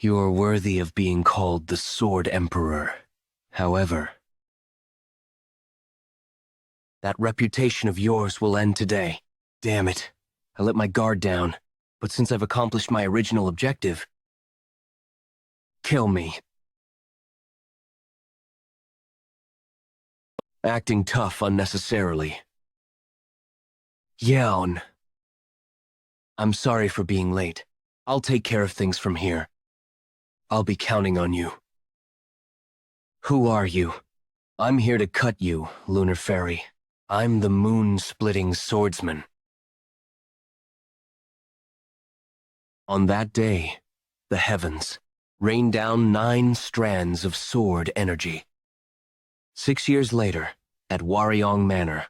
You are worthy of being called the Sword Emperor. However, that reputation of yours will end today. Damn it. I let my guard down, but since I've accomplished my original objective, kill me. Acting tough unnecessarily. Yeon. I'm sorry for being late. I'll take care of things from here. I'll be counting on you. Who are you? I'm here to cut you, Lunar Fairy. I'm the moon-splitting swordsman. On that day, the heavens rained down 9 strands of sword energy. 6 years later, at Warryong Manor.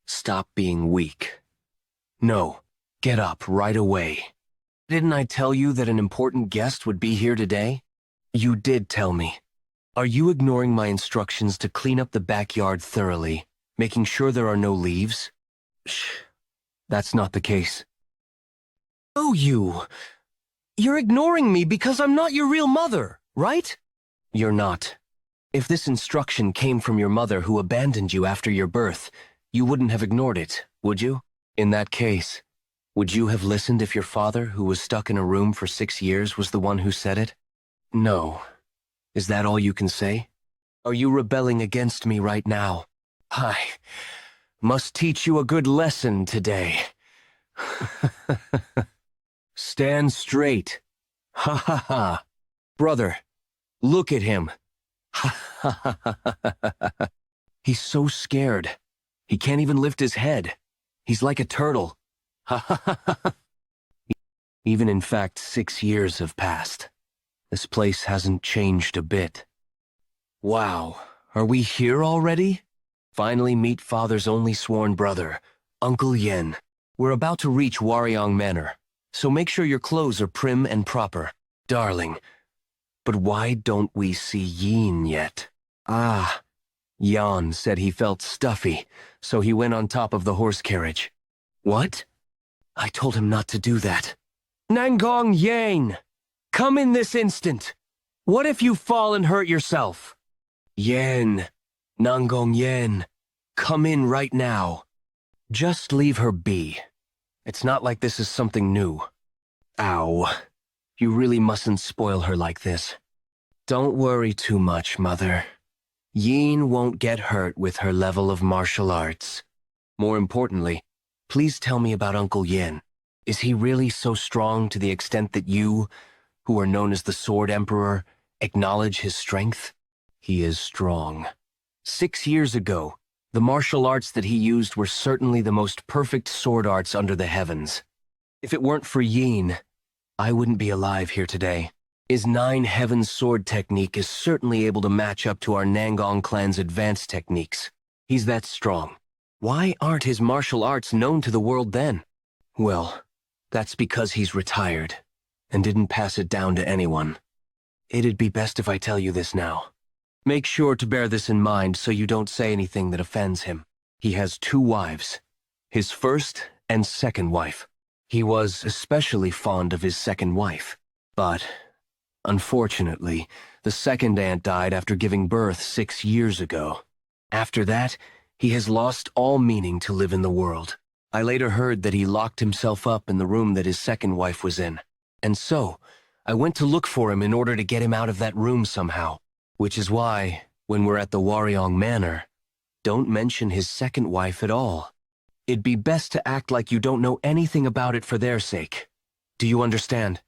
Stop being weak. No, get up right away. Didn't I tell you that an important guest would be here today? You did tell me. Are you ignoring my instructions to clean up the backyard thoroughly, making sure there are no leaves? Shh, that's not the case. Oh, you're ignoring me because I'm not your real mother, right? You're not. If this instruction came from your mother who abandoned you after your birth, you wouldn't have ignored it, would you? In that case, would you have listened if your father, who was stuck in a room for 6 years, was the one who said it? No. Is that all you can say? Are you rebelling against me right now? I must teach you a good lesson today. Stand straight. Ha ha ha. Brother, look at him. Ha ha ha ha. He's so scared. He can't even lift his head. He's like a turtle. Ha ha ha ha. Even in fact, 6 years have passed. This place hasn't changed a bit. Wow, are we here already? Finally meet Father's only sworn brother, Uncle Yen. We're about to reach Warryong Manor, so make sure your clothes are prim and proper. Darling, but why don't we see Yin yet? Ah, Yeon said he felt stuffy, so he went on top of the horse carriage. What? I told him not to do that. Nangong Yang! Come in this instant! What if you fall and hurt yourself? Yen, Nangong Yen, come in right now. Just leave her be. It's not like this is something new. Ow. You really mustn't spoil her like this. Don't worry too much, Mother. Yin won't get hurt with her level of martial arts. More importantly, please tell me about Uncle Yen. Is he really so strong to the extent that you, who are known as the Sword Emperor, acknowledge his strength? He is strong. 6 years ago, the martial arts that he used were certainly the most perfect sword arts under the heavens. If it weren't for Yin, I wouldn't be alive here today. His 9 Heavens sword technique is certainly able to match up to our Nangong clan's advanced techniques. He's that strong. Why aren't his martial arts known to the world then? Well, that's because he's retired and didn't pass it down to anyone. It'd be best if I tell you this now. Make sure to bear this in mind so you don't say anything that offends him. He has 2 wives, his first and second wife. He was especially fond of his second wife, but unfortunately, the second aunt died after giving birth 6 years ago. After that, he has lost all meaning to live in the world. I later heard that he locked himself up in the room that his second wife was in. And so, I went to look for him in order to get him out of that room somehow. Which is why, when we're at the Warryong Manor, don't mention his second wife at all. It'd be best to act like you don't know anything about it for their sake. Do you understand?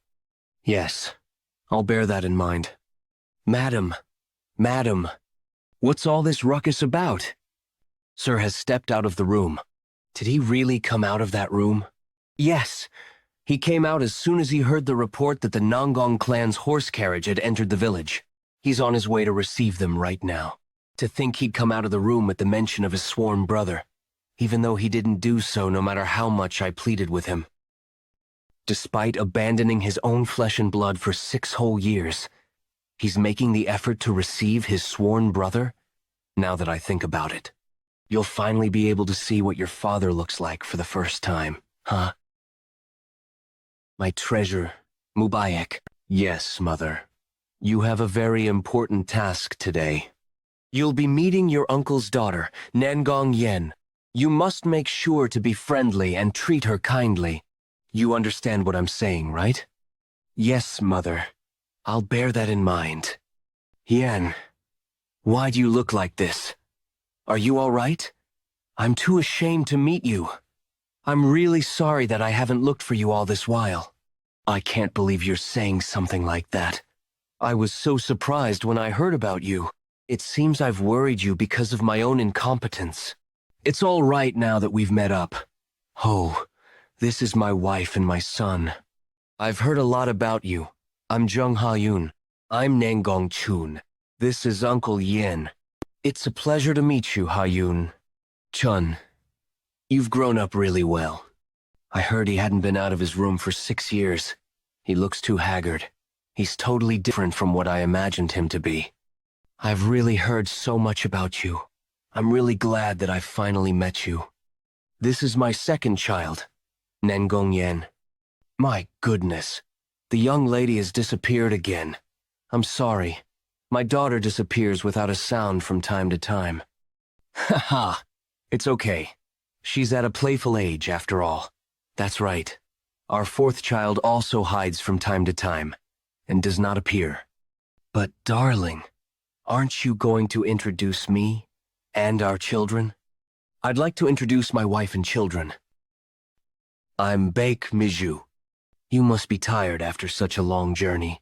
Yes, I'll bear that in mind. Madam, what's all this ruckus about? Sir has stepped out of the room. Did he really come out of that room? Yes. He came out as soon as he heard the report that the Nangong clan's horse carriage had entered the village. He's on his way to receive them right now. To think he'd come out of the room at the mention of his sworn brother, even though he didn't do so no matter how much I pleaded with him. Despite abandoning his own flesh and blood for 6 whole years, he's making the effort to receive his sworn brother? Now that I think about it, you'll finally be able to see what your father looks like for the first time, huh? My treasure Mubarak. Yes, mother. You have a very important task today. You'll be meeting your uncle's daughter, Nangong Yen. You must make sure to be friendly and treat her kindly. You understand what I'm saying, right? Yes, mother. I'll bear that in mind. Yen, why do you look like this? Are you all right? I'm too ashamed to meet you. I'm really sorry that I haven't looked for you all this while. I can't believe you're saying something like that. I was so surprised when I heard about you. It seems I've worried you because of my own incompetence. It's all right now that we've met up. Oh, this is my wife and my son. I've heard a lot about you. I'm Jung Ha-yoon. I'm Nangong Chun. This is Uncle Yen. It's a pleasure to meet you, Ha-yoon. Chun, you've grown up really well. I heard he hadn't been out of his room for 6 years. He looks too haggard. He's totally different from what I imagined him to be. I've really heard so much about you. I'm really glad that I've finally met you. This is my second child, Nangong Yen. My goodness, the young lady has disappeared again. I'm sorry. My daughter disappears without a sound from time to time. Ha ha, it's okay. She's at a playful age after all. That's right. Our fourth child also hides from time to time and does not appear. But darling, aren't you going to introduce me and our children? I'd like to introduce my wife and children. I'm Baek Miju. You must be tired after such a long journey.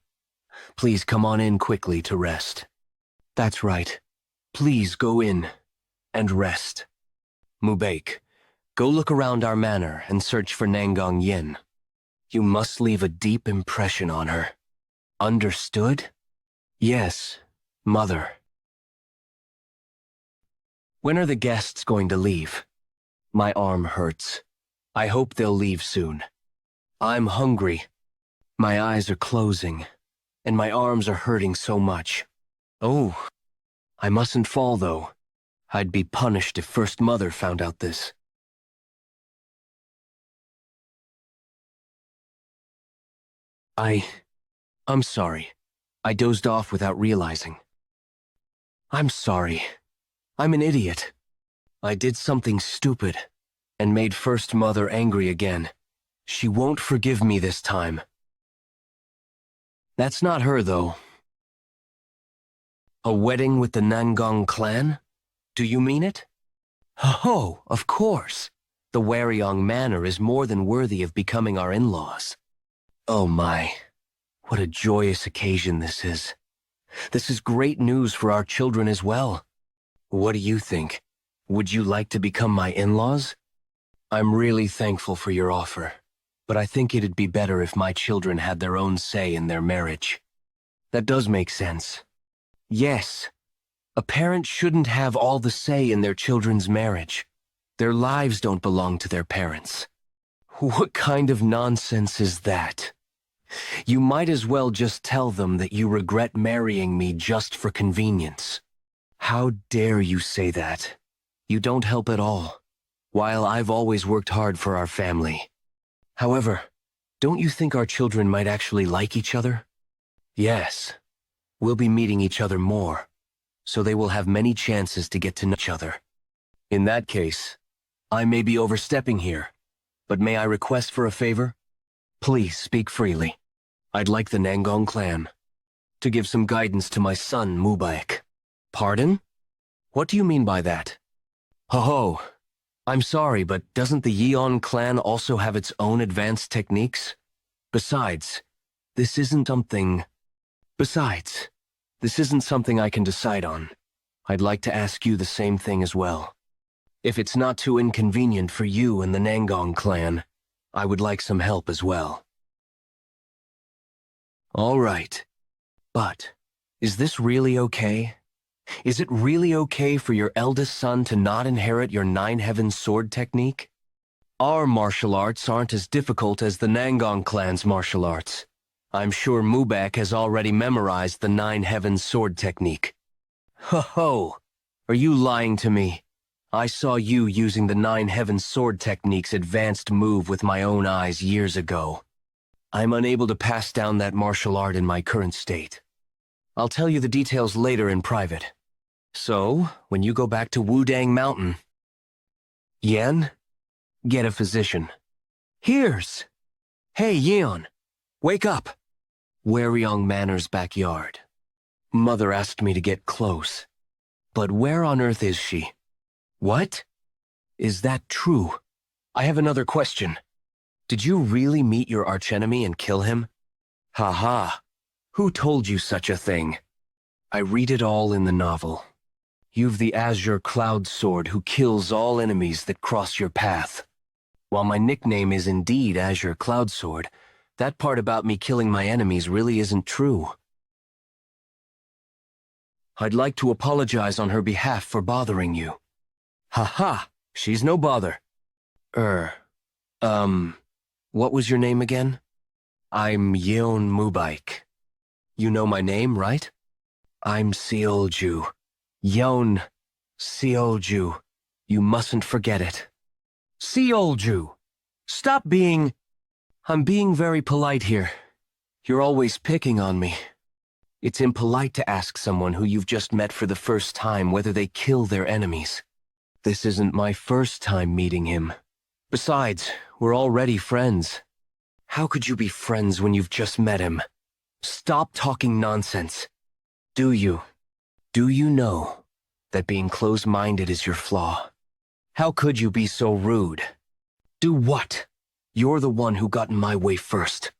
Please come on in quickly to rest. That's right. Please go in and rest. Mubaek, go look around our manor and search for Nangong Yen. You must leave a deep impression on her. Understood? Yes, mother. When are the guests going to leave? My arm hurts. I hope they'll leave soon. I'm hungry. My eyes are closing, and my arms are hurting so much. Oh, I mustn't fall, though. I'd be punished if First Mother found out this. I'm sorry. I dozed off without realizing. I'm sorry. I'm an idiot. I did something stupid and made First Mother angry again. She won't forgive me this time. That's not her, though. A wedding with the Nangong clan? Do you mean it? Oh, of course. The Waryong Manor is more than worthy of becoming our in-laws. Oh my, what a joyous occasion this is. This is great news for our children as well. What do you think? Would you like to become my in-laws? I'm really thankful for your offer, but I think it'd be better if my children had their own say in their marriage. That does make sense. Yes, a parent shouldn't have all the say in their children's marriage. Their lives don't belong to their parents. What kind of nonsense is that? You might as well just tell them that you regret marrying me just for convenience. How dare you say that? You don't help at all, while I've always worked hard for our family. However, don't you think our children might actually like each other? Yes, we'll be meeting each other more, so they will have many chances to get to know each other. In that case, I may be overstepping here, but may I request for a favor? Please speak freely. I'd like the Nangong clan to give some guidance to my son, Mubaek. Pardon? What do you mean by that? Ho-ho, I'm sorry, but doesn't the Yeon clan also have its own advanced techniques? Besides, this isn't something I can decide on. I'd like to ask you the same thing as well. If it's not too inconvenient for you and the Nangong clan, I would like some help as well. All right. But, is this really okay? Is it really okay for your eldest son to not inherit your Nine Heavens sword technique? Our martial arts aren't as difficult as the Nangong clan's martial arts. I'm sure Mubaek has already memorized the Nine Heavens sword technique. Ho-ho! Are you lying to me? I saw you using the Nine Heavens sword technique's advanced move with my own eyes years ago. I'm unable to pass down that martial art in my current state. I'll tell you the details later in private. So, when you go back to Wudang Mountain, Yen, get a physician. Here's. Hey, Yeon, wake up. Weryong Manor's backyard. Mother asked me to get close. But where on earth is she? What? Is that true? I have another question. Did you really meet your archenemy and kill him? Ha. Who told you such a thing? I read it all in the novel. You've the azure cloud sword who kills all enemies that cross your path. While my nickname is indeed Azure Cloud Sword, that part about me killing my enemies really isn't true. I'd like to apologize on her behalf for bothering you. Ha, she's no bother. What was your name again? I'm Yeon Mubaik. You know my name, right? I'm Seolju. Yeon Seolju. You mustn't forget it. Seolju! Stop being... I'm being very polite here. You're always picking on me. It's impolite to ask someone who you've just met for the first time whether they kill their enemies. This isn't my first time meeting him. Besides, we're already friends. How could you be friends when you've just met him? Stop talking nonsense. Do you know that being close-minded is your flaw? How could you be so rude? Do what? You're the one who got in my way first.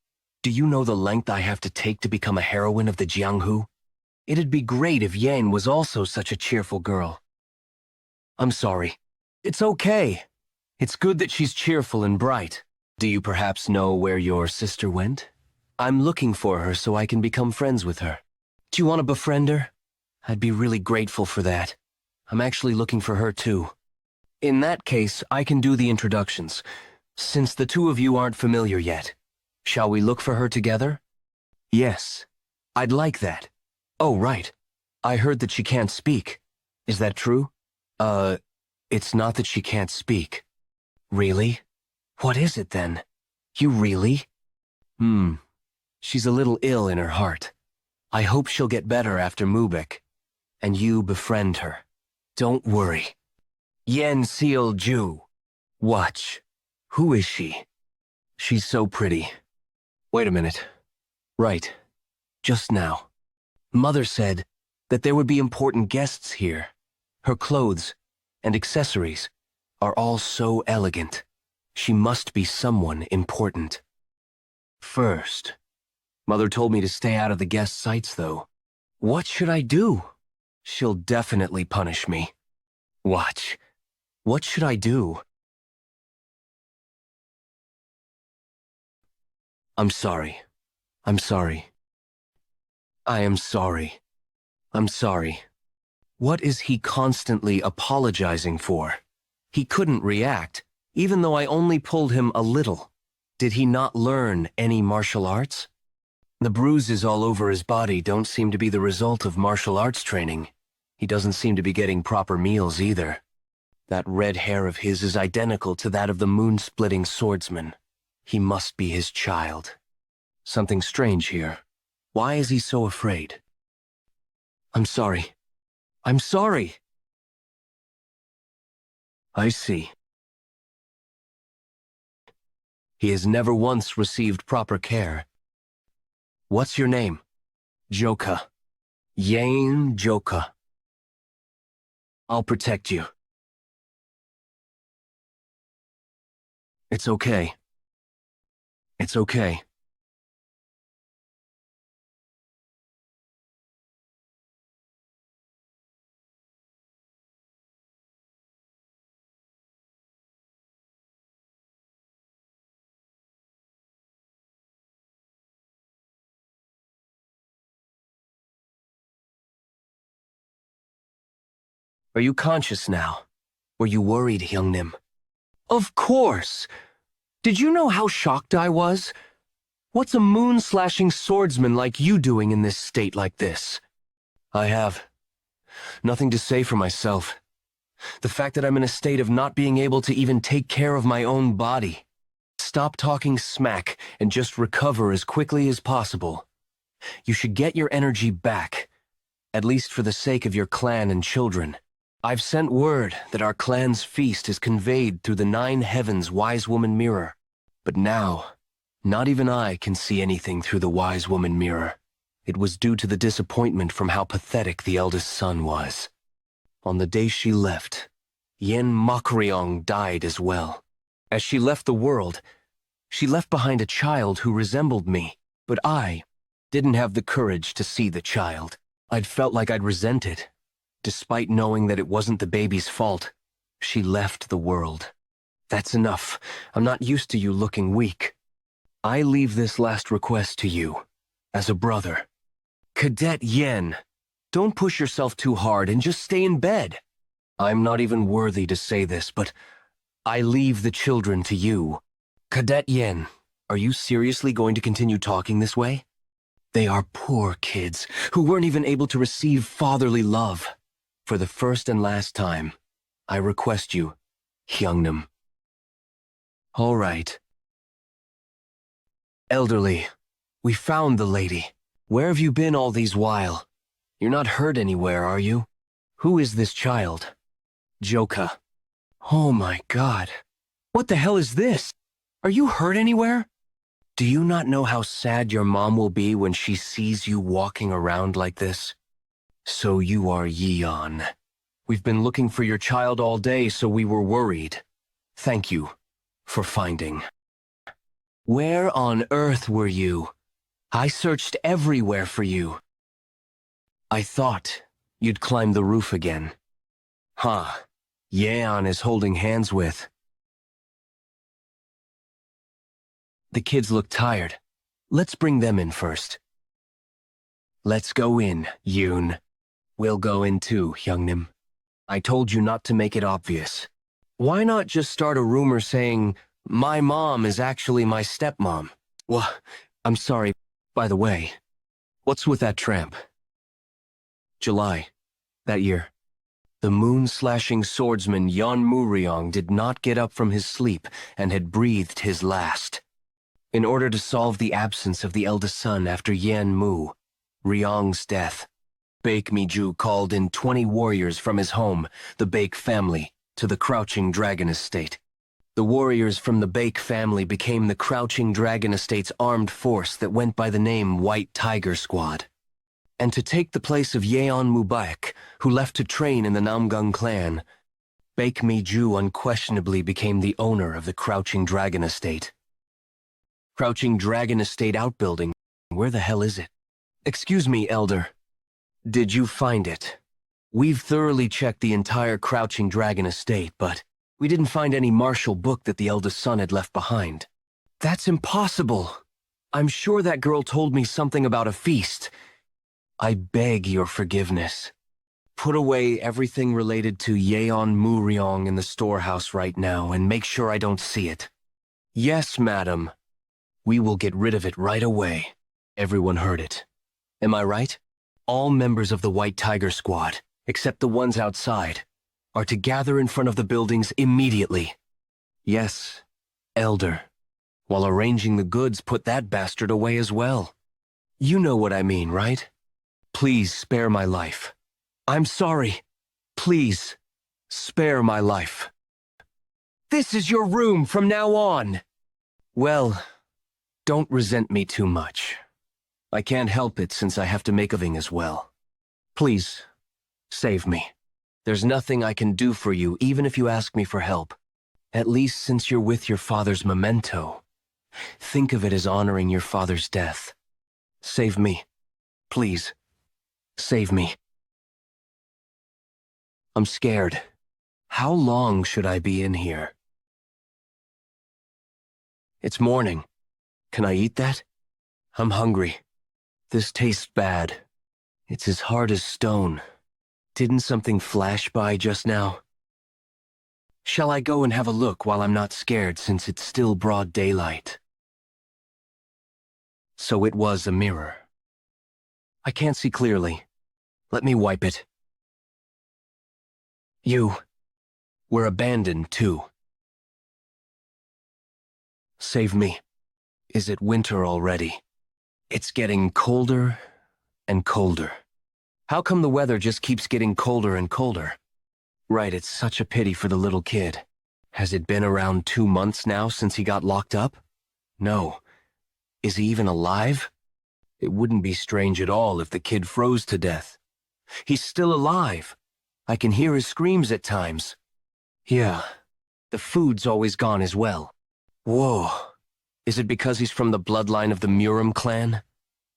Do you know the length I have to take to become a heroine of the Jianghu? It'd be great if Yang was also such a cheerful girl. I'm sorry. It's okay. It's good that she's cheerful and bright. Do you perhaps know where your sister went? I'm looking for her so I can become friends with her. Do you want to befriend her? I'd be really grateful for that. I'm actually looking for her too. In that case, I can do the introductions, since the two of you aren't familiar yet. Shall we look for her together? Yes, I'd like that. Oh, right. I heard that she can't speak. Is that true? It's not that she can't speak. Really? What is it then? You really? She's a little ill in her heart. I hope she'll get better after Mubek, and you befriend her. Don't worry. Yen Seolju. Watch. Who is she? She's so pretty. Wait a minute. Right. Just now. Mother said that there would be important guests here. Her clothes and accessories are all so elegant. She must be someone important. First, Mother told me to stay out of the guest sights, though. What should I do? She'll definitely punish me. Watch. What should I do? I'm sorry. I'm sorry. I am sorry. I'm sorry. What is he constantly apologizing for? He couldn't react, even though I only pulled him a little. Did he not learn any martial arts? The bruises all over his body don't seem to be the result of martial arts training. He doesn't seem to be getting proper meals either. That red hair of his is identical to that of the moon-splitting swordsman. He must be his child. Something strange here. Why is he so afraid? I'm sorry. I'm sorry. I see. He has never once received proper care. What's your name? Jeokha. Yeon Jeokha. I'll protect you. It's okay. It's okay. Are you conscious now? Were you worried, Hyungnim? Of course! Did you know how shocked I was? What's a moon-slashing swordsman like you doing in this state like this? I have nothing to say for myself. The fact that I'm in a state of not being able to even take care of my own body. stop talking smack and just recover as quickly as possible. You should get your energy back, at least for the sake of your clan and children. I've sent word that our clan's feast is conveyed through the 9 heavens Wise Woman Mirror. But now, not even I can see anything through the Wise Woman Mirror. It was due to the disappointment from how pathetic the eldest son was. On the day she left, Yeon Jeokha died as well. As she left the world, she left behind a child who resembled me, but I didn't have the courage to see the child. I'd felt like I'd resent it. Despite knowing that it wasn't the baby's fault, she left the world. That's enough. I'm not used to you looking weak. I leave this last request to you, as a brother. Cadet Yeon, don't push yourself too hard and just stay in bed. I'm not even worthy to say this, but I leave the children to you. Cadet Yeon, are you seriously going to continue talking this way? They are poor kids who weren't even able to receive fatherly love. For the first and last time, I request you, Hyungnam. All right. Elderly, we found the lady. Where have you been all these while? You're not hurt anywhere, are you? Who is this child? Jeokha. Oh my God. What the hell is this? Are you hurt anywhere? Do you not know how sad your mom will be when she sees you walking around like this? So you are Yeon. We've been looking for your child all day, so we were worried. Thank you for finding. Where on earth were you? I searched everywhere for you. I thought you'd climb the roof again. Huh. Yeon is holding hands with. The kids look tired. Let's bring them in first. Let's go in, Yoon. We'll go in too, Hyungnam. I told you not to make it obvious. Why not just start a rumor saying, my mom is actually my stepmom? Well, I'm sorry. By the way, what's with that tramp? July, that year. The moon-slashing swordsman Yeon Jeokha did not get up from his sleep and had breathed his last. In order to solve the absence of the eldest son after Yeon Ryong's death, Baek Mi-ju called in 20 warriors from his home, the Baek family, to the Crouching Dragon Estate. The warriors from the Baek family became the Crouching Dragon Estate's armed force that went by the name White Tiger Squad. And to take the place of Yeon Baek, who left to train in the Namgung clan, Baek Mi-ju unquestionably became the owner of the Crouching Dragon Estate. Crouching Dragon Estate outbuilding, where the hell is it? Excuse me, Elder. Did you find it? We've thoroughly checked the entire Crouching Dragon Estate, but we didn't find any martial book that the eldest son had left behind. That's impossible. I'm sure that girl told me something about a feast. I beg your forgiveness. Put away everything related to Yeon Jeokha in the storehouse right now and make sure I don't see it. Yes, madam. We will get rid of it right away. Everyone heard it. Am I right? All members of the White Tiger Squad, except the ones outside, are to gather in front of the buildings immediately. Yes, Elder. While arranging the goods, put that bastard away as well. You know what I mean, right? Please spare my life. I'm sorry. Please, spare my life. This is your room from now on. Well, don't resent me too much. I can't help it since I have to make a living as well. Please, save me. There's nothing I can do for you even if you ask me for help. At least since you're with your father's memento. Think of it as honoring your father's death. Save me. Please, save me. I'm scared. How long should I be in here? It's morning. Can I eat that? I'm hungry. This tastes bad. It's as hard as stone. Didn't something flash by just now? Shall I go and have a look while I'm not scared since it's still broad daylight? So it was a mirror. I can't see clearly. Let me wipe it. You were abandoned too. Save me. Is it winter already? It's getting colder and colder. How come the weather just keeps getting colder and colder? Right, it's such a pity for the little kid. Has it been around 2 months now since he got locked up? No. Is he even alive? It wouldn't be strange at all if the kid froze to death. He's still alive. I can hear his screams at times. Yeah, the food's always gone as well. Whoa. Is it because he's from the bloodline of the Murim clan?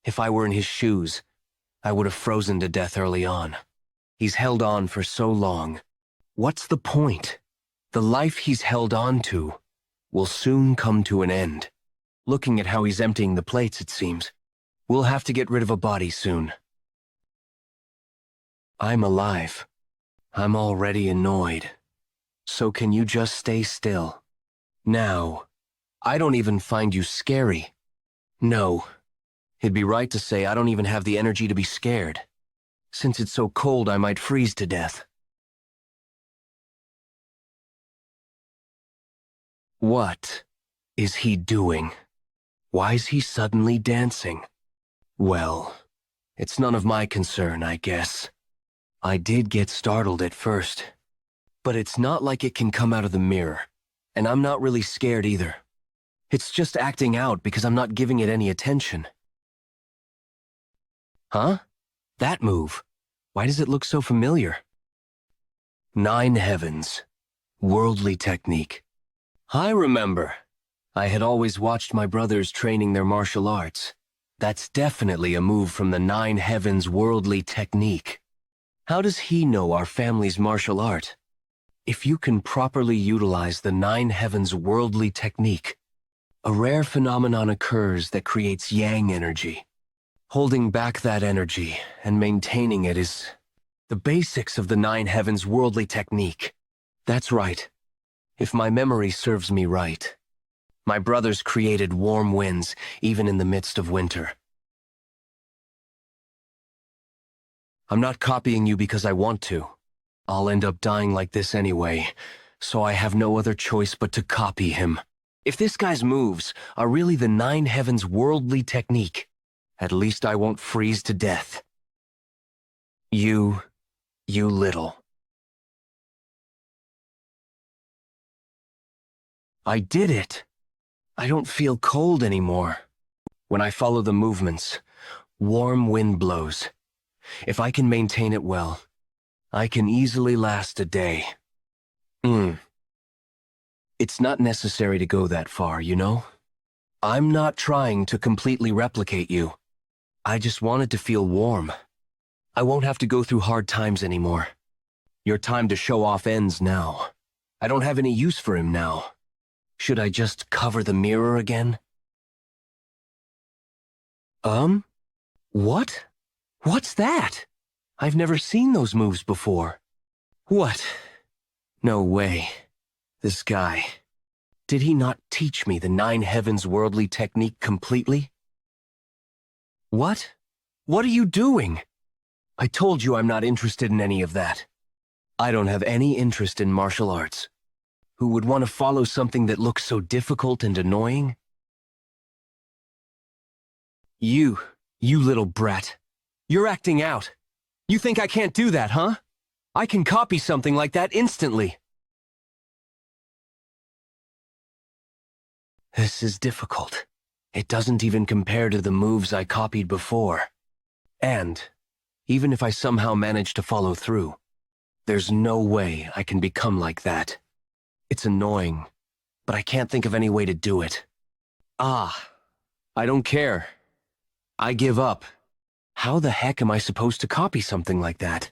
If I were in his shoes, I would have frozen to death early on. He's held on for so long. What's the point? The life he's held on to will soon come to an end. Looking at how he's emptying the plates, it seems. We'll have to get rid of a body soon. I'm alive. I'm already annoyed. So can you just stay still? Now, I don't even find you scary. No. It'd be right to say I don't even have the energy to be scared. Since it's so cold, I might freeze to death. What is he doing? Why's he suddenly dancing? Well, it's none of my concern, I guess. I did get startled at first, but it's not like it can come out of the mirror, and I'm not really scared either. It's just acting out because I'm not giving it any attention. Huh? That move. Why does it look so familiar? 9 heavens. Worldly technique. I remember. I had always watched my brothers training their martial arts. That's definitely a move from the 9 heavens worldly technique. How does he know our family's martial art? If you can properly utilize the 9 heavens worldly technique, a rare phenomenon occurs that creates yang energy. Holding back that energy and maintaining it is the basics of the 9 heavens worldly technique. That's right. If my memory serves me right, my brothers created warm winds even in the midst of winter. I'm not copying you because I want to. I'll end up dying like this anyway, so I have no other choice but to copy him. If this guy's moves are really the 9 heavens worldly technique, at least I won't freeze to death. You little. I did it. I don't feel cold anymore. When I follow the movements, warm wind blows. If I can maintain it well, I can easily last a day. It's not necessary to go that far, you know? I'm not trying to completely replicate you. I just wanted to feel warm. I won't have to go through hard times anymore. Your time to show off ends now. I don't have any use for him now. Should I just cover the mirror again? What? What's that? I've never seen those moves before. What? No way. This guy. Did he not teach me the 9 heavens worldly technique completely? What? What are you doing? I told you I'm not interested in any of that. I don't have any interest in martial arts. Who would want to follow something that looks so difficult and annoying? You little brat. You're acting out. You think I can't do that, huh? I can copy something like that instantly. This is difficult. It doesn't even compare to the moves I copied before. And, even if I somehow manage to follow through, there's no way I can become like that. It's annoying, but I can't think of any way to do it. I don't care. I give up. How the heck am I supposed to copy something like that?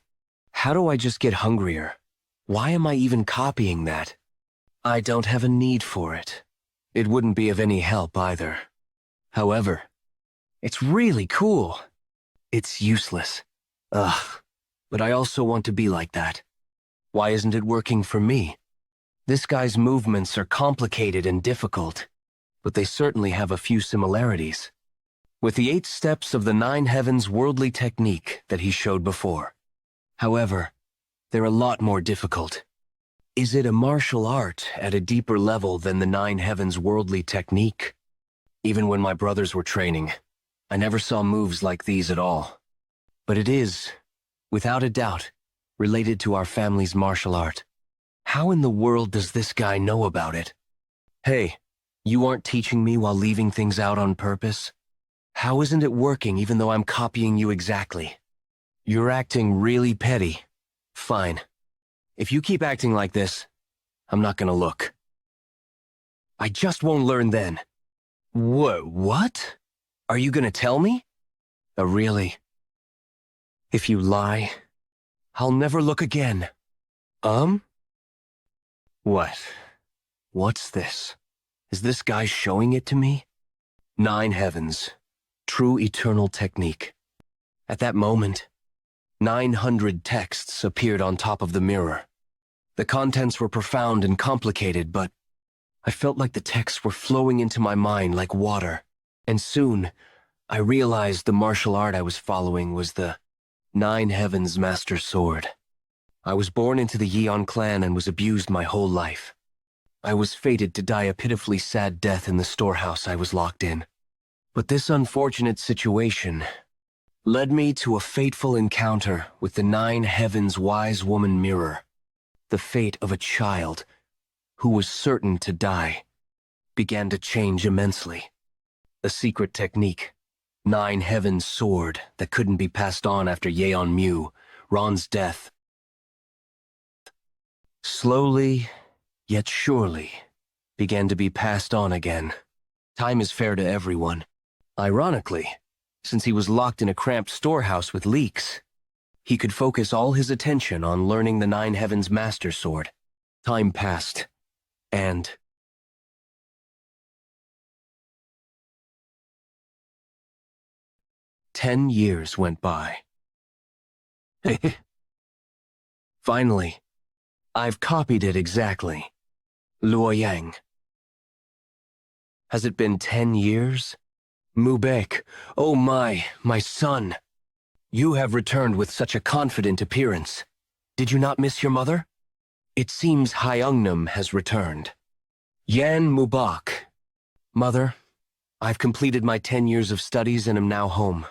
How do I just get hungrier? Why am I even copying that? I don't have a need for it. It wouldn't be of any help either. However, it's really cool. It's useless. But I also want to be like that. Why isn't it working for me? This guy's movements are complicated and difficult, but they certainly have a few similarities. With the 8 steps of the 9 heavens worldly technique that he showed before. However, they're a lot more difficult. Is it a martial art at a deeper level than the Nine Heavens worldly technique? Even when my brothers were training, I never saw moves like these at all. But it is, without a doubt, related to our family's martial art. How in the world does this guy know about it? Hey, you aren't teaching me while leaving things out on purpose? How isn't it working even though I'm copying you exactly? You're acting really petty. Fine. If you keep acting like this, I'm not gonna look. I just won't learn then. What? Are you gonna tell me? Really? If you lie, I'll never look again. What? What's this? Is this guy showing it to me? Nine Heavens. True eternal technique. At that moment, 900 texts appeared on top of the mirror. The contents were profound and complicated, but I felt like the texts were flowing into my mind like water. And soon, I realized the martial art I was following was the Nine Heavens Master Sword. I was born into the Yeon clan and was abused my whole life. I was fated to die a pitifully sad death in the storehouse I was locked in. But this unfortunate situation led me to a fateful encounter with the Nine Heavens Wise Woman Mirror. The fate of a child who was certain to die began to change immensely. A secret technique, Nine Heavens Sword, that couldn't be passed on after Yeon Mu, Ron's death, slowly, yet surely, began to be passed on again. Time is fair to everyone. Ironically, since he was locked in a cramped storehouse with leaks, he could focus all his attention on learning the Nine Heavens Master Sword. Time passed, and 10 years went by. Finally, I've copied it exactly. Luoyang. Has it been 10 years? Mubek, oh my son. You have returned with such a confident appearance. Did you not miss your mother? It seems Hyeongnam has returned. Yan Mubak. Mother, I've completed my 10 years of studies and am now home.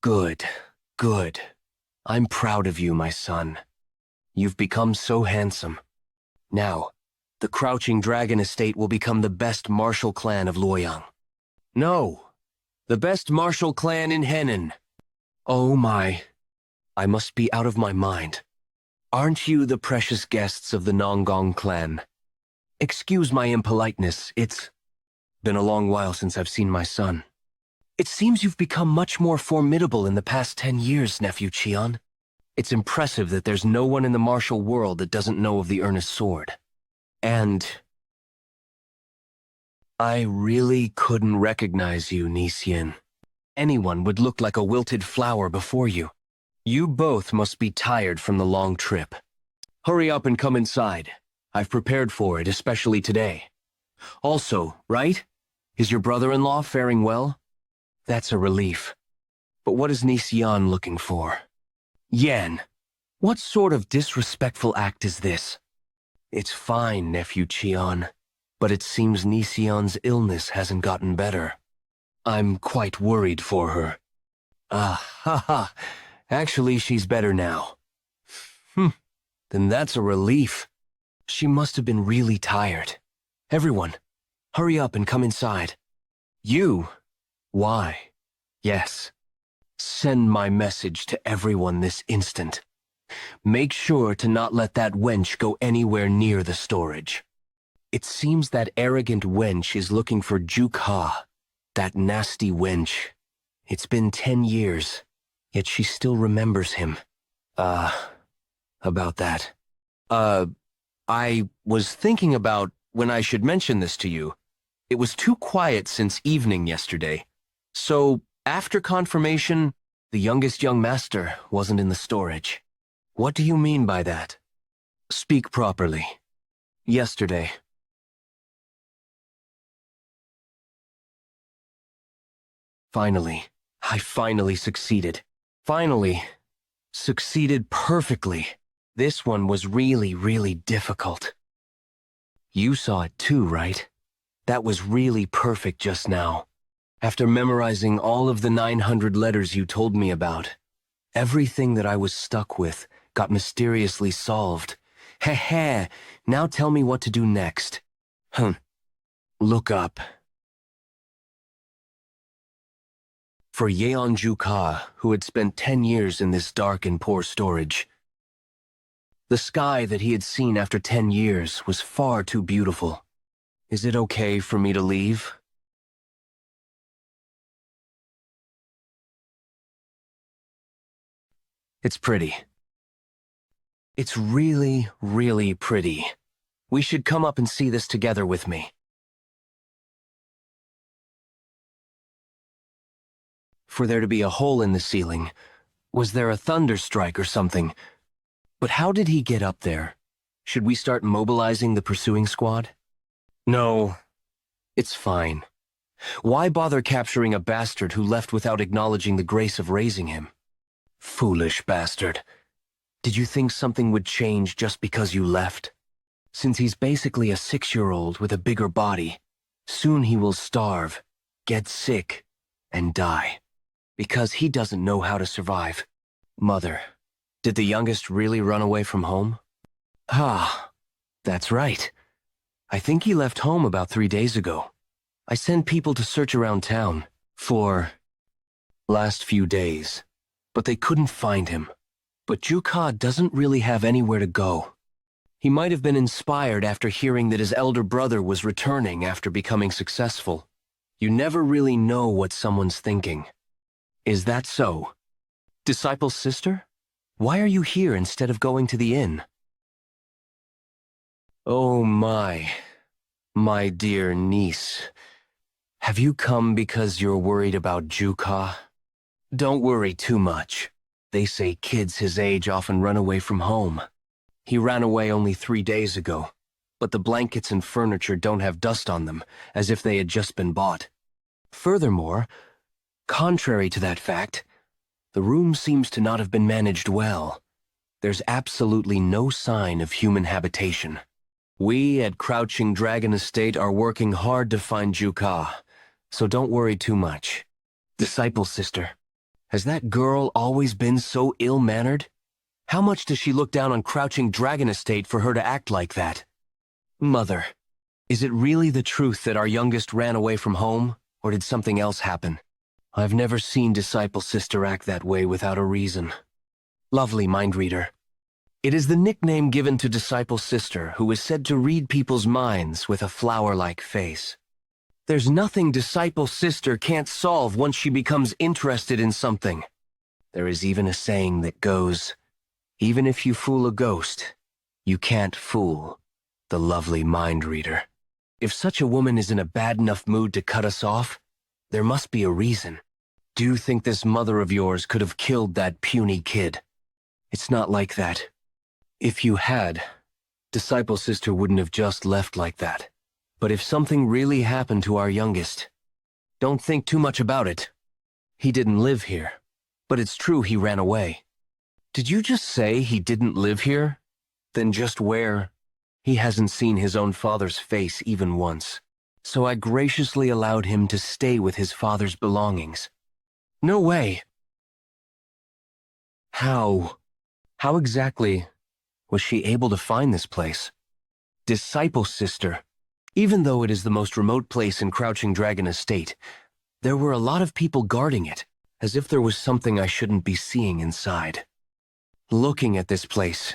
Good. I'm proud of you, my son. You've become so handsome. Now, the Crouching Dragon Estate will become the best martial clan of Luoyang. No, the best martial clan in Henan. Oh my, I must be out of my mind. Aren't you the precious guests of the Nonggong clan? Excuse my impoliteness, it's been a long while since I've seen my son. It seems you've become much more formidable in the past 10 years, nephew Cheon. It's impressive that there's no one in the martial world that doesn't know of the earnest sword. And I really couldn't recognize you, Nisien. Anyone would look like a wilted flower before you. You both must be tired from the long trip. Hurry up and come inside. I've prepared for it, especially today. Also, right? Is your brother-in-law faring well? That's a relief. But what is Nisien looking for? Yan, what sort of disrespectful act is this? It's fine, nephew Cheon, but it seems Nisien's illness hasn't gotten better. I'm quite worried for her. Actually, she's better now. Then that's a relief. She must have been really tired. Everyone, hurry up and come inside. You? Why? Yes. Send my message to everyone this instant. Make sure to not let that wench go anywhere near the storage. It seems that arrogant wench is looking for Jeokha, that nasty wench. It's been 10 years, yet she still remembers him. About that. I was thinking about when I should mention this to you. It was too quiet since evening yesterday. So, after confirmation, the youngest young master wasn't in the storage. What do you mean by that? Speak properly. Yesterday. I finally succeeded. Finally. Succeeded perfectly. This one was really difficult. You saw it too, right? That was really perfect just now. After memorizing all of the 900 letters you told me about, everything that I was stuck with got mysteriously solved. Heh, now tell me what to do next. Look up. For Yeon Jeokha, who had spent 10 years in this dark and poor storage. The sky that he had seen after 10 years was far too beautiful. Is it okay for me to leave? It's pretty. It's really pretty. We should come up and see this together with me. For there to be a hole in the ceiling, was there a thunderstrike or something? But how did he get up there? Should we start mobilizing the pursuing squad? No, it's fine. Why bother capturing a bastard who left without acknowledging the grace of raising him? Foolish bastard. Did you think something would change just because you left? Since he's basically a 6-year-old with a bigger body, soon he will starve, get sick, and die. Because he doesn't know how to survive. Mother, did the youngest really run away from home? Ah, that's right. I think he left home about 3 days ago. I sent people to search around town for last few days, but they couldn't find him. But Jeokha doesn't really have anywhere to go. He might have been inspired after hearing that his elder brother was returning after becoming successful. You never really know what someone's thinking. Is that so? Disciple's sister? Why are you here instead of going to the inn? Oh my dear niece. Have you come because you're worried about Jeokha? Don't worry too much. They say kids his age often run away from home. He ran away only 3 days ago, but the blankets and furniture don't have dust on them, as if they had just been bought. Furthermore, contrary to that fact, the room seems to not have been managed well. There's absolutely no sign of human habitation. We at Crouching Dragon Estate are working hard to find Jeokha, so don't worry too much. Disciple sister, has that girl always been so ill-mannered? How much does she look down on Crouching Dragon Estate for her to act like that? Mother, is it really the truth that our youngest ran away from home, or did something else happen? I've never seen Disciple Sister act that way without a reason. Lovely mind reader. It is the nickname given to Disciple Sister, who is said to read people's minds with a flower-like face. There's nothing Disciple Sister can't solve once she becomes interested in something. There is even a saying that goes, even if you fool a ghost, you can't fool the lovely mind reader. If such a woman is in a bad enough mood to cut us off, there must be a reason. Do you think this mother of yours could have killed that puny kid? It's not like that. If you had, Disciple Sister wouldn't have just left like that. But if something really happened to our youngest, don't think too much about it. He didn't live here, but it's true he ran away. Did you just say he didn't live here? Then just where? He hasn't seen his own father's face even once. So I graciously allowed him to stay with his father's belongings. No way. How? How exactly was she able to find this place? Disciple Sister. Even though it is the most remote place in Crouching Dragon Estate, there were a lot of people guarding it, as if there was something I shouldn't be seeing inside. Looking at this place,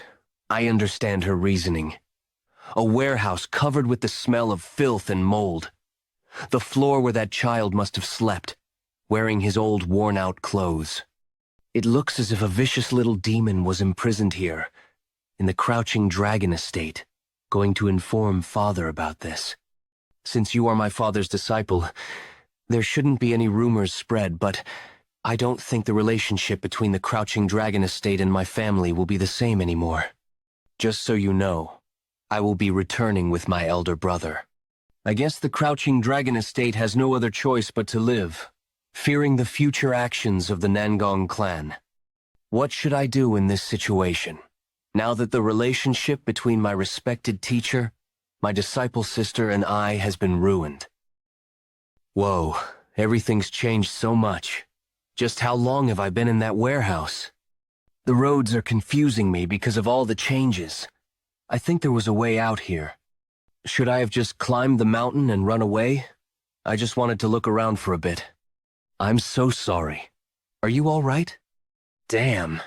I understand her reasoning. A warehouse covered with the smell of filth and mold. The floor where that child must have slept, wearing his old worn-out clothes. It looks as if a vicious little demon was imprisoned here, in the Crouching Dragon Estate, going to inform Father about this. Since you are my father's disciple, there shouldn't be any rumors spread, but I don't think the relationship between the Crouching Dragon Estate and my family will be the same anymore. Just so you know, I will be returning with my elder brother. I guess the Crouching Dragon Estate has no other choice but to live, fearing the future actions of the Nangong clan. What should I do in this situation? Now that the relationship between my respected teacher, my disciple sister, and I has been ruined. Whoa, everything's changed so much. Just how long have I been in that warehouse? The roads are confusing me because of all the changes. I think there was a way out here. Should I have just climbed the mountain and run away? I just wanted to look around for a bit. I'm so sorry. Are you all right? Damn.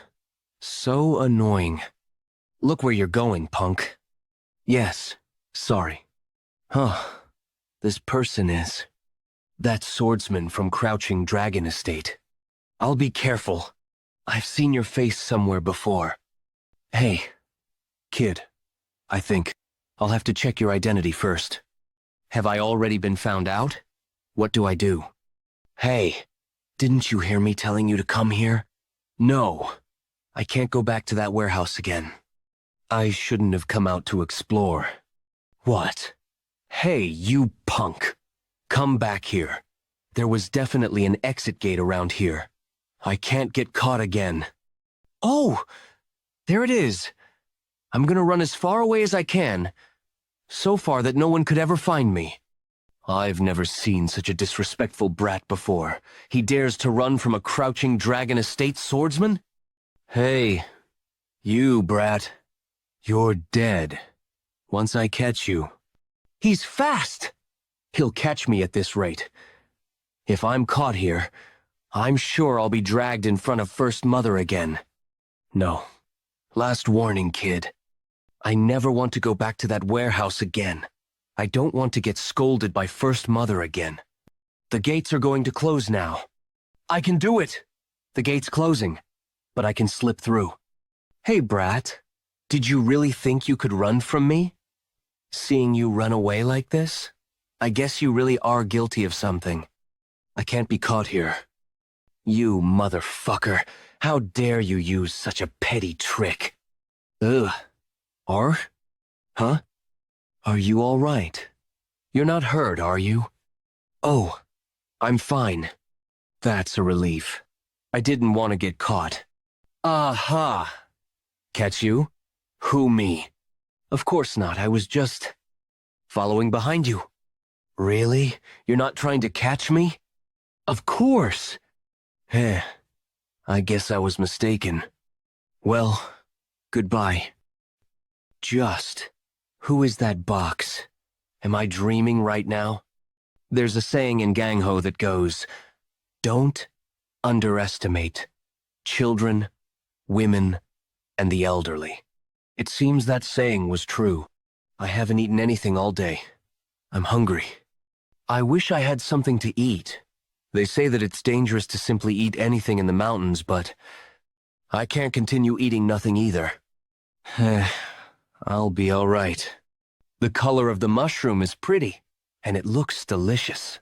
So annoying. Look where you're going, punk. Yes, sorry. Huh. This person is... that swordsman from Crouching Dragon Estate. I'll be careful. I've seen your face somewhere before. Hey, kid. I think I'll have to check your identity first. Have I already been found out? What do I do? Hey, didn't you hear me telling you to come here? No, I can't go back to that warehouse again. I shouldn't have come out to explore. What? Hey, you punk. Come back here. There was definitely an exit gate around here. I can't get caught again. Oh, there it is. I'm gonna run as far away as I can, so far that no one could ever find me. I've never seen such a disrespectful brat before. He dares to run from a Crouching Dragon Estate swordsman? Hey, you brat. You're dead. Once I catch you. He's fast! He'll catch me at this rate. If I'm caught here, I'm sure I'll be dragged in front of First Mother again. No. Last warning, kid. I never want to go back to that warehouse again. I don't want to get scolded by First Mother again. The gates are going to close now. I can do it! The gate's closing, but I can slip through. Hey, brat. Did you really think you could run from me? Seeing you run away like this? I guess you really are guilty of something. I can't be caught here. You motherfucker. How dare you use such a petty trick? Ugh. Huh? Are you all right? You're not hurt, are you? Oh, I'm fine. That's a relief. I didn't want to get caught. Aha! Catch you? Who, me? Of course not, I was just... following behind you. Really? You're not trying to catch me? Of course! Eh, I guess I was mistaken. Well, goodbye. Just... who is that box? Am I dreaming right now? There's a saying in Gangho that goes, don't underestimate children, women, and the elderly. It seems that saying was true. I haven't eaten anything all day. I'm hungry. I wish I had something to eat. They say that it's dangerous to simply eat anything in the mountains, but I can't continue eating nothing either. I'll be all right. The color of the mushroom is pretty, and it looks delicious.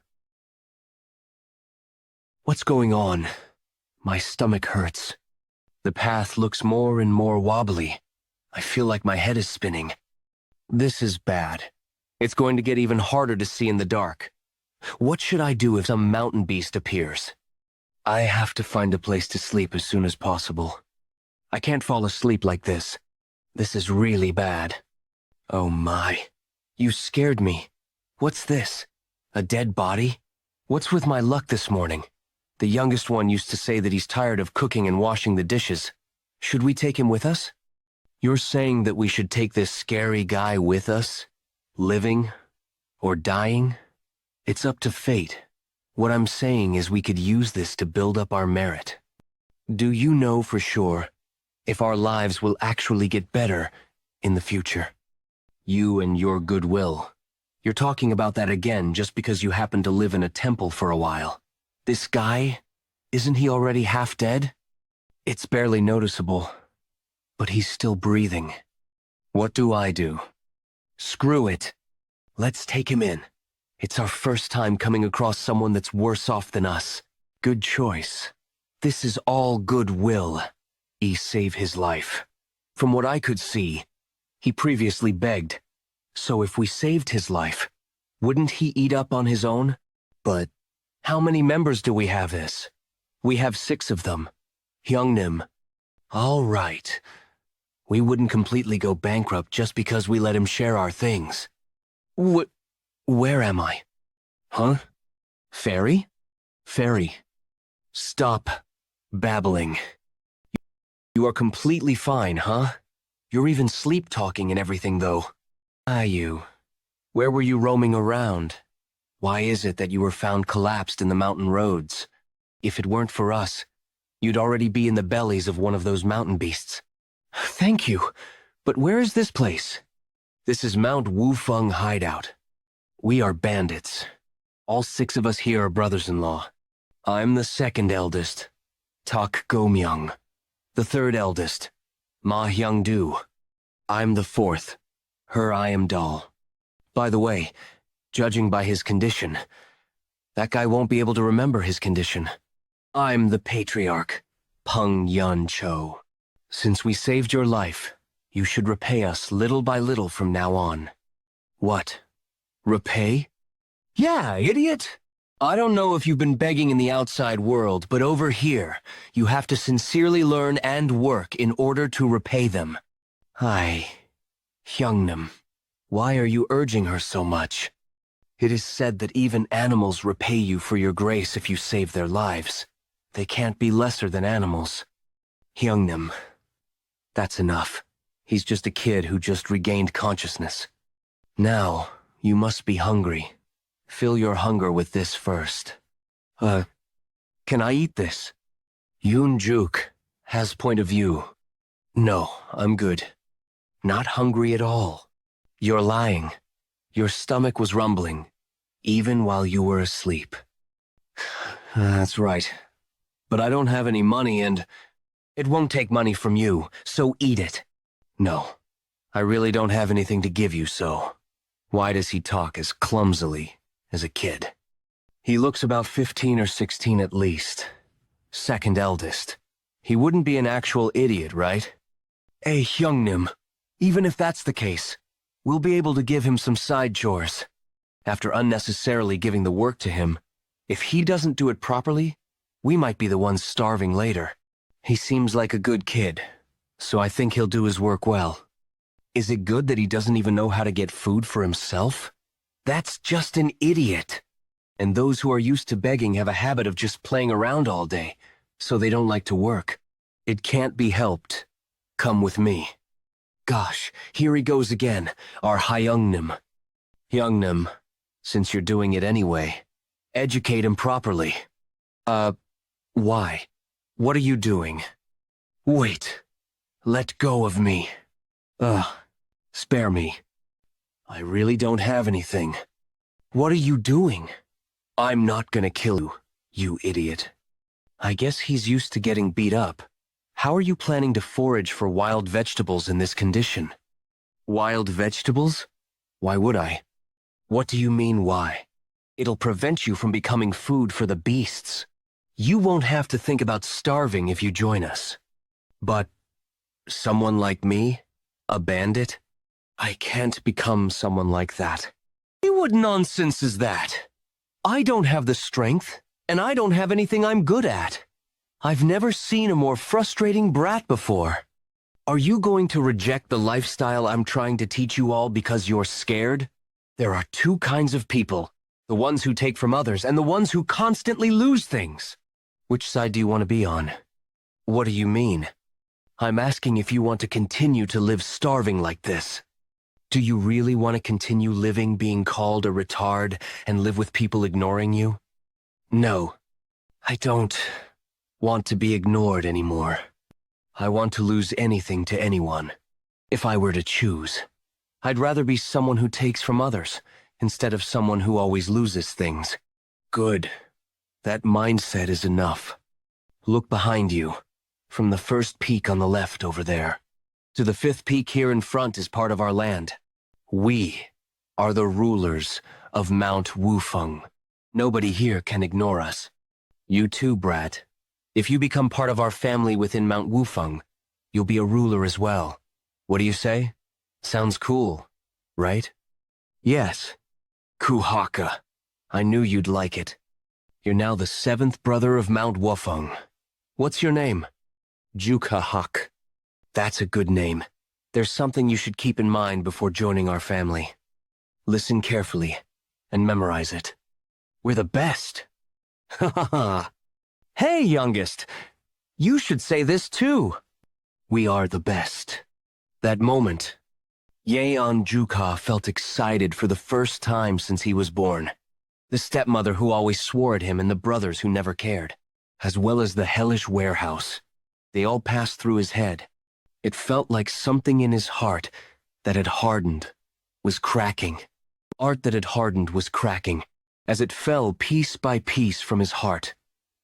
What's going on? My stomach hurts. The path looks more and more wobbly. I feel like my head is spinning. This is bad. It's going to get even harder to see in the dark. What should I do if some mountain beast appears? I have to find a place to sleep as soon as possible. I can't fall asleep like this. This is really bad. Oh my. You scared me. What's this? A dead body? What's with my luck this morning? The youngest one used to say that he's tired of cooking and washing the dishes. Should we take him with us? You're saying that we should take this scary guy with us? Living? Or dying? It's up to fate. What I'm saying is we could use this to build up our merit. Do you know for sure if our lives will actually get better in the future? You and your goodwill. You're talking about that again just because you happen to live in a temple for a while. This guy, isn't he already half dead? It's barely noticeable, but he's still breathing. What do I do? Screw it. Let's take him in. It's our first time coming across someone that's worse off than us. Good choice. This is all goodwill. Save his life. From what I could see, he previously begged. So if we saved his life, wouldn't he eat up on his own? But how many members do we have this? We have 6 of them. Hyungnim. All right. We wouldn't completely go bankrupt just because we let him share our things. Where am I? Huh? Fairy? Fairy. Stop babbling. You are completely fine, huh? You're even sleep-talking and everything, though. You. Where were you roaming around? Why is it that you were found collapsed in the mountain roads? If it weren't for us, you'd already be in the bellies of one of those mountain beasts. Thank you, but where is this place? This is Mount Wufeng Hideout. We are bandits. All 6 of us here are brothers-in-law. I'm the 2nd eldest, Tak Go-myung. The 3rd eldest, Ma Hyung-do. I'm the 4th, Her I-am-dal. By the way, judging by his condition, that guy won't be able to remember his condition. I'm the patriarch, Peng Yun-cho. Since we saved your life, you should repay us little by little from now on. What? Repay? Yeah, idiot! I don't know if you've been begging in the outside world, but over here, you have to sincerely learn and work in order to repay them. Hyungnam, why are you urging her so much? It is said that even animals repay you for your grace if you save their lives. They can't be lesser than animals. Hyungnam, that's enough. He's just a kid who just regained consciousness. Now, you must be hungry. Fill your hunger with this first. Can I eat this? Yeon Jeokha has point of view. No, I'm good. Not hungry at all. You're lying. Your stomach was rumbling, even while you were asleep. That's right. But I don't have any money and it won't take money from you, so eat it. No, I really don't have anything to give you, so why does he talk as clumsily as a kid? He looks about 15 or 16 at least. 2nd eldest. He wouldn't be an actual idiot, right? Hey, Hyungnam, even if that's the case, we'll be able to give him some side chores. After unnecessarily giving the work to him, if he doesn't do it properly, we might be the ones starving later. He seems like a good kid, so I think he'll do his work well. Is it good that he doesn't even know how to get food for himself? That's just an idiot. And those who are used to begging have a habit of just playing around all day, so they don't like to work. It can't be helped. Come with me. Gosh, here he goes again, our Hyungnam. Hyungnam, since you're doing it anyway, educate him properly. Why? What are you doing? Wait. Let go of me. Spare me. I really don't have anything. What are you doing? I'm not gonna kill you, you idiot. I guess he's used to getting beat up. How are you planning to forage for wild vegetables in this condition? Wild vegetables? Why would I? What do you mean, why? It'll prevent you from becoming food for the beasts. You won't have to think about starving if you join us. But someone like me? A bandit? I can't become someone like that. What nonsense is that? I don't have the strength, and I don't have anything I'm good at. I've never seen a more frustrating brat before. Are you going to reject the lifestyle I'm trying to teach you all because you're scared? There are 2 kinds of people, the ones who take from others and the ones who constantly lose things. Which side do you want to be on? What do you mean? I'm asking if you want to continue to live starving like this. Do you really want to continue living being called a retard and live with people ignoring you? No, I don't want to be ignored anymore. I want to lose anything to anyone. If I were to choose, I'd rather be someone who takes from others instead of someone who always loses things. Good. That mindset is enough. Look behind you, from the first peak on the left over there. To the 5th peak here in front is part of our land. We are the rulers of Mount Wufeng. Nobody here can ignore us. You too, brat. If you become part of our family within Mount Wufeng, you'll be a ruler as well. What do you say? Sounds cool, right? Yes. Kuhaka. I knew you'd like it. You're now the 7th brother of Mount Wufeng. What's your name? Jeokha. That's a good name. There's something you should keep in mind before joining our family. Listen carefully and memorize it. We're the best. Ha ha ha. Hey, youngest. You should say this too. We are the best. That moment, Yeon Jeokha felt excited for the first time since he was born. The stepmother who always swore at him and the brothers who never cared, as well as the hellish warehouse. They all passed through his head. It felt like something in his heart that had hardened was cracking. Art that had hardened was cracking. As it fell piece by piece from his heart,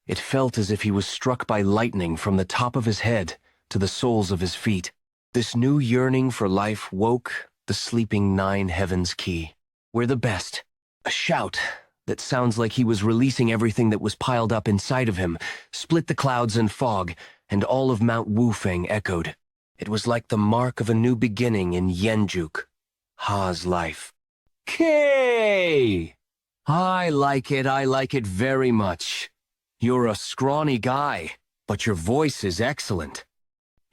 it felt as if he was struck by lightning from the top of his head to the soles of his feet. This new yearning for life woke the sleeping 9 heavens key. We're the best. A shout that sounds like he was releasing everything that was piled up inside of him, split the clouds and fog, and all of Mount Wufeng echoed. It was like the mark of a new beginning in Yeon Jeokha's life. K! I like it very much. You're a scrawny guy, but your voice is excellent.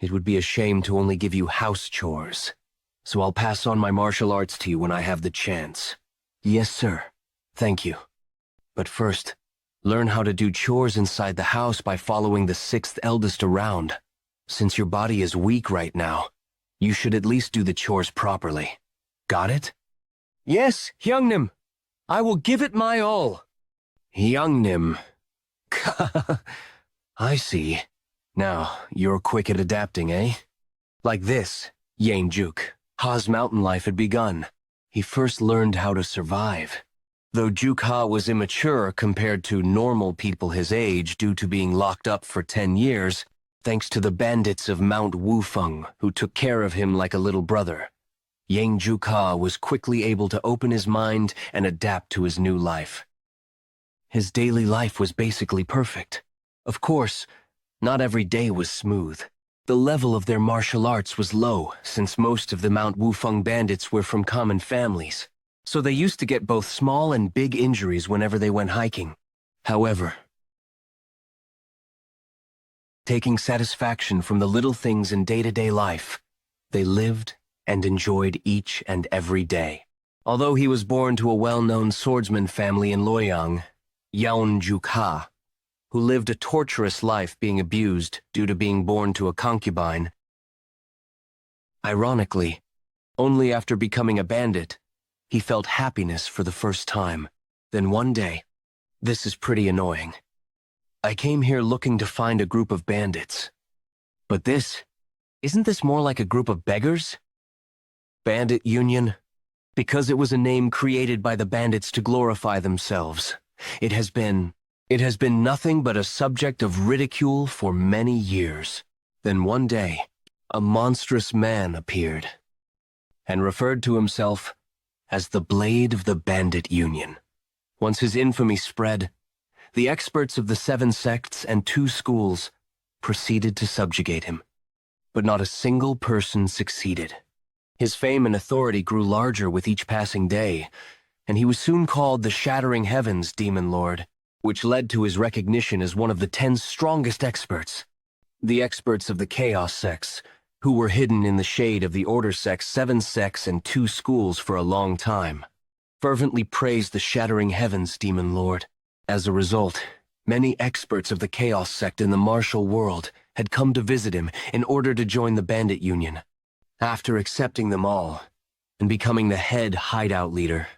It would be a shame to only give you house chores, so I'll pass on my martial arts to you when I have the chance. Yes, sir. Thank you. But first, learn how to do chores inside the house by following the 6th eldest around. Since your body is weak right now, you should at least do the chores properly. Got it? Yes, Hyungnim. I will give it my all. Hyungnim. I see. Now, you're quick at adapting, eh? Like this, Yeon Jeokha's mountain life had begun. He first learned how to survive. Though Jeokha was immature compared to normal people his age due to being locked up for 10 years, thanks to the bandits of Mount Wufeng who took care of him like a little brother, Yeon Jeokha was quickly able to open his mind and adapt to his new life. His daily life was basically perfect. Of course, not every day was smooth. The level of their martial arts was low, since most of the Mount Wufeng bandits were from common families, so they used to get both small and big injuries whenever they went hiking. However, taking satisfaction from the little things in day-to-day life, they lived and enjoyed each and every day. Although he was born to a well-known swordsman family in Loyang, Yeon Jeokha, who lived a torturous life being abused due to being born to a concubine. Ironically, only after becoming a bandit, he felt happiness for the first time. Then one day, this is pretty annoying. I came here looking to find a group of bandits. But isn't this more like a group of beggars? Bandit Union? Because it was a name created by the bandits to glorify themselves. It has been nothing but a subject of ridicule for many years. Then one day, a monstrous man appeared and referred to himself as the Blade of the Bandit Union. Once his infamy spread, the experts of the 7 sects and 2 schools proceeded to subjugate him. But not a single person succeeded. His fame and authority grew larger with each passing day, and he was soon called the Shattering Heavens Demon Lord, which led to his recognition as one of the 10 strongest experts. The experts of the Chaos sects, who were hidden in the shade of the Order sects, 7 sects, and 2 schools for a long time, fervently praised the Shattering Heavens Demon Lord. As a result, many experts of the Chaos sect in the martial world had come to visit him in order to join the Bandit Union. After accepting them all and becoming the head hideout leader,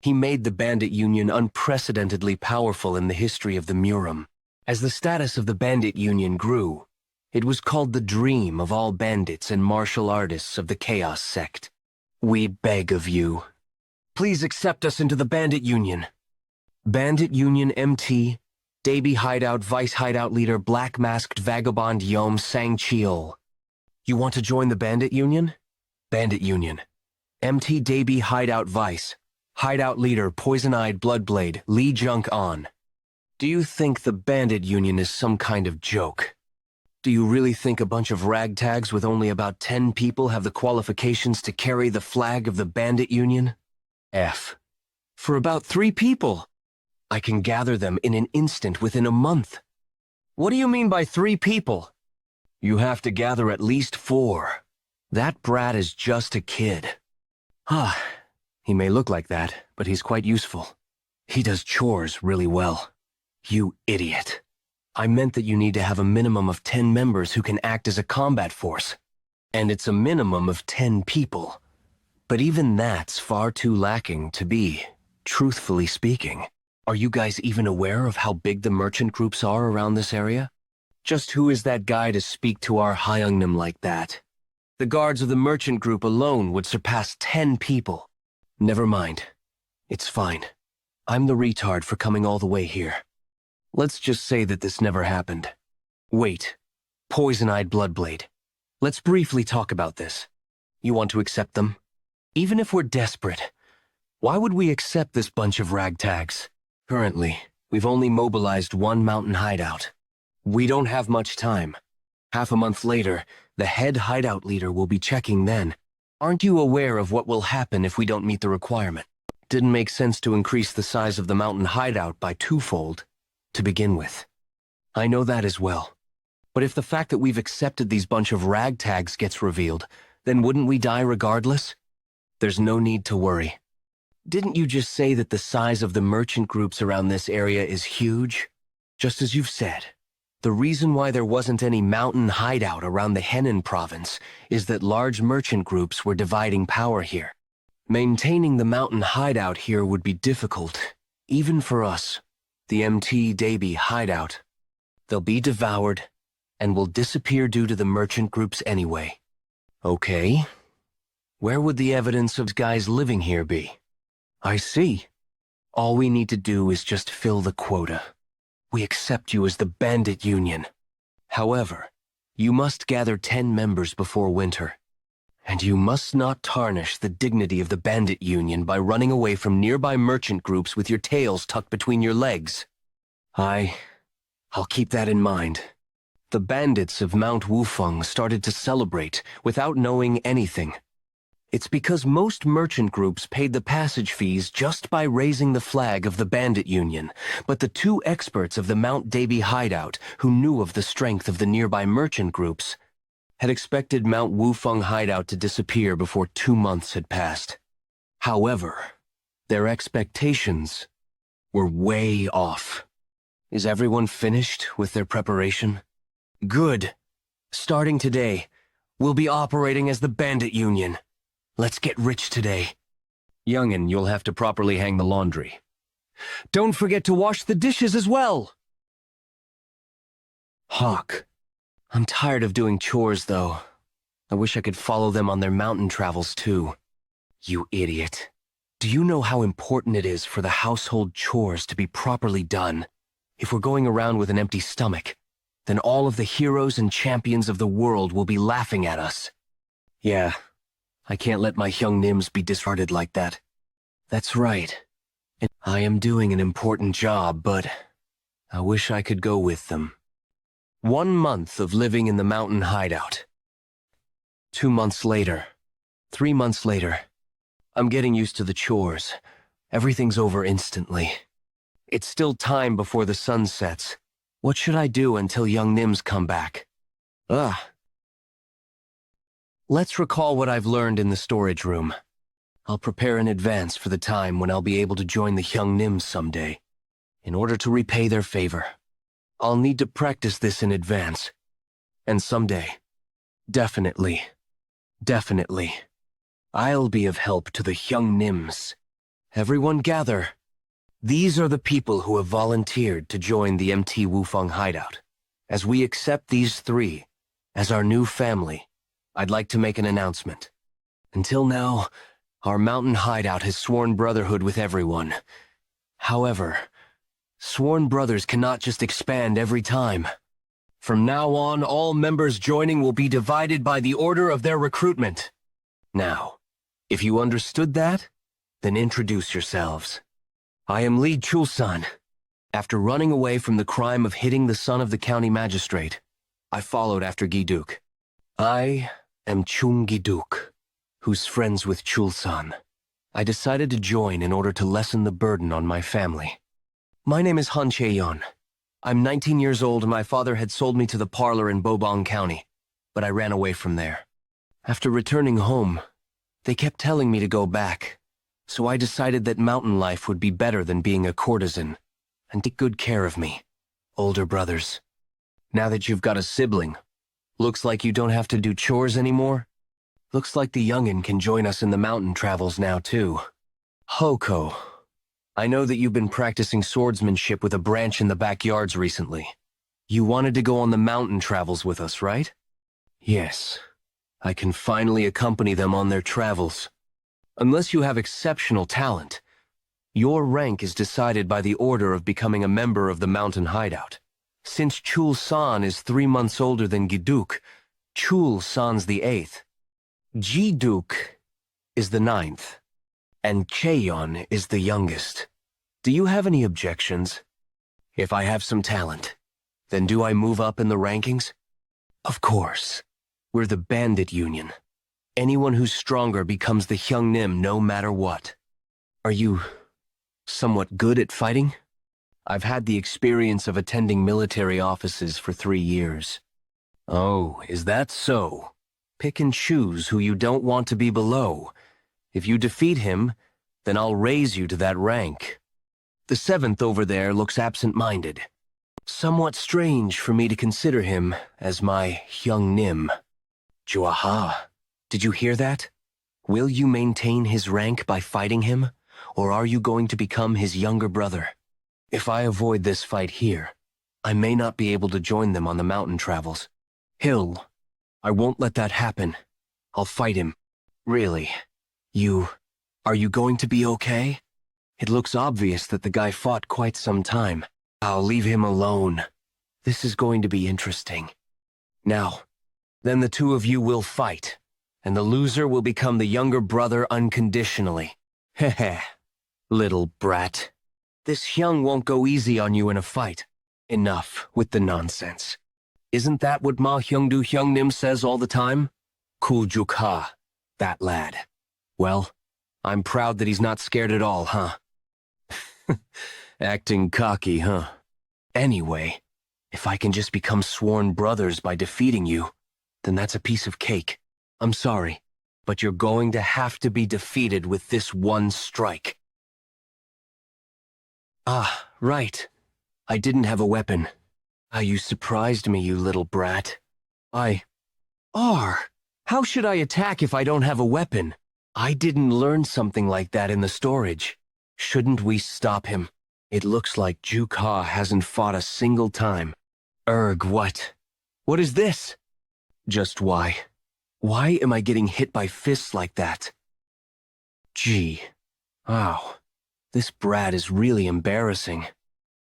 he made the Bandit Union unprecedentedly powerful in the history of the Murim. As the status of the Bandit Union grew, it was called the dream of all bandits and martial artists of the Chaos sect. We beg of you, please accept us into the Bandit Union. Bandit Union MT, Daby Hideout Vice Hideout Leader Black Masked Vagabond Yom Sang-cheol. You want to join the Bandit Union? Bandit Union. MT Daby Hideout Vice. Hideout Leader Poison-Eyed Bloodblade Lee Junk-on. Do you think the Bandit Union is some kind of joke? Do you really think a bunch of ragtags with only about 10 people have the qualifications to carry the flag of the Bandit Union? F. For about 3 people. I can gather them in an instant within a month. What do you mean by 3 people? You have to gather at least 4. That brat is just a kid. Ah, he may look like that, but he's quite useful. He does chores really well. You idiot. I meant that you need to have a minimum of 10 members who can act as a combat force. And it's a minimum of 10 people. But even that's far too lacking to be, truthfully speaking. Are you guys even aware of how big the merchant groups are around this area? Just who is that guy to speak to our Hyungnim like that? The guards of the merchant group alone would surpass 10 people. Never mind. It's fine. I'm the retard for coming all the way here. Let's just say that this never happened. Wait. Poison-eyed Bloodblade. Let's briefly talk about this. You want to accept them? Even if we're desperate, why would we accept this bunch of ragtags? Currently, we've only mobilized one mountain hideout. We don't have much time. Half a month later, the head hideout leader will be checking then. Aren't you aware of what will happen if we don't meet the requirement? Didn't make sense to increase the size of the mountain hideout by twofold to begin with. I know that as well. But if the fact that we've accepted these bunch of ragtags gets revealed, then wouldn't we die regardless? There's no need to worry. Didn't you just say that the size of the merchant groups around this area is huge? Just as you've said. The reason why there wasn't any mountain hideout around the Henan province is that large merchant groups were dividing power here. Maintaining the mountain hideout here would be difficult, even for us, the MT Daby hideout. They'll be devoured and will disappear due to the merchant groups anyway. Okay. Where would the evidence of guys living here be? I see. All we need to do is just fill the quota. We accept you as the Bandit Union. However, you must gather 10 members before winter. And you must not tarnish the dignity of the Bandit Union by running away from nearby merchant groups with your tails tucked between your legs. I'll keep that in mind. The bandits of Mount Wufeng started to celebrate without knowing anything. It's because most merchant groups paid the passage fees just by raising the flag of the Bandit Union, but the two experts of the Mount Daby hideout who knew of the strength of the nearby merchant groups had expected Mount Wufeng hideout to disappear before 2 months had passed. However, their expectations were way off. Is everyone finished with their preparation? Good. Starting today, we'll be operating as the Bandit Union. Let's get rich today. Youngin, you'll have to properly hang the laundry. Don't forget to wash the dishes as well! Hawk. I'm tired of doing chores, though. I wish I could follow them on their mountain travels, too. You idiot. Do you know how important it is for the household chores to be properly done? If we're going around with an empty stomach, then all of the heroes and champions of the world will be laughing at us. Yeah. I can't let my young Nims be discarded like that. That's right. I am doing an important job, but I wish I could go with them. 1 month of living in the mountain hideout. 2 months later. 3 months later. I'm getting used to the chores. Everything's over instantly. It's still time before the sun sets. What should I do until young Nims come back? Let's recall what I've learned in the storage room. I'll prepare in advance for the time when I'll be able to join the young Nims someday. In order to repay their favor, I'll need to practice this in advance. And someday, definitely, I'll be of help to the young Nims. Everyone gather. These are the people who have volunteered to join the MT Wufeng hideout. As we accept these 3 as our new family, I'd like to make an announcement. Until now, our mountain hideout has sworn brotherhood with everyone. However, sworn brothers cannot just expand every time. From now on, all members joining will be divided by the order of their recruitment. Now, if you understood that, then introduce yourselves. I am Lee Chulsan. After running away from the crime of hitting the son of the county magistrate, I followed after Giduk. I am Chung Giduk, who's friends with Chulsan. I decided to join in order to lessen the burden on my family. My name is Han Chaeyeon. I'm 19 years old and my father had sold me to the parlor in Bobong County, but I ran away from there. After returning home, they kept telling me to go back, so I decided that mountain life would be better than being a courtesan, and take good care of me, older brothers. Now that you've got a sibling, looks like you don't have to do chores anymore. Looks like the youngin' can join us in the mountain travels now too. Hoko, I know that you've been practicing swordsmanship with a branch in the backyards recently. You wanted to go on the mountain travels with us, right? Yes. I can finally accompany them on their travels. Unless you have exceptional talent, your rank is decided by the order of becoming a member of the mountain hideout. Since Chul-san is 3 months older than Giduk, Chul-san's the 8th. Jiduk is the 9th, and Cheon is the youngest. Do you have any objections? If I have some talent, then do I move up in the rankings? Of course. We're the bandit union. Anyone who's stronger becomes the Hyungnim no matter what. Are you somewhat good at fighting? I've had the experience of attending military offices for 3 years. Oh, is that so? Pick and choose who you don't want to be below. If you defeat him, then I'll raise you to that rank. The 7th over there looks absent-minded. Somewhat strange for me to consider him as my Hyungnim. Jeokha, did you hear that? Will you maintain his rank by fighting him, or are you going to become his younger brother? If I avoid this fight here, I may not be able to join them on the mountain travels. Hill, I won't let that happen. I'll fight him. Really? Are you going to be okay? It looks obvious that the guy fought quite some time. I'll leave him alone. This is going to be interesting. Now, then the 2 of you will fight, and the loser will become the younger brother unconditionally. Heh, little brat. This Hyung won't go easy on you in a fight. Enough with the nonsense. Isn't that what Ma Hyungdu Hyungnim says all the time? Yeon Jeokha, that lad. Well, I'm proud that he's not scared at all, huh? Acting cocky, huh? Anyway, if I can just become sworn brothers by defeating you, then that's a piece of cake. I'm sorry, but you're going to have to be defeated with this one strike. Ah, right. I didn't have a weapon. Ah, you surprised me, you little brat. How should I attack if I don't have a weapon? I didn't learn something like that in the storage. Shouldn't we stop him? It looks like Jeokha hasn't fought a single time. What? What is this? Just why? Why am I getting hit by fists like that? Gee. Ow. This brat is really embarrassing.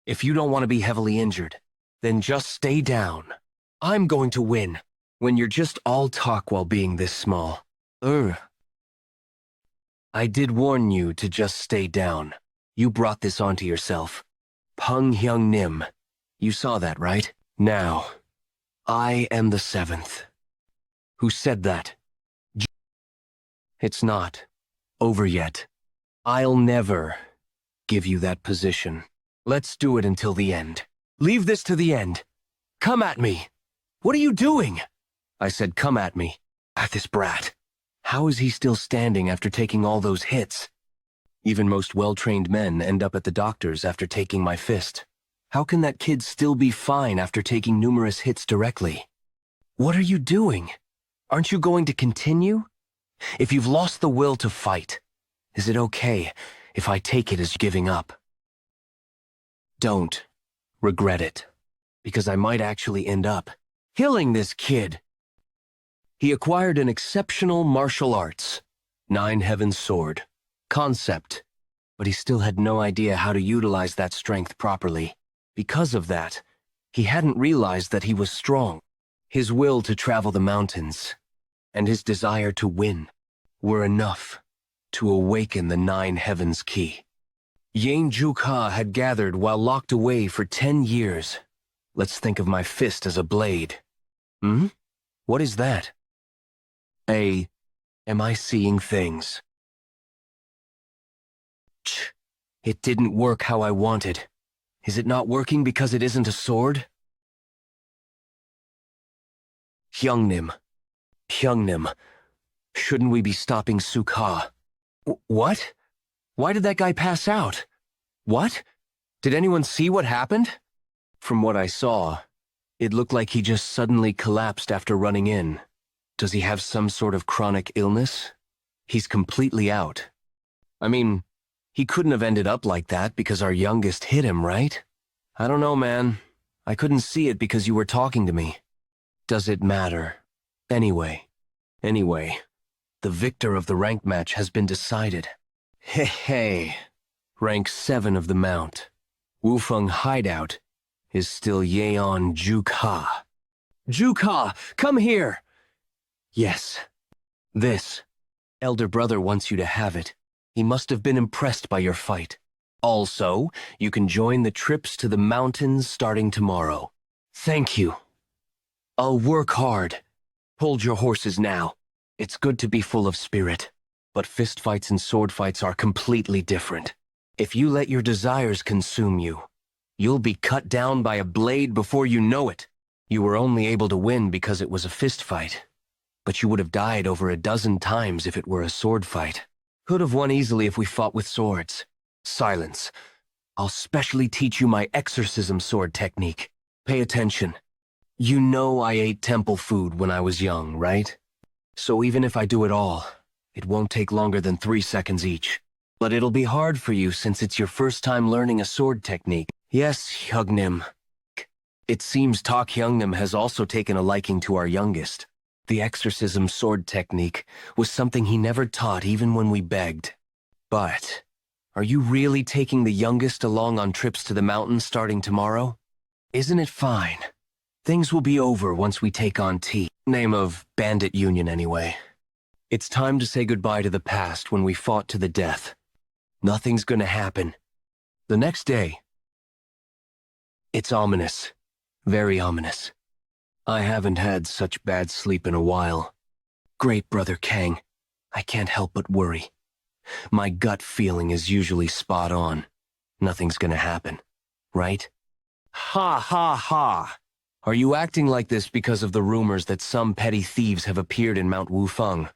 If you don't want to be heavily injured, then just stay down. I'm going to win, when you're just all talk while being this small. I did warn you to just stay down. You brought this onto yourself. Pung Hyung Nim. You saw that, right? Now, I am the 7th. Who said that? It's not over yet. I'll never give you that position. Let's do it until the end. Leave this to the end. Come at me. What are you doing? I said come at me. This brat. How is he still standing after taking all those hits? Even most well-trained men end up at the doctor's after taking my fist. How can that kid still be fine after taking numerous hits directly? What are you doing? Aren't you going to continue? If you've lost the will to fight, is it okay if I take it as giving up? Don't regret it, because I might actually end up killing this kid. He acquired an exceptional martial arts, 9 Heaven Sword, concept, but he still had no idea how to utilize that strength properly. Because of that, he hadn't realized that he was strong. His will to travel the mountains and his desire to win were enough to awaken the 9 Heavens key. Yeon Jeokha had gathered while locked away for 10 years. Let's think of my fist as a blade. What is that? Am I seeing things? It didn't work how I wanted. Is it not working because it isn't a sword? Hyungnim. Shouldn't we be stopping Jeokha? What? Why did that guy pass out? What? Did anyone see what happened? From what I saw, it looked like he just suddenly collapsed after running in. Does he have some sort of chronic illness? He's completely out. I mean, he couldn't have ended up like that because our youngest hit him, right? I don't know, man. I couldn't see it because you were talking to me. Does it matter? Anyway, the victor of the rank match has been decided. Hey, rank 7 of the mount. Wufeng hideout is still Yeon Jeokha. Jeokha, come here! Yes. This. Elder brother wants you to have it. He must have been impressed by your fight. Also, you can join the trips to the mountains starting tomorrow. Thank you. I'll work hard. Hold your horses now. It's good to be full of spirit, but fistfights and sword fights are completely different. If you let your desires consume you, you'll be cut down by a blade before you know it. You were only able to win because it was a fist fight, but you would have died over a dozen times if it were a sword fight. Could have won easily if we fought with swords. Silence. I'll specially teach you my exorcism sword technique. Pay attention. You know I ate temple food when I was young, right? So even if I do it all, it won't take longer than 3 seconds each. But it'll be hard for you since it's your first time learning a sword technique. Yes, Hyungnim. It seems Tak Hyungnim has also taken a liking to our youngest. The exorcism sword technique was something he never taught even when we begged. But, are you really taking the youngest along on trips to the mountains starting tomorrow? Isn't it fine? Things will be over once we take on T. Name of Bandit Union anyway. It's time to say goodbye to the past when we fought to the death. Nothing's gonna happen. The next day. It's ominous. Very ominous. I haven't had such bad sleep in a while. Great Brother Kang, I can't help but worry. My gut feeling is usually spot on. Nothing's gonna happen, right? Ha ha ha! Are you acting like this because of the rumors that some petty thieves have appeared in Mount Wufeng?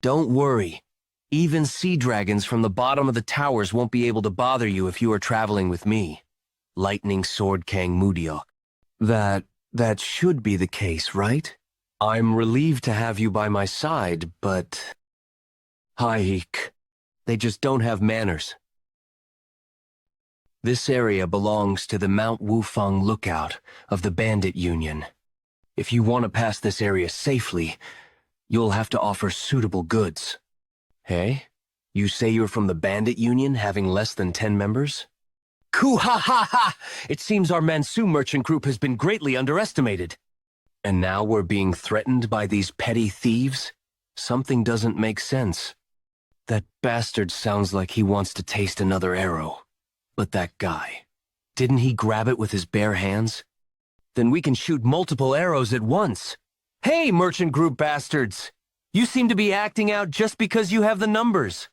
Don't worry. Even sea dragons from the bottom of the towers won't be able to bother you if you are traveling with me. Lightning Sword Kang Mudiok. That should be the case, right? I'm relieved to have you by my side, but... Haik. They just don't have manners. This area belongs to the Mount Wufeng Lookout of the Bandit Union. If you want to pass this area safely, you'll have to offer suitable goods. Hey? You say you're from the Bandit Union, having less than 10 members? Koo-ha-ha-ha! It seems our Mansu merchant group has been greatly underestimated. And now we're being threatened by these petty thieves? Something doesn't make sense. That bastard sounds like he wants to taste another arrow. But that guy, didn't he grab it with his bare hands? Then we can shoot multiple arrows at once. Hey, merchant group bastards! You seem to be acting out just because you have the numbers.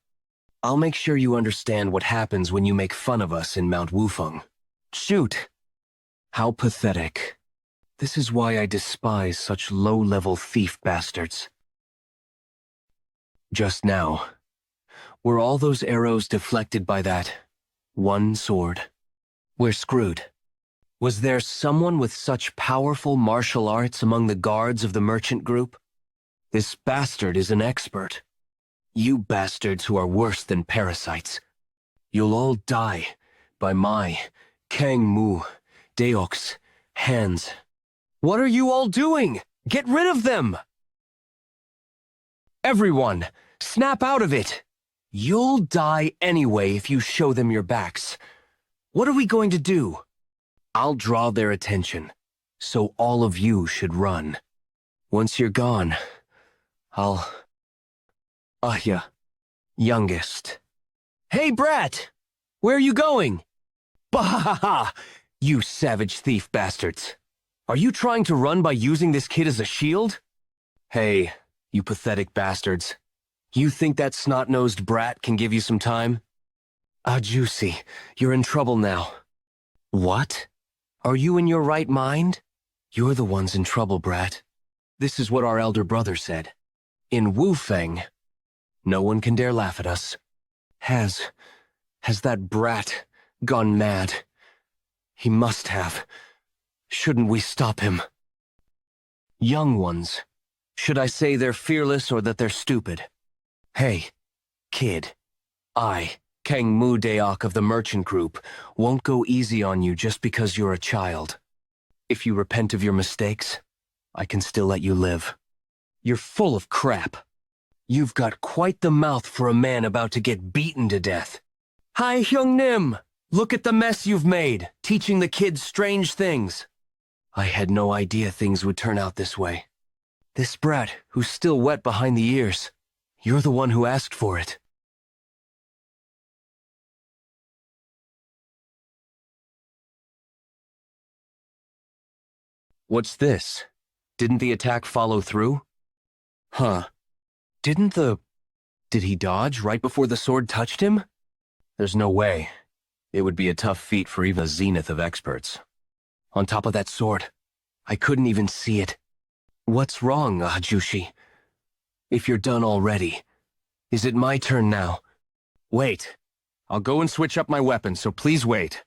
I'll make sure you understand what happens when you make fun of us in Mount Wufeng. Shoot! How pathetic. This is why I despise such low-level thief bastards. Just now, were all those arrows deflected by that one sword? We're screwed. Was there someone with such powerful martial arts among the guards of the merchant group? This bastard is an expert. You bastards who are worse than parasites. You'll all die by my Kang Mu Deok's hands. What are you all doing? Get rid of them! Everyone, snap out of it! You'll die anyway if you show them your backs. What are we going to do? I'll draw their attention, so all of you should run. Once you're gone, I'll... Ahya, youngest. Hey, brat! Where are you going? Bah-ha-ha! You savage thief bastards. Are you trying to run by using this kid as a shield? Hey, you pathetic bastards. You think that snot-nosed brat can give you some time? Ah, Juicy, you're in trouble now. What? Are you in your right mind? You're the ones in trouble, brat. This is what our elder brother said. In Wufeng, no one can dare laugh at us. Has that brat gone mad? He must have. Shouldn't we stop him? Young ones. Should I say they're fearless or that they're stupid? Hey, kid. Kang Mu Deok of the Merchant Group, won't go easy on you just because you're a child. If you repent of your mistakes, I can still let you live. You're full of crap. You've got quite the mouth for a man about to get beaten to death. Hi, Hyung Nim! Look at the mess you've made, teaching the kids strange things. I had no idea things would turn out this way. This brat, who's still wet behind the ears, you're the one who asked for it. What's this? Didn't the attack follow through? Huh. Did he dodge right before the sword touched him? There's no way. It would be a tough feat for even the zenith of experts. On top of that sword, I couldn't even see it. What's wrong, Ajushi? If you're done already, is it my turn now? Wait. I'll go and switch up my weapon, so please wait.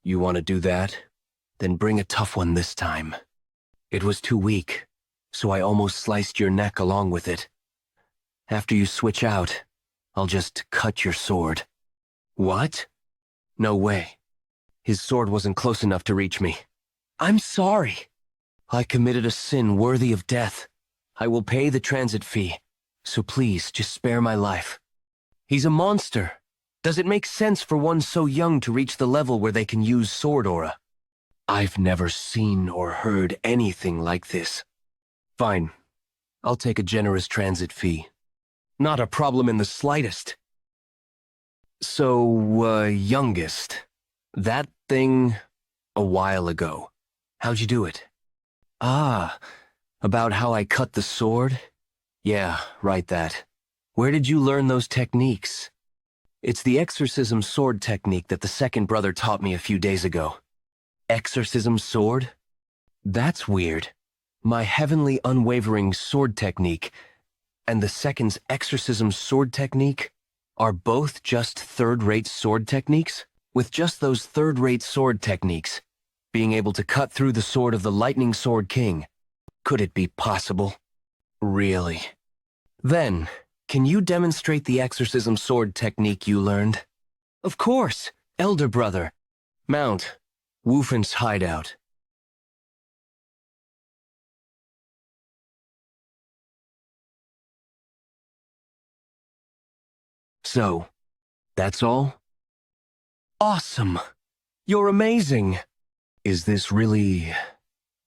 You want to do that? Then bring a tough one this time. It was too weak, so I almost sliced your neck along with it. After you switch out, I'll just cut your sword. What? No way. His sword wasn't close enough to reach me. I'm sorry. I committed a sin worthy of death. I will pay the transit fee, so please just spare my life. He's a monster. Does it make sense for one so young to reach the level where they can use sword aura? I've never seen or heard anything like this. Fine. I'll take a generous transit fee. Not a problem in the slightest. So, youngest. That thing a while ago. How'd you do it? Ah, about how I cut the sword? Yeah, right that. Where did you learn those techniques? It's the exorcism sword technique that the second brother taught me a few days ago. Exorcism sword? That's weird. My heavenly unwavering sword technique and the second's exorcism sword technique are both just third-rate sword techniques? With just those third-rate sword techniques, being able to cut through the sword of the Lightning Sword King, could it be possible? Really? Then, can you demonstrate the exorcism sword technique you learned? Of course, elder brother. Mount. Wufen's hideout. So, that's all? Awesome! You're amazing! Is this really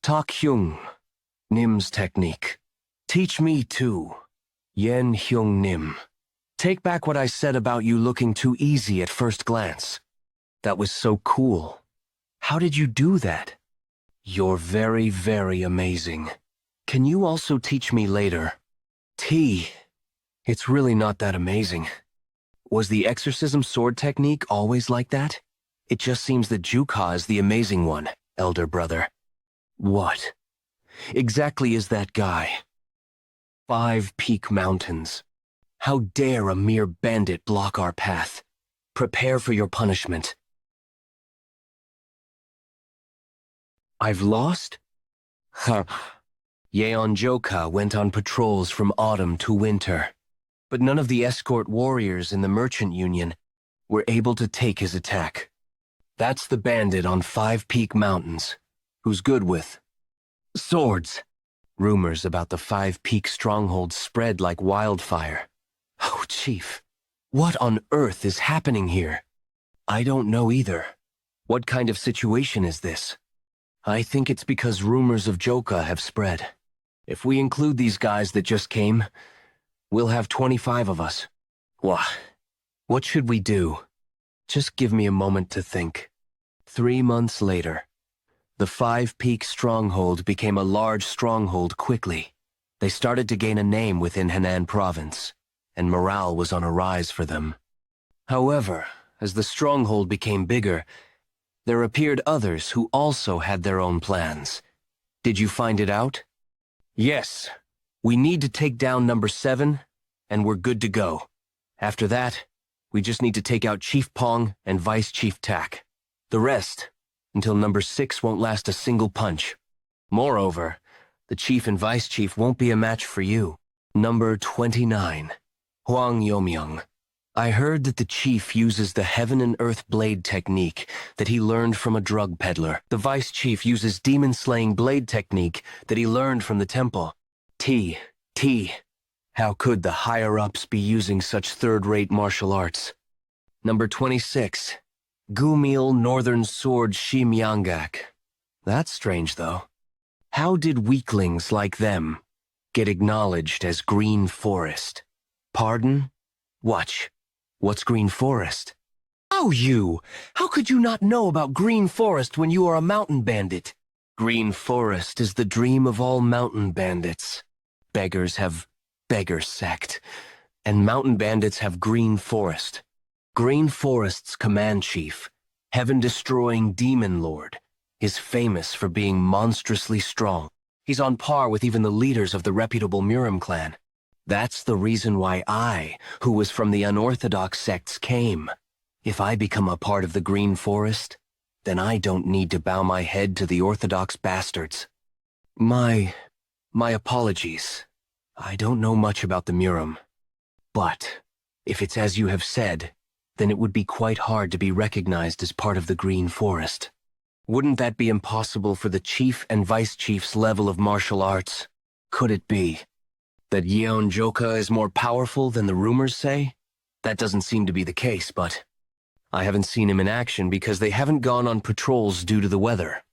Tak Hyung Nim's technique? Teach me too. Yeon Hyung Nim. Take back what I said about you looking too easy at first glance. That was so cool. How did you do that? You're very, very amazing. Can you also teach me later? It's really not that amazing. Was the exorcism sword technique always like that? It just seems that Jeokha is the amazing one, elder brother. What exactly is that guy? 5 Peak Mountains. How dare a mere bandit block our path? Prepare for your punishment. I've lost? Huh. Yeon Jeokha went on patrols from autumn to winter, but none of the escort warriors in the Merchant Union were able to take his attack. That's the bandit on 5 Peak Mountains, who's good with swords. Rumors about the 5 Peak stronghold spread like wildfire. Oh, Chief, what on earth is happening here? I don't know either. What kind of situation is this? I think it's because rumors of Jeokha have spread. If we include these guys that just came, we'll have 25 of us. What should we do? Just give me a moment to think. 3 months later, the 5 Peak stronghold became a large stronghold quickly. They started to gain a name within Henan province, and morale was on a rise for them. However, as the stronghold became bigger, there appeared others who also had their own plans. Did you find it out? Yes. We need to take down number 7, and we're good to go. After that, we just need to take out Chief Pong and Vice Chief Tak. The rest, until number 6 won't last a single punch. Moreover, the Chief and Vice Chief won't be a match for you. Number 29, Hwang Yomyung. I heard that the Chief uses the Heaven and Earth blade technique that he learned from a drug peddler. The Vice Chief uses demon-slaying blade technique that he learned from the temple. T. How could the higher-ups be using such third-rate martial arts? Number 26, Gumil Northern Sword Shimyangak. That's strange, though. How did weaklings like them get acknowledged as Green Forest? Pardon? Watch. What's Green Forest? Oh, you! How could you not know about Green Forest when you are a mountain bandit? Green Forest is the dream of all mountain bandits. Beggars have Beggar Sect, and mountain bandits have Green Forest. Green Forest's command chief, heaven-destroying Demon Lord, is famous for being monstrously strong. He's on par with even the leaders of the reputable Murim clan. That's the reason why I, who was from the unorthodox sects, came. If I become a part of the Green Forest, then I don't need to bow my head to the orthodox bastards. My apologies. I don't know much about the Murim. But if it's as you have said, then it would be quite hard to be recognized as part of the Green Forest. Wouldn't that be impossible for the Chief and Vice Chief's level of martial arts? Could it be that Yeon Jeokha is more powerful than the rumors say? That doesn't seem to be the case, but I haven't seen him in action because they haven't gone on patrols due to the weather.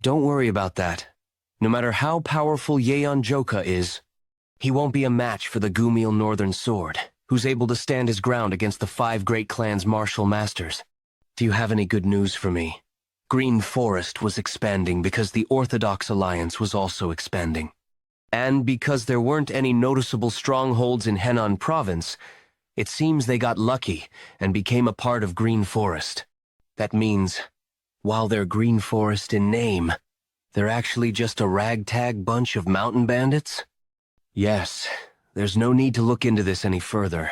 Don't worry about that. No matter how powerful Yeon Jeokha is, he won't be a match for the Gumil Northern Sword, who's able to stand his ground against the 5 great clans' martial masters. Do you have any good news for me? Green Forest was expanding because the Orthodox Alliance was also expanding. And because there weren't any noticeable strongholds in Henan Province, it seems they got lucky and became a part of Green Forest. That means, while they're Green Forest in name, they're actually just a ragtag bunch of mountain bandits? Yes, there's no need to look into this any further.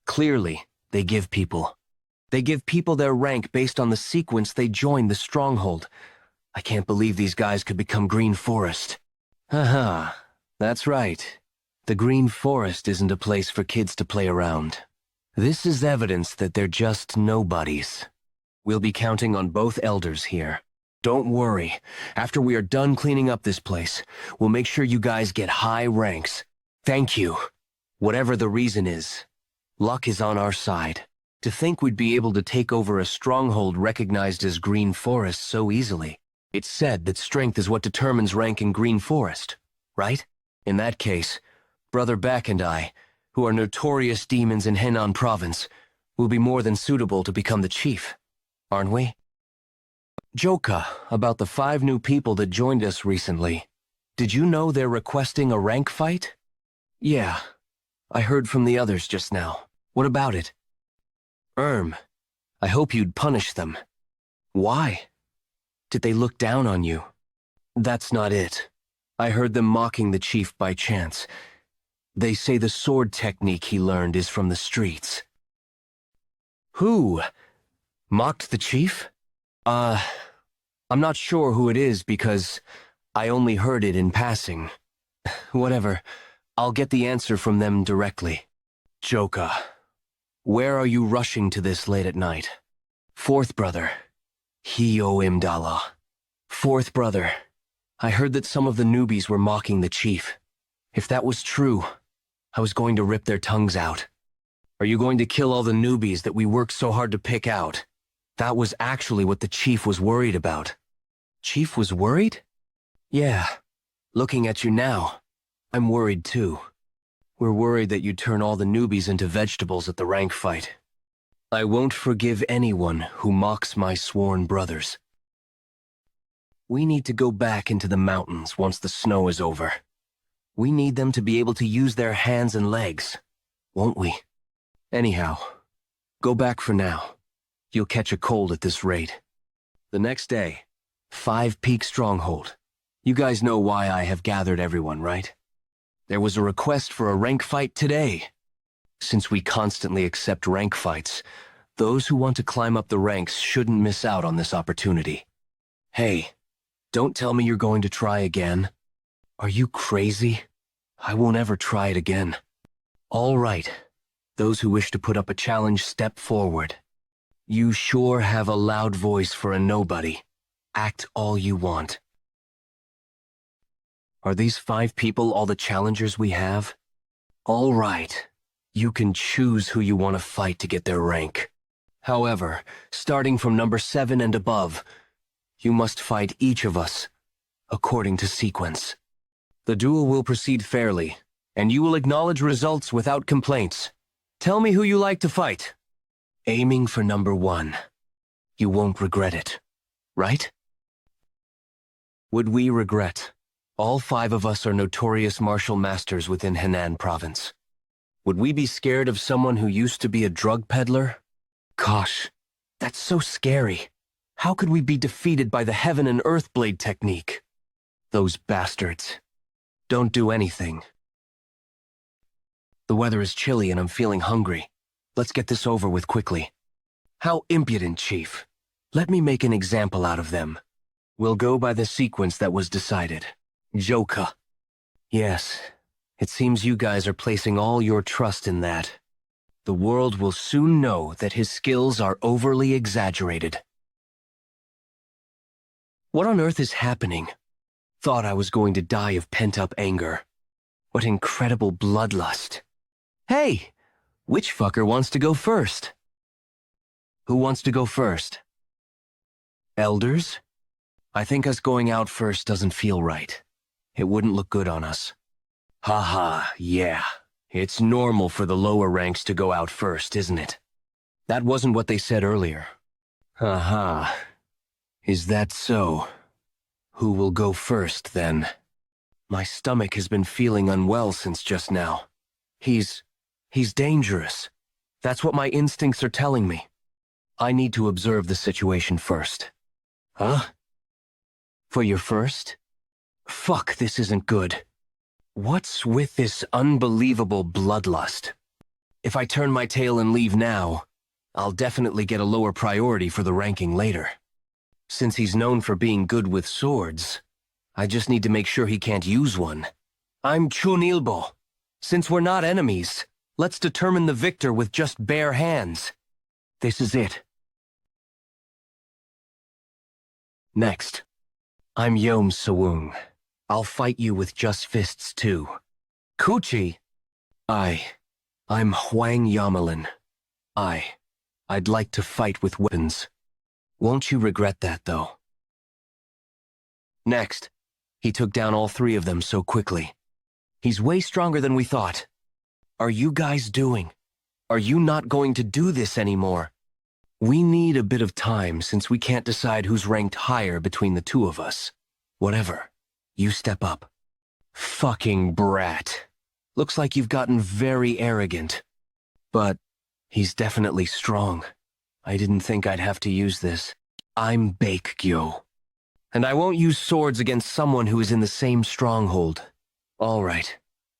Clearly, they give people their rank based on the sequence they joined the stronghold. I can't believe these guys could become Green Forest. Haha, that's right. The Green Forest isn't a place for kids to play around. This is evidence that they're just nobodies. We'll be counting on both elders here. Don't worry. After we are done cleaning up this place, we'll make sure you guys get high ranks. Thank you. Whatever the reason is, luck is on our side. To think we'd be able to take over a stronghold recognized as Green Forest so easily. It's said that strength is what determines rank in Green Forest, right? In that case, Brother Beck and I, who are notorious demons in Henan Province, will be more than suitable to become the chief, aren't we? Jeokha, about the 5 new people that joined us recently. Did you know they're requesting a rank fight? Yeah, I heard from the others just now. What about it? I hope you'd punish them. Why? Did they look down on you? That's not it. I heard them mocking the chief by chance. They say the sword technique he learned is from the streets. Who? Mocked the chief? I'm not sure who it is because I only heard it in passing. Whatever, I'll get the answer from them directly. Jeokha, where are you rushing to this late at night? 4th brother, Hyo Imdala. 4th brother, I heard that some of the newbies were mocking the chief. If that was true, I was going to rip their tongues out. Are you going to kill all the newbies that we worked so hard to pick out? That was actually what the chief was worried about. Chief was worried? Yeah. Looking at you now, I'm worried too. We're worried that you turn all the newbies into vegetables at the rank fight. I won't forgive anyone who mocks my sworn brothers. We need to go back into the mountains once the snow is over. We need them to be able to use their hands and legs, won't we? Anyhow, go back for now. You'll catch a cold at this rate. The next day, 5 Peak Stronghold. You guys know why I have gathered everyone, right? There was a request for a rank fight today. Since we constantly accept rank fights, those who want to climb up the ranks shouldn't miss out on this opportunity. Hey, don't tell me you're going to try again. Are you crazy? I won't ever try it again. All right. Those who wish to put up a challenge, step forward. You sure have a loud voice for a nobody. Act all you want. Are these 5 people all the challengers we have? All right. You can choose who you want to fight to get their rank. However, starting from number 7 and above, you must fight each of us, according to sequence. The duel will proceed fairly, and you will acknowledge results without complaints. Tell me who you like to fight. Aiming for number 1. You won't regret it, right? Would we regret? All 5 of us are notorious martial masters within Henan province. Would we be scared of someone who used to be a drug peddler? Gosh, that's so scary. How could we be defeated by the Heaven and Earth Blade technique? Those bastards. Don't do anything. The weather is chilly and I'm feeling hungry. Let's get this over with quickly. How impudent, Chief. Let me make an example out of them. We'll go by the sequence that was decided. Jeokha. Yes, it seems you guys are placing all your trust in that. The world will soon know that his skills are overly exaggerated. What on earth is happening? Thought I was going to die of pent-up anger. What incredible bloodlust. Hey, which fucker wants to go first? Who wants to go first? Elders? I think us going out first doesn't feel right. It wouldn't look good on us. Haha, yeah. It's normal for the lower ranks to go out first, isn't it? That wasn't what they said earlier. Haha. Is that so? Who will go first, then? My stomach has been feeling unwell since just now. He's dangerous. That's what my instincts are telling me. I need to observe the situation first. Huh? For your first? Fuck, this isn't good. What's with this unbelievable bloodlust? If I turn my tail and leave now, I'll definitely get a lower priority for the ranking later. Since he's known for being good with swords, I just need to make sure he can't use one. I'm Chunilbo. Since we're not enemies, let's determine the victor with just bare hands. This is it. Next. I'm Yeon Jeokha. I'll fight you with just fists too. Kuchi. I'm Hwang Yamelin. I'd like to fight with weapons. Won't you regret that, though? Next. He took down all 3 of them so quickly. He's way stronger than we thought. Are you guys doing? Are you not going to do this anymore? We need a bit of time since we can't decide who's ranked higher between the 2 of us. Whatever. You step up. Fucking brat. Looks like you've gotten very arrogant. But he's definitely strong. I didn't think I'd have to use this. I'm Baekgyo. And I won't use swords against someone who is in the same stronghold. All right.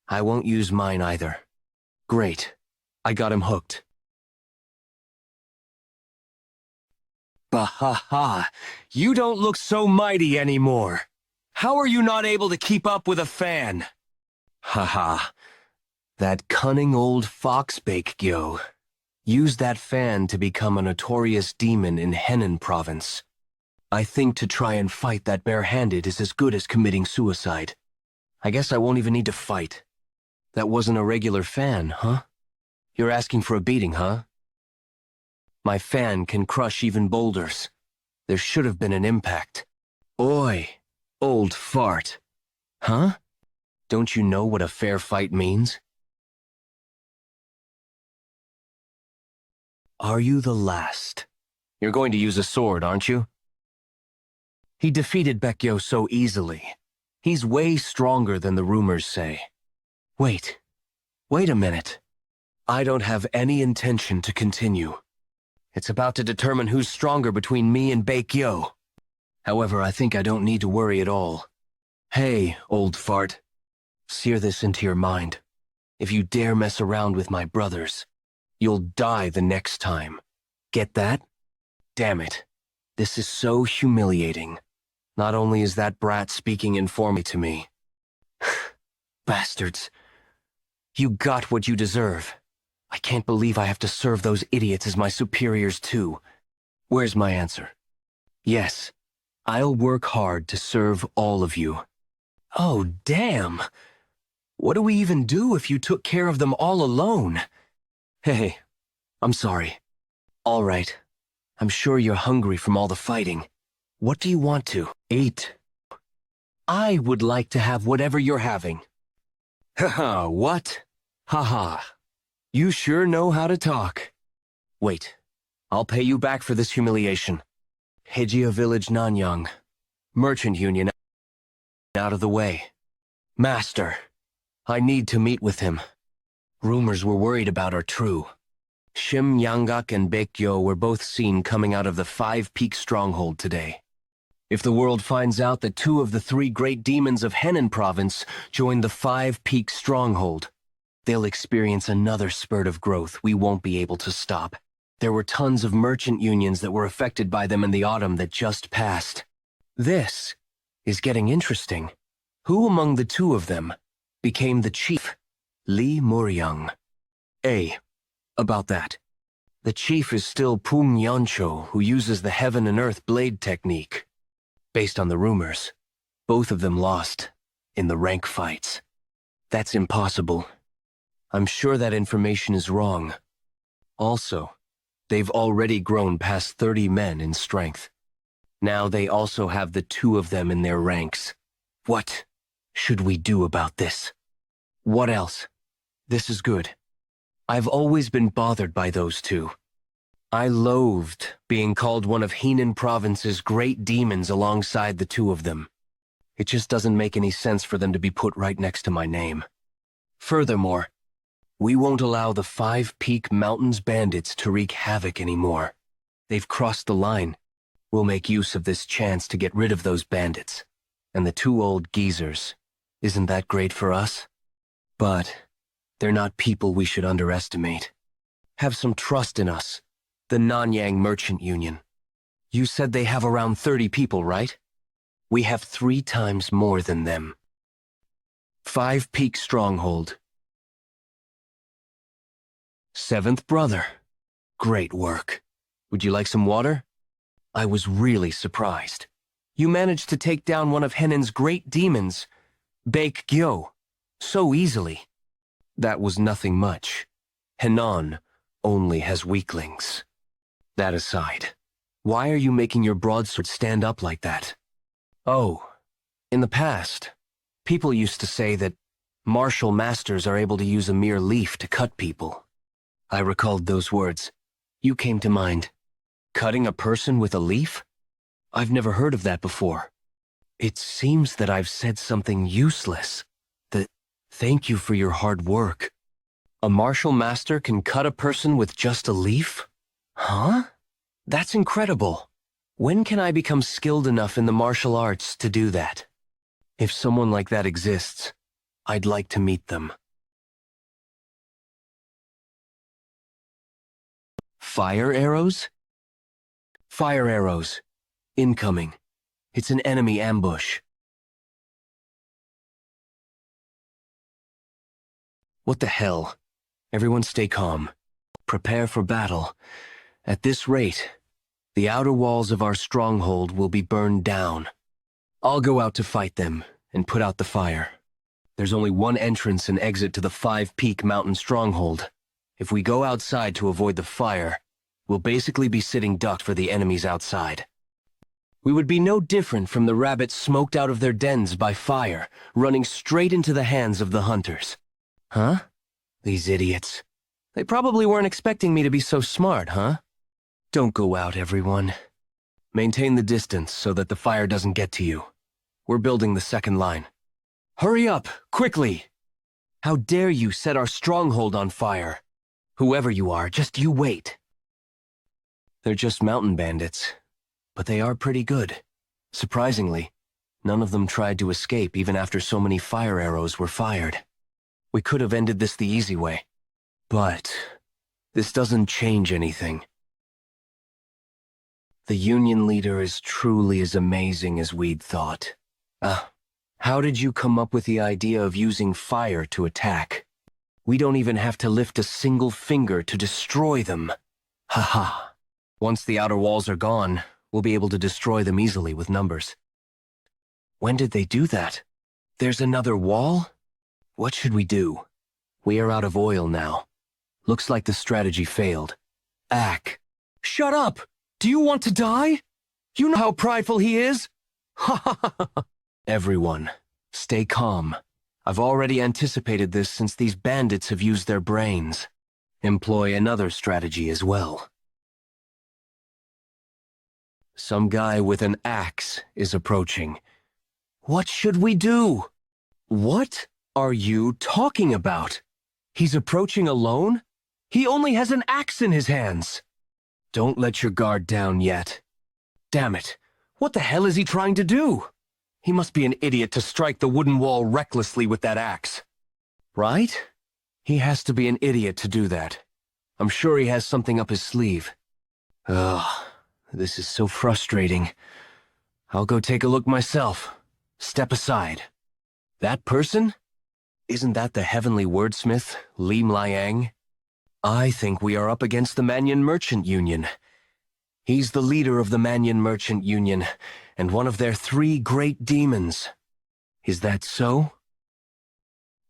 I won't use mine either. Great. I got him hooked. Bahaha. You don't look so mighty anymore. How are you not able to keep up with a fan? Haha. That cunning old fox Baekgyo used that fan to become a notorious demon in Henan province. I think to try and fight that barehanded is as good as committing suicide. I guess I won't even need to fight. That wasn't a regular fan, huh? You're asking for a beating, huh? My fan can crush even boulders. There should have been an impact. Oi, old fart. Huh? Don't you know what a fair fight means? Are you the last? You're going to use a sword, aren't you? He defeated Baekgyo so easily. He's way stronger than the rumors say. Wait a minute. I don't have any intention to continue. It's about to determine who's stronger between me and Baekgyo. However, I think I don't need to worry at all. Hey, old fart. Sear this into your mind. If you dare mess around with my brothers, you'll die the next time. Get that? Damn it. This is so humiliating. Not only is that brat speaking informally to me. Bastards. You got what you deserve. I can't believe I have to serve those idiots as my superiors too. Where's my answer? Yes, I'll work hard to serve all of you. Oh, damn. What do we even do if you took care of them all alone? Hey, I'm sorry. All right. I'm sure you're hungry from all the fighting. What do you want to eat? I would like to have whatever you're having. Haha, what? Haha. You sure know how to talk. Wait, I'll pay you back for this humiliation. Hejia Village, Nanyang. Merchant Union, out of the way. Master, I need to meet with him. Rumors we're worried about are true. Shim Yanggak and Baekgyo were both seen coming out of the Five Peak Stronghold today. If the world finds out that 2 of the 3 great demons of Henan Province joined the Five Peak Stronghold, they'll experience another spurt of growth we won't be able to stop. There were tons of merchant unions that were affected by them in the autumn that just passed. This is getting interesting. Who among the 2 of them became the chief? Lee Muryang. About that. The chief is still Pung Yeoncho, who uses the Heaven and Earth blade technique. Based on the rumors, both of them lost in the rank fights. That's impossible. I'm sure that information is wrong. Also, they've already grown past 30 men in strength. Now they also have the 2 of them in their ranks. What should we do about this? What else? This is good. I've always been bothered by those 2. I loathed being called one of Henan Province's great demons alongside the 2 of them. It just doesn't make any sense for them to be put right next to my name. Furthermore, we won't allow the Five Peak Mountains bandits to wreak havoc anymore. They've crossed the line. We'll make use of this chance to get rid of those bandits. And the 2 old geezers. Isn't that great for us? But they're not people we should underestimate. Have some trust in us, the Nanyang Merchant Union. You said they have around 30 people, right? We have 3 times more than them. Five Peak Stronghold. 7th brother. Great work. Would you like some water? I was really surprised. You managed to take down one of Henan's great demons, Baekgyo, so easily. That was nothing much. Henan only has weaklings. That aside, why are you making your broadsword stand up like that? Oh, in the past, people used to say that martial masters are able to use a mere leaf to cut people. I recalled those words. You came to mind. Cutting a person with a leaf? I've never heard of that before. It seems that I've said something useless. Thank you for your hard work. A martial master can cut a person with just a leaf? Huh? That's incredible. When can I become skilled enough in the martial arts to do that? If someone like that exists, I'd like to meet them. Fire arrows? Fire arrows. Incoming. It's an enemy ambush. What the hell? Everyone stay calm. Prepare for battle. At this rate, the outer walls of our stronghold will be burned down. I'll go out to fight them and put out the fire. There's only one entrance and exit to the Five Peak Mountain stronghold. If we go outside to avoid the fire, we'll basically be sitting ducked for the enemies outside. We would be no different from the rabbits smoked out of their dens by fire, running straight into the hands of the hunters. Huh? These idiots. They probably weren't expecting me to be so smart, huh? Don't go out, everyone. Maintain the distance so that the fire doesn't get to you. We're building the second line. Hurry up, quickly! How dare you set our stronghold on fire? Whoever you are, just you wait. They're just mountain bandits, but they are pretty good. Surprisingly, None of them tried to escape even after so many fire arrows were fired. We could have ended this the easy way. But this doesn't change anything. The Union leader is truly as amazing as we'd thought. How did you come up with the idea of using fire to attack? We don't even have to lift a single finger to destroy them. Haha. Once the outer walls are gone, we'll be able to destroy them easily with numbers. When did they do that? There's another wall? What should we do? We are out of oil now. Looks like the strategy failed. Ack. Shut up! Do you want to die? You know how prideful he is? Ha ha ha ha. Everyone, stay calm. I've already anticipated this since these bandits have used their brains. Employ another strategy as well. Some guy with an axe is approaching. What should we do? What are you talking about? He's approaching alone? He only has an axe in his hands. Don't let your guard down yet. Damn it, what the hell is he trying to do? He must be an idiot to strike the wooden wall recklessly with that axe. Right? He has to be an idiot to do that. I'm sure he has something up his sleeve. Ugh, this is so frustrating. I'll go take a look myself. Step aside. That person? Isn't that the heavenly wordsmith, Lim Liang? I think we are up against the Manhwa Merchant Union. He's the leader of the Manhwa Merchant Union, and one of their 3 great demons. Is that so?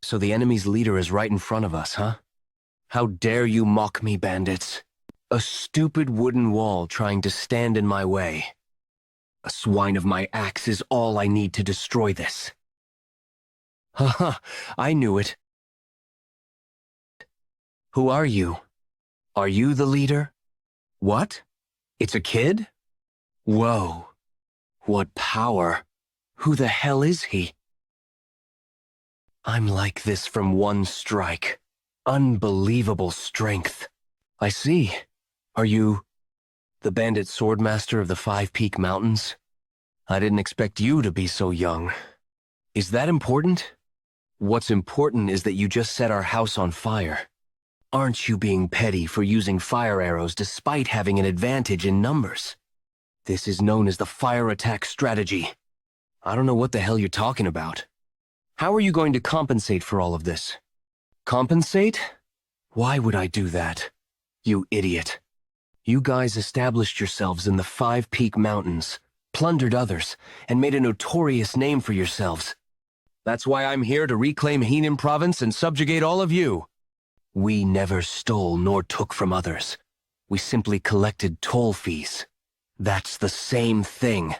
So the enemy's leader is right in front of us, huh? How dare you mock me, bandits? A stupid wooden wall trying to stand in my way. A swine of my axe is all I need to destroy this. Haha, I knew it. Who are you? Are you the leader? What? It's a kid? Whoa. What power. Who the hell is he? I'm like this from one strike. Unbelievable strength. I see. Are you the bandit swordmaster of the 5 Peak Mountains? I didn't expect you to be so young. Is that important? What's important is that you just set our house on fire. Aren't you being petty for using fire arrows despite having an advantage in numbers? This is known as the fire attack strategy. I don't know what the hell you're talking about. How are you going to compensate for all of this? Compensate? Why would I do that? You idiot. You guys established yourselves in the 5 Peak Mountains, plundered others, and made a notorious name for yourselves. That's why I'm here to reclaim Henan Province and subjugate all of you. We never stole nor took from others. We simply collected toll fees. That's the same thing.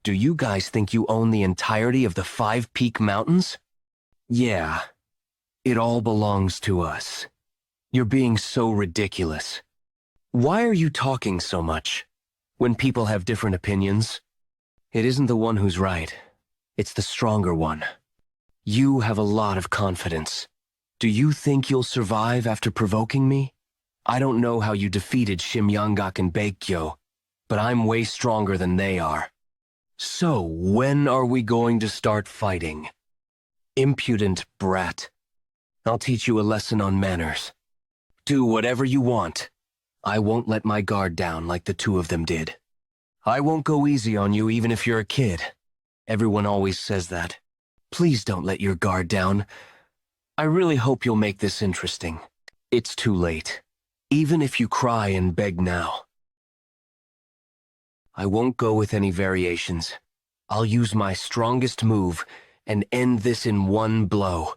Do you guys think you own the entirety of the 5 Peak Mountains? Yeah. It all belongs to us. You're being so ridiculous. Why are you talking so much? When people have different opinions? It isn't the one who's right. It's the stronger one. You have a lot of confidence. Do you think you'll survive after provoking me? I don't know how you defeated Shimyangak and Baekgyo, but I'm way stronger than they are. So, when are we going to start fighting? Impudent brat. I'll teach you a lesson on manners. Do whatever you want. I won't let my guard down like the 2 of them did. I won't go easy on you even if you're a kid. Everyone always says that. Please don't let your guard down. I really hope you'll make this interesting. It's too late. Even if you cry and beg now. I won't go with any variations. I'll use my strongest move and end this in one blow.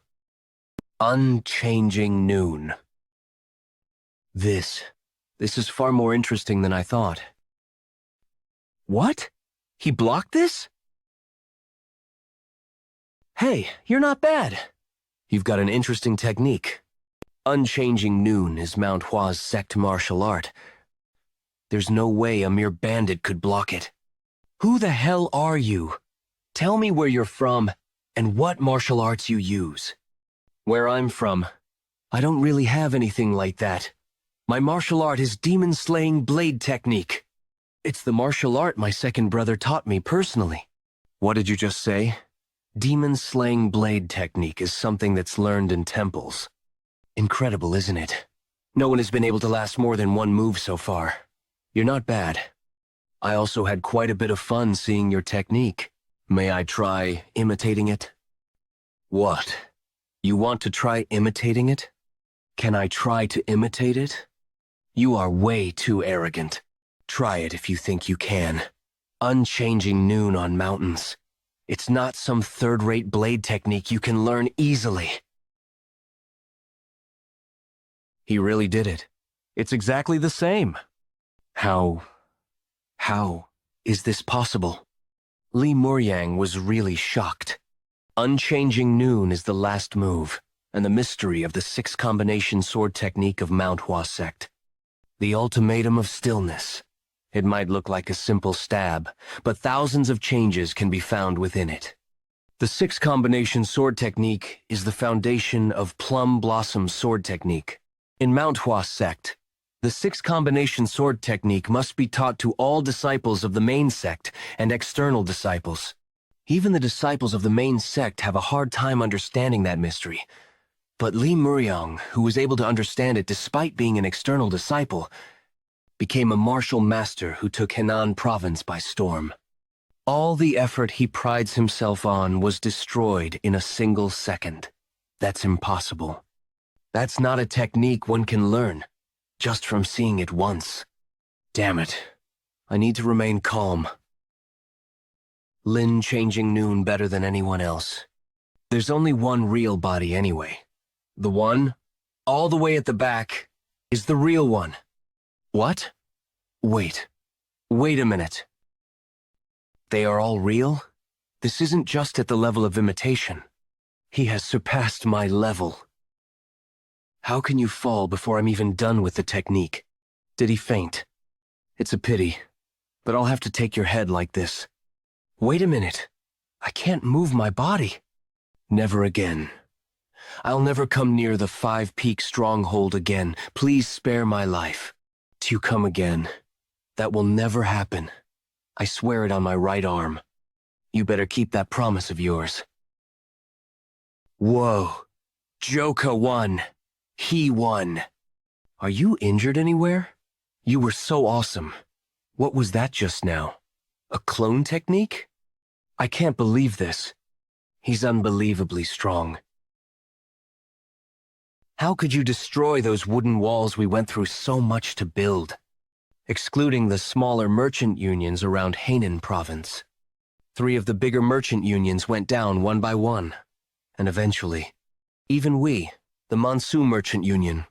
Unchanging Noon. This is far more interesting than I thought. What? He blocked this? Hey, you're not bad. You've got an interesting technique. Unchanging Noon is Mount Hwa's sect martial art. There's no way a mere bandit could block it. Who the hell are you? Tell me where you're from and what martial arts you use. Where I'm from, I don't really have anything like that. My martial art is demon-slaying blade technique. It's the martial art my second brother taught me personally. What did you just say? Demon-slaying blade technique is something that's learned in temples. Incredible, isn't it? No one has been able to last more than one move so far. You're not bad. I also had quite a bit of fun seeing your technique. May I try imitating it? What? You want to try imitating it? Can I try to imitate it? You are way too arrogant. Try it if you think you can. Unchanging noon on mountains. It's not some third-rate blade technique you can learn easily. He really did it. It's exactly the same. How is this possible? Lee Muryang was really shocked. Unchanging noon is the last move, and the mystery of the 6-combination sword technique of Manhwa sect. The ultimatum of stillness. It might look like a simple stab, but thousands of changes can be found within it. The 6-combination sword technique is the foundation of Plum Blossom sword technique. In Manhwa sect, the 6-combination sword technique must be taught to all disciples of the main sect and external disciples. Even the disciples of the main sect have a hard time understanding that mystery. But Lee Muryang, who was able to understand it despite being an external disciple, became a martial master who took Henan province by storm. All the effort he prides himself on was destroyed in a single second. That's impossible. That's not a technique one can learn, just from seeing it once. Damn it. I need to remain calm. Lin changing noon better than anyone else. There's only one real body anyway. The one, all the way at the back, is the real one. What? Wait a minute. They are all real? This isn't just at the level of imitation. He has surpassed my level. How can you fall before I'm even done with the technique? Did he faint? It's a pity, but I'll have to take your head like this. Wait a minute. I can't move my body. Never again. I'll never come near the 5-peak stronghold again. Please spare my life. Till you come again. That will never happen. I swear it on my right arm. You better keep that promise of yours. Whoa. Jeokha won. He won. Are you injured anywhere? You were so awesome. What was that just now? A clone technique? I can't believe this. He's unbelievably strong. How could you destroy those wooden walls we went through so much to build? Excluding the smaller merchant unions around Henan province. 3 of the bigger merchant unions went down one by one. And eventually, even we, the Mansu Merchant Union,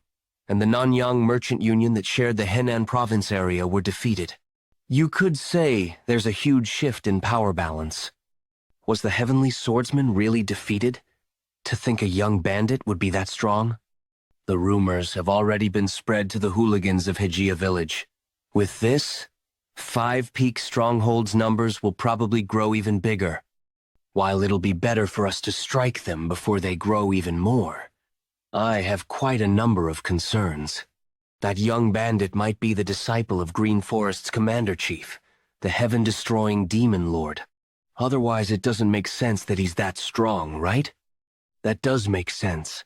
and the Nanyang Merchant Union that shared the Henan province area were defeated. You could say there's a huge shift in power balance. Was the Heavenly Swordsman really defeated? To think a young bandit would be that strong? The rumors have already been spread to the hooligans of Hejia village. With this, 5-peak strongholds numbers will probably grow even bigger. While it'll be better for us to strike them before they grow even more, I have quite a number of concerns. That young bandit might be the disciple of Green Forest's commander-chief, the heaven-destroying demon lord. Otherwise, it doesn't make sense that he's that strong, right? That does make sense.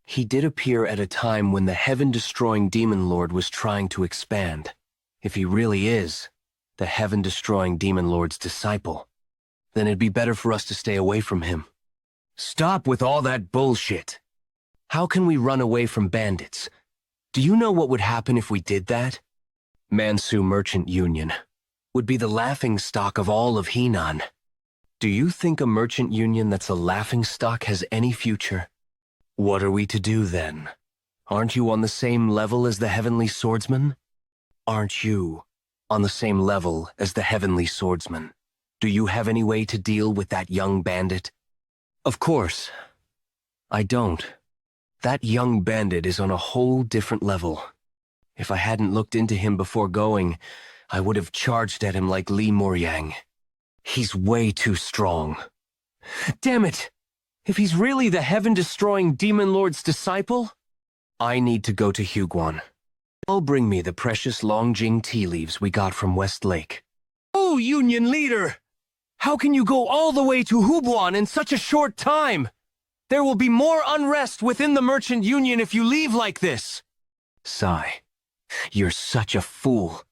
He did appear at a time when the heaven-destroying demon lord was trying to expand. If he really is the heaven-destroying demon lord's disciple, then it'd be better for us to stay away from him. Stop with all that bullshit. How can we run away from bandits? Do you know what would happen if we did that? Mansu Merchant Union would be the laughingstock of all of Henan. Do you think a merchant union that's a laughingstock has any future? What are we to do then? Aren't you on the same level as the Heavenly Swordsman? Aren't you on the same level as the Heavenly Swordsman? Do you have any way to deal with that young bandit? Of course. I don't. That young bandit is on a whole different level. If I hadn't looked into him before going, I would have charged at him like Lee Muryang. He's way too strong. Damn it! If he's really the heaven-destroying demon lord's disciple, I need to go to Huguan. I'll bring me the precious Longjing tea leaves we got from West Lake. Oh, Union leader! How can you go all the way to Hubuan in such a short time? There will be more unrest within the Merchant Union if you leave like this. Sigh. You're such a fool.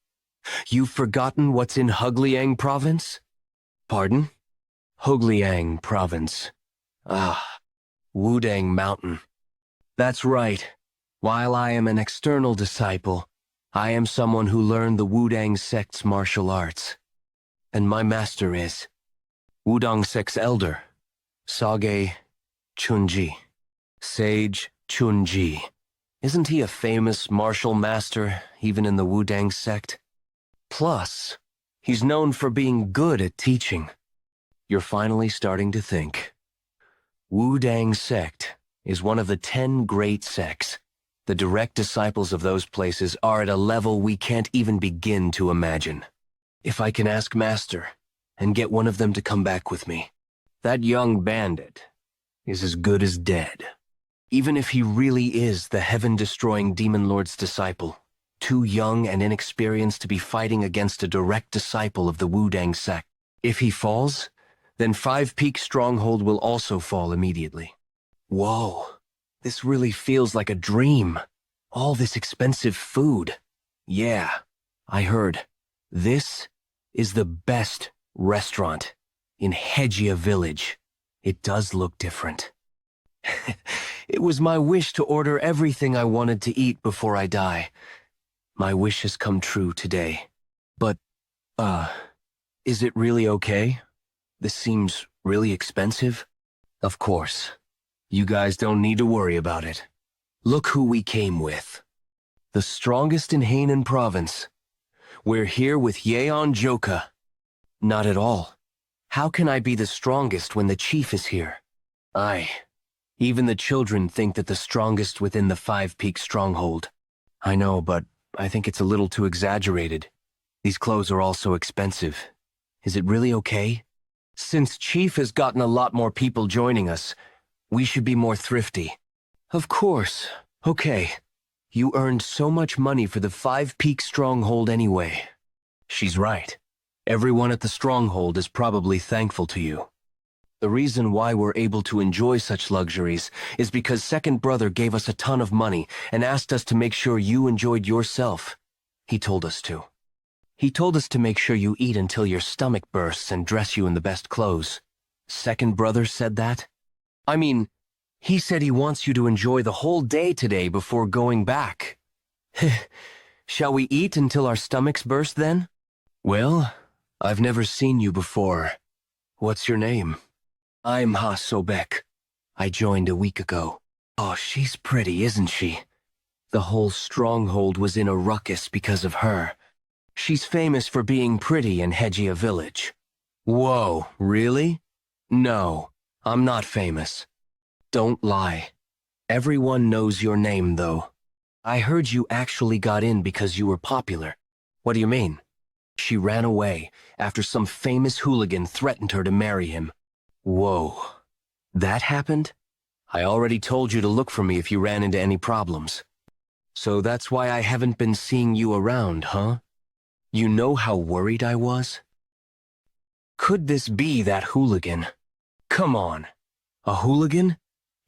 You've forgotten what's in Hugliang Province? Pardon? Hugliang Province. Ah, Wudang Mountain. That's right. While I am an external disciple, I am someone who learned the Wudang sect's martial arts. And my master is Wudang sect's elder, Sage Chunji. Sage Chunji. Isn't he a famous martial master, even in the Wudang sect? Plus, he's known for being good at teaching. You're finally starting to think. Wudang sect is one of the 10 great sects. The direct disciples of those places are at a level we can't even begin to imagine. If I can ask Master and get one of them to come back with me, that young bandit is as good as dead. Even if he really is the heaven-destroying Demon Lord's disciple, too young and inexperienced to be fighting against a direct disciple of the Wudang sect. If he falls, then Five Peak Stronghold will also fall immediately. Whoa, this really feels like a dream. All this expensive food. Yeah, I heard. This is the best restaurant in Hejia Village. It does look different. It was my wish to order everything I wanted to eat before I die. My wish has come true today. But, is it really okay? This seems really expensive. Of course. You guys don't need to worry about it. Look who we came with. The strongest in Hainan Province. We're here with Yeon Jeokha. Not at all. How can I be the strongest when the chief is here? Even the children think that the strongest within the Five Peak Stronghold. I know, but I think it's a little too exaggerated. These clothes are all so expensive. Is it really okay? Since Chief has gotten a lot more people joining us, we should be more thrifty. Of course. Okay. You earned so much money for the Five Peak Stronghold anyway. She's right. Everyone at the Stronghold is probably thankful to you. The reason why we're able to enjoy such luxuries is because Second Brother gave us a ton of money and asked us to make sure you enjoyed yourself. He told us to. He told us to make sure you eat until your stomach bursts and dress you in the best clothes. Second Brother said that? I mean, he said he wants you to enjoy the whole day today before going back. Shall we eat until our stomachs burst then? Well, I've never seen you before. What's your name? I'm Ha Sobek. I joined a week ago. Oh, she's pretty, isn't she? The whole stronghold was in a ruckus because of her. She's famous for being pretty in Hejia Village. Whoa, really? No, I'm not famous. Don't lie. Everyone knows your name, though. I heard you actually got in because you were popular. What do you mean? She ran away after some famous hooligan threatened her to marry him. Whoa. That happened? I already told you to look for me if you ran into any problems. So that's why I haven't been seeing you around, huh? You know how worried I was? Could this be that hooligan? Come on. A hooligan?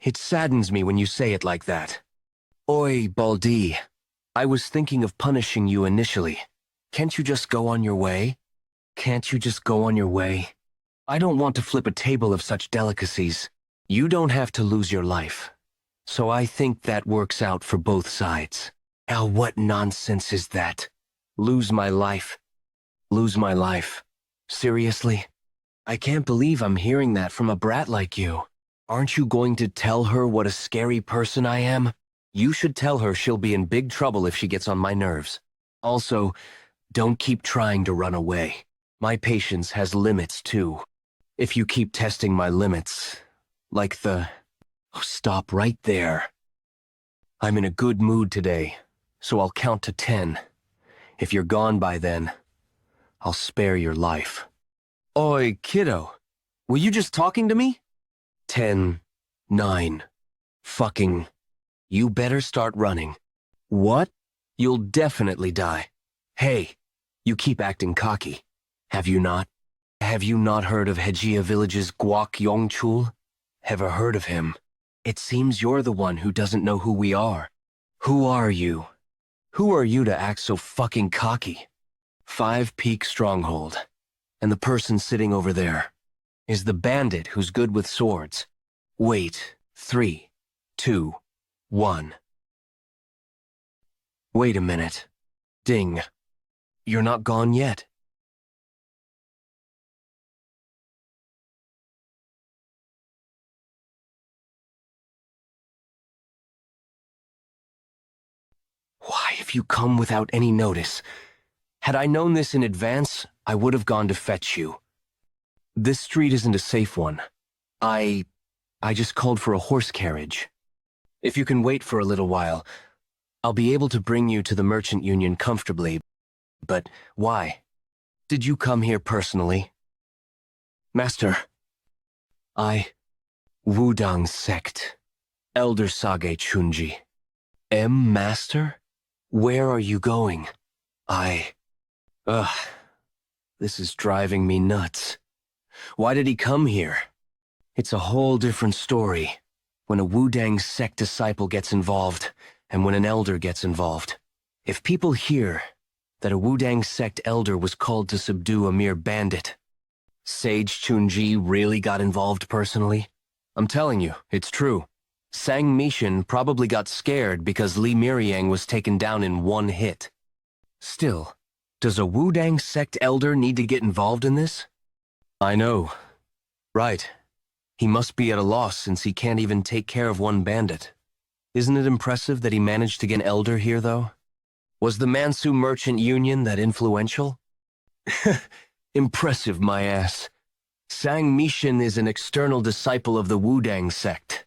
It saddens me when you say it like that. Oi, Baldi. I was thinking of punishing you initially. Can't you just go on your way? Can't you just go on your way? I don't want to flip a table of such delicacies. You don't have to lose your life. So I think that works out for both sides. Hell, what nonsense is that? Lose my life. Lose my life. Seriously? I can't believe I'm hearing that from a brat like you. Aren't you going to tell her what a scary person I am? You should tell her she'll be in big trouble if she gets on my nerves. Also, don't keep trying to run away. My patience has limits too. If you keep testing my limits, like the... Oh, stop right there. I'm in a good mood today, so I'll count to 10. If you're gone by then, I'll spare your life. Oi, kiddo. Were you just talking to me? 10, 9, fucking... You better start running. What? You'll definitely die. Hey, you keep acting cocky. Have you not? Have you not heard of Hejia Village's Guak Yongchul? Ever heard of him? It seems you're the one who doesn't know who we are. Who are you? Who are you to act so fucking cocky? 5 Peak Stronghold. And the person sitting over there is the bandit who's good with swords. Wait, 3, 2, 1. Wait a minute. Ding. You're not gone yet. Why have you come without any notice? Had I known this in advance, I would have gone to fetch you. This street isn't a safe one. I just called for a horse carriage. If you can wait for a little while, I'll be able to bring you to the Merchant Union comfortably. But why? Did you come here personally? Master, Wudang Sect, Elder Sage Chunji. Master? Where are you going? This is driving me nuts. Why did he come here? It's a whole different story when a Wudang Sect disciple gets involved and when an elder gets involved. If people hear that a Wudang Sect elder was called to subdue a mere bandit, Sage Chunji really got involved personally? I'm telling you, it's true. Sang Mishin probably got scared because Li Miriang was taken down in one hit. Still, does a Wudang Sect elder need to get involved in this? I know. Right. He must be at a loss since he can't even take care of one bandit. Isn't it impressive that he managed to get an elder here, though? Was the Mansu Merchant Union that influential? Impressive, my ass. Sang Mishin is an external disciple of the Wudang Sect.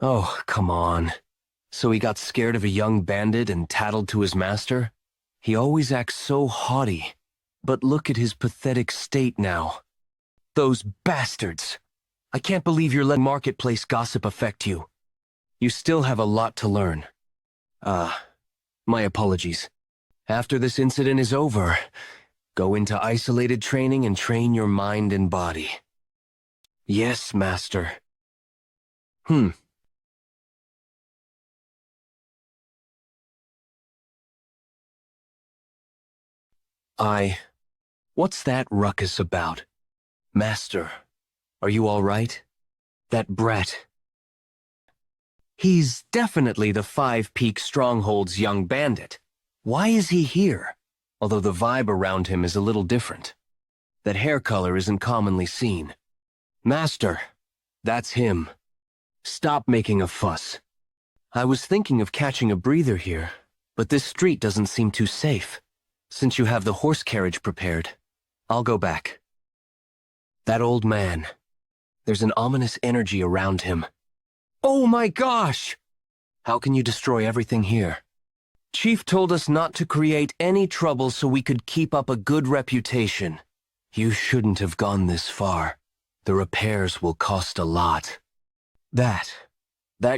Oh, come on. So he got scared of a young bandit and tattled to his master? He always acts so haughty. But look at his pathetic state now. Those bastards! I can't believe you're letting marketplace gossip affect you. You still have a lot to learn. My apologies. After this incident is over, go into isolated training and train your mind and body. Yes, Master. What's that ruckus about? Master, are you all right? That brat. He's definitely the 5 Peak Stronghold's young bandit. Why is he here? Although the vibe around him is a little different. That hair color isn't commonly seen. Master, that's him. Stop making a fuss. I was thinking of catching a breather here, but this street doesn't seem too safe. Since you have the horse carriage prepared, I'll go back. That old man. There's an ominous energy around him. Oh my gosh! How can you destroy everything here? Chief told us not to create any trouble so we could keep up a good reputation. You shouldn't have gone this far. The repairs will cost a lot. That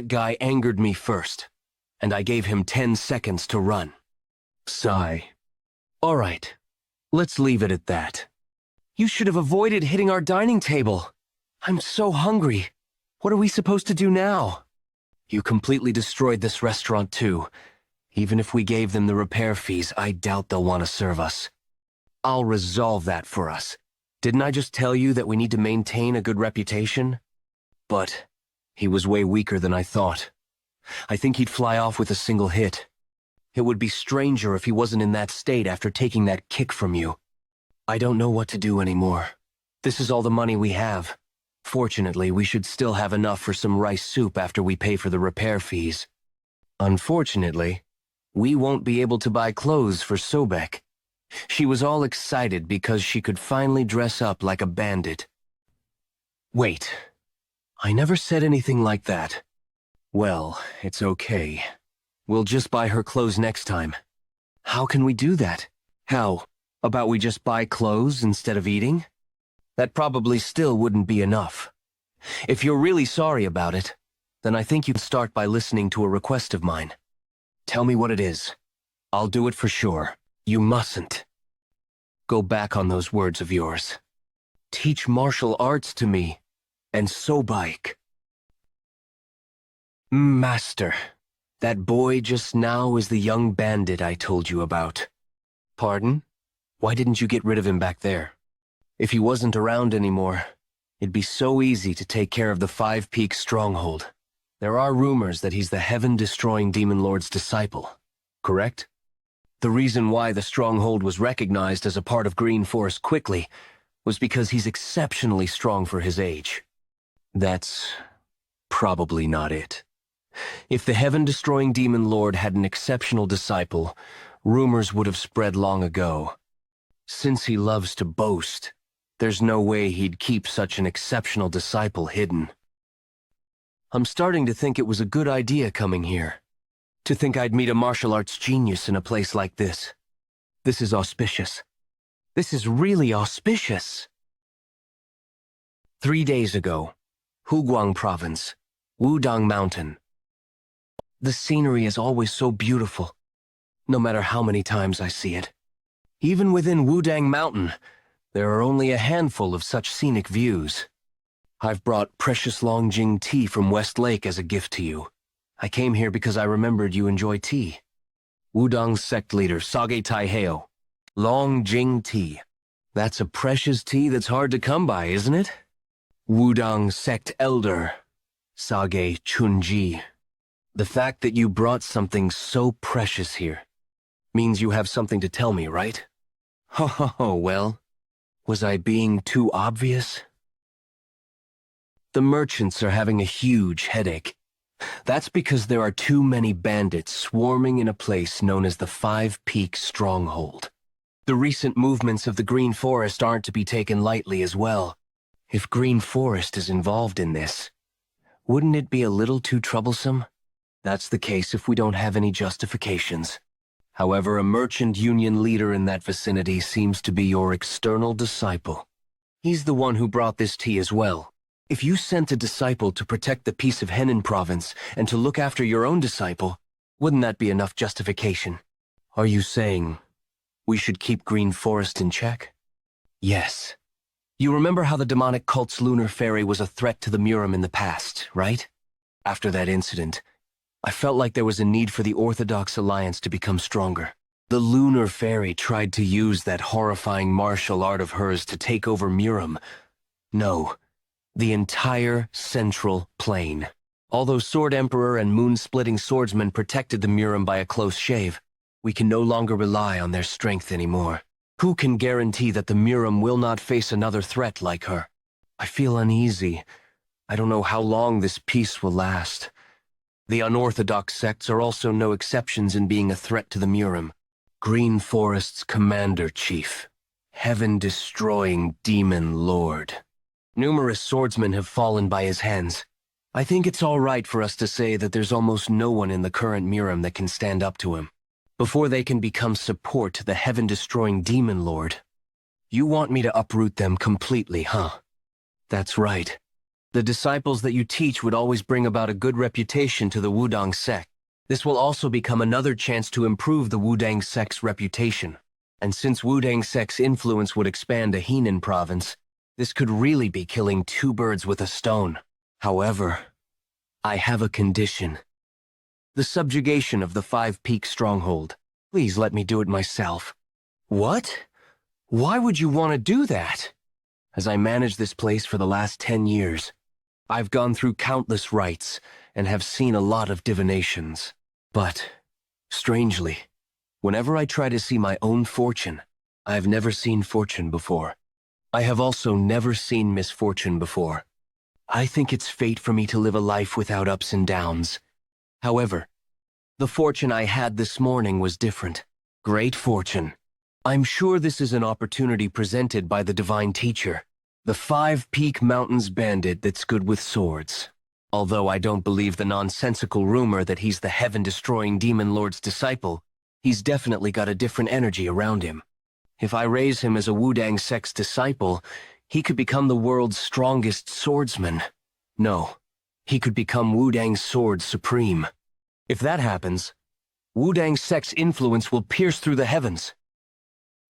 guy angered me first, and I gave him 10 seconds to run. Sigh. All right, let's leave it at that. You should have avoided hitting our dining table. I'm so hungry. What are we supposed to do now? You completely destroyed this restaurant too. Even if we gave them the repair fees, I doubt they'll want to serve us. I'll resolve that for us. Didn't I just tell you that we need to maintain a good reputation? But he was way weaker than I thought. I think he'd fly off with a single hit. It would be stranger if he wasn't in that state after taking that kick from you. I don't know what to do anymore. This is all the money we have. Fortunately, we should still have enough for some rice soup after we pay for the repair fees. Unfortunately, we won't be able to buy clothes for Sobek. She was all excited because she could finally dress up like a bandit. Wait, I never said anything like that. Well, it's okay. We'll just buy her clothes next time. How can we do that? How about we just buy clothes instead of eating? That probably still wouldn't be enough. If you're really sorry about it, then I think you can start by listening to a request of mine. Tell me what it is. I'll do it for sure. You mustn't go back on those words of yours. teach martial arts to me, and so bike. Master, that boy just now is the young bandit I told you about. Pardon? Why didn't you get rid of him back there? If he wasn't around anymore, it'd be so easy to take care of the Five Peaks stronghold. There are rumors that he's the heaven-destroying demon lord's disciple, correct? The reason why the stronghold was recognized as a part of Green Forest quickly was because he's exceptionally strong for his age. That's probably not it. If the heaven-destroying demon lord had an exceptional disciple, rumors would have spread long ago. Since he loves to boast, there's no way he'd keep such an exceptional disciple hidden. I'm starting to think it was a good idea coming here. To think I'd meet a martial arts genius in a place like this. This is auspicious. This is really auspicious. 3 days ago, Huguang Province, Wudang Mountain. The scenery is always so beautiful, no matter how many times I see it. Even within Wudang Mountain, there are only a handful of such scenic views. I've brought precious Longjing tea from West Lake as a gift to you. I came here because I remembered you enjoy tea. Wudang sect leader Sage Taiheo. Longjing tea. That's a precious tea that's hard to come by, isn't it? Wudang sect elder Sage Chunji. The fact that you brought something so precious here means you have something to tell me, right? Oh, well, was I being too obvious? The merchants are having a huge headache. That's because there are too many bandits swarming in a place known as the Five Peaks Stronghold. The recent movements of the Green Forest aren't to be taken lightly as well. If Green Forest is involved in this, wouldn't it be a little too troublesome? That's the case if we don't have any justifications. However, a merchant union leader in that vicinity seems to be your external disciple. He's the one who brought this tea as well. If you sent a disciple to protect the peace of Henan province and to look after your own disciple, wouldn't that be enough justification? Are you saying we should keep Green Forest in check? Yes. You remember how the demonic cult's lunar fairy was a threat to the Murim in the past, right? After that incident, I felt like there was a need for the Orthodox Alliance to become stronger. The lunar fairy tried to use that horrifying martial art of hers to take over Murim. No, the entire central plain. Although Sword Emperor and moon-splitting swordsman protected the Murim by a close shave, we can no longer rely on their strength anymore. Who can guarantee that the Murim will not face another threat like her? I feel uneasy. I don't know how long this peace will last. The unorthodox sects are also no exceptions in being a threat to the Murim. Green Forest's commander-chief, heaven-destroying demon lord. Numerous swordsmen have fallen by his hands. I think it's all right for us to say that there's almost no one in the current Murim that can stand up to him. Before they can become support to the heaven-destroying demon lord. You want me to uproot them completely, huh? That's right. The disciples that you teach would always bring about a good reputation to the Wudang sect. This will also become another chance to improve the Wudang sect's reputation. And since Wudang sect's influence would expand to Henan province, this could really be killing two birds with a stone. However, I have a condition. The subjugation of the Five Peaks stronghold. Please let me do it myself. What? Why would you want to do that? As I managed this place for the last 10 years, I've gone through countless rites and have seen a lot of divinations. But, strangely, whenever I try to see my own fortune, I've never seen fortune before. I have also never seen misfortune before. I think it's fate for me to live a life without ups and downs. However, the fortune I had this morning was different. Great fortune. I'm sure this is an opportunity presented by the Divine Teacher, the Five Peak Mountains bandit that's good with swords. Although I don't believe the nonsensical rumor that he's the heaven-destroying demon lord's disciple, he's definitely got a different energy around him. If I raise him as a Wudang sect's disciple, he could become the world's strongest swordsman. No, he could become Wudang's sword supreme. If that happens, Wudang sect's influence will pierce through the heavens.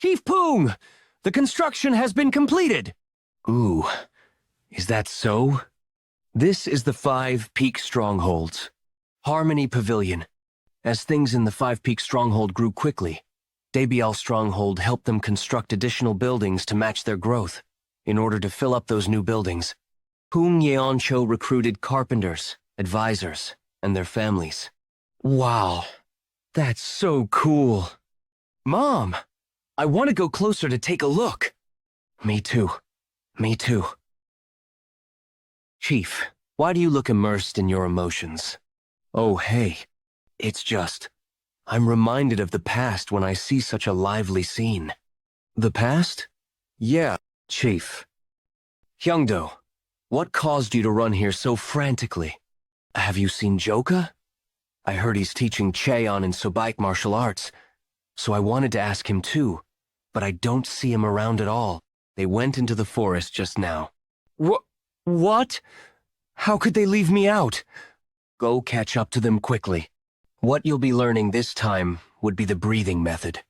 Chief Poong! The construction has been completed! Ooh, is that so? This is the Five Peak Strongholds. Harmony Pavilion. As things in the Five Peak Stronghold grew quickly, Daebial Stronghold helped them construct additional buildings to match their growth. In order to fill up those new buildings, Yeon Jeokha recruited carpenters, advisors, and their families. Wow, that's so cool. Mom, I want to go closer to take a look. Me too. Me too. Chief, why do you look immersed in your emotions? Oh, hey. It's just, I'm reminded of the past when I see such a lively scene. The past? Yeah, Chief. Hyungdo, what caused you to run here so frantically? Have you seen Jeokha? I heard he's teaching Cheon and Sobaik martial arts, so I wanted to ask him too, but I don't see him around at all. They went into the forest just now. What? How could they leave me out? Go catch up to them quickly. What you'll be learning this time would be the breathing method.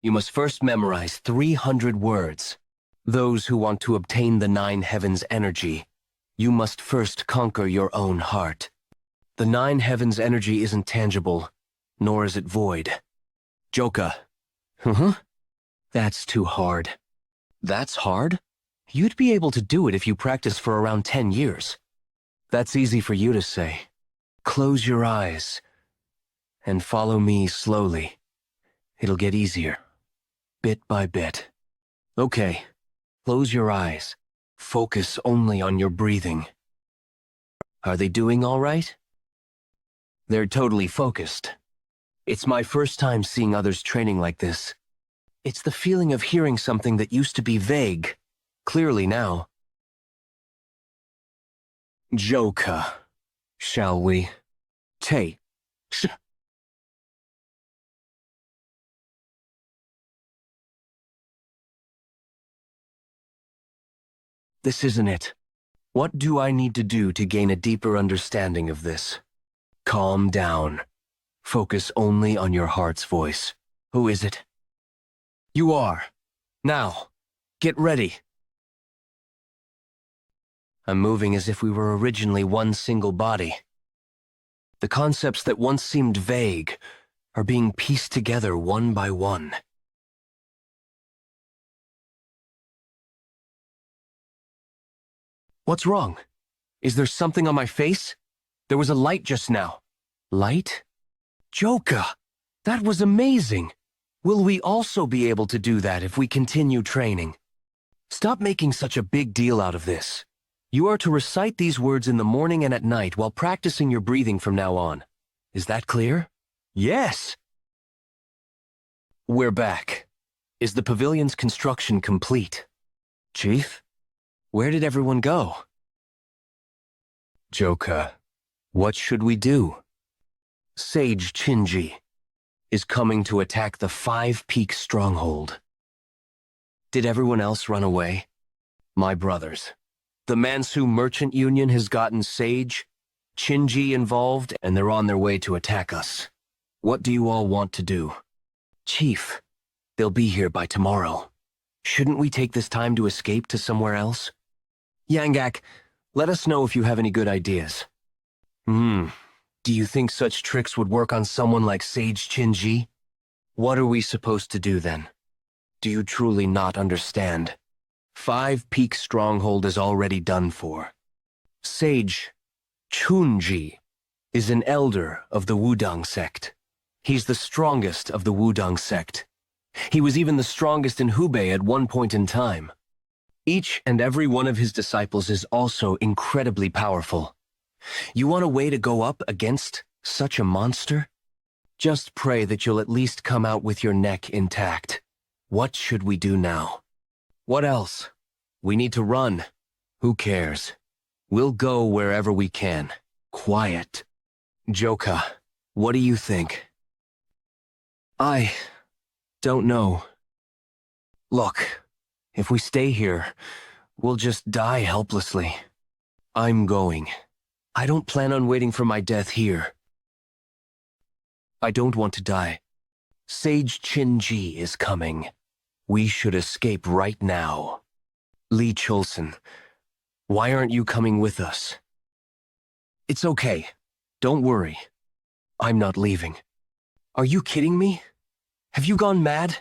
You must first memorize 300 words. Those who want to obtain the Nine Heavens energy, you must first conquer your own heart. The Nine Heavens energy isn't tangible, nor is it void. Jeokha. That's too hard. That's hard? You'd be able to do it if you practice for around 10 years. That's easy for you to say. Close your eyes and follow me slowly. It'll get easier, bit by bit. Okay, close your eyes. Focus only on your breathing. Are they doing all right? They're totally focused. It's my first time seeing others training like this. It's the feeling of hearing something that used to be vague, clearly now. Jeokha, shall we? This isn't it. What do I need to do to gain a deeper understanding of this? Calm down. Focus only on your heart's voice. Who is it? You are. Now, get ready. I'm moving as if we were originally one single body. The concepts that once seemed vague are being pieced together one by one. What's wrong? Is there something on my face? There was a light just now. Light? Jeokha! That was amazing! Will we also be able to do that if we continue training? Stop making such a big deal out of this. You are to recite these words in the morning and at night while practicing your breathing from now on. Is that clear? Yes! We're back. Is the pavilion's construction complete? Chief? Where did everyone go? Jeokha, what should we do? Sage Shinji is coming to attack the Five Peak Stronghold. Did everyone else run away? My brothers. The Mansu Merchant Union has gotten Sage, Shinji involved, and they're on their way to attack us. What do you all want to do? Chief, they'll be here by tomorrow. Shouldn't we take this time to escape to somewhere else? Yangak, let us know if you have any good ideas. Do you think such tricks would work on someone like Sage Shinji? What are we supposed to do then? Do you truly not understand? Five Peak Stronghold is already done for. Sage Chunji is an elder of the Wudang sect. He's the strongest of the Wudang sect. He was even the strongest in Hubei at one point in time. Each and every one of his disciples is also incredibly powerful. You want a way to go up against such a monster? Just pray that you'll at least come out with your neck intact. What should we do now? What else? We need to run. Who cares? We'll go wherever we can. Quiet. Jeokha, what do you think? I don't know. Look, if we stay here, we'll just die helplessly. I'm going. I don't plan on waiting for my death here. I don't want to die. Sage Shinji is coming. We should escape right now. Lee Cholson, why aren't you coming with us? It's okay. Don't worry. I'm not leaving. Are you kidding me? Have you gone mad?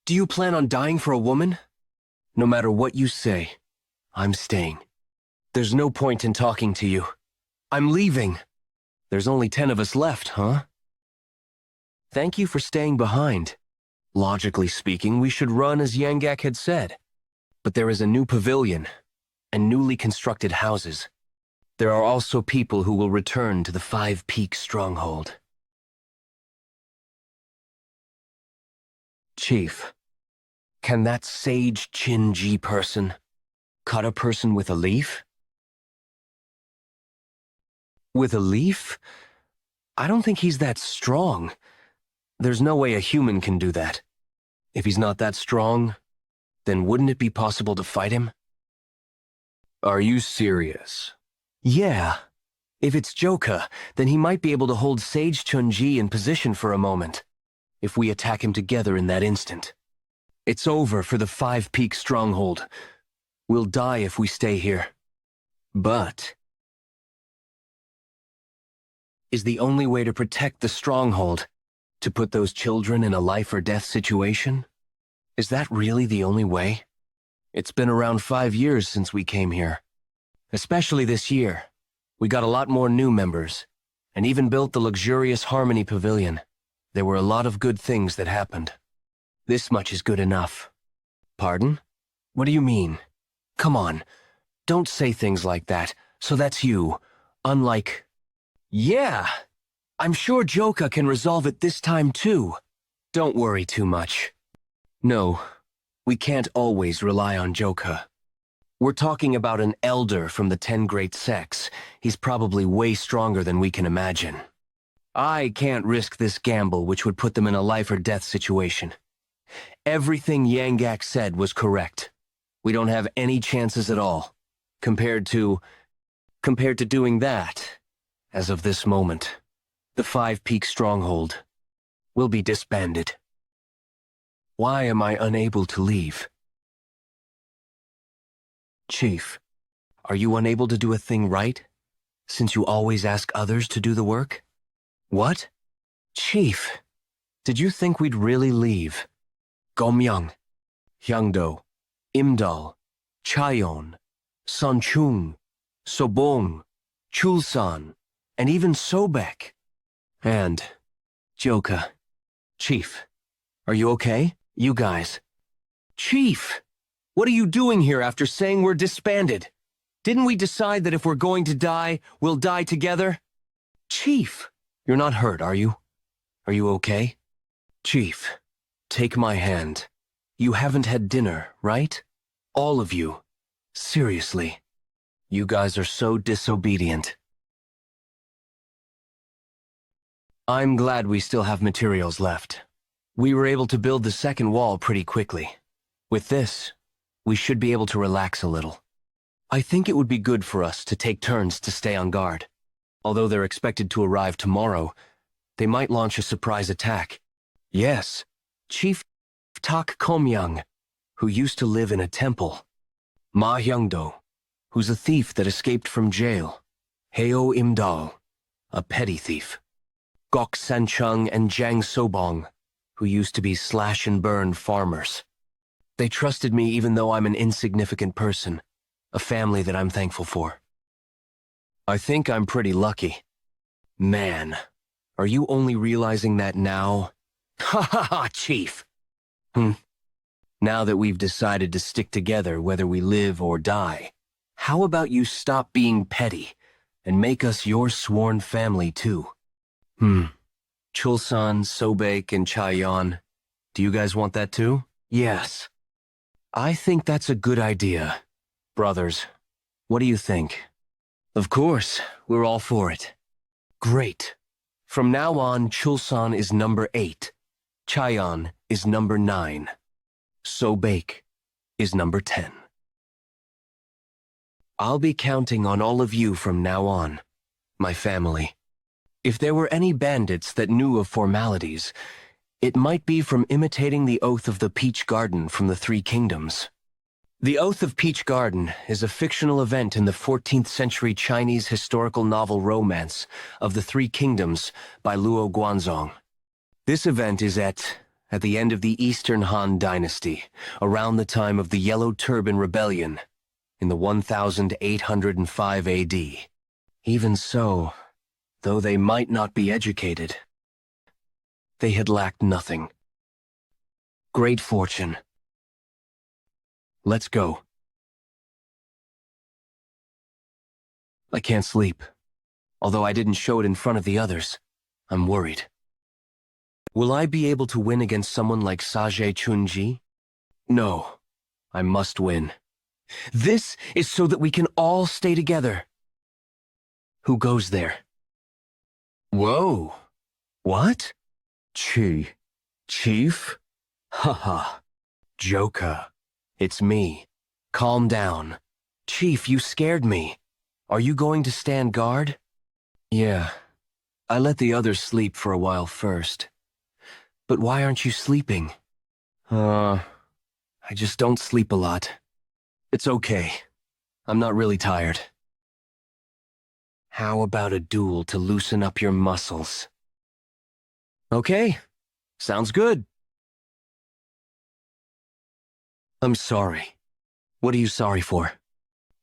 Do you plan on dying for a woman? No matter what you say, I'm staying. There's no point in talking to you. I'm leaving. There's only 10 of us left, huh? Thank you for staying behind. Logically speaking, we should run as Yangak had said. But there is a new pavilion and newly constructed houses. There are also people who will return to the Five Peak Stronghold. Chief, can that sage Chin-ji person cut a person with a leaf? With a leaf? I don't think he's that strong. There's no way a human can do that. If he's not that strong, then wouldn't it be possible to fight him? Are you serious? Yeah. If it's Jeokha, then he might be able to hold Sage Chun-ji in position for a moment, if we attack him together in that instant. It's over for the Five Peak Stronghold. We'll die if we stay here. But is the only way to protect the stronghold to put those children in a life-or-death situation? Is that really the only way? It's been around 5 years since we came here. Especially this year. We got a lot more new members, and even built the luxurious Harmony Pavilion. There were a lot of good things that happened. This much is good enough. Pardon? What do you mean? Come on, don't say things like that. So that's you. Unlike... Yeah! I'm sure Jeokha can resolve it this time too. Don't worry too much. No, we can't always rely on Jeokha. We're talking about an elder from the 10 Great Sects. He's probably way stronger than we can imagine. I can't risk this gamble which would put them in a life-or-death situation. Everything Yangak said was correct. We don't have any chances at all, compared to doing that. As of this moment, the Five Peak Stronghold will be disbanded. Why am I unable to leave? Chief, are you unable to do a thing right, since you always ask others to do the work? What? Chief, did you think we'd really leave? Gomyang, Hyangdo, Imdal, Chayon, Sanchung, Sobong, Chulsan, and even Sobek. And Jeokha. Chief, are you okay? You guys. Chief! What are you doing here after saying we're disbanded? Didn't we decide that if we're going to die, we'll die together? Chief! You're not hurt, are you? Are you okay? Chief, take my hand. You haven't had dinner, right? All of you. Seriously. You guys are so disobedient. I'm glad we still have materials left. We were able to build the second wall pretty quickly. With this, we should be able to relax a little. I think it would be good for us to take turns to stay on guard. Although they're expected to arrive tomorrow, they might launch a surprise attack. Yes, Chief Tak Komyang, who used to live in a temple. Ma Hyungdo, who's a thief that escaped from jail. Heo Imdal, a petty thief. Gok Sanchung and Jang Sobong, who used to be slash-and-burn farmers. They trusted me even though I'm an insignificant person, a family that I'm thankful for. I think I'm pretty lucky. Man, are you only realizing that now? Ha ha ha, Chief! Now that we've decided to stick together whether we live or die, how about you stop being petty and make us your sworn family too? Chulsan, Sobek, and Chayon, do you guys want that too? Yes. I think that's a good idea. Brothers, what do you think? Of course, we're all for it. Great. From now on, Chulsan is number 8. Chayon is number 9. Sobek is number 10. I'll be counting on all of you from now on, my family. If there were any bandits that knew of formalities, it might be from imitating the oath of the Peach Garden from the Three Kingdoms. The Oath of Peach Garden is a fictional event in the 14th century Chinese historical novel romance of the Three Kingdoms by Luo Guanzong. This event is at the end of the Eastern Han Dynasty, around the time of the Yellow Turban Rebellion, in the 1805 AD. Even so, though they might not be educated, they had lacked nothing. Great fortune. Let's go. I can't sleep. Although I didn't show it in front of the others, I'm worried. Will I be able to win against someone like Saje Chunji? No, I must win. This is so that we can all stay together. Who goes there? Whoa. What? Chief? Haha. Jeokha. It's me. Calm down. Chief, you scared me. Are you going to stand guard? Yeah. I let the others sleep for a while first. But why aren't you sleeping? I just don't sleep a lot. It's okay. I'm not really tired. How about a duel to loosen up your muscles? Okay. Sounds good. I'm sorry. What are you sorry for?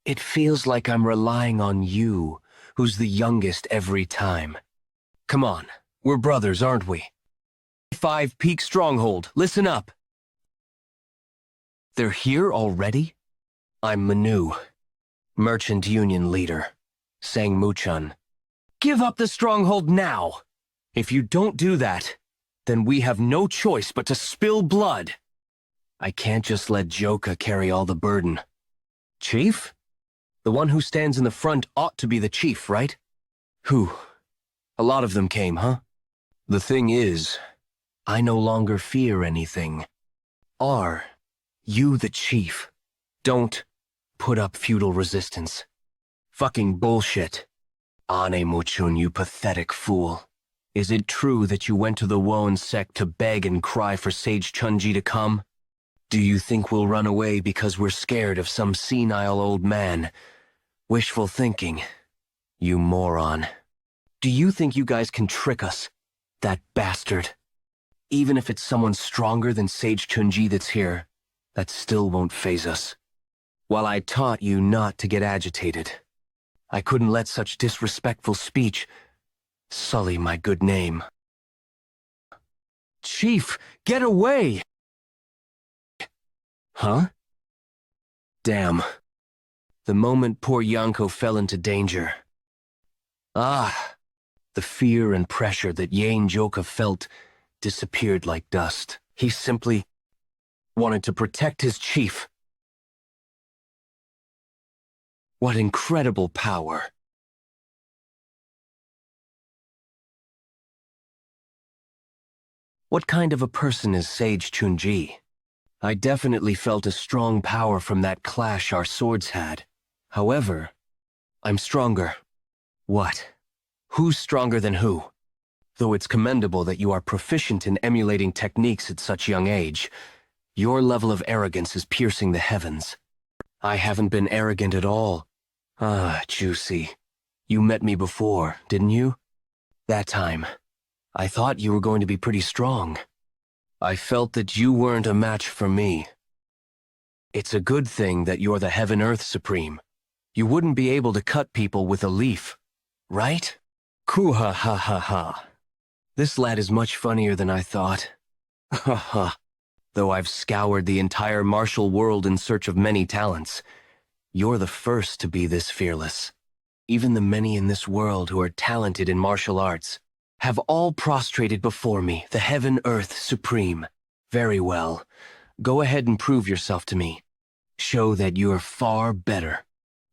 It feels like I'm relying on you, who's the youngest every time. Come on, we're brothers, aren't we? 5 Peak Stronghold, listen up. They're here already? I'm Manu, Merchant Union Leader, Sang Muchun. Give up the stronghold now! If you don't do that, then we have no choice but to spill blood. I can't just let Jeokha carry all the burden. Chief? The one who stands in the front ought to be the chief, right? Who? A lot of them came, huh? The thing is, I no longer fear anything. Are you the chief? Don't put up feudal resistance. Fucking bullshit. Ane Mochun, you pathetic fool. Is it true that you went to the Woan sect to beg and cry for Sage Chunji to come? Do you think we'll run away because we're scared of some senile old man? Wishful thinking, you moron. Do you think you guys can trick us? That bastard. Even if it's someone stronger than Sage Chunji that's here, that still won't faze us. While I taught you not to get agitated, I couldn't let such disrespectful speech sully my good name. Chief, get away! Huh? Damn. The moment poor Yanko fell into danger. Ah, the fear and pressure that Yeon Jeokha felt disappeared like dust. He simply wanted to protect his chief. What incredible power. What kind of a person is Sage Chunji? I definitely felt a strong power from that clash our swords had. However, I'm stronger. What? Who's stronger than who? Though it's commendable that you are proficient in emulating techniques at such young age, your level of arrogance is piercing the heavens. I haven't been arrogant at all. Ah, juicy. You met me before, didn't you? That time, I thought you were going to be pretty strong. I felt that you weren't a match for me. It's a good thing that you're the Heaven-Earth Supreme. You wouldn't be able to cut people with a leaf, right? Kuha ha ha ha. This lad is much funnier than I thought. Ha ha. Though I've scoured the entire martial world in search of many talents, you're the first to be this fearless. Even the many in this world who are talented in martial arts have all prostrated before me, the Heaven-Earth Supreme. Very well. Go ahead and prove yourself to me. Show that you're far better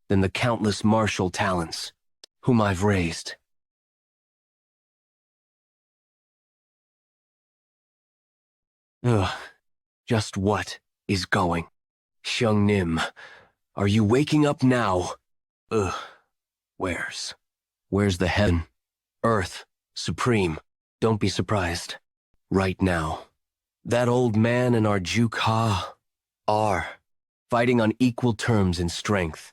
than the countless martial talents whom I've raised. Ugh. Just what is going? Xiang Nim, are you waking up now? Ugh. Where's the Heaven, Earth, Supreme? Don't be surprised. Right now, that old man and our Jeokha are fighting on equal terms in strength.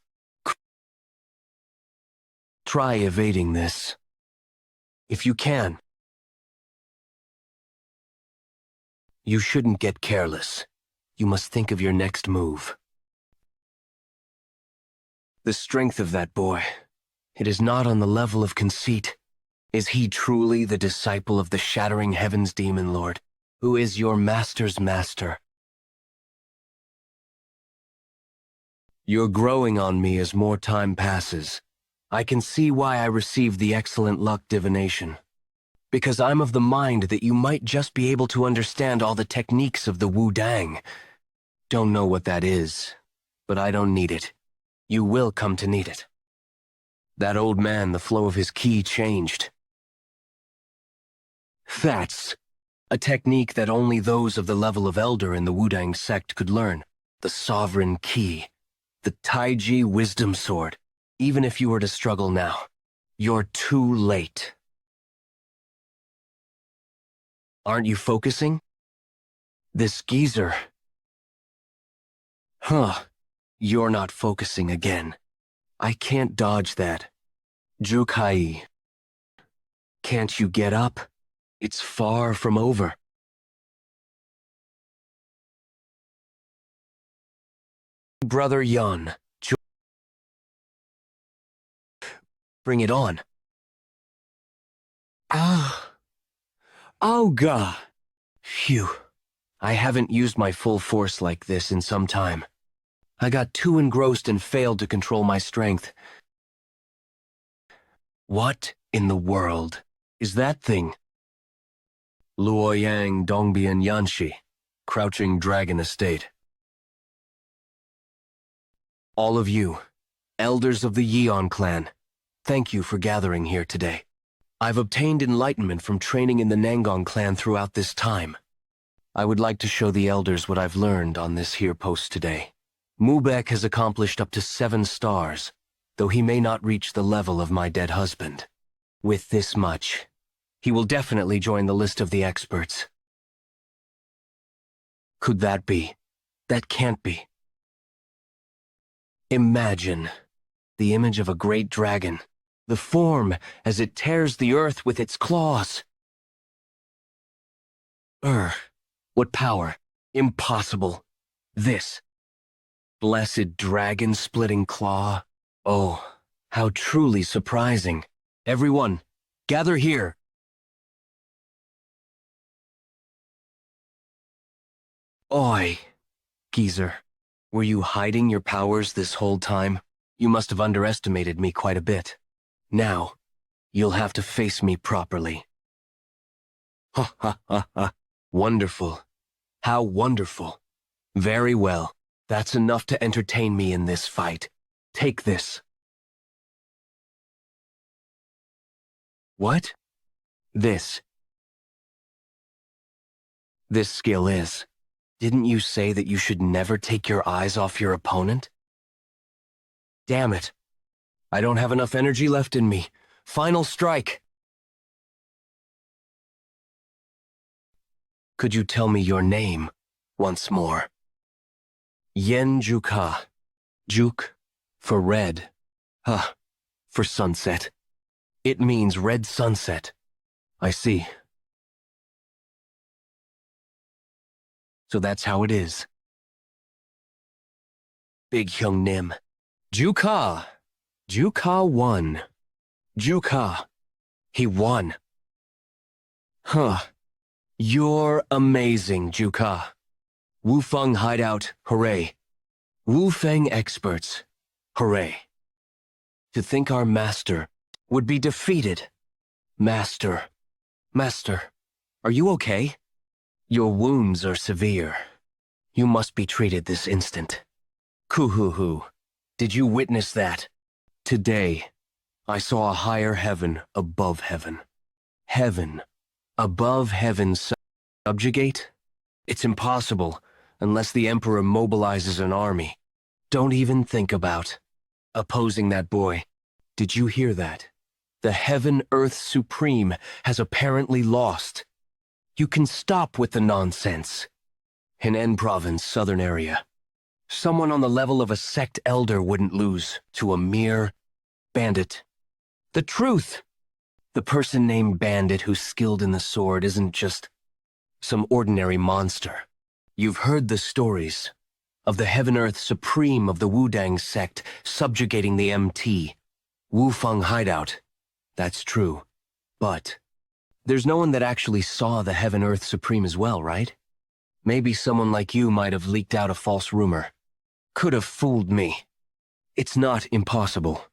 Try evading this. If you can. You shouldn't get careless. You must think of your next move. The strength of that boy, it is not on the level of conceit. Is he truly the disciple of the Shattering Heavens Demon Lord, who is your master's master? You're growing on me as more time passes. I can see why I received the excellent luck divination. Because I'm of the mind that you might just be able to understand all the techniques of the Wu-Dang. Don't know what that is, but I don't need it. You will come to need it. That old man, the flow of his ki changed. That's a technique that only those of the level of Elder in the Wu-Dang sect could learn. The Sovereign Ki. The Taiji Wisdom Sword. Even if you were to struggle now, you're too late. Aren't you focusing? This geezer. You're not focusing again. I can't dodge that. Jukai. Can't you get up? It's far from over. Brother Yeon. Bring it on. Oh God. Phew. I haven't used my full force like this in some time. I got too engrossed and failed to control my strength. What in the world is that thing? Luoyang Dongbian Yanshi, Crouching Dragon Estate. All of you, elders of the Yeon clan, thank you for gathering here today. I've obtained enlightenment from training in the Nangong clan throughout this time. I would like to show the elders what I've learned on this here post today. Mubek has accomplished up to 7 stars, though he may not reach the level of my dead husband. With this much, he will definitely join the list of the experts. Could that be? That can't be. Imagine the image of a great dragon, the form as it tears the earth with its claws. What power? Impossible. This. Blessed dragon-splitting claw. Oh, how truly surprising. Everyone, gather here. Oi, geezer. Were you hiding your powers this whole time? You must have underestimated me quite a bit. Now, you'll have to face me properly. Ha ha ha ha. Wonderful. How wonderful. Very well. That's enough to entertain me in this fight. Take this. What? This. This skill is. Didn't you say that you should never take your eyes off your opponent? Damn it. I don't have enough energy left in me. Final strike. Could you tell me your name once more? Yeon Jeokha. Juk for red. For sunset. It means red sunset. I see. So that's how it is. Big Hyung Nim. Jeokha. Jeokha won. Jeokha. He won. You're amazing, Jeokha. Wufeng Hideout, hooray. Wufeng experts, hooray. To think our master would be defeated. Master. Are you okay? Your wounds are severe. You must be treated this instant. Kuhuhu. Did you witness that? Today, I saw a higher heaven above heaven. Heaven above heaven subjugate? It's impossible unless the Emperor mobilizes an army. Don't even think about opposing that boy. Did you hear that? The Heaven-Earth Supreme has apparently lost. You can stop with the nonsense. Henan Province, southern area. Someone on the level of a sect elder wouldn't lose to a mere bandit. The truth! The person named Bandit who's skilled in the sword isn't just some ordinary monster. You've heard the stories of the Heaven-Earth Supreme of the Wudang sect subjugating the MT, Wufeng hideout. That's true. But there's no one that actually saw the Heaven-Earth Supreme as well, right? Maybe someone like you might have leaked out a false rumor. Could have fooled me. It's not impossible.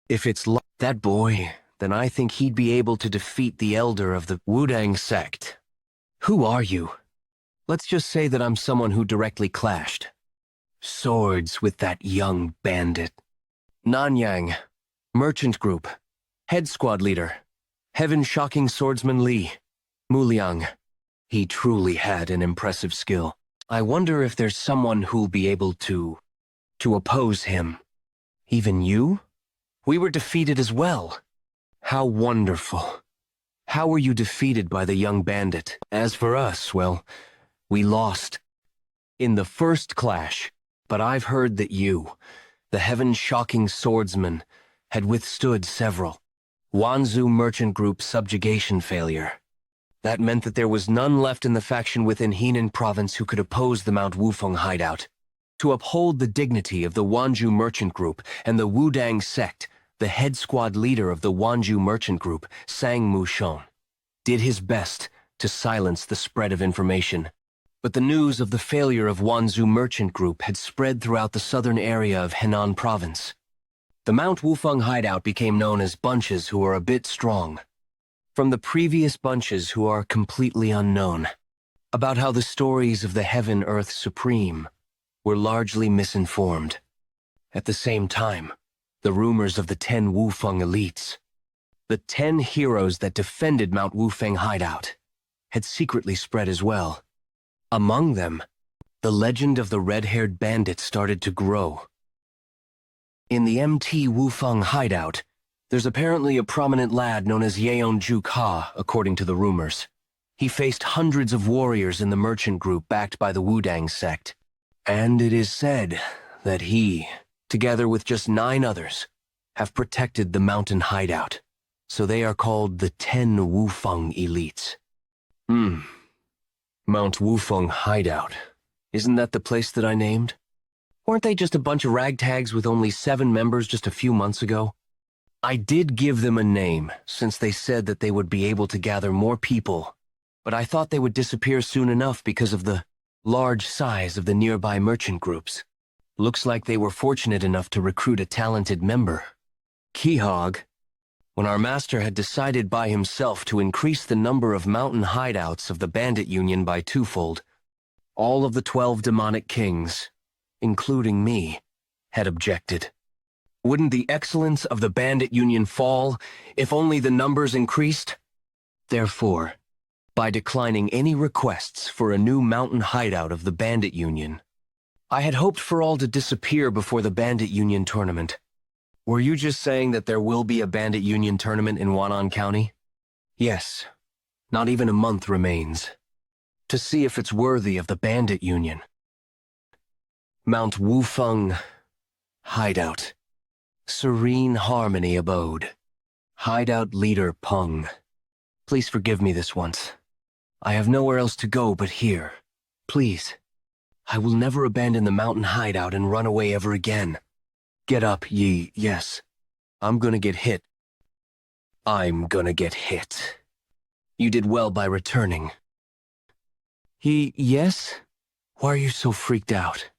If it's that boy, then I think he'd be able to defeat the elder of the Wudang sect. Who are you? Let's just say that I'm someone who directly clashed swords with that young bandit. Nanyang, merchant group, head squad leader, heaven-shocking swordsman Li, Muliang. He truly had an impressive skill. I wonder if there's someone who'll be able to oppose him. Even you? We were defeated as well. How wonderful. How were you defeated by the young bandit? As for us, well, we lost in the first clash, but I've heard that you, the heaven-shocking swordsman, had withstood several Wanzhou merchant group subjugation failure. That meant that there was none left in the faction within Henan province who could oppose the Mount Wufeng hideout. To uphold the dignity of the Wanzhou merchant group and the Wudang sect, the head squad leader of the Wanzhou merchant group, Sang Mushon, did his best to silence the spread of information. But the news of the failure of Wanzhou merchant group had spread throughout the southern area of Henan province. The Mount Wufeng hideout became known as bunches who are a bit strong, from the previous bunches who are completely unknown, about how the stories of the Heaven-Earth Supreme were largely misinformed. At the same time, the rumors of the 10 Wufeng elites, the 10 heroes that defended Mount Wufeng hideout, had secretly spread as well. Among them, the legend of the red-haired bandit started to grow. In the MT Wufeng hideout, there's apparently a prominent lad known as Yeon Jeokha, according to the rumors. He faced hundreds of warriors in the merchant group backed by the Wudang sect, and it is said that he, together with just 9 others, have protected the mountain hideout, so they are called the 10 Wufeng elites. Mount Wufeng hideout. Isn't that the place that I named? Weren't they just a bunch of ragtags with only 7 members just a few months ago? I did give them a name, since they said that they would be able to gather more people, but I thought they would disappear soon enough because of the large size of the nearby merchant groups. Looks like they were fortunate enough to recruit a talented member, Quixote. When our master had decided by himself to increase the number of mountain hideouts of the Bandit Union by 2-fold, all of the 12 demonic kings, including me, had objected. Wouldn't the excellence of the Bandit Union fall if only the numbers increased? Therefore, by declining any requests for a new mountain hideout of the Bandit Union, I had hoped for all to disappear before the Bandit Union tournament. Were you just saying that there will be a Bandit Union tournament in Wan'an County? Yes. Not even a month remains. To see if it's worthy of the Bandit Union. Mount Wufeng hideout. Serene Harmony abode. Hideout leader Peng. Please forgive me this once. I have nowhere else to go but here. Please. I will never abandon the mountain hideout and run away ever again. Get up, Yi, yes. I'm gonna get hit. I'm gonna get hit. You did well by returning. Yi, yes? Why are you so freaked out?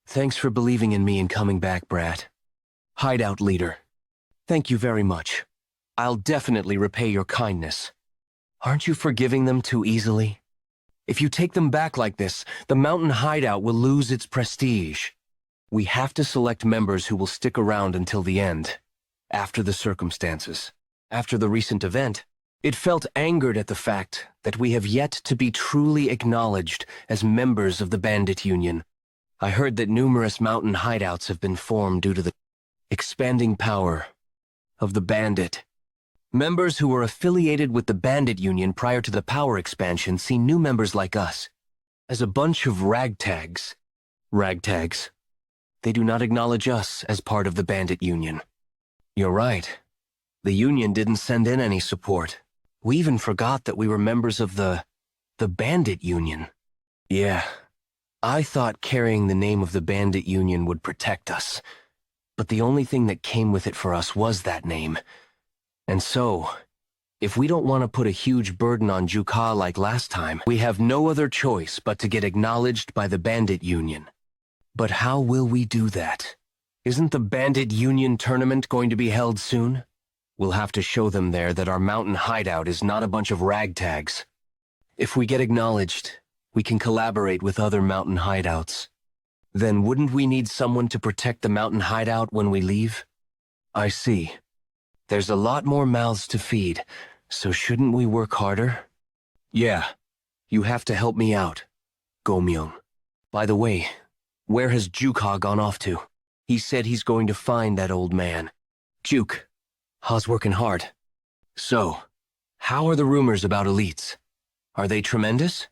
Thanks for believing in me and coming back, brat. Hideout leader. Thank you very much. I'll definitely repay your kindness. Aren't you forgiving them too easily? If you take them back like this, the mountain hideout will lose its prestige. We have to select members who will stick around until the end, after the circumstances. After the recent event, it felt angered at the fact that we have yet to be truly acknowledged as members of the Bandit Union. I heard that numerous mountain hideouts have been formed due to the expanding power of the Bandit. Members who were affiliated with the Bandit Union prior to the power expansion see new members like us as a bunch of ragtags. Ragtags. They do not acknowledge us as part of the bandit union. You're right. The union didn't send in any support. We even forgot that we were members of the bandit union. Yeah, I thought carrying the name of the bandit union would protect us. But the only thing that came with it for us was that name. And so, if we don't want to put a huge burden on Jeokha like last time, we have no other choice but to get acknowledged by the bandit union. But how will we do that? Isn't the bandit union tournament going to be held soon? We'll have to show them there that our mountain hideout is not a bunch of ragtags. If we get acknowledged, we can collaborate with other mountain hideouts. Then wouldn't we need someone to protect the mountain hideout when we leave? I see. There's a lot more mouths to feed, so shouldn't we work harder? Yeah, you have to help me out, Go-myung. By the way, where has Jeokha gone off to? He said he's going to find that old man. Juke, Ha's working hard. So, how are the rumors about elites? Are they tremendous?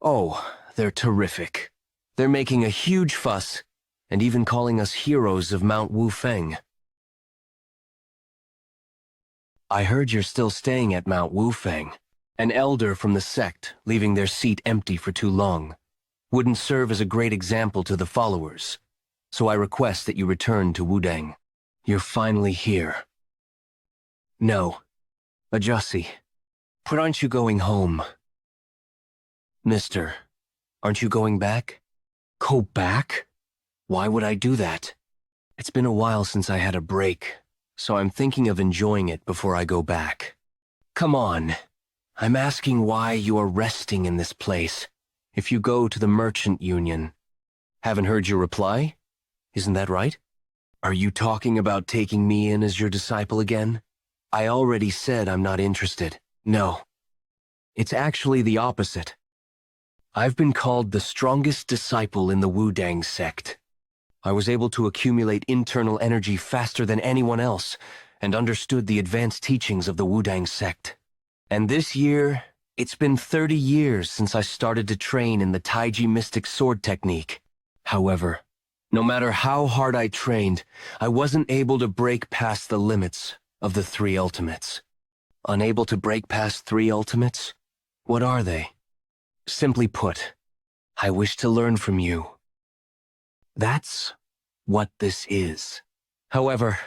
Oh, they're terrific. They're making a huge fuss, and even calling us heroes of Mount Wufeng. I heard you're still staying at Mount Wufeng. An elder from the sect, leaving their seat empty for too long, wouldn't serve as a great example to the followers. So I request that you return to Wudang. You're finally here. No, Ajasi, but aren't you going home? Mister, aren't you going back? Go back? Why would I do that? It's been a while since I had a break, so I'm thinking of enjoying it before I go back. Come on. I'm asking why you are resting in this place, if you go to the merchant union. Haven't heard your reply? Isn't that right? Are you talking about taking me in as your disciple again? I already said I'm not interested. No. It's actually the opposite. I've been called the strongest disciple in the Wudang sect. I was able to accumulate internal energy faster than anyone else and understood the advanced teachings of the Wudang sect. And this year, it's been 30 years since I started to train in the Taiji mystic sword technique. However, no matter how hard I trained, I wasn't able to break past the limits of the three ultimates. Unable to break past three ultimates? What are they? Simply put, I wish to learn from you. That's what this is. However,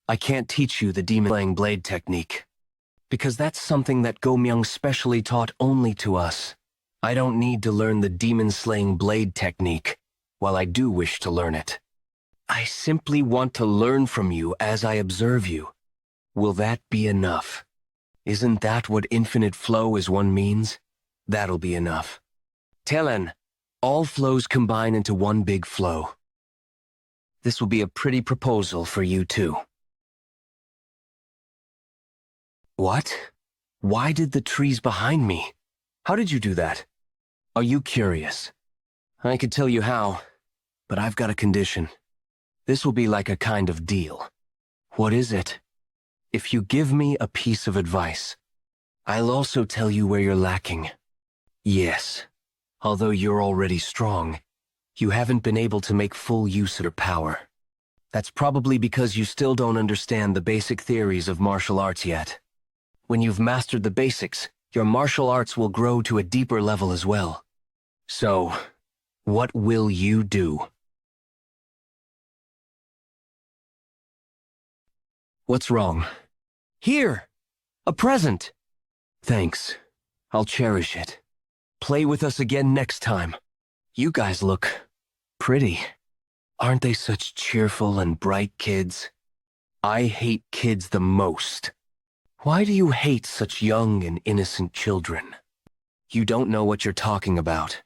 I can't teach you the demon-slaying blade technique, because that's something that Go-myung specially taught only to us. I don't need to learn the demon-slaying blade technique, while I do wish to learn it. I simply want to learn from you as I observe you. Will that be enough? Isn't that what infinite flow as one means? That'll be enough. Tellen, all flows combine into one big flow. This will be a pretty proposal for you too. What? Why did the trees behind me? How did you do that? Are you curious? I could tell you how, but I've got a condition. This will be like a kind of deal. What is it? If you give me a piece of advice, I'll also tell you where you're lacking. Yes, although you're already strong, you haven't been able to make full use of your power. That's probably because you still don't understand the basic theories of martial arts yet. When you've mastered the basics, your martial arts will grow to a deeper level as well. So, what will you do? What's wrong? Here! A present! Thanks. I'll cherish it. Play with us again next time. You guys look pretty. Aren't they such cheerful and bright kids? I hate kids the most. Why do you hate such young and innocent children? You don't know what you're talking about.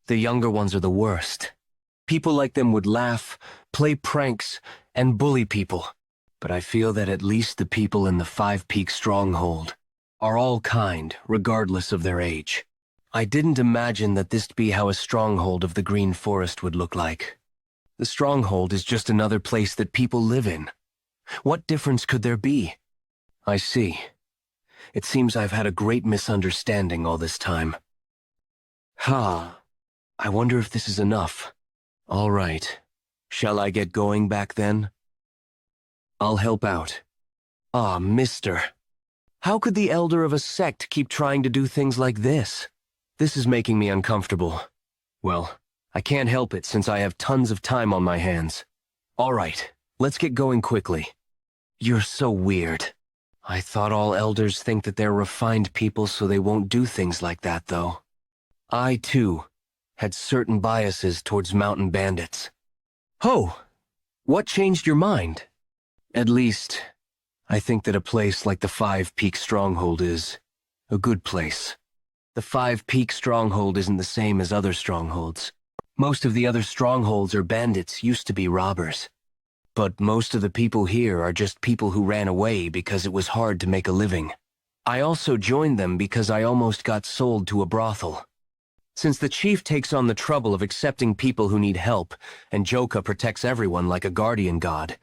The younger ones are the worst. People like them would laugh, play pranks, and bully people. But I feel that at least the people in the Five Peak Stronghold are all kind, regardless of their age. I didn't imagine that this'd be how a stronghold of the Green Forest would look like. The stronghold is just another place that people live in. What difference could there be? I see. It seems I've had a great misunderstanding all this time. I wonder if this is enough. All right. Shall I get going back then? I'll help out. Ah, mister. How could the elder of a sect keep trying to do things like this? This is making me uncomfortable. Well, I can't help it since I have tons of time on my hands. All right, let's get going quickly. You're so weird. I thought all elders think that they're refined people so they won't do things like that, though. I, too, had certain biases towards mountain bandits. Ho! What changed your mind? At least, I think that a place like the Five Peak Stronghold is a good place. The Five Peak Stronghold isn't the same as other strongholds. Most of the other strongholds or bandits used to be robbers. But most of the people here are just people who ran away because it was hard to make a living. I also joined them because I almost got sold to a brothel. Since the chief takes on the trouble of accepting people who need help, and Jeokha protects everyone like a guardian god,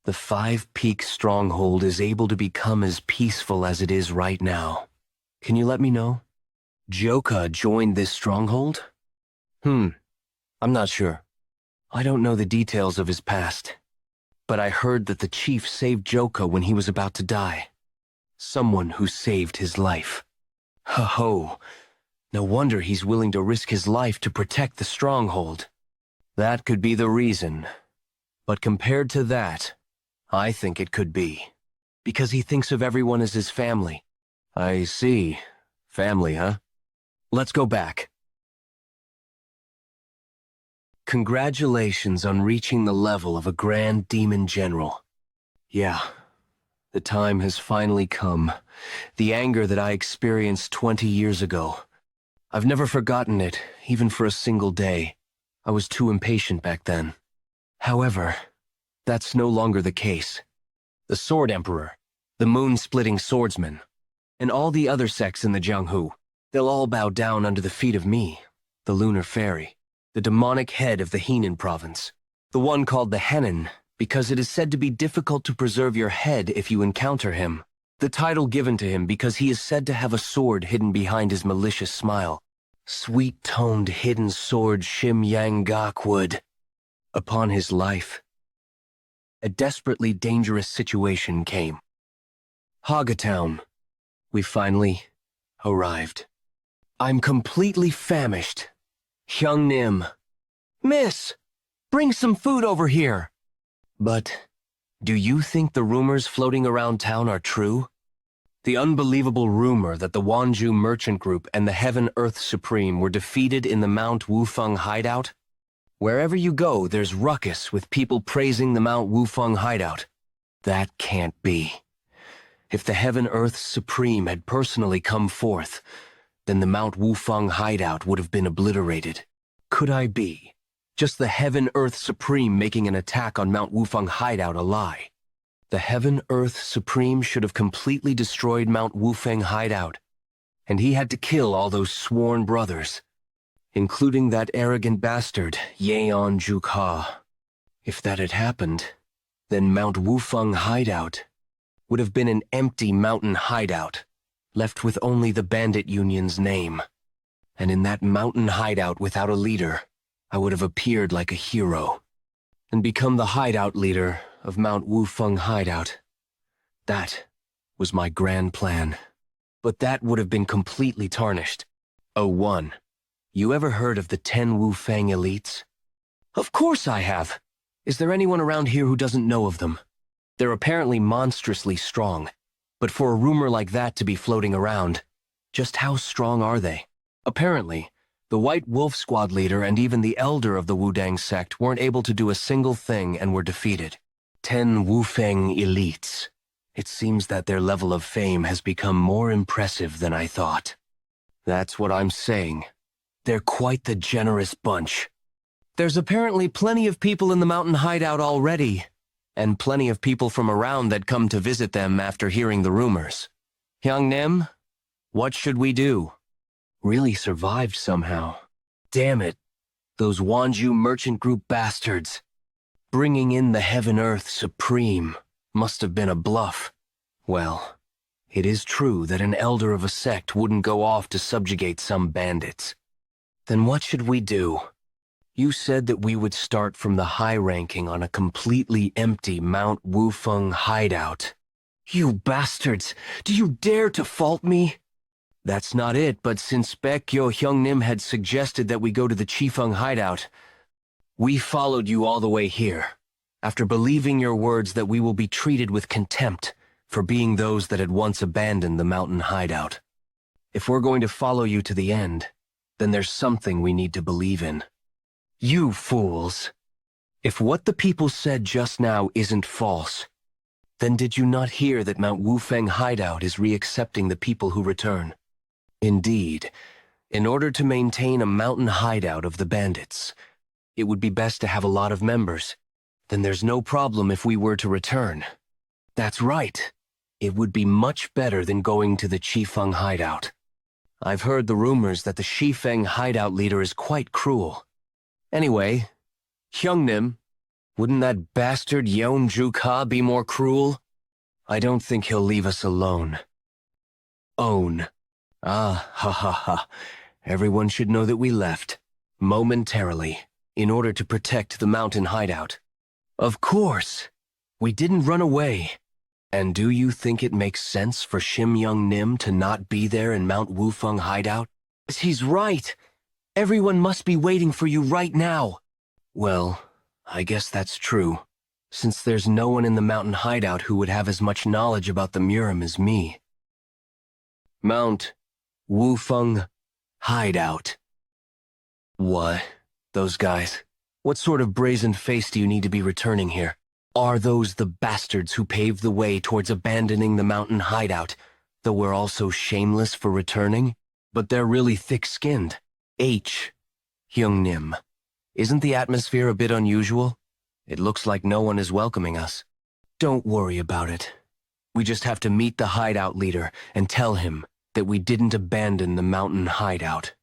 the Five Peak Stronghold is able to become as peaceful as it is right now. Can you let me know? Jeokha joined this stronghold? I'm not sure. I don't know the details of his past, but I heard that the chief saved Jeokha when he was about to die. Someone who saved his life. Ho-ho, no wonder he's willing to risk his life to protect the stronghold. That could be the reason, but compared to that, I think it could be. Because he thinks of everyone as his family. I see. Family, huh? Let's go back. Congratulations on reaching the level of a Grand Demon General. Yeah, the time has finally come. The anger that I experienced 20 years ago. I've never forgotten it, even for a single day. I was too impatient back then. However, that's no longer the case. The Sword Emperor, the moon-splitting swordsman, and all the other sects in the Jianghu, they'll all bow down under the feet of me, the Lunar Fairy, the demonic head of the Henan province, the one called the Henan, because it is said to be difficult to preserve your head if you encounter him. The title given to him because he is said to have a sword hidden behind his malicious smile. Sweet-toned hidden sword Shim Yang Gak would. Upon his life, a desperately dangerous situation came. Hagatown. We finally arrived. I'm completely famished. Hyung Nim. Miss, bring some food over here. But, do you think the rumors floating around town are true? The unbelievable rumor that the Wanju Merchant Group and the Heaven Earth Supreme were defeated in the Mount Wufeng hideout? Wherever you go, there's ruckus with people praising the Mount Wufeng hideout. That can't be. If the Heaven Earth Supreme had personally come forth, then the Mount Wufeng hideout would have been obliterated. Could I be just the Heaven Earth Supreme making an attack on Mount Wufeng hideout a lie? The Heaven Earth Supreme should have completely destroyed Mount Wufeng hideout, and he had to kill all those sworn brothers, including that arrogant bastard, Yeon Jeokha. If that had happened, then Mount Wufeng hideout would have been an empty mountain hideout, left with only the bandit union's name. And in that mountain hideout without a leader, I would have appeared like a hero, and become the hideout leader of Mount Wufeng hideout. That was my grand plan. But that would have been completely tarnished. Oh, one. You ever heard of the 10 Wufeng elites? Of course I have. Is there anyone around here who doesn't know of them? They're apparently monstrously strong. But for a rumor like that to be floating around, just how strong are they? Apparently, the White Wolf Squad leader and even the elder of the Wudang sect weren't able to do a single thing and were defeated. 10 Wufeng elites. It seems that their level of fame has become more impressive than I thought. That's what I'm saying. They're quite the generous bunch. There's apparently plenty of people in the mountain hideout already, and plenty of people from around that come to visit them after hearing the rumors. Hyung Nim, what should we do? Really survived somehow. Damn it, those Wanju Merchant Group bastards. Bringing in the Heaven Earth Supreme must have been a bluff. Well, it is true that an elder of a sect wouldn't go off to subjugate some bandits. Then what should we do? You said that we would start from the high ranking on a completely empty Mount Wufeng hideout. You bastards! Do you dare to fault me? That's not it, but since Baekgyo Hyungnim had suggested that we go to the Chifeng hideout, we followed you all the way here, after believing your words that we will be treated with contempt for being those that had once abandoned the mountain hideout. If we're going to follow you to the end, then there's something we need to believe in. You fools! If what the people said just now isn't false, then did you not hear that Mount Wufeng hideout is re-accepting the people who return? Indeed, in order to maintain a mountain hideout of the bandits, it would be best to have a lot of members. Then there's no problem if we were to return. That's right. It would be much better than going to the Chifeng hideout. I've heard the rumors that the Chifeng hideout leader is quite cruel. Anyway, Hyungnim, wouldn't that bastard Yeon Jeokha be more cruel? I don't think he'll leave us alone. Own. Ah, ha ha ha. Everyone should know that we left, momentarily, in order to protect the mountain hideout. Of course! We didn't run away. And do you think it makes sense for Shim Young Nim to not be there in Mount Wufeng hideout? He's right. Everyone must be waiting for you right now. Well, I guess that's true, since there's no one in the mountain hideout who would have as much knowledge about the Murim as me. Mount Wufeng hideout. What? Those guys? What sort of brazen face do you need to be returning here? Are those the bastards who paved the way towards abandoning the mountain hideout, though we're also shameless for returning? But they're really thick-skinned. Hyungnim. Isn't the atmosphere a bit unusual? It looks like no one is welcoming us. Don't worry about it. We just have to meet the hideout leader and tell him that we didn't abandon the mountain hideout.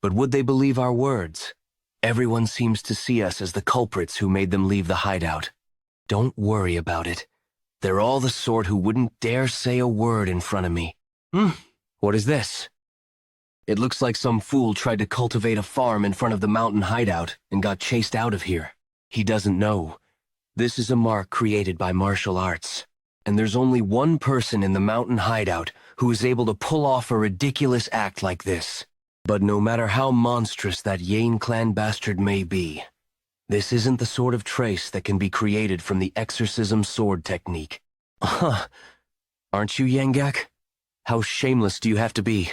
But would they believe our words? Everyone seems to see us as the culprits who made them leave the hideout. Don't worry about it. They're all the sort who wouldn't dare say a word in front of me. What is this? It looks like some fool tried to cultivate a farm in front of the mountain hideout and got chased out of here. He doesn't know. This is a mark created by martial arts. And there's only one person in the mountain hideout who is able to pull off a ridiculous act like this. But no matter how monstrous that Yeon clan bastard may be, this isn't the sort of trace that can be created from the exorcism sword technique. Aren't you, Yangak? How shameless do you have to be?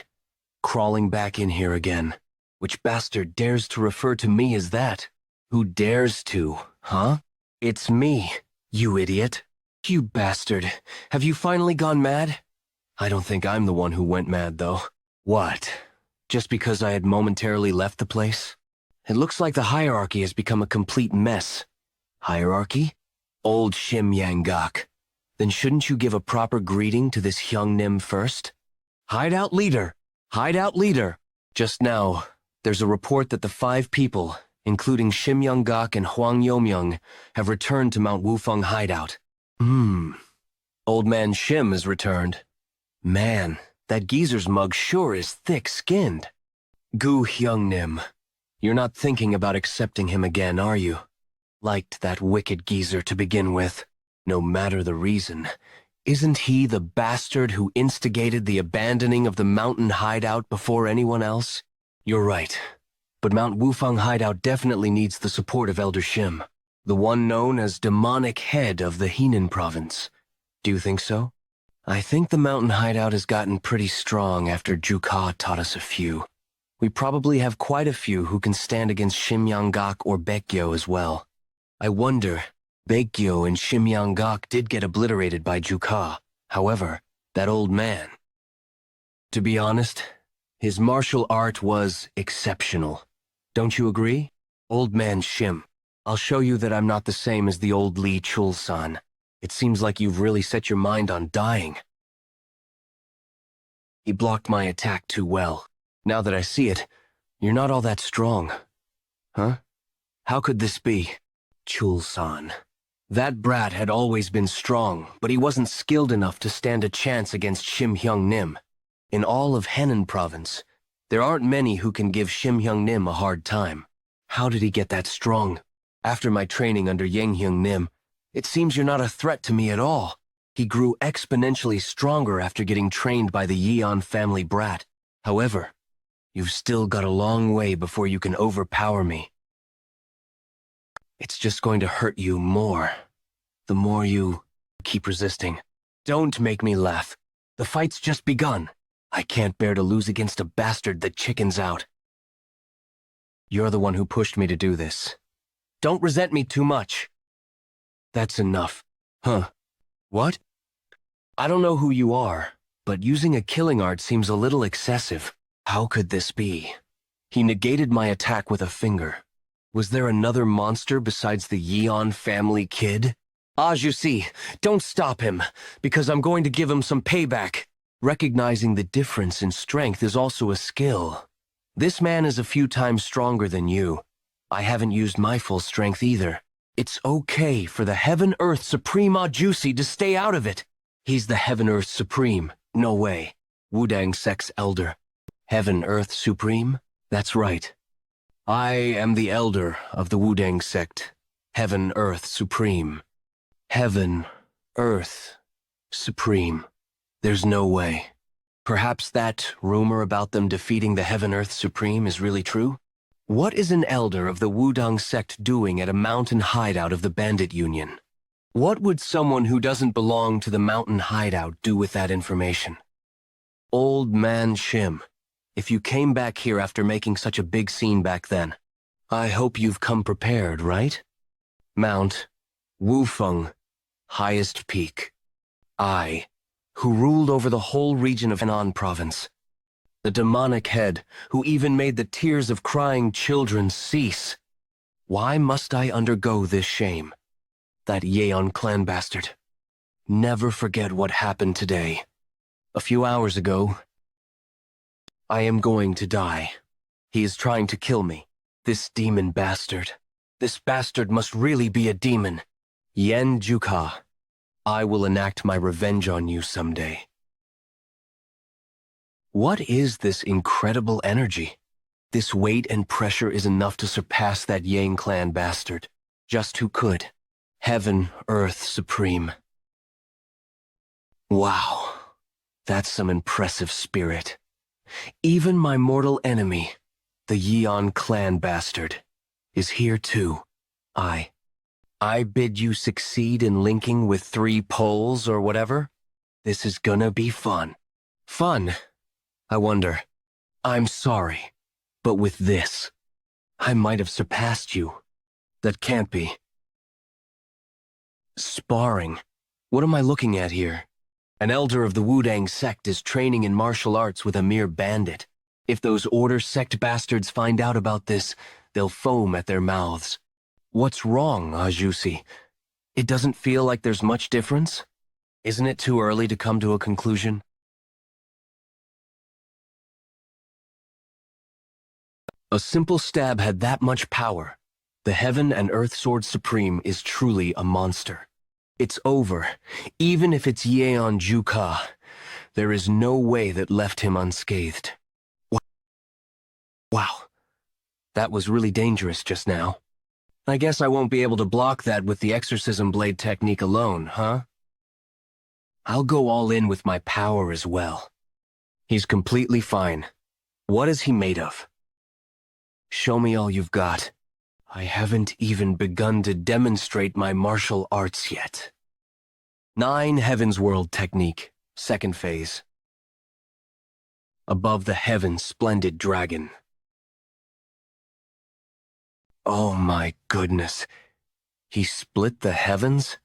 Crawling back in here again. Which bastard dares to refer to me as that? Who dares to, huh? It's me, you idiot. You bastard. Have you finally gone mad? I don't think I'm the one who went mad, though. What? Just because I had momentarily left the place? It looks like the hierarchy has become a complete mess. Hierarchy? Old Shim Yangak. Then shouldn't you give a proper greeting to this Hyungnim first? Hideout leader! Hideout leader! Just now, there's a report that the 5 people, including Shim Young-gak and Hwang Yomyoung, have returned to Mount Wufeng hideout. Old man Shim has returned. Man, that geezer's mug sure is thick-skinned. Gu Hyungnim. You're not thinking about accepting him again, are you? Liked that wicked geezer to begin with. No matter the reason, isn't he the bastard who instigated the abandoning of the mountain hideout before anyone else? You're right, but Mount Wufeng hideout definitely needs the support of Elder Shim, the one known as demonic head of the Henan province. Do you think so? I think the mountain hideout has gotten pretty strong after Jeokha taught us a few. We probably have quite a few who can stand against Shim Young-gak or Baekgyo as well. I wonder, Baekgyo and Shim Young-gak did get obliterated by Jeokha. However, that old man. To be honest, his martial art was exceptional. Don't you agree? Old man Shim, I'll show you that I'm not the same as the old Lee Chul-san. It seems like you've really set your mind on dying. He blocked my attack too well. Now that I see it, you're not all that strong. Huh? How could this be? Chul-san. That brat had always been strong, but he wasn't skilled enough to stand a chance against Shim Hyung-nim. In all of Henan province, there aren't many who can give Shim Hyung-nim a hard time. How did he get that strong? After my training under Hyung Nim, it seems you're not a threat to me at all. He grew exponentially stronger after getting trained by the Yeon family brat. However, you've still got a long way before you can overpower me. It's just going to hurt you more, the more you keep resisting. Don't make me laugh. The fight's just begun. I can't bear to lose against a bastard that chickens out. You're the one who pushed me to do this. Don't resent me too much. That's enough. Huh. What? I don't know who you are, but using a killing art seems a little excessive. How could this be? He negated my attack with a finger. Was there another monster besides the Yeon family kid? As you see, don't stop him, because I'm going to give him some payback. Recognizing the difference in strength is also a skill. This man is a few times stronger than you. I haven't used my full strength either. It's okay for the Heaven-Earth Supreme Juicy to stay out of it. He's the Heaven-Earth Supreme. No way. Wudang Sect's elder. Heaven-Earth Supreme? That's right. I am the elder of the Wudang Sect. Heaven-Earth Supreme. Heaven-Earth Supreme. There's no way. Perhaps that rumor about them defeating the Heaven-Earth Supreme is really true? What is an elder of the Wudang Sect doing at a mountain hideout of the Bandit Union? What would someone who doesn't belong to the mountain hideout do with that information? Old man Shim, if you came back here after making such a big scene back then, I hope you've come prepared, right? Mount Wufeng, highest peak. I, who ruled over the whole region of Henan province. The demonic head, who even made the tears of crying children cease. Why must I undergo this shame? That Yeon clan bastard. Never forget what happened today. A few hours ago, I am going to die. He is trying to kill me. This demon bastard. This bastard must really be a demon. Yeon Jeokha. I will enact my revenge on you someday. What is this incredible energy? This weight and pressure is enough to surpass that Yang clan bastard. Just who could? Heaven, Earth Supreme. Wow, that's some impressive spirit. Even my mortal enemy, the Yeon clan bastard, is here too. I bid you succeed in linking with 3 poles or whatever? This is gonna be fun. Fun? I wonder. I'm sorry, but with this, I might have surpassed you. That can't be. Sparring. What am I looking at here? An elder of the Wudang sect is training in martial arts with a mere bandit. If those Order sect bastards find out about this, they'll foam at their mouths. What's wrong, Ajusi? It doesn't feel like there's much difference? Isn't it too early to come to a conclusion? A simple stab had that much power. The Heaven and Earth Sword Supreme is truly a monster. It's over. Even if it's Yeon Jeokha, there is no way that left him unscathed. Wow. That was really dangerous just now. I guess I won't be able to block that with the exorcism blade technique alone, huh? I'll go all in with my power as well. He's completely fine. What is he made of? Show me all you've got. I haven't even begun to demonstrate my martial arts yet. 9 Heaven's World Technique, 2nd phase. Above the heavens, splendid dragon. Oh my goodness. He split the heavens?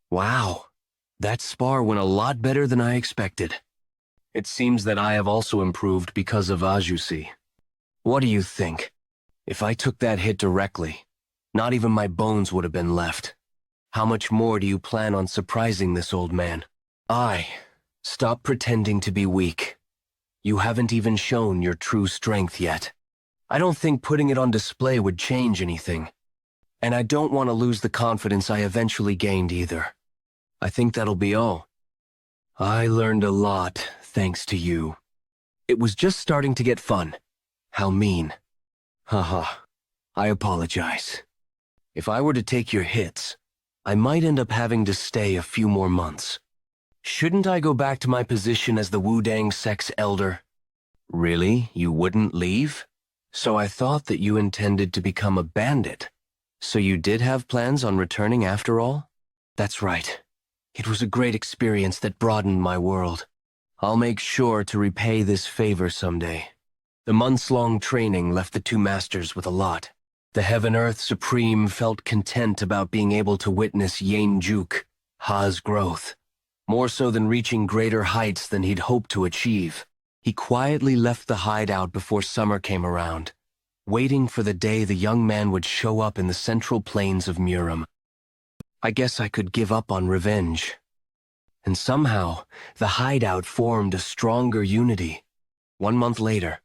Wow. That spar went a lot better than I expected. It seems that I have also improved because of Ajusi. What do you think? If I took that hit directly, not even my bones would have been left. How much more do you plan on surprising this old man? Stop pretending to be weak. You haven't even shown your true strength yet. I don't think putting it on display would change anything. And I don't want to lose the confidence I eventually gained either. I think that'll be all. I learned a lot thanks to you. It was just starting to get fun. How mean. Haha. I apologize. If I were to take your hits, I might end up having to stay a few more months. Shouldn't I go back to my position as the Wudang sect's elder? Really? You wouldn't leave? So I thought that you intended to become a bandit. So you did have plans on returning after all? That's right. It was a great experience that broadened my world. I'll make sure to repay this favor someday. The months-long training left the two masters with a lot. The Heaven-Earth Supreme felt content about being able to witness Yeon Jeokha, Ha's growth. More so than reaching greater heights than he'd hoped to achieve. He quietly left the hideout before summer came around, waiting for the day the young man would show up in the central plains of Murim. I guess I could give up on revenge. And somehow, the hideout formed a stronger unity. 1 month later.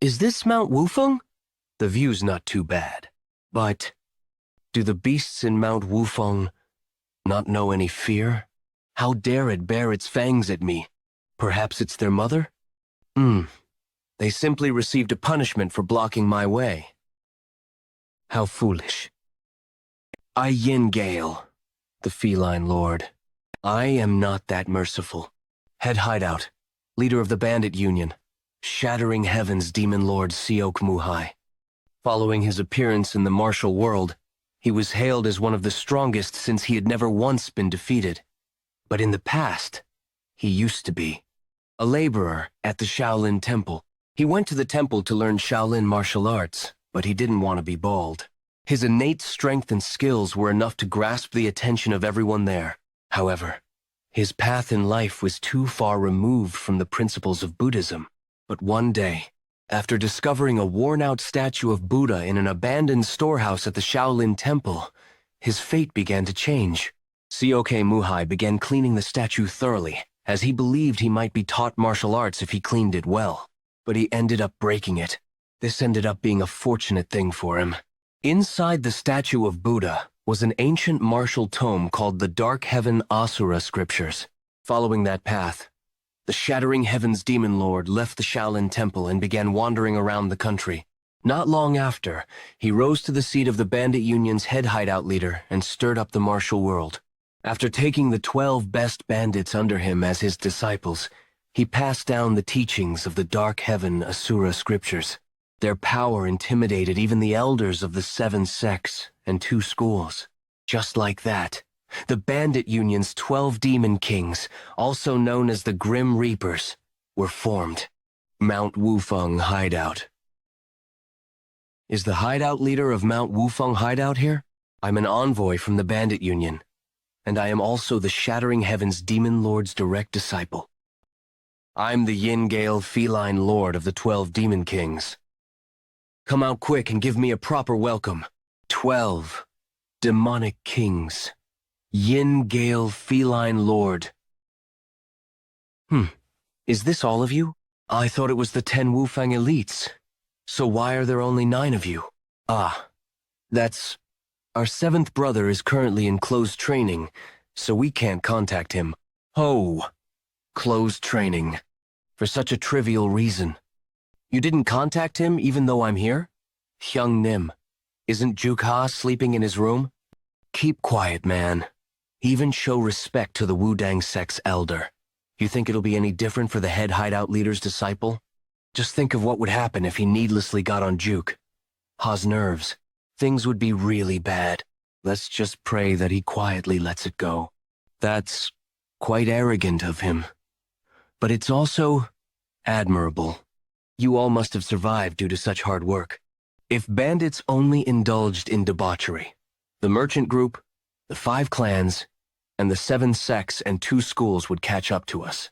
Is this Mount Wufeng? The view's not too bad. But, do the beasts in Mount Wufeng not know any fear? How dare it bare its fangs at me? Perhaps it's their mother? They simply received a punishment for blocking my way. How foolish. I Yin Gale, the feline lord. I am not that merciful. Head hideout, leader of the bandit union, shattering heaven's demon lord Seok Muhai. Following his appearance in the martial world, he was hailed as one of the strongest since he had never once been defeated. But in the past, he used to be. A laborer at the Shaolin Temple. He went to the temple to learn Shaolin martial arts, but he didn't want to be bald. His innate strength and skills were enough to grasp the attention of everyone there. However, his path in life was too far removed from the principles of Buddhism. But one day, after discovering a worn-out statue of Buddha in an abandoned storehouse at the Shaolin Temple, his fate began to change. Seok Muhai began cleaning the statue thoroughly, as he believed he might be taught martial arts if he cleaned it well. But he ended up breaking it. This ended up being a fortunate thing for him. Inside the statue of Buddha was an ancient martial tome called the Dark Heaven Asura Scriptures. Following that path, the Shattering Heavens Demon Lord left the Shaolin Temple and began wandering around the country. Not long after, he rose to the seat of the Bandit Union's head hideout leader and stirred up the martial world. After taking the 12 best bandits under him as his disciples, he passed down the teachings of the Dark Heaven Asura Scriptures. Their power intimidated even the elders of the 7 sects and 2 schools. Just like that, the Bandit Union's 12 Demon Kings, also known as the Grim Reapers, were formed. Mount Wufeng Hideout. Is the hideout leader of Mount Wufeng Hideout here? I'm an envoy from the Bandit Union, and I am also the Shattering Heavens Demon Lord's direct disciple. I'm the Yin Gale Feline Lord of the 12 Demon Kings. Come out quick and give me a proper welcome. 12 demonic kings. Yin Gale Feline Lord. Is this all of you? I thought it was the 10 Wufeng elites. So why are there only 9 of you? That's... Our 7th brother is currently in closed training, so we can't contact him. Oh, closed training. For such a trivial reason. You didn't contact him even though I'm here? Hyung Nim, isn't Jeokha sleeping in his room? Keep quiet, man. Even show respect to the Wudang sect's elder. You think it'll be any different for the head hideout leader's disciple? Just think of what would happen if he needlessly got on Jeokha. Ha's nerves. Things would be really bad. Let's just pray that he quietly lets it go. That's quite arrogant of him. But it's also admirable. You all must have survived due to such hard work. If bandits only indulged in debauchery, the merchant group, the 5 clans, and the 7 sects and 2 schools would catch up to us.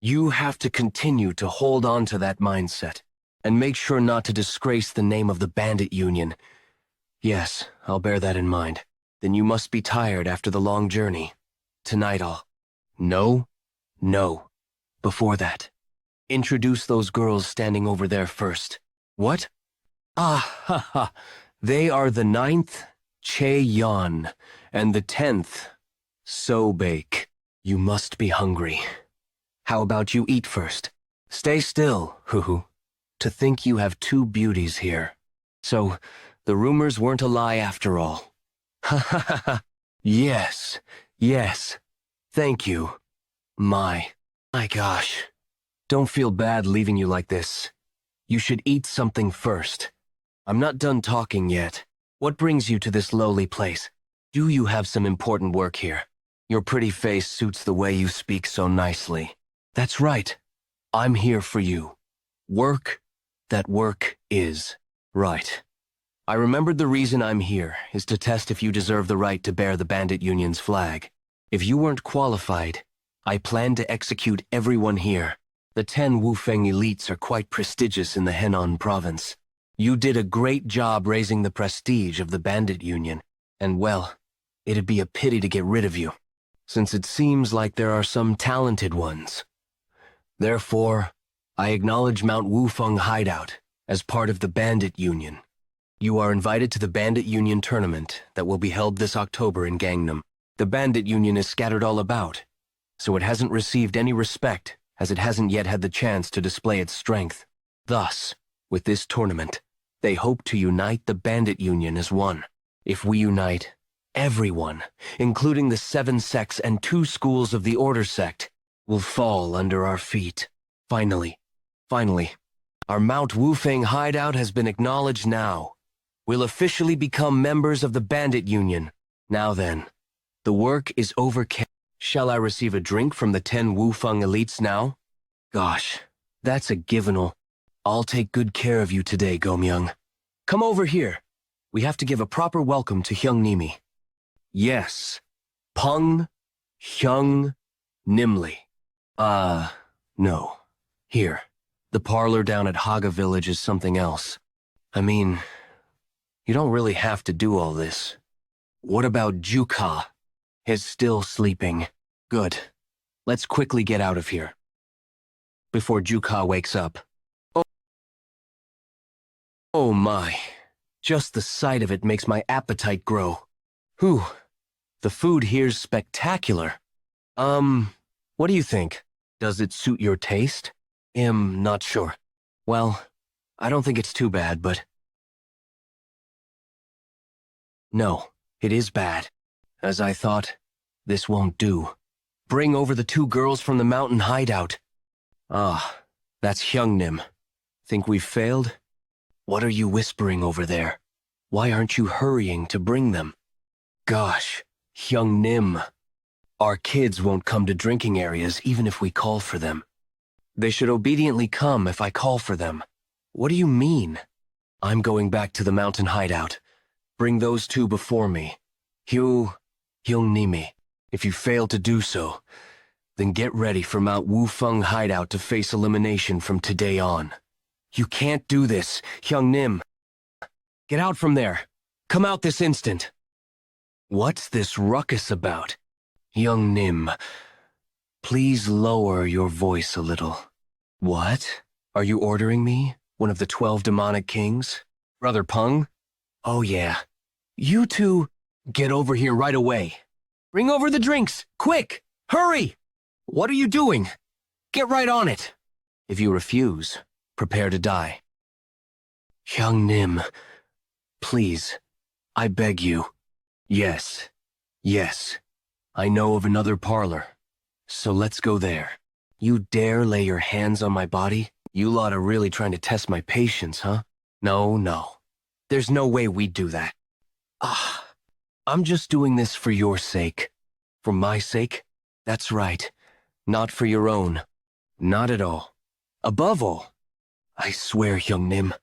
You have to continue to hold on to that mindset, and make sure not to disgrace the name of the Bandit Union. Yes, I'll bear that in mind. Then you must be tired after the long journey. Tonight I'll... No. Before that, introduce those girls standing over there first. What? They are the 9th, Che-Yon, and the 10th, So-Bake. You must be hungry. How about you eat first? Stay still, hoo-hoo. To think you have 2 beauties here. So, The rumors weren't a lie after all. Ha ha ha ha. Yes, yes. Thank you. My gosh. Don't feel bad leaving you like this. You should eat something first. I'm not done talking yet. What brings you to this lowly place? Do you have some important work here? Your pretty face suits the way you speak so nicely. That's right. I'm here for you. Work, that work is right. I remembered the reason I'm here is to test if you deserve the right to bear the Bandit Union's flag. If you weren't qualified, I plan to execute everyone here. The 10 Wufeng elites are quite prestigious in the Henan province. You did a great job raising the prestige of the Bandit Union, and well, it'd be a pity to get rid of you, since it seems like there are some talented ones. Therefore, I acknowledge Mount Wufeng Hideout as part of the Bandit Union. You are invited to the Bandit Union tournament that will be held this October in Gangnam. The Bandit Union is scattered all about, so it hasn't received any respect as it hasn't yet had the chance to display its strength. Thus, with this tournament, they hope to unite the Bandit Union as one. If we unite, everyone, including the 7 sects and 2 schools of the Order sect, will fall under our feet. Finally, our Mount Wufeng hideout has been acknowledged now. We'll officially become members of the Bandit Union. Now then, the work is over. Shall I receive a drink from the 10 Wufeng elites now? Gosh, that's a given. I'll take good care of you today, Gomyoung. Come over here. We have to give a proper welcome to Hyung Nimi. Yes, Pung Hyung Nimli. No. Here, the parlor down at Haga Village is something else. I mean, you don't really have to do all this. What about Jeokha? He's still sleeping. Good. Let's quickly get out of here before Jeokha wakes up. Oh my. Just the sight of it makes my appetite grow. Whew. The food here's spectacular. What do you think? Does it suit your taste? Not sure. Well, I don't think it's too bad, but... No, it is bad. As I thought, this won't do. Bring over the 2 girls from the mountain hideout. Ah, that's Hyungnim. Think we've failed? What are you whispering over there? Why aren't you hurrying to bring them? Gosh, Hyungnim. Our kids won't come to drinking areas even if we call for them. They should obediently come if I call for them. What do you mean? I'm going back to the mountain hideout. Bring those 2 before me. Hyungnimi. If you fail to do so, then get ready for Mount Wufeng hideout to face elimination from today on. You can't do this, Hyungnim. Get out from there. Come out this instant. What's this ruckus about? Hyungnim, please lower your voice a little. What? Are you ordering me? One of the 12 demonic kings? Brother Pung? Oh yeah. You 2, get over here right away. Bring over the drinks, quick! Hurry! What are you doing? Get right on it. If you refuse, prepare to die. Hyungnim, please, I beg you. Yes, I know of another parlor, so let's go there. You dare lay your hands on my body? You lot are really trying to test my patience, huh? No. There's no way we'd do that. I'm just doing this for your sake. For my sake? That's right. Not for your own. Not at all. Above all, I swear, Hyungnim.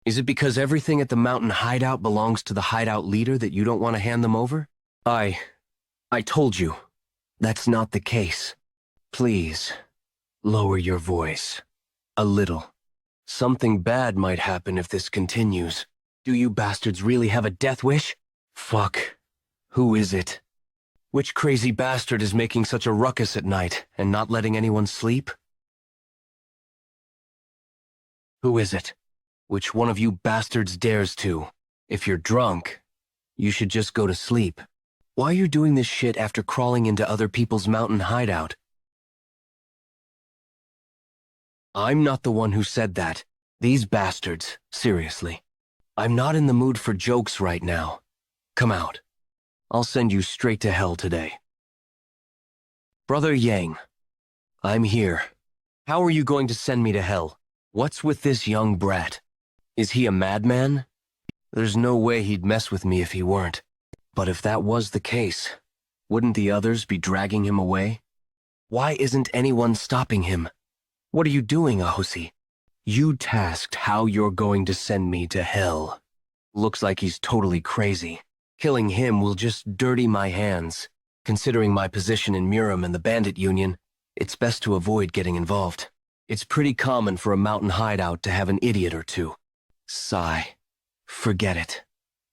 Is it because everything at the mountain hideout belongs to the hideout leader that you don't want to hand them over? I told you. That's not the case. Please, lower your voice. A little. Something bad might happen if this continues. Do you bastards really have a death wish? Fuck. Who is it? Which crazy bastard is making such a ruckus at night and not letting anyone sleep? Who is it? Which one of you bastards dares to? If you're drunk, you should just go to sleep. Why are you doing this shit after crawling into other people's mountain hideout? I'm not the one who said that. These bastards, seriously. I'm not in the mood for jokes right now. Come out. I'll send you straight to hell today. Brother Yang, I'm here. How are you going to send me to hell? What's with this young brat? Is he a madman? There's no way he'd mess with me if he weren't. But if that was the case, wouldn't the others be dragging him away? Why isn't anyone stopping him? What are you doing, Ahosi? You tasked how you're going to send me to hell. Looks like he's totally crazy. Killing him will just dirty my hands. Considering my position in Murim and the Bandit Union, it's best to avoid getting involved. It's pretty common for a mountain hideout to have an idiot or two. Sigh. Forget it.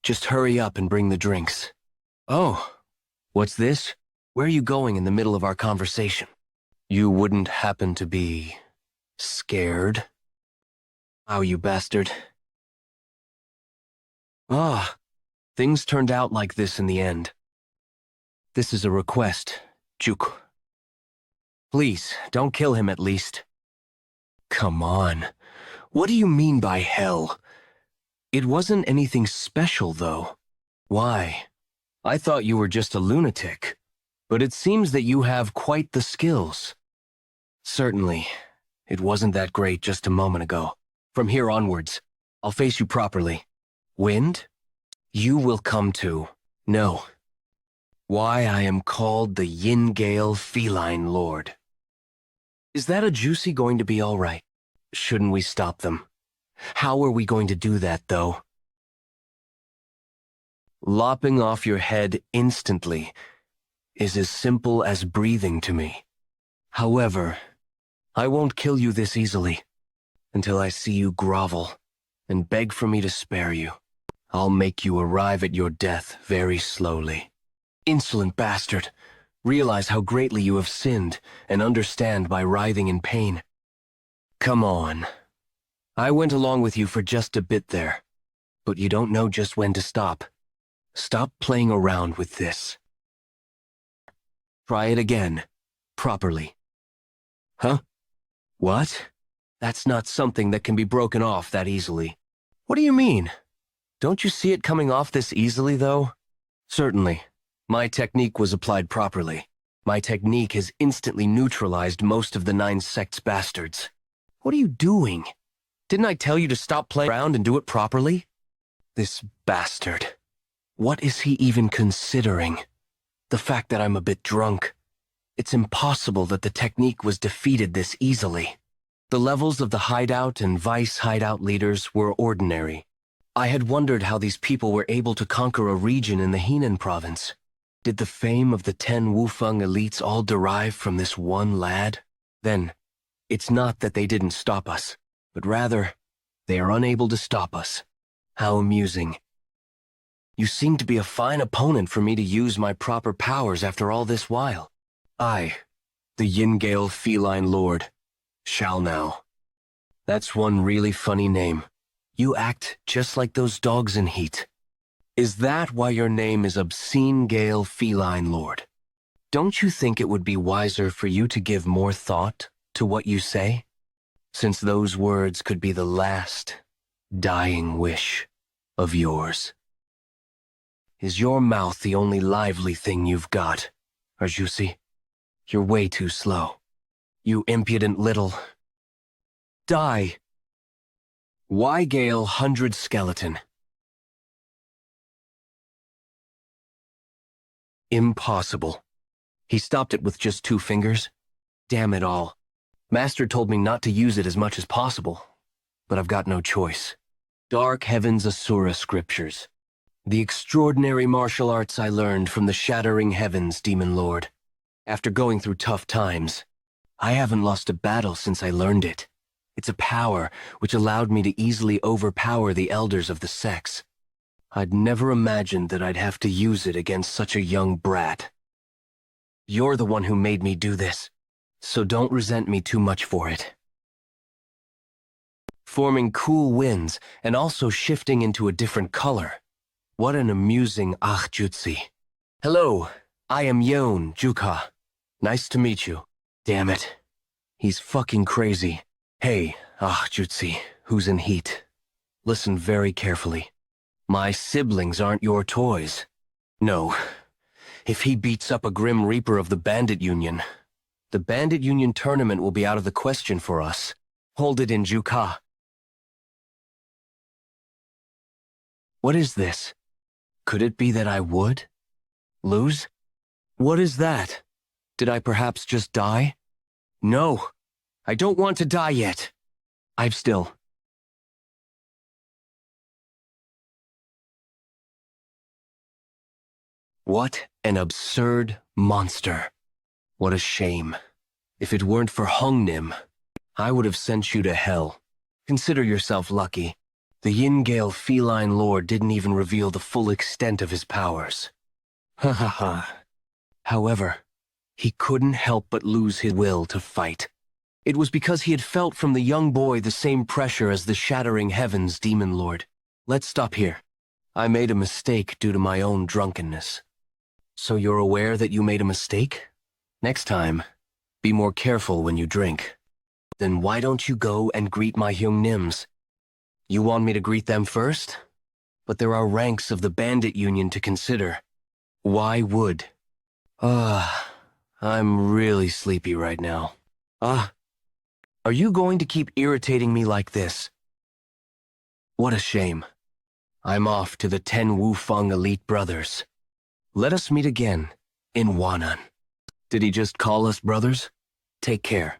Just hurry up and bring the drinks. Oh, what's this? Where are you going in the middle of our conversation? You wouldn't happen to be scared? Oh, you bastard. Ah, things turned out like this in the end. This is a request, Jeokha. Please, don't kill him at least. Come on. What do you mean by hell? It wasn't anything special, though. Why? I thought you were just a lunatic. But it seems that you have quite the skills. Certainly. It wasn't that great just a moment ago. From here onwards, I'll face you properly. Wind? You will come to know why I am called the Yin Gale Feline Lord. Is that a juicy going to be all right? Shouldn't we stop them? How are we going to do that, though? Lopping off your head instantly is as simple as breathing to me. However, I won't kill you this easily until I see you grovel and beg for me to spare you. I'll make you arrive at your death very slowly. Insolent bastard! Realize how greatly you have sinned and understand by writhing in pain. Come on. I went along with you for just a bit there, but you don't know just when to stop. Stop playing around with this. Try it again, properly. Huh? What? That's not something that can be broken off that easily. What do you mean? Don't you see it coming off this easily, though? Certainly. My technique was applied properly. My technique has instantly neutralized most of the 9 sect's bastards. What are you doing? Didn't I tell you to stop playing around and do it properly? This bastard. What is he even considering? The fact that I'm a bit drunk. It's impossible that the technique was defeated this easily. The levels of the hideout and vice hideout leaders were ordinary. I had wondered how these people were able to conquer a region in the Henan province. Did the fame of the 10 Wufeng elites all derive from this one lad? Then, it's not that they didn't stop us, but rather, they are unable to stop us. How amusing. You seem to be a fine opponent for me to use my proper powers after all this while. I, the Yin Gale Feline Lord, shall now. That's one really funny name. You act just like those dogs in Heat. Is that why your name is Obscene Gale Feline Lord? Don't you think it would be wiser for you to give more thought to what you say? Since those words could be the last, dying wish of yours. Is your mouth the only lively thing you've got, Arjusi? You're way too slow. You impudent little... Die! Why Gale 100 Skeleton? Impossible. He stopped it with just 2 fingers? Damn it all. Master told me not to use it as much as possible, but I've got no choice. Dark Heavens Asura Scriptures. The extraordinary martial arts I learned from the Shattering Heavens, Demon Lord. After going through tough times, I haven't lost a battle since I learned it. It's a power which allowed me to easily overpower the elders of the sects. I'd never imagined that I'd have to use it against such a young brat. You're the one who made me do this, so don't resent me too much for it. Forming cool winds and also shifting into a different color. What an amusing jutsu. Hello, I am Yeon Jeokha. Nice to meet you. Damn it. He's fucking crazy. Hey, jutsu, who's in Heat? Listen very carefully. My siblings aren't your toys. No, if he beats up a Grim Reaper of the Bandit Union, the Bandit Union tournament will be out of the question for us. Hold it in Jeokha. What is this? Could it be that I would lose? What is that? Did I perhaps just die? No, I don't want to die yet. I've still... What an absurd monster. What a shame. If it weren't for Hungnim, I would have sent you to hell. Consider yourself lucky. The Yin-Gale feline lord didn't even reveal the full extent of his powers. Ha ha ha. However, he couldn't help but lose his will to fight. It was because he had felt from the young boy the same pressure as the shattering heavens demon lord. Let's stop here. I made a mistake due to my own drunkenness. So you're aware that you made a mistake? Next time, be more careful when you drink. Then why don't you go and greet my Hyungnims? You want me to greet them first? But there are ranks of the Bandit Union to consider. Why would? I'm really sleepy right now. Are you going to keep irritating me like this? What a shame. I'm off to the 10 Wufeng elite brothers. Let us meet again in Wanan. Did he just call us brothers? Take care.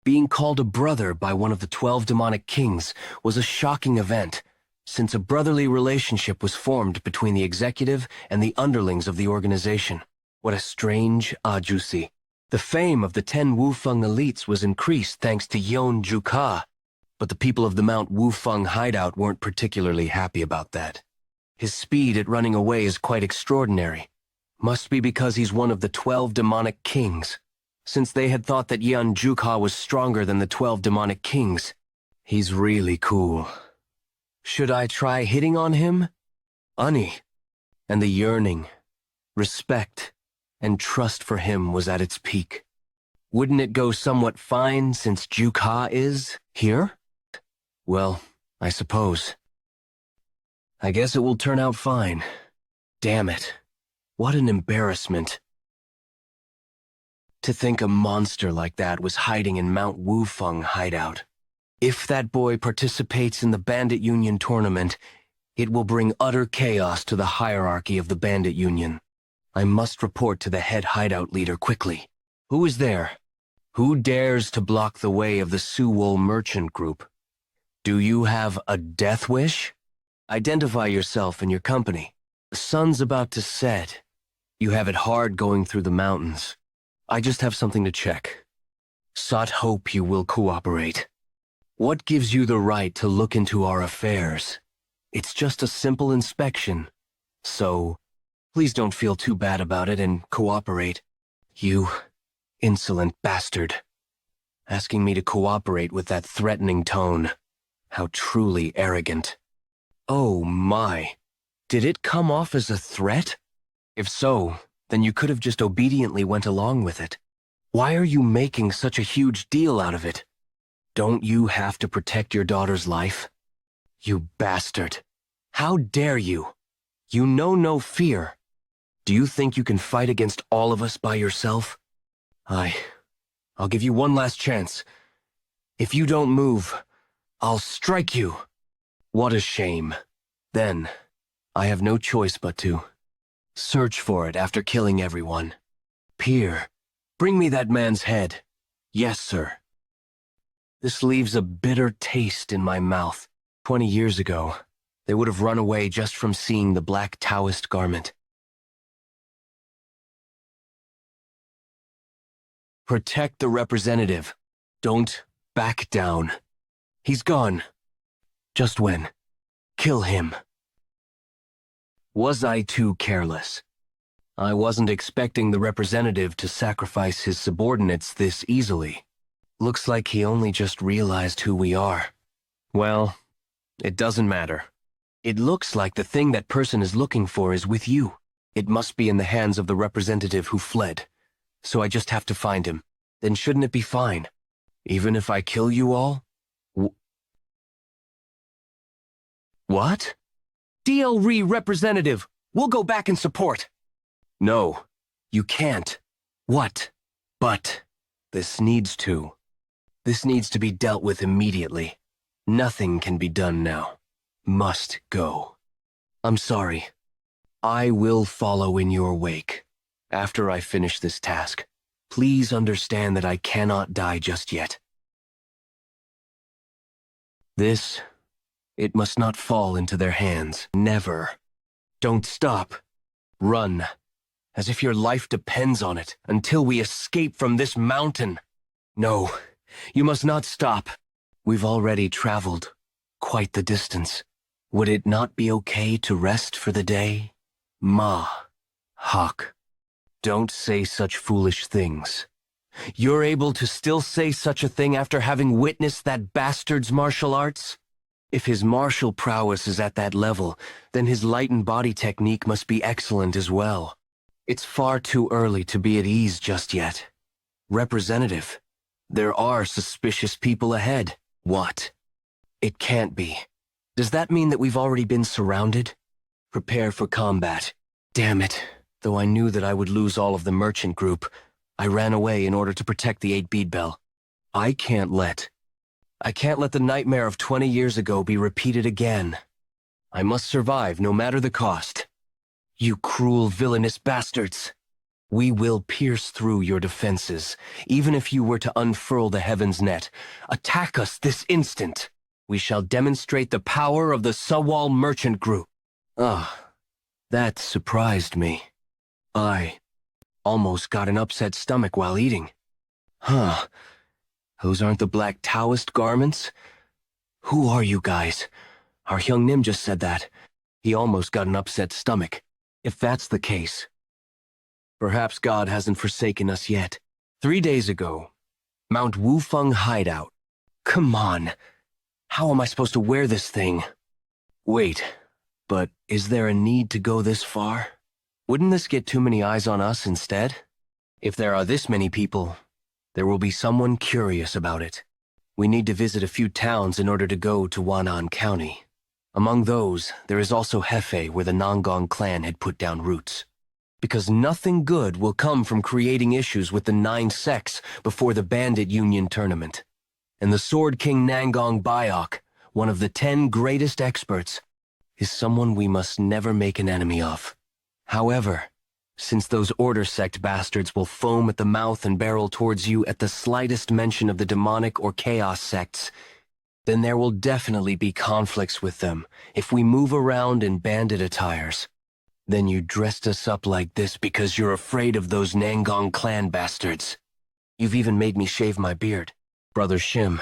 Being called a brother by one of the 12 demonic kings was a shocking event, since a brotherly relationship was formed between the executive and the underlings of the organization. What a strange ajusi. The fame of the 10 Wufeng elites was increased thanks to Yeon Jeokha, but the people of the Mount Wufeng hideout weren't particularly happy about that. His speed at running away is quite extraordinary. Must be because he's one of the 12 demonic kings. Since they had thought that Yeon Jeokha was stronger than the 12 demonic kings. He's really cool. Should I try hitting on him? Ani. And the yearning, respect, and trust for him was at its peak. Wouldn't it go somewhat fine since Jeokha is here? Well, I suppose. I guess it will turn out fine. Damn it. What an embarrassment. To think a monster like that was hiding in Mount Wufeng hideout. If that boy participates in the Bandit Union tournament, it will bring utter chaos to the hierarchy of the Bandit Union. I must report to the head hideout leader quickly. Who is there? Who dares to block the way of the Suwol merchant group? Do you have a death wish? Identify yourself and your company. The sun's about to set. You have it hard going through the mountains. I just have something to check. Sought hope you will cooperate. What gives you the right to look into our affairs? It's just a simple inspection. So, please don't feel too bad about it and cooperate. You insolent bastard. Asking me to cooperate with that threatening tone. How truly arrogant. Oh my. Did it come off as a threat? If so, then you could have just obediently went along with it. Why are you making such a huge deal out of it? Don't you have to protect your daughter's life? You bastard. How dare you? You know no fear. Do you think you can fight against all of us by yourself? I'll give you one last chance. If you don't move, I'll strike you. What a shame. Then, I have no choice but to search for it after killing everyone. Peer, bring me that man's head. Yes, sir. This leaves a bitter taste in my mouth. 20 years ago, they would have run away just from seeing the black Taoist garment. Protect the representative. Don't back down. He's gone. Just when? Kill him. Was I too careless? I wasn't expecting the representative to sacrifice his subordinates this easily. Looks like he only just realized who we are. Well, it doesn't matter. It looks like the thing that person is looking for is with you. It must be in the hands of the representative who fled. So I just have to find him. Then shouldn't it be fine? Even if I kill you all? What? DLRE representative, we'll go back and support. No, you can't. What? But this needs to. This needs to be dealt with immediately. Nothing can be done now. Must go. I'm sorry. I will follow in your wake. After I finish this task, please understand that I cannot die just yet. This, it must not fall into their hands. Never. Don't stop. Run. As if your life depends on it, until we escape from this mountain. No, you must not stop. We've already traveled quite the distance. Would it not be okay to rest for the day? Ma. Hawk. Don't say such foolish things. You're able to still say such a thing after having witnessed that bastard's martial arts? If his martial prowess is at that level, then his light and body technique must be excellent as well. It's far too early to be at ease just yet. Representative, there are suspicious people ahead. What? It can't be. Does that mean that we've already been surrounded? Prepare for combat. Damn it. Though I knew that I would lose all of the merchant group, I ran away in order to protect the 8-bead bell. I can't let the nightmare of 20 years ago be repeated again. I must survive no matter the cost. You cruel, villainous bastards! We will pierce through your defenses, even if you were to unfurl the heaven's net. Attack us this instant! We shall demonstrate the power of the Sawal merchant group. That surprised me. I almost got an upset stomach while eating. Those aren't the black Taoist garments? Who are you guys? Our Hyung Nim just said that. He almost got an upset stomach. If that's the case, perhaps God hasn't forsaken us yet. 3 days ago, Mount Wufeng Hideout. Come on. How am I supposed to wear this thing? Wait, but is there a need to go this far? Wouldn't this get too many eyes on us instead? If there are this many people, there will be someone curious about it. We need to visit a few towns in order to go to Wan'an County. Among those, there is also Hefei, where the Nangong clan had put down roots. Because nothing good will come from creating issues with the 9 sects before the Bandit Union tournament. And the Sword King Nangong Bayok, one of the 10 greatest experts, is someone we must never make an enemy of. However, since those Order Sect bastards will foam at the mouth and barrel towards you at the slightest mention of the demonic or chaos sects, then there will definitely be conflicts with them if we move around in bandit attires. Then you dressed us up like this because you're afraid of those Nangong clan bastards. You've even made me shave my beard. Brother Shim,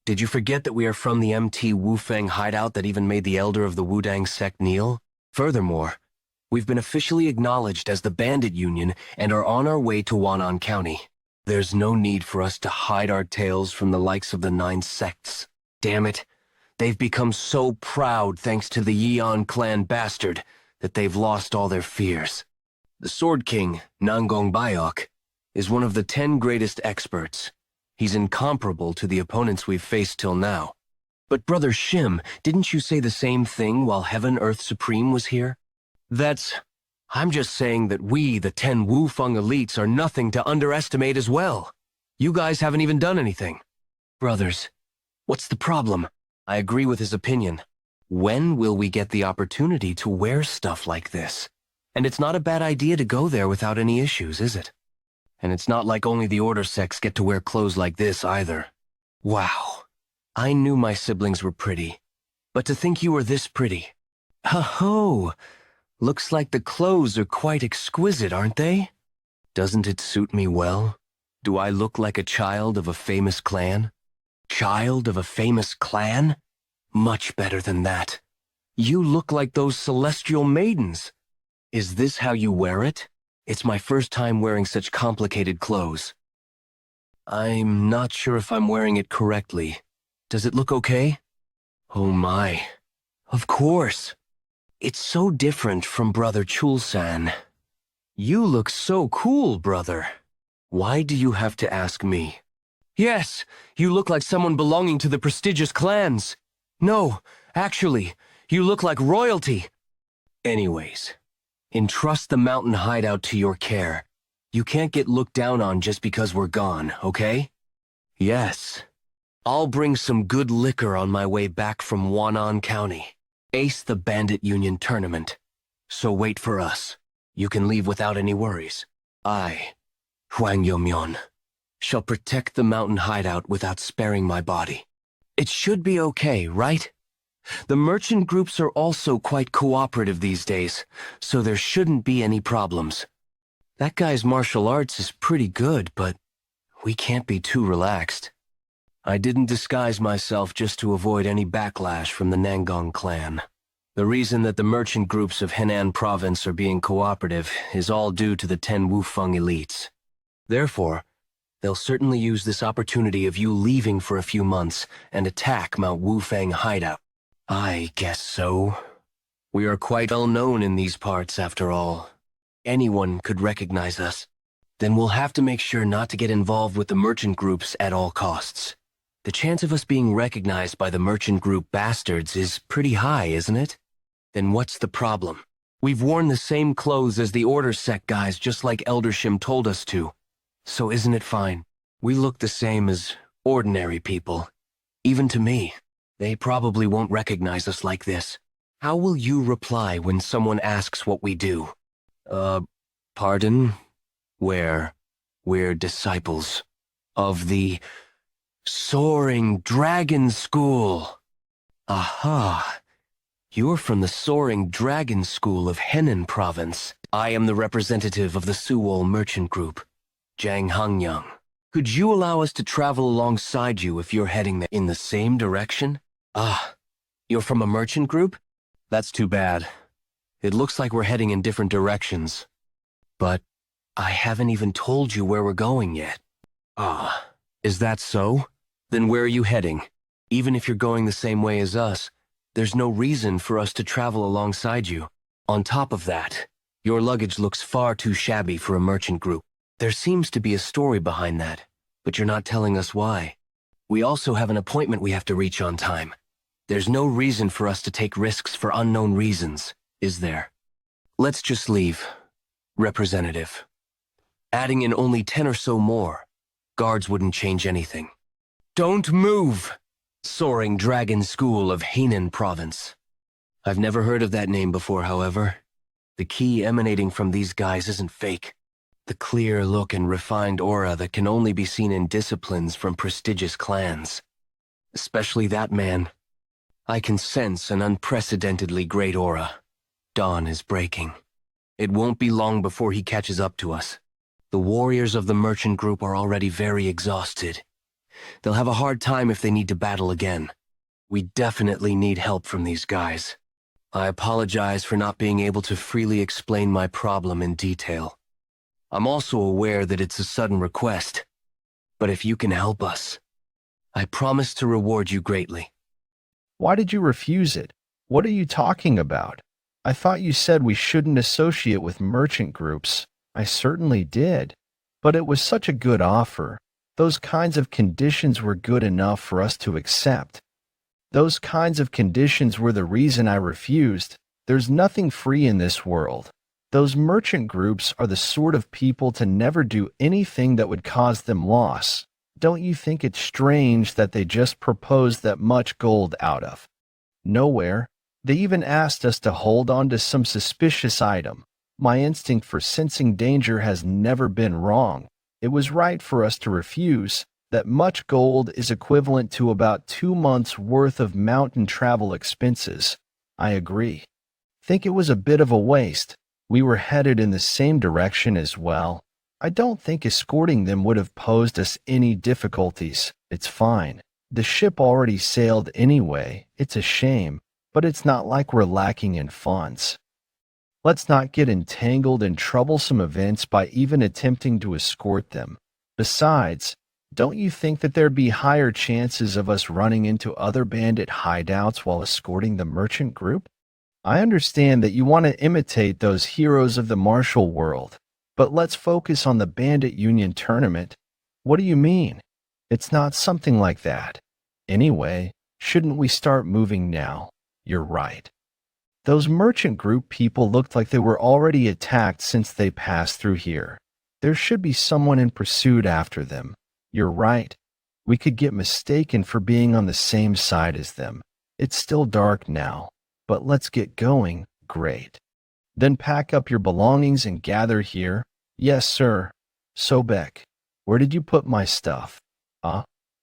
did you forget that we are from the MT Wufeng hideout that even made the elder of the Wudang sect kneel? Furthermore, we've been officially acknowledged as the Bandit Union and are on our way to Wan'an County. There's no need for us to hide our tails from the likes of the 9 sects. Damn it, they've become so proud thanks to the Yeon clan bastard that they've lost all their fears. The Sword King, Nangong Bayok, is one of the 10 greatest experts. He's incomparable to the opponents we've faced till now. But Brother Shim, didn't you say the same thing while Heaven Earth Supreme was here? I'm just saying that we, the 10 Wufeng elites, are nothing to underestimate as well. You guys haven't even done anything. Brothers, what's the problem? I agree with his opinion. When will we get the opportunity to wear stuff like this? And it's not a bad idea to go there without any issues, is it? And it's not like only the Order sects get to wear clothes like this either. Wow. I knew my siblings were pretty, but to think you were this pretty. Ho-ho! Looks like the clothes are quite exquisite, aren't they? Doesn't it suit me well? Do I look like a child of a famous clan? Child of a famous clan? Much better than that. You look like those celestial maidens. Is this how you wear it? It's my first time wearing such complicated clothes. I'm not sure if I'm wearing it correctly. Does it look okay? Oh my. Of course. It's so different from Brother Chul-san. You look so cool, brother. Why do you have to ask me? Yes, you look like someone belonging to the prestigious clans. No, actually, you look like royalty. Anyways, entrust the mountain hideout to your care. You can't get looked down on just because we're gone, okay? Yes. I'll bring some good liquor on my way back from Wan'an County. Ace the Bandit Union tournament. So wait for us. You can leave without any worries. I, Hwang Yomyeon, shall protect the mountain hideout without sparing my body. It should be okay, right? The merchant groups are also quite cooperative these days, so there shouldn't be any problems. That guy's martial arts is pretty good, but we can't be too relaxed. I didn't disguise myself just to avoid any backlash from the Nangong clan. The reason that the merchant groups of Henan province are being cooperative is all due to the 10 Wufeng elites. Therefore, they'll certainly use this opportunity of you leaving for a few months and attack Mount Wufeng hideout. I guess so. We are quite well known in these parts, after all. Anyone could recognize us. Then we'll have to make sure not to get involved with the merchant groups at all costs. The chance of us being recognized by the merchant group bastards is pretty high, isn't it? Then what's the problem? We've worn the same clothes as the Order Sect guys, just like Eldershim told us to. So isn't it fine? We look the same as ordinary people. Even to me, they probably won't recognize us like this. How will you reply when someone asks what we do? Pardon? We're disciples of the Soaring Dragon School. Aha. You're from the Soaring Dragon School of Henan Province. I am the representative of the Suwol Merchant Group, Jang Hangyang. Could you allow us to travel alongside you if you're heading in the same direction? Ah, you're from a merchant group? That's too bad. It looks like we're heading in different directions. But I haven't even told you where we're going yet. Ah, is that so? Then where are you heading? Even if you're going the same way as us, there's no reason for us to travel alongside you. On top of that, your luggage looks far too shabby for a merchant group. There seems to be a story behind that, but you're not telling us why. We also have an appointment we have to reach on time. There's no reason for us to take risks for unknown reasons, is there? Let's just leave. Representative. Adding in only 10 or so more, guards wouldn't change anything. Don't move! Soaring Dragon School of Henan Province. I've never heard of that name before, however. The key emanating from these guys isn't fake. The clear look and refined aura that can only be seen in disciplines from prestigious clans. Especially that man. I can sense an unprecedentedly great aura. Dawn is breaking. It won't be long before he catches up to us. The warriors of the merchant group are already very exhausted. They'll have a hard time if they need to battle again. We definitely need help from these guys. I apologize for not being able to freely explain my problem in detail. I'm also aware that it's a sudden request. But if you can help us, I promise to reward you greatly. Why did you refuse it? What are you talking about? I thought you said we shouldn't associate with merchant groups. I certainly did. But it was such a good offer. Those kinds of conditions were good enough for us to accept. Those kinds of conditions were the reason I refused. There's nothing free in this world. Those merchant groups are the sort of people to never do anything that would cause them loss. Don't you think it's strange that they just proposed that much gold out of nowhere? They even asked us to hold on to some suspicious item. My instinct for sensing danger has never been wrong. It was right for us to refuse. That much gold is equivalent to about 2 months' worth of mountain travel expenses. I agree. Think it was a bit of a waste. We were headed in the same direction as well. I don't think escorting them would have posed us any difficulties. It's fine. The ship already sailed anyway. It's a shame, but it's not like we're lacking in funds. Let's not get entangled in troublesome events by even attempting to escort them. Besides, don't you think that there'd be higher chances of us running into other bandit hideouts while escorting the merchant group? I understand that you want to imitate those heroes of the martial world, but let's focus on the Bandit Union tournament. What do you mean? It's not something like that. Anyway, shouldn't we start moving now? You're right. Those merchant group people looked like they were already attacked since they passed through here. There should be someone in pursuit after them. You're right. We could get mistaken for being on the same side as them. It's still dark now, but let's get going. Great. Then pack up your belongings and gather here. Yes, sir. Sobek, where did you put my stuff?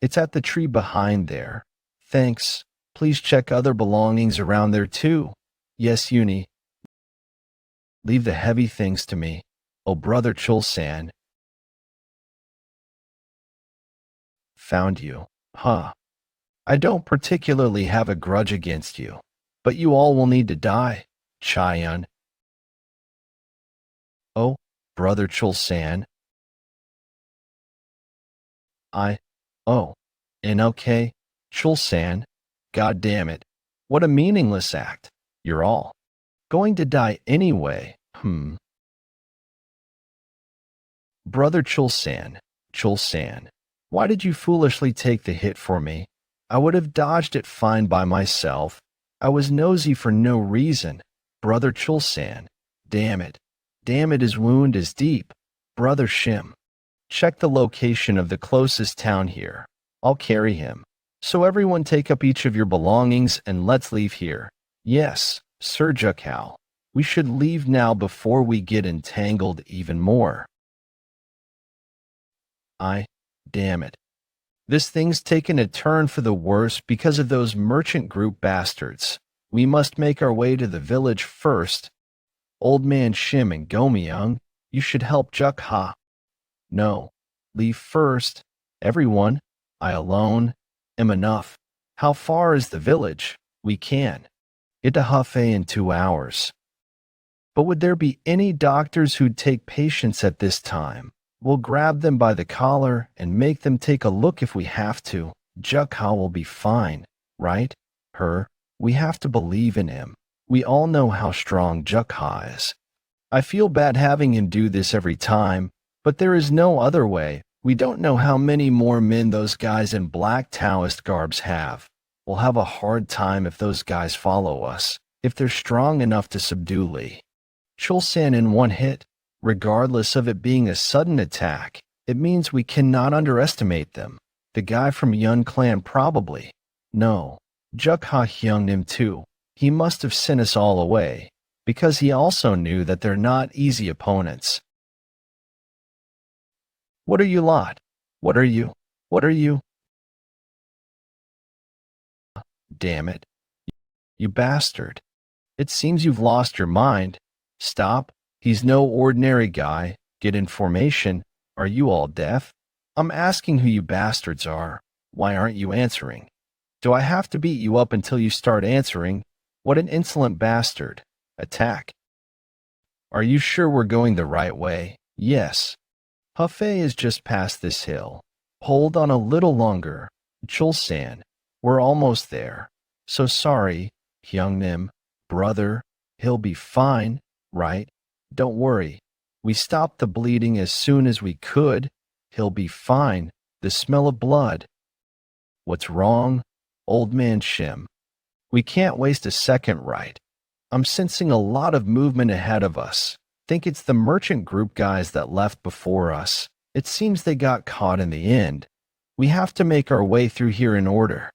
It's at the tree behind there. Thanks. Please check other belongings around there too. Yes, Uni. Leave the heavy things to me. Oh, brother Chulsan. Found you. Huh. I don't particularly have a grudge against you, but you all will need to die, Chaeyoung. Oh, brother Chulsan. And okay, Chulsan. God damn it. What a meaningless act. You're all going to die anyway. Brother Chulsan, why did you foolishly take the hit for me? I would have dodged it fine by myself. I was nosy for no reason. Brother Chulsan, damn it. His wound is deep. Brother Shim, check the location of the closest town here. I'll carry him. So everyone take up each of your belongings and let's leave here. Yes, Sir Jeokha. We should leave now before we get entangled even more. Damn it. This thing's taken a turn for the worse because of those merchant group bastards. We must make our way to the village first. Old Man Shim and Gomyeong, you should help Jeokha. No, leave first. Everyone, I alone am enough. How far is the village? We can. Get to Hefei in 2 hours. But would there be any doctors who'd take patients at this time? We'll grab them by the collar and make them take a look if we have to. Jeokha will be fine, right? We have to believe in him. We all know how strong Jeokha is. I feel bad having him do this every time, but there is no other way. We don't know how many more men those guys in black Taoist garbs have. We'll have a hard time if those guys follow us, if they're strong enough to subdue Lee. Chulsan in one hit, regardless of it being a sudden attack, it means we cannot underestimate them. The guy from Yeon clan probably. No, Jeokha hyunged him too. He must have sent us all away, because he also knew that they're not easy opponents. What are you lot? What are you? Damn it. You bastard. It seems you've lost your mind. Stop. He's no ordinary guy. Get in formation. Are you all deaf? I'm asking who you bastards are. Why aren't you answering? Do I have to beat you up until you start answering? What an insolent bastard. Attack. Are you sure we're going the right way? Yes. Hefei is just past this hill. Hold on a little longer. Chulsan, we're almost there. So sorry, Hyungnim. Brother, he'll be fine, right? Don't worry. We stopped the bleeding as soon as we could. He'll be fine. The smell of blood. What's wrong? Old Man Shim. We can't waste a second, right? I'm sensing a lot of movement ahead of us. Think it's the merchant group guys that left before us. It seems they got caught in the end. We have to make our way through here in order.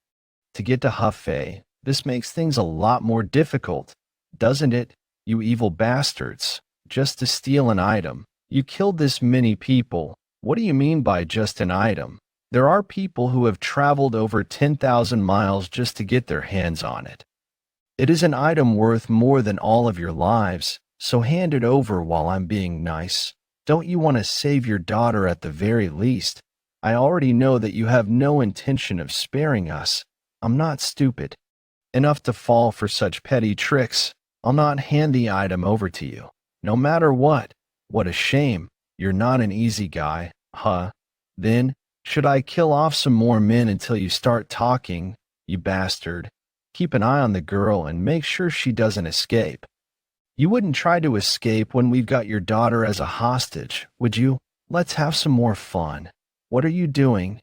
To get to Hefei, this makes things a lot more difficult, doesn't it, you evil bastards? Just to steal an item. You killed this many people. What do you mean by just an item? There are people who have traveled over 10,000 miles just to get their hands on it. It is an item worth more than all of your lives, so hand it over while I'm being nice. Don't you want to save your daughter at the very least? I already know that you have no intention of sparing us. I'm not stupid enough to fall for such petty tricks. I'll not hand the item over to you, no matter what. What a shame. You're not an easy guy, huh? Then, should I kill off some more men until you start talking, you bastard? Keep an eye on the girl and make sure she doesn't escape. You wouldn't try to escape when we've got your daughter as a hostage, would you? Let's have some more fun. What are you doing?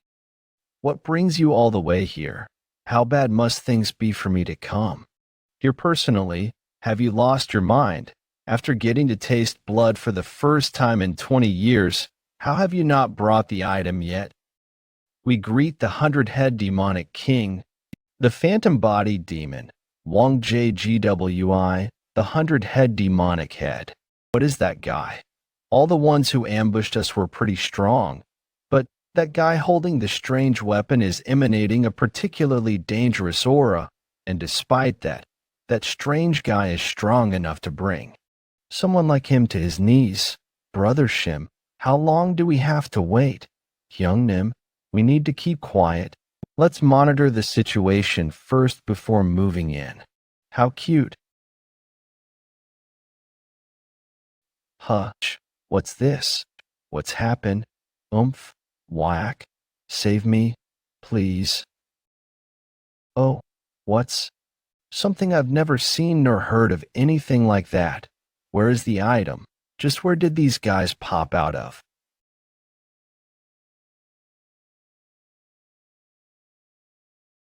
What brings you all the way here? How bad must things be for me to come? Here personally, Have you lost your mind? After getting to taste blood for the first time in 20 years, how have you not brought the item yet? We greet the 100-head demonic king, the phantom-bodied demon, Wang JGWI, the 100-head demonic head. What is that guy? All the ones who ambushed us were pretty strong, but that guy holding the strange weapon is emanating a particularly dangerous aura, and despite that, that strange guy is strong enough to bring someone like him to his knees. Brother Shim, how long do we have to wait? Hyungnim, we need to keep quiet. Let's monitor the situation first before moving in. How cute. Hush. What's this? What's happened? Oomph. Whack. Save me, please. Oh, what's... Something I've never seen nor heard of anything like that. Where is the item? Just where did these guys pop out of?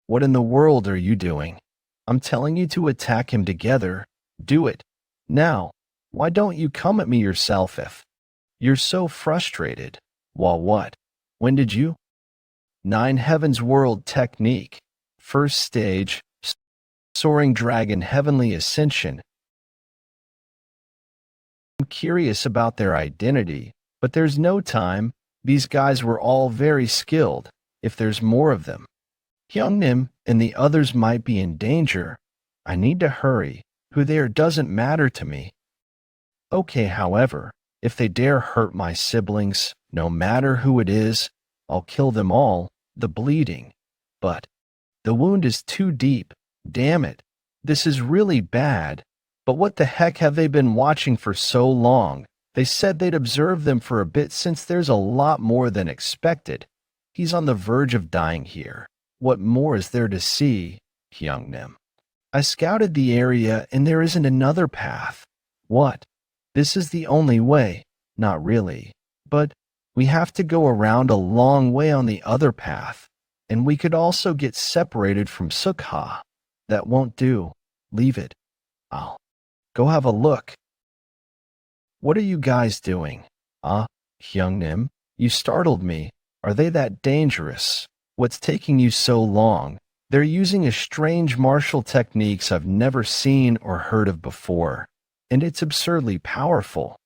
What in the world are you doing? I'm telling you to attack him together. Do it. Now. Why don't you come at me yourself if you're so frustrated? Well, what? When did you? 9 Heavens World Technique. First stage. Soaring Dragon Heavenly Ascension. I'm curious about their identity, but there's no time. These guys were all very skilled, if there's more of them. Hyungnim and the others might be in danger. I need to hurry. Who they are doesn't matter to me. Okay, however, if they dare hurt my siblings, no matter who it is, I'll kill them all, the bleeding. But the wound is too deep. Damn it. This is really bad. But what the heck have they been watching for so long? They said they'd observe them for a bit since there's a lot more than expected. He's on the verge of dying here. What more is there to see, Hyungnim? I scouted the area and there isn't another path. What? This is the only way. Not really. But we have to go around a long way on the other path. And we could also get separated from Sukha. That won't do. Leave it. I'll go have a look. What are you guys doing? Hyungnim, you startled me. Are they that dangerous? What's taking you so long? They're using a strange martial techniques I've never seen or heard of before, and it's absurdly powerful.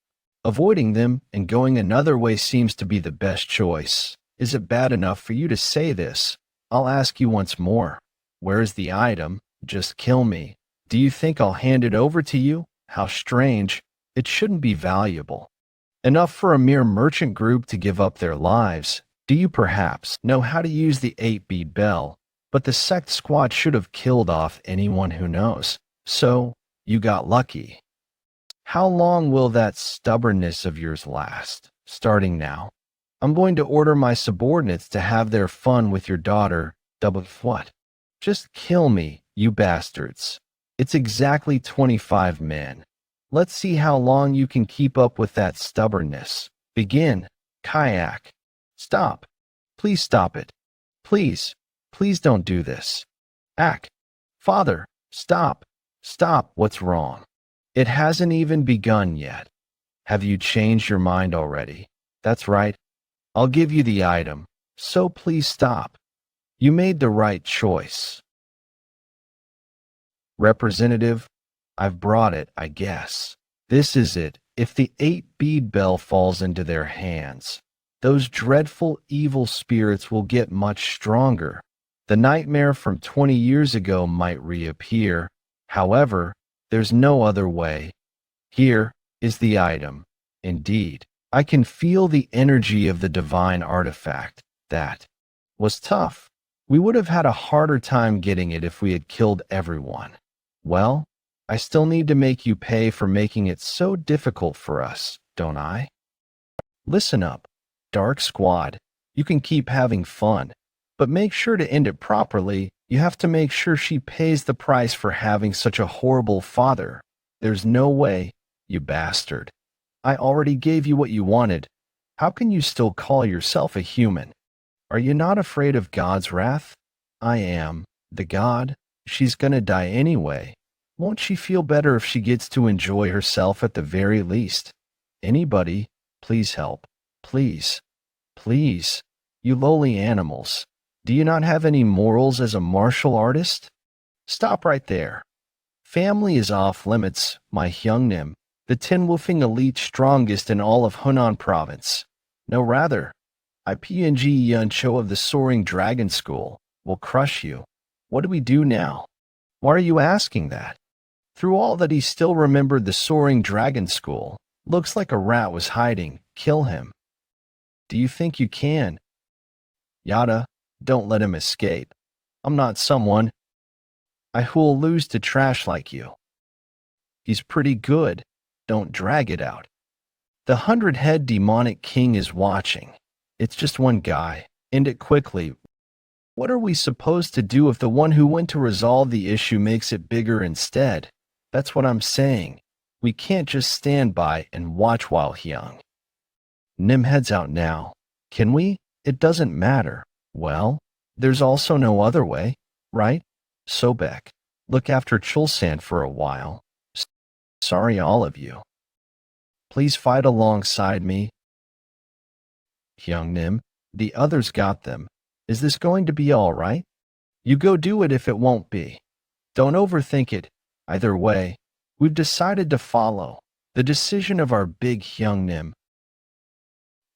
Avoiding them and going another way seems to be the best choice. Is it bad enough for you to say this? I'll ask you once more. Where is the item? Just kill me. Do you think I'll hand it over to you? How strange. It shouldn't be valuable. Enough for a mere merchant group to give up their lives. Do you perhaps know how to use the 8-bead bell? But the sect squad should have killed off anyone who knows. So, you got lucky. How long will that stubbornness of yours last? Starting now. I'm going to order my subordinates to have their fun with your daughter. Double what? Just kill me, you bastards. It's exactly 25 men. Let's see how long you can keep up with that stubbornness. Begin. Kayak. Stop. Please stop it. Please. Please don't do this. Ak. Father. Stop. Stop. What's wrong? It hasn't even begun yet. Have you changed your mind already? That's right. I'll give you the item. So please stop. You made the right choice. Representative, I've brought it, I guess. This is it. If the 8-bead bell falls into their hands, those dreadful evil spirits will get much stronger. The nightmare from 20 years ago might reappear. However, there's no other way. Here is the item. Indeed, I can feel the energy of the divine artifact. That was tough. We would have had a harder time getting it if we had killed everyone. Well, I still need to make you pay for making it so difficult for us, don't I? Listen up, Dark Squad. You can keep having fun, but make sure to end it properly. You have to make sure she pays the price for having such a horrible father. There's no way, you bastard. I already gave you what you wanted. How can you still call yourself a human? Are you not afraid of God's wrath? I am. The God. She's gonna die anyway. Won't she feel better if she gets to enjoy herself at the very least? Anybody, please help. Please. Please. You lowly animals. Do you not have any morals as a martial artist? Stop right there. Family is off limits, my Hyungnim, the tin-woofing elite strongest in all of Hunan province. No, rather, IPNG Yeon Jeokha of the Soaring Dragon School will crush you. What do we do now? Why are you asking that? Through all that, he still remembered the Soaring Dragon School. Looks like a rat was hiding. Kill him. Do you think you can? Yada, don't let him escape. I'm not someone who'll lose to trash like you. He's pretty good. Don't drag it out. The 100-head demonic king is watching. It's just one guy. End it quickly. What are we supposed to do if the one who went to resolve the issue makes it bigger instead? That's what I'm saying. We can't just stand by and watch while Hyung Nim heads out now. Can we? It doesn't matter. Well, there's also no other way, right? Sobek, look after Chulsan for a while. Sorry, all of you. Please fight alongside me. Hyung Nim, the others got them. Is this going to be all right? You go do it if it won't be. Don't overthink it. Either way, we've decided to follow the decision of our big Hyung Nim.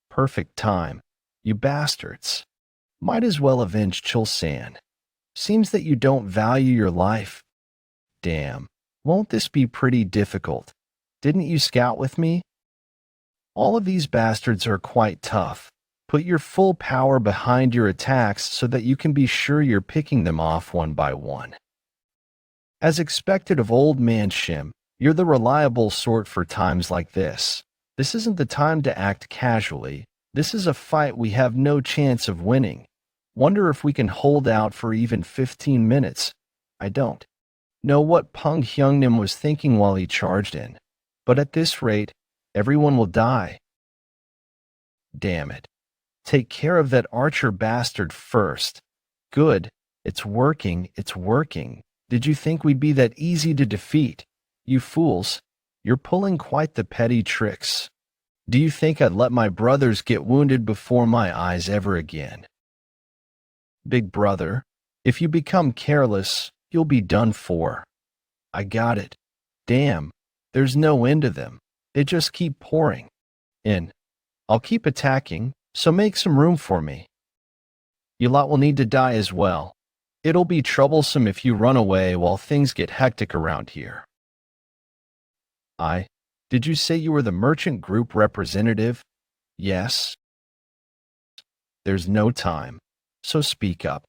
Perfect time. You bastards. Might as well avenge Chulsan. Seems that you don't value your life. Damn, won't this be pretty difficult? Didn't you scout with me? All of these bastards are quite tough. Put your full power behind your attacks so that you can be sure you're picking them off one by one. As expected of old man Shim, you're the reliable sort for times like this. This isn't the time to act casually. This is a fight we have no chance of winning. Wonder if we can hold out for even 15 minutes. I don't know what Pung Hyungnim was thinking while he charged in. But at this rate, everyone will die. Damn it. Take care of that archer bastard first. Good. It's working. It's working. Did you think we'd be that easy to defeat? You fools. You're pulling quite the petty tricks. Do you think I'd let my brothers get wounded before my eyes ever again? Big brother, if you become careless, you'll be done for. I got it. Damn, there's no end to them. They just keep pouring in. I'll keep attacking, so make some room for me. You lot will need to die as well. It'll be troublesome if you run away while things get hectic around here. Did you say you were the merchant group representative? Yes. There's no time, so speak up.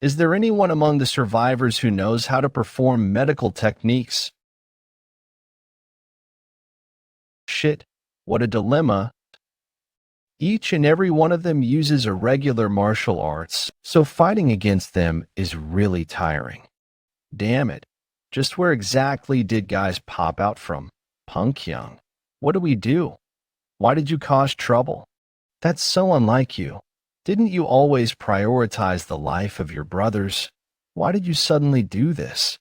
Is there anyone among the survivors who knows how to perform medical techniques? Shit, what a dilemma. Each and every one of them uses irregular martial arts, so fighting against them is really tiring. Damn it, just where exactly did guys pop out from? Punk Young. What do we do? Why did you cause trouble? That's so unlike you. Didn't you always prioritize the life of your brothers? Why did you suddenly do this?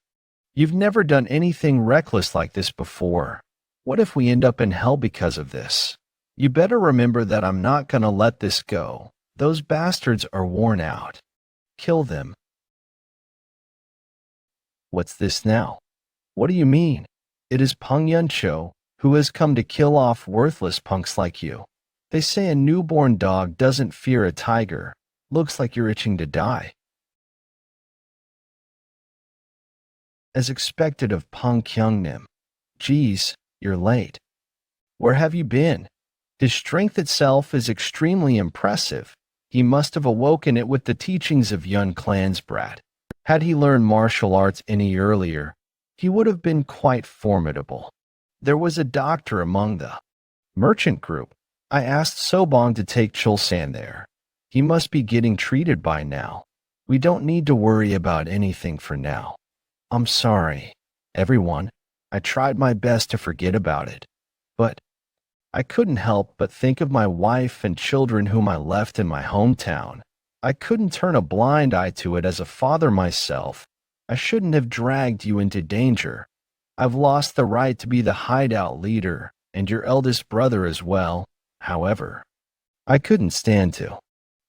You've never done anything reckless like this before. What if we end up in hell because of this? You better remember that I'm not gonna let this go. Those bastards are worn out. Kill them. What's this now? What do you mean? It is Peng Yuncho, who has come to kill off worthless punks like you. They say a newborn dog doesn't fear a tiger. Looks like you're itching to die. As expected of Peng Kyungnim. Geez, you're late. Where have you been? His strength itself is extremely impressive. He must have awoken it with the teachings of Yun Clan's brat. Had he learned martial arts any earlier, he would have been quite formidable. There was a doctor among the merchant group. I asked Sobong to take Chulsan there. He must be getting treated by now. We don't need to worry about anything for now. I'm sorry, everyone. I tried my best to forget about it. But I couldn't help but think of my wife and children whom I left in my hometown. I couldn't turn a blind eye to it as a father myself. I shouldn't have dragged you into danger. I've lost the right to be the hideout leader and your eldest brother as well. However, I couldn't stand to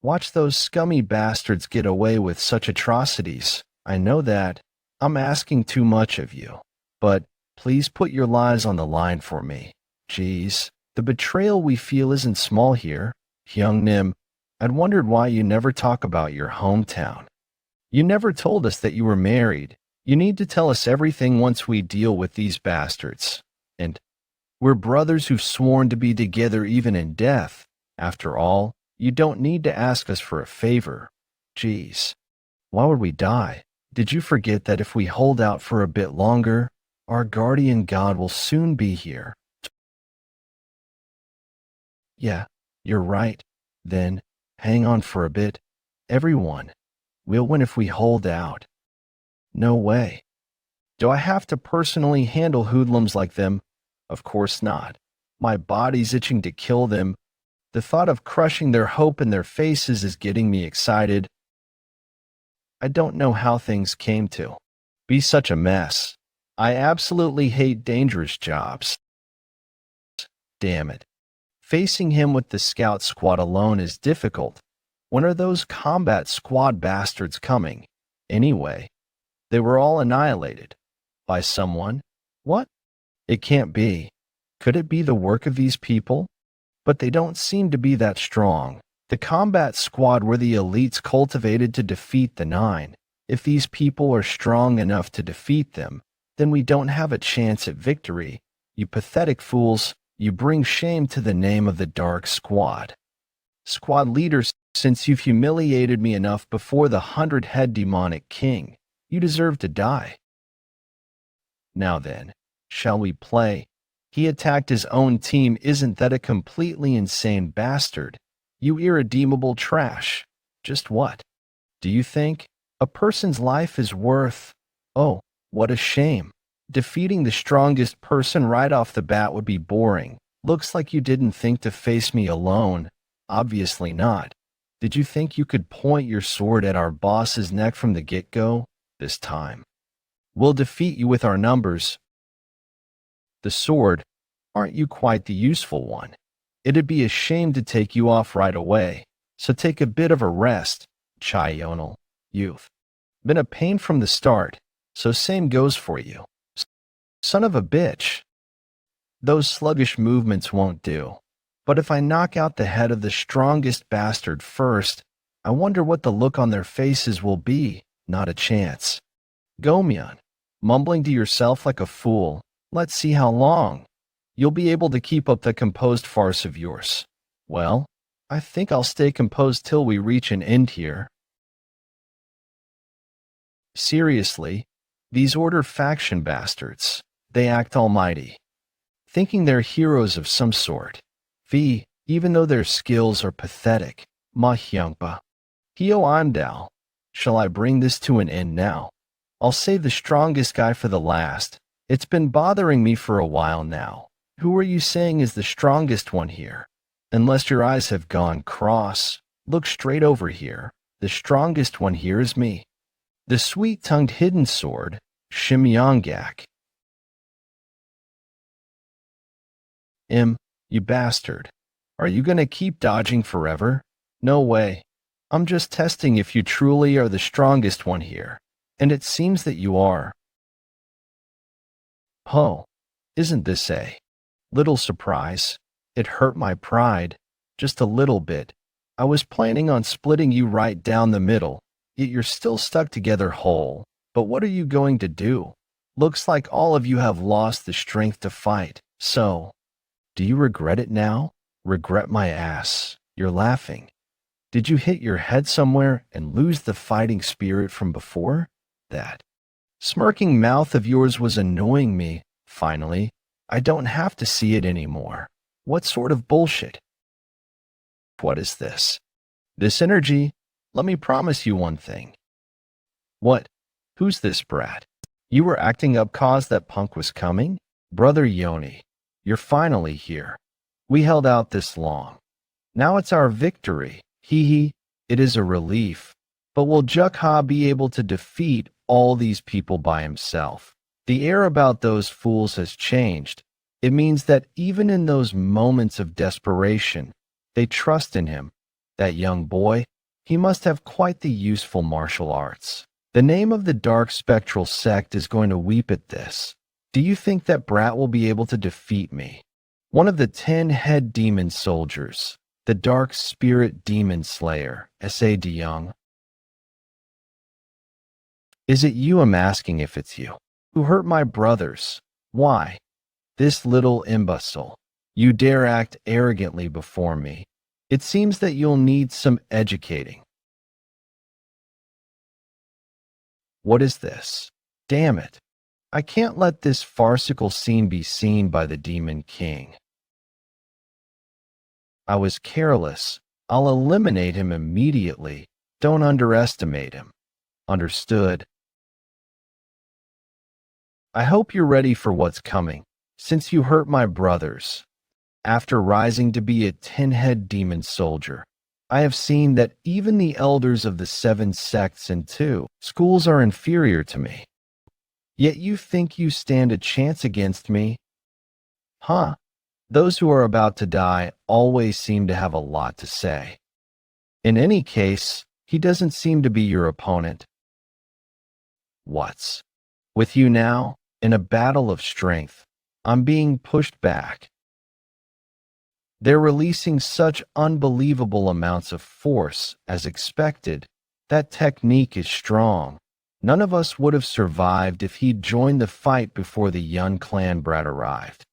watch those scummy bastards get away with such atrocities. I know that I'm asking too much of you, but please put your lives on the line for me. Geez, the betrayal we feel isn't small here. Young Nim, I'd wondered why you never talk about your hometown. You never told us that you were married. You need to tell us everything once we deal with these bastards. And we're brothers who've sworn to be together even in death. After all, you don't need to ask us for a favor. Geez, why would we die? Did you forget that if we hold out for a bit longer, our guardian god will soon be here? Yeah, you're right. Then, hang on for a bit. Everyone, we'll win if we hold out. No way. Do I have to personally handle hoodlums like them? Of course not. My body's itching to kill them. The thought of crushing their hope in their faces is getting me excited. I don't know how things came to be such a mess. I absolutely hate dangerous jobs. Damn it. Facing him with the scout squad alone is difficult. When are those combat squad bastards coming? Anyway, they were all annihilated. By someone? What? It can't be. Could it be the work of these people? But they don't seem to be that strong. The combat squad were the elites cultivated to defeat the Nine. If these people are strong enough to defeat them, then we don't have a chance at victory. You pathetic fools, you bring shame to the name of the Dark Squad. Squad leaders, since you've humiliated me enough before the 100-head demonic king, you deserve to die. Now then, shall we play? He attacked his own team. Isn't that a completely insane bastard? You irredeemable trash. Just what? Do you think a person's life is worth? Oh, what a shame. Defeating the strongest person right off the bat would be boring. Looks like you didn't think to face me alone. Obviously not. Did you think you could point your sword at our boss's neck from the get-go? This time we'll defeat you with our numbers. The sword, aren't you quite the useful one? It'd be a shame to take you off right away, so take a bit of a rest, Chayonal. You've been a pain from the start, so same goes for you. Son of a bitch. Those sluggish movements won't do. But if I knock out the head of the strongest bastard first, I wonder what the look on their faces will be. Not a chance. Gomyeon, mumbling to yourself like a fool. Let's see how long you'll be able to keep up the composed farce of yours. Well, I think I'll stay composed till we reach an end here. Seriously, these Order faction bastards, they act almighty, thinking they're heroes of some sort. Even though their skills are pathetic. Ma Hyungpa. Hyo Andal. Shall I bring this to an end now? I'll save the strongest guy for the last. It's been bothering me for a while now. Who are you saying is the strongest one here? Unless your eyes have gone cross, look straight over here. The strongest one here is me. The sweet-tongued hidden sword, Shimyonggak. You bastard. Are you gonna keep dodging forever? No way. I'm just testing if you truly are the strongest one here. And it seems that you are. Oh, isn't this a little surprise? It hurt my pride. Just a little bit. I was planning on splitting you right down the middle, yet you're still stuck together whole. But what are you going to do? Looks like all of you have lost the strength to fight. So, do you regret it now? Regret my ass. You're laughing. Did you hit your head somewhere and lose the fighting spirit from before? That smirking mouth of yours was annoying me. Finally, I don't have to see it anymore. What sort of bullshit? What is this? This energy? Let me promise you one thing. What? Who's this brat? You were acting up cause that punk was coming? Brother Yoni, you're finally here. We held out this long. Now it's our victory. Hee. It is a relief. But will Jeokha be able to defeat all these people by himself? The air about those fools has changed. It means that even in those moments of desperation, they trust in him. That young boy, he must have quite the useful martial arts. The name of the dark spectral sect is going to weep at this. Do you think that brat will be able to defeat me? One of the 10 head demon soldiers, the dark spirit demon slayer, S.A. De Young. Is it you? I'm asking if it's you. Who hurt my brothers? Why? This little imbecile. You dare act arrogantly before me. It seems that you'll need some educating. What is this? Damn it. I can't let this farcical scene be seen by the Demon King. I was careless. I'll eliminate him immediately. Don't underestimate him. Understood. I hope you're ready for what's coming, since you hurt my brothers. After rising to be a 10-head demon soldier, I have seen that even the elders of the 7 sects and 2 schools are inferior to me. Yet you think you stand a chance against me? Huh? Those who are about to die always seem to have a lot to say. In any case, he doesn't seem to be your opponent. What's with you now? In a battle of strength, I'm being pushed back. They're releasing such unbelievable amounts of force as expected. That technique is strong. None of us would have survived if he'd joined the fight before the Yun clan brat arrived.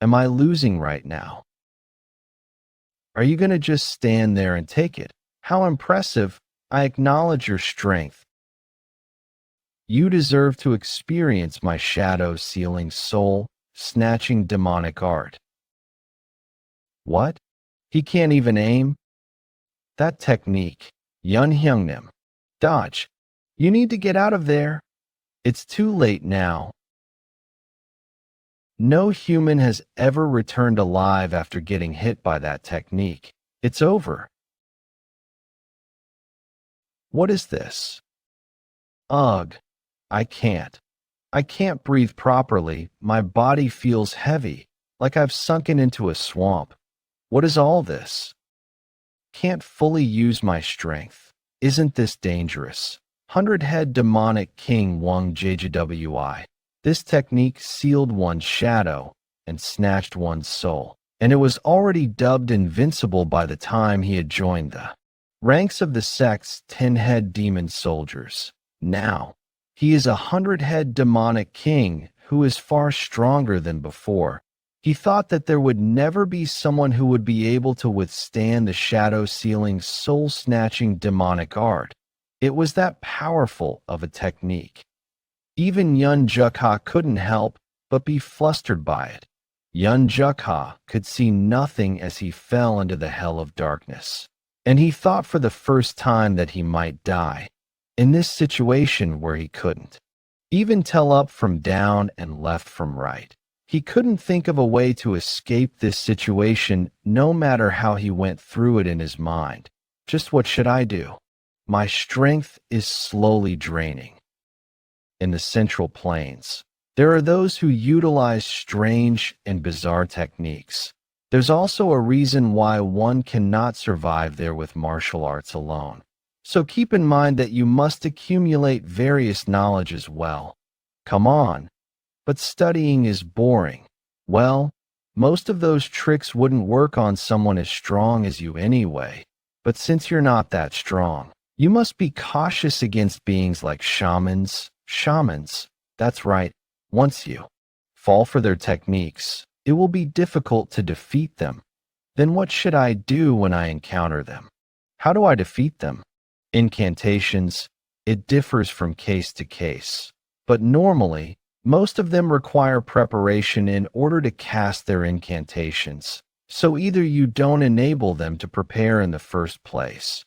Am I losing right now? Are you going to just stand there and take it? How impressive. I acknowledge your strength. You deserve to experience my shadow-sealing soul-snatching demonic art. What? He can't even aim? That technique, Yun Hyungnim. Dodge. You need to get out of there. It's too late now. No human has ever returned alive after getting hit by that technique. It's over. What is this? Ugh. I can't breathe properly. My body feels heavy, like I've sunken into a swamp. What is all this? Can't fully use my strength. Isn't this dangerous? 100-head demonic king Wang JJWI. This technique sealed one's shadow and snatched one's soul, and it was already dubbed invincible by the time he had joined the ranks of the sect's 10-head demon soldiers. Now, he is a 100-head demonic king who is far stronger than before. He thought that there would never be someone who would be able to withstand the shadow-sealing, soul-snatching demonic art. It was that powerful of a technique. Even Yeon Jeokha couldn't help but be flustered by it. Yeon Jeokha could see nothing as he fell into the hell of darkness, and he thought for the first time that he might die. In this situation where he couldn't even tell up from down and left from right, he couldn't think of a way to escape this situation no matter how he went through it in his mind. Just what should I do? My strength is slowly draining. In the Central Plains, there are those who utilize strange and bizarre techniques. There's also a reason why one cannot survive there with martial arts alone. So keep in mind that you must accumulate various knowledge as well. Come on. But studying is boring. Well, most of those tricks wouldn't work on someone as strong as you anyway. But since you're not that strong, you must be cautious against beings like shamans. Shamans, that's right. Once you fall for their techniques, it will be difficult to defeat them. Then what should I do when I encounter them? How do I defeat them? Incantations, it differs from case to case, but normally, most of them require preparation in order to cast their incantations. So either you don't enable them to prepare in the first place,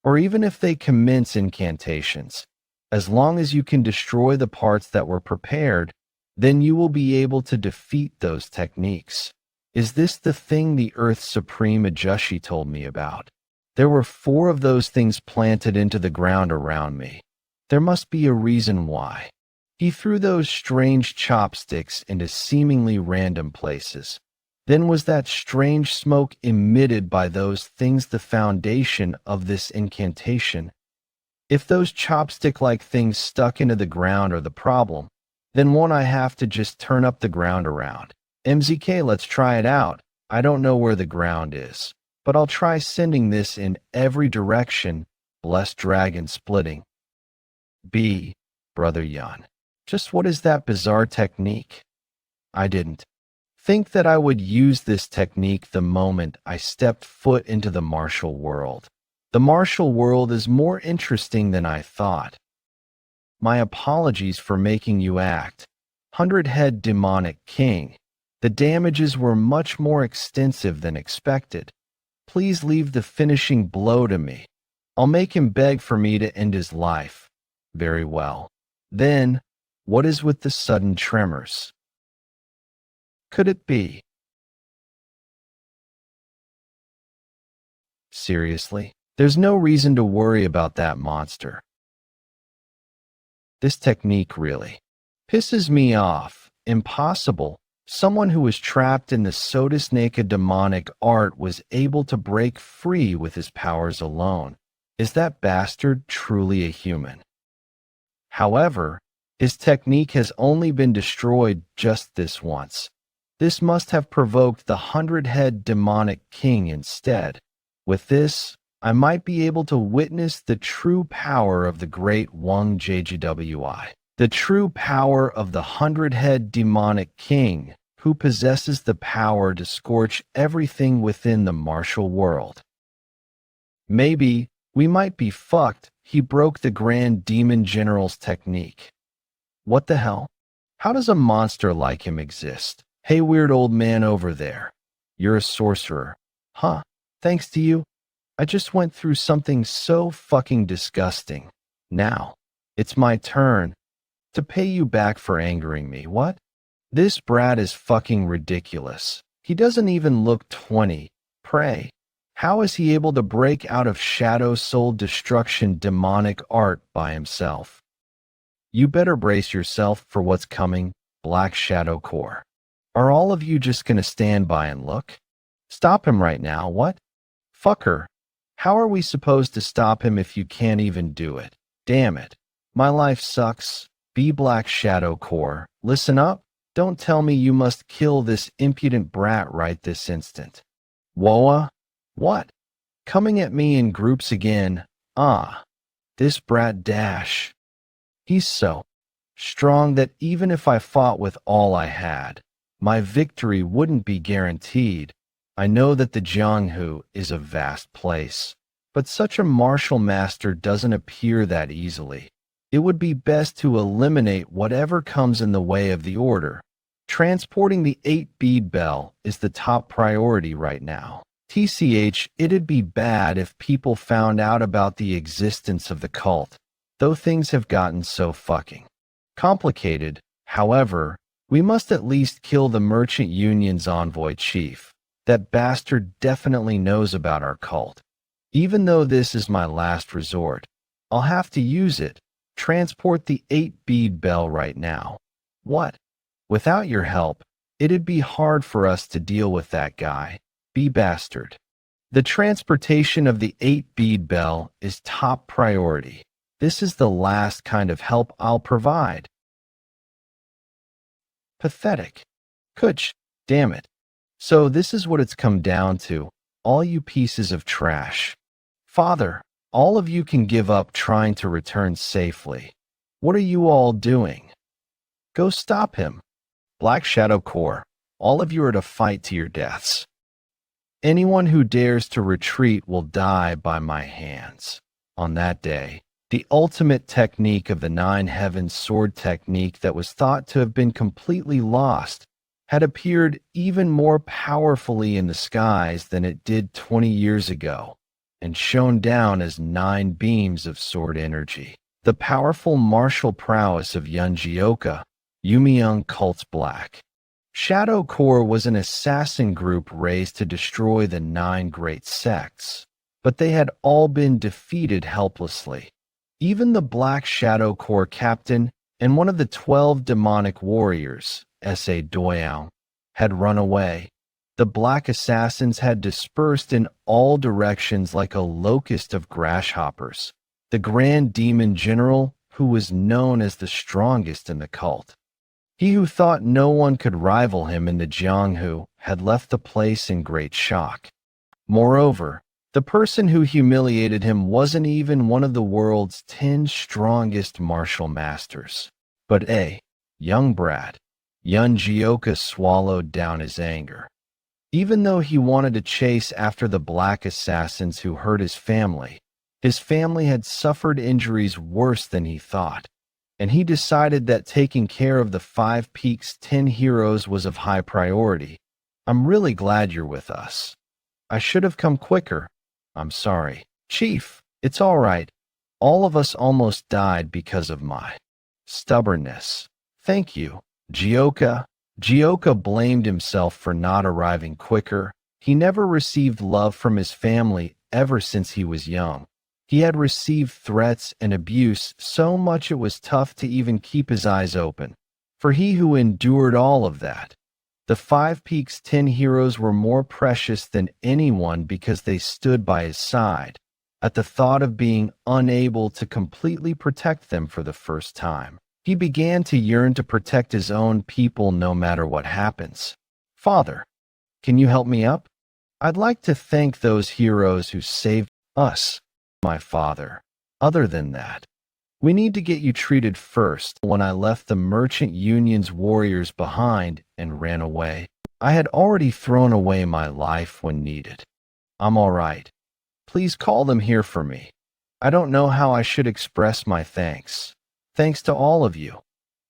or even if they commence incantations, as long as you can destroy the parts that were prepared, then you will be able to defeat those techniques. Is this the thing the Earth's Supreme Ajushi told me about? There were 4 of those things planted into the ground around me. There must be a reason why. He threw those strange chopsticks into seemingly random places. Then was that strange smoke emitted by those things the foundation of this incantation? If those chopstick-like things stuck into the ground are the problem, then won't I have to just turn up the ground around? MZK, let's try it out. I don't know where the ground is, but I'll try sending this in every direction. Blessed dragon splitting. B. Brother Yeon. Just what is that bizarre technique? I didn't think that I would use this technique the moment I stepped foot into the martial world. The martial world is more interesting than I thought. My apologies for making you act. 100-head demonic king. The damages were much more extensive than expected. Please leave the finishing blow to me. I'll make him beg for me to end his life. Very well. Then, what is with the sudden tremors? Could it be? Seriously, there's no reason to worry about that monster. This technique really pisses me off. Impossible. Someone who was trapped in the Sodasnaka demonic art was able to break free with his powers alone. Is that bastard truly a human? However, his technique has only been destroyed just this once. This must have provoked the 100-head demonic king instead. With this, I might be able to witness the true power of the great Wang JGWI. The true power of the 100-head demonic king, who possesses the power to scorch everything within the martial world. Maybe we might be fucked. He broke the Grand Demon General's technique. What the hell? How does a monster like him exist? Hey, weird old man over there. You're a sorcerer. Huh? Thanks to you, I just went through something so fucking disgusting. Now, it's my turn to pay you back for angering me. What? This brat is fucking ridiculous. He doesn't even look 20. Pray, how is he able to break out of Shadow Soul Destruction demonic art by himself? You better brace yourself for what's coming, Black Shadow Core. Are all of you just gonna stand by and look? Stop him right now, what? Fucker. How are we supposed to stop him if you can't even do it? Damn it. My life sucks. Be Black Shadow Core. Listen up. Don't tell me you must kill this impudent brat right this instant. Woa? What? Coming at me in groups again. Ah. This brat dash. He's so strong that even if I fought with all I had, my victory wouldn't be guaranteed. I know that the Jianghu is a vast place, but such a martial master doesn't appear that easily. It would be best to eliminate whatever comes in the way of the order. Transporting the 8-bead bell is the top priority right now. TCH, it'd be bad if people found out about the existence of the cult, though things have gotten so fucking complicated. However, we must at least kill the Merchant Union's envoy chief. That bastard definitely knows about our cult. Even though this is my last resort, I'll have to use it. Transport the 8-bead bell right now. What? Without your help, it'd be hard for us to deal with that guy. Be bastard. The transportation of the 8-bead bell is top priority. This is the last kind of help I'll provide. Pathetic. Kuch, damn it. So this is what it's come down to, all you pieces of trash. Father, all of you can give up trying to return safely. What are you all doing? Go stop him. Black Shadow Core, all of you are to fight to your deaths. Anyone who dares to retreat will die by my hands. On that day, the ultimate technique of the 9 Heavens sword technique that was thought to have been completely lost had appeared even more powerfully in the skies than it did 20 years ago, and shone down as 9 beams of sword energy. The powerful martial prowess of Yeon Jeokha, Yumiyoung Cult's Black Shadow Core was an assassin group raised to destroy the 9 great sects, but they had all been defeated helplessly. Even the Black Shadow Core captain, and one of the 12 demonic warriors, S.A. Doyang, had run away. The black assassins had dispersed in all directions like a locust of grasshoppers. The Grand Demon General, who was known as the strongest in the cult, he who thought no one could rival him in the Jianghu, had left the place in great shock. Moreover, the person who humiliated him wasn't even one of the world's 10 strongest martial masters, but a young brat. Yeon Jeokha swallowed down his anger. Even though he wanted to chase after the black assassins who hurt his family had suffered injuries worse than he thought, and he decided that taking care of the Five Peaks 10 heroes was of high priority. I'm really glad you're with us. I should have come quicker. I'm sorry. Chief, it's all right. All of us almost died because of my stubbornness. Thank you, Jeokha. Jeokha blamed himself for not arriving quicker. He never received love from his family ever since he was young. He had received threats and abuse so much it was tough to even keep his eyes open. For he who endured all of that, the Five Peaks 10 heroes were more precious than anyone because they stood by his side at the thought of being unable to completely protect them for the first time. He began to yearn to protect his own people no matter what happens. Father, can you help me up? I'd like to thank those heroes who saved us, my father. Other than that, we need to get you treated first. When I left the Merchant Union's warriors behind and ran away, I had already thrown away my life when needed. I'm all right. Please call them here for me. I don't know how I should express my thanks. Thanks to all of you.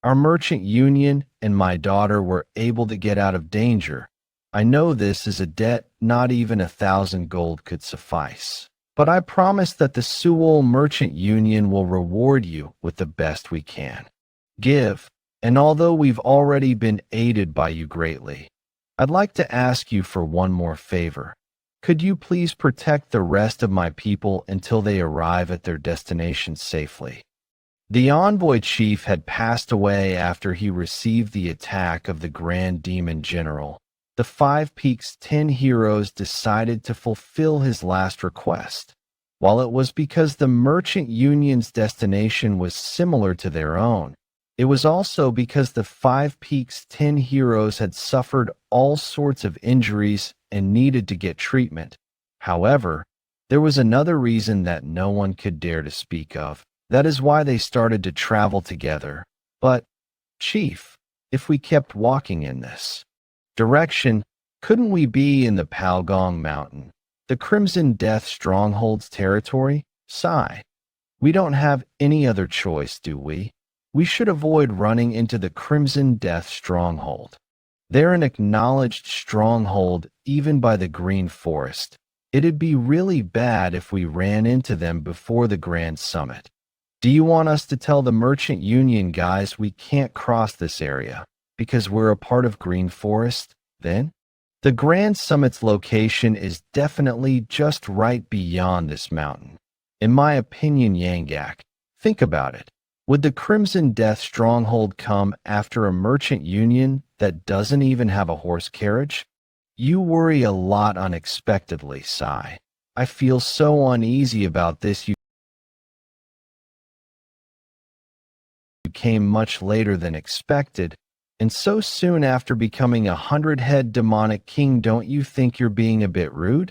Our Merchant Union and my daughter were able to get out of danger. I know this is a debt not even 1,000 gold could suffice. But I promise that the Seoul Merchant Union will reward you with the best we can. Give, and although we've already been aided by you greatly, I'd like to ask you for one more favor. Could you please protect the rest of my people until they arrive at their destination safely? The envoy chief had passed away after he received the attack of the Grand Demon General. The Five Peaks 10 heroes decided to fulfill his last request. While it was because the Merchant Union's destination was similar to their own, it was also because the Five Peaks 10 heroes had suffered all sorts of injuries and needed to get treatment. However, there was another reason that no one could dare to speak of. That is why they started to travel together. But, Chief, if we kept walking in this direction, couldn't we be in the Palgong Mountain, the Crimson Death Stronghold's territory? Sigh. We don't have any other choice, do we? We should avoid running into the Crimson Death Stronghold. They're an acknowledged stronghold even by the Green Forest. It'd be really bad if we ran into them before the Grand Summit. Do you want us to tell the Merchant Union guys we can't cross this area because we're a part of Green Forest, then? The Grand Summit's location is definitely just right beyond this mountain. In my opinion, Yanggak, think about it. Would the Crimson Death Stronghold come after a Merchant Union that doesn't even have a horse carriage? You worry a lot unexpectedly, Sai. I feel so uneasy about this. You came much later than expected, and so soon after becoming a 100-head demonic king. Don't you think you're being a bit rude?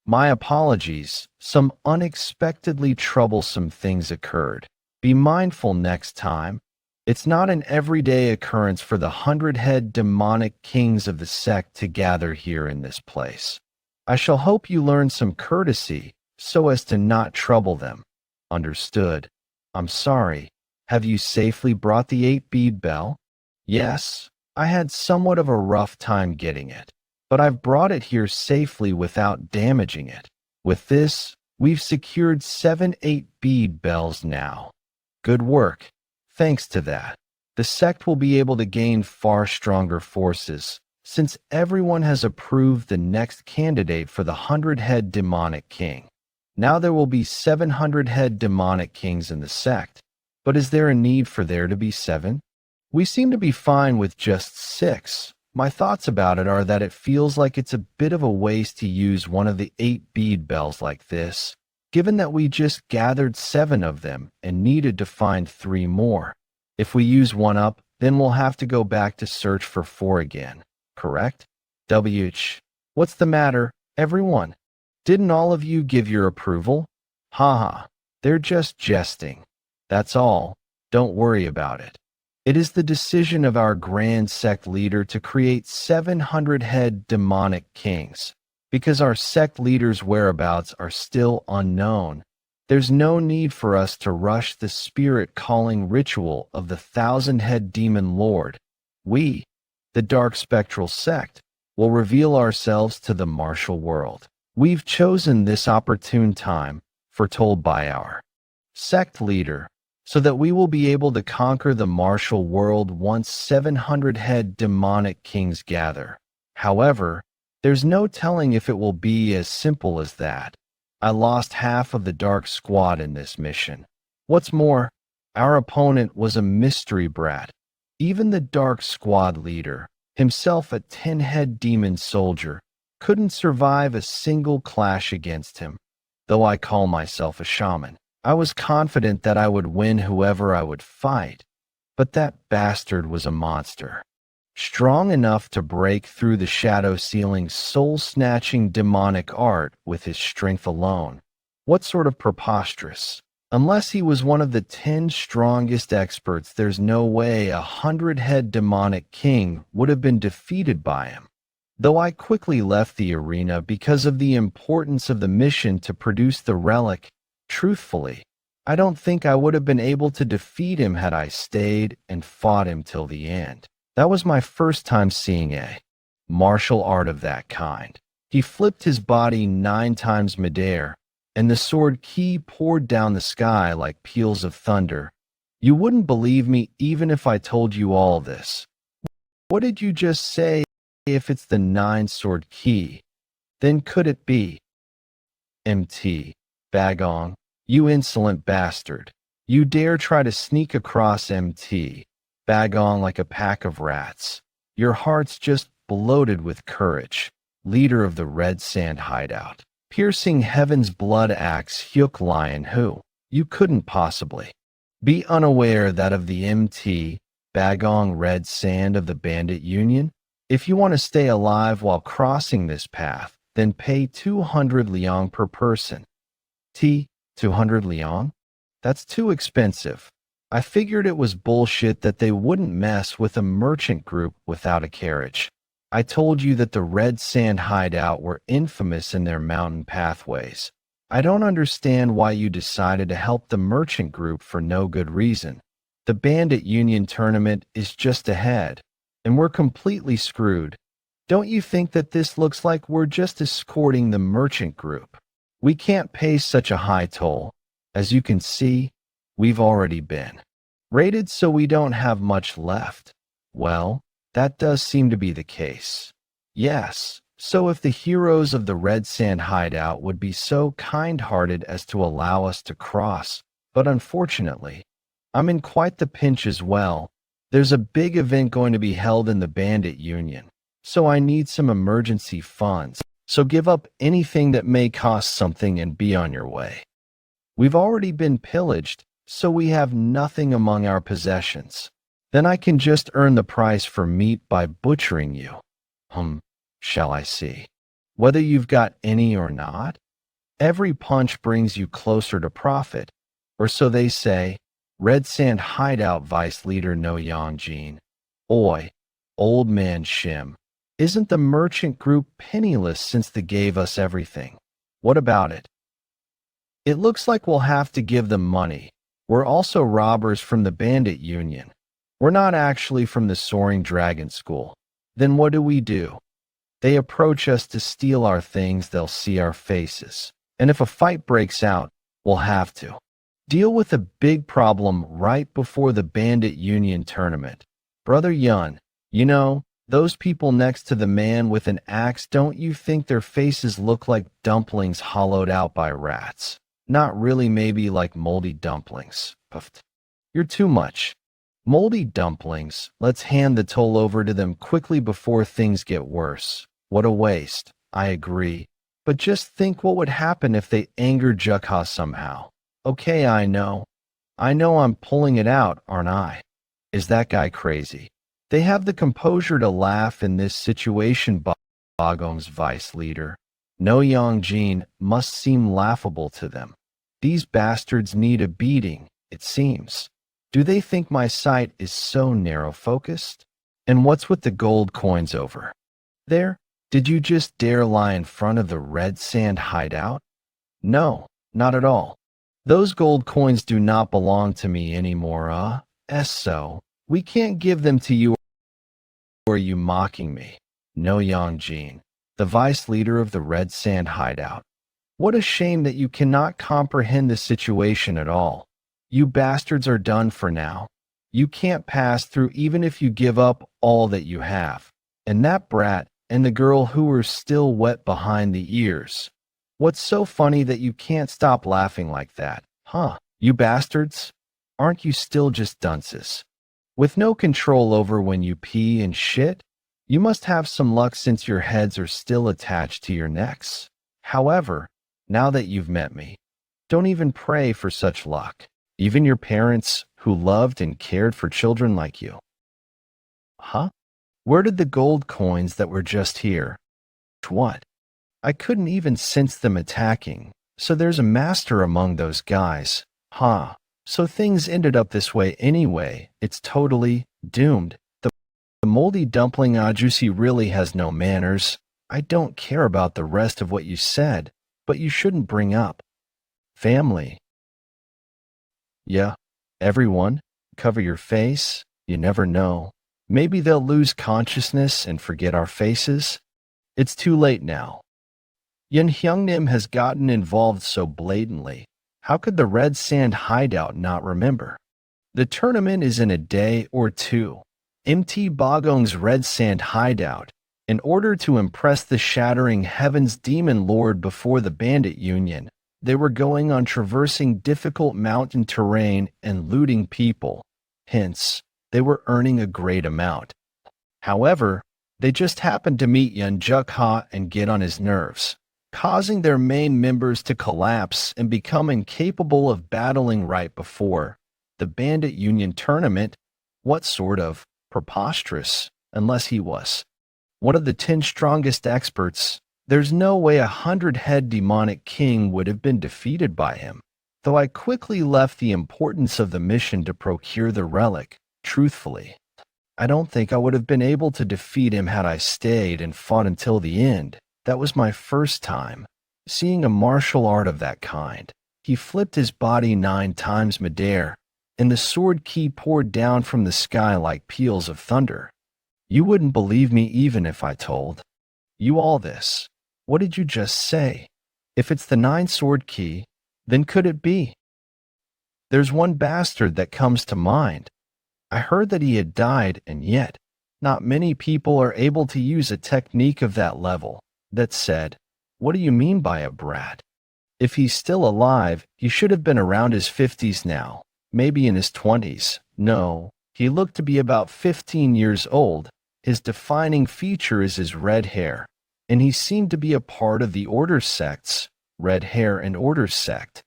My apologies. Some unexpectedly troublesome things occurred. Be mindful next time. It's not an everyday occurrence for the 100-head demonic kings of the sect to gather here in this place. I shall hope you learn some courtesy so as to not trouble them. Understood. I'm sorry. Have you safely brought the 8-bead bell? Yes, I had somewhat of a rough time getting it, but I've brought it here safely without damaging it. With this, we've secured 7 8-bead bells now. Good work. Thanks to that, the sect will be able to gain far stronger forces, since everyone has approved the next candidate for the 100-head demonic king. Now there will be 700-head demonic kings in the sect. But is there a need for there to be 7? We seem to be fine with just 6. My thoughts about it are that it feels like it's a bit of a waste to use one of the 8 bead bells like this, given that we just gathered 7 of them and needed to find 3 more. If we use one up, then we'll have to go back to search for 4 again, correct? What's the matter, everyone? Didn't all of you give your approval? Haha, they're just jesting. That's all. Don't worry about it. It is the decision of our grand sect leader to create 700 head demonic kings. Because our sect leader's whereabouts are still unknown, there's no need for us to rush the spirit-calling ritual of the 1,000-head demon lord. We, the dark spectral sect, will reveal ourselves to the martial world. We've chosen this opportune time, foretold by our sect leader, so that we will be able to conquer the martial world once 700-head demonic kings gather. However, there's no telling if it will be as simple as that. I lost half of the Dark Squad in this mission. What's more, our opponent was a mystery brat. Even the Dark Squad leader, himself a 10-head demon soldier, couldn't survive a single clash against him. Though I call myself a shaman, I was confident that I would win whoever I would fight. But that bastard was a monster. Strong enough to break through the shadow ceiling's soul-snatching demonic art with his strength alone. What sort of preposterous? Unless he was one of the 10 strongest experts, there's no way 100-head demonic king would have been defeated by him. Though I quickly left the arena because of the importance of the mission to produce the relic, truthfully, I don't think I would have been able to defeat him had I stayed and fought him till the end. That was my first time seeing a martial art of that kind. He flipped his body 9 times midair, and the sword ki poured down the sky like peals of thunder. You wouldn't believe me even if I told you all this. What did you just say? If it's the 9 sword ki, then could it be? MT. Bagong, you insolent bastard. You dare try to sneak across MT. Bagong like a pack of rats. Your heart's just bloated with courage. Leader of the Red Sand Hideout. Piercing Heaven's blood axe Hyuk Lion who, you couldn't possibly be unaware that of the MT, Bagong Red Sand of the Bandit Union? If you want to stay alive while crossing this path, then pay 200 liang per person. 200 liang? That's too expensive. I figured it was bullshit that they wouldn't mess with a merchant group without a carriage. I told you that the Red Sand Hideout were infamous in their mountain pathways. I don't understand why you decided to help the merchant group for no good reason. The Bandit Union tournament is just ahead, and we're completely screwed. Don't you think that this looks like we're just escorting the merchant group? We can't pay such a high toll. As you can see, we've already been raided, so we don't have much left. Well, that does seem to be the case. Yes, so if the heroes of the Red Sand Hideout would be so kind-hearted as to allow us to cross, but unfortunately, I'm in quite the pinch as well. There's a big event going to be held in the Bandit Union, so I need some emergency funds. So give up anything that may cost something and be on your way. We've already been pillaged, so we have nothing among our possessions. Then I can just earn the price for meat by butchering you. Shall I see? Whether you've got any or not? Every punch brings you closer to profit, or so they say. Red Sand Hideout Vice Leader No Yeonjin. Oi, old man Shim. Isn't the merchant group penniless since they gave us everything? What about it? It looks like we'll have to give them money. We're also robbers from the Bandit Union. We're not actually from the Soaring Dragon School. Then what do? They approach us to steal our things, they'll see our faces. And if a fight breaks out, we'll have to deal with a big problem right before the Bandit Union tournament. Brother Yun, you know, those people next to the man with an axe, don't you think their faces look like dumplings hollowed out by rats? Not really, maybe like moldy dumplings. Puffed. You're too much. Moldy dumplings, let's hand the toll over to them quickly before things get worse. What a waste, I agree. But just think what would happen if they angered Jeokha somehow. Okay, I know. I'm pulling it out, aren't I? Is that guy crazy? They have the composure to laugh in this situation, Bagong's vice leader. No Yeon must seem laughable to them. These bastards need a beating, it seems. Do they think my sight is so narrow-focused? And what's with the gold coins over there? Did you just dare lie in front of the red sand hideout? No, not at all. Those gold coins do not belong to me anymore, so we can't give them to you, or are you mocking me? No, Yeon, the vice leader of the red sand hideout. What a shame that you cannot comprehend the situation at all. You bastards are done for now. You can't pass through even if you give up all that you have. And that brat and the girl who are still wet behind the ears. What's so funny that you can't stop laughing like that, huh? You bastards? Aren't you still just dunces? With no control over when you pee and shit? You must have some luck since your heads are still attached to your necks. However, now that you've met me, don't even pray for such luck. Even your parents, who loved and cared for children like you. Huh? Where did the gold coins that were just here? What? I couldn't even sense them attacking, so there's a master among those guys. Huh. So things ended up this way anyway. It's totally doomed. The moldy dumpling Ajusi really has no manners. I don't care about the rest of what you said, but you shouldn't bring up family. Yeah, everyone, cover your face. You never know. Maybe they'll lose consciousness and forget our faces. It's too late now. Yeon Jeokha has gotten involved so blatantly. How could the Red Sand hideout not remember? The tournament is in a day or two. MT Bagong's Red Sand hideout. In order to impress the shattering Heaven's Demon Lord before the Bandit Union, they were going on traversing difficult mountain terrain and looting people. Hence, they were earning a great amount. However, they just happened to meet Yeon Jeokha and get on his nerves, causing their main members to collapse and become incapable of battling right before the Bandit Union tournament. What sort of preposterous, unless he was one of the 10 strongest experts. There's no way 100-head demonic king would have been defeated by him, though I quickly left the importance of the mission to procure the relic. Truthfully, I don't think I would have been able to defeat him had I stayed and fought until the end. That was my first time seeing a martial art of that kind. He flipped his body 9 times midair, and the sword ki poured down from the sky like peals of thunder. You wouldn't believe me even if I told you all this. What did you just say? If it's the 9 sword ki, then could it be? There's one bastard that comes to mind. I heard that he had died, and yet, not many people are able to use a technique of that level. That said, what do you mean by a brat? If he's still alive, he should have been around his 50s now, maybe in his 20s. No, he looked to be about 15 years old. His defining feature is his red hair, and he seemed to be a part of the Order sects, Red Hair and Order sect.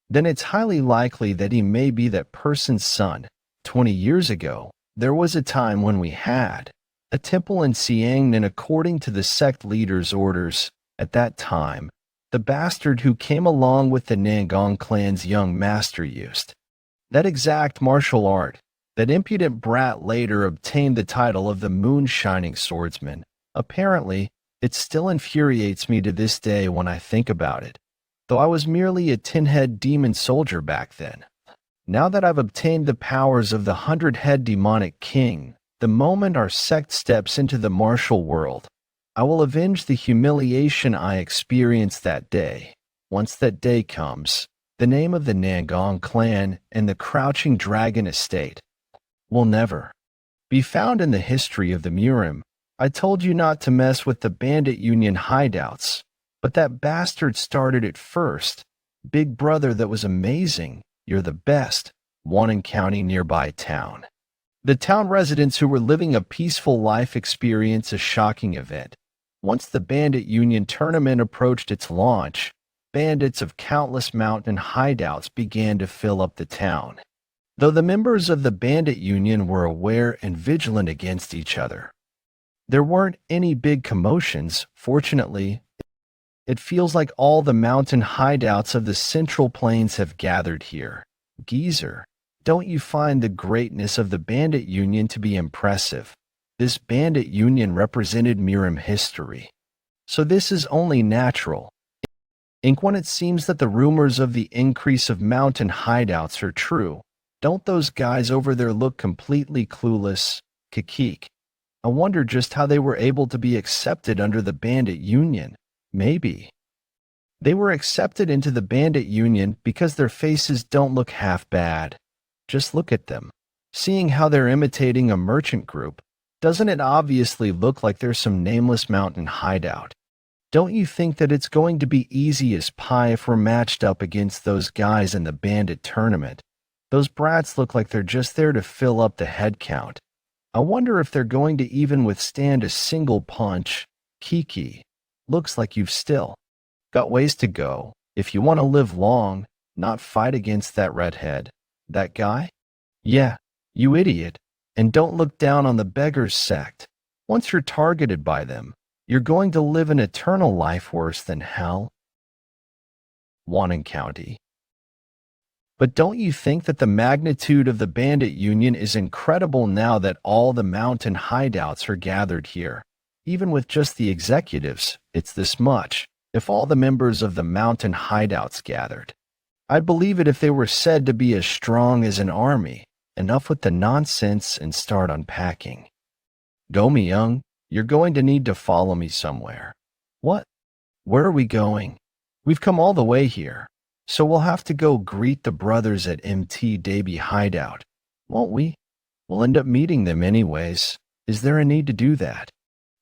Then it's highly likely that he may be that person's son. 20 years ago, there was a time when we had a temple in Siangnan according to the sect leader's orders. At that time, the bastard who came along with the Nangong clan's young master used that exact martial art. That impudent brat later obtained the title of the Moon-Shining Swordsman. Apparently, it still infuriates me to this day when I think about it, though I was merely a 10-head demon soldier back then. Now that I've obtained the powers of the 100-head demonic king, the moment our sect steps into the martial world, I will avenge the humiliation I experienced that day. Once that day comes, the name of the Nangong clan and the Crouching Dragon estate will never be found in the history of the Murim. I told you not to mess with the Bandit Union hideouts, but that bastard started it first. Big brother, that was amazing. You're the best. Wannon County nearby town. The town residents who were living a peaceful life experienced a shocking event. Once the Bandit Union tournament approached its launch, bandits of countless mountain hideouts began to fill up the town. Though the members of the Bandit Union were aware and vigilant against each other, there weren't any big commotions. Fortunately, it feels like all the mountain hideouts of the Central Plains have gathered here. Geezer, don't you find the greatness of the Bandit Union to be impressive? This Bandit Union represented Mirim history. So this is only natural. When it seems that the rumors of the increase of mountain hideouts are true, don't those guys over there look completely clueless? Kikik. I wonder just how they were able to be accepted under the Bandit Union. Maybe they were accepted into the Bandit Union because their faces don't look half bad. Just look at them. Seeing how they're imitating a merchant group, doesn't it obviously look like there's some nameless mountain hideout? Don't you think that it's going to be easy as pie if we're matched up against those guys in the bandit tournament? Those brats look like they're just there to fill up the head count. I wonder if they're going to even withstand a single punch. Kiki, looks like you've still got ways to go. If you want to live long, not fight against that redhead. That guy? Yeah, you idiot. And don't look down on the beggars sect. Once you're targeted by them, you're going to live an eternal life worse than hell. Wannon County. But don't you think that the magnitude of the Bandit Union is incredible now that all the mountain hideouts are gathered here? Even with just the executives, it's this much. If all the members of the mountain hideouts gathered, I'd believe it if they were said to be as strong as an army. Enough with the nonsense and start unpacking. Go, me young. You're going to need to follow me somewhere. What? Where are we going? We've come all the way here, so we'll have to go greet the brothers at MT Davy Hideout, won't we? We'll end up meeting them anyways. Is there a need to do that?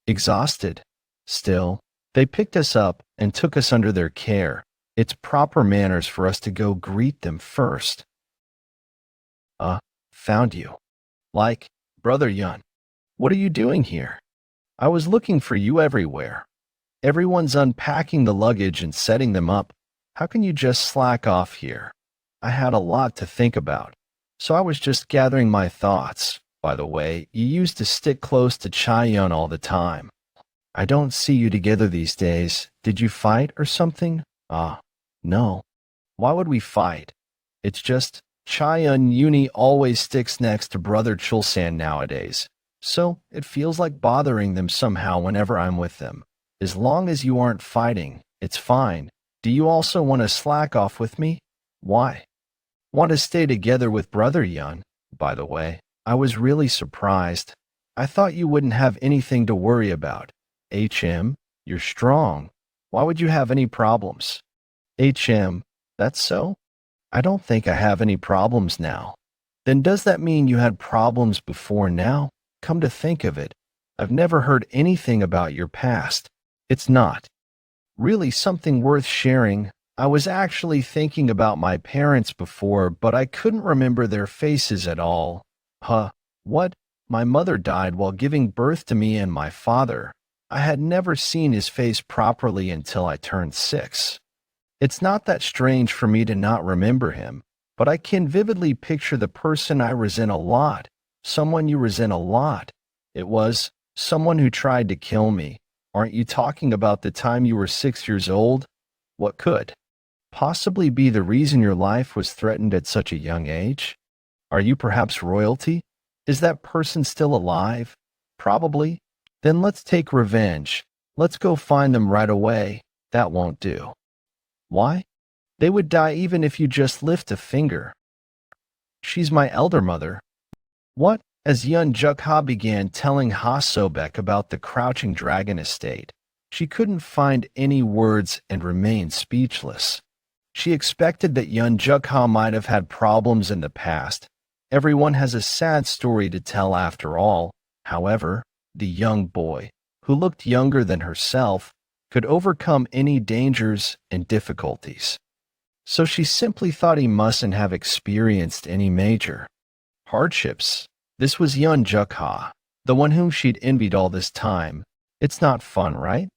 Exhausted. Still, they picked us up and took us under their care. It's proper manners for us to go greet them first. Found you. Like, Brother Yun. What are you doing here? I was looking for you everywhere. Everyone's unpacking the luggage and setting them up. How can you just slack off here? I had a lot to think about, so I was just gathering my thoughts. By the way, you used to stick close to Chaeyoung all the time. I don't see you together these days. Did you fight or something? No. Why would we fight? It's just Chaeyoung Uni always sticks next to Brother Chulsan nowadays, so it feels like bothering them somehow whenever I'm with them. As long as you aren't fighting, it's fine. Do you also want to slack off with me? Why? Want to stay together with Brother Yun? By the way, I was really surprised. I thought you wouldn't have anything to worry about. HM, you're strong. Why would you have any problems? HM, that's so? I don't think I have any problems now. Then does that mean you had problems before now? Come to think of it, I've never heard anything about your past. It's not really something worth sharing. I was actually thinking about my parents before, but I couldn't remember their faces at all. What? My mother died while giving birth to me and my father. I had never seen his face properly until I turned 6. It's not that strange for me to not remember him, but I can vividly picture the person I resent a lot, someone you resent a lot. It was someone who tried to kill me. Aren't you talking about the time you were 6 years old? What could possibly be the reason your life was threatened at such a young age? Are you perhaps royalty? Is that person still alive? Probably. Then let's take revenge. Let's go find them right away. That won't do. Why? They would die even if you just lift a finger. She's my elder mother. What? As Yeon Jeokha began telling Ha Sobek about the Crouching Dragon estate, she couldn't find any words and remained speechless. She expected that Yeon Jeokha might have had problems in the past. Everyone has a sad story to tell after all. However, the young boy, who looked younger than herself, could overcome any dangers and difficulties. So she simply thought he mustn't have experienced any major hardships. This was Yeon Jeokha, the one whom she'd envied all this time. It's not fun, right?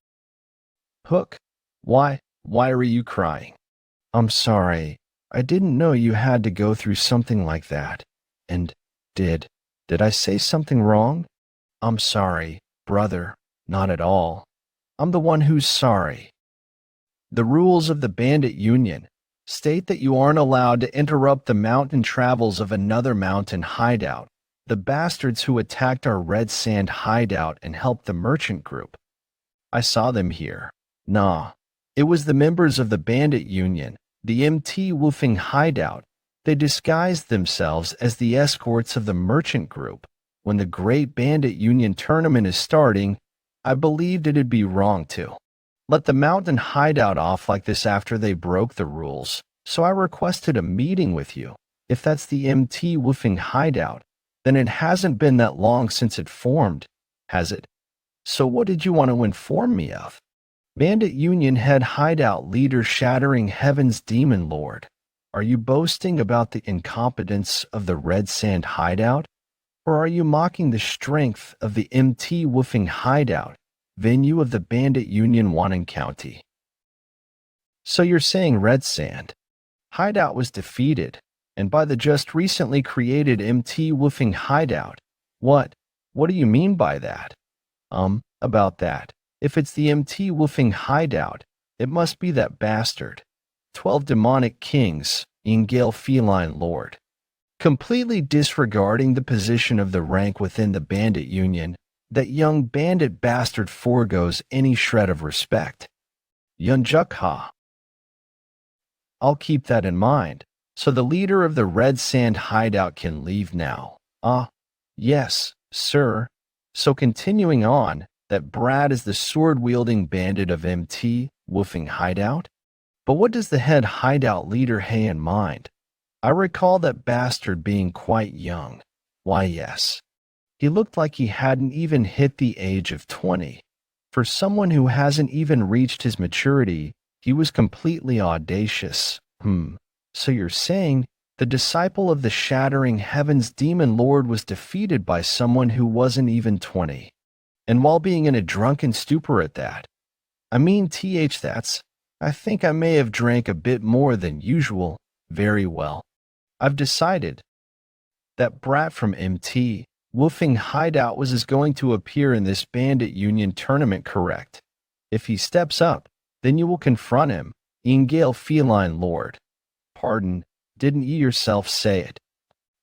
Hook, why are you crying? I'm sorry. I didn't know you had to go through something like that. And did I say something wrong? I'm sorry, brother. Not at all. I'm the one who's sorry. The rules of the bandit union state that you aren't allowed to interrupt the mountain travels of another mountain hideout. The bastards who attacked our red sand hideout and helped the merchant group. I saw them here. Nah, it was the members of the bandit union, the MT Woofing hideout. They disguised themselves as the escorts of the merchant group. When the Great Bandit Union tournament is starting, I believed it'd be wrong to let the mountain hideout off like this after they broke the rules, so I requested a meeting with you. If that's the MT Woofing hideout, then it hasn't been that long since it formed, has it? So what did you want to inform me of? Bandit Union head hideout leader Shattering Heaven's Demon Lord. Are you boasting about the incompetence of the Red Sand hideout? Or are you mocking the strength of the MT Woofing hideout, venue of the Bandit Union Wannon County? So you're saying Red Sand hideout was defeated, and by the just recently created MT Woofing hideout. What do you mean by that? About that. If it's the MT Woofing hideout, it must be that bastard. 12 demonic kings, Ingale Feline Lord. Completely disregarding the position of the rank within the bandit union, that young bandit bastard forgoes any shred of respect. Yeon Jeokha. I'll keep that in mind, so the leader of the Red Sand hideout can leave now. Yes, sir. So continuing on, that Brad is the sword-wielding bandit of MT Woofing hideout? But what does the head hideout leader have in mind? I recall that bastard being quite young. Why, yes. He looked like he hadn't even hit the age of 20. For someone who hasn't even reached his maturity, he was completely audacious. So you're saying the disciple of the Shattering Heaven's Demon Lord was defeated by someone who wasn't even 20. And while being in a drunken stupor at that. I mean, I think I may have drank a bit more than usual. Very well. I've decided that brat from MT Woofing hideout is going to appear in this bandit union tournament, correct? If he steps up, then you will confront him, Ingale Feline Lord. Pardon, didn't you yourself say it?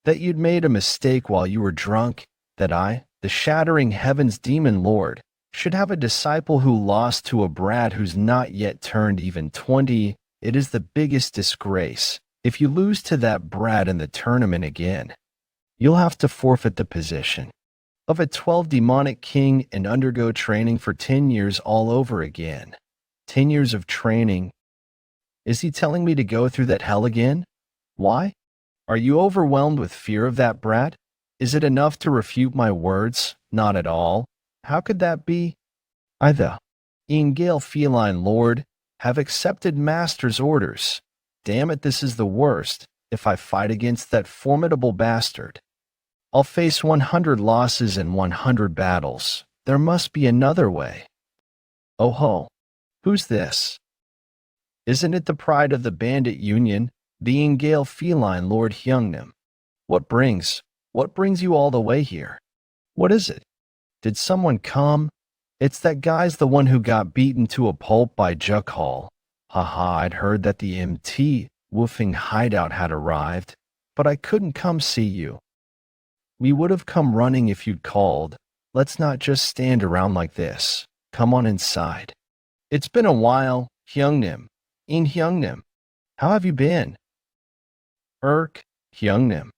That you'd made a mistake while you were drunk? That I, the Shattering Heaven's Demon Lord, should have a disciple who lost to a brat who's not yet turned even 20? It is the biggest disgrace. If you lose to that brat in the tournament again, you'll have to forfeit the position of a 12 demonic king and undergo training for 10 years all over again. 10 years of training. Is he telling me to go through that hell again? Why? Are you overwhelmed with fear of that brat? Is it enough to refute my words? Not at all. How could that be? I, the Ingale Feline Lord, have accepted master's orders. Damn it, this is the worst. If I fight against that formidable bastard, I'll face 100 losses in 100 battles. There must be another way. Oh ho. Who's this? Isn't it the pride of the bandit union, the Ingale Feline Lord Hyungnim? What brings you all the way here? What is it? Did someone come? It's that guy's the one who got beaten to a pulp by Jeokha. Haha, I'd heard that the MT Woofing hideout had arrived, but I couldn't come see you. We would have come running if you'd called. Let's not just stand around like this. Come on inside. It's been a while, Hyungnim. Hyungnim. How have you been? Hyungnim.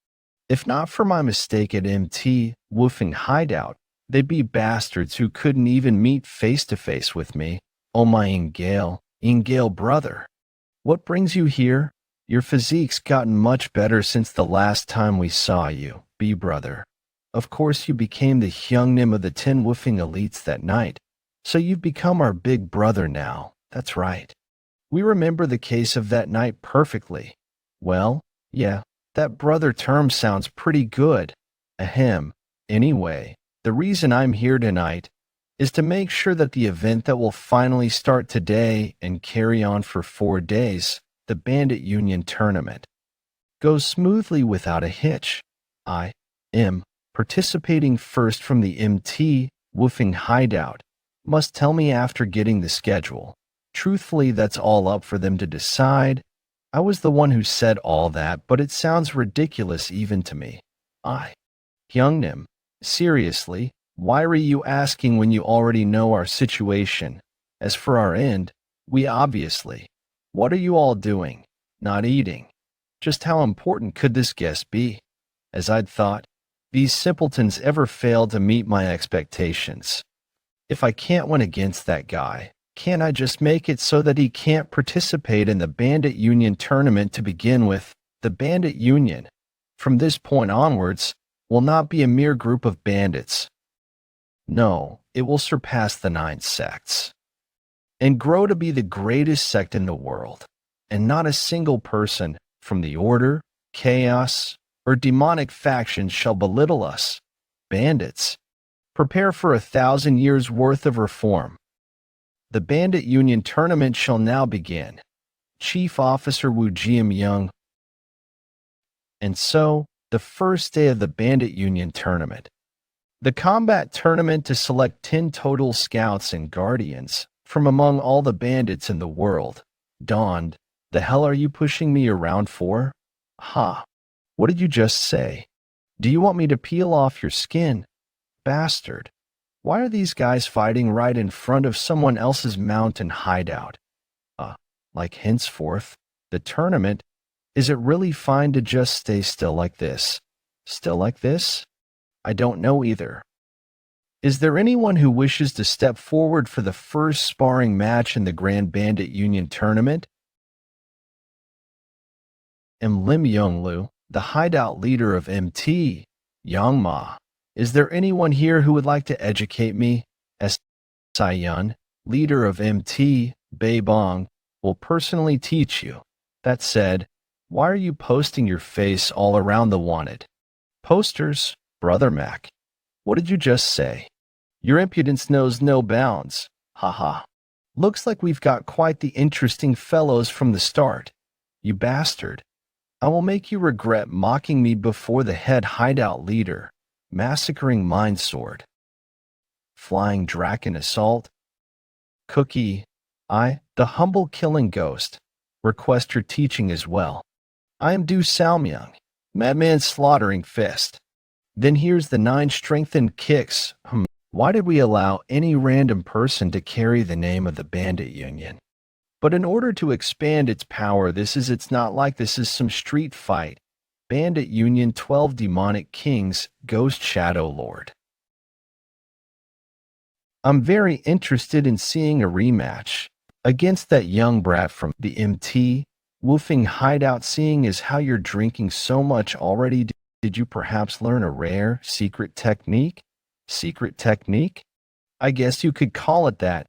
If not for my mistake at MT Woofing hideout, they'd be bastards who couldn't even meet face to face with me. Oh my Ingale brother. What brings you here? Your physique's gotten much better since the last time we saw you, brother. Of course you became the Hyungnim of the 10 Woofing elites that night, so you've become our big brother now. That's right. We remember the case of that night perfectly. Well, yeah, that brother term sounds pretty good. Ahem. Anyway, the reason I'm here tonight is to make sure that the event that will finally start today and carry on for 4 days, the Bandit Union Tournament, goes smoothly without a hitch. I am participating first from the MT Woofing Hideout. Must tell me after getting the schedule. Truthfully, that's all up for them to decide. I was the one who said all that, but it sounds ridiculous even to me. Hyungnim, seriously, why are you asking when you already know our situation? As for our end, we obviously. What are you all doing? Not eating. Just how important could this guest be? As I'd thought, these simpletons ever failed to meet my expectations. If I can't win against that guy, can't I just make it so that he can't participate in the Bandit Union tournament to begin with? The Bandit Union, from this point onwards, will not be a mere group of bandits. No, it will surpass the 9 sects and grow to be the greatest sect in the world, and not a single person from the Order, Chaos, or demonic factions shall belittle us. Bandits, prepare for 1,000 years' worth of reform. The Bandit Union tournament shall now begin. Chief Officer Woo Jiam-young. And so, the first day of the Bandit Union tournament. The combat tournament to select 10 total scouts and guardians from among all the bandits in the world. Dawned, the hell are you pushing me around for? Ha. What did you just say? Do you want me to peel off your skin? Bastard. Why are these guys fighting right in front of someone else's mountain hideout? Like henceforth, the tournament, is it really fine to just stay still like this? Still like this? I don't know either. Is there anyone who wishes to step forward for the first sparring match in the Grand Bandit Union tournament? Lim Younglu, the hideout leader of MT, Yangma. Is there anyone here who would like to educate me? Saiyun, leader of MT, Beibong, will personally teach you. That said, why are you posting your face all around the wanted posters, Brother Mac? What did you just say? Your impudence knows no bounds. Haha. Looks like we've got quite the interesting fellows from the start. You bastard. I will make you regret mocking me before the head hideout leader. Massacring Mind Sword. Flying Draken Assault. Cookie. The humble killing ghost. Request your teaching as well. I am Du Salmyung, Madman Slaughtering Fist. Then here's the 9 strengthened kicks. Why did we allow any random person to carry the name of the Bandit Union? But in order to expand its power, it's not like this is some street fight. Bandit Union 12 Demonic Kings, Ghost Shadow Lord. I'm very interested in seeing a rematch against that young brat from the MT Woofing Hideout. Seeing as how you're drinking so much already, did you perhaps learn a rare secret technique? Secret technique? I guess you could call it that.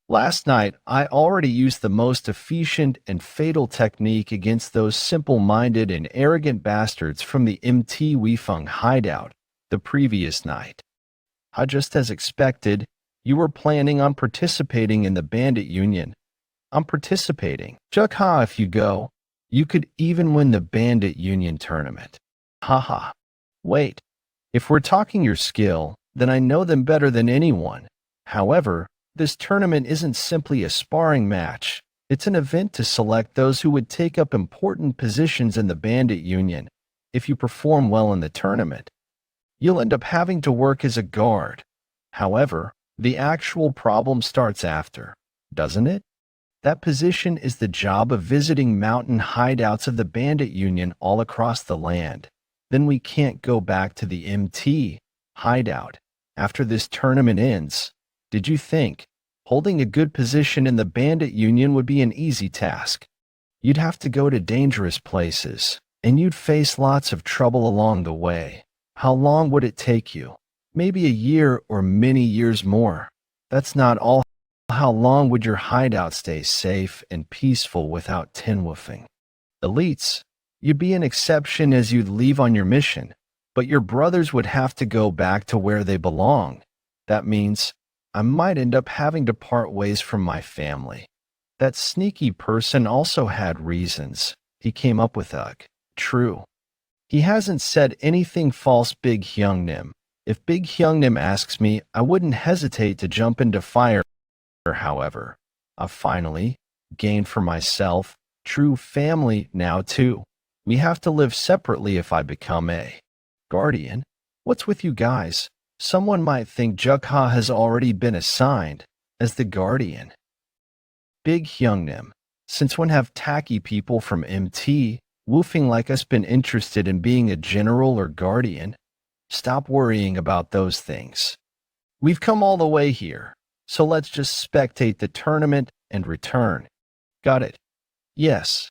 Last night, I already used the most efficient and fatal technique against those simple-minded and arrogant bastards from the MT Weifeng Hideout the previous night. Just as expected, you were planning on participating in the Bandit Union. I'm participating. Jeokha, if you go, you could even win the Bandit Union tournament. Haha. Wait, if we're talking your skill, then I know them better than anyone. However, this tournament isn't simply a sparring match. It's an event to select those who would take up important positions in the Bandit Union. If you perform well in the tournament, you'll end up having to work as a guard. However, the actual problem starts after, doesn't it? That position is the job of visiting mountain hideouts of the Bandit Union all across the land. Then we can't go back to the MT hideout after this tournament ends. Did you think holding a good position in the Bandit Union would be an easy task? You'd have to go to dangerous places, and you'd face lots of trouble along the way. How long would it take you? Maybe a year or many years more. That's not all. How long would your hideout stay safe and peaceful without tin woofing? Elites, you'd be an exception as you'd leave on your mission, but your brothers would have to go back to where they belong. That means I might end up having to part ways from my family. That sneaky person also had reasons. He came up with Ugh. True. He hasn't said anything false, Big Hyungnim. If Big Hyungnim asks me, I wouldn't hesitate to jump into fire. However, I've finally gained for myself true family now too. We have to live separately if I become a guardian. What's with you guys? Someone might think Jeokha has already been assigned as the guardian. Big Hyungnim, since when have tacky people from MT woofing like us been interested in being a general or guardian? Stop worrying about those things. We've come all the way here, so let's just spectate the tournament and return. Got it? Yes.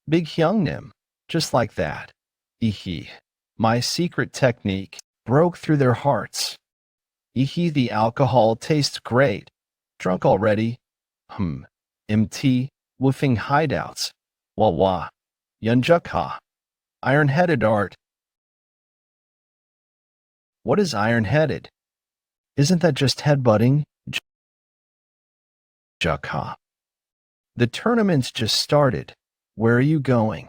Big Hyungnim, just like that. Ehe. My secret technique broke through their hearts. Ehe, the alcohol tastes great. Drunk already? MT, woofing hideouts. Wah wah. Yeon Jeokha. Iron-headed art. What is iron-headed? Isn't that just headbutting? Jeokha. The tournament's just started. Where are you going?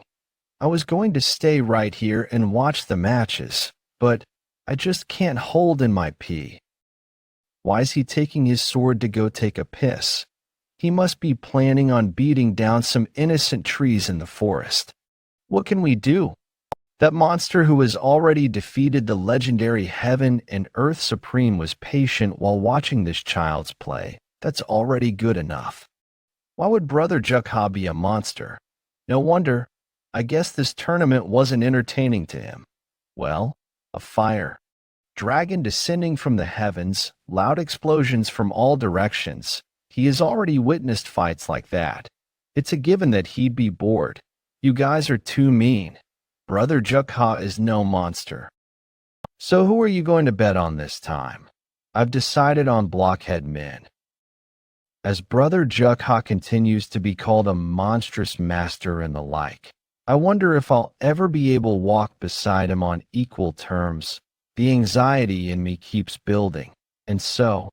I was going to stay right here and watch the matches, but I just can't hold in my pee. Why is he taking his sword to go take a piss? He must be planning on beating down some innocent trees in the forest. What can we do? That monster who has already defeated the legendary Heaven and Earth Supreme was patient while watching this child's play. That's already good enough. Why would Brother Jeokha be a monster? No wonder. I guess this tournament wasn't entertaining to him. Well, a fire. Dragon descending from the heavens, loud explosions from all directions. He has already witnessed fights like that. It's a given that he'd be bored. You guys are too mean. Brother Jeokha is no monster. So who are you going to bet on this time? I've decided on Blockhead Men. As Brother Jeokha continues to be called a monstrous master and the like, I wonder if I'll ever be able to walk beside him on equal terms. The anxiety in me keeps building. And so,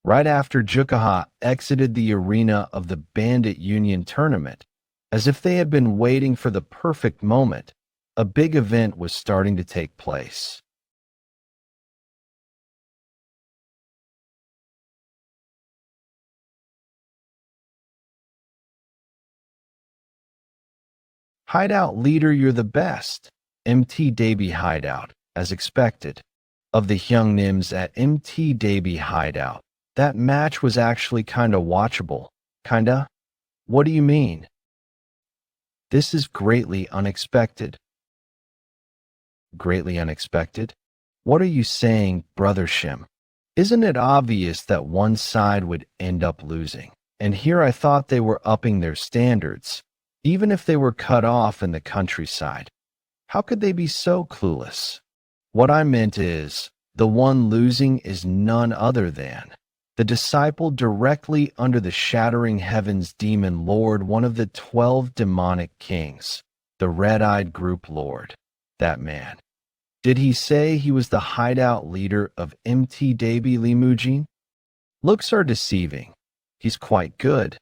right after Jeokha exited the arena of the Bandit Union tournament, as if they had been waiting for the perfect moment, a big event was starting to take place. Hideout leader, you're the best. MT Daby Hideout, as expected. Of the Hyungnims at MT Daby Hideout, that match was actually kinda watchable. Kinda? What do you mean? This is greatly unexpected. Greatly unexpected? What are you saying, Brother Shim? Isn't it obvious that one side would end up losing? And here I thought they were upping their standards, even if they were cut off in the countryside. How could they be so clueless? What I meant is, the one losing is none other than the disciple directly under the shattering heavens demon lord, one of the 12 demonic kings, the red-eyed group lord. That man. Did he say he was the hideout leader of MT Daby Limujin? Looks are deceiving. He's quite good.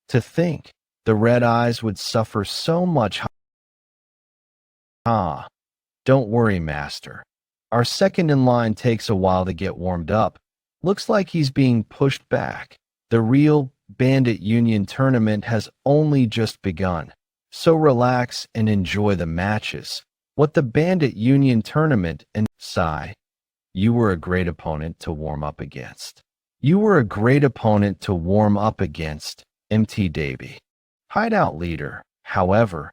To think the red eyes would suffer so much. Don't worry, master. Our second in line takes a while to get warmed up. Looks like he's being pushed back. The real Bandit Union tournament has only just begun. So relax and enjoy the matches. What the Bandit Union tournament and sigh. You were a great opponent to warm up against. You were a great opponent to warm up against, MT Daby. Hideout leader, however,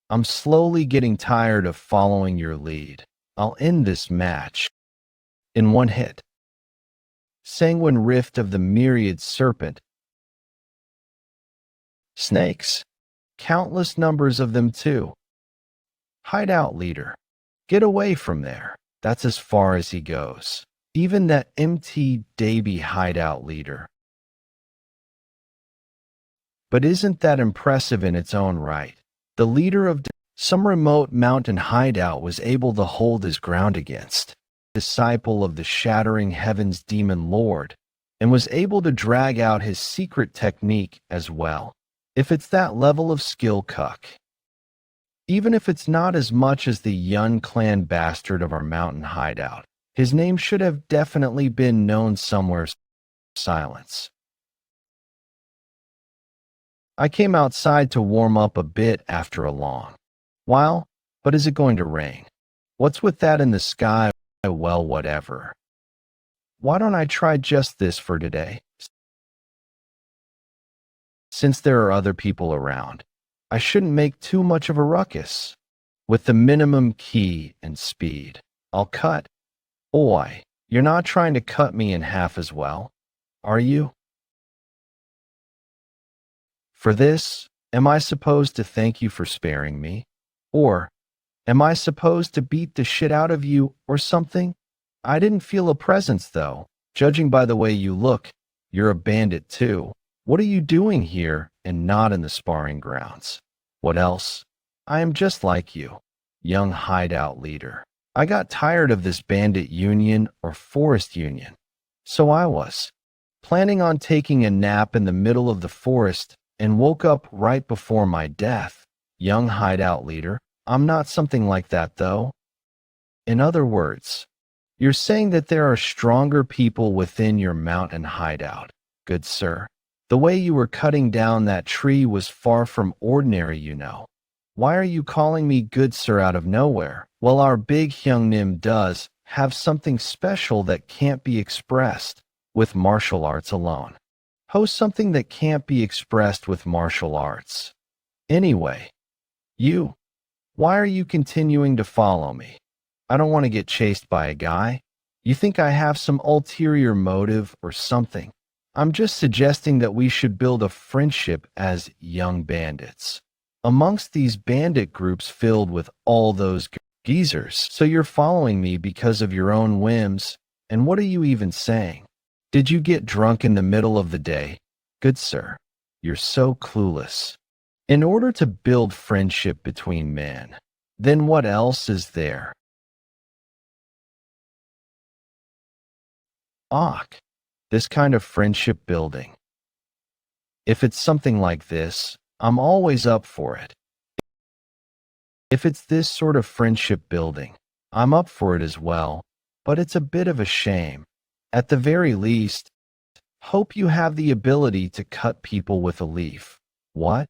I'm slowly getting tired of following your lead. I'll end this match in one hit. Sanguine rift of the myriad serpent. Snakes. Countless numbers of them too. Hideout leader. Get away from there. That's as far as he goes. Even that MT Daby hideout leader. But isn't that impressive in its own right? The leader of some remote mountain hideout was able to hold his ground against disciple of the Shattering Heavens Demon Lord, and was able to drag out his secret technique as well. If it's that level of skill, cuck. Even if it's not as much as the Yun clan bastard of our mountain hideout, his name should have definitely been known somewhere. Silence. I came outside to warm up a bit after a long while, but is it going to rain? What's with that in the sky? Well, whatever. Why don't I try just this for today? Since there are other people around, I shouldn't make too much of a ruckus. With the minimum key and speed, I'll cut. Oi, you're not trying to cut me in half as well, are you? For this, am I supposed to thank you for sparing me? Or am I supposed to beat the shit out of you or something? I didn't feel a presence though. Judging by the way you look, you're a bandit too. What are you doing here and not in the sparring grounds? What else? I am just like you, young hideout leader. I got tired of this bandit union or forest union. So I was planning on taking a nap in the middle of the forest and woke up right before my death. Young hideout leader, I'm not something like that though. In other words, you're saying that there are stronger people within your mountain hideout, good sir. The way you were cutting down that tree was far from ordinary, you know. Why are you calling me good sir out of nowhere? Well, our big Hyungnim does have something special that can't be expressed with martial arts alone. Host something that can't be expressed with martial arts. Anyway, why are you continuing to follow me? I don't want to get chased by a guy. You think I have some ulterior motive or something? I'm just suggesting that we should build a friendship as young bandits amongst these bandit groups filled with all those geezers. So you're following me because of your own whims, and what are you even saying? Did you get drunk in the middle of the day? Good sir, you're so clueless. In order to build friendship between men, then what else is there? This kind of friendship building. If it's something like this, I'm always up for it. If it's this sort of friendship building, I'm up for it as well, but it's a bit of a shame. At the very least, hope you have the ability to cut people with a leaf. What?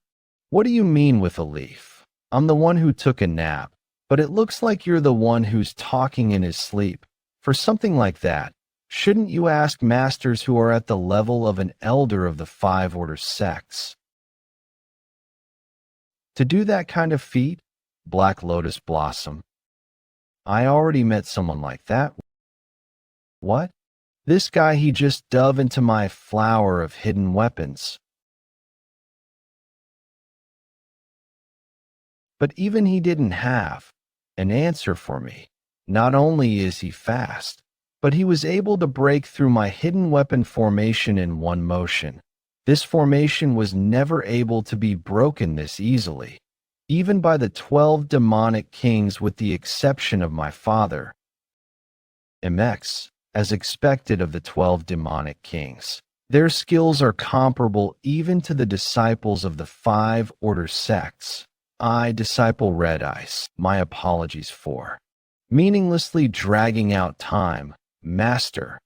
What do you mean with a leaf? I'm the one who took a nap, but it looks like you're the one who's talking in his sleep. For something like that, shouldn't you ask masters who are at the level of an elder of the 5 order sects? To do that kind of feat? Black Lotus Blossom. I already met someone like that. What? This guy, he just dove into my flower of hidden weapons. But even he didn't have an answer for me. Not only is he fast, but he was able to break through my hidden weapon formation in one motion. This formation was never able to be broken this easily, even by the 12 demonic kings with the exception of my father. MX, as expected of the 12 demonic kings. Their skills are comparable even to the disciples of the 5 order sects. I, Disciple Red Ice, my apologies for meaninglessly dragging out time. Master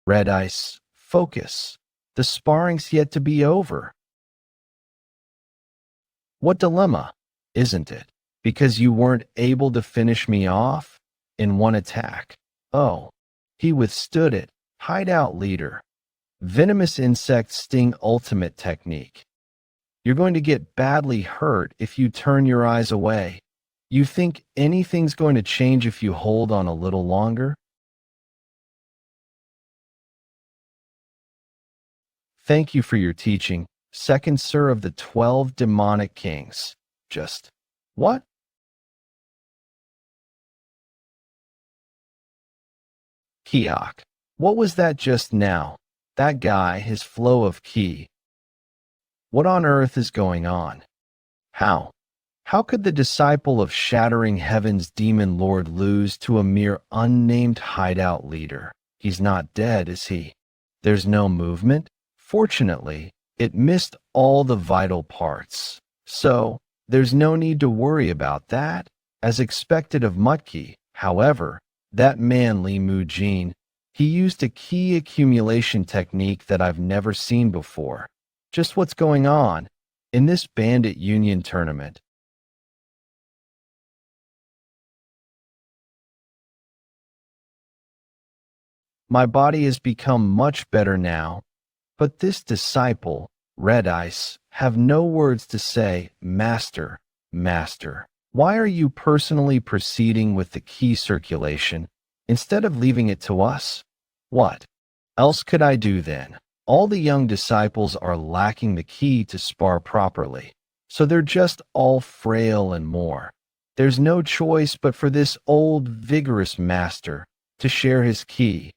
Red Ice, focus. The sparring's yet to be over. What dilemma, isn't it? Because you weren't able to finish me off in one attack. Oh, he withstood it. Hideout leader. Venomous insect sting ultimate technique. You're going to get badly hurt if you turn your eyes away. You think anything's going to change if you hold on a little longer? Thank you for your teaching, second sir of the 12 demonic kings. Just what? Kiok. What was that just now? That guy, his flow of ki, What on earth is going on? How? How could the disciple of Shattering Heaven's demon lord lose to a mere unnamed hideout leader? He's not dead, is he? There's no movement? Fortunately, it missed all the vital parts. So, there's no need to worry about that. As expected of Mutki, however, that man Li Mujin, he used a key accumulation technique that I've never seen before. Just what's going on in this Bandit Union tournament? My body has become much better now, but this disciple, Red Ice, have no words to say, Master, Master. Why are you personally proceeding with the key circulation instead of leaving it to us? What else could I do then? All the young disciples are lacking the key to spar properly, so they're just all frail and more. There's no choice but for this old, vigorous master to share his key.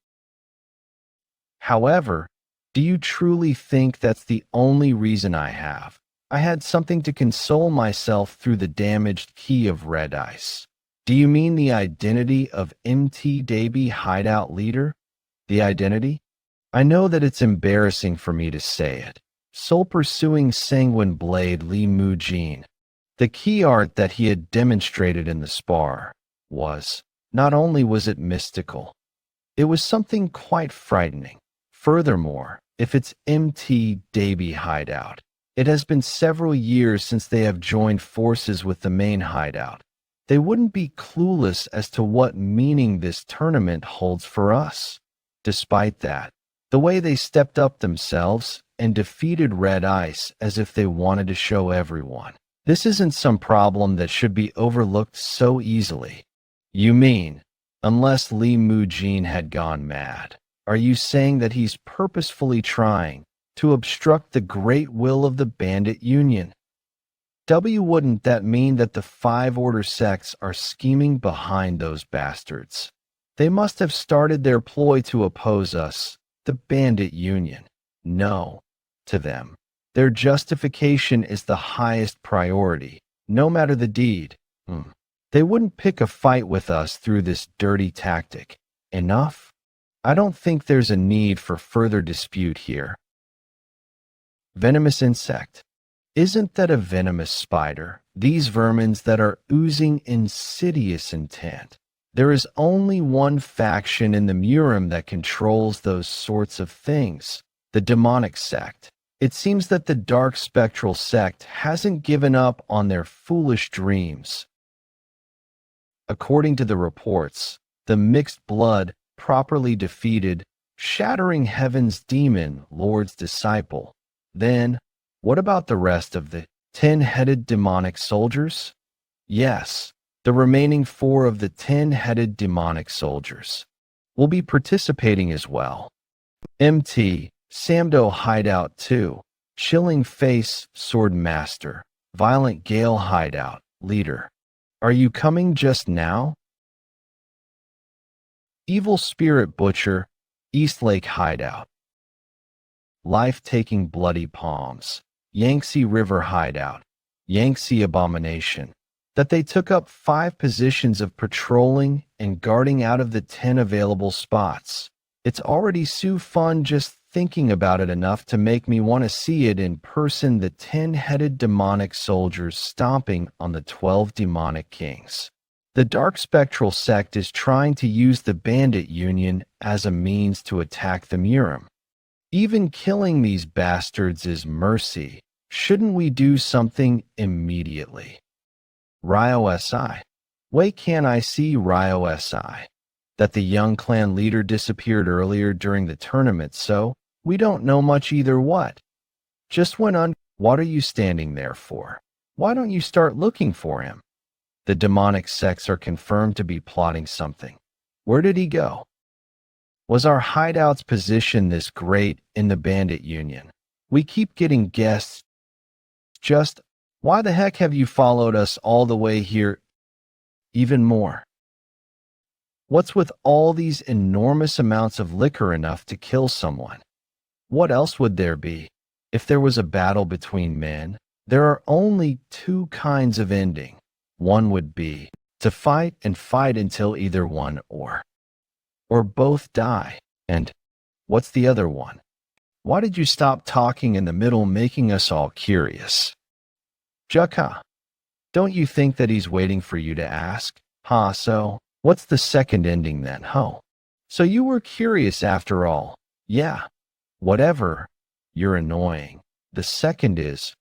However, do you truly think that's the only reason I have? I had something to console myself through the damaged key of Red Ice. Do you mean the identity of MT Davy hideout leader? The identity? I know that it's embarrassing for me to say it. Soul-pursuing sanguine blade Li Mujin. The key art that he had demonstrated in the spar not only was it mystical, it was something quite frightening. Furthermore, if it's MT Davy hideout, it has been several years since they have joined forces with the main hideout. They wouldn't be clueless as to what meaning this tournament holds for us. Despite that, the way they stepped up themselves and defeated Red Ice as if they wanted to show everyone. This isn't some problem that should be overlooked so easily. You mean, unless Li Mujin had gone mad? Are you saying that he's purposefully trying to obstruct the great will of the Bandit Union? Wouldn't that mean that the 5 Order sects are scheming behind those bastards? They must have started their ploy to oppose us, the Bandit Union. No, to them. Their justification is the highest priority, no matter the deed. They wouldn't pick a fight with us through this dirty tactic. Enough? I don't think there's a need for further dispute here. Venomous insect. Isn't that a venomous spider? These vermins that are oozing insidious intent. There is only one faction in the Murim that controls those sorts of things, the demonic sect. It seems that the dark spectral sect hasn't given up on their foolish dreams. According to the reports, the mixed blood properly defeated Shattering Heaven's demon lord's disciple. Then, what about the rest of the 10-headed demonic soldiers? Yes, the remaining 4 of the 10-headed demonic soldiers will be participating as well. MT, Samdo Hideout 2, Chilling Face Sword Master, Violent Gale Hideout, Leader. Are you coming just now? Evil Spirit Butcher, Eastlake Hideout. Life-Taking Bloody Palms, Yangtze River Hideout, Yangtze Abomination. That they took up 5 positions of patrolling and guarding out of the 10 available spots. It's already so fun just thinking about it enough to make me want to see it in person, the 10-headed demonic soldiers stomping on the 12 demonic kings. The dark spectral sect is trying to use the Bandit Union as a means to attack the Murim. Even killing these bastards is mercy. Shouldn't we do something immediately? Ryo SI. Why can't I see Ryo SI? That the young clan leader disappeared earlier during the tournament, so we don't know much either what. Just went on. What are you standing there for? Why don't you start looking for him? The demonic sects are confirmed to be plotting something. Where did he go? Was our hideout's position this great in the Bandit Union? We keep getting guests. Just, why the heck have you followed us all the way here? Even more. What's with all these enormous amounts of liquor enough to kill someone? What else would there be? If there was a battle between men, there are only two kinds of ending. One would be to fight and fight until either one or both die. And what's the other one? Why did you stop talking in the middle, making us all curious? Jeokha, don't you think that he's waiting for you to ask? So what's the second ending then, So you were curious after all. Yeah, whatever. You're annoying. The second is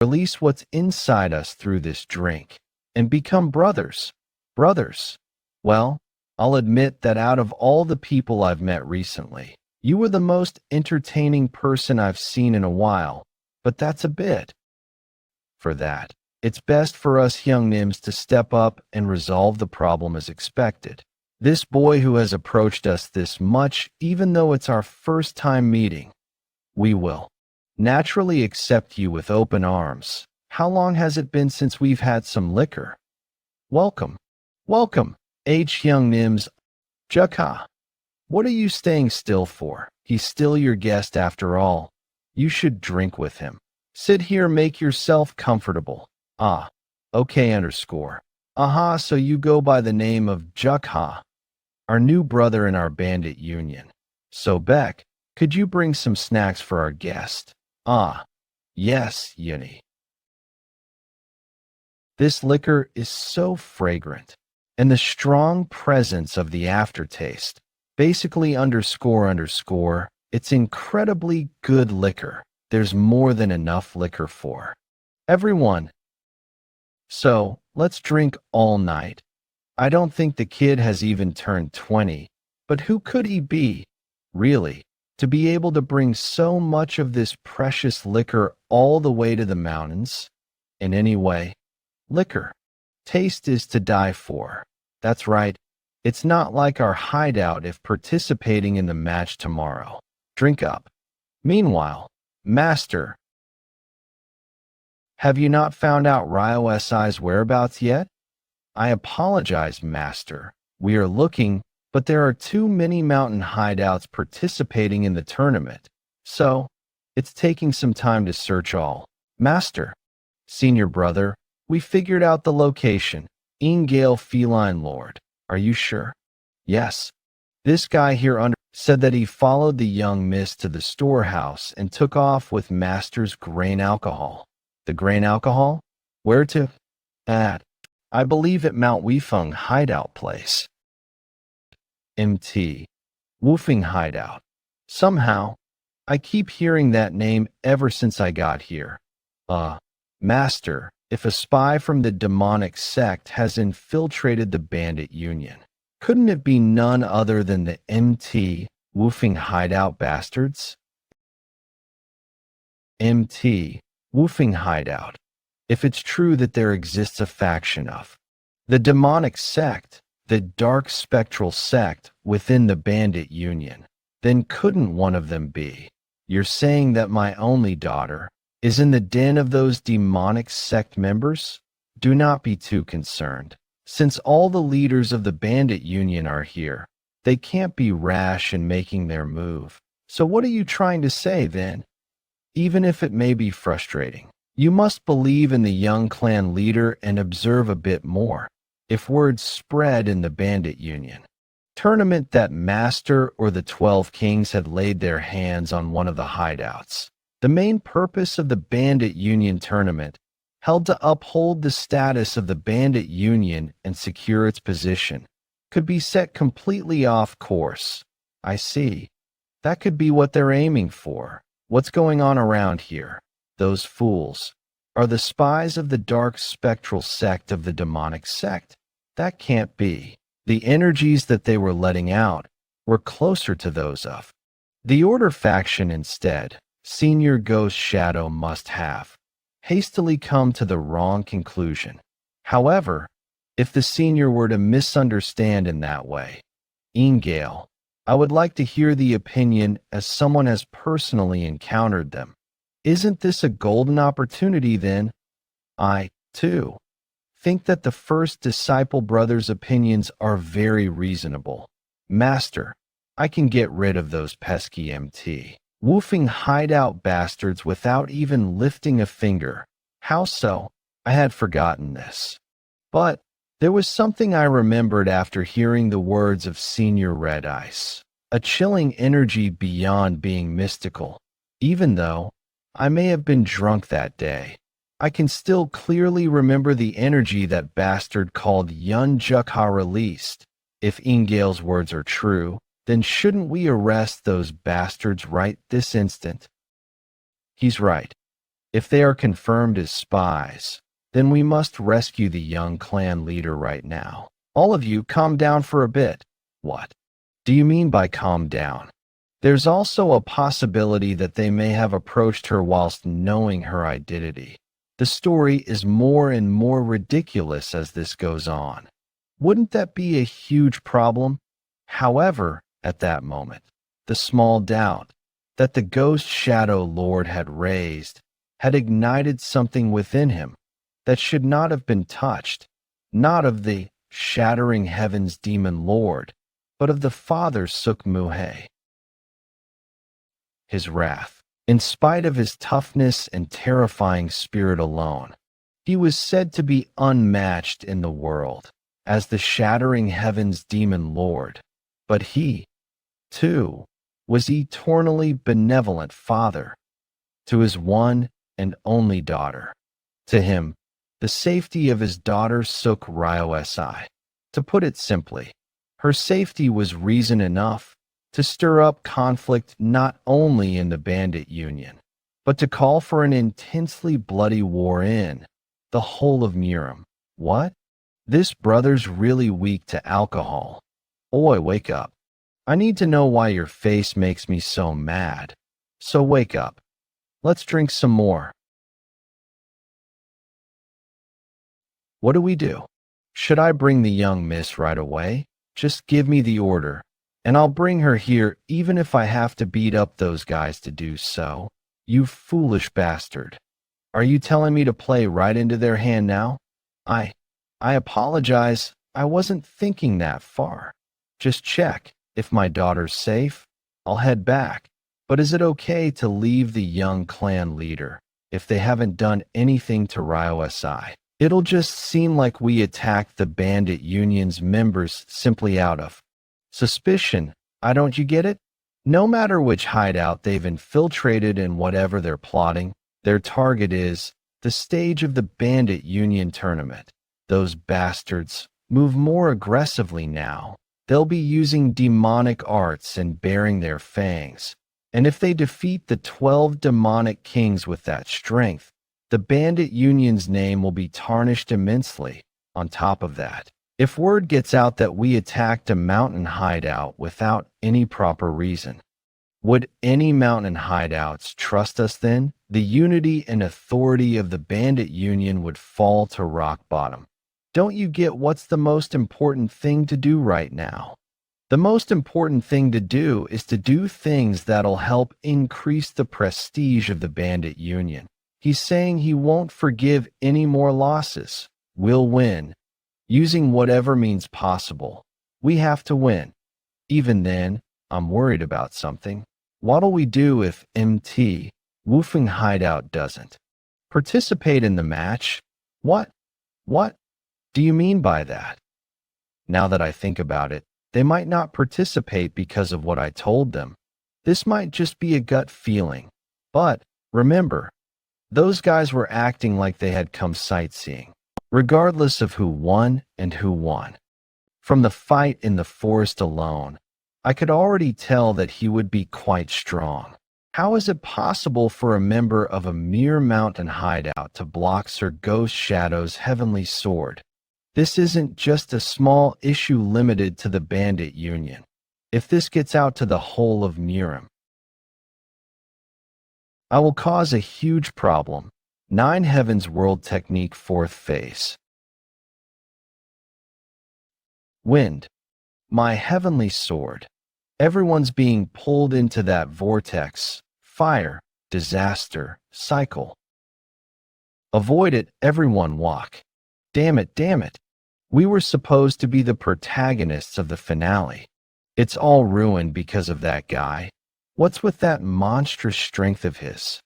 release what's inside us through this drink and become brothers. Brothers. Well, I'll admit that out of all the people I've met recently, you were the most entertaining person I've seen in a while, but that's a bit. For that, it's best for us young Nims to step up and resolve the problem as expected. This boy who has approached us this much, even though it's our first time meeting, we will naturally accept you with open arms. How long has it been since we've had some liquor? Welcome. Welcome, young Nims. Jeokha, what are you staying still for? He's still your guest after all. You should drink with him. Sit here, make yourself comfortable. Okay underscore. So you go by the name of Jeokha, our new brother in our bandit union. So Beck, could you bring some snacks for our guest? Yes, Yuni. This liquor is so fragrant, and the strong presence of the aftertaste, basically underscore, it's incredibly good liquor. There's more than enough liquor for everyone. So, let's drink all night. I don't think the kid has even turned 20, but who could he be, really, to be able to bring so much of this precious liquor all the way to the mountains? And anyway, liquor. Taste is to die for. That's right. It's not like our hideout if participating in the match tomorrow. Drink up. Meanwhile, Master, have you not found out Ryo SI's whereabouts yet? I apologize, Master. We are looking, but there are too many mountain hideouts participating in the tournament, so it's taking some time to search all. Master, Senior Brother, we figured out the location. Ingale Feline Lord. Are you sure? Yes. This guy here said that he followed the young miss to the storehouse and took off with Master's grain alcohol. The grain alcohol? Where to? At, I believe at Mount Weifeng hideout place. MT. Woofing hideout. Somehow, I keep hearing that name ever since I got here. Master, if a spy from the demonic sect has infiltrated the bandit union, couldn't it be none other than the MT Woofing hideout bastards? MT Woofing hideout. If it's true that there exists a faction of the demonic sect, the dark spectral sect within the bandit union, then couldn't one of them be? You're saying that my only daughter is in the den of those demonic sect members? Do not be too concerned. Since all the leaders of the bandit union are here, they can't be rash in making their move. So what are you trying to say then? Even if it may be frustrating, you must believe in the young clan leader and observe a bit more. If word spread in the bandit union tournament that Master or the 12 Kings had laid their hands on one of the hideouts, the main purpose of the bandit union tournament held to uphold the status of the bandit union and secure its position, could be set completely off course. I see. That could be what they're aiming for. What's going on around here? Those fools are the spies of the dark spectral sect of the demonic sect. That can't be. The energies that they were letting out were closer to those of the Order faction instead. Senior Ghost Shadow must have hastily come to the wrong conclusion. However, if the senior were to misunderstand in that way, Ingale, I would like to hear the opinion as someone has personally encountered them. Isn't this a golden opportunity then? I, too, think that the first disciple brother's opinions are very reasonable. Master, I can get rid of those pesky MT woofing hideout bastards without even lifting a finger. How so? I had forgotten this. But there was something I remembered after hearing the words of Senior Red Ice. A chilling energy beyond being mystical. Even though I may have been drunk that day, I can still clearly remember the energy that bastard called Yeon Jeokha released. If Ingale's words are true, then shouldn't we arrest those bastards right this instant? He's right. If they are confirmed as spies, then we must rescue the young clan leader right now. All of you, calm down for a bit. What do you mean by calm down? There's also a possibility that they may have approached her whilst knowing her identity. The story is more and more ridiculous as this goes on. Wouldn't that be a huge problem? However, at that moment, the small doubt that the ghost shadow lord had raised had ignited something within him that should not have been touched, not of the shattering heavens demon lord, but of the father Sukmuhe. His wrath, in spite of his toughness and terrifying spirit alone, he was said to be unmatched in the world as the shattering heavens demon lord, but he, too, was eternally benevolent father to his one and only daughter. To him, the safety of his daughter Suk Ryo Si. To put it simply, her safety was reason enough to stir up conflict not only in the bandit union, but to call for an intensely bloody war in the whole of Murim. What? This brother's really weak to alcohol. Oi, wake up. I need to know why your face makes me so mad. So wake up. Let's drink some more. What do we do? Should I bring the young miss right away? Just give me the order, and I'll bring her here even if I have to beat up those guys to do so. You foolish bastard. Are you telling me to play right into their hand now? I apologize. I wasn't thinking that far. Just check. If my daughter's safe, I'll head back. But is it okay to leave the young clan leader if they haven't done anything to Ryo Si? It'll just seem like we attacked the bandit union's members simply out of suspicion. Don't you get it? No matter which hideout they've infiltrated in whatever they're plotting, their target is the stage of the bandit union tournament. Those bastards move more aggressively now. They'll be using demonic arts and baring their fangs. And if they defeat the 12 demonic kings with that strength, the bandit union's name will be tarnished immensely. On top of that, if word gets out that we attacked a mountain hideout without any proper reason, would any mountain hideouts trust us then? The unity and authority of the bandit union would fall to rock bottom. Don't you get what's the most important thing to do right now? The most important thing to do is to do things that'll help increase the prestige of the bandit union. He's saying he won't forgive any more losses. We'll win, using whatever means possible. We have to win. Even then, I'm worried about something. What'll we do if MT, Woofing Hideout, doesn't participate in the match? What do you mean by that? Now that I think about it, they might not participate because of what I told them. This might just be a gut feeling. But remember, those guys were acting like they had come sightseeing, regardless of who won and who won. From the fight in the forest alone, I could already tell that he would be quite strong. How is it possible for a member of a mere mountain hideout to block Sir Ghost Shadow's heavenly sword? This isn't just a small issue limited to the bandit union. If this gets out to the whole of Murim, I will cause a huge problem. 9 Heavens World Technique 4th Phase. Wind. My heavenly sword. Everyone's being pulled into that vortex, fire, disaster, cycle. Avoid it, everyone walk. Damn it. We were supposed to be the protagonists of the finale. It's all ruined because of that guy. What's with that monstrous strength of his?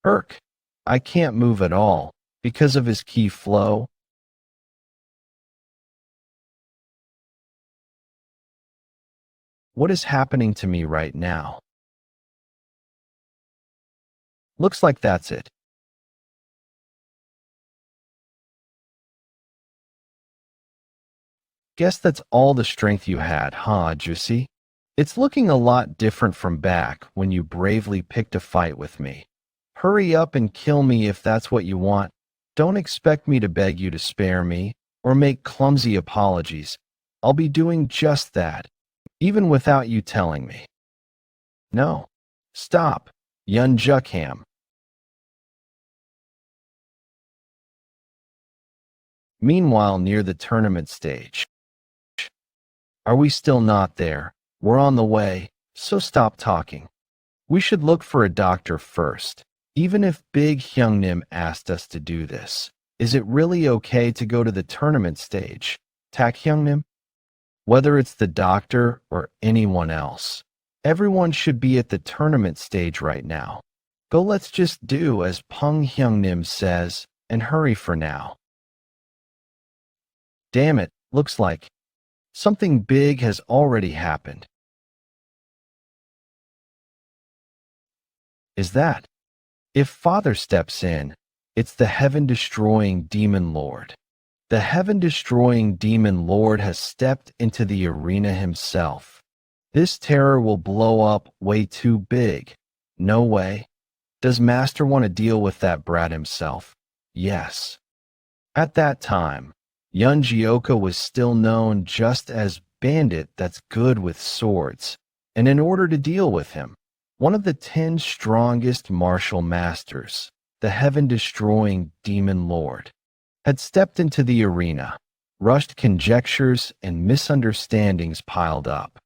Irk, I can't move at all because of his ki flow. What is happening to me right now? Looks like that's it. Guess that's all the strength you had, huh, Juicy? It's looking a lot different from back when you bravely picked a fight with me. Hurry up and kill me if that's what you want. Don't expect me to beg you to spare me or make clumsy apologies. I'll be doing just that, even without you telling me. No. Stop. Yeon Jeokha. Meanwhile, near the tournament stage. Are we still not there? We're on the way, so stop talking. We should look for a doctor first. Even if Big Hyungnim asked us to do this, is it really okay to go to the tournament stage? Tak Hyungnim? Whether it's the doctor or anyone else, everyone should be at the tournament stage right now. Go, let's just do as Pung Hyungnim says and hurry for now. Damn it, looks like something big has already happened. Is that? If Father steps in, it's the heaven-destroying Demon Lord. The heaven-destroying Demon Lord has stepped into the arena himself. This terror will blow up way too big. No way. Does Master want to deal with that brat himself? Yes. At that time, Yeon Jeokha was still known just as bandit that's good with swords, and in order to deal with him, one of the 10 strongest martial masters, the heaven-destroying Demon Lord, had stepped into the arena. Rushed conjectures and misunderstandings piled up.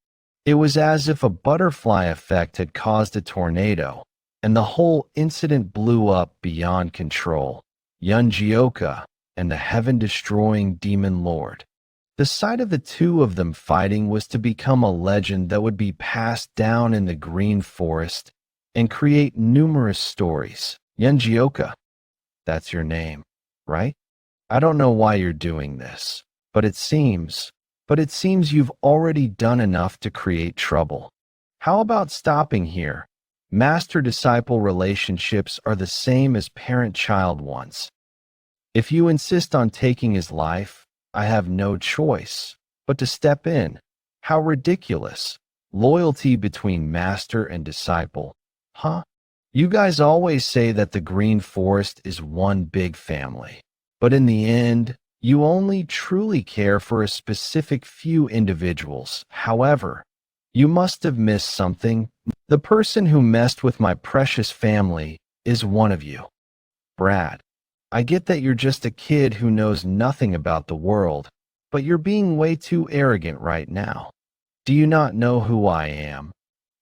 It was as if a butterfly effect had caused a tornado, and the whole incident blew up beyond control. Yeon Jeokha and the heaven-destroying Demon Lord. The sight of the two of them fighting was to become a legend that would be passed down in the Green Forest and create numerous stories. Yeon Jeokha, that's your name, right? I don't know why you're doing this, but it seems you've already done enough to create trouble. How about stopping here? Master-disciple relationships are the same as parent-child ones. If you insist on taking his life, I have no choice but to step in. How ridiculous. Loyalty between master and disciple. Huh? You guys always say that the Green Forest is one big family. But in the end, you only truly care for a specific few individuals. However, you must have missed something. The person who messed with my precious family is one of you. Brad. I get that you're just a kid who knows nothing about the world, but you're being way too arrogant right now. Do you not know who I am?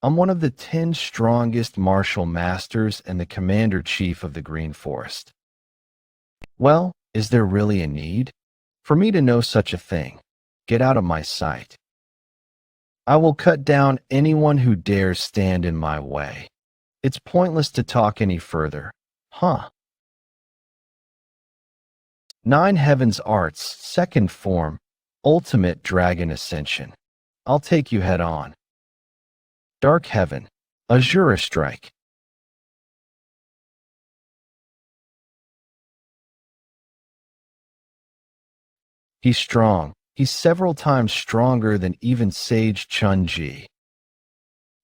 I'm one of the 10 strongest martial masters and the commander-chief of the Green Forest. Well, is there really a need for me to know such a thing? Get out of my sight. I will cut down anyone who dares stand in my way. It's pointless to talk any further. Huh? 9 Heavens Arts, second form, Ultimate Dragon Ascension. I'll take you head on. Dark Heaven, Azura Strike. He's strong. He's several times stronger than even Sage Chun-Ji.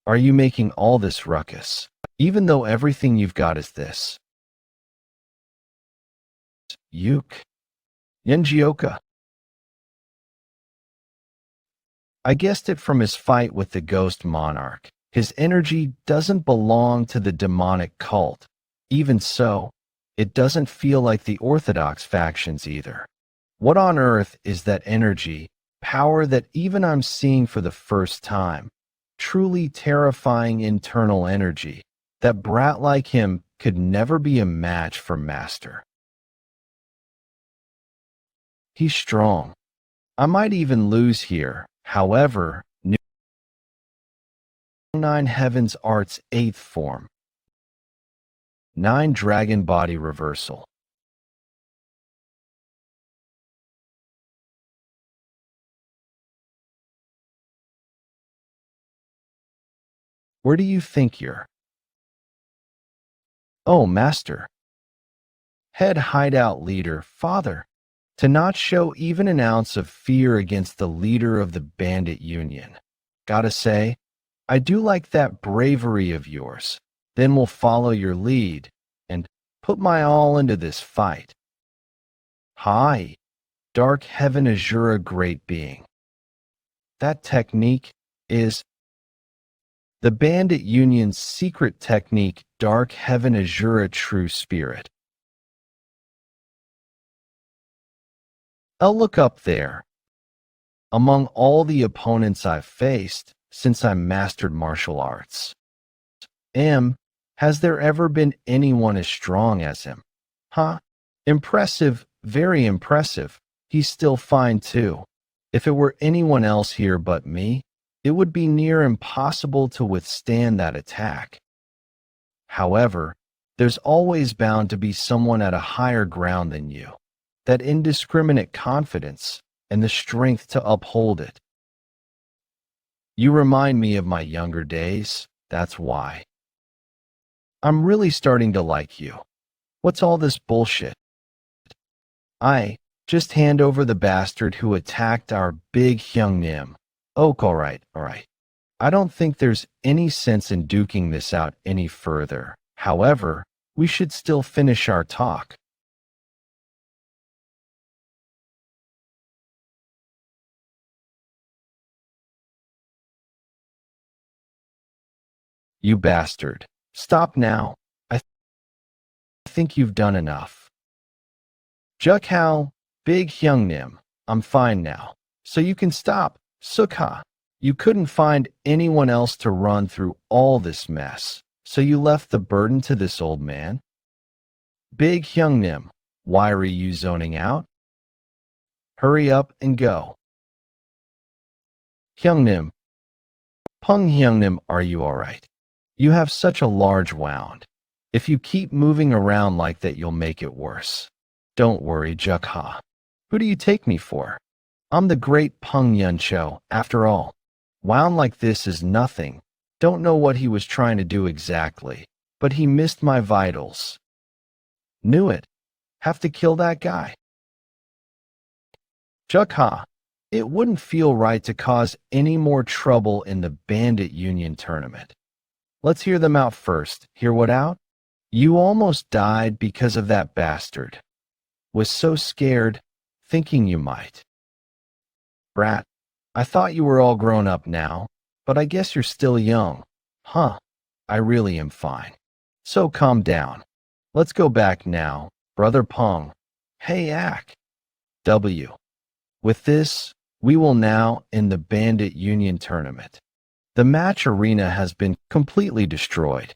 Are you making all this ruckus, even though everything you've got is this? Yuke. Yeon Jeokha. I guessed it from his fight with the Ghost Monarch. His energy doesn't belong to the demonic cult. Even so, it doesn't feel like the Orthodox factions either. What on earth is that energy, power that even I'm seeing for the first time? Truly terrifying internal energy. That brat like him could never be a match for Master. He's strong. I might even lose here. However, Nine Heavens Art's 8th form. 9 Dragon Body Reversal. Where do you think you're? Oh, Master. Head hideout leader, Father. To not show even an ounce of fear against the leader of the bandit union. Gotta say, I do like that bravery of yours. Then we'll follow your lead and put my all into this fight. Hi, Dark Heaven Azura Great Being. That technique is the bandit union's secret technique, Dark Heaven Azura True Spirit. I'll look up there. Among all the opponents I've faced since I mastered martial arts. Has there ever been anyone as strong as him? Huh? Impressive, very impressive. He's still fine too. If it were anyone else here but me, it would be near impossible to withstand that attack. However, there's always bound to be someone at a higher ground than you. That indiscriminate confidence and the strength to uphold it. You remind me of my younger days, that's why. I'm really starting to like you. What's all this bullshit? Just hand over the bastard who attacked our big Hyungnim. Oh, alright. I don't think there's any sense in duking this out any further. However, we should still finish our talk. You bastard. Stop now. I think you've done enough. Jeokha, Big Hyungnim, I'm fine now. So you can stop. Sukha, you couldn't find anyone else to run through all this mess. So you left the burden to this old man? Big Hyungnim, why are you zoning out? Hurry up and go. Hyungnim. Pung Hyungnim, are you alright? You have such a large wound. If you keep moving around like that, you'll make it worse. Don't worry, Jeokha. Who do you take me for? I'm the great Pung Yuncho, after all. Wound like this is nothing. Don't know what he was trying to do exactly, but he missed my vitals. Knew it. Have to kill that guy. Jeokha, it wouldn't feel right to cause any more trouble in the Bandit Union tournament. Let's hear them out first. Hear what out? You almost died because of that bastard. Was so scared, thinking you might. Brat, I thought you were all grown up now, but I guess you're still young. Huh, I really am fine. So calm down. Let's go back now, Brother Pung. Hey, Ak. W. With this, we will now end the Bandit Union tournament. The match arena has been completely destroyed.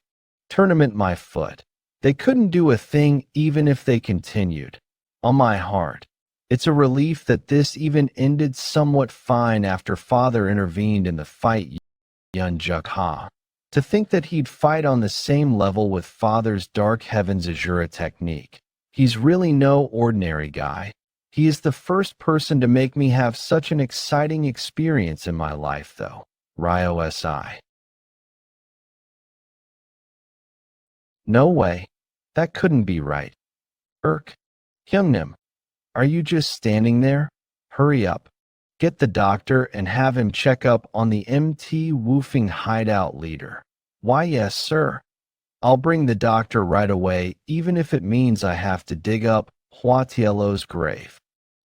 Tournament my foot. They couldn't do a thing even if they continued. On my heart. It's a relief that this even ended somewhat fine after Father intervened in the fight. Yeon Jeokha. To think that he'd fight on the same level with Father's Dark Heavens Azura technique. He's really no ordinary guy. He is the first person to make me have such an exciting experience in my life, though. Ryo SI. No way. That couldn't be right. Hyungnim, are you just standing there? Hurry up. Get the doctor and have him check up on the MT Woofing hideout leader. Why, yes, sir. I'll bring the doctor right away, even if it means I have to dig up Huatiello's grave.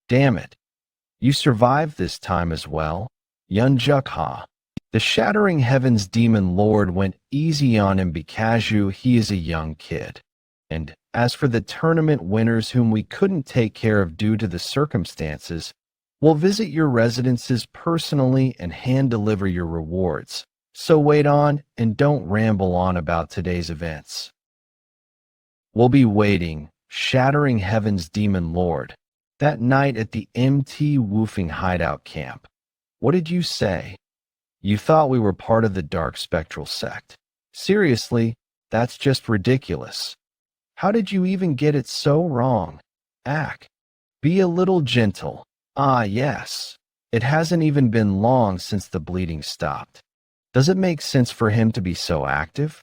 Damn it. You survived this time as well. Yeon Jeokha. The Shattering Heavens Demon Lord went easy on him because he is a young kid. And as for the tournament winners whom we couldn't take care of due to the circumstances, we'll visit your residences personally and hand-deliver your rewards. So wait on and don't ramble on about today's events. We'll be waiting, Shattering Heavens Demon Lord, that night at the MT Woofing hideout camp. What did you say? You thought we were part of the dark spectral sect. Seriously, that's just ridiculous. How did you even get it so wrong? Ack. Be a little gentle. Ah, yes. It hasn't even been long since the bleeding stopped. Does it make sense for him to be so active?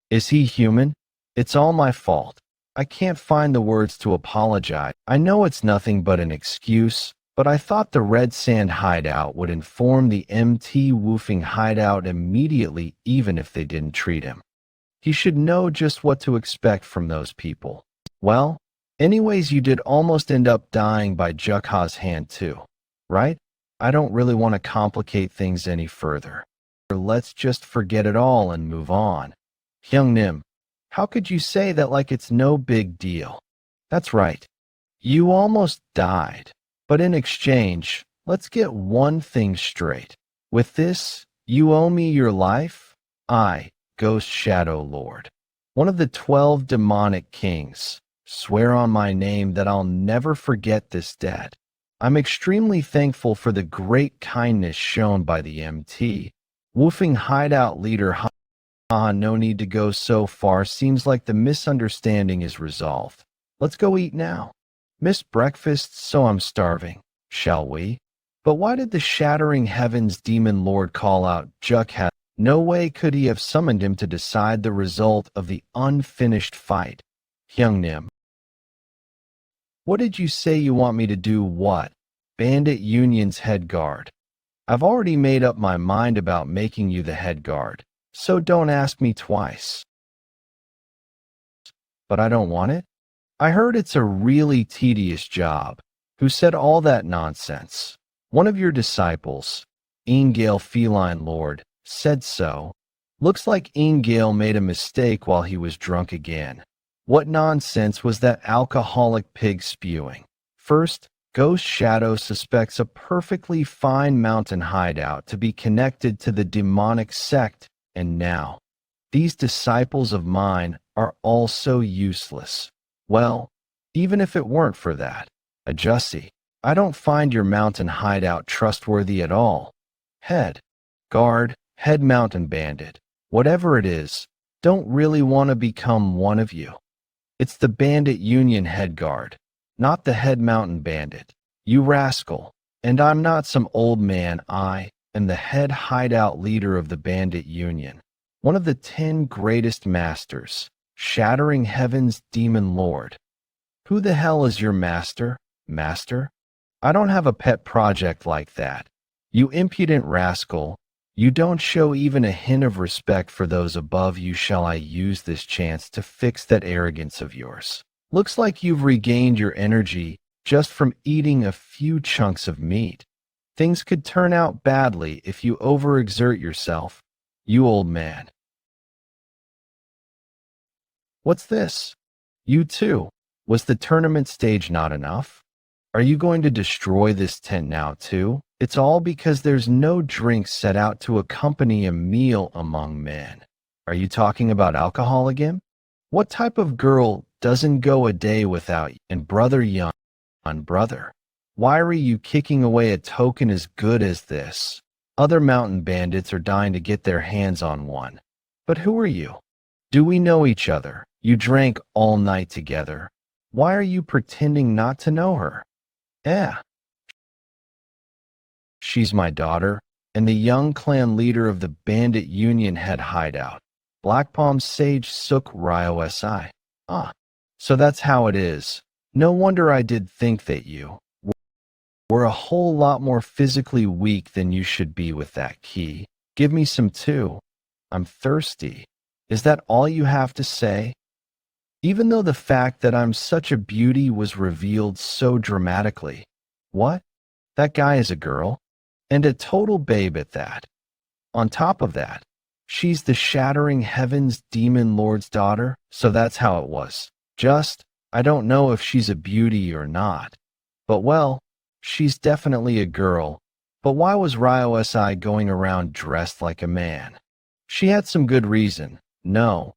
Is he human? It's all my fault. I can't find the words to apologize. I know it's nothing but an excuse, but I thought the Red Sand hideout would inform the MT Woofing hideout immediately even if they didn't treat him. He should know just what to expect from those people. Well, anyways, you did almost end up dying by Jeokha's hand too, right? I don't really want to complicate things any further. Let's just forget it all and move on. Hyungnim, how could you say that like it's no big deal? That's right. You almost died. But in exchange, let's get one thing straight. With this, you owe me your life? I, Ghost Shadow Lord, one of the 12 demonic kings, swear on my name that I'll never forget this debt. I'm extremely thankful for the great kindness shown by the MT. Woofing hideout leader no need to go so far. Seems like the misunderstanding is resolved. Let's go eat now. Missed breakfast, so I'm starving. Shall we? But why did the Shattering Heavens Demon Lord call out Jeokha? No way could he have summoned him to decide the result of the unfinished fight. Hyungnim. What did you say you want me to do? What? Bandit Union's head guard. I've already made up my mind about making you the head guard, so don't ask me twice. But I don't want it? I heard it's a really tedious job. Who said all that nonsense? One of your disciples, Ingale Feline Lord, said so. Looks like Ingale made a mistake while he was drunk again. What nonsense was that alcoholic pig spewing? First, Ghost Shadow suspects a perfectly fine mountain hideout to be connected to the demonic sect, and now, these disciples of mine are all so useless. Well, even if it weren't for that, Adjusty, I don't find your mountain hideout trustworthy at all. Head guard, head mountain bandit, whatever it is, don't really want to become one of you. It's the Bandit Union head guard, not the head mountain bandit. You rascal. And I'm not some old man. I am the head hideout leader of the Bandit Union, one of the 10 greatest masters, Shattering Heavens Demon Lord. Who the hell is your master? Master? I don't have a pet project like that. You impudent rascal. You don't show even a hint of respect for those above you. Shall I use this chance to fix that arrogance of yours? Looks like you've regained your energy just from eating a few chunks of meat. Things could turn out badly if you overexert yourself, you old man. What's this? You too. Was the tournament stage not enough? Are you going to destroy this tent now too? It's all because there's no drink set out to accompany a meal among men. Are you talking about alcohol again? What type of girl doesn't go a day without? And brother Yeon, brother, why are you kicking away a token as good as this? Other mountain bandits are dying to get their hands on one. But who are you? Do we know each other? You drank all night together. Why are you pretending not to know her? She's my daughter, and the young clan leader of the Bandit Union head hideout, Black Palm Sage Suk Ryo Si. So that's how it is. No wonder I did think that you were a whole lot more physically weak than you should be with that key. Give me some too. I'm thirsty. Is that all you have to say? Even though the fact that I'm such a beauty was revealed so dramatically. What? That guy is a girl? And a total babe at that. On top of that, she's the Shattering Heavens Demon Lord's daughter, so that's how it was. I don't know if she's a beauty or not. But well, she's definitely a girl. But why was Ryo Si going around dressed like a man? She had some good reason, no.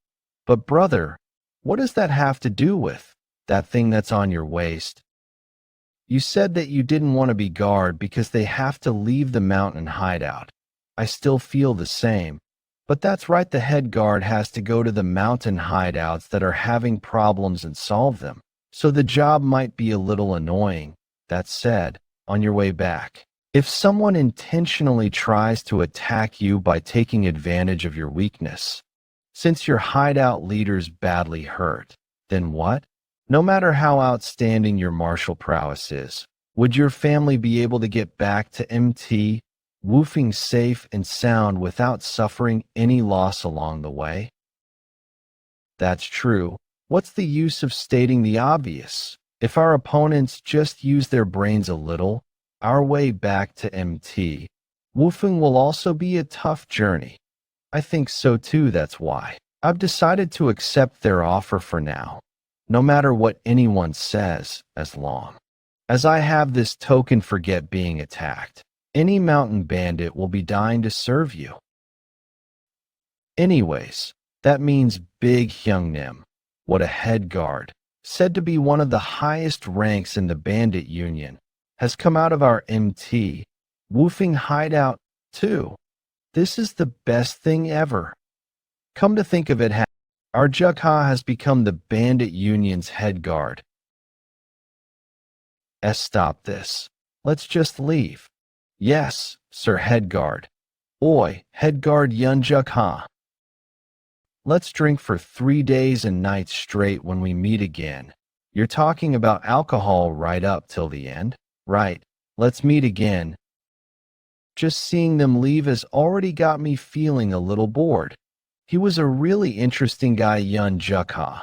But brother, what does that have to do with that thing that's on your waist? You said that you didn't want to be guard because they have to leave the mountain hideout. I still feel the same. But that's right, the head guard has to go to the mountain hideouts that are having problems and solve them. So the job might be a little annoying. That said, on your way back, if someone intentionally tries to attack you by taking advantage of your weakness, since your hideout leader's badly hurt, then what? No matter how outstanding your martial prowess is, would your family be able to get back to MT, woofing safe and sound without suffering any loss along the way? That's true. What's the use of stating the obvious? If our opponents just use their brains a little, our way back to MT, woofing will also be a tough journey. I think so too, that's why I've decided to accept their offer for now, no matter what anyone says, as long as I have this token forget being attacked. Any mountain bandit will be dying to serve you. Anyways, that means Big Hyungnim, what a head guard, said to be one of the highest ranks in the bandit union, has come out of our MT, woofing hideout too. This is the best thing ever. Come to think of it, our Jeokha has become the bandit union's head guard. Stop this. Let's just leave. Yes, Sir Headguard. Oi, Headguard Yeon Jeokha. Let's drink for 3 days and nights straight when we meet again. You're talking about alcohol right up till the end? Right, let's meet again. Just seeing them leave has already got me feeling a little bored. He was a really interesting guy, Yeon Jeokha.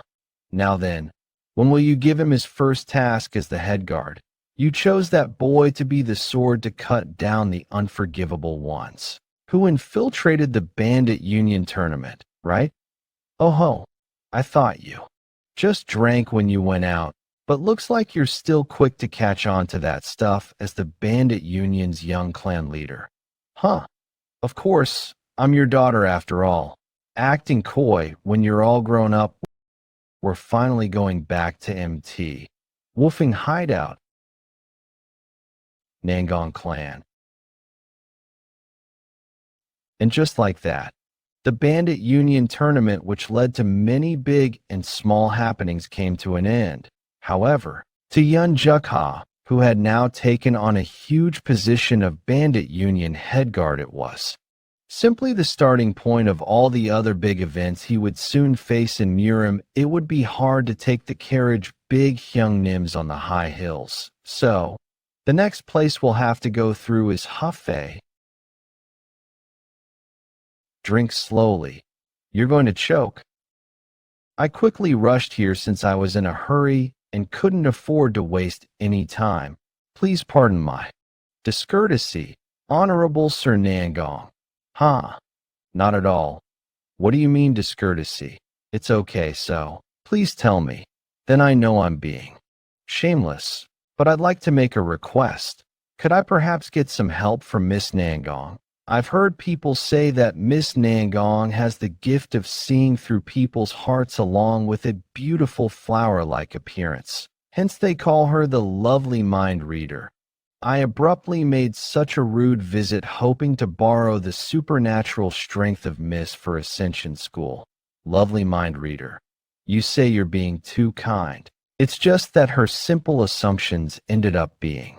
Now then, when will you give him his first task as the head guard? You chose that boy to be the sword to cut down the unforgivable ones, who infiltrated the bandit union tournament, right? Oh ho, I thought you just drank when you went out, but looks like you're still quick to catch on to that stuff as the bandit union's young clan leader. Huh, of course, I'm your daughter after all. Acting coy when you're all grown up. We're finally going back to MT. Woofing hideout. Nangong clan. And just like that, the bandit union tournament, which led to many big and small happenings, came to an end. However, to Yeon Jeokha, who had now taken on a huge position of bandit union headguard, it was simply the starting point of all the other big events he would soon face in Murim. It would be hard to take the carriage Big Hyungnims on the high hills. So, the next place we'll have to go through is Hefei. Drink slowly. You're going to choke. I quickly rushed here since I was in a hurry and couldn't afford to waste any time. Please pardon my discourtesy, Honorable Sir Nangong. Huh? Not at all. What do you mean discourtesy? It's okay, so please tell me. Then I know I'm being shameless. But I'd like to make a request. Could I perhaps get some help from Miss Nangong? I've heard people say that Miss Nangong has the gift of seeing through people's hearts along with a beautiful flower-like appearance. Hence they call her the lovely mind reader. I abruptly made such a rude visit hoping to borrow the supernatural strength of Miss for Ascension School. Lovely mind reader. You say you're being too kind. It's just that her simple assumptions ended up being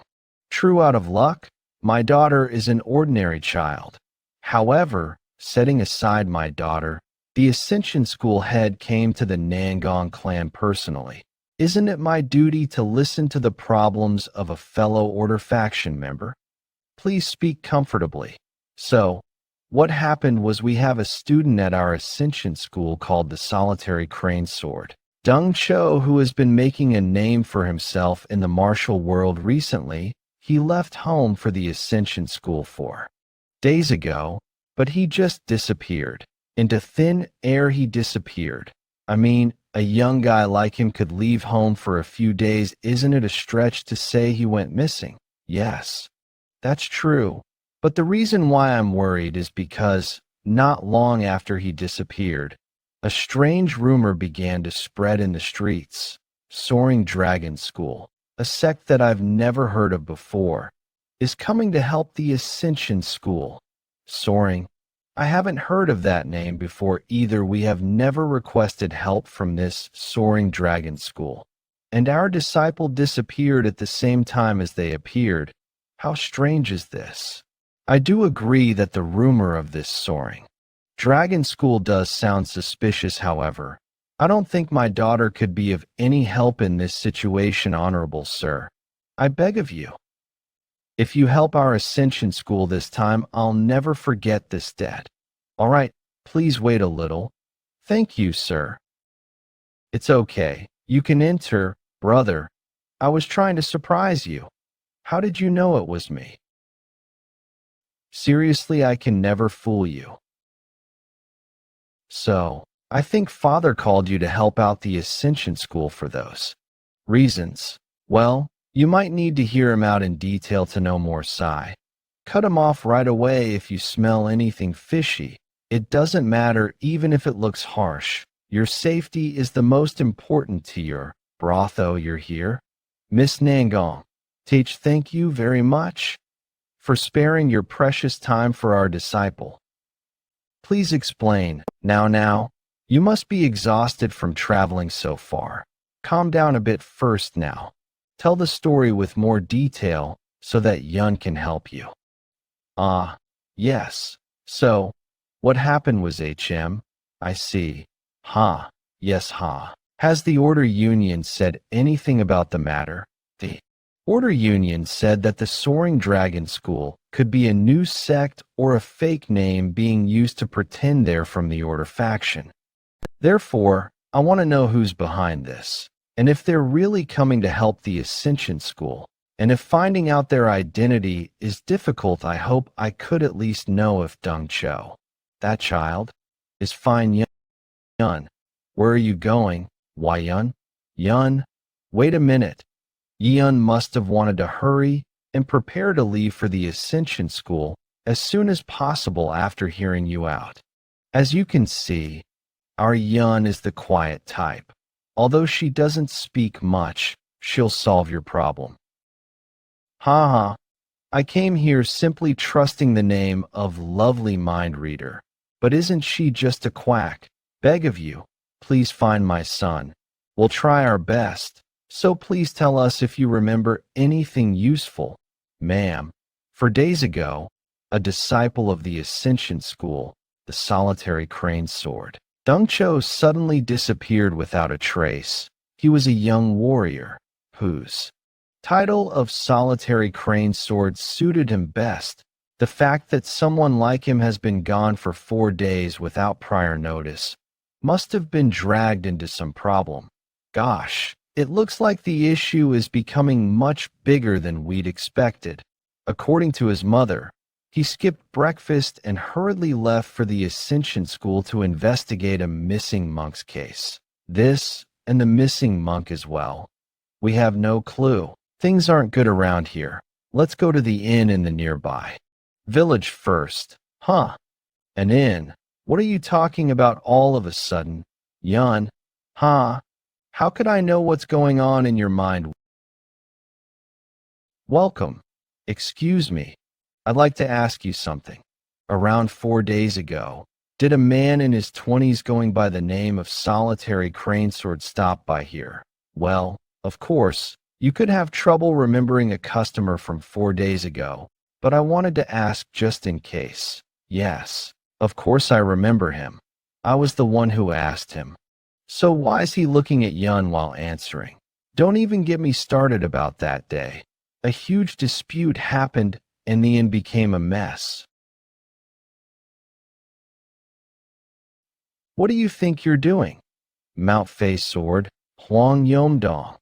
true out of luck. My daughter is an ordinary child. However, setting aside my daughter, the Ascension School head came to the Nangong clan personally. Isn't it my duty to listen to the problems of a fellow Order faction member? Please speak comfortably. So, what happened was we have a student at our Ascension School called the Solitary Crane Sword, Dung Cho, who has been making a name for himself in the martial world recently. He left home for the Ascension School 4 days ago, but he just disappeared. Into thin air he disappeared. I mean, a young guy like him could leave home for a few days. Isn't it a stretch to say he went missing? Yes, that's true. But the reason why I'm worried is because, not long after he disappeared, a strange rumor began to spread in the streets. Soaring Dragon School, a sect that I've never heard of before, is coming to help the Ascension School. Soaring. I haven't heard of that name before either. We have never requested help from this soaring dragon school. And our disciple disappeared at the same time as they appeared. How strange is this? I do agree that the rumor of this soaring dragon school does sound suspicious, however. I don't think my daughter could be of any help in this situation, honorable sir. I beg of you. If you help our Ascension School this time, I'll never forget this debt. All right, please wait a little. Thank you, sir. It's okay. You can enter, brother. I was trying to surprise you. How did you know it was me? Seriously, I can never fool you. So, I think Father called you to help out the Ascension School for those reasons. Well, you might need to hear him out in detail to know more. Sigh. Cut him off right away if you smell anything fishy. It doesn't matter even if it looks harsh. Your safety is the most important to your brotho. You're here. Miss Nangong, teach, thank you very much for sparing your precious time for our disciple. Please explain. Now, you must be exhausted from traveling so far. Calm down a bit first now. Tell the story with more detail so that Yeon can help you. Yes. So, what happened was I see. Yes. Has the Order Union said anything about the matter? The Order Union said that the Soaring Dragon School could be a new sect or a fake name being used to pretend they're from the Order faction. Therefore, I want to know who's behind this, and if they're really coming to help the Ascension School. And if finding out their identity is difficult, I hope I could at least know if Dong Cho, that child, is fine. Yeon, where are you going? Why, Yeon, wait a minute. Yeon must have wanted to hurry and prepare to leave for the Ascension School as soon as possible after hearing you out. As you can see, our Yeon is the quiet type. Although she doesn't speak much, she'll solve your problem. I came here simply trusting the name of lovely mind reader. But isn't she just a quack? Beg of you, please find my son. We'll try our best. So please tell us if you remember anything useful, ma'am. For days ago, a disciple of the Ascension School, the solitary crane sword, Dong Cho suddenly disappeared without a trace. He was a young warrior whose title of solitary crane sword suited him best. The fact that someone like him has been gone for 4 days without prior notice must have been dragged into some problem. Gosh, it looks like the issue is becoming much bigger than we'd expected. According to his mother, he skipped breakfast and hurriedly left for the Ascension School to investigate a missing monk's case. This and the missing monk as well. We have no clue. Things aren't good around here. Let's go to the inn in the nearby village first. An inn? What are you talking about all of a sudden? Yeon, how could I know what's going on in your mind? Welcome. Excuse me. I'd like to ask you something. Around 4 days ago, did a man in his 20s going by the name of Solitary Cranesword stop by here? Well, of course, you could have trouble remembering a customer from 4 days ago, but I wanted to ask just in case. Yes, of course I remember him. I was the one who asked him. So why is he looking at Yeon while answering? Don't even get me started about that day. A huge dispute happened and the inn became a mess. What do you think you're doing? Mount Face Sword, Huang Yomdong.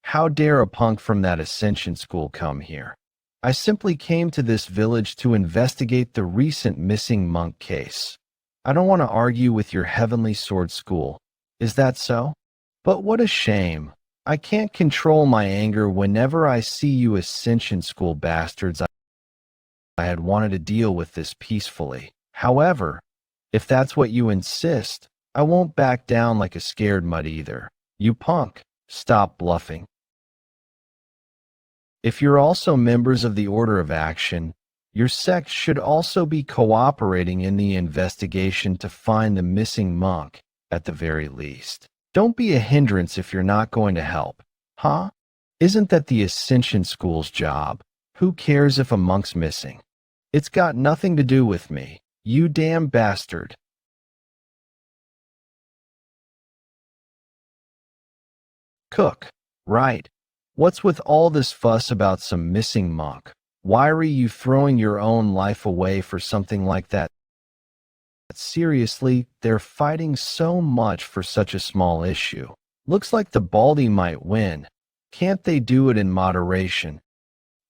How dare a punk from that Ascension School come here? I simply came to this village to investigate the recent missing monk case. I don't want to argue with your Heavenly Sword School. Is that so? But what a shame. I can't control my anger whenever I see you Ascension School bastards. I had wanted to deal with this peacefully. However, if that's what you insist, I won't back down like a scared mutt either. You punk, stop bluffing. If you're also members of the Order of Action, Your sect should also be cooperating in the investigation to find the missing monk, at the very least. Don't be a hindrance if you're not going to help. Huh? Isn't that the Ascension School's job? Who cares if a monk's missing? It's got nothing to do with me. You damn bastard. Cook. Right. What's with all this fuss about some missing monk? Why are you throwing your own life away for something like that? Seriously, they're fighting so much for such a small issue. Looks like the Baldy might win. Can't they do it in moderation?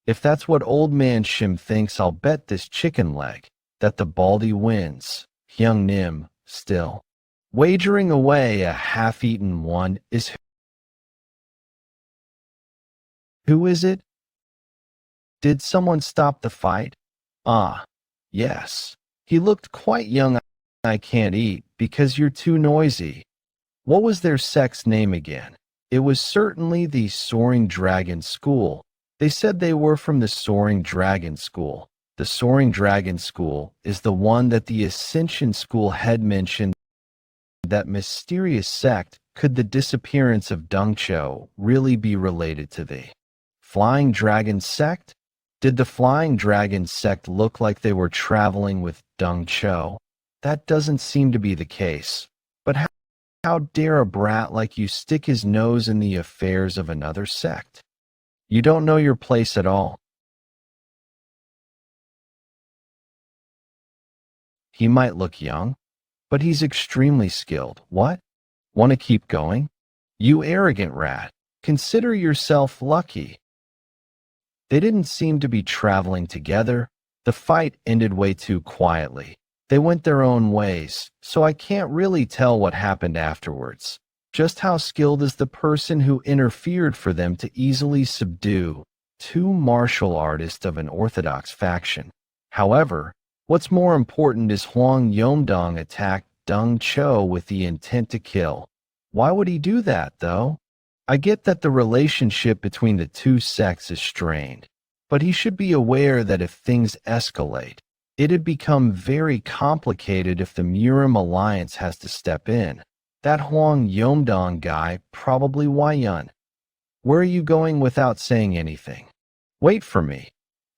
If that's what Old Man Shim thinks, I'll bet this chicken leg that the Baldy wins. Hyung Nim, still. Wagering away a half-eaten one is... Who is it? Did someone stop the fight? Ah, yes. He looked quite young. I can't eat because you're too noisy. What was their sect's name again? It was certainly the Soaring Dragon School. They said they were from the Soaring Dragon School. The Soaring Dragon School is the one that the Ascension School head mentioned. That mysterious sect. Could the disappearance of Dung Cho really be related to the Flying Dragon sect? Did the Flying Dragon sect look like they were traveling with Dung Cho? That doesn't seem to be the case. But how dare a brat like you stick his nose in the affairs of another sect? You don't know your place at all. He might look young, but he's extremely skilled. What? Want to keep going? You arrogant rat. Consider yourself lucky. They didn't seem to be traveling together. The fight ended way too quietly. They went their own ways, so I can't really tell what happened afterwards. Just how skilled is the person who interfered for them to easily subdue two martial artists of an orthodox faction. However, what's more important is Hwang Yomdong attacked Dung Cho with the intent to kill. Why would he do that, though? I get that the relationship between the two sects is strained, but he should be aware that if things escalate, it'd become very complicated if the Murim Alliance has to step in. That Hwang Yomdong guy, probably Wayun. Where are you going without saying anything? Wait for me.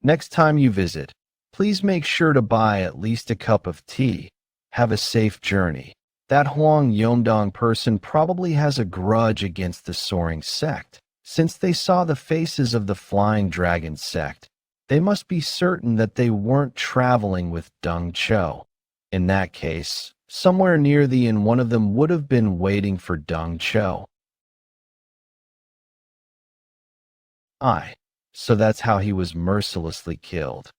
Next time you visit, please make sure to buy at least a cup of tea. Have a safe journey. That Hwang Yomdong person probably has a grudge against the Soaring sect. Since they saw the faces of the Flying Dragon sect, they must be certain that they weren't traveling with Dung Cho. In that case, somewhere near the inn, one of them would have been waiting for Dung Cho. So that's how he was mercilessly killed.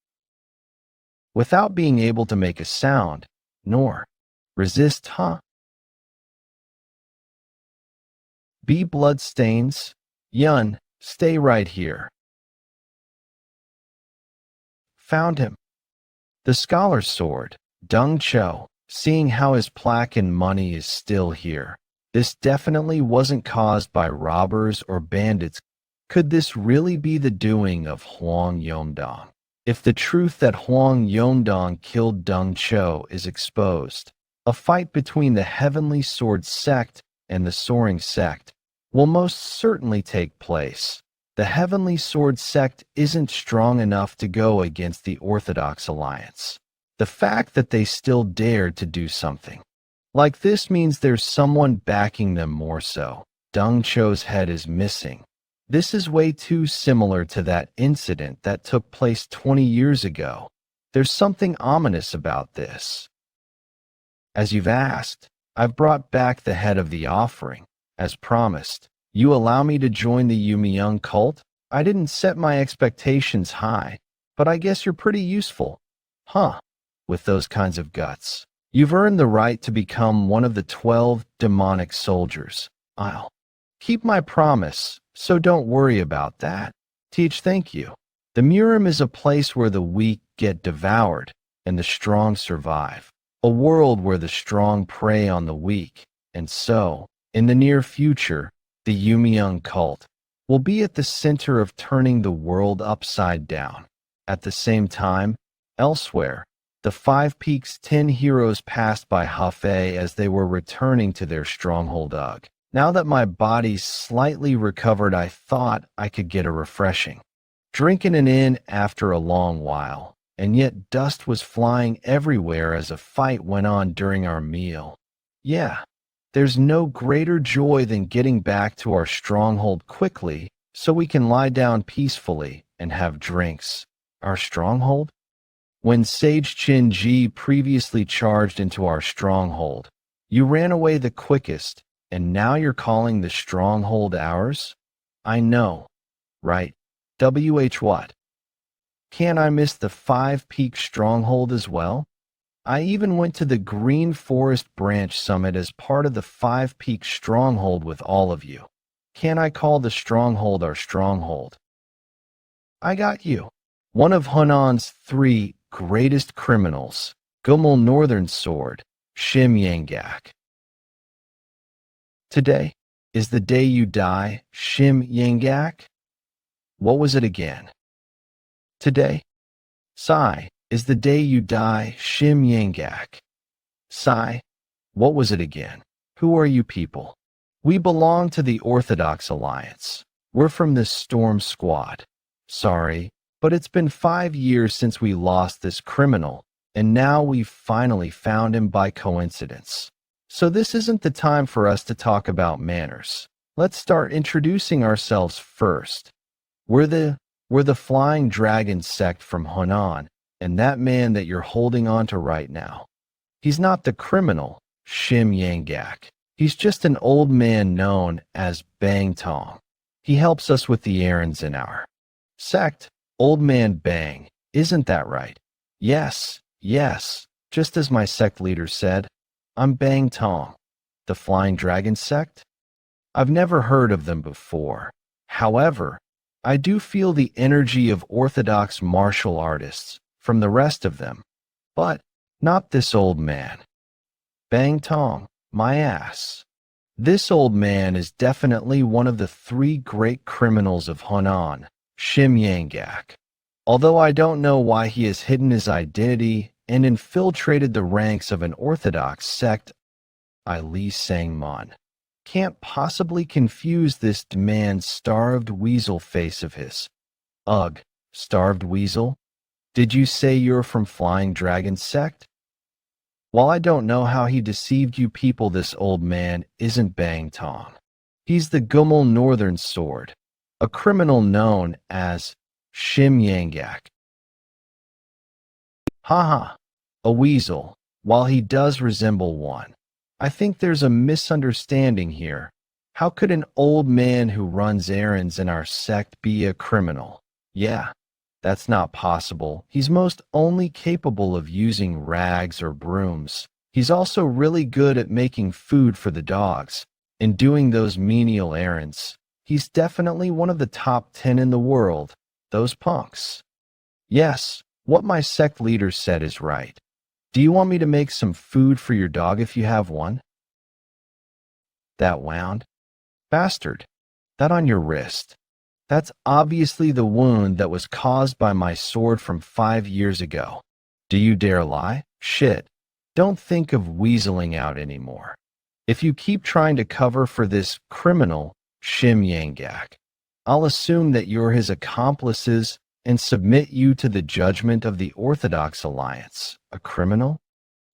Without being able to make a sound, nor resist, huh? Be bloodstains. Yun, stay right here. Found him. The scholar's sword, Dung Cho, seeing how his plaque and money is still here. This definitely wasn't caused by robbers or bandits. Could this really be the doing of Hwang Yomdong? If the truth that Hwang Yomdong killed Dung Cho is exposed, a fight between the Heavenly Sword sect and the Soaring sect will most certainly take place. The Heavenly Sword sect isn't strong enough to go against the Orthodox Alliance. The fact that they still dared to do something like this means there's someone backing them more so. Dung Cho's head is missing. This is way too similar to that incident that took place 20 years ago. There's something ominous about this. As you've asked, I've brought back the head of the offering. As promised, you allow me to join the Yumyung cult? I didn't set my expectations high, but I guess you're pretty useful. Huh, with those kinds of guts. You've earned the right to become one of the 12 demonic soldiers. I'll keep my promise, so don't worry about that. Teach, thank you. The Murim is a place where the weak get devoured and the strong survive. A world where the strong prey on the weak. And so, in the near future, the Yumyung cult will be at the center of turning the world upside down. At the same time, Elsewhere, the Five Peaks 10 heroes passed by Hafei as they were returning to their stronghold. Ugh. Now that my body's slightly recovered, I thought I could get a refreshing. Drinking it in after a long while, and yet dust was flying everywhere as a fight went on during our meal. Yeah, there's no greater joy than getting back to our stronghold quickly so we can lie down peacefully and have drinks. Our stronghold? When Sage Chin Ji previously charged into our stronghold, you ran away the quickest, and now you're calling the stronghold ours? I know, right? WH what? Can't I miss the Five Peak Stronghold as well? I even went to the Green Forest Branch Summit as part of the Five Peak Stronghold with all of you. Can't I call the stronghold our stronghold? I got you. One of Hunan's 3 greatest criminals, Gummel Northern Sword, Shim Yangak. Today is the day you die, Shim Yangak? What was it again? Today, Sai, is the day you die, Shim Yangak. Sai, what was it again? Who are you people? We belong to the Orthodox Alliance. We're from this Storm Squad. Sorry, but it's been 5 years since we lost this criminal, and now we've finally found him by coincidence. So this isn't the time for us to talk about manners. Let's start introducing ourselves first. We're the Flying Dragon sect from Hunan, and that man that you're holding on to right now. He's not the criminal, Shim Yangak. He's just an old man known as Bang Tong. He helps us with the errands in our sect, Old Man Bang. Isn't that right? Yes, just as my sect leader said. I'm Bang Tong. The Flying Dragon sect? I've never heard of them before. However, I do feel the energy of orthodox martial artists from the rest of them, but not this old man. Bang Tong, my ass. This old man is definitely one of the 3 great criminals of Hunan, Shim Yangak. Although I don't know why he has hidden his identity and infiltrated the ranks of an orthodox sect, I Li Sangmon can't possibly confuse this man's starved weasel face of his. Ugh, starved weasel? Did you say you're from Flying Dragon sect? While I don't know how he deceived you people, this old man isn't Bang Tong. He's the Gummel Northern Sword, a criminal known as Shim Yangak. Haha, a weasel, while he does resemble one. I think there's a misunderstanding here. How could an old man who runs errands in our sect be a criminal? Yeah, that's not possible. He's most only capable of using rags or brooms. He's also really good at making food for the dogs and doing those menial errands. He's definitely one of the top 10 in the world, those punks. Yes, what my sect leader said is right. Do you want me to make some food for your dog if you have one? That wound? Bastard, that on your wrist. That's obviously the wound that was caused by my sword from 5 years ago. Do you dare lie? Shit. Don't think of weaseling out anymore. If you keep trying to cover for this criminal, Shim Yangak, I'll assume that you're his accomplices and submit you to the judgment of the Orthodox Alliance. A criminal?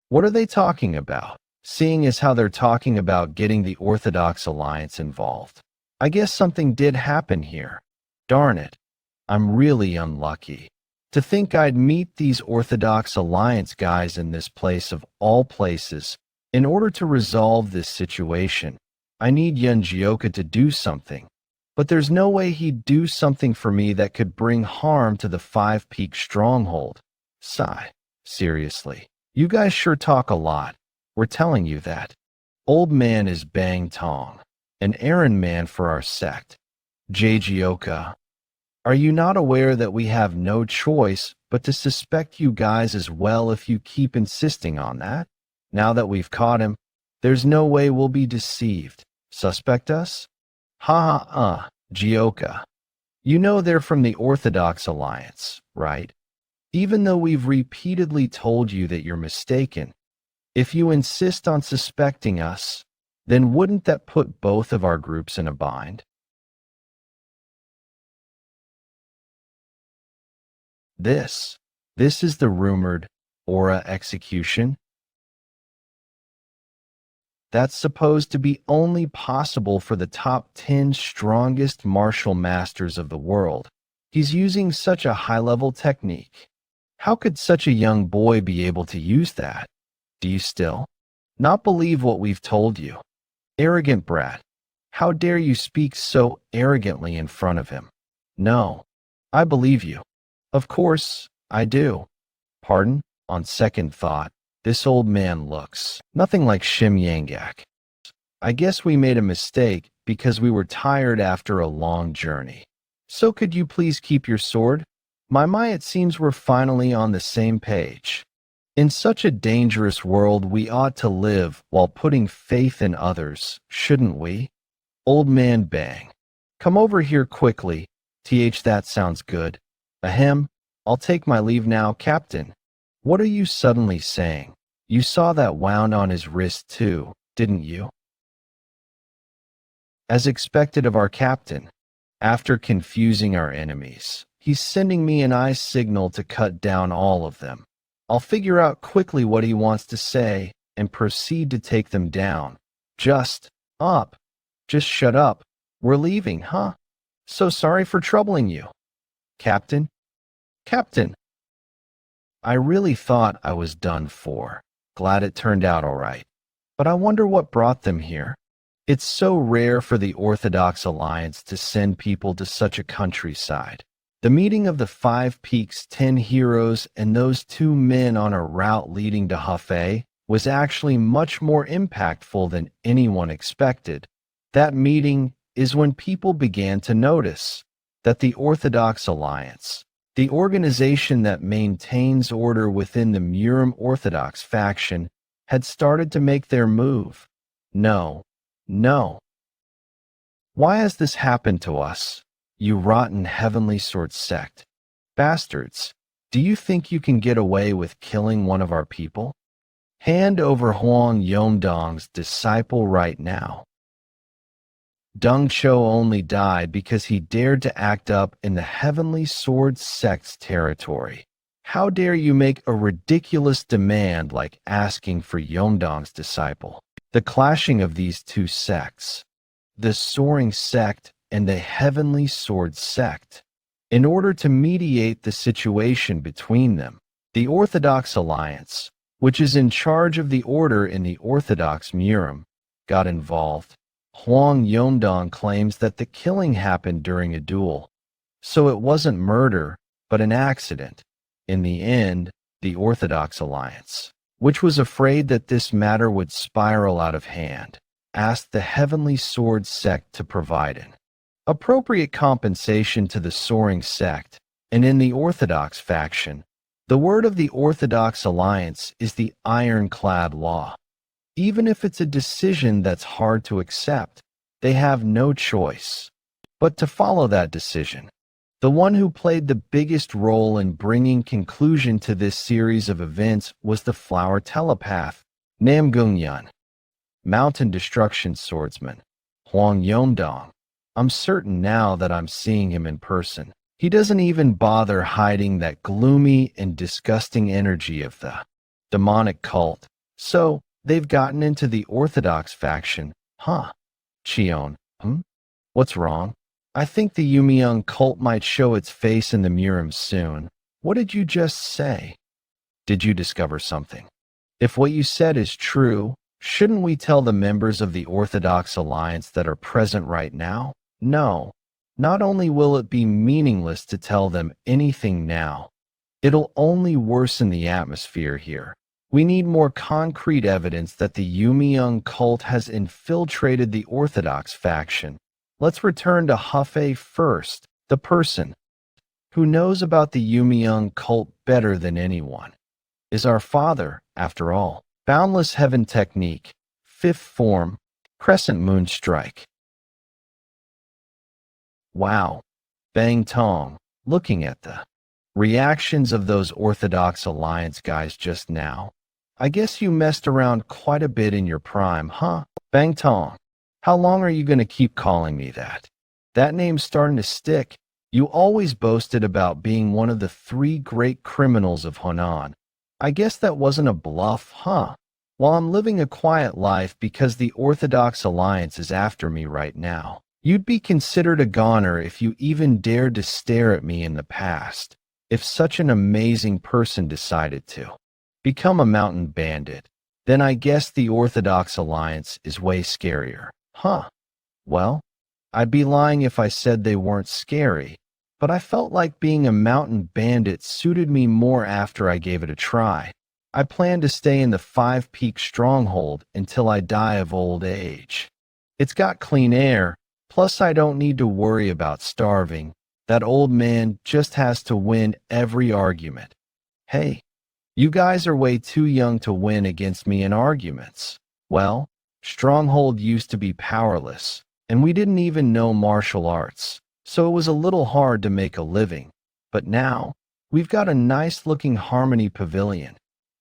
What are they talking about? Seeing as how they're talking about getting the Orthodox Alliance involved. I guess something did happen here. Darn it. I'm really unlucky. To think I'd meet these Orthodox Alliance guys in this place of all places. In order to resolve this situation, I need Yeon Jeokha to do something. But there's no way he'd do something for me that could bring harm to the Five Peak Stronghold. Sigh. Seriously. You guys sure talk a lot. We're telling you that. Old man is Bang Tong, an errand man for our sect. Jeokha. Are you not aware that we have no choice but to suspect you guys as well if you keep insisting on that? Now that we've caught him, there's no way we'll be deceived. Suspect us? Jeokha. You know they're from the Orthodox Alliance, right? Even though we've repeatedly told you that you're mistaken, if you insist on suspecting us, then wouldn't that put both of our groups in a bind? This is the rumored aura execution that's supposed to be only possible for the top 10 strongest martial masters of the world. He's using such a high-level technique. How could such a young boy be able to use that? Do you still not believe what we've told you? Arrogant brat. How dare you speak so arrogantly in front of him? No, I believe you. Of course, I do. Pardon? On second thought, this old man looks nothing like Shim Yangak. I guess we made a mistake because we were tired after a long journey. So could you please keep your sword? My, it seems we're finally on the same page. In such a dangerous world, we ought to live while putting faith in others, shouldn't we? Old man Bang. Come over here quickly. That sounds good. Ahem. I'll take my leave now, Captain. What are you suddenly saying? You saw that wound on his wrist too, didn't you? As expected of our captain, after confusing our enemies, he's sending me an eye signal to cut down all of them. I'll figure out quickly what he wants to say and proceed to take them down. Just shut up. We're leaving, huh? So sorry for troubling you. Captain? Captain! I really thought I was done for. Glad it turned out all right. But I wonder what brought them here. It's so rare for the Orthodox Alliance to send people to such a countryside. The meeting of the 5 Peaks 10 heroes and those 2 men on a route leading to Hefei was actually much more impactful than anyone expected. That meeting is when people began to notice that the Orthodox Alliance, the organization that maintains order within the Murim Orthodox faction, had started to make their move. No. Why has this happened to us? You rotten Heavenly Sword sect. Bastards, do you think you can get away with killing one of our people? Hand over Huang Yongdong's disciple right now. Deng Cho only died because he dared to act up in the Heavenly Sword sect's territory. How dare you make a ridiculous demand like asking for Yongdong's disciple? The clashing of these 2 sects, the Soaring sect and the Heavenly Sword sect. In order to mediate the situation between them, the Orthodox Alliance, which is in charge of the order in the Orthodox Murim, got involved. Huang Yongdong claims that the killing happened during a duel, so it wasn't murder, but an accident. In the end, the Orthodox Alliance, which was afraid that this matter would spiral out of hand, asked the Heavenly Sword sect to provide an appropriate compensation to the Soaring sect, and in the Orthodox faction, the word of the Orthodox Alliance is the ironclad law. Even if it's a decision that's hard to accept, they have no choice but to follow that decision. The one who played the biggest role in bringing conclusion to this series of events was the flower telepath, Namgungyan, mountain destruction swordsman, Huang Yongdong. I'm certain now that I'm seeing him in person. He doesn't even bother hiding that gloomy and disgusting energy of the demonic cult. So, they've gotten into the Orthodox faction, huh? Cheon, What's wrong? I think the Yumiyoung cult might show its face in the Murim soon. What did you just say? Did you discover something? If what you said is true, shouldn't we tell the members of the Orthodox Alliance that are present right now? No. Not only will it be meaningless to tell them anything now, it'll only worsen the atmosphere here. We need more concrete evidence that the Yumiyoung cult has infiltrated the Orthodox faction. Let's return to Hefei first, the person who knows about the Yumiyoung cult better than anyone. Is our father, after all. Boundless Heaven Technique, 5th form, Crescent Moon Strike. Wow. Bang Tong, looking at the reactions of those Orthodox Alliance guys just now. I guess you messed around quite a bit in your prime, huh? Bang Tong. How long are you going to keep calling me that? That name's starting to stick. You always boasted about being one of the 3 great criminals of Honan. I guess that wasn't a bluff, huh? While I'm living a quiet life because the Orthodox Alliance is after me right now. You'd be considered a goner if you even dared to stare at me in the past. If such an amazing person decided to become a mountain bandit, then I guess the Orthodox Alliance is way scarier. Huh. Well, I'd be lying if I said they weren't scary, but I felt like being a mountain bandit suited me more after I gave it a try. I plan to stay in the 5-peak stronghold until I die of old age. It's got clean air, plus I don't need to worry about starving. That old man just has to win every argument. Hey, you guys are way too young to win against me in arguments. Well, Stronghold used to be powerless, and we didn't even know martial arts, so it was a little hard to make a living. But now, we've got a nice-looking Harmony Pavilion.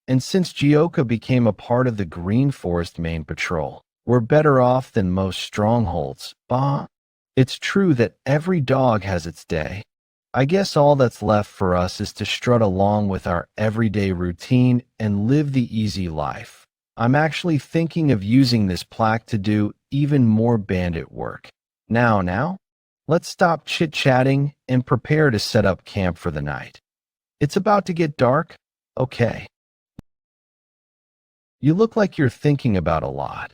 And since Jeokha became a part of the Green Forest main patrol, we're better off than most strongholds. Bah! It's true that every dog has its day. I guess all that's left for us is to strut along with our everyday routine and live the easy life. I'm actually thinking of using this plaque to do even more bandit work. Now, let's stop chit-chatting and prepare to set up camp for the night. It's about to get dark? Okay. You look like you're thinking about a lot.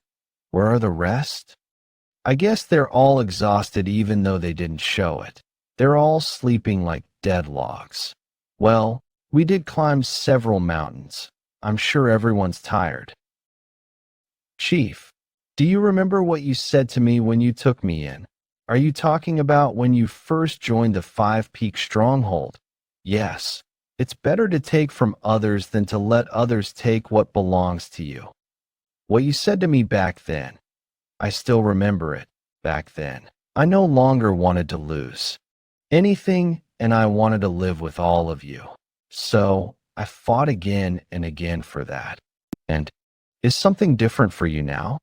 Where are the rest? I guess they're all exhausted even though they didn't show it. They're all sleeping like dead logs. Well, we did climb several mountains. I'm sure everyone's tired. Chief, do you remember what you said to me when you took me in? Are you talking about when you first joined the 5-peak stronghold? Yes. It's better to take from others than to let others take what belongs to you. What you said to me back then. I still remember it, back then. I no longer wanted to lose anything, and I wanted to live with all of you. So, I fought again and again for that. And is something different for you now?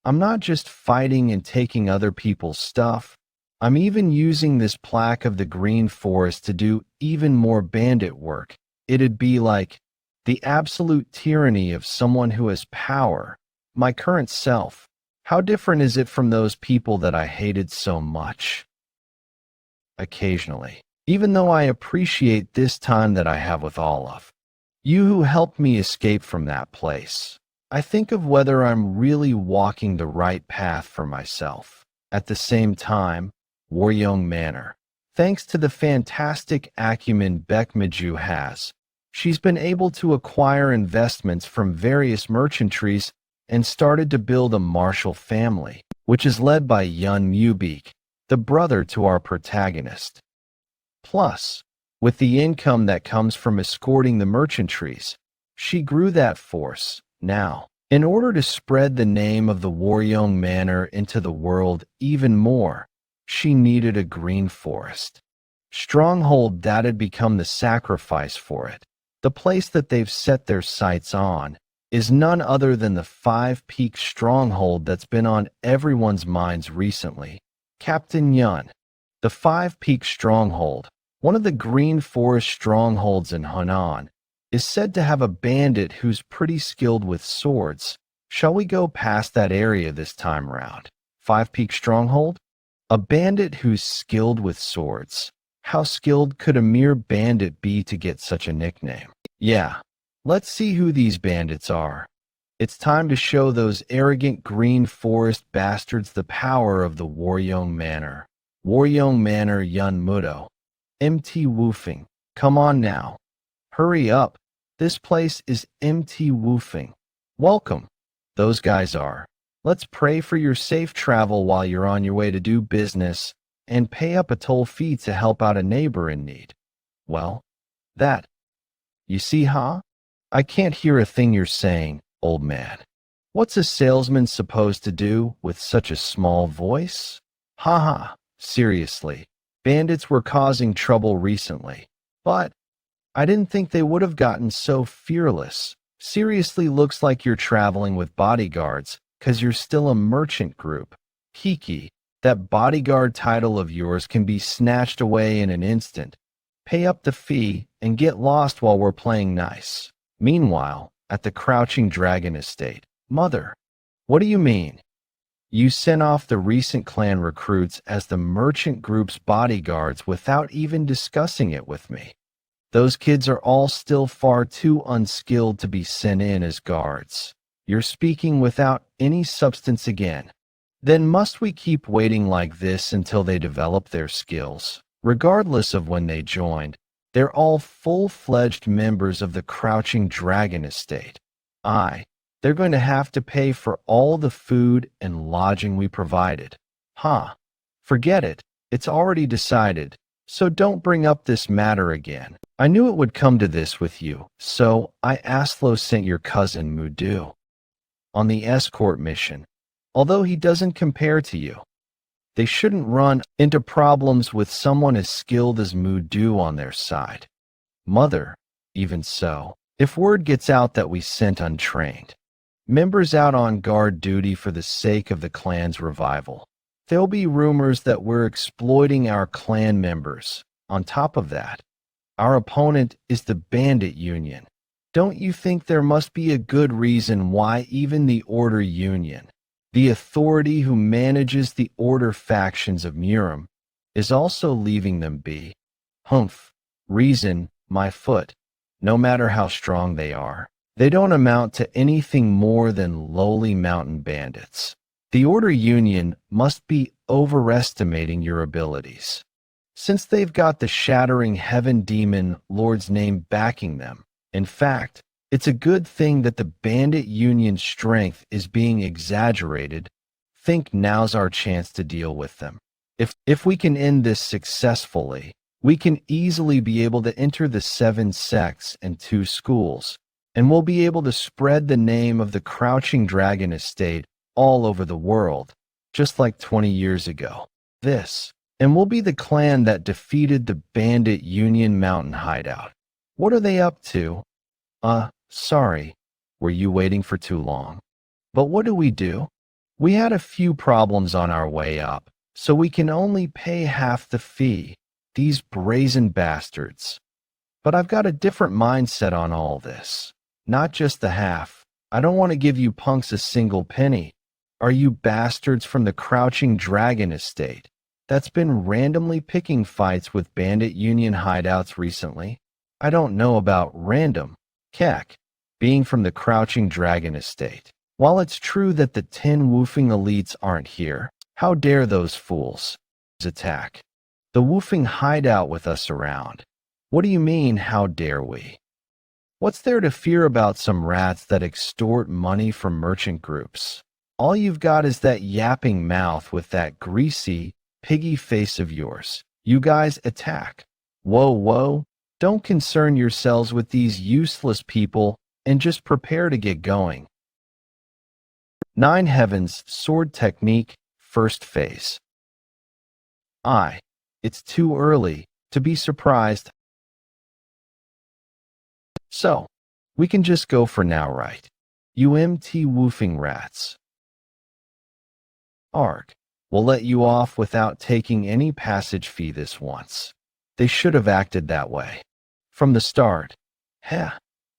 I'm not just fighting and taking other people's stuff. I'm even using this plaque of the Green Forest to do even more bandit work. It'd be like the absolute tyranny of someone who has power. My current self. How different is it from those people that I hated so much? Occasionally, even though I appreciate this time that I have with all of you who helped me escape from that place, I think of whether I'm really walking the right path for myself. At the same time, Waryoung Manor. Thanks to the fantastic acumen Baekmaju has, she's been able to acquire investments from various merchantries and started to build a martial family, which is led by Yeon Jeokha, the brother to our protagonist. Plus, with the income that comes from escorting the merchantries, she grew that force. Now, in order to spread the name of the Waryoung Manor into the world even more, she needed a green forest. Stronghold that had become the sacrifice for it. The place that they've set their sights on is none other than the 5-peak stronghold that's been on everyone's minds recently. Captain Yun. The 5-peak stronghold, one of the Green Forest strongholds in Honan, is said to have a bandit who's pretty skilled with swords. Shall we go past that area this time round? 5-peak stronghold? A bandit who's skilled with swords. How skilled could a mere bandit be to get such a nickname? Yeah, let's see who these bandits are. It's time to show those arrogant Green Forest bastards the power of the Waryoung Manor. Waryoung Manor Yun Mudo. MT Woofing. Come on now. Hurry up. This place is MT Woofing. Welcome. Those guys are. Let's pray for your safe travel while you're on your way to do business and pay up a toll fee to help out a neighbor in need. Well, that. You see, huh? I can't hear a thing you're saying, old man. What's a salesman supposed to do with such a small voice? Ha ha. Seriously, bandits were causing trouble recently, but I didn't think they would have gotten so fearless. Seriously looks like you're traveling with bodyguards, 'cause you're still a merchant group. Kiki, that bodyguard title of yours can be snatched away in an instant. Pay up the fee and get lost while we're playing nice. Meanwhile, at the Crouching Dragon Estate, Mother, what do you mean? You sent off the recent clan recruits as the merchant group's bodyguards without even discussing it with me. Those kids are all still far too unskilled to be sent in as guards. You're speaking without any substance again. Then must we keep waiting like this until they develop their skills? Regardless of when they joined, they're all full-fledged members of the Crouching Dragon Estate. They're going to have to pay for all the food and lodging we provided. Forget it. It's already decided. So don't bring up this matter again. I knew it would come to this with you, so I Aslo sent your cousin Mudu on the escort mission, although he doesn't compare to you. They shouldn't run into problems with someone as skilled as Mudu on their side. Mother, even so, if word gets out that we sent untrained members out on guard duty for the sake of the clan's revival, there'll be rumors that we're exploiting our clan members. On top of that, our opponent is the Bandit Union. Don't you think there must be a good reason why even the Order Union, the authority who manages the Order factions of Murim, is also leaving them be? Reason, my foot. No matter how strong they are, they don't amount to anything more than lowly mountain bandits. The Order Union must be overestimating your abilities, since they've got the Shattering Heaven Demon Lord's name backing them. In fact, it's a good thing that the Bandit Union's strength is being exaggerated. Think now's our chance to deal with them. If we can end this successfully, we can easily be able to enter the 7 sects and 2 schools, and we'll be able to spread the name of the Crouching Dragon Estate all over the world, just like 20 years ago. And we'll be the clan that defeated the Bandit Union mountain hideout. What are they up to? Sorry, were you waiting for too long? But what do? We had a few problems on our way up, so we can only pay half the fee. These brazen bastards. But I've got a different mindset on all this. Not just the half. I don't want to give you punks a single penny. Are you bastards from the Crouching Dragon Estate that's been randomly picking fights with Bandit Union hideouts recently? I don't know about random. Being from the Crouching Dragon Estate. While it's true that the 10 woofing elites aren't here, how dare those fools attack the woofing hideout with us around? What do you mean, how dare we? What's there to fear about some rats that extort money from merchant groups? All you've got is that yapping mouth with that greasy, piggy face of yours. You guys attack. Whoa. Don't concern yourselves with these useless people and just prepare to get going. 9 Heavens Sword Technique, First Phase. It's too early to be surprised. So, we can just go for now, right? You MT woofing rats. Arg. We'll let you off without taking any passage fee this once. They should have acted that way from the start.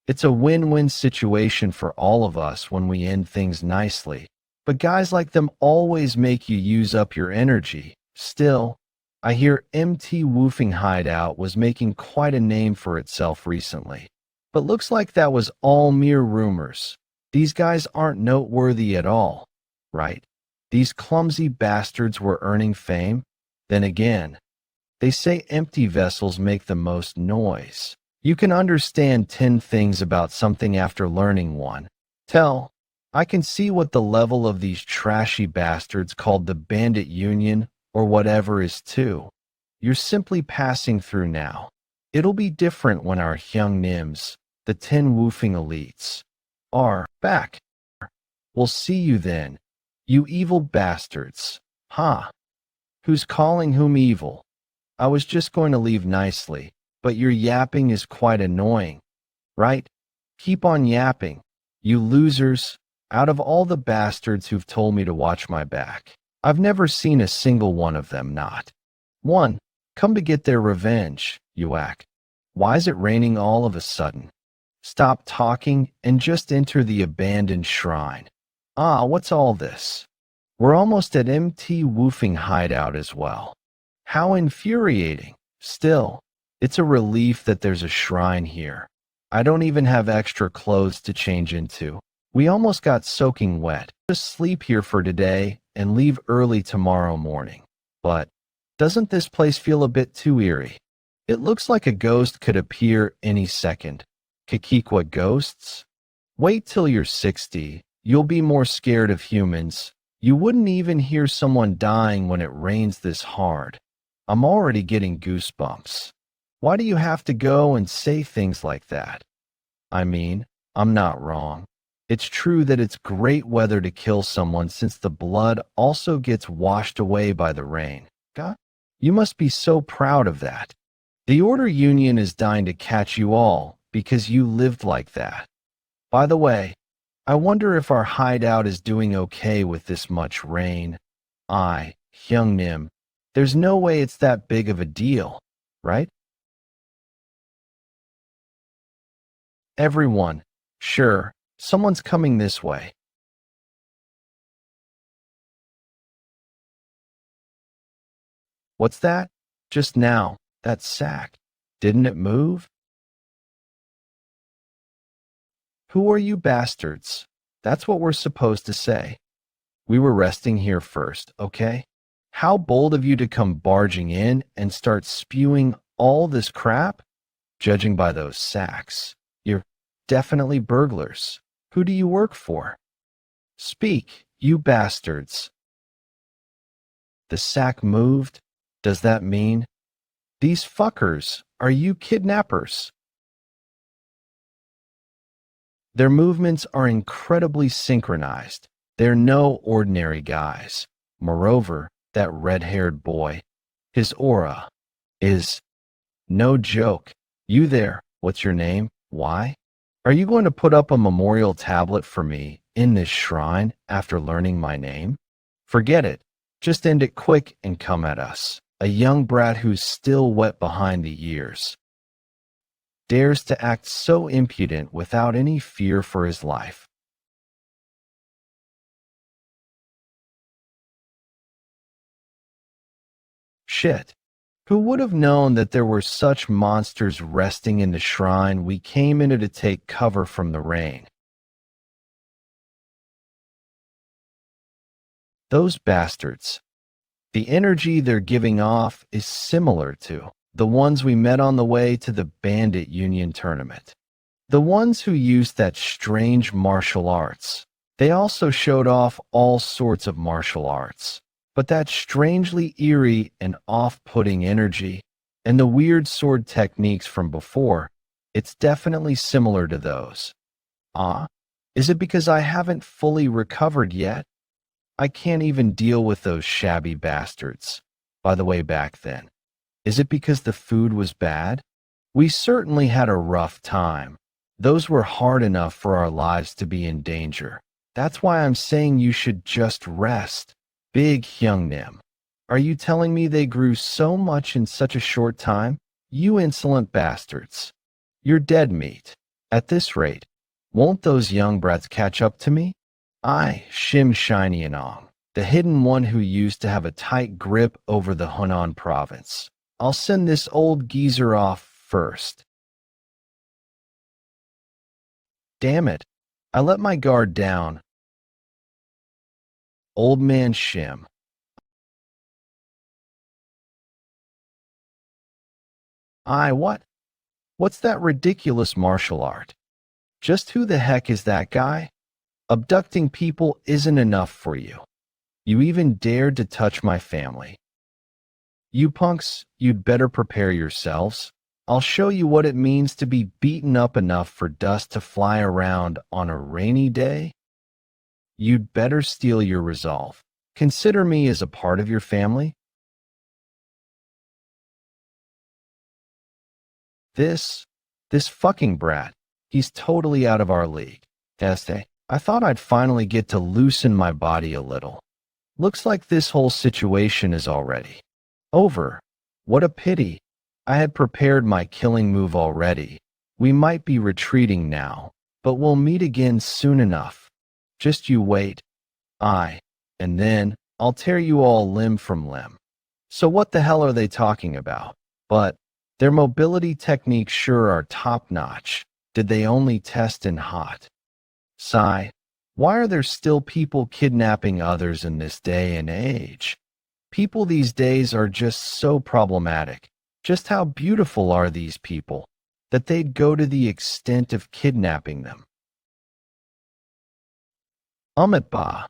It's a win-win situation for all of us when we end things nicely, but guys like them always make you use up your energy. Still, I hear MT Woofing Hideout was making quite a name for itself recently, but looks like that was all mere rumors. These guys aren't noteworthy at all, right? These clumsy bastards were earning fame. Then again, they say empty vessels make the most noise. You can understand 10 things about something after learning one. I can see what the level of these trashy bastards called the Bandit Union or whatever is too. You're simply passing through now. It'll be different when our young Nims, the 10 woofing elites, are back. We'll see you then, you evil bastards. Who's calling whom evil? I was just going to leave nicely, but your yapping is quite annoying, right? Keep on yapping, you losers. Out of all the bastards who've told me to watch my back, I've never seen a single one of them not. One, come to get their revenge, you act. Why is it raining all of a sudden? Stop talking and just enter the abandoned shrine. Ah, what's all this? We're almost at MT Woofing hideout as well. How infuriating. Still, it's a relief that there's a shrine here. I don't even have extra clothes to change into. We almost got soaking wet. Just sleep here for today and leave early tomorrow morning. But doesn't this place feel a bit too eerie? It looks like a ghost could appear any second. Kikikwa ghosts? Wait till you're 60. You'll be more scared of humans. You wouldn't even hear someone dying when it rains this hard. I'm already getting goosebumps. Why do you have to go and say things like that? I mean, I'm not wrong. It's true that it's great weather to kill someone since the blood also gets washed away by the rain. God, you must be so proud of that. The Order Union is dying to catch you all because you lived like that. By the way, I wonder if our hideout is doing okay with this much rain. Hyungnim, there's no way it's that big of a deal, right? Everyone, sure, someone's coming this way. What's that? Just now, that sack. Didn't it move? Who are you bastards? That's what we're supposed to say. We were resting here first, okay? How bold of you to come barging in and start spewing all this crap? Judging by those sacks, you're definitely burglars. Who do you work for? Speak, you bastards. The sack moved? Does that mean? These fuckers, are you kidnappers? Their movements are incredibly synchronized. They're no ordinary guys. Moreover, that red-haired boy, his aura is no joke. You there, what's your name? Why? Are you going to put up a memorial tablet for me in this shrine after learning my name? Forget it. Just end it quick and come at us. A young brat who's still wet behind the ears dares to act so impudent without any fear for his life. Shit. Who would have known that there were such monsters resting in the shrine we came into to take cover from the rain? Those bastards. The energy they're giving off is similar to the ones we met on the way to the Bandit Union tournament. The ones who used that strange martial arts. They also showed off all sorts of martial arts. But that strangely eerie and off-putting energy and the weird sword techniques from before, it's definitely similar to those. Is it because I haven't fully recovered yet? I can't even deal with those shabby bastards. By the way, back then, is it because the food was bad? We certainly had a rough time. Those were hard enough for our lives to be in danger. That's why I'm saying you should just rest. Big Hyungnim. Are you telling me they grew so much in such a short time? You insolent bastards. You're dead meat. At this rate, won't those young brats catch up to me? Shim Shiny Anong, the hidden one who used to have a tight grip over the Hunan province. I'll send this old geezer off first. Damn it. I let my guard down. Old man Shim. What? What's that ridiculous martial art? Just who the heck is that guy? Abducting people isn't enough for you. You even dared to touch my family. You punks, you'd better prepare yourselves. I'll show you what it means to be beaten up enough for dust to fly around on a rainy day. You'd better steel your resolve. Consider me as a part of your family. This fucking brat, he's totally out of our league. Este, I thought I'd finally get to loosen my body a little. Looks like this whole situation is already over. What a pity. I had prepared my killing move already. We might be retreating now, but we'll meet again soon enough. Just you wait. And then I'll tear you all limb from limb. So what the hell are they talking about? But their mobility techniques sure are top-notch. Did they only test in hot? Sigh. Why are there still people kidnapping others in this day and age? People these days are just so problematic. Just how beautiful are these people that they'd go to the extent of kidnapping them? Ba,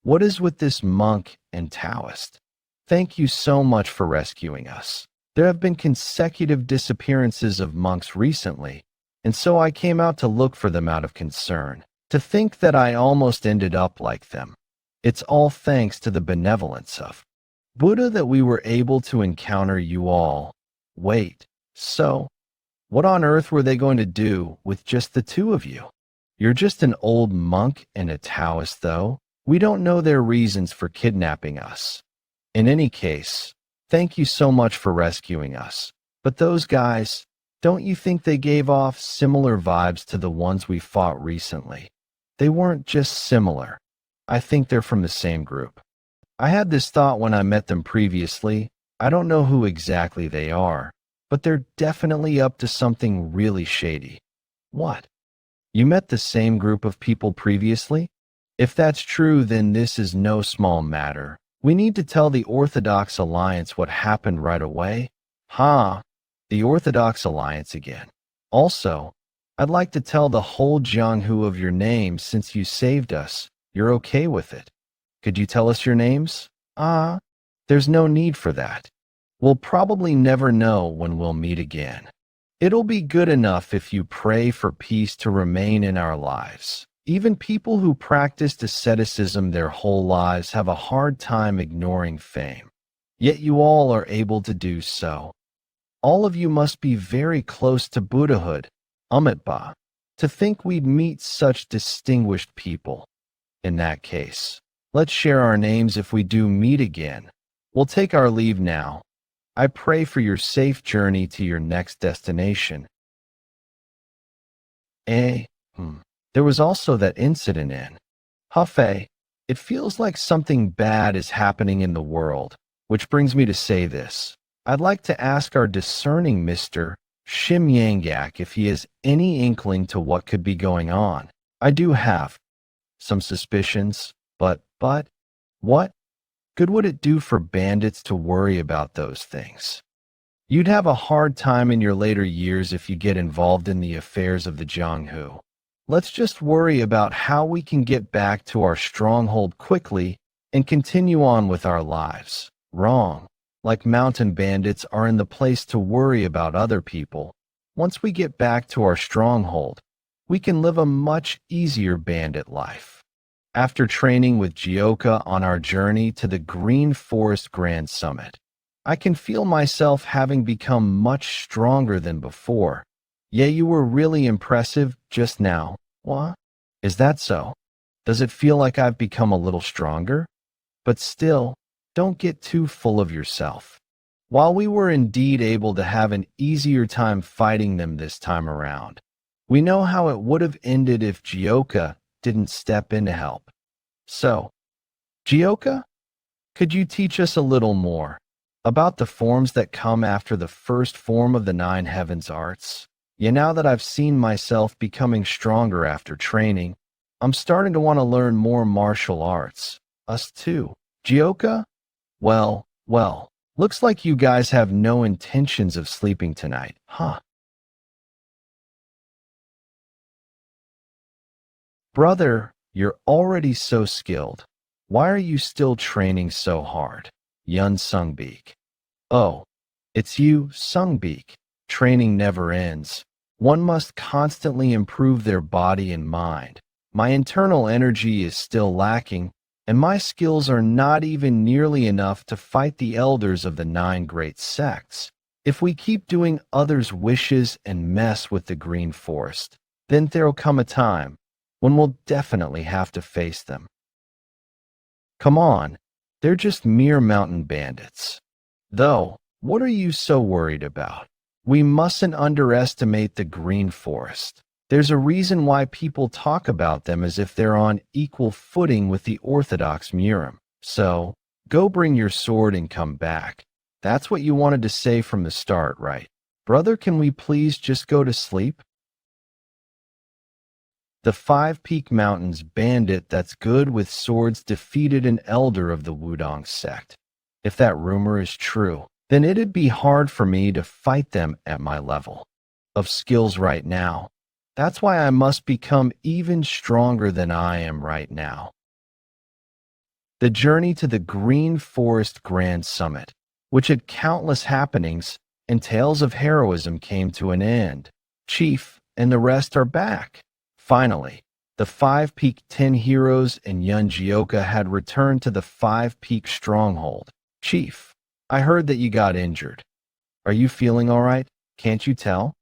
what is with this monk and Taoist? Thank you so much for rescuing us. There have been consecutive disappearances of monks recently, and so I came out to look for them out of concern. To think that I almost ended up like them. It's all thanks to the benevolence of Buddha that we were able to encounter you all. Wait, so what on earth were they going to do with just the two of you? You're just an old monk and a Taoist, though. We don't know their reasons for kidnapping us. In any case, thank you so much for rescuing us. But those guys, don't you think they gave off similar vibes to the ones we fought recently? They weren't just similar. I think they're from the same group. I had this thought when I met them previously. I don't know who exactly they are, but they're definitely up to something really shady. What? You met the same group of people previously? If that's true, then this is no small matter. We need to tell the Orthodox Alliance what happened right away. The Orthodox Alliance again. Also, I'd like to tell the whole Jianghu of your names since you saved us. You're okay with it. Could you tell us your names? There's no need for that. We'll probably never know when we'll meet again. It'll be good enough if you pray for peace to remain in our lives. Even people who practiced asceticism their whole lives have a hard time ignoring fame. Yet you all are able to do so. All of you must be very close to Buddhahood. Ba, to think we'd meet such distinguished people. In that case, let's share our names if we do meet again. We'll take our leave now. I pray for your safe journey to your next destination. There was also that incident in Hefei. It feels like something bad is happening in the world, which brings me to say this. I'd like to ask our discerning Mr. Shim Yanggak if he has any inkling to what could be going on. I do have some suspicions, but what good would it do for bandits to worry about those things? You'd have a hard time in your later years if you get involved in the affairs of the Jianghu. Let's just worry about how we can get back to our stronghold quickly and continue on with our lives. Wrong. Like mountain bandits are in the place to worry about other people. Once we get back to our stronghold, we can live a much easier bandit life. After training with Jeokha on our journey to the Green Forest Grand Summit, I can feel myself having become much stronger than before. Yeah, you were really impressive just now. What? Is that so? Does it feel like I've become a little stronger? But still, don't get too full of yourself. While we were indeed able to have an easier time fighting them this time around, we know how it would have ended if Jeokha didn't step in to help. So, Jeokha, could you teach us a little more about the forms that come after the first form of the Nine Heavens arts? Yeah, now that I've seen myself becoming stronger after training, I'm starting to want to learn more martial arts. Us too. Jeokha? Well, looks like you guys have no intentions of sleeping tonight, huh? Brother, you're already so skilled. Why are you still training so hard? Yun Sungbeek. Oh, it's you, Sungbeek. Training never ends. One must constantly improve their body and mind. My internal energy is still lacking, and my skills are not even nearly enough to fight the elders of the 9 great sects. If we keep doing others' wishes and mess with the green forest, then there'll come a time when we'll definitely have to face them. Come on, they're just mere mountain bandits. Though, what are you so worried about? We mustn't underestimate the green forest. There's a reason why people talk about them as if they're on equal footing with the Orthodox Murim. So, go bring your sword and come back. That's what you wanted to say from the start, right? Brother, can we please just go to sleep? The Five Peak Mountains bandit that's good with swords defeated an elder of the Wudong sect. If that rumor is true, then it'd be hard for me to fight them at my level of skills right now. That's why I must become even stronger than I am right now. The journey to the Green Forest Grand Summit, which had countless happenings and tales of heroism, came to an end. Chief and the rest are back. Finally, the Five Peak 10 heroes and Yeon Jeokha had returned to the Five Peak stronghold. Chief, I heard that you got injured. Are you feeling all right? Can't you tell?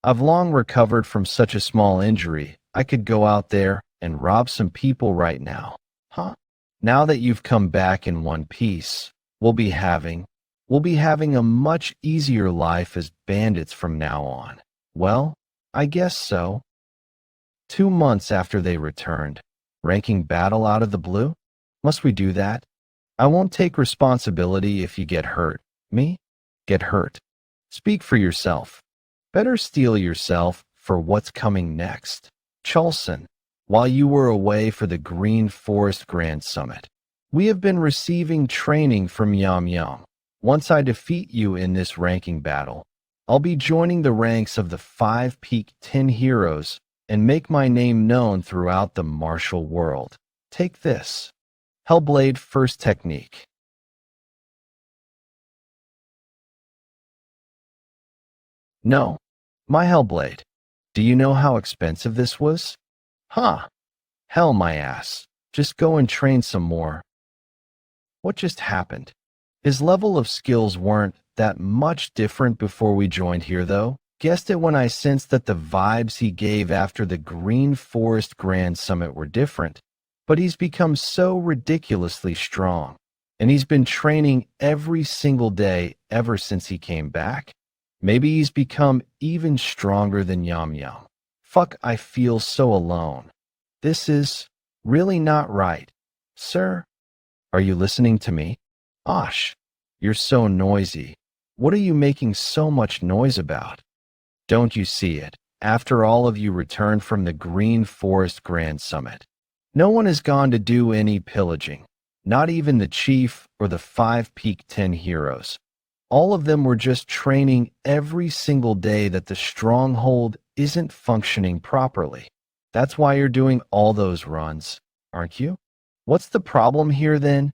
I've long recovered from such a small injury. I could go out there and rob some people right now. Huh? Now that you've come back in one piece, we'll be having a much easier life as bandits from now on. Well, I guess so. 2 months after they returned, ranking battle out of the blue? Must we do that? I won't take responsibility if you get hurt. Me? Get hurt. Speak for yourself. Better steel yourself for what's coming next. Chulson, while you were away for the Green Forest Grand Summit, we have been receiving training from Yam. Once I defeat you in this ranking battle, I'll be joining the ranks of the Five Peak 10 heroes and make my name known throughout the martial world. Take this. Hellblade first technique. No, my Hellblade. Do you know how expensive this was? Huh. Hell, my ass. Just go and train some more. What just happened? His level of skills weren't that much different before we joined here, though. Guessed it when I sensed that the vibes he gave after the Green Forest Grand Summit were different. But he's become so ridiculously strong, and he's been training every single day ever since he came back. Maybe he's become even stronger than Yam. Fuck, I feel so alone. This is really not right. Sir, are you listening to me? Osh, you're so noisy. What are you making so much noise about? Don't you see it? After all of you returned from the Green Forest Grand Summit, no one has gone to do any pillaging, not even the chief or the Five Peak 10 heroes. All of them were just training every single day that the stronghold isn't functioning properly. That's why you're doing all those runs, aren't you? What's the problem here then?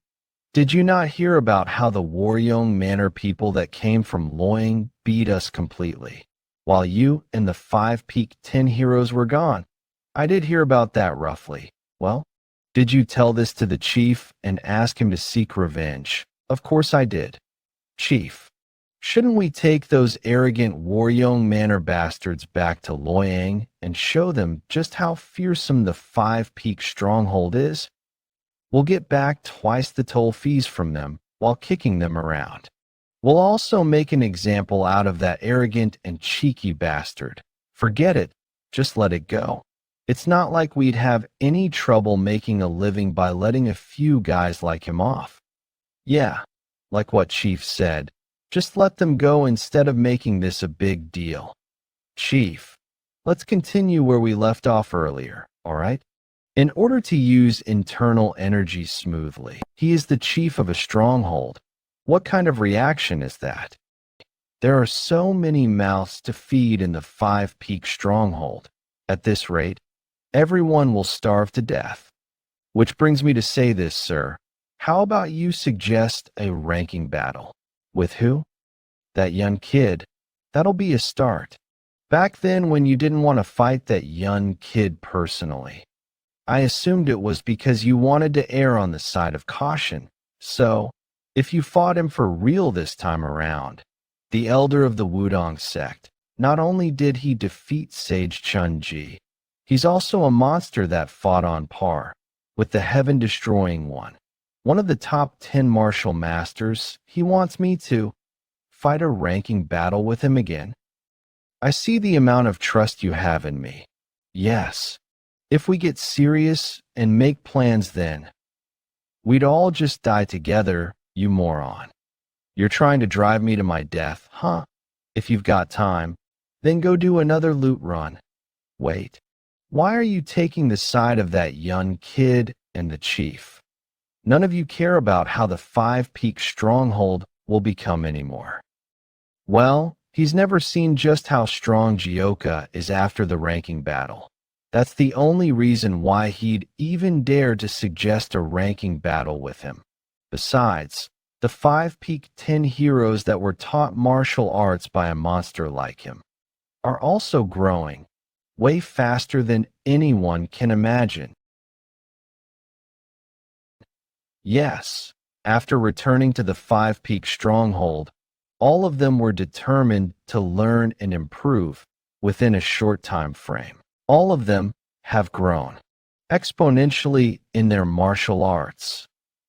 Did you not hear about how the Waryong Manor people that came from Loyang beat us completely, while you and the Five Peak 10 heroes were gone? I did hear about that roughly. Well, did you tell this to the chief and ask him to seek revenge? Of course I did. Chief, shouldn't we take those arrogant Waryong Manor bastards back to Loyang and show them just how fearsome the Five Peak stronghold is? We'll get back twice the toll fees from them while kicking them around. We'll also make an example out of that arrogant and cheeky bastard. Forget it. Just let it go. It's not like we'd have any trouble making a living by letting a few guys like him off. Yeah, like what Chief said. Just let them go instead of making this a big deal. Chief, let's continue where we left off earlier, all right? In order to use internal energy smoothly, he is the chief of a stronghold. What kind of reaction is that? There are so many mouths to feed in the Five Peak stronghold. At this rate, everyone will starve to death. Which brings me to say this, sir. How about you suggest a ranking battle? With who? That young kid. That'll be a start. Back then when you didn't want to fight that young kid personally, I assumed it was because you wanted to err on the side of caution. So, if you fought him for real this time around, the elder of the Wudong sect. Not only did he defeat Sage Chun-Ji, he's also a monster that fought on par with the heaven-destroying one of the top 10 martial masters. He wants me to fight a ranking battle with him again. I see the amount of trust you have in me. Yes, if we get serious and make plans then, we'd all just die together, you moron. You're trying to drive me to my death, huh? If you've got time, then go do another loot run. Wait, why are you taking the side of that young kid and the chief? None of you care about how the Five-Peak Stronghold will become anymore. Well, he's never seen just how strong Jeokha is after the ranking battle. That's the only reason why he'd even dare to suggest a ranking battle with him. Besides, the 5-peak 10 heroes that were taught martial arts by a monster like him are also growing way faster than anyone can imagine. Yes, after returning to the 5-peak stronghold, all of them were determined to learn and improve within a short time frame. All of them have grown exponentially in their martial arts.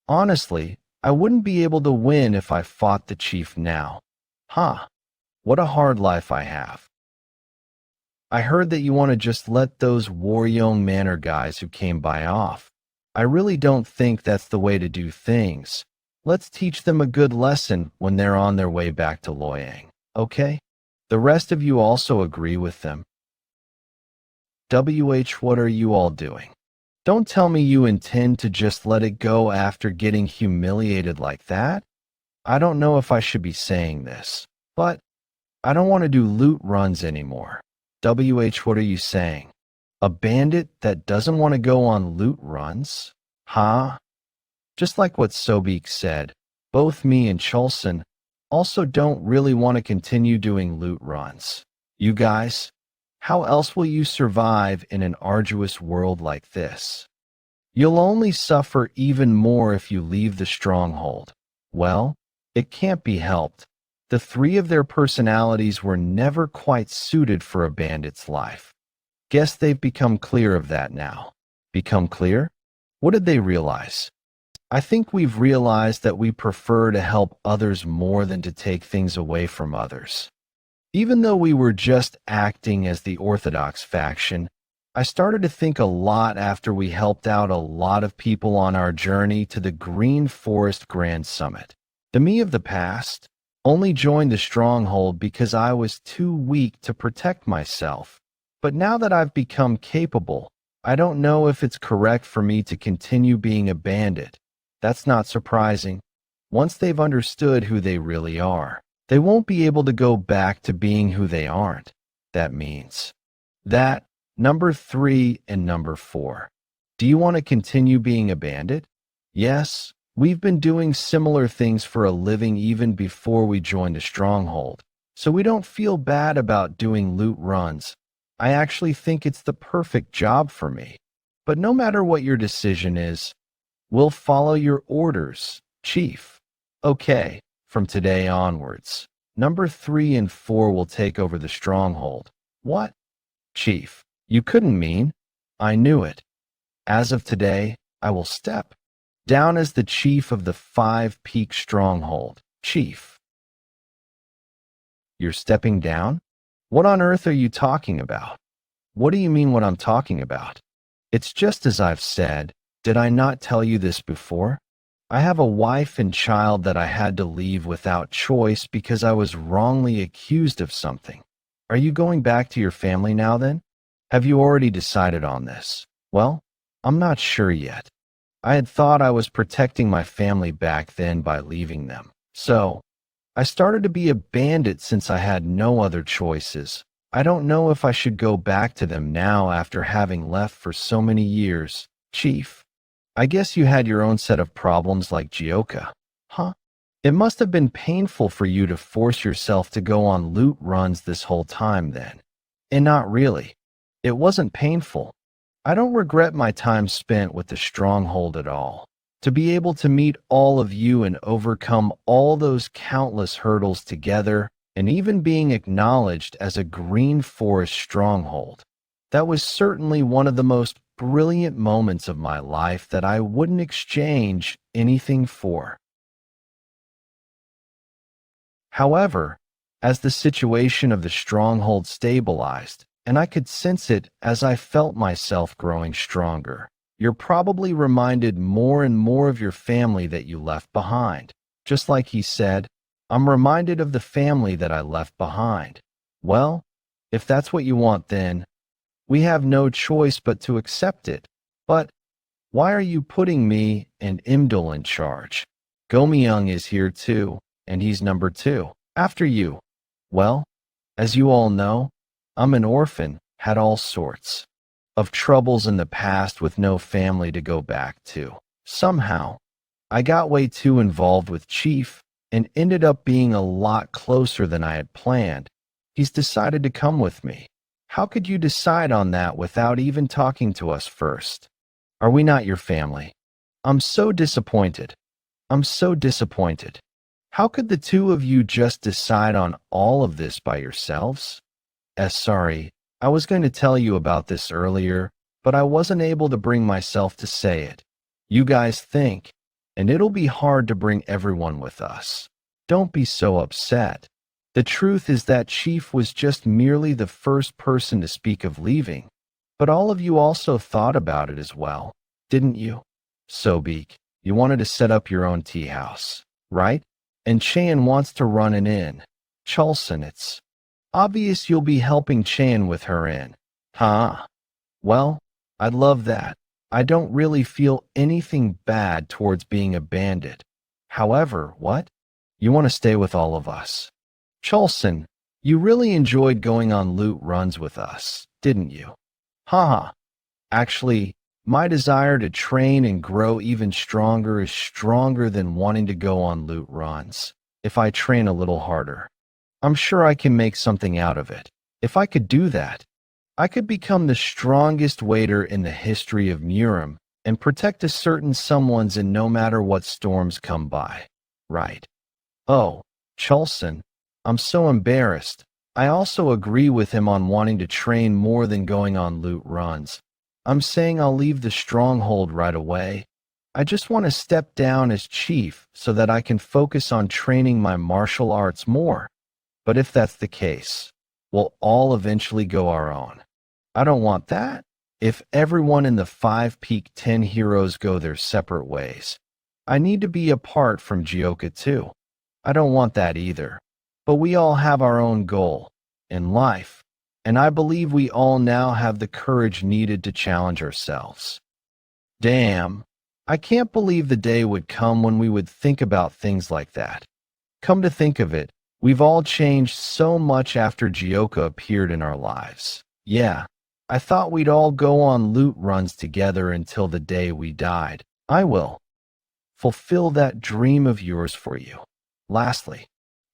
Honestly, I wouldn't be able to win if I fought the chief now. What a hard life I have. I heard that you want to just let those Waryeong Manor guys who came by off. I really don't think that's the way to do things. Let's teach them a good lesson when they're on their way back to Loyang, okay? The rest of you also agree with them. What are you all doing? Don't tell me you intend to just let it go after getting humiliated like that. I don't know if I should be saying this, but I don't want to do loot runs anymore. What are you saying? A bandit that doesn't want to go on loot runs? Just like what Sobek said, both me and Chulson also don't really want to continue doing loot runs. You guys, how else will you survive in an arduous world like this? You'll only suffer even more if you leave the stronghold. Well, it can't be helped. The three of their personalities were never quite suited for a bandit's life. Guess they've become clear of that now. Become clear? What did they realize? I think we've realized that we prefer to help others more than to take things away from others. Even though we were just acting as the orthodox faction, I started to think a lot after we helped out a lot of people on our journey to the Green Forest Grand Summit. The me of the past only joined the stronghold because I was too weak to protect myself. But now that I've become capable, I don't know if it's correct for me to continue being a bandit. That's not surprising. Once they've understood who they really are, they won't be able to go back to being who they aren't. That means that number 3 and number 4. Do you want to continue being a bandit? Yes, we've been doing similar things for a living even before we joined a stronghold, so we don't feel bad about doing loot runs. I actually think it's the perfect job for me. But no matter what your decision is, we'll follow your orders, Chief. Okay, from today onwards, number 3 and 4 will take over the stronghold. What? Chief, you couldn't mean. I knew it. As of today, I will step down as the chief of the 5-peak stronghold. Chief. You're stepping down? What on earth are you talking about? What do you mean what I'm talking about? It's just as I've said. Did I not tell you this before? I have a wife and child that I had to leave without choice because I was wrongly accused of something. Are you going back to your family now then? Have you already decided on this? Well, I'm not sure yet. I had thought I was protecting my family back then by leaving them. So, I started to be a bandit since I had no other choices. I don't know if I should go back to them now after having left for so many years. Chief, I guess you had your own set of problems like Jeokha. It must have been painful for you to force yourself to go on loot runs this whole time then. And not really. It wasn't painful. I don't regret my time spent with the stronghold at all. To be able to meet all of you and overcome all those countless hurdles together and even being acknowledged as a green forest stronghold. That was certainly one of the most brilliant moments of my life that I wouldn't exchange anything for. However, as the situation of the stronghold stabilized, and I could sense it as I felt myself growing stronger, you're probably reminded more and more of your family that you left behind. Just like he said, I'm reminded of the family that I left behind. Well, if that's what you want, then we have no choice but to accept it. But why are you putting me and Imdul in charge? Go-myung is here too, and he's number 2. After you. Well, as you all know, I'm an orphan, had all sorts of troubles in the past with no family to go back to. Somehow, I got way too involved with Chief and ended up being a lot closer than I had planned. He's decided to come with me. How could you decide on that without even talking to us first? Are we not your family? I'm so disappointed. I'm so disappointed. How could the two of you just decide on all of this by yourselves? Sorry, I was going to tell you about this earlier, but I wasn't able to bring myself to say it. You guys think, and it'll be hard to bring everyone with us. Don't be so upset. The truth is that Chief was just merely the first person to speak of leaving, but all of you also thought about it as well, didn't you? Sobek, you wanted to set up your own tea house, right? And Chan wants to run an inn. Chulson, it's obvious you'll be helping Chan with her inn. Huh? Well, I'd love that. I don't really feel anything bad towards being a bandit. However, what? You want to stay with all of us. Chulson, you really enjoyed going on loot runs with us, didn't you? Haha. Actually, my desire to train and grow even stronger is stronger than wanting to go on loot runs. If I train a little harder, I'm sure I can make something out of it. If I could do that, I could become the strongest waiter in the history of Murim and protect a certain someone's in no matter what storms come by. Right. Oh, Chulson, I'm so embarrassed. I also agree with him on wanting to train more than going on loot runs. I'm saying I'll leave the stronghold right away. I just want to step down as chief so that I can focus on training my martial arts more. But if that's the case, we'll all eventually go our own. I don't want that. If everyone in the 5 Peak 10 heroes go their separate ways, I need to be apart from Jeokha too. I don't want that either. But we all have our own goal in life, and I believe we all now have the courage needed to challenge ourselves. Damn, I can't believe the day would come when we would think about things like that. Come to think of it, we've all changed so much after Jeokha appeared in our lives. Yeah, I thought we'd all go on loot runs together until the day we died. I will fulfill that dream of yours for you. Lastly,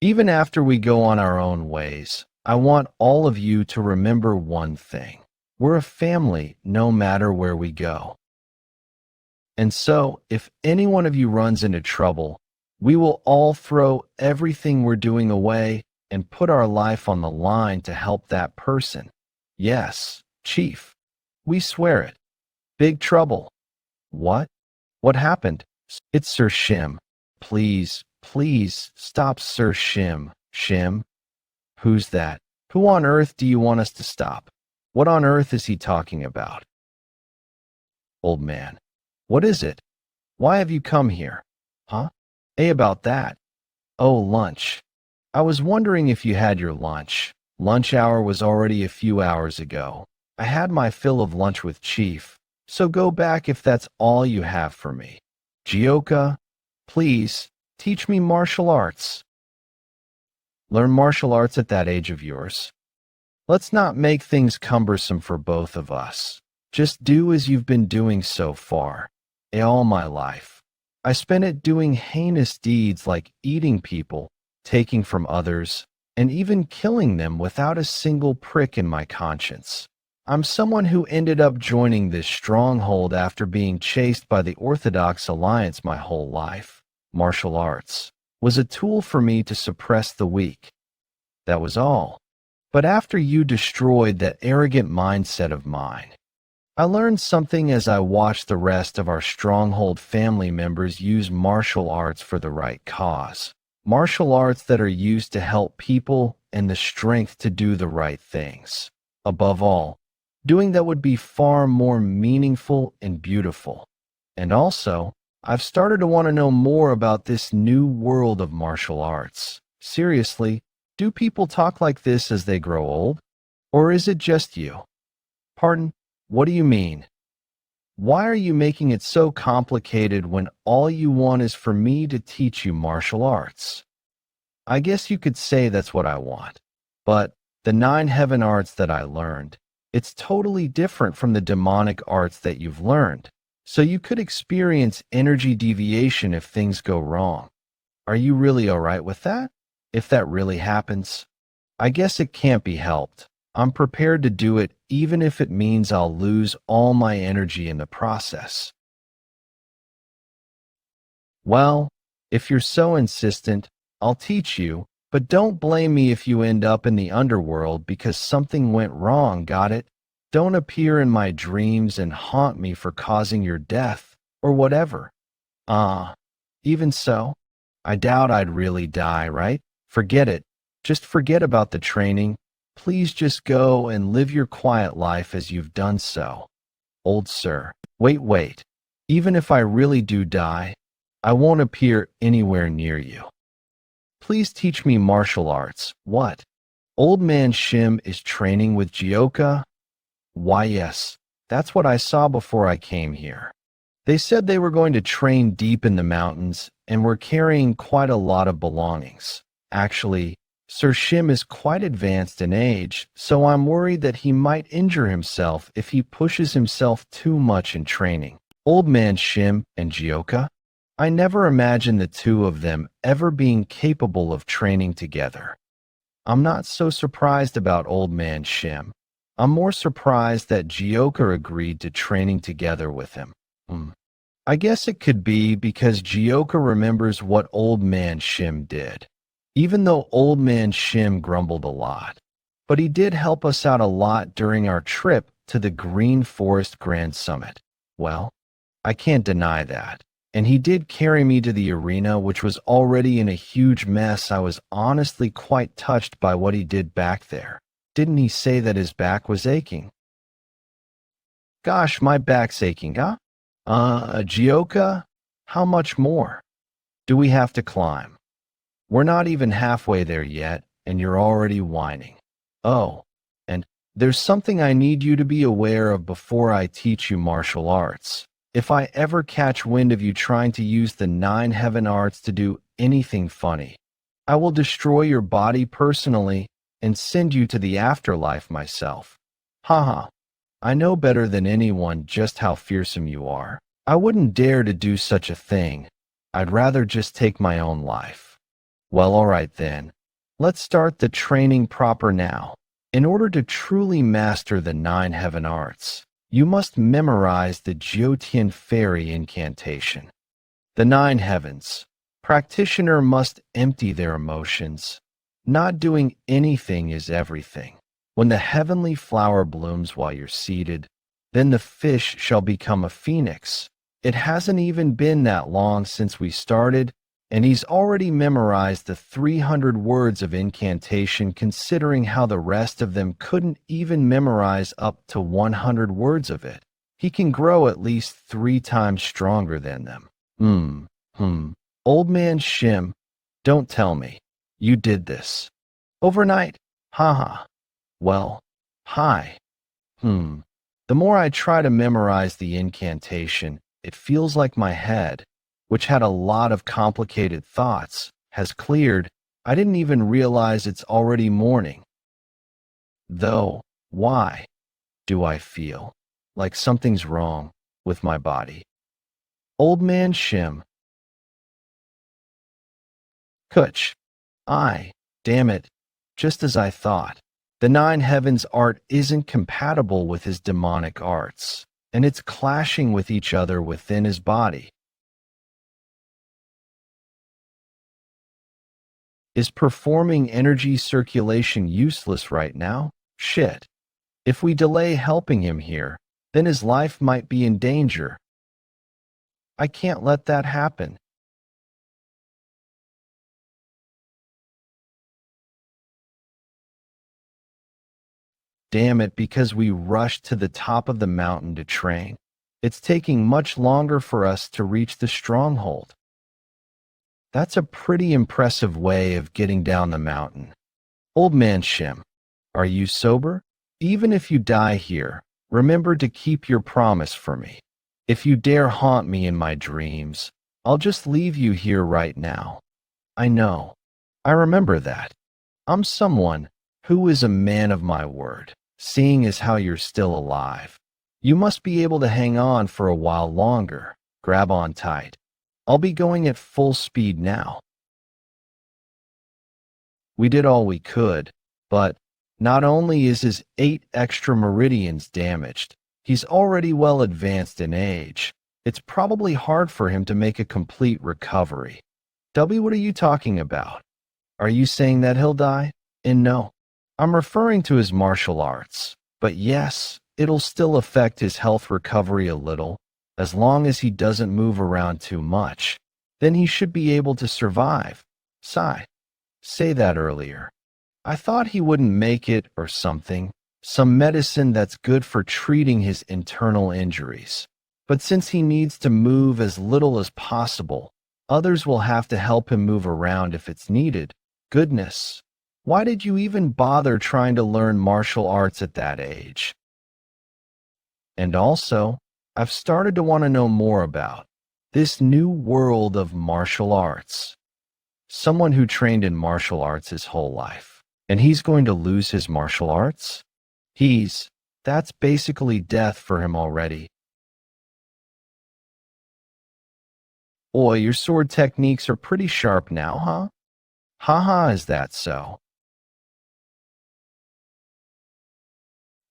even after we go on our own ways, I want all of you to remember one thing. We're a family no matter where we go. And so, if any one of you runs into trouble, we will all throw everything we're doing away and put our life on the line to help that person. Yes, Chief. We swear it. Big trouble. What? What happened? It's Sir Shim. Please, please stop Sir Shim. Shim? Who's that? Who on earth do you want us to stop? What on earth is he talking about? Old man. What is it? Why have you come here? Huh? About that. Oh, lunch. I was wondering if you had your lunch. Lunch hour was already a few hours ago. I had my fill of lunch with Chief, so go back if that's all you have for me. Jeokha, please, teach me martial arts. Learn martial arts at that age of yours. Let's not make things cumbersome for both of us. Just do as you've been doing so far. All my life, I spent it doing heinous deeds like eating people, taking from others, and even killing them without a single prick in my conscience. I'm someone who ended up joining this stronghold after being chased by the Orthodox Alliance my whole life. Martial arts was a tool for me to suppress the weak. That was all. But after you destroyed that arrogant mindset of mine, I learned something as I watched the rest of our stronghold family members use martial arts for the right cause. Martial arts that are used to help people and the strength to do the right things. Above all, doing that would be far more meaningful and beautiful. And also, I've started to want to know more about this new world of martial arts. Seriously, do people talk like this as they grow old? Or is it just you? Pardon? What do you mean? Why are you making it so complicated when all you want is for me to teach you martial arts? I guess you could say that's what I want. But the 9 heaven arts that I learned, it's totally different from the demonic arts that you've learned. So you could experience energy deviation if things go wrong. Are you really all right with that? If that really happens, I guess it can't be helped. I'm prepared to do it even if it means I'll lose all my energy in the process. Well, if you're so insistent, I'll teach you, but don't blame me if you end up in the underworld because something went wrong, got it? Don't appear in my dreams and haunt me for causing your death, or whatever. Even so, I doubt I'd really die, right? Forget it. Just forget about the training. Please just go and live your quiet life as you've done so. Old sir, wait. Even if I really do die, I won't appear anywhere near you. Please teach me martial arts. What? Old man Shim is training with Jeokha? Why yes, that's what I saw before I came here. They said they were going to train deep in the mountains and were carrying quite a lot of belongings. Actually, Sir Shim is quite advanced in age, so I'm worried that he might injure himself if he pushes himself too much in training. Old man Shim and Jeokha? I never imagined the two of them ever being capable of training together. I'm not so surprised about old man Shim. I'm more surprised that Jeokha agreed to training together with him. I guess it could be because Jeokha remembers what old man Shim did. Even though old man Shim grumbled a lot. But he did help us out a lot during our trip to the Green Forest Grand Summit. Well, I can't deny that. And he did carry me to the arena, which was already in a huge mess. I was honestly quite touched by what he did back there. Didn't he say that his back was aching? Gosh, my back's aching, huh? Jeokha, how much more? Do we have to climb? We're not even halfway there yet, and you're already whining. Oh, and there's something I need you to be aware of before I teach you martial arts. If I ever catch wind of you trying to use the 9 heaven arts to do anything funny, I will destroy your body personally and send you to the afterlife myself. Haha, I know better than anyone just how fearsome you are. I wouldn't dare to do such a thing. I'd rather just take my own life. Well, all right then. Let's start the training proper now. In order to truly master the 9 heaven arts, you must memorize the Jyotian fairy incantation. The 9 heavens. Practitioner must empty their emotions. Not doing anything is everything. When the heavenly flower blooms while you're seated, then the fish shall become a phoenix. It hasn't even been that long since we started, and he's already memorized the 300 words of incantation, considering how the rest of them couldn't even memorize up to 100 words of it. He can grow at least 3 times stronger than them. Old man Shim, don't tell me. You did this. Overnight? Haha. Well, hi. The more I try to memorize the incantation, it feels like my head, which had a lot of complicated thoughts, has cleared. I didn't even realize it's already morning. Though, why do I feel like something's wrong with my body? Old man Shim. Kutch. Damn it, just as I thought. The 9 heavens art isn't compatible with his demonic arts, and it's clashing with each other within his body. Is performing energy circulation useless right now? Shit. If we delay helping him here, then his life might be in danger. I can't let that happen. Damn it, because we rushed to the top of the mountain to train. It's taking much longer for us to reach the stronghold. That's a pretty impressive way of getting down the mountain. Old man Shim, are you sober? Even if you die here, remember to keep your promise for me. If you dare haunt me in my dreams, I'll just leave you here right now. I know. I remember that. I'm someone who is a man of my word, seeing as how you're still alive. You must be able to hang on for a while longer. Grab on tight. I'll be going at full speed now. We did all we could, but not only is his 8 extra meridians damaged, he's already well advanced in age. It's probably hard for him to make a complete recovery. W, what are you talking about? Are you saying that he'll die? And no, I'm referring to his martial arts. But yes, it'll still affect his health recovery a little. As long as he doesn't move around too much, then he should be able to survive. Sigh. Say that earlier. I thought he wouldn't make it or something. Some medicine that's good for treating his internal injuries. But since he needs to move as little as possible, others will have to help him move around if it's needed. Goodness. Why did you even bother trying to learn martial arts at that age? And also, I've started to want to know more about this new world of martial arts. Someone who trained in martial arts his whole life, and he's going to lose his martial arts? That's basically death for him already. Boy, your sword techniques are pretty sharp now, huh? Haha, is that so?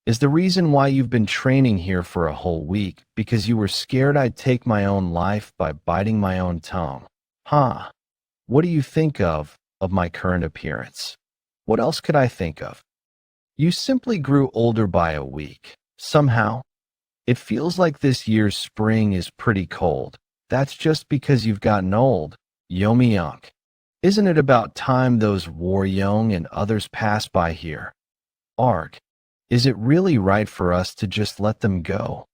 Is the reason why you've been training here for a whole week because you were scared I'd take my own life by biting my own tongue? Huh. What do you think of my current appearance? What else could I think of? You simply grew older by a week. Somehow, it feels like this year's spring is pretty cold. That's just because you've gotten old. Yomi. Isn't it about time those Waryoung and others pass by here? Arg. Is it really right for us to just let them go?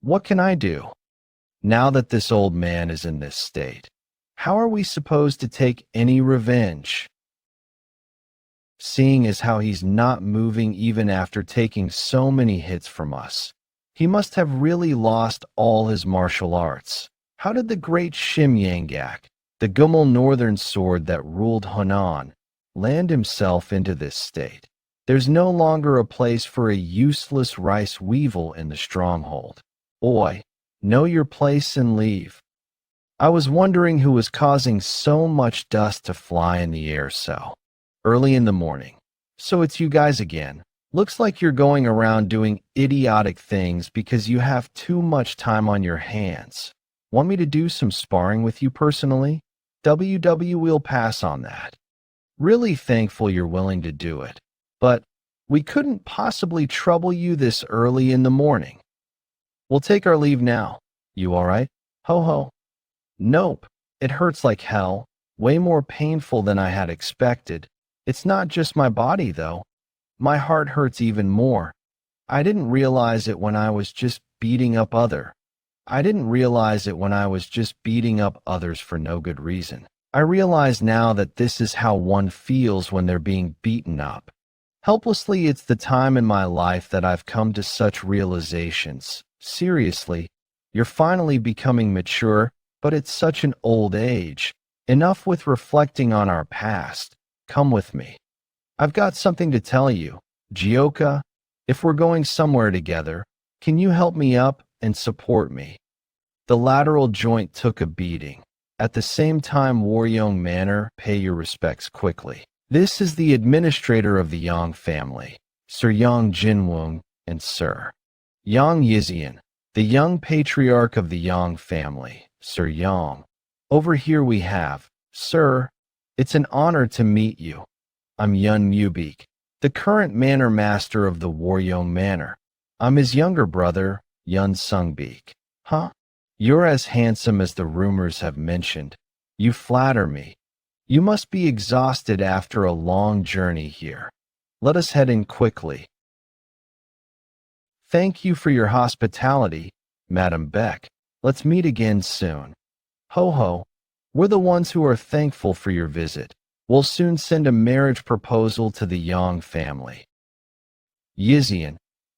What can I do? Now that this old man is in this state, how are we supposed to take any revenge? Seeing as how he's not moving even after taking so many hits from us, he must have really lost all his martial arts. How did the great Shimyangak, the Gummel northern sword that ruled Hunan, land himself into this state? There's no longer a place for a useless rice weevil in the stronghold. Oi, know your place and leave. I was wondering who was causing so much dust to fly in the air so early in the morning. So it's you guys again. Looks like you're going around doing idiotic things because you have too much time on your hands. Want me to do some sparring with you personally? WW will pass on that. Really thankful you're willing to do it. But we couldn't possibly trouble you this early in the morning. We'll take our leave now. You all right? Ho ho. Nope. It hurts like hell. Way more painful than I had expected. It's not just my body, though. My heart hurts even more. I didn't realize it when I was just beating up others for no good reason. I realize now that this is how one feels when they're being beaten up. Helplessly, it's the time in my life that I've come to such realizations. Seriously, you're finally becoming mature, but it's such an old age. Enough with reflecting on our past. Come with me. I've got something to tell you. Jeokha, if we're going somewhere together, can you help me up and support me? The lateral joint took a beating. At the same time, Waryoung Manor, pay your respects quickly. This is the administrator of the Yang family, Sir Yang Jinwoong and Sir Yang Yizian, the young patriarch of the Yang family, Sir Yang. Over here we have Sir, it's an honor to meet you. I'm Yeon Jeokha, the current manor master of the Waryong Manor. I'm his younger brother, Yeon Sungbik. Huh? You're as handsome as the rumors have mentioned. You flatter me. You must be exhausted after a long journey here. Let us head in quickly. Thank you for your hospitality, Madam Beck. Let's meet again soon. Ho ho, we're the ones who are thankful for your visit. We'll soon send a marriage proposal to the Yang family. Yizian,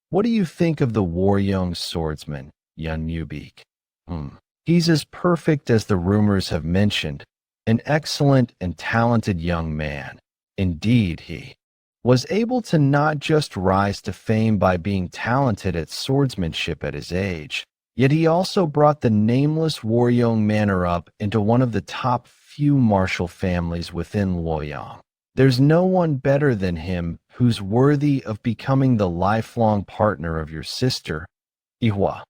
what do you think of the Waryong swordsman, Yeon Jeokha? He's as perfect as the rumors have mentioned, an excellent and talented young man. Indeed, he was able to not just rise to fame by being talented at swordsmanship at his age, yet he also brought the nameless Waryong Manor up into one of the top few martial families within Loyang. There's no one better than him who's worthy of becoming the lifelong partner of your sister, Ihwa.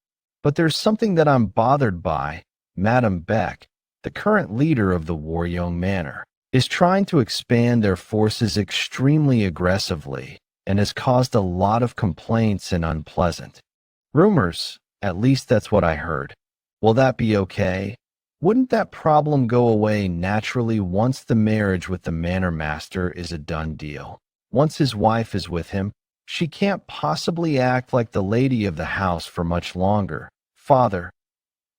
But there's something that I'm bothered by. Madam Beck, the current leader of the Waryong Manor, is trying to expand their forces extremely aggressively and has caused a lot of complaints and unpleasant rumors. At least that's what I heard. Will that be okay? Wouldn't that problem go away naturally once the marriage with the manor master is a done deal? Once his wife is with him, she can't possibly act like the lady of the house for much longer. Father,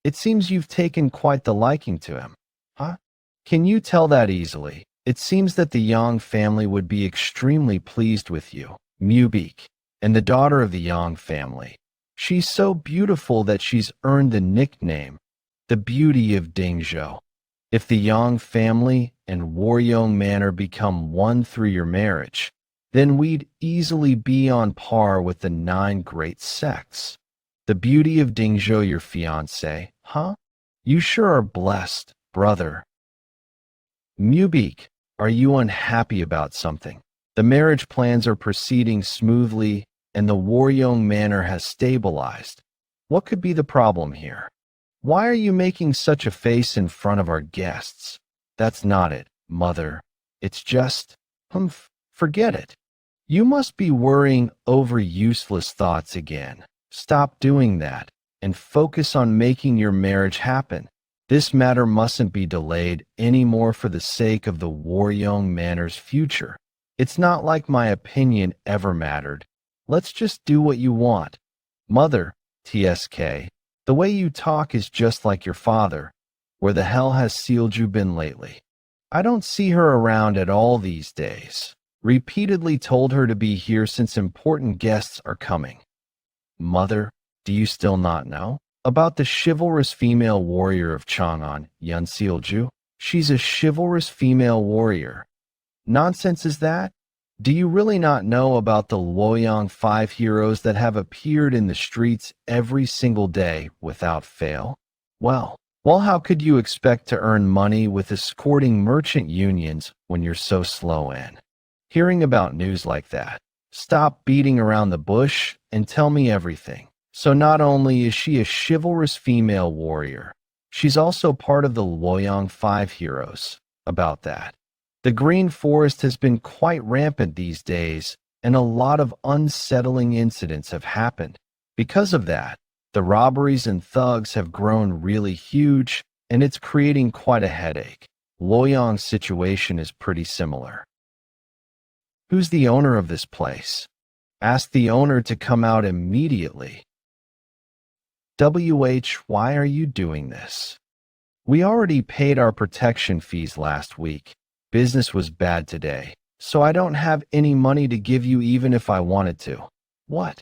it seems you've taken quite the liking to him. Huh? Can you tell that easily? It seems that the Yang family would be extremely pleased with you, Mubik, and the daughter of the Yang family. She's so beautiful that she's earned the nickname, the Beauty of Dingzhou. If the Yang family and Waryong Manor become one through your marriage, then we'd easily be on par with the 9 great sects. The Beauty of Dingzhou, your fiancé, huh? You sure are blessed, brother. Mubik, are you unhappy about something? The marriage plans are proceeding smoothly, and the Waryong Manor has stabilized. What could be the problem here? Why are you making such a face in front of our guests? That's not it, mother. It's just, forget it. You must be worrying over useless thoughts again. Stop doing that and focus on making your marriage happen. This matter mustn't be delayed anymore for the sake of the Waryong Manor's future. It's not like my opinion ever mattered. Let's just do what you want. Mother, TSK, the way you talk is just like your father. Where the hell has Sealju been lately? I don't see her around at all these days. Repeatedly told her to be here since important guests are coming. Mother, do you still not know? About the chivalrous female warrior of Chang'an, Yeon Sealju? She's a chivalrous female warrior. Nonsense is that? Do you really not know about the Luoyang 5 heroes that have appeared in the streets every single day without fail? Well, how could you expect to earn money with escorting merchant unions when you're so slow in? Hearing about news like that, stop beating around the bush and tell me everything. So not only is she a chivalrous female warrior, she's also part of the Luoyang 5 heroes. About that. The Green Forest has been quite rampant these days, and a lot of unsettling incidents have happened. Because of that, the robberies and thugs have grown really huge, and it's creating quite a headache. Luoyang's situation is pretty similar. Who's the owner of this place? Ask the owner to come out immediately. Why are you doing this? We already paid our protection fees last week. Business was bad today, so I don't have any money to give you even if I wanted to. What?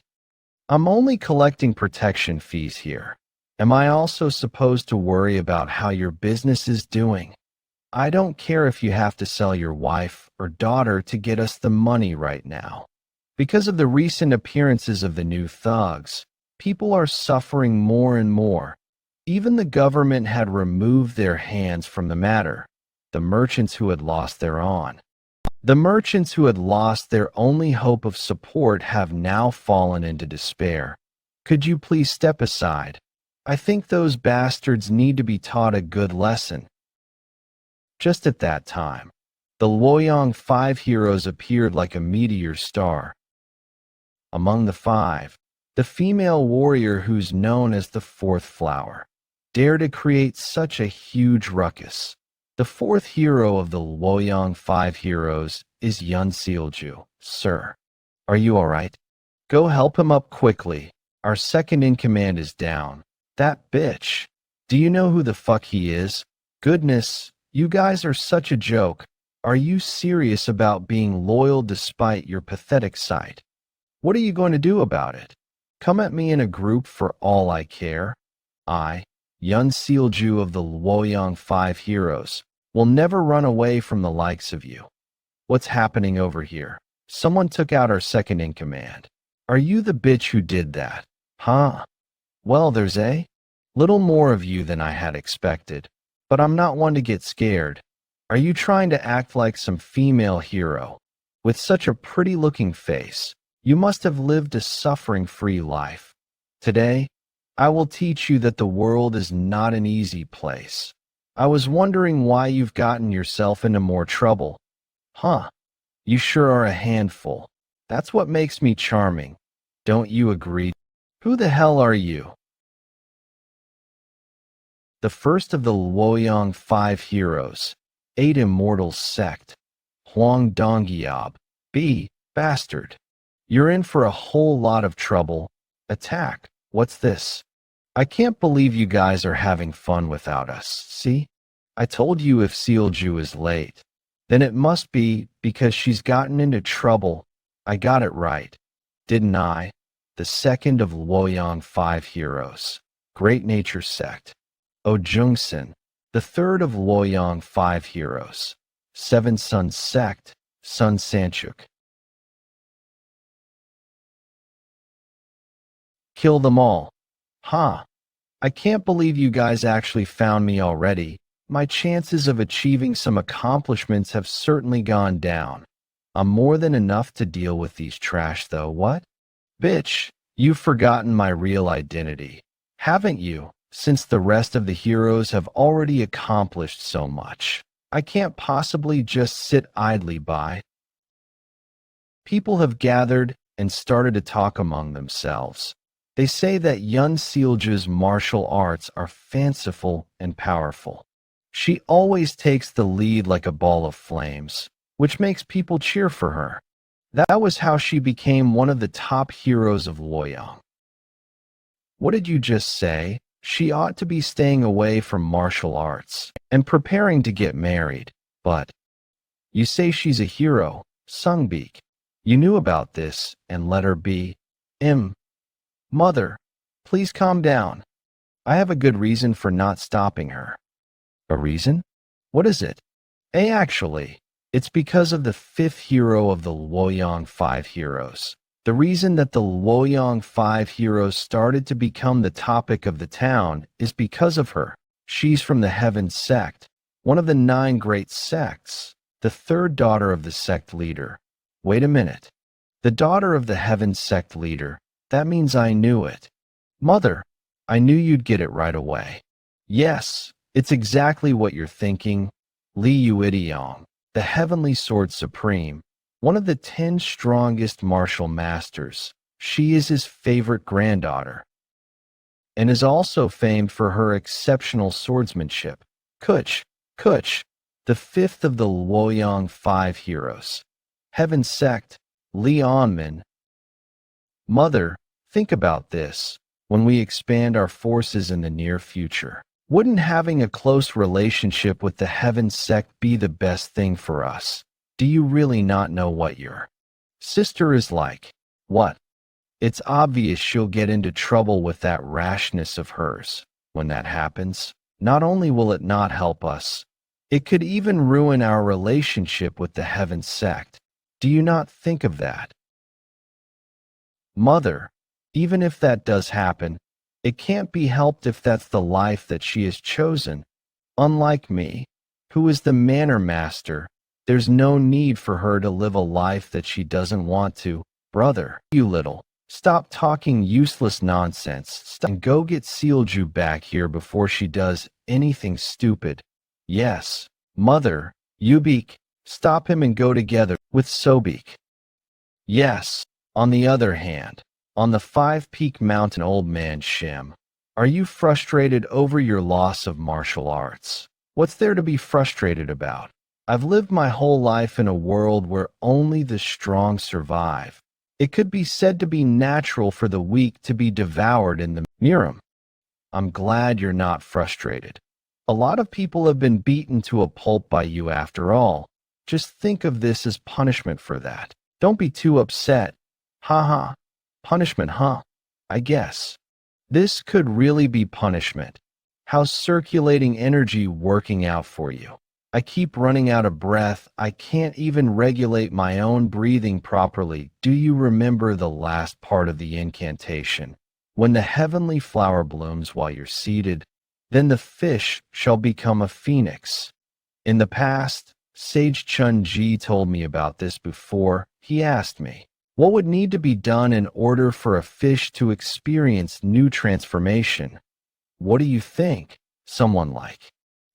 I'm only collecting protection fees here. Am I also supposed to worry about how your business is doing? I don't care if you have to sell your wife or daughter to get us the money right now. Because of the recent appearances of the new thugs, people are suffering more and more. Even the government had removed their hands from the matter. The merchants who had lost their only hope of support have now fallen into despair. Could you please step aside? I think those bastards need to be taught a good lesson. Just at that time, the Luoyang 5 heroes appeared like a meteor star. Among the 5, the female warrior who's known as the fourth flower dared to create such a huge ruckus. The fourth hero of the Luoyang 5 heroes is Yeon Jeokha. Sir, are you alright? Go help him up quickly. Our second-in-command is down. That bitch. Do you know who the fuck he is? Goodness, you guys are such a joke. Are you serious about being loyal despite your pathetic sight? What are you going to do about it? Come at me in a group for all I care. I, Yeon Jeokha of the Luoyang 5 heroes, will never run away from the likes of you. What's happening over here? Someone took out our second-in-command. Are you the bitch who did that? Huh? Well, there's a little more of you than I had expected, but I'm not one to get scared. Are you trying to act like some female hero? With such a pretty-looking face, you must have lived a suffering-free life. Today, I will teach you that the world is not an easy place. I was wondering why you've gotten yourself into more trouble. Huh? You sure are a handful. That's what makes me charming. Don't you agree? Who the hell are you? The first of the Luoyang 5 heroes, 8 Immortals sect. Huang Dongyab. B. Bastard. You're in for a whole lot of trouble. Attack. What's this? I can't believe you guys are having fun without us. See? I told you if Jeokha is late, then it must be because she's gotten into trouble. I got it right, didn't I? The second of Luoyang 5 heroes, Great Nature Sect. O Jungsin, the third of Luoyang 5 heroes, Seven Suns Sect, Sun Sanchuk. Kill them all. Ha! I can't believe you guys actually found me already. My chances of achieving some accomplishments have certainly gone down. I'm more than enough to deal with these trash though, what? Bitch, you've forgotten my real identity, haven't you? Since the rest of the heroes have already accomplished so much, I can't possibly just sit idly by. People have gathered and started to talk among themselves. They say that Yeon Jeokha's martial arts are fanciful and powerful. She always takes the lead like a ball of flames, which makes people cheer for her. That was how she became one of the top heroes of Luoyang. What did you just say? She ought to be staying away from martial arts and preparing to get married. But you say she's a hero, Sungbeek. You knew about this and let her be. Mother, please calm down. I have a good reason for not stopping her. A reason? What is it? Actually, it's because of the 5th hero of the Luoyang 5 heroes. The reason that the Luoyang 5 heroes started to become the topic of the town is because of her. She's from the Heaven sect, one of the 9 great sects, the 3rd daughter of the sect leader. Wait a minute. The daughter of the Heaven sect leader. That means I knew it. Mother, I knew you'd get it right away. Yes, it's exactly what you're thinking. Li Yuidiong, the Heavenly Sword Supreme, one of the 10 strongest martial masters. She is his favorite granddaughter, and is also famed for her exceptional swordsmanship. Kuch, the 5th of the Luoyang 5 heroes. Heaven sect, Li Onmin. Mother, think about this. When we expand our forces in the near future, wouldn't having a close relationship with the Heaven sect be the best thing for us? Do you really not know what your sister is like? What? It's obvious she'll get into trouble with that rashness of hers. When that happens, not only will it not help us, it could even ruin our relationship with the Heaven sect. Do you not think of that? Mother, even if that does happen, it can't be helped if that's the life that she has chosen. Unlike me, who is the manor master, there's no need for her to live a life that she doesn't want to. Brother, you little, stop talking useless nonsense and go get Jeokha back here before she does anything stupid. Yes, Mother, Yubik, stop him and go together with Sobik. Yes, on the other hand, on the five-peak mountain, old man Shim, are you frustrated over your loss of martial arts? What's there to be frustrated about? I've lived my whole life in a world where only the strong survive. It could be said to be natural for the weak to be devoured in the Miram. I'm glad you're not frustrated. A lot of people have been beaten to a pulp by you after all. Just think of this as punishment for that. Don't be too upset. Ha ha. Punishment, huh? I guess. This could really be punishment. How's circulating energy working out for you? I keep running out of breath. I can't even regulate my own breathing properly. Do you remember the last part of the incantation? When the heavenly flower blooms while you're seated, then the fish shall become a phoenix. In the past, Sage Chun-ji told me about this before. He asked me, what would need to be done in order for a fish to experience new transformation? What do you think? Someone like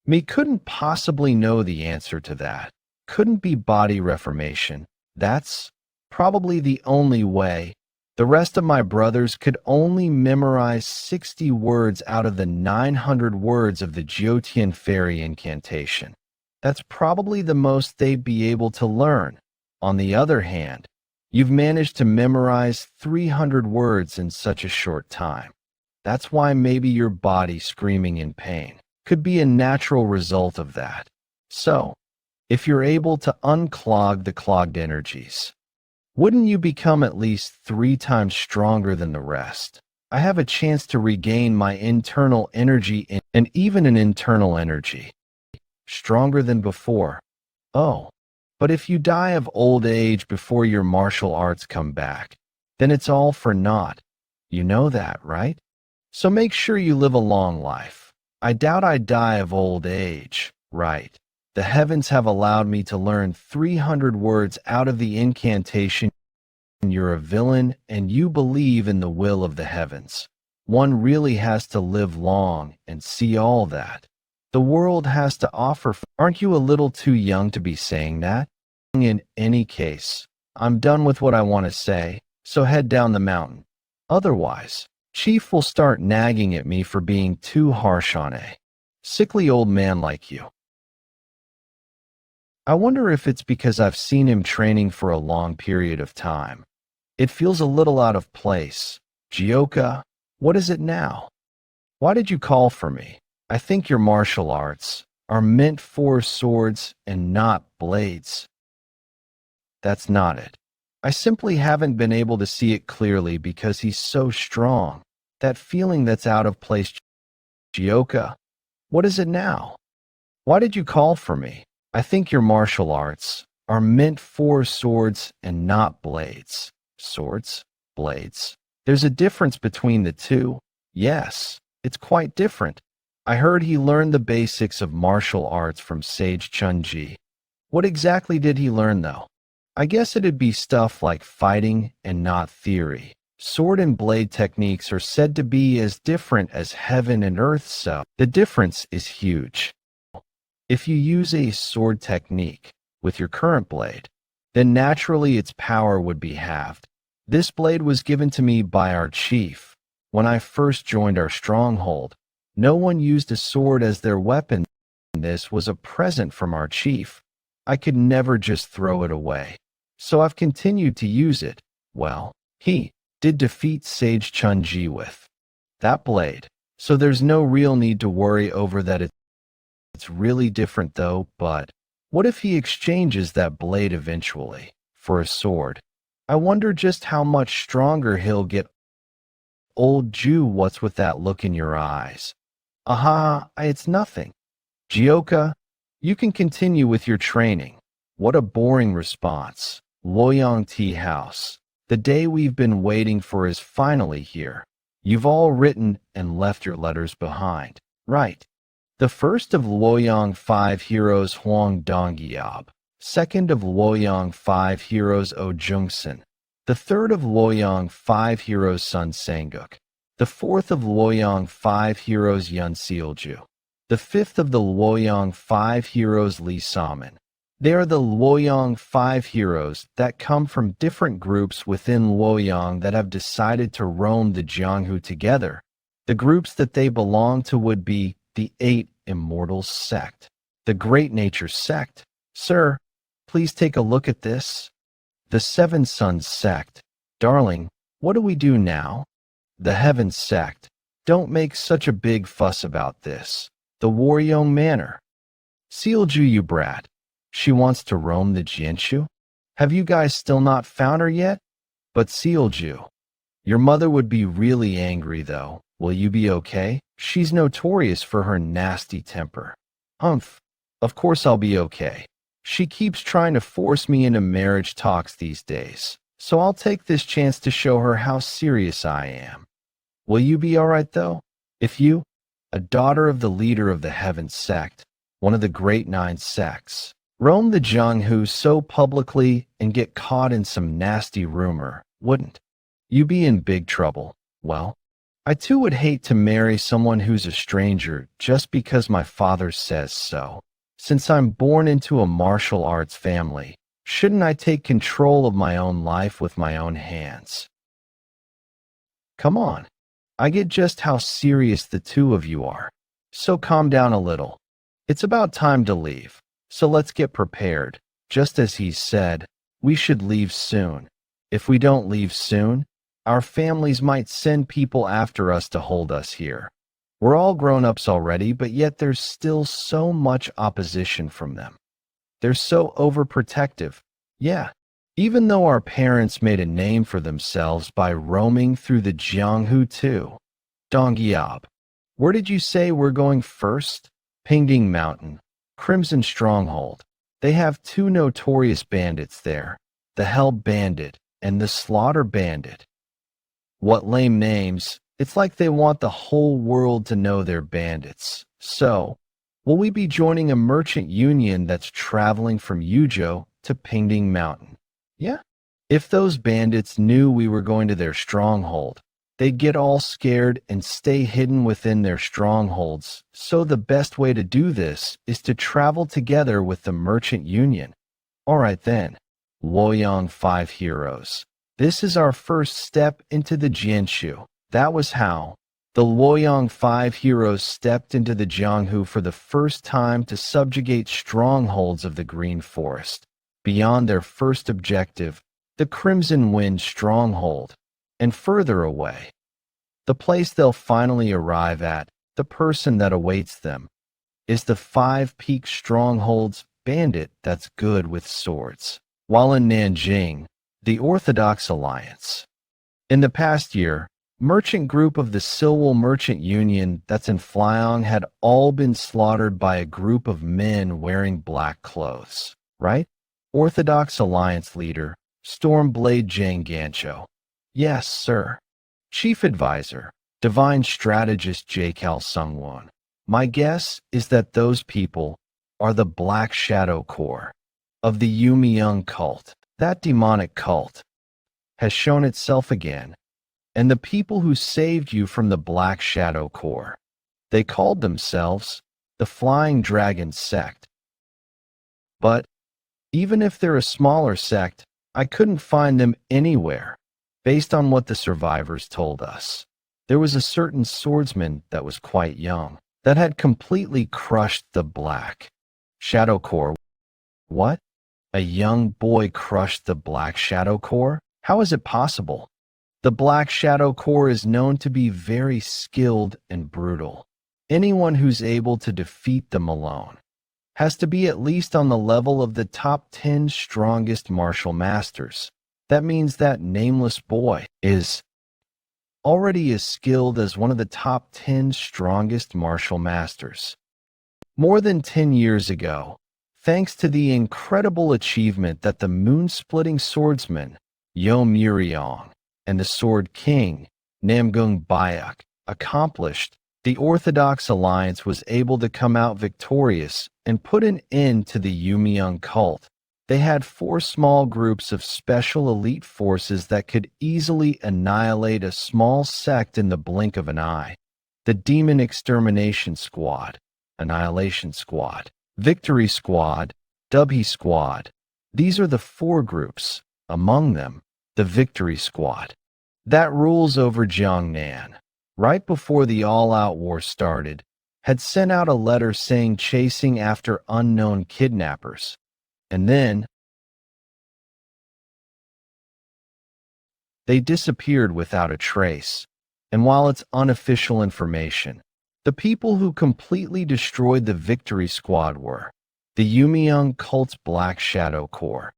me couldn't possibly know the answer to that. Couldn't be body reformation. That's probably the only way. The rest of my brothers could only memorize 60 words out of the 900 words of the Jyotian fairy incantation. That's probably the most they'd be able to learn. On the other hand, you've managed to memorize 300 words in such a short time. That's why maybe your body screaming in pain could be a natural result of that. So, if you're able to unclog the clogged energies, wouldn't you become at least 3 times stronger than the rest? I have a chance to regain my internal energy and even an internal energy. Stronger than before. Oh, but if you die of old age before your martial arts come back, then it's all for naught. You know that, right? So make sure you live a long life. I doubt I die of old age, right? The heavens have allowed me to learn 300 words out of the incantation. You're a villain and you believe in the will of the heavens. One really has to live long and see all that the world has to offer. Aren't you a little too young to be saying that? In any case, I'm done with what I want to say, so head down the mountain. Otherwise, Chief will start nagging at me for being too harsh on a sickly old man like you. I wonder if it's because I've seen him training for a long period of time. It feels a little out of place. Jeokha, what is it now? Why did you call for me? I think your martial arts are meant for swords and not blades. That's not it. I simply haven't been able to see it clearly because he's so strong. That feeling that's out of place. Jeokha, what is it now? Why did you call for me? I think your martial arts are meant for swords and not blades. Swords? Blades? There's a difference between the two. Yes, it's quite different. I heard he learned the basics of martial arts from Sage Chun-ji. What exactly did he learn, though? I guess it'd be stuff like fighting and not theory. Sword and blade techniques are said to be as different as heaven and earth, so the difference is huge. If you use a sword technique with your current blade, then naturally its power would be halved. This blade was given to me by our chief. When I first joined our stronghold, no one used a sword as their weapon. This was a present from our chief. I could never just throw it away. So I've continued to use it. Well, he did defeat Sage Chun-ji with that blade. So there's no real need to worry over that. It's really different though, but what if he exchanges that blade eventually for a sword? I wonder just how much stronger he'll get. Old Jew, what's with that look in your eyes? Aha, it's nothing. Jeokha, you can continue with your training. What a boring response. Loyang Tea House. The day we've been waiting for is finally here. You've all written and left your letters behind, right? The first of Loyang 5 heroes Huang Dongyab. Second of Loyang 5 heroes Oh Jungsun. The third of Loyang 5 heroes Sun Sanguk. The fourth of Loyang 5 heroes Yun Sealju. The fifth of the Luoyang 5 heroes Li Samen. They are the Luoyang 5 heroes that come from different groups within Luoyang that have decided to roam the Jianghu together. The groups that they belong to would be the 8 Immortals sect, the Great Nature sect. Sir, please take a look at this. The 7 Suns sect. Darling, what do we do now? The Heaven sect. Don't make such a big fuss about this. The Waryong Manor. Sealju, you brat. She wants to roam the Jianshu? Have you guys still not found her yet? But Sealju, your mother would be really angry though. Will you be okay? She's notorious for her nasty temper. Humph. Of course I'll be okay. She keeps trying to force me into marriage talks these days, so I'll take this chance to show her how serious I am. Will you be alright though? If you, a daughter of the leader of the Heaven sect, one of the Great 9 sects, roam the Jianghu so publicly and get caught in some nasty rumor, wouldn't you be in big trouble? Well, I too would hate to marry someone who's a stranger just because my father says so. Since I'm born into a martial arts family, shouldn't I take control of my own life with my own hands? Come on. I get just how serious the two of you are. So calm down a little. It's about time to leave. So let's get prepared. Just as he said, we should leave soon. If we don't leave soon, our families might send people after us to hold us here. We're all grown-ups already, but yet there's still so much opposition from them. They're so overprotective. Yeah, even though our parents made a name for themselves by roaming through the Jianghu too. Donggyab, where did you say we're going first? Pingding Mountain, Crimson Stronghold. They have 2 notorious bandits there, the Hell Bandit and the Slaughter Bandit. What lame names. It's like they want the whole world to know they're bandits. So, will we be joining a merchant union that's traveling from Yuzhou to Pingding Mountain? Yeah. If those bandits knew we were going to their stronghold, they'd get all scared and stay hidden within their strongholds. So the best way to do this is to travel together with the merchant union. Alright then, Luoyang 5 heroes. This is our first step into the Jianshu. That was how the Luoyang 5 heroes stepped into the Jianghu for the first time to subjugate strongholds of the Green Forest, beyond their first objective, the Crimson Wind stronghold, and further away. The place they'll finally arrive at, the person that awaits them, is the 5 Peak Stronghold's bandit that's good with swords. While in Nanjing, the Orthodox Alliance. In the past year, merchant group of the Silwell Merchant Union that's in Flyong had all been slaughtered by a group of men wearing black clothes, right? Orthodox Alliance leader, Stormblade Jang Gancho. Yes, sir. Chief Advisor, Divine Strategist J-Cal Sungwon. My guess is that those people are the Black Shadow Corps of the Yumyang cult. That demonic cult has shown itself again. And the people who saved you from the Black Shadow Corps, they called themselves the Flying Dragon Sect. But even if they're a smaller sect, I couldn't find them anywhere. Based on what the survivors told us, there was a certain swordsman that was quite young, that had completely crushed the Black Shadow Corps. What? A young boy crushed the Black Shadow Corps? How is it possible? The Black Shadow Corps is known to be very skilled and brutal. Anyone who's able to defeat them alone has to be at least on the level of the top 10 strongest martial masters. That means that nameless boy is already as skilled as one of the top 10 strongest martial masters. More than 10 years ago, thanks to the incredible achievement that the moon-splitting swordsman, Yeon Jeokha, and the Sword King, Namgung Bayak, accomplished, the Orthodox Alliance was able to come out victorious and put an end to the Yumyang cult. They had 4 small groups of special elite forces that could easily annihilate a small sect in the blink of an eye. The Demon Extermination Squad, Annihilation Squad, Victory Squad, Dubhy Squad. These are the 4 groups, among them, the Victory Squad, that rules over Jiangnan. Right before the all-out war started, had sent out a letter saying chasing after unknown kidnappers. And then they disappeared without a trace. And while it's unofficial information, the people who completely destroyed the Victory Squad were the Yumiyoung cult's Black Shadow Corps.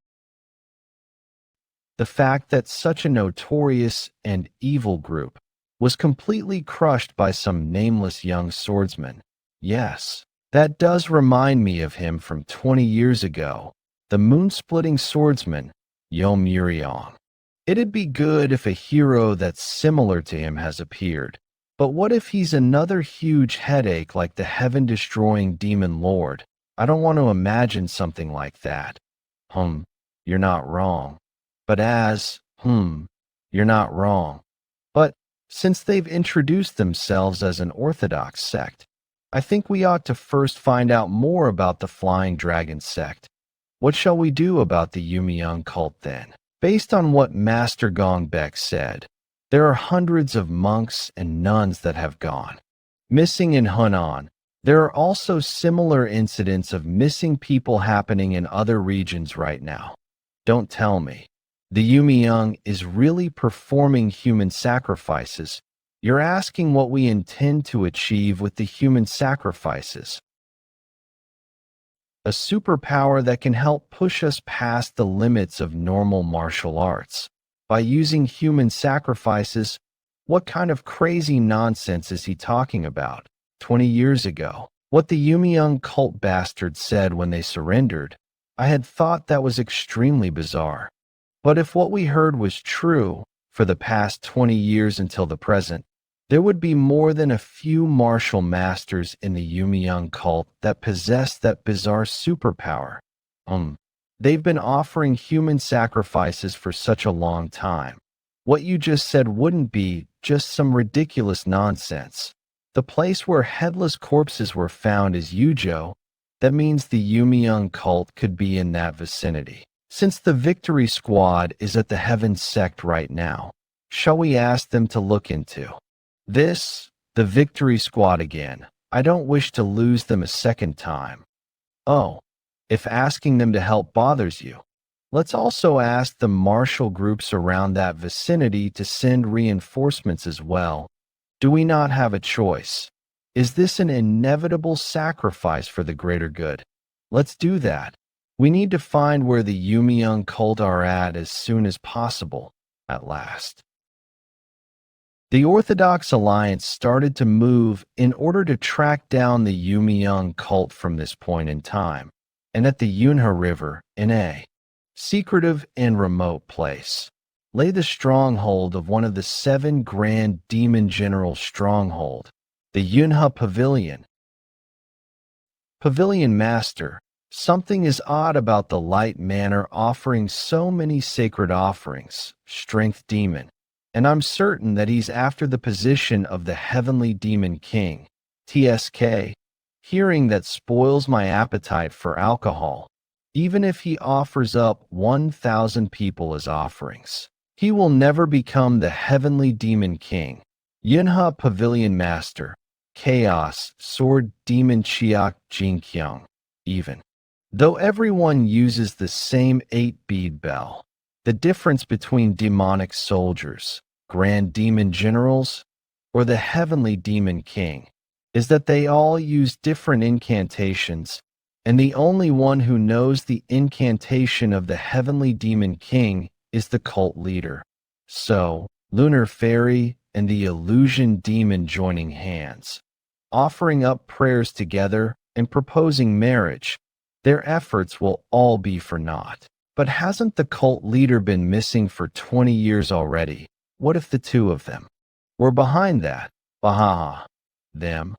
The fact that such a notorious and evil group was completely crushed by some nameless young swordsman. Yes, that does remind me of him from 20 years ago, the moon-splitting swordsman, Yeon Jeokha. It'd be good if a hero that's similar to him has appeared, but what if he's another huge headache like the heaven-destroying demon lord? I don't want to imagine something like that. You're not wrong. But you're not wrong. But since they've introduced themselves as an orthodox sect, I think we ought to first find out more about the Flying Dragon sect. What shall we do about the Yumiyoung cult then? Based on what Master Gongbek said, there are hundreds of monks and nuns that have gone missing in Hunan. There are also similar incidents of missing people happening in other regions right now. Don't tell me the Yumiyoung is really performing human sacrifices. You're asking what we intend to achieve with the human sacrifices. A superpower that can help push us past the limits of normal martial arts. By using human sacrifices, what kind of crazy nonsense is he talking about? 20 years ago, what the Yumiyoung cult bastards said when they surrendered, I had thought that was extremely bizarre. But if what we heard was true, for the past 20 years until the present, there would be more than a few martial masters in the Yumiyoung cult that possess that bizarre superpower. They've been offering human sacrifices for such a long time. What you just said wouldn't be just some ridiculous nonsense. The place where headless corpses were found is Yujo. That means the Yumiyoung cult could be in that vicinity. Since the Victory Squad is at the Heaven sect right now, shall we ask them to look into this? The Victory Squad again. I don't wish to lose them a second time. Oh, if asking them to help bothers you, let's also ask the martial groups around that vicinity to send reinforcements as well. Do we not have a choice? Is this an inevitable sacrifice for the greater good? Let's do that. We need to find where the Yumiyoung cult are at as soon as possible, at last. The Orthodox Alliance started to move in order to track down the Yumiyoung cult from this point in time, and at the Yunha River, in a secretive and remote place, lay the stronghold of one of the 7 Grand Demon General stronghold, the Yunha Pavilion. Pavilion Master, something is odd about the light manor offering so many sacred offerings, Strength Demon, and I'm certain that he's after the position of the Heavenly Demon King, TSK. Hearing that spoils my appetite for alcohol, even if he offers up 1,000 people as offerings. He will never become the Heavenly Demon King. Yunha Pavilion Master, Chaos, Sword Demon Chiak Jinkyung, even. Though everyone uses the same 8-bead bell, the difference between demonic soldiers, Grand Demon Generals, or the Heavenly Demon King is that they all use different incantations, and the only one who knows the incantation of the Heavenly Demon King is the cult leader. So, Lunar Fairy and the Illusion Demon joining hands, offering up prayers together and proposing marriage. Their efforts will all be for naught. But hasn't the cult leader been missing for 20 years already? What if the 2 of them were behind that? Bahaha. Them?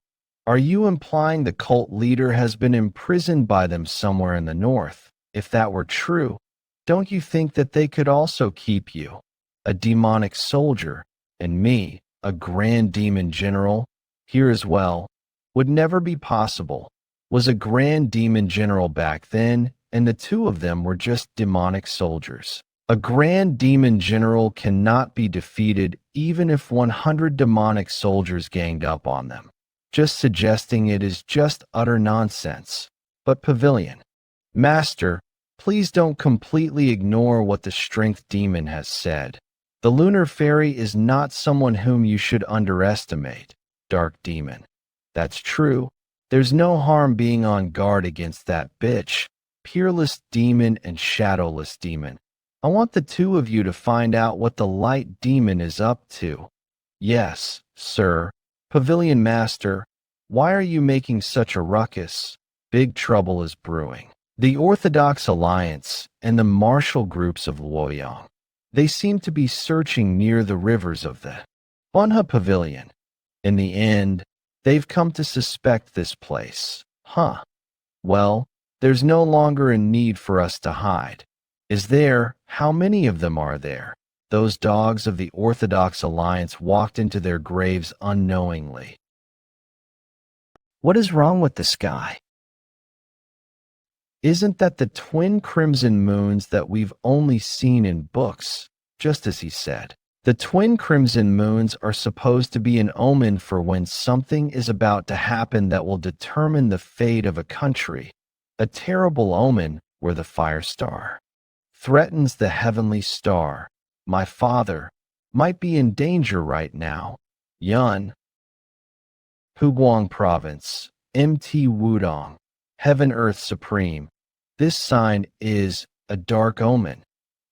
Are you implying the cult leader has been imprisoned by them somewhere in the north? If that were true, don't you think that they could also keep you, a demonic soldier, and me, a grand demon general, here as well? would never be possible, was a grand demon general back then, and the two of them were just demonic soldiers. A grand demon general cannot be defeated even if 100 demonic soldiers ganged up on them. Just suggesting it is just utter nonsense. But Pavilion, Master, please don't completely ignore what the strength demon has said. The lunar fairy is not someone whom you should underestimate, dark demon. That's true. There's no harm being on guard against that bitch, peerless demon and shadowless demon. I want the two of you to find out what the light demon is up to. Yes, sir. Pavilion Master, why are you making such a ruckus? Big trouble is brewing. The Orthodox Alliance and the martial groups of Luoyang. They seem to be searching near the rivers of the Bunha Pavilion. In the end, they've come to suspect this place. Huh. Well, there's no longer a need for us to hide. Is there? How many of them are there? Those dogs of the Orthodox Alliance walked into their graves unknowingly. What is wrong with the sky? Isn't that the twin crimson moons that we've only seen in books? Just as he said. The twin crimson moons are supposed to be an omen for when something is about to happen that will determine the fate of a country. A terrible omen where the fire star threatens the heavenly star. My father might be in danger right now. Yun, Puguang Province, MT Wudong, Heaven Earth Supreme. This sign is a dark omen,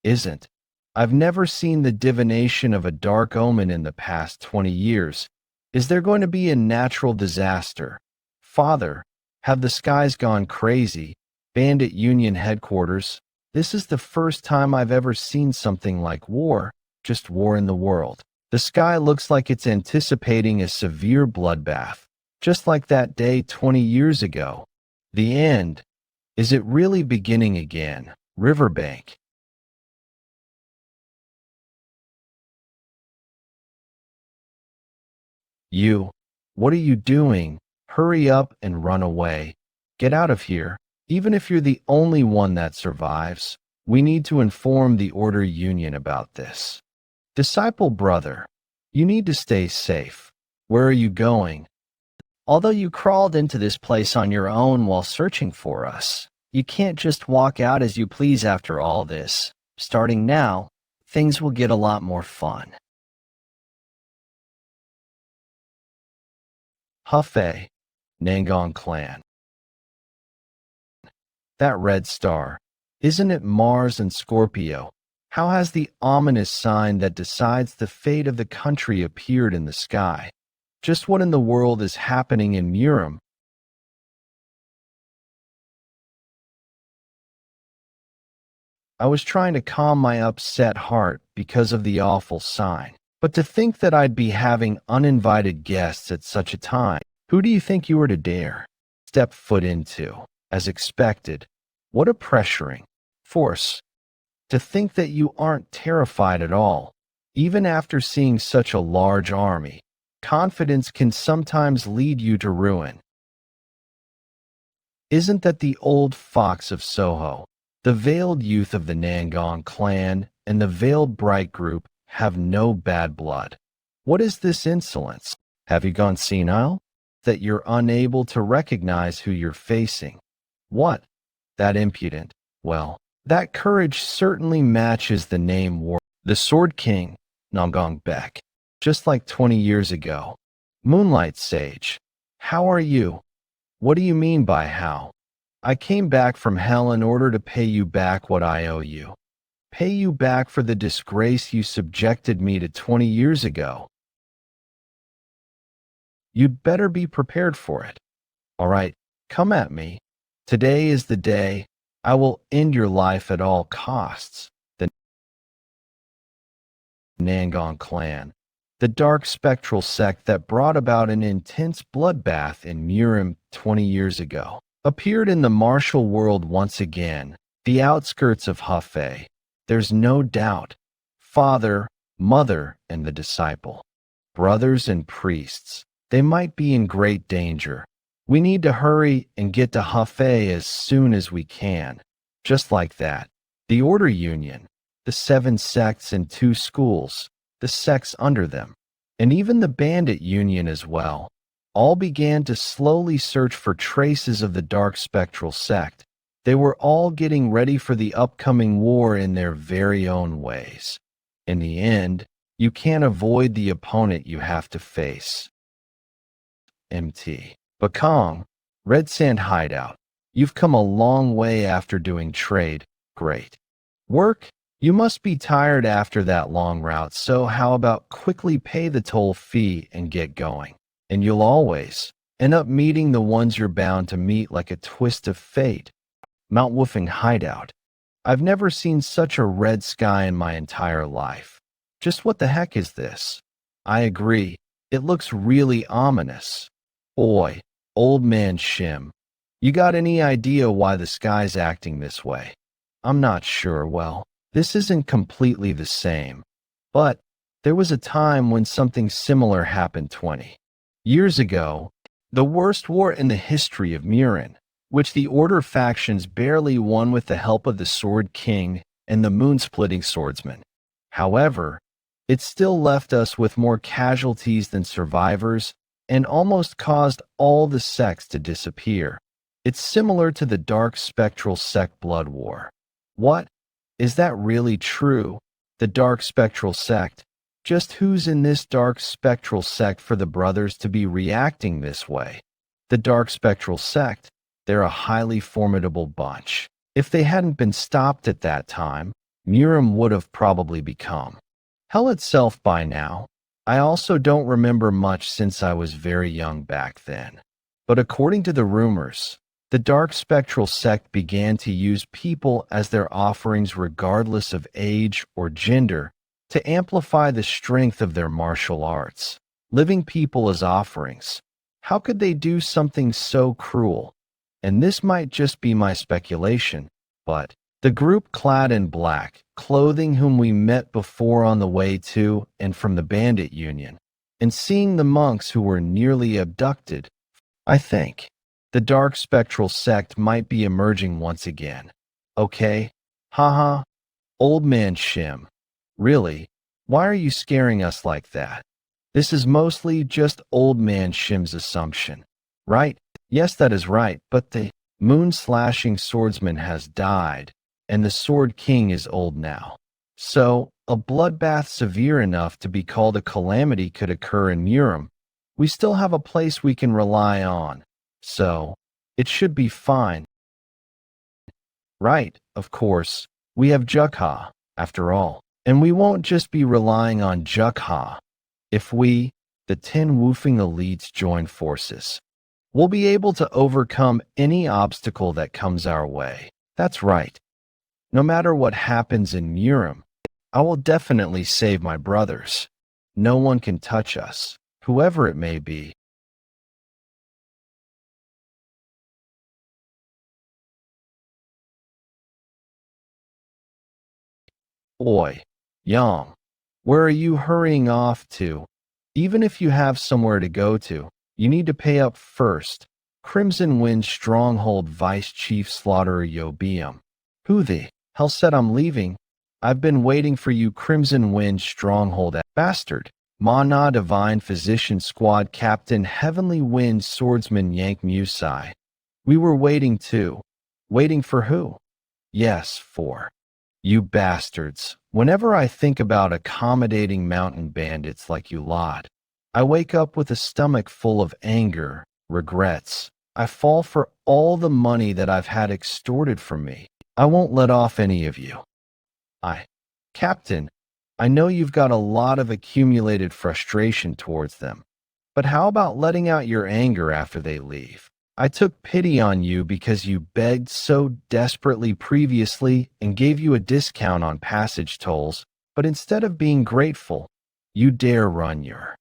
isn't? I've never seen the divination of a dark omen in the past 20 years. Is there going to be a natural disaster? Father, have the skies gone crazy? Bandit Union headquarters. This is the first time I've ever seen something like war, just war in the world. The sky looks like it's anticipating a severe bloodbath, just like that day 20 years ago. The end. Is it really beginning again? Riverbank. You. What are you doing? Hurry up and run away. Get out of here. Even if you're the only one that survives, we need to inform the Order Union about this. Disciple brother, you need to stay safe. Where are you going? Although you crawled into this place on your own while searching for us, you can't just walk out as you please after all this. Starting now, things will get a lot more fun. Hefei, Nangong clan. That red star, isn't it Mars and Scorpio? How has the ominous sign that decides the fate of the country appeared in the sky? Just what in the world is happening in Murim? I was trying to calm my upset heart because of the awful sign. But to think that I'd be having uninvited guests at such a time, who do you think you were to dare step foot into? As expected, what a pressuring force. To think that you aren't terrified at all, even after seeing such a large army. Confidence can sometimes lead you to ruin. Isn't that the old fox of Soho? The veiled youth of the Nangong clan and the veiled bright group have no bad blood. What is this insolence? Have you gone senile? That you're unable to recognize who you're facing? What? That impudent? Well, that courage certainly matches the name war. The Sword King, Namgong Bek. Just like 20 years ago. Moonlight Sage. How are you? What do you mean by how? I came back from hell in order to pay you back what I owe you. Pay you back for the disgrace you subjected me to 20 years ago. You'd better be prepared for it. All right, come at me. Today is the day. I will end your life at all costs. The Nangong clan, the dark spectral sect that brought about an intense bloodbath in Murim 20 years ago, appeared in the martial world once again, the outskirts of Hefei. There's no doubt. Father, mother, and the disciple, brothers and priests, they might be in great danger. We need to hurry and get to Hefei as soon as we can. Just like that, the Order Union, the 7 sects and 2 schools, the sects under them, and even the Bandit Union as well, all began to slowly search for traces of the Dark Spectral Sect. They were all getting ready for the upcoming war in their very own ways. In the end, you can't avoid the opponent you have to face. MT. Bakong, Red Sand Hideout. You've come a long way after doing trade. Great. Work? You must be tired after that long route, so how about quickly pay the toll fee and get going? And you'll always end up meeting the ones you're bound to meet like a twist of fate. Mount Woofing Hideout. I've never seen such a red sky in my entire life. Just what the heck is this? I agree. It looks really ominous. Oi, old man Shim. You got any idea why the sky's acting this way? I'm not sure. Well, this isn't completely the same. But there was a time when something similar happened 20 years ago. The worst war in the history of Murin, which the Order factions barely won with the help of the Sword King and the moon-splitting swordsman. However, it still left us with more casualties than survivors and almost caused all the sects to disappear. It's similar to the Dark Spectral Sect Blood War. What? Is that really true? The Dark Spectral Sect? Just who's in this Dark Spectral Sect for the brothers to be reacting this way? The Dark Spectral Sect? They're a highly formidable bunch. If they hadn't been stopped at that time, Murim would have probably become hell itself by now. I also don't remember much since I was very young back then. But according to the rumors, the Dark Spectral Sect began to use people as their offerings regardless of age or gender to amplify the strength of their martial arts. Living people as offerings. How could they do something so cruel? And this might just be my speculation, but the group clad in black clothing whom we met before on the way to and from the Bandit Union, and seeing the monks who were nearly abducted, I think the Dark Spectral Sect might be emerging once again. Okay? Haha. Old man Shim. Really? Why are you scaring us like that? This is mostly just old man Shim's assumption, right? Yes, that is right, but the moon-slashing swordsman has died, and the Sword King is old now. So, a bloodbath severe enough to be called a calamity could occur in Murim. We still have a place we can rely on, so it should be fine. Right, of course, we have Jeokha, after all, and we won't just be relying on Jeokha. If we, the 10 woofing elites, join forces, we'll be able to overcome any obstacle that comes our way. That's right. No matter what happens in Murim, I will definitely save my brothers. No one can touch us, whoever it may be. Oi, Yang, where are you hurrying off to? Even if you have somewhere to go to, you need to pay up first. Crimson Wind Stronghold Vice Chief Slaughterer Yobium. Who the hell said I'm leaving? I've been waiting for you, Crimson Wind Stronghold bastard. Mana Divine Physician Squad Captain Heavenly Wind Swordsman Yank Musai. We were waiting too. Waiting for who? Yes, for you bastards. Whenever I think about accommodating mountain bandits like you lot, I wake up with a stomach full of anger, regrets. I fall for all the money that I've had extorted from me. I won't let off any of you. Captain, I know you've got a lot of accumulated frustration towards them, but how about letting out your anger after they leave? I took pity on you because you begged so desperately previously and gave you a discount on passage tolls, but instead of being grateful, you dare run your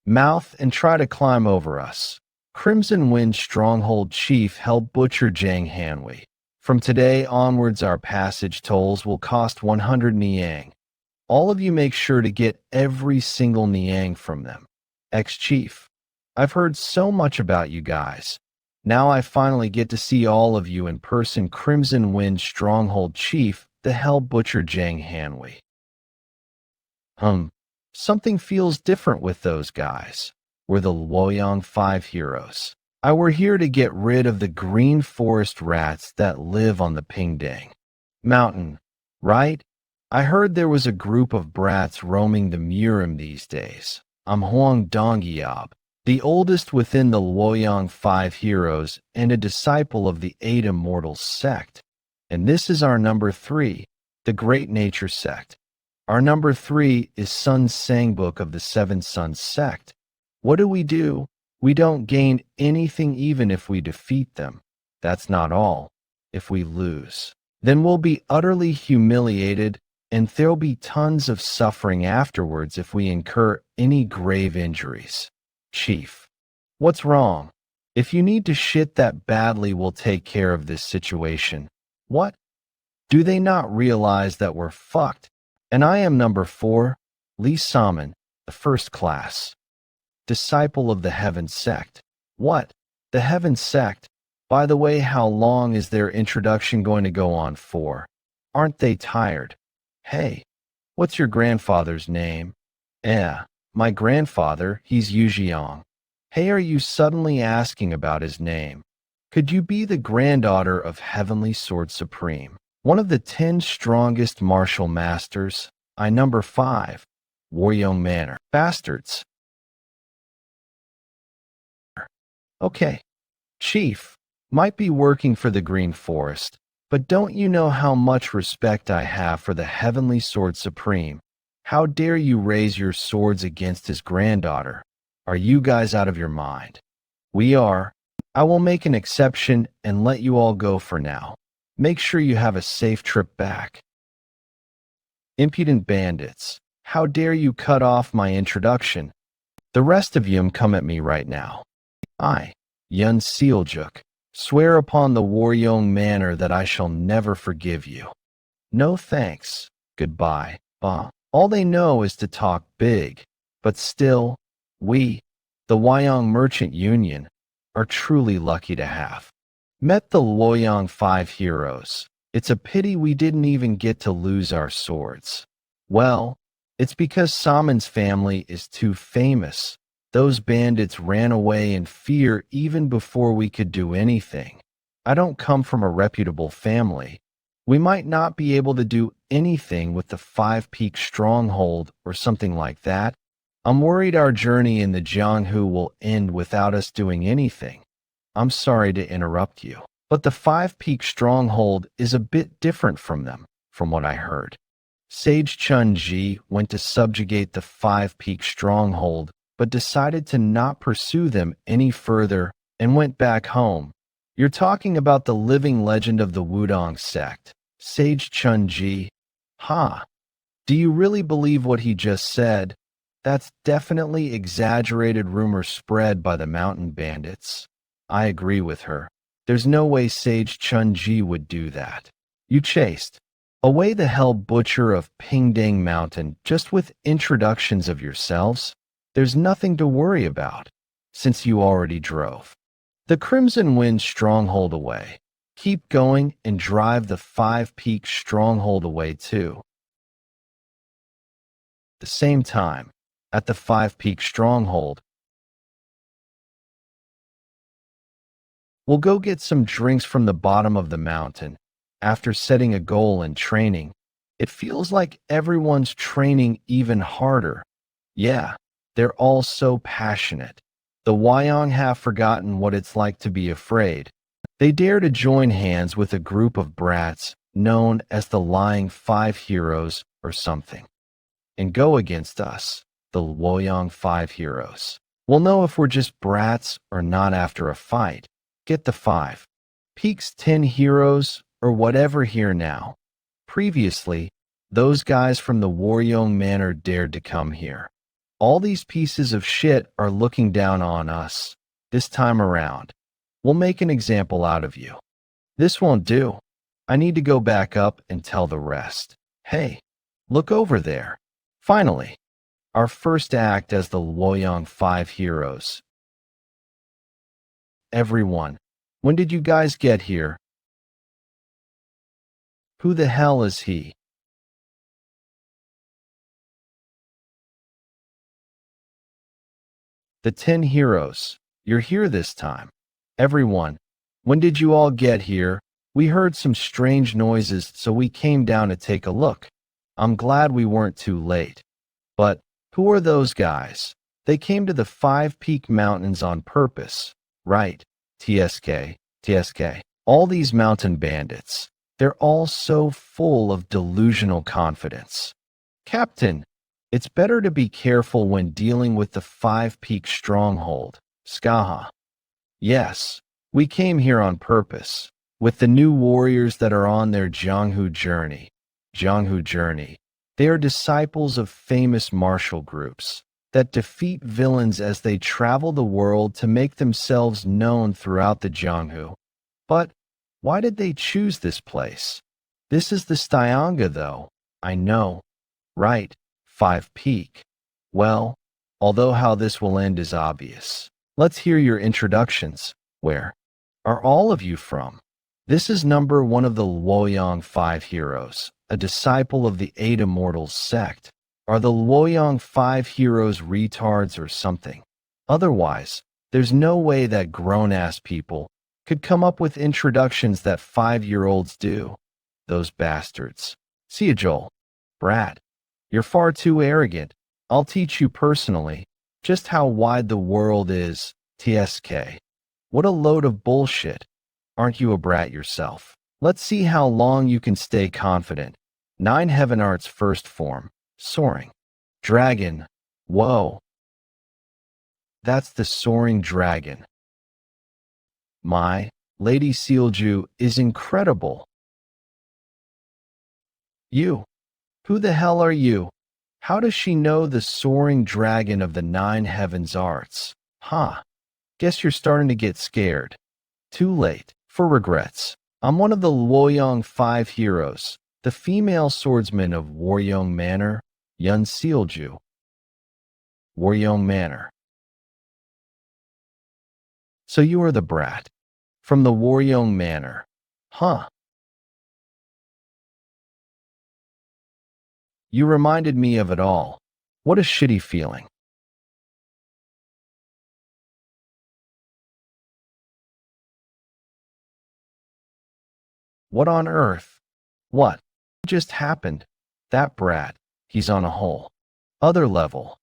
mouth and try to climb over us. Crimson Wind Stronghold Chief Hell Butcher Jang Hanwei. From today onwards, our passage tolls will cost 100 Niang. All of you make sure to get every single Niang from them. Ex-Chief, I've heard so much about you guys. Now I finally get to see all of you in person. Crimson Wind Stronghold Chief, the Hell Butcher Jang Hanwei. Something feels different with those guys. We're the Luoyang 5 heroes. We're here to get rid of the green forest rats that live on the Pingdang Mountain, right? I heard there was a group of brats roaming the Murim these days. I'm Huang Dongyab, the oldest within the Luoyang 5 heroes and a disciple of the 8 Immortals sect. And this is our number 3, the Great Nature sect. Our number 3 is Sun Sangbook of the Seven Suns sect. What do? We don't gain anything even if we defeat them. That's not all. If we lose, then we'll be utterly humiliated, and there'll be tons of suffering afterwards if we incur any grave injuries. Chief, what's wrong? If you need to shit that badly, we'll take care of this situation. What? Do they not realize that we're fucked? And I am number 4, Li Saman, the first class. Disciple of the Heaven Sect. What? The Heaven Sect? By the way, how long is their introduction going to go on for? Aren't they tired? Hey, what's your grandfather's name? My grandfather, he's Yu Jiang. Hey, are you suddenly asking about his name? Could you be the granddaughter of Heavenly Sword Supreme, one of the 10 strongest martial masters? I number 5, Waryong Manor. Bastards. Okay, Chief, might be working for the Green Forest, but don't you know how much respect I have for the Heavenly Sword Supreme? How dare you raise your swords against his granddaughter? Are you guys out of your mind? We are. I will make an exception and let you all go for now. Make sure you have a safe trip back. Impudent bandits, how dare you cut off my introduction? The rest of you come at me right now. I, Yeon Jeokha, swear upon the Waryong Manor that I shall never forgive you. No thanks. Goodbye. All they know is to talk big, but still, we, the Wyong Merchant Union, are truly lucky to have met the Luoyang 5 heroes. It's a pity we didn't even get to lose our swords. Well, it's because Saman's family is too famous. Those bandits ran away in fear even before we could do anything. I don't come from a reputable family. We might not be able to do anything with the 5 Peak Stronghold or something like that. I'm worried our journey in the Jianghu will end without us doing anything. I'm sorry to interrupt you, but the 5 Peak Stronghold is a bit different from them, from what I heard. Sage Chun Ji went to subjugate the 5 Peak Stronghold, but decided to not pursue them any further and went back home. You're talking about the living legend of the Wudong sect, Sage Chun Ji. Do you really believe what he just said? That's definitely exaggerated rumor spread by the mountain bandits. I agree with her. There's no way Sage Chun Ji would do that. You chased away the Hell Butcher of Pingdang Mountain just with introductions of yourselves? There's nothing to worry about, since you already drove the Crimson Wind Stronghold away. Keep going and drive the 5 Peak Stronghold away too. The same time, at the 5 Peak Stronghold, we'll go get some drinks from the bottom of the mountain. After setting a goal and training, it feels like everyone's training even harder. Yeah, they're all so passionate. The Wyong have forgotten what it's like to be afraid. They dare to join hands with a group of brats known as the Lying 5 Heroes or something, and go against us, the Luoyang 5 Heroes. We'll know if we're just brats or not after a fight. Get the 5 Peaks 10 Heroes or whatever here now. Previously, those guys from the Waryong Manor dared to come here. All these pieces of shit are looking down on us. This time around, we'll make an example out of you. This won't do. I need to go back up and tell the rest. Hey, look over there. Finally, our first act as the Luoyang 5 Heroes. Everyone, When did you guys get here? Who the hell is he? The 10 heroes. You're here this time. Everyone, when did you all get here? We heard some strange noises, so we came down to take a look. I'm glad we weren't too late. But who are those guys? They came to the Five Peak Mountains on purpose. Right. TSK. All these mountain bandits. They're all so full of delusional confidence. Captain, it's better to be careful when dealing with the Five Peak Stronghold. Skaha. Yes, we came here on purpose. With the new warriors that are on their Jianghu journey. They are disciples of famous martial groups that defeat villains as they travel the world to make themselves known throughout the Jianghu. But why did they choose this place? This is the Stianga, though. I know. Right, Five Peak. Well, although how this will end is obvious. Let's hear your introductions. Where are all of you from? This is number one of the Luoyang Five Heroes, a disciple of the Eight Immortals sect. Are the Luoyang Five Heroes retards or something? Otherwise, there's no way that grown-ass people could come up with introductions that 5-year-olds do. Those bastards. See ya, Joel. Brat, you're far too arrogant. I'll teach you personally just how wide the world is. TSK. What a load of bullshit. Aren't you a brat yourself? Let's see how long you can stay confident. 9 Heaven Art's first form. Soaring. Dragon. Whoa. That's the soaring dragon. My, Lady Sealju is incredible. You. Who the hell are you? How does she know the soaring dragon of the 9 Heavens Arts? Huh. Guess you're starting to get scared. Too late. For regrets. I'm one of the Luoyang Five Heroes, the female swordsman of Waryong Manor, Yeon Sealju. Waryong Manor. So you are the brat. From the Waryong Manor. Huh. You reminded me of it all. What a shitty feeling. What on earth? What just happened? That brat, he's on a whole other level.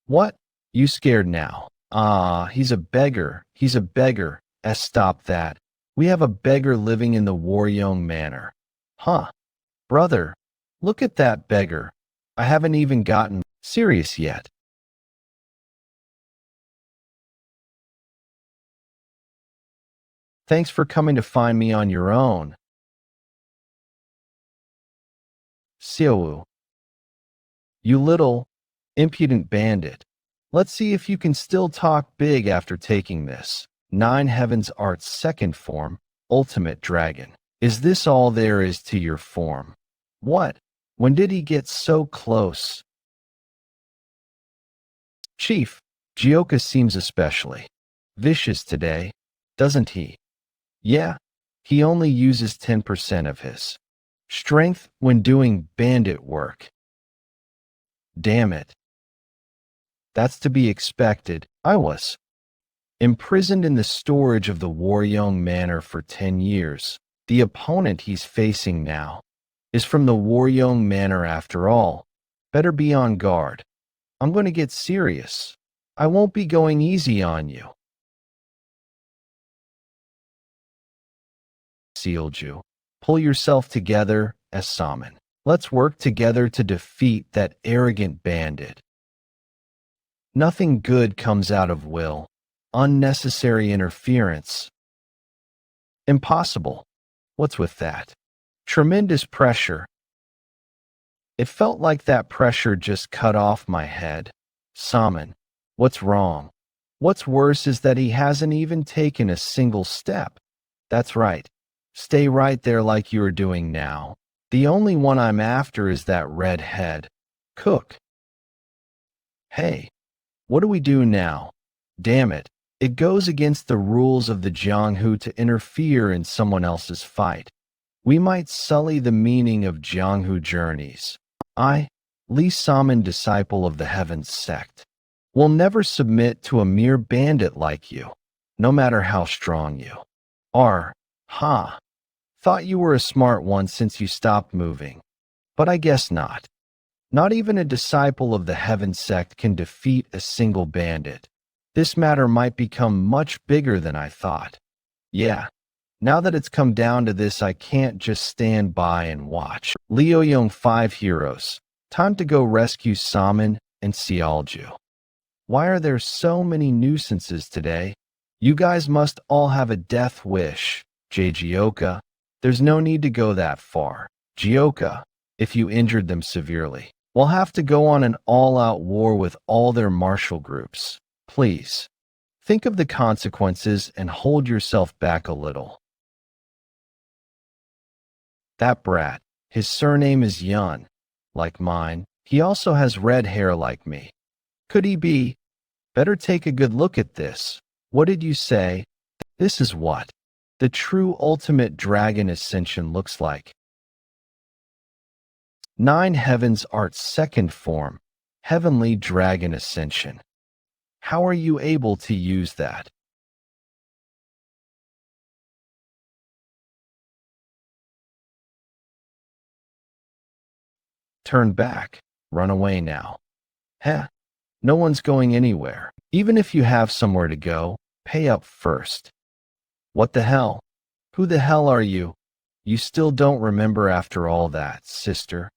What? You scared now? Ah, he's a beggar. He's a beggar. Stop that. We have a beggar living in the Waryong Manor. Huh. Brother, look at that beggar. I haven't even gotten serious yet. Thanks for coming to find me on your own. Xiaowu. You little, impudent bandit. Let's see if you can still talk big after taking this. 9 Heavens Art's second form, Ultimate Dragon. Is this all there is to your form? What? When did he get so close? Chief, Jeokha seems especially vicious today, doesn't he? Yeah, he only uses 10% of his strength when doing bandit work. Damn it. That's to be expected. I was imprisoned in the storage of the Waryong Manor for 10 years. The opponent he's facing now is from the Waryong Manor after all. Better be on guard. I'm going to get serious. I won't be going easy on you. Sealju. Pull yourself together, Saman. Let's work together to defeat that arrogant bandit. Nothing good comes out of will. Unnecessary interference. Impossible. What's with that? Tremendous pressure. It felt like that pressure just cut off my head. Saman, what's wrong? What's worse is that he hasn't even taken a single step. That's right. Stay right there like you're doing now. The only one I'm after is that red head. Cook. Hey, what do we do now? Damn it, It goes against the rules of the Jianghu to interfere in someone else's fight. We might sully the meaning of Jianghu journeys. I, Li Saman, disciple of the Heavens sect, will never submit to a mere bandit like you, no matter how strong you are. Ha! Thought you were a smart one since you stopped moving. But I guess not. Not even a disciple of the Heaven sect can defeat a single bandit. This matter might become much bigger than I thought. Yeah, now that it's come down to this, I can't just stand by and watch. Leo Young 5 heroes. Time to go rescue Saman and Sealju. Why are there so many nuisances today? You guys must all have a death wish. Jeokha. There's no need to go that far. Jeokha, if you injured them severely, we'll have to go on an all-out war with all their martial groups. Please, think of the consequences and hold yourself back a little. That brat, his surname is Yeon, like mine. He also has red hair like me. Could he be? Better take a good look at this. What did you say? This is what the true ultimate dragon ascension looks like. 9 Heavens Art's second form, Heavenly Dragon Ascension. How are you able to use that? Turn back. Run away now. Heh. No one's going anywhere. Even if you have somewhere to go, pay up first. What the hell? Who the hell are you? You still don't remember after all that, sister.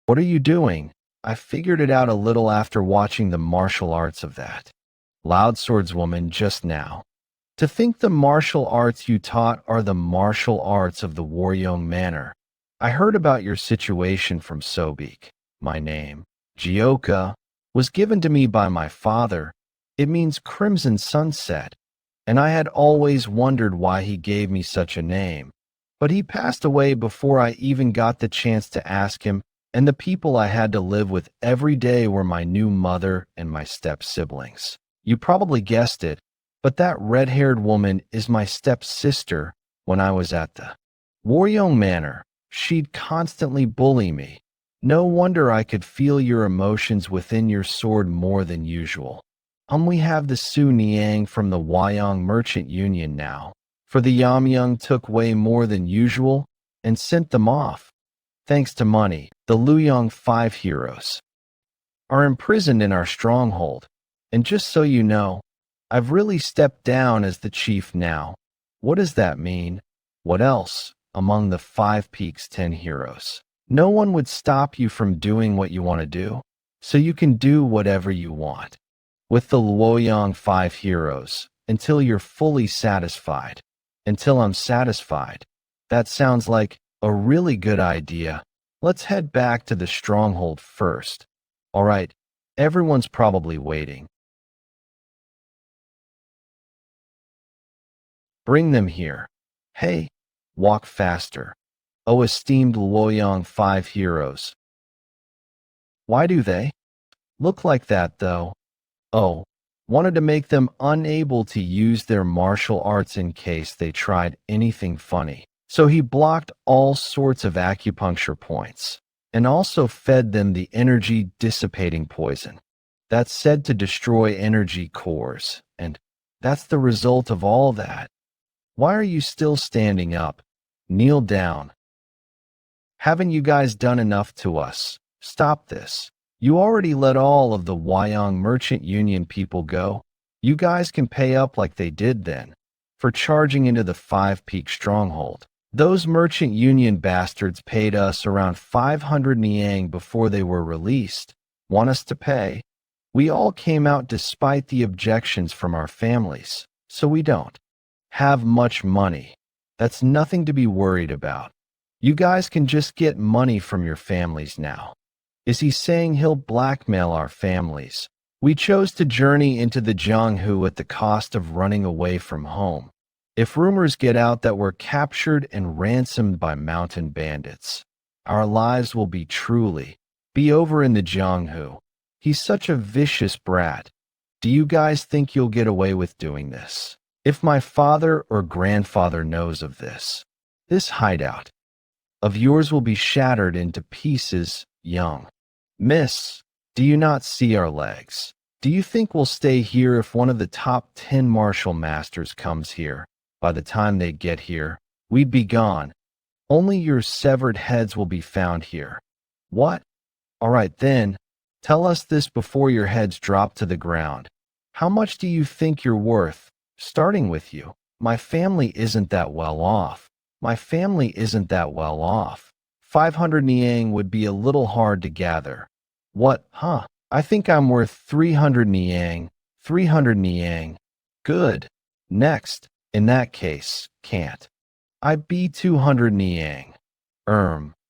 What are you doing? I figured it out a little after watching the martial arts of that loud swordswoman just now. To think the martial arts you taught are the martial arts of the Waryong Manor. I heard about your situation from Sobek. My name, Jeokha, was given to me by my father. It means Crimson Sunset, and I had always wondered why he gave me such a name. But he passed away before I even got the chance to ask him, and the people I had to live with every day were my new mother and my step-siblings. You probably guessed it, but that red-haired woman is my step-sister. When I was at the Waryong Manor, she'd constantly bully me. No wonder I could feel your emotions within your sword more than usual. We have the Su Niang from the Wyong Merchant Union now, for the Yamyang took way more than usual and sent them off. Thanks to money, the Luyong 5 heroes are imprisoned in our stronghold. And just so you know, I've really stepped down as the chief now. What does that mean? What else? Among the 5 Peaks 10 heroes, no one would stop you from doing what you want to do, so you can do whatever you want. With the Luoyang 5 heroes, until you're fully satisfied. Until I'm satisfied. That sounds like a really good idea. Let's head back to the stronghold first. All right, everyone's probably waiting. Bring them here. Hey, walk faster. Oh, esteemed Luoyang 5 heroes. Why do they look like that, though? Oh, wanted to make them unable to use their martial arts in case they tried anything funny. So he blocked all sorts of acupuncture points and also fed them the energy dissipating poison that's said to destroy energy cores. And that's the result of all that. Why are you still standing up? Kneel down. Haven't you guys done enough to us? Stop this. You already let all of the Wyong Merchant Union people go. You guys can pay up like they did then, for charging into the 5 Peak stronghold. Those Merchant Union bastards paid us around 500 Niang before they were released. Want us to pay? We all came out despite the objections from our families, so we don't have much money. That's nothing to be worried about. You guys can just get money from your families now. Is he saying he'll blackmail our families? We chose to journey into the Jianghu at the cost of running away from home. If rumors get out that we're captured and ransomed by mountain bandits, our lives will be over in the Jianghu. He's such a vicious brat. Do you guys think you'll get away with doing this? If my father or grandfather knows of this, this hideout of yours will be shattered into pieces, young. Miss, do you not see our legs? Do you think we'll stay here if one of the top 10 martial masters comes here? By the time they get here, we'd be gone. Only your severed heads will be found here. What? All right then, tell us this before your heads drop to the ground. How much do you think you're worth? Starting with you. My family isn't that well off. My family isn't that well off. 500 niang would be a little hard to gather. What, huh? I think I'm worth 300 niang. 300 niang. Good. Next. In that case, can't. I'd be 200 niang.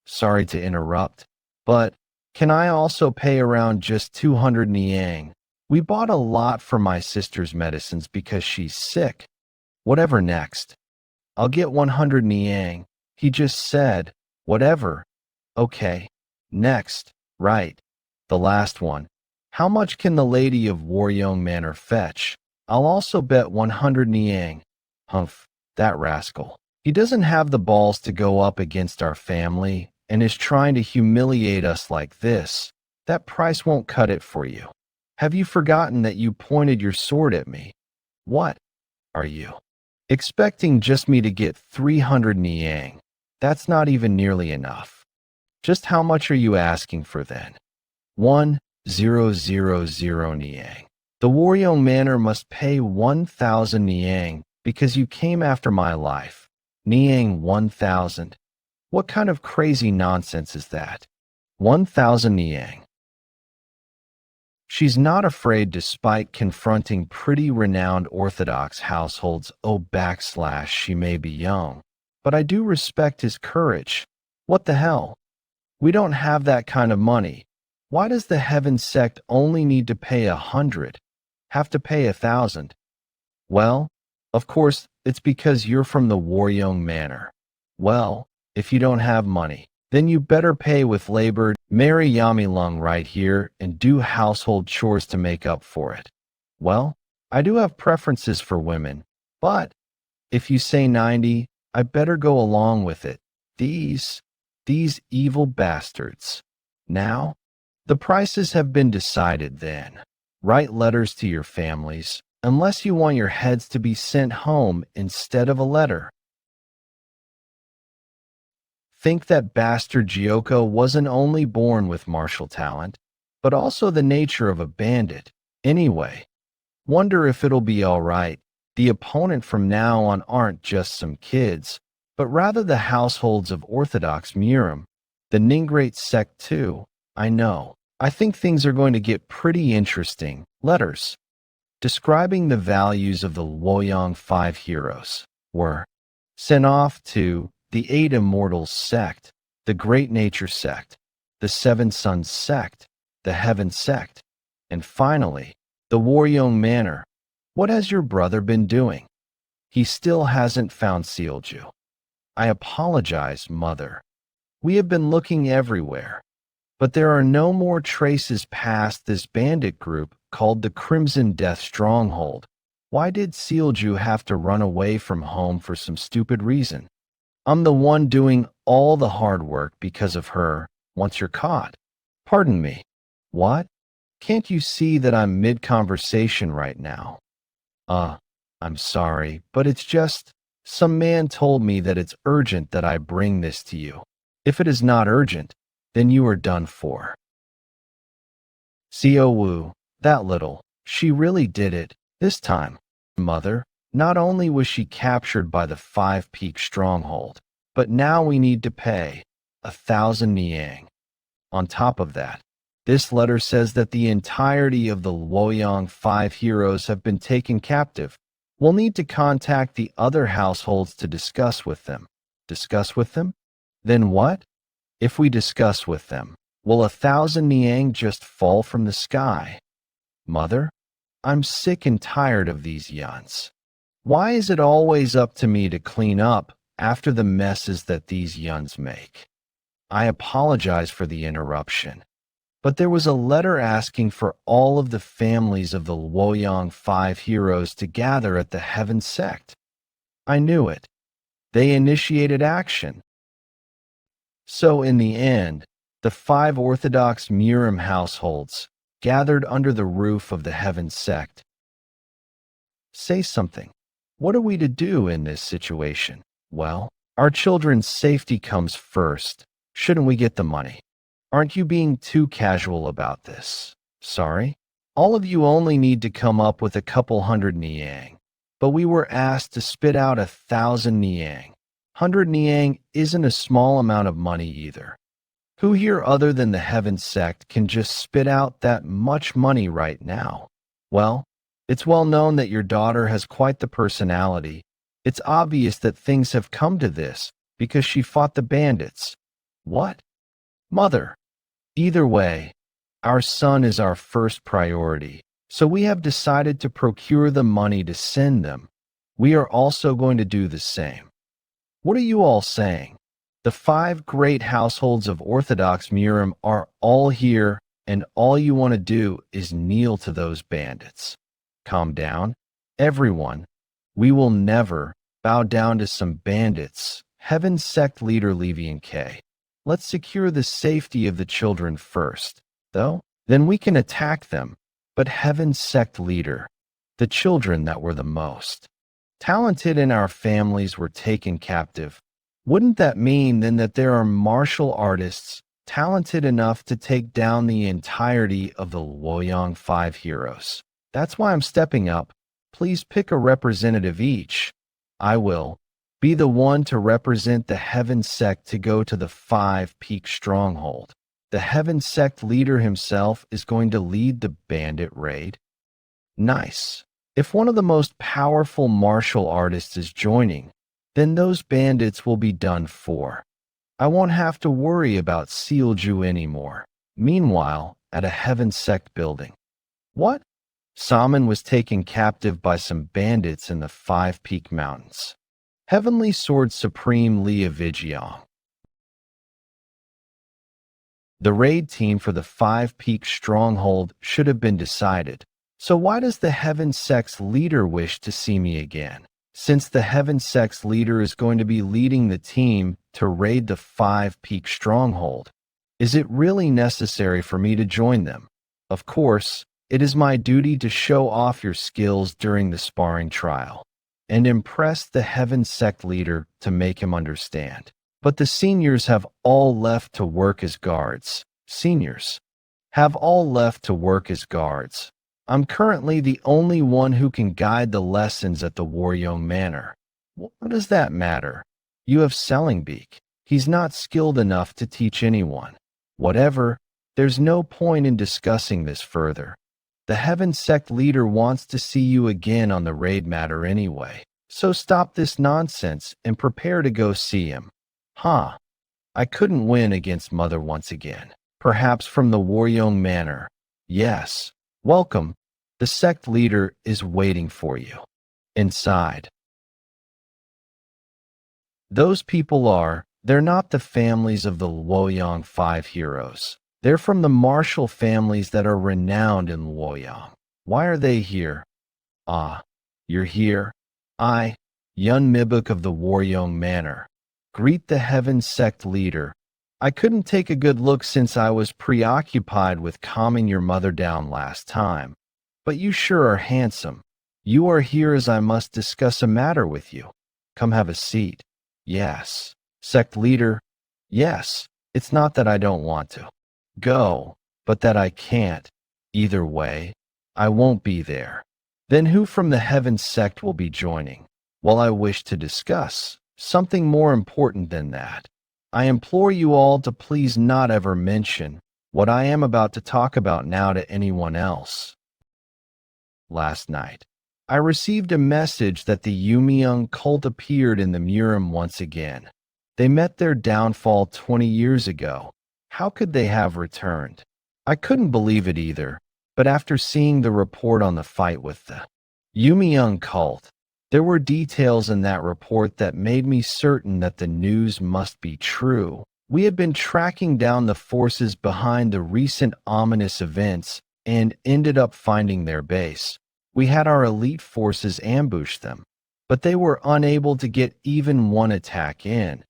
Sorry to interrupt, but can I also pay around just 200 niang? We bought a lot for my sister's medicines because she's sick. Whatever next. I'll get 100 niang. He just said, whatever. Okay. Next. Right. The last one. How much can the lady of Waryong Manor fetch? I'll also bet 100 niang. Humph, that rascal. He doesn't have the balls to go up against our family and is trying to humiliate us like this. That price won't cut it for you. Have you forgotten that you pointed your sword at me? What are you expecting just me to get 300 niang? That's not even nearly enough. Just how much are you asking for then? 1,000 niang. The Waryong Manor must pay 1,000 niang because you came after my life. Niang 1,000. What kind of crazy nonsense is that? 1,000 niang. She's not afraid despite confronting pretty renowned Orthodox households. She may be young, but I do respect his courage. What the hell? We don't have that kind of money. Why does the Heaven sect only need to pay 100? Have to pay 1,000? Well, of course, it's because you're from the Waryong Manor. Well, if you don't have money, then you better pay with labor. Marry Yamilung right here and do household chores to make up for it. Well, I do have preferences for women, but if you say 90, I better go along with it. These evil bastards. Now, the prices have been decided then. Write letters to your families, unless you want your heads to be sent home instead of a letter. Think that bastard Jeokha wasn't only born with martial talent, but also the nature of a bandit. Anyway, wonder if it'll be all right. The opponent from now on aren't just some kids, but rather the households of Orthodox Murim, the Ningrate sect too. I know. I think things are going to get pretty interesting. Letters describing the values of the Luoyang 5 heroes were sent off to the 8 Immortals sect, the Great Nature sect, the 7 Sons sect, the Heaven sect, and finally, the Waryong Manor. What has your brother been doing? He still hasn't found Sealju. I apologize, Mother. We have been looking everywhere, but there are no more traces past this bandit group called the Crimson Death Stronghold. Why did Sealju have to run away from home for some stupid reason? I'm the one doing all the hard work because of her once you're caught. Pardon me. What? Can't you see that I'm mid-conversation right now? I'm sorry, but it's just, some man told me that it's urgent that I bring this to you. If it is not urgent, then you are done for. Seo Wu, that little, she really did it, this time. Mother, not only was she captured by the 5-Peak Stronghold, but now we need to pay 1,000 niang. On top of that, this letter says that the entirety of the Luoyang 5 heroes have been taken captive. We'll need to contact the other households to discuss with them. Discuss with them? Then what? If we discuss with them, will 1,000 niang just fall from the sky? Mother, I'm sick and tired of these yuns. Why is it always up to me to clean up after the messes that these yuns make? I apologize for the interruption. but there was a letter asking for all of the families of the Luoyang 5 heroes to gather at the Heaven Sect. I knew it. They initiated action. So in the end, the 5 Orthodox Murim households gathered under the roof of the Heaven Sect. Say something. What are we to do in this situation? Well, our children's safety comes first. Shouldn't we get the money? Aren't you being too casual about this? Sorry? All of you only need to come up with a couple hundred niang. But we were asked to spit out 1,000 niang. 100 niang isn't a small amount of money either. Who here other than the Heaven Sect can just spit out that much money right now? Well, it's well known that your daughter has quite the personality. It's obvious that things have come to this because she fought the bandits. What? Mother. Either way, our son is our first priority, so we have decided to procure the money to send them. We are also going to do the same. What are you all saying? The 5 great households of Orthodox Murim are all here, and all you want to do is kneel to those bandits. Calm down, everyone. We will never bow down to some bandits. Heaven Sect leader Levian K. Let's secure the safety of the children first, though. Then we can attack them. But Heaven Sect leader, the children that were the most talented in our families were taken captive. Wouldn't that mean then that there are martial artists talented enough to take down the entirety of the Luoyang 5 heroes? That's why I'm stepping up. Please pick a representative each. I will be the one to represent the Heaven Sect to go to the 5 Peak Stronghold. The Heaven Sect leader himself is going to lead the bandit raid. Nice. If one of the most powerful martial artists is joining, then those bandits will be done for. I won't have to worry about Sealju anymore. Meanwhile, at a Heaven Sect building. What? Salmon was taken captive by some bandits in the 5 Peak Mountains. Heavenly Sword Supreme Lia Vijiang. The raid team for the 5 Peak Stronghold should have been decided. So why does the Heaven Sect's leader wish to see me again? Since the Heaven Sect's leader is going to be leading the team to raid the 5 Peak Stronghold, is it really necessary for me to join them? Of course, it is my duty to show off your skills during the sparring trial and impress the Heaven Sect leader to make him understand. But the seniors have all left to work as guards. Seniors have all left to work as guards. I'm currently the only one who can guide the lessons at the Waryong Manor. What does that matter? You have Sellingbeak. He's not skilled enough to teach anyone. Whatever, there's no point in discussing this further. The Heaven Sect leader wants to see you again on the raid matter anyway. So stop this nonsense and prepare to go see him. Huh. I couldn't win against Mother once again. Perhaps from the Waryong Manor. Yes. Welcome. The sect leader is waiting for you. Inside. Those people they're not the families of the Luoyang 5 heroes. They're from the martial families that are renowned in Luoyang. Why are they here? Ah, you're here. I, Yun Mibuk of the Waryong Manor. Greet the Heaven Sect leader. I couldn't take a good look since I was preoccupied with calming your mother down last time. But you sure are handsome. You are here as I must discuss a matter with you. Come have a seat. Yes. Sect leader. Yes. It's not that I don't want to go, but that I can't. Either way, I won't be there. Then who from the Heaven Sect will be joining? Well, I wish to discuss something more important than that. I implore you all to please not ever mention what I am about to talk about now to anyone else. Last night, I received a message that the Yumiyoung cult appeared in the Murim once again. They met their downfall 20 years ago. How could they have returned? I couldn't believe it either, but after seeing the report on the fight with the Yumiyoung cult, there were details in that report that made me certain that the news must be true. We had been tracking down the forces behind the recent ominous events and ended up finding their base. We had our elite forces ambush them, but they were unable to get even one attack in.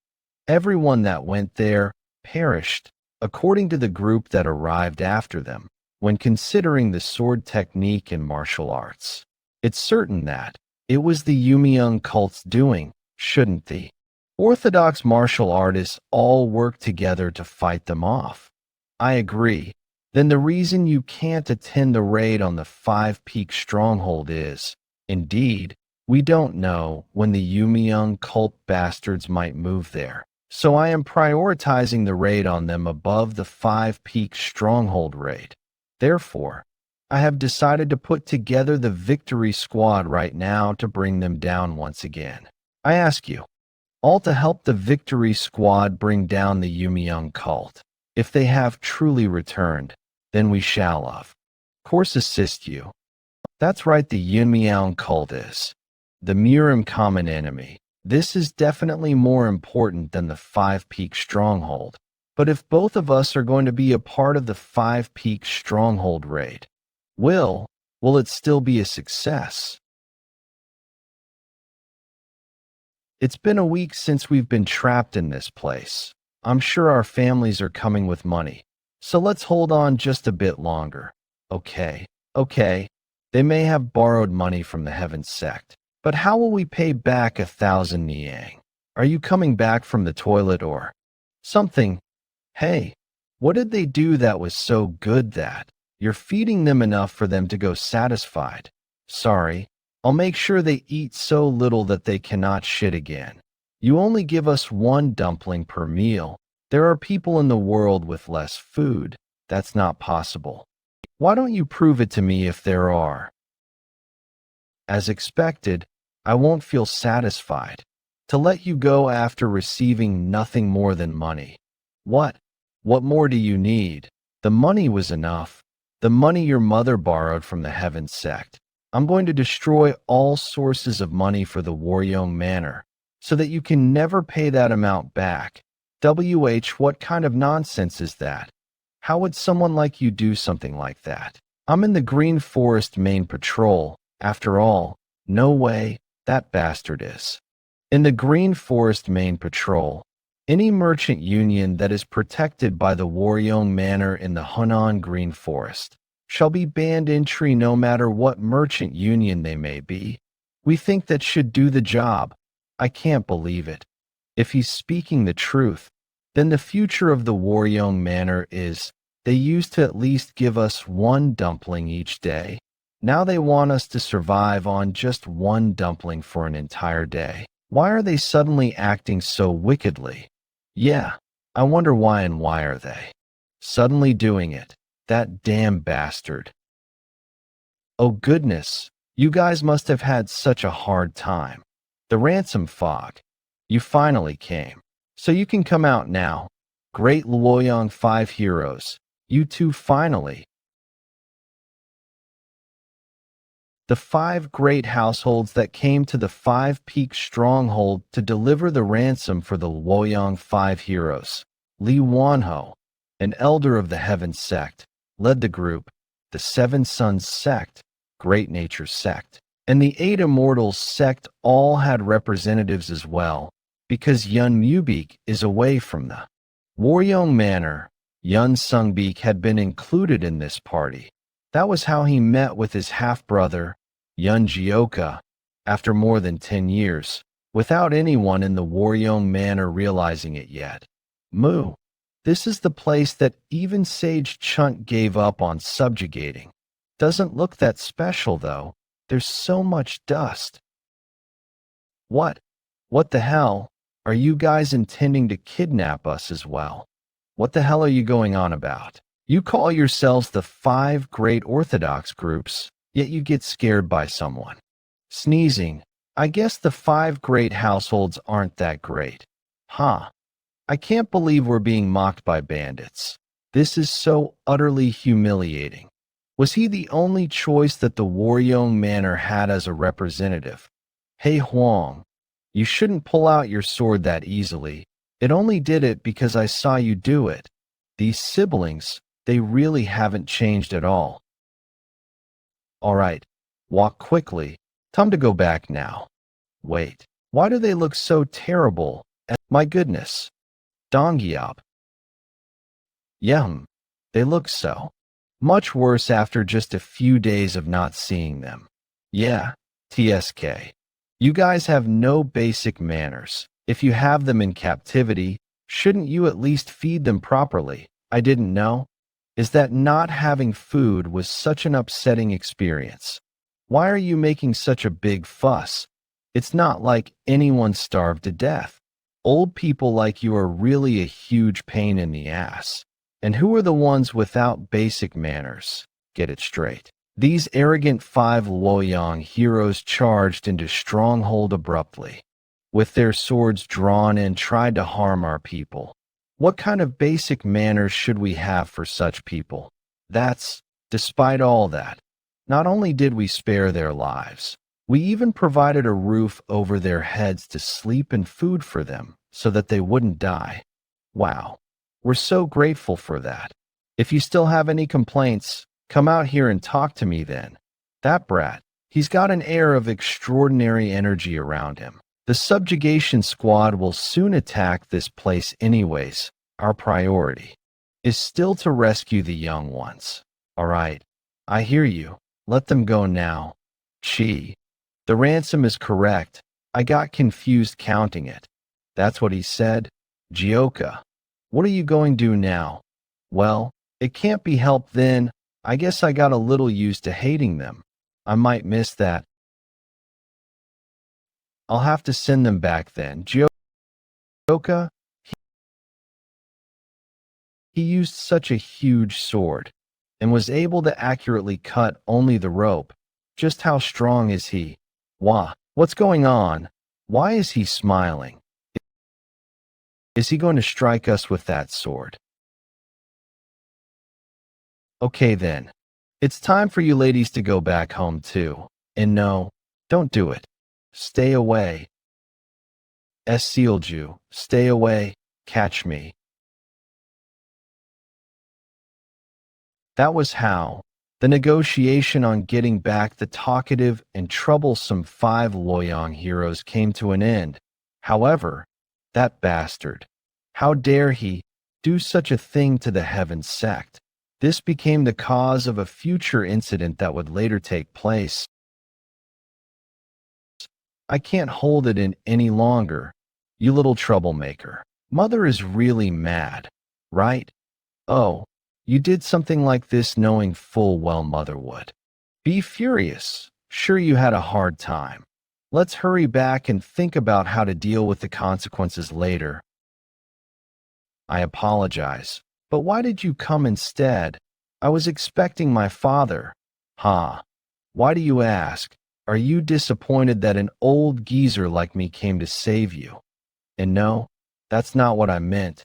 Everyone that went there perished, according to the group that arrived after them. When considering the sword technique and martial arts, it's certain that it was the Yumiung cult's doing, shouldn't the Orthodox martial artists all work together to fight them off? I agree. Then the reason you can't attend the raid on the Five Peak Stronghold is, indeed, we don't know when the Yumiung cult bastards might move there. So I am prioritizing the raid on them above the Five Peak Stronghold raid. Therefore, I have decided to put together the victory squad right now to bring them down once again. I ask you, all to help the victory squad bring down the Yumiung cult. If they have truly returned, then we shall of course assist you. That's right, the Yumiung cult is the Murim common enemy. This is definitely more important than the Five Peak Stronghold. But if both of us are going to be a part of the Five Peak Stronghold raid, will it still be a success? It's been a week since we've been trapped in this place. I'm sure our families are coming with money, so let's hold on just a bit longer. Okay. They may have borrowed money from the Heaven Sect, but how will we pay back 1,000 Niang? Are you coming back from the toilet or something? Hey, what did they do that was so good that you're feeding them enough for them to go satisfied? Sorry, I'll make sure they eat so little that they cannot shit again. You only give us one dumpling per meal. There are people in the world with less food. That's not possible. Why don't you prove it to me if there are? As expected, I won't feel satisfied to let you go after receiving nothing more than money. What more do you need? The money was enough. The money your mother borrowed from the Heaven Sect. I'm going to destroy all sources of money for the Waryong Manor, so that you can never pay that amount back. What kind of nonsense is that? How would someone like you do something like that? I'm in the Green Forest main patrol. After all, no way, that bastard is. In the Green Forest main patrol, any merchant union that is protected by the Waryong Manor in the Hunan Green Forest shall be banned entry no matter what merchant union they may be. We think that should do the job. I can't believe it. If he's speaking the truth, then the future of the Waryong Manor is they used to at least give us one dumpling each day. Now they want us to survive on just one dumpling for an entire day. Why are they suddenly acting so wickedly? Yeah, I wonder why and why are they suddenly doing it? That damn bastard. Oh goodness, you guys must have had such a hard time. The ransom fog. You finally came. So you can come out now. Great Luoyang 5 heroes. You two finally. The 5 great households that came to the 5 Peak Stronghold to deliver the ransom for the Luoyang 5 heroes. Li Wanho, an elder of the Heaven Sect, led the group. The 7 Sons Sect, Great Nature Sect, and the 8 Immortals Sect all had representatives as well, because Yun Mubik is away from the Waryong Manor. Yun Sungbeek had been included in this party. That was how he met with his half-brother, Yeon Jeokha, after more than 10 years, without anyone in the Waryong Manor realizing it yet. Moo. This is the place that even Sage Chunt gave up on subjugating. Doesn't look that special, though. There's so much dust. What the hell? Are you guys intending to kidnap us as well? What the hell are you going on about? You call yourselves the 5 great Orthodox groups, yet you get scared by someone. Sneezing. I guess the 5 great households aren't that great. Huh. I can't believe we're being mocked by bandits. This is so utterly humiliating. Was he the only choice that the Waryong Manor had as a representative? Hey Huang, you shouldn't pull out your sword that easily. It only did it because I saw you do it. These siblings, they really haven't changed at all. All right, walk quickly. Time to go back now. Wait, why do they look so terrible? My goodness. Dongyop. They look so much worse after just a few days of not seeing them. Yeah, TSK. You guys have no basic manners. If you have them in captivity, shouldn't you at least feed them properly? I didn't know. Is that not having food was such an upsetting experience? Why are you making such a big fuss? It's not like anyone starved to death. Old people like you are really a huge pain in the ass. And who are the ones without basic manners? Get it straight. These arrogant 5 Luoyang heroes charged into Stronghold abruptly, with their swords drawn and tried to harm our people. What kind of basic manners should we have for such people? Despite all that, not only did we spare their lives, we even provided a roof over their heads to sleep and food for them so that they wouldn't die. Wow, we're so grateful for that. If you still have any complaints, come out here and talk to me then. That brat, he's got an air of extraordinary energy around him. The subjugation squad will soon attack this place anyways. Our priority is still to rescue the young ones. All right, I hear you. Let them go now. Chi. The ransom is correct. I got confused counting it. That's what he said. Jeokha. What are you going to do now? Well, it can't be helped then. I guess I got a little used to hating them. I might miss that. I'll have to send them back then. Jeokha, he used such a huge sword and was able to accurately cut only the rope. Just how strong is he? What's going on? Why is he smiling? Is he going to strike us with that sword? Okay then. It's time for you ladies to go back home too. And no, don't do it. Stay away. Sealju, stay away. Catch me. That was how the negotiation on getting back the talkative and troublesome 5 Luoyang heroes came to an end. However, that bastard, how dare he do such a thing to the Heaven sect? This became the cause of a future incident that would later take place. I can't hold it in any longer, you little troublemaker. Mother is really mad, right? Oh, you did something like this knowing full well Mother would be furious. Sure, you had a hard time. Let's hurry back and think about how to deal with the consequences later. I apologize, but why did you come instead? I was expecting my father. Why do you ask? Are you disappointed that an old geezer like me came to save you? And no, that's not what I meant.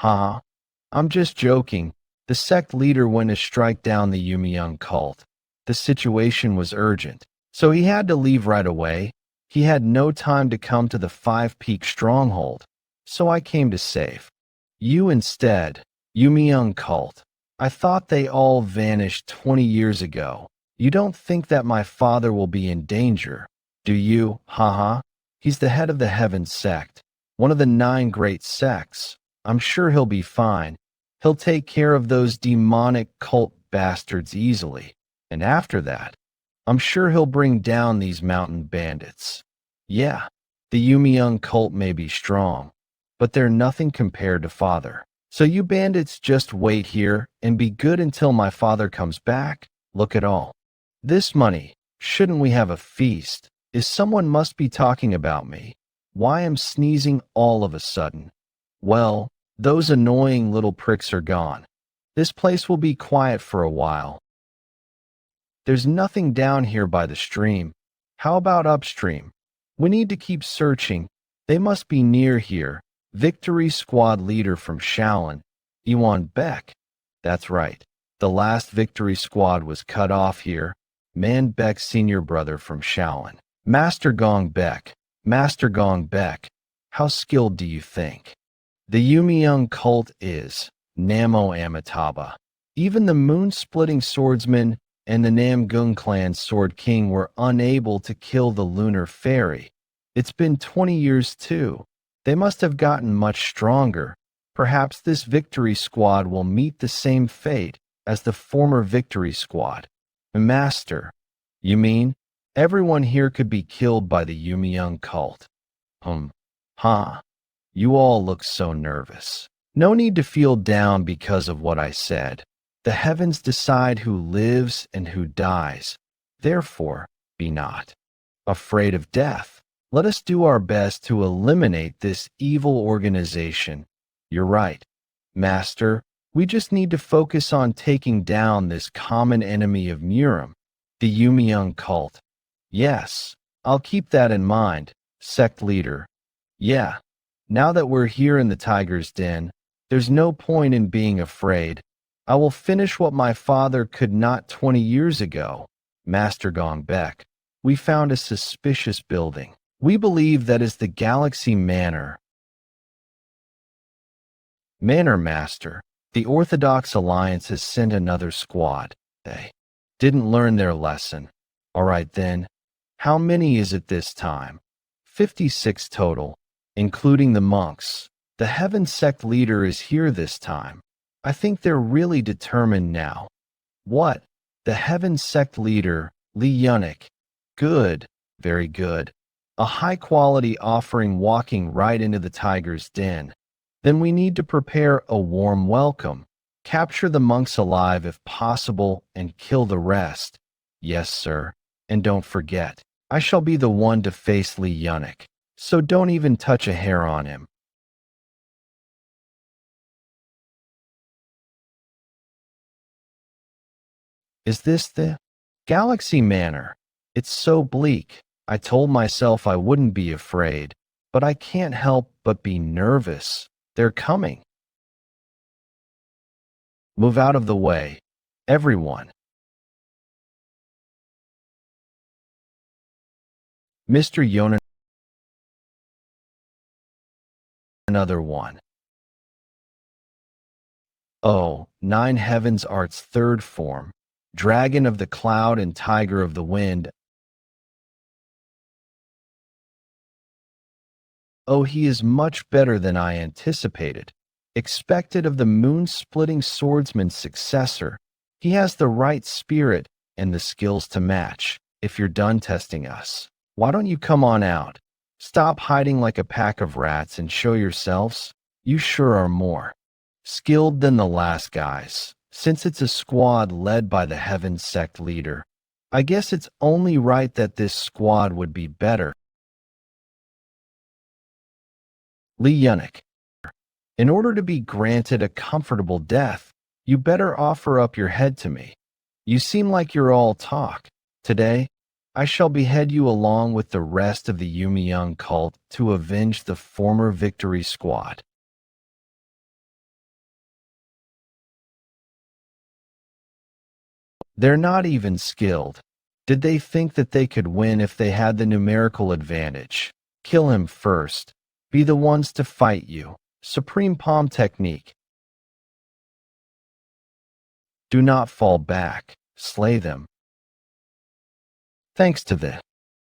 I'm just joking. The sect leader went to strike down the Yumiyoung cult. The situation was urgent, so he had to leave right away. He had no time to come to the 5-peak stronghold, so I came to save you instead. Yumiyoung cult. I thought they all vanished 20 years ago. You don't think that my father will be in danger, do you? He's the head of the Heaven sect, one of the 9 great sects. I'm sure he'll be fine. He'll take care of those demonic cult bastards easily. And after that, I'm sure he'll bring down these mountain bandits. Yeah, the Yumiyoung cult may be strong, but they're nothing compared to father. So you bandits just wait here and be good until my father comes back. Look at all this money. Shouldn't we have a feast? Someone must be talking about me. Why am sneezing all of a sudden? Well, those annoying little pricks are gone. This place will be quiet for a while. There's nothing down here by the stream. How about upstream? We need to keep searching. They must be near here. Victory Squad leader from Shaolin, Yeon Jeokha. That's right. The last Victory Squad was cut off here. Man Beck's senior brother from Shaolin. Master Gong Beck. Master Gong Beck. How skilled do you think? The Yumiyoung cult is Namo Amitabha. Even the moon-splitting swordsman and the Namgung clan's sword king were unable to kill the lunar fairy. It's been 20 years too. They must have gotten much stronger. Perhaps this victory squad will meet the same fate as the former victory squad. Master, you mean everyone here could be killed by the Yumiyoung cult? Huh. You all look so nervous. No need to feel down because of what I said. The heavens decide who lives and who dies. Therefore, be not afraid of death. Let us do our best to eliminate this evil organization. You're right, Master. We just need to focus on taking down this common enemy of Murim, the Yumiyoung cult. Yes, I'll keep that in mind, sect leader. Yeah, now that we're here in the tiger's den, there's no point in being afraid. I will finish what my father could not 20 years ago. Master Gongbek, we found a suspicious building. We believe that is the Galaxy Manor. Manor Master, the Orthodox Alliance has sent another squad. They didn't learn their lesson. All right then, how many is it this time? 56 total, including the monks. The Heaven Sect leader is here this time. I think they're really determined now. What? The Heaven Sect leader, Lee Yunik. Good, very good. A high-quality offering walking right into the tiger's den. Then we need to prepare a warm welcome. Capture the monks alive if possible and kill the rest. Yes, sir. And don't forget, I shall be the one to face Lee Yunik, so don't even touch a hair on him. Is this the Galaxy Manor? It's so bleak. I told myself I wouldn't be afraid, but I can't help but be nervous. They're coming. Move out of the way, everyone. Mr. Yeon, another one. Oh, Nine Heavens Art's third form, Dragon of the Cloud and Tiger of the Wind. Oh, he is much better than I anticipated. Expected of the moon-splitting swordsman's successor. He has the right spirit and the skills to match. If you're done testing us, why don't you come on out? Stop hiding like a pack of rats and show yourselves. You sure are more skilled than the last guys. Since it's a squad led by the Heaven Sect leader, I guess it's only right that this squad would be better. Lee Yunik, in order to be granted a comfortable death, you better offer up your head to me. You seem like you're all talk. Today, I shall behead you along with the rest of the Yumiyoung cult to avenge the former victory squad. They're not even skilled. Did they think that they could win if they had the numerical advantage? Kill him first. Be the ones to fight you. Supreme palm technique. Do not fall back. Slay them. Thanks to the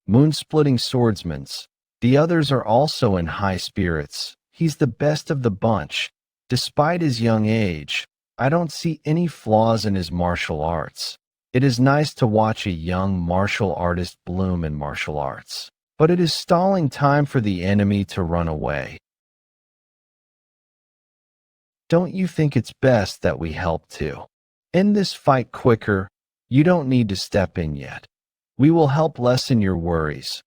moon-splitting swordsmans, the others are also in high spirits. He's the best of the bunch. Despite his young age, I don't see any flaws in his martial arts. It is nice to watch a young martial artist bloom in martial arts, but it is stalling time for the enemy to run away. Don't you think it's best that we help too? End this fight quicker. You don't need to step in yet. We will help lessen your worries.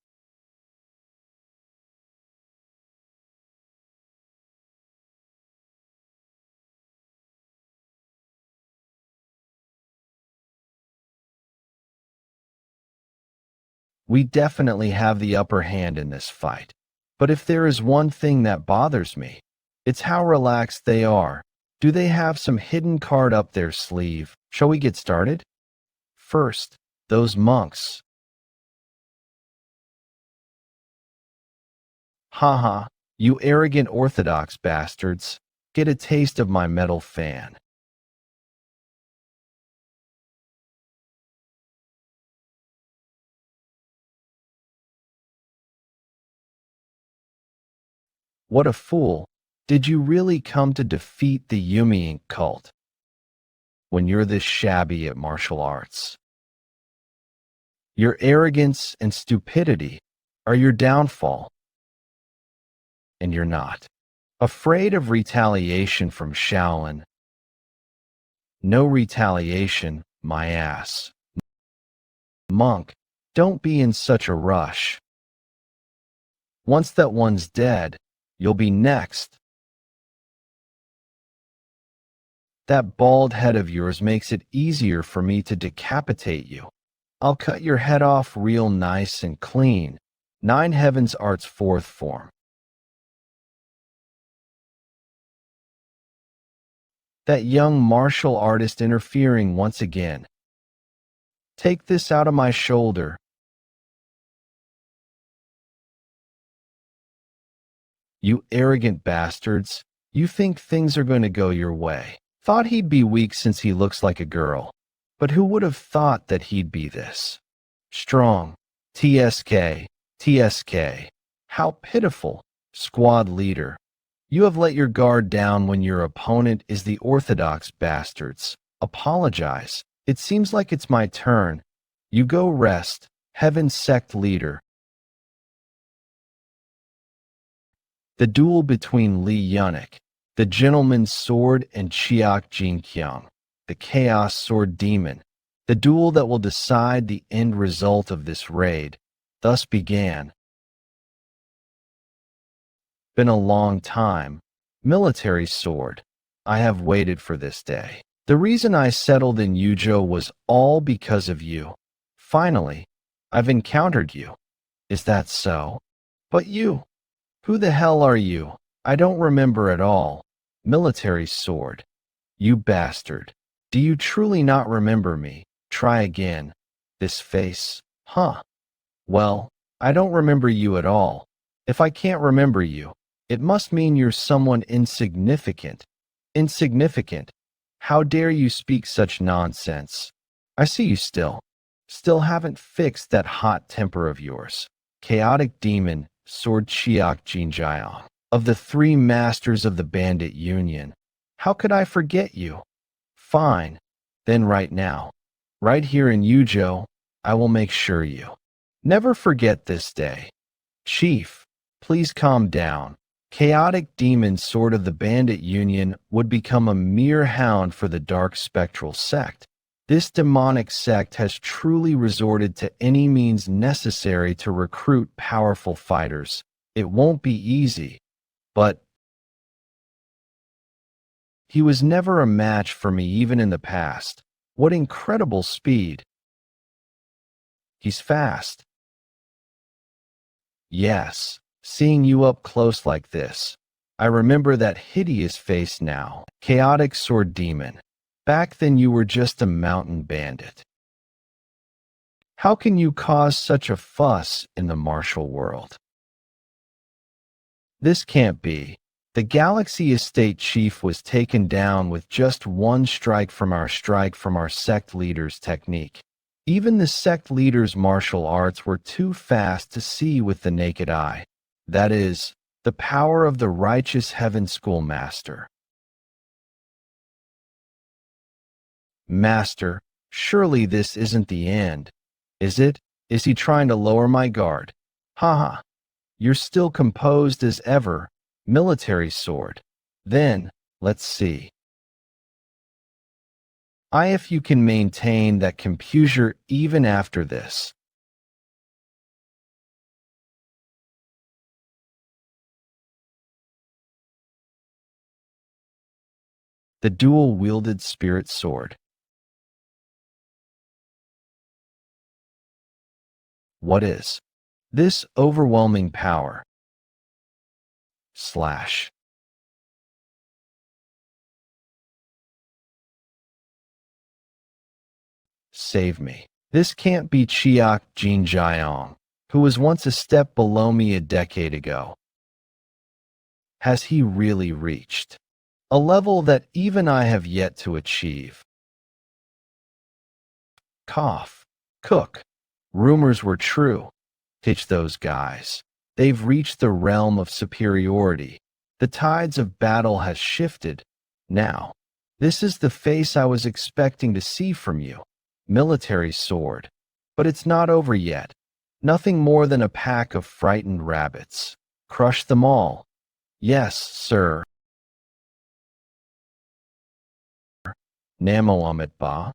We definitely have the upper hand in this fight. But if there is one thing that bothers me, it's how relaxed they are. Do they have some hidden card up their sleeve? Shall we get started? First, those monks. Haha, You arrogant orthodox bastards, get a taste of my metal fan. What a fool. Did you really come to defeat the Yumi cult when you're this shabby at martial arts? Your arrogance and stupidity are your downfall, and you're not. Afraid of retaliation from Shaolin? No retaliation, my ass. Monk, don't be in such a rush. Once that one's dead, you'll be next. That bald head of yours makes it easier for me to decapitate you. I'll cut your head off real nice and clean. Nine Heavens Art's fourth form. That young martial artist interfering once again. Take this out of my shoulder. You arrogant bastards. You think things are going to go your way. Thought he'd be weak since he looks like a girl. But who would have thought that he'd be this strong? TSK, TSK. How pitiful. Squad leader. You have let your guard down when your opponent is the orthodox bastards. Apologize. It seems like it's my turn. You go rest. Heaven sect leader. The duel between Lee Yunik, the gentleman's sword, and Chiak Jinkyung, the chaos sword demon. The duel that will decide the end result of this raid, thus began. Been a long time. Military sword. I have waited for this day. The reason I settled in Yujo was all because of you. Finally, I've encountered you. Is that so? But you. Who the hell are you? I don't remember at all. Military sword. You bastard. Do you truly not remember me? Try again. This face. Huh. Well, I don't remember you at all. If I can't remember you, it must mean you're someone insignificant. Insignificant. How dare you speak such nonsense? I see you still. Still haven't fixed that hot temper of yours. Chaotic demon, Sword Chiak Jinjiang. Of the three masters of the bandit union. How could I forget you? Fine. Then right now, right here in Yujo, I will make sure you never forget this day. Chief, please calm down. Chaotic demon sword of the bandit union would become a mere hound for the dark spectral sect. This demonic sect has truly resorted to any means necessary to recruit powerful fighters. It won't be easy, but he was never a match for me even in the past. What incredible speed. He's fast. Yes, seeing you up close like this. I remember that hideous face now. Chaotic sword demon. Back then you were just a mountain bandit. How can you cause such a fuss in the martial world? This can't be. The Galaxy Estate Chief was taken down with just one strike from our sect leader's technique. Even the sect leader's martial arts were too fast to see with the naked eye. That is, the power of the righteous Heaven Schoolmaster. Master, surely this isn't the end, is it? Is he trying to lower my guard? Haha, you're still composed as ever. Military sword. Then, let's see. If you can maintain that composure even after this. The dual-wielded spirit sword. What is this overwhelming power? Slash. Save me. This can't be Chiak Jinjiang, who was once a step below me a decade ago. Has he really reached a level that even I have yet to achieve? Cough. Cook. Rumors were true. Pitch those guys. They've reached the realm of superiority. The tides of battle has shifted. Now, this is the face I was expecting to see from you. Military sword. But it's not over yet. Nothing more than a pack of frightened rabbits. Crush them all. Yes, sir. Namo Amit Ba.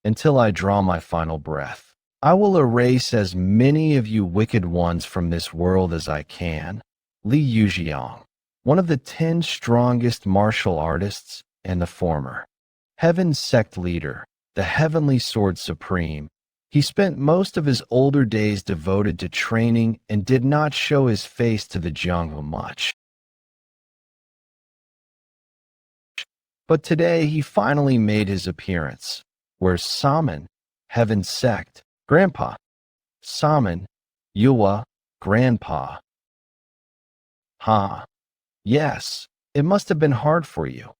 Until I draw my final breath, I will erase as many of you wicked ones from this world as I can. Li Yujiang, one of the 10 strongest martial artists and the former Heaven's sect leader, the Heavenly Sword Supreme. He spent most of his older days devoted to training and did not show his face to the Jianghu much. But today he finally made his appearance. Where's Saman, Heaven's sect, Grandpa? Saman, Yuwa, Grandpa. Yes, it must have been hard for you.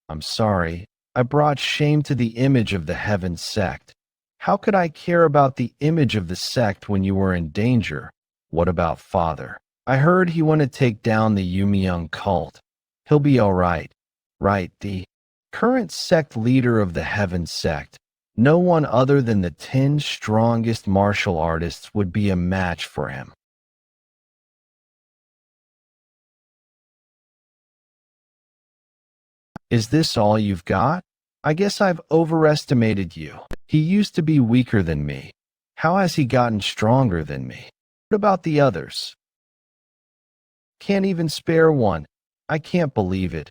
I'm sorry, I brought shame to the image of the Heaven's sect. How could I care about the image of the sect when you were in danger? What about Father? I heard he wanted to take down the Yumiyoung cult. He'll be all right. Right, the current sect leader of the Heaven sect. No one other than the 10 strongest martial artists would be a match for him. Is this all you've got? I guess I've overestimated you. He used to be weaker than me. How has he gotten stronger than me? What about the others? Can't even spare one. I can't believe it.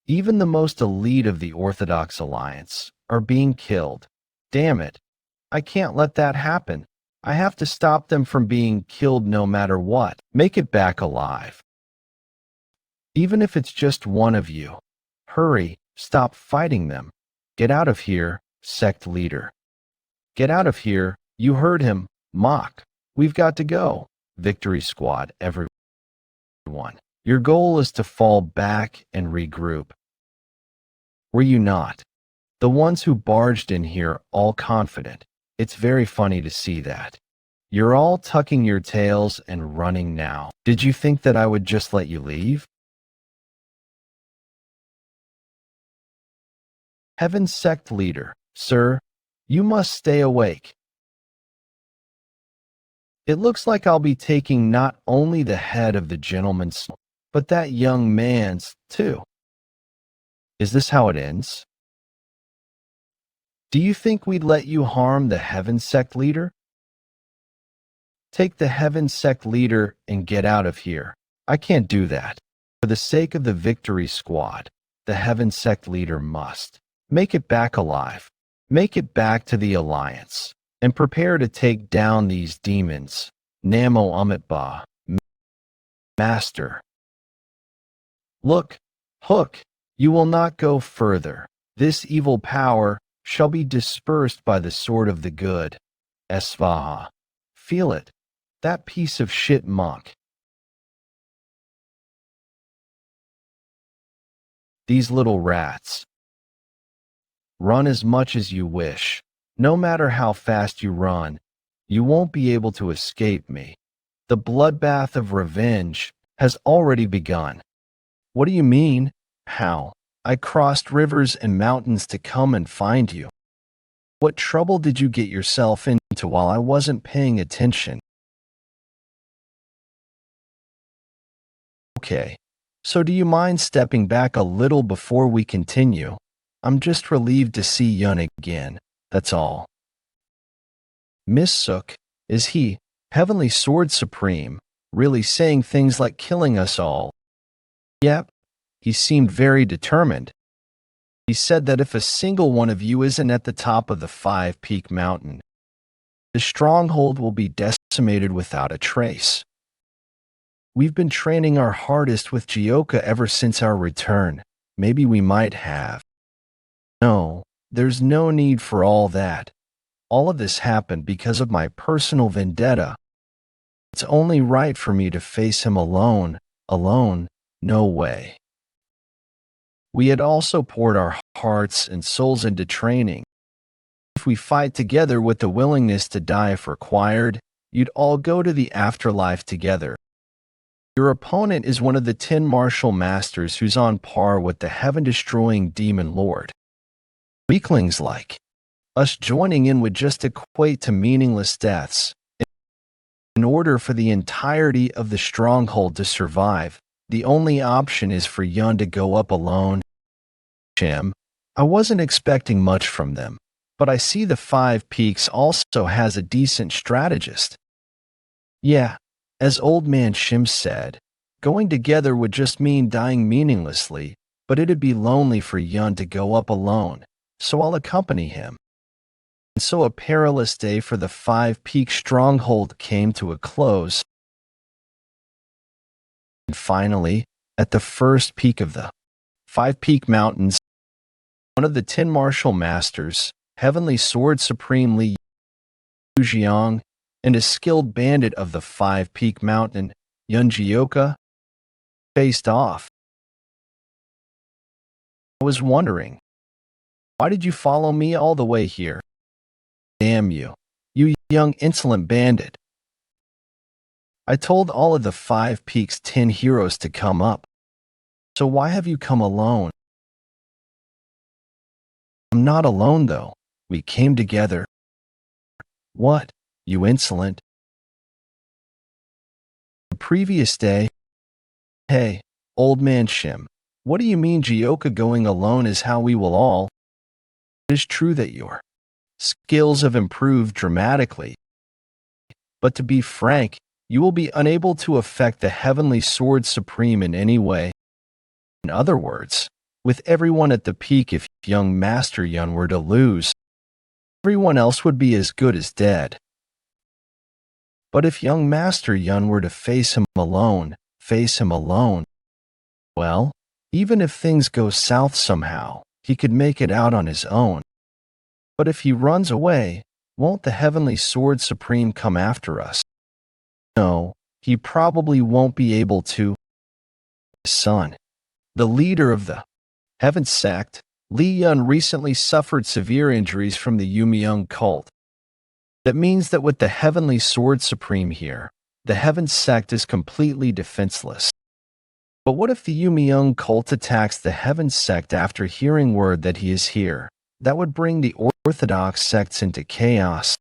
Even the most elite of the Orthodox Alliance are being killed. Damn it. I can't let that happen. I have to stop them from being killed no matter what. Make it back alive. Even if it's just one of you. Hurry, stop fighting them. Get out of here, sect leader. Get out of here, you heard him, Mock. We've got to go. Victory squad, everyone. Your goal is to fall back and regroup. Were you not? The ones who barged in here all confident. It's very funny to see that. You're all tucking your tails and running now. Did you think that I would just let you leave? Heaven's sect leader, sir, you must stay awake. It looks like I'll be taking not only the head of the gentleman's, but that young man's, too. Is this how it ends? Do you think we'd let you harm the Heaven sect leader? Take the Heaven sect leader and get out of here. I can't do that. For the sake of the Victory Squad, the Heaven sect leader must. Make it back alive. Make it back to the Alliance. And prepare to take down these demons. Namo Amitba. Master. Look, Hook, you will not go further. This evil power shall be dispersed by the sword of the good. Esvaha. Feel it. That piece of shit monk. These little rats. Run as much as you wish. No matter how fast you run, you won't be able to escape me. The bloodbath of revenge has already begun. What do you mean? How? I crossed rivers and mountains to come and find you. What trouble did you get yourself into while I wasn't paying attention? Okay, so do you mind stepping back a little before we continue? I'm just relieved to see Yun again, that's all. Miss Sook, is he, Heavenly Sword Supreme, really saying things like killing us all? Yep, he seemed very determined. He said that if a single one of you isn't at the top of the 5-peak mountain, the stronghold will be decimated without a trace. We've been training our hardest with Jeokha ever since our return. Maybe we might have. No, there's no need for all that. All of this happened because of my personal vendetta. It's only right for me to face him alone, No way. We had also poured our hearts and souls into training. If we fight together with the willingness to die if required, you'd all go to the afterlife together. Your opponent is one of the 10 martial masters who's on par with the heaven-destroying demon lord. Weaklings like us joining in would just equate to meaningless deaths. In order for the entirety of the stronghold to survive, the only option is for Yeon to go up alone. Shim, I wasn't expecting much from them, but I see the Five Peaks also has a decent strategist. Yeah, as Old Man Shim said, going together would just mean dying meaninglessly, but it'd be lonely for Yeon to go up alone, so I'll accompany him. And so a perilous day for the Five Peak stronghold came to a close. And finally, at the first peak of the Five Peak Mountains, one of the 10 martial masters, Heavenly Sword Supreme Li Yujiang, and a skilled bandit of the Five Peak Mountain, Yeon Jeokha, faced off. I was wondering, why did you follow me all the way here? Damn you, you young insolent bandit. I told all of the Five Peaks 10 heroes to come up. So why have you come alone? I'm not alone though. We came together. What, you insolent? The previous day. Hey, Old Man Shim, what do you mean Jeokha going alone is how we will all? It is true that your skills have improved dramatically. But to be frank, you will be unable to affect the Heavenly Sword Supreme in any way. In other words, with everyone at the peak, if young Master Yeon were to lose, everyone else would be as good as dead. But if young Master Yeon were to face him alone, well, even if things go south somehow, he could make it out on his own. But if he runs away, won't the Heavenly Sword Supreme come after us? No, he probably won't be able to. His son, the leader of the Heaven sect, Li Yeon recently suffered severe injuries from the Yumiyoung cult. That means that with the Heavenly Sword Supreme here, the Heaven sect is completely defenseless. But what if the Yumiyoung cult attacks the Heaven sect after hearing word that he is here? That would bring the orthodox sects into chaos.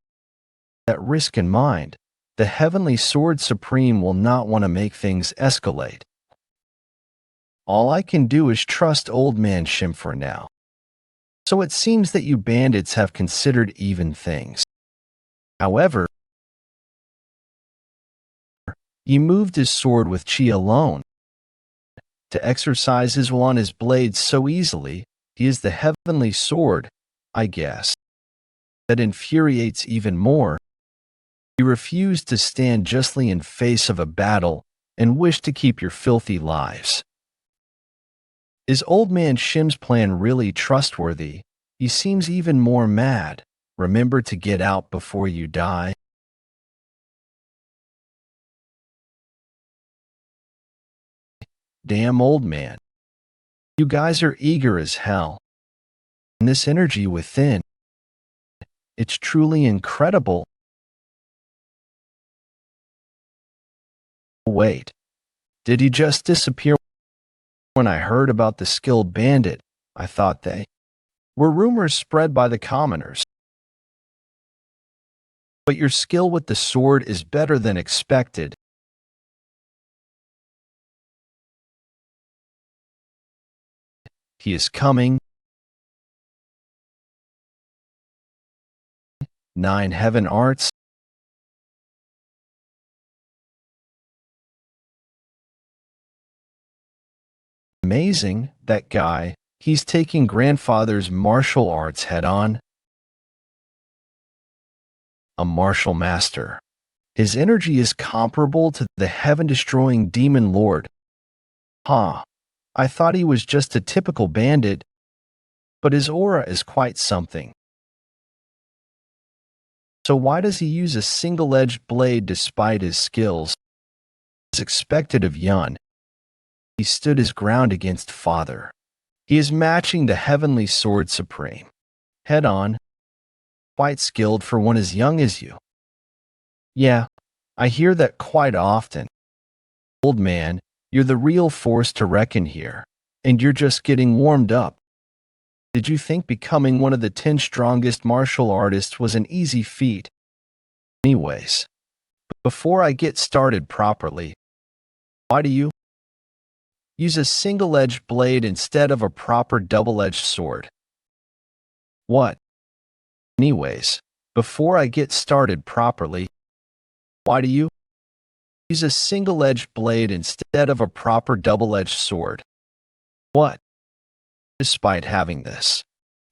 That risk in mind, the Heavenly Sword Supreme will not want to make things escalate. All I can do is trust Old Man Shim for now. So it seems that you bandits have considered even things. However, he moved his sword with chi alone. To exercise his will on his blade so easily, he is the Heavenly Sword, I guess. That infuriates even more. You refused to stand justly in face of a battle and wish to keep your filthy lives. Is Old Man Shim's plan really trustworthy? He seems even more mad. Remember to get out before you die. Damn old man. You guys are eager as hell. And this energy within, it's truly incredible. Wait, did he just disappear? When I heard about the skilled bandit, I thought they were rumors spread by the commoners. But your skill with the sword is better than expected. He is coming. 9 heaven arts. Amazing, that guy. He's taking grandfather's martial arts head on. A martial master. His energy is comparable to the heaven-destroying demon lord. Huh. I thought he was just a typical bandit, but his aura is quite something. So why does he use a single-edged blade despite his skills? It's expected of Yeon. He stood his ground against Father. He is matching the heavenly sword supreme. Head on, quite skilled for one as young as you. Yeah, I hear that quite often. Old man, you're the real force to reckon here, and you're just getting warmed up. Did you think becoming one of the 10 strongest martial artists was an easy feat? Anyways, before I get started properly, why do you use a single-edged blade instead of a proper double-edged sword? What? Anyways, before I get started properly, why do you use a single-edged blade instead of a proper double-edged sword? What? Despite having this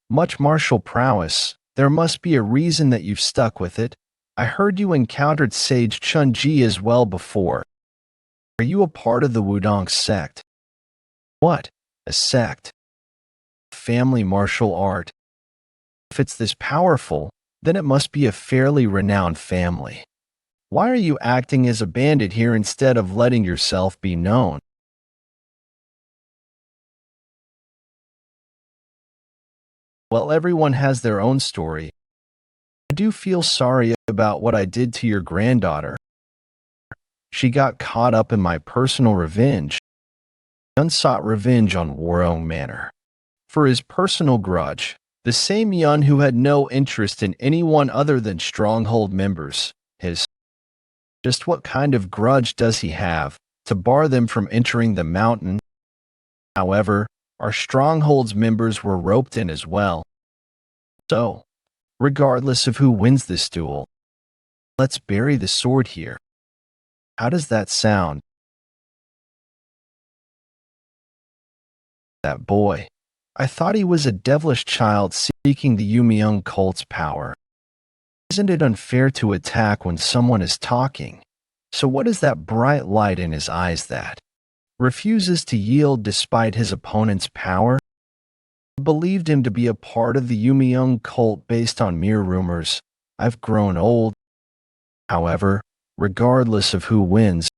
much martial prowess, there must be a reason that you've stuck with it. I heard you encountered Sage Chun-Ji as well before. Are you a part of the Wudong sect? What? A sect? Family martial art. If it's this powerful, then it must be a fairly renowned family. Why are you acting as a bandit here instead of letting yourself be known? Well, everyone has their own story. I do feel sorry about what I did to your granddaughter. She got caught up in my personal revenge. Unsought revenge on Warong Manor. For his personal grudge, the same Yun who had no interest in anyone other than Stronghold members. Just what kind of grudge does he have to bar them from entering the mountain? However, our Stronghold's members were roped in as well. So, regardless of who wins this duel, let's bury the sword here. How does that sound? That boy. I thought he was a devilish child seeking the Yumiung cult's power. Isn't it unfair to attack when someone is talking? So what is that bright light in his eyes that refuses to yield despite his opponent's power? I believed him to be a part of the Yumiung cult based on mere rumors. I've grown old. However, regardless of who wins,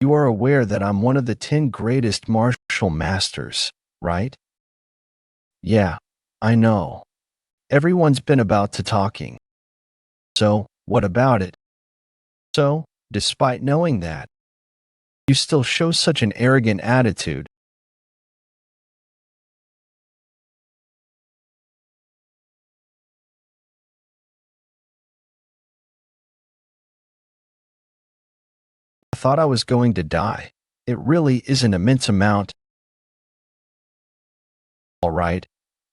you are aware that I'm one of the 10 greatest martial masters, right? Yeah, I know. Everyone's been about to talking. So, what about it? So, despite knowing that, you still show such an arrogant attitude. I thought I was going to die. It really is an immense amount. All right,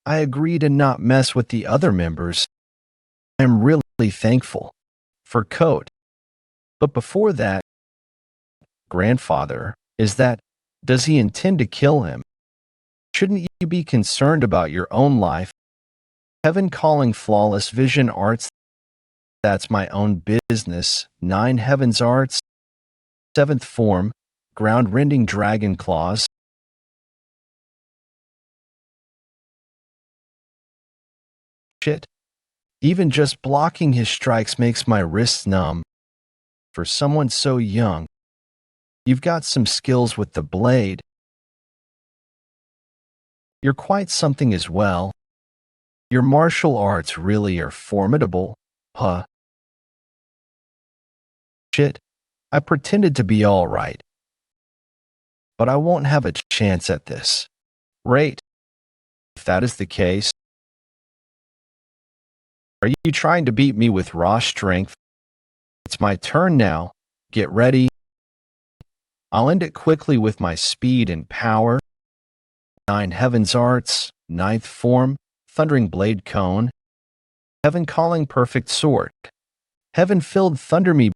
I agree to not mess with the other members. I am really thankful for Code. But before that, grandfather, does he intend to kill him? Shouldn't you be concerned about your own life? Heaven calling flawless vision arts, that's my own business. 9 heavens arts, 7th form, ground rending dragon claws. Shit. Even just blocking his strikes makes my wrists numb. For someone so young, you've got some skills with the blade. You're quite something as well. Your martial arts really are formidable, huh? Shit, I pretended to be all right. But I won't have a chance at this. Right. If that is the case, are you trying to beat me with raw strength? It's my turn now. Get ready. I'll end it quickly with my speed and power. 9 heavens arts, 9th form, thundering blade cone. Heaven calling perfect sword. Heaven filled thunder me.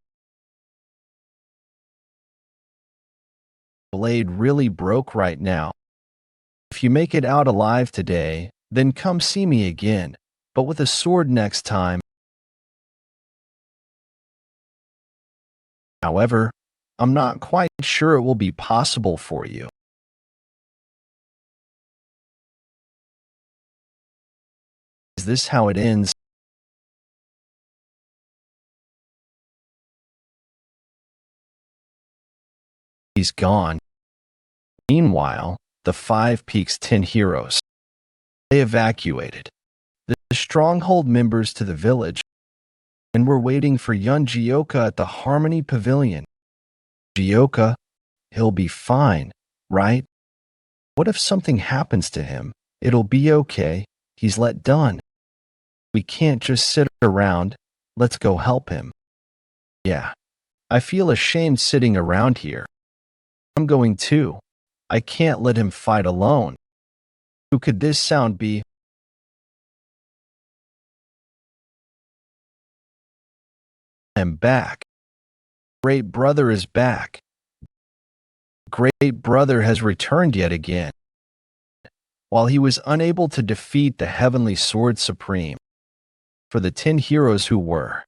Blade really broke right now. If you make it out alive today, then come see me again, but with a sword next time. However, I'm not quite sure it will be possible for you. Is this how it ends? he's gone. Meanwhile, the Five Peaks 10 heroes, they evacuated the stronghold members to the village and were waiting for Yeon Jeokha at the Harmony Pavilion. Jeokha, he'll be fine, right? What if something happens to him? It'll be okay. He's let done. We can't just sit around. Let's go help him. Yeah, I feel ashamed sitting around here. I'm going too. I can't let him fight alone. Who could this sound be? I'm back. Great brother is back. Great brother has returned yet again. While he was unable to defeat the heavenly sword supreme, for the 10 heroes who were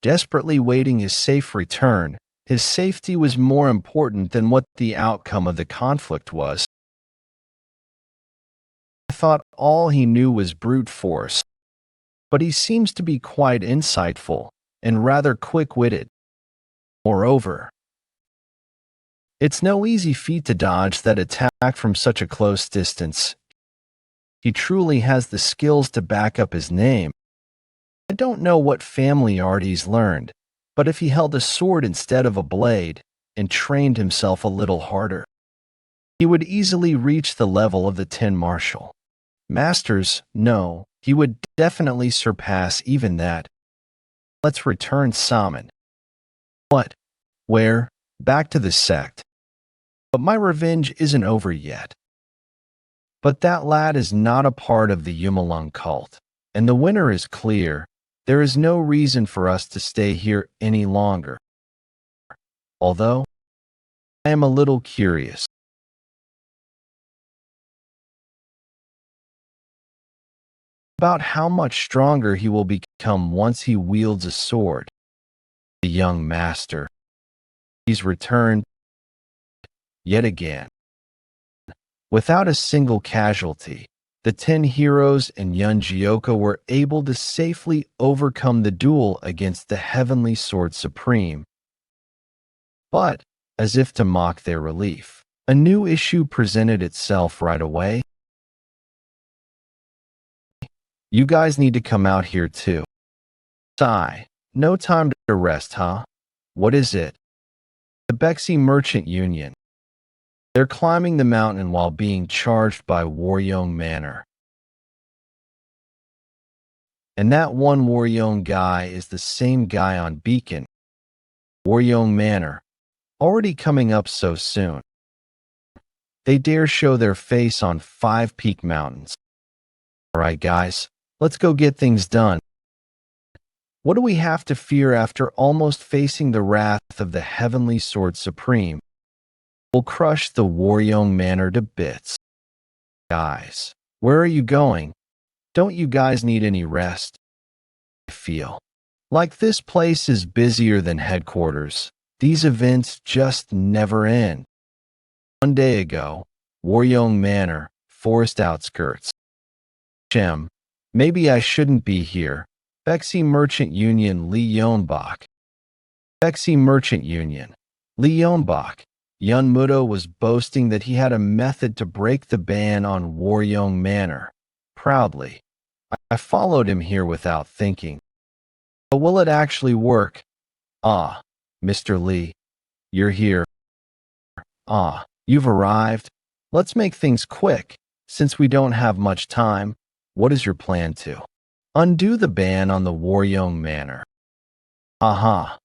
desperately waiting his safe return, his safety was more important than what the outcome of the conflict was. I thought all he knew was brute force, but he seems to be quite insightful and rather quick-witted. Moreover, it's no easy feat to dodge that attack from such a close distance. He truly has the skills to back up his name. I don't know what family art he's learned, but if he held a sword instead of a blade and trained himself a little harder, he would easily reach the level of the 10 martial masters. No, he would definitely surpass even that. Let's return Salmon. What? Where? Back to the sect. But my revenge isn't over yet. But that lad is not a part of the Yumalung cult, and the winner is clear. There is no reason for us to stay here any longer. Although, I am a little curious. About how much stronger he will become once he wields a sword. The young master. He's returned yet again. Without a single casualty, the 10 heroes and Yeon Jeokha were able to safely overcome the duel against the Heavenly Sword Supreme. But, as if to mock their relief, a new issue presented itself right away. You guys need to come out here too. Sigh, no time to rest, huh? What is it? The Bexy Merchant Union. They're climbing the mountain while being charged by Waryeong Manor. And that one Waryeong guy is the same guy on Beacon. Waryeong Manor, already coming up so soon. They dare show their face on 5 Peak Mountains. Alright guys, let's go get things done. What do we have to fear after almost facing the wrath of the Heavenly Sword Supreme? We'll crush the Waryeong Manor to bits. Guys, where are you going? Don't you guys need any rest? I feel like this place is busier than headquarters. These events just never end. One day ago, Waryeong Manor, forest outskirts. Maybe I shouldn't be here. Bexy Merchant Union Lee Yeonbok. Bexy Merchant Union Lee Yeonbok. Yun Mudo was boasting that he had a method to break the ban on Waryeong Manor. Proudly, I followed him here without thinking. But will it actually work? Ah, Mr. Lee, you're here. Ah, you've arrived. Let's make things quick, since we don't have much time. What is your plan to undo the ban on the Waryeong Manor? Aha.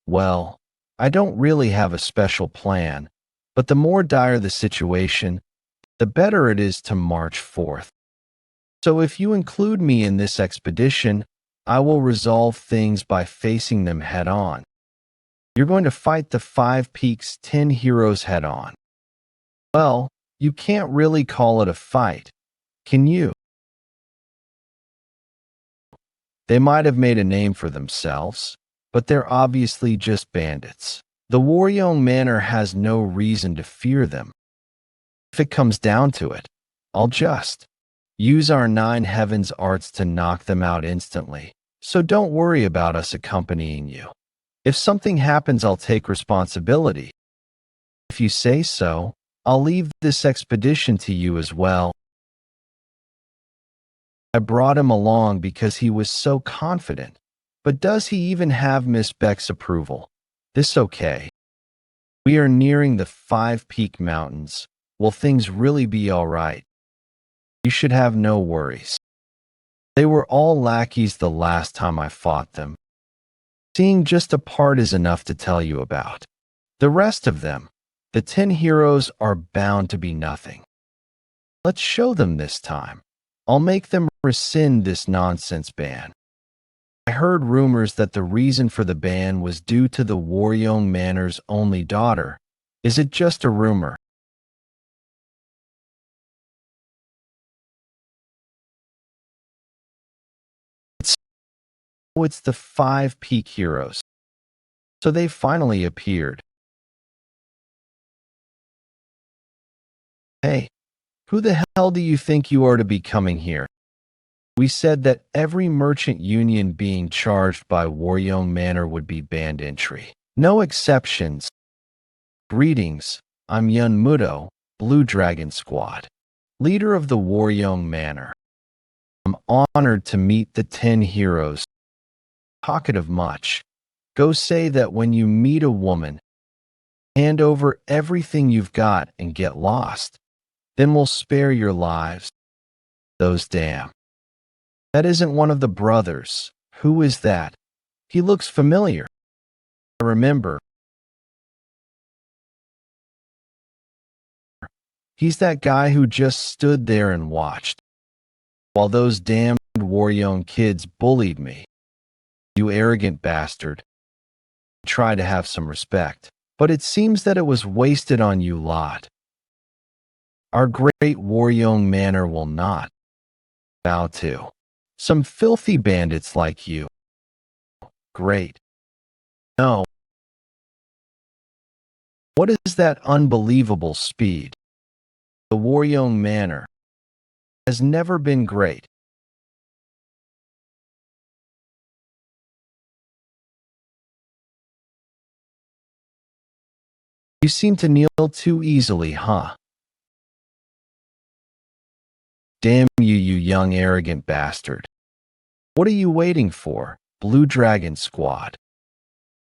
Well, I don't really have a special plan, but the more dire the situation, the better it is to march forth. So if you include me in this expedition, I will resolve things by facing them head on. You're going to fight the 5 Peaks 10 heroes head on. Well, you can't really call it a fight, can you? They might have made a name for themselves, but they're obviously just bandits. The Waryeong Manor has no reason to fear them. If it comes down to it, I'll just use our 9 heavens arts to knock them out instantly, so don't worry about us accompanying you. If something happens, I'll take responsibility. If you say so, I'll leave this expedition to you as well. I brought him along because he was so confident. But does he even have Miss Beck's approval? This okay. We are nearing the 5-Peak Mountains. Will things really be all right? You should have no worries. They were all lackeys the last time I fought them. Seeing just a part is enough to tell you about. The rest of them, the 10 heroes, are bound to be nothing. Let's show them this time. I'll make them rescind this nonsense ban. I heard rumors that the reason for the ban was due to the Waryeong Manor's only daughter. Is it just a rumor? It's the 5-Peak heroes. So they finally appeared. Hey, who the hell do you think you are to be coming here? We said that every merchant union being charged by Waryeong Manor would be banned entry. No exceptions. Greetings, I'm Yeon Mudo, Blue Dragon Squad, leader of the Waryeong Manor. I'm honored to meet the 10 heroes. Talkative much. Go say that when you meet a woman, hand over everything you've got and get lost. Then we'll spare your lives. Those damn. That isn't one of the brothers. Who is that? He looks familiar. I remember. He's that guy who just stood there and watched while those damned Waryeong kids bullied me. You arrogant bastard. Try to have some respect, but it seems that it was wasted on you lot. Our great Waryeong Manor will not bow to some filthy bandits like you. Great. No. What is that unbelievable speed? The Waryeong Manor has never been great. You seem to kneel too easily, huh? Damn you, you young arrogant bastard. What are you waiting for, Blue Dragon Squad?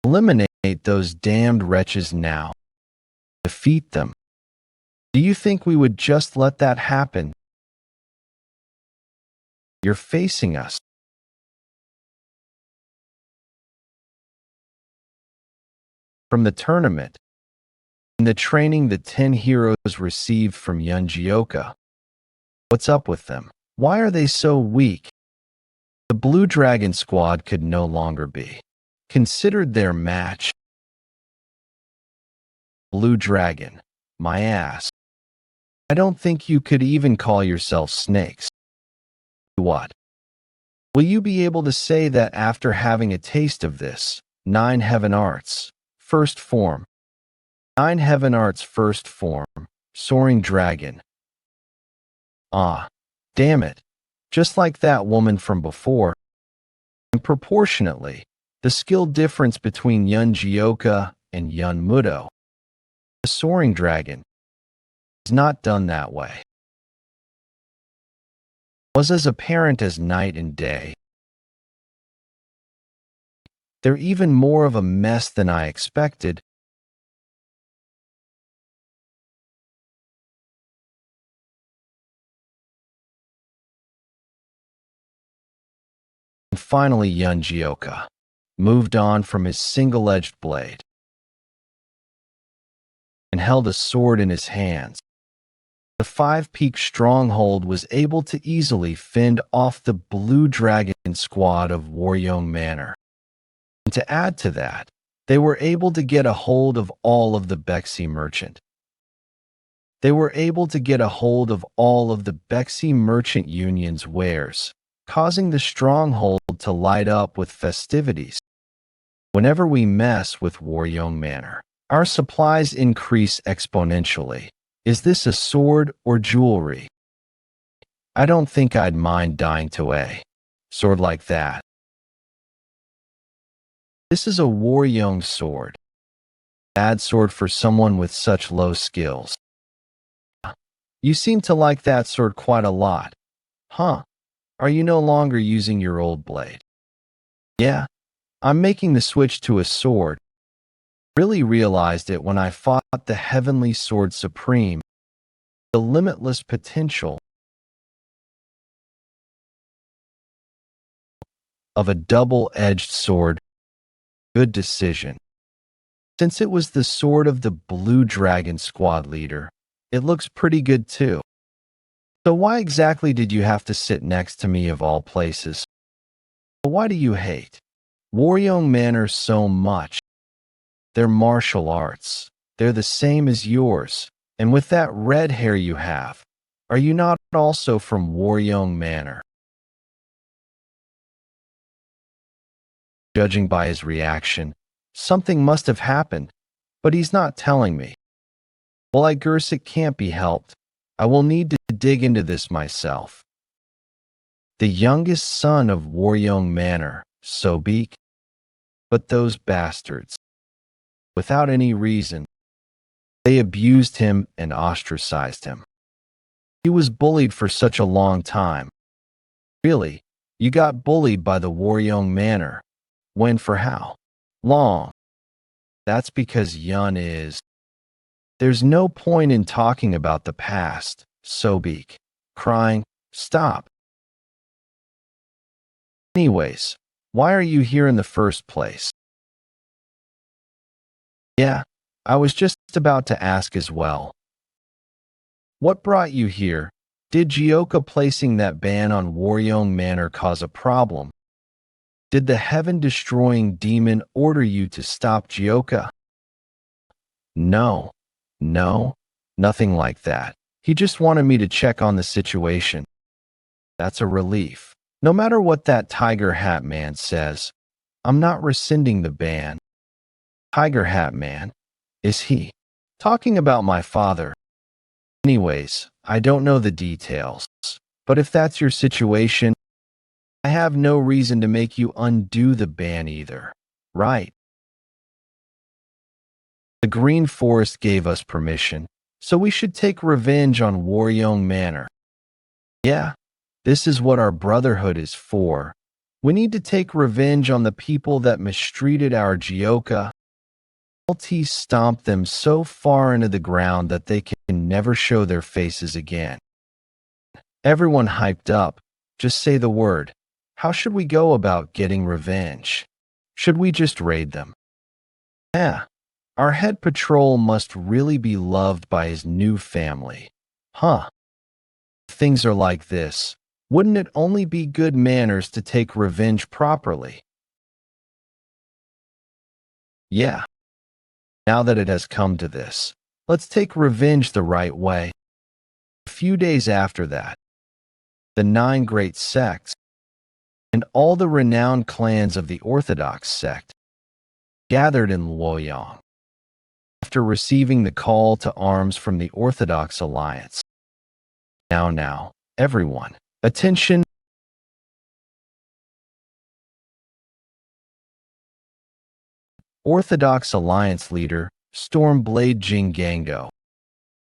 Eliminate those damned wretches now. Defeat them. Do you think we would just let that happen? You're facing us. From the tournament, and the training the 10 heroes received from Yeon Jeokha. What's up with them? Why are they so weak? The Blue Dragon Squad could no longer be considered their match. Blue Dragon, my ass. I don't think you could even call yourself snakes. What? Will you be able to say that after having a taste of this? 9 Heaven Arts, first form. 9 Heaven Arts first form, Soaring Dragon. Ah, damn it. Just like that woman from before. And proportionately, the skill difference between Yeon Jeokha and Yeon Mudo. The Soaring Dragon is not done that way. Was as apparent as night and day. They're even more of a mess than I expected. And finally, Yeon Jeokha moved on from his single-edged blade and held a sword in his hands. The 5-Peak stronghold was able to easily fend off the Blue Dragon Squad of Waryeong Manor. And to add to that, they were able to get a hold of all of the Bexy merchant. They were able to get a hold of all of the Bexy merchant union's wares, causing the stronghold to light up with festivities. Whenever we mess with Waryeong Manor, our supplies increase exponentially. Is this a sword or jewelry? I don't think I'd mind dying to a sword like that. This is a Waryeong sword. Bad sword for someone with such low skills. You seem to like that sword quite a lot. Huh? Are you no longer using your old blade? Yeah, I'm making the switch to a sword. Really realized it when I fought the Heavenly Sword Supreme. The limitless potential of a double-edged sword. Good decision. Since it was the sword of the Blue Dragon squad leader, it looks pretty good too. So why exactly did you have to sit next to me of all places? Why do you hate Waryoung Manor so much? They're martial arts. They're the same as yours. And with that red hair you have, are you not also from Waryoung Manor? Judging by his reaction, something must have happened, but he's not telling me. Well, I guess it can't be helped. I will need to dig into this myself. The youngest son of Waryoung Manor, Sobek. But those bastards, without any reason, they abused him and ostracized him. He was bullied for such a long time. Really, you got bullied by the Waryoung Manor. When for how long? That's because Yeon is. There's no point in talking about the past, Sobek. Crying, stop. Anyways, why are you here in the first place? Yeah, I was just about to ask as well. What brought you here? Did Jeokha placing that ban on Waryoung Manor cause a problem? Did the heaven-destroying demon order you to stop Jeokha? No, nothing like that. He just wanted me to check on the situation. That's a relief. No matter what that Tiger Hat Man says, I'm not rescinding the ban. Tiger Hat Man? Is he talking about my father? Anyways, I don't know the details, but if that's your situation, I have no reason to make you undo the ban either, right? The Green Forest gave us permission, so we should take revenge on Waryoung Manor. Yeah, this is what our brotherhood is for. We need to take revenge on the people that mistreated our Jeokha. Maltese stomp them so far into the ground that they can never show their faces again. Everyone hyped up. Just say the word. How should we go about getting revenge? Should we just raid them? Yeah, our head patrol must really be loved by his new family. Huh. If things are like this, wouldn't it only be good manners to take revenge properly? Yeah. Now that it has come to this, let's take revenge the right way. A few days after that, the 9 great sects and all the renowned clans of the Orthodox sect gathered in Luoyang. After receiving the call to arms from the Orthodox Alliance. Now, everyone, attention. Orthodox Alliance leader, Stormblade Jingango,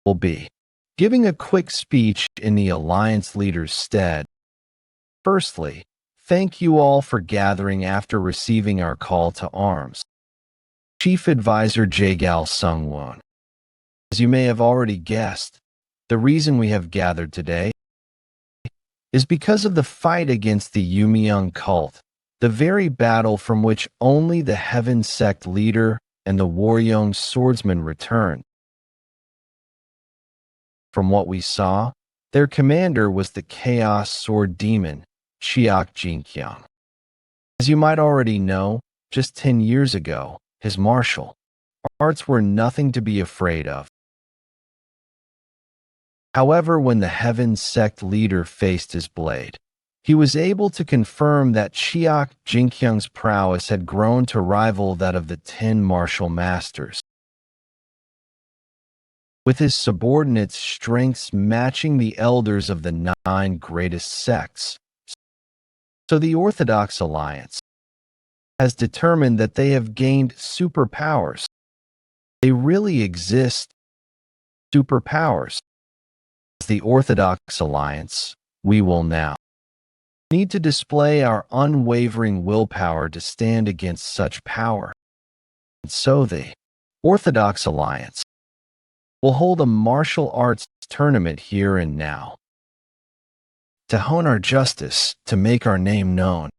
will be giving a quick speech in the Alliance leader's stead. Firstly, thank you all for gathering after receiving our call to arms. Chief Advisor Jagal Sungwon. As you may have already guessed, the reason we have gathered today is because of the fight against the Yumiyoung cult, the very battle from which only the Heaven Sect leader and the Waryoung swordsman returned. From what we saw, their commander was the Chaos Sword Demon, Chiak Jinkyang. As you might already know, just 10 years ago, his martial arts were nothing to be afraid of. However, when the Heaven Sect leader faced his blade, he was able to confirm that Chiak Jinkyang's prowess had grown to rival that of the 10 martial masters, with his subordinates' strengths matching the elders of the 9 greatest sects. So the Orthodox Alliance has determined that they have gained superpowers. They really exist. Superpowers. As the Orthodox Alliance, we will now need to display our unwavering willpower to stand against such power. And so the Orthodox Alliance will hold a martial arts tournament here and now to hone our justice, to make our name known,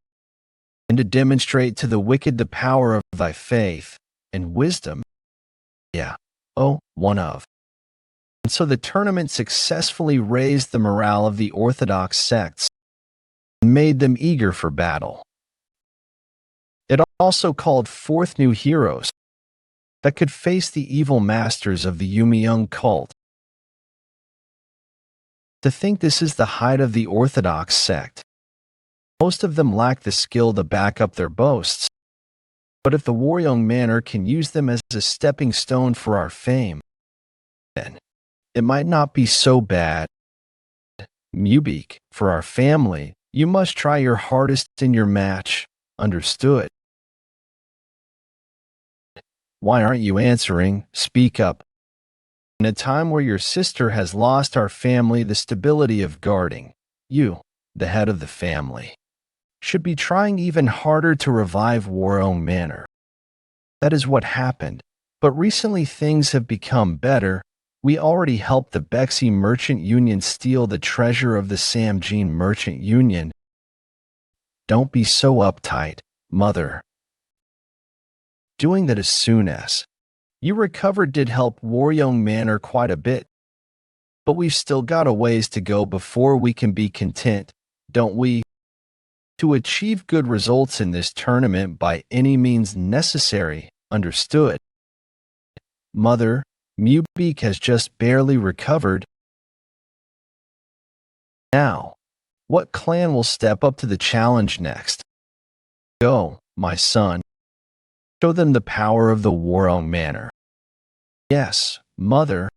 and to demonstrate to the wicked the power of thy faith and wisdom. Yeah, oh, one of. And so the tournament successfully raised the morale of the Orthodox sects and made them eager for battle. It also called forth new heroes that could face the evil masters of the Yumeung cult. To think this is the height of the Orthodox sect. Most of them lack the skill to back up their boasts. But if the Waryeong Manor can use them as a stepping stone for our fame, then it might not be so bad. Mubik, for our family, you must try your hardest in your match. Understood? Why aren't you answering? Speak up. In a time where your sister has lost our family the stability of guarding, you, the head of the family, should be trying even harder to revive Waryeong Manor. That is what happened, but recently things have become better. We already helped the Bexy Merchant Union steal the treasure of the Samjin Merchant Union. Don't be so uptight, mother. Doing that as soon as you recovered did help Waryeong Manor quite a bit. But we've still got a ways to go before we can be content, don't we? To achieve good results in this tournament by any means necessary, understood? Mother, Mubik has just barely recovered. Now, what clan will step up to the challenge next? Go, my son. Show them the power of the Waryeong Manor. Yes, mother.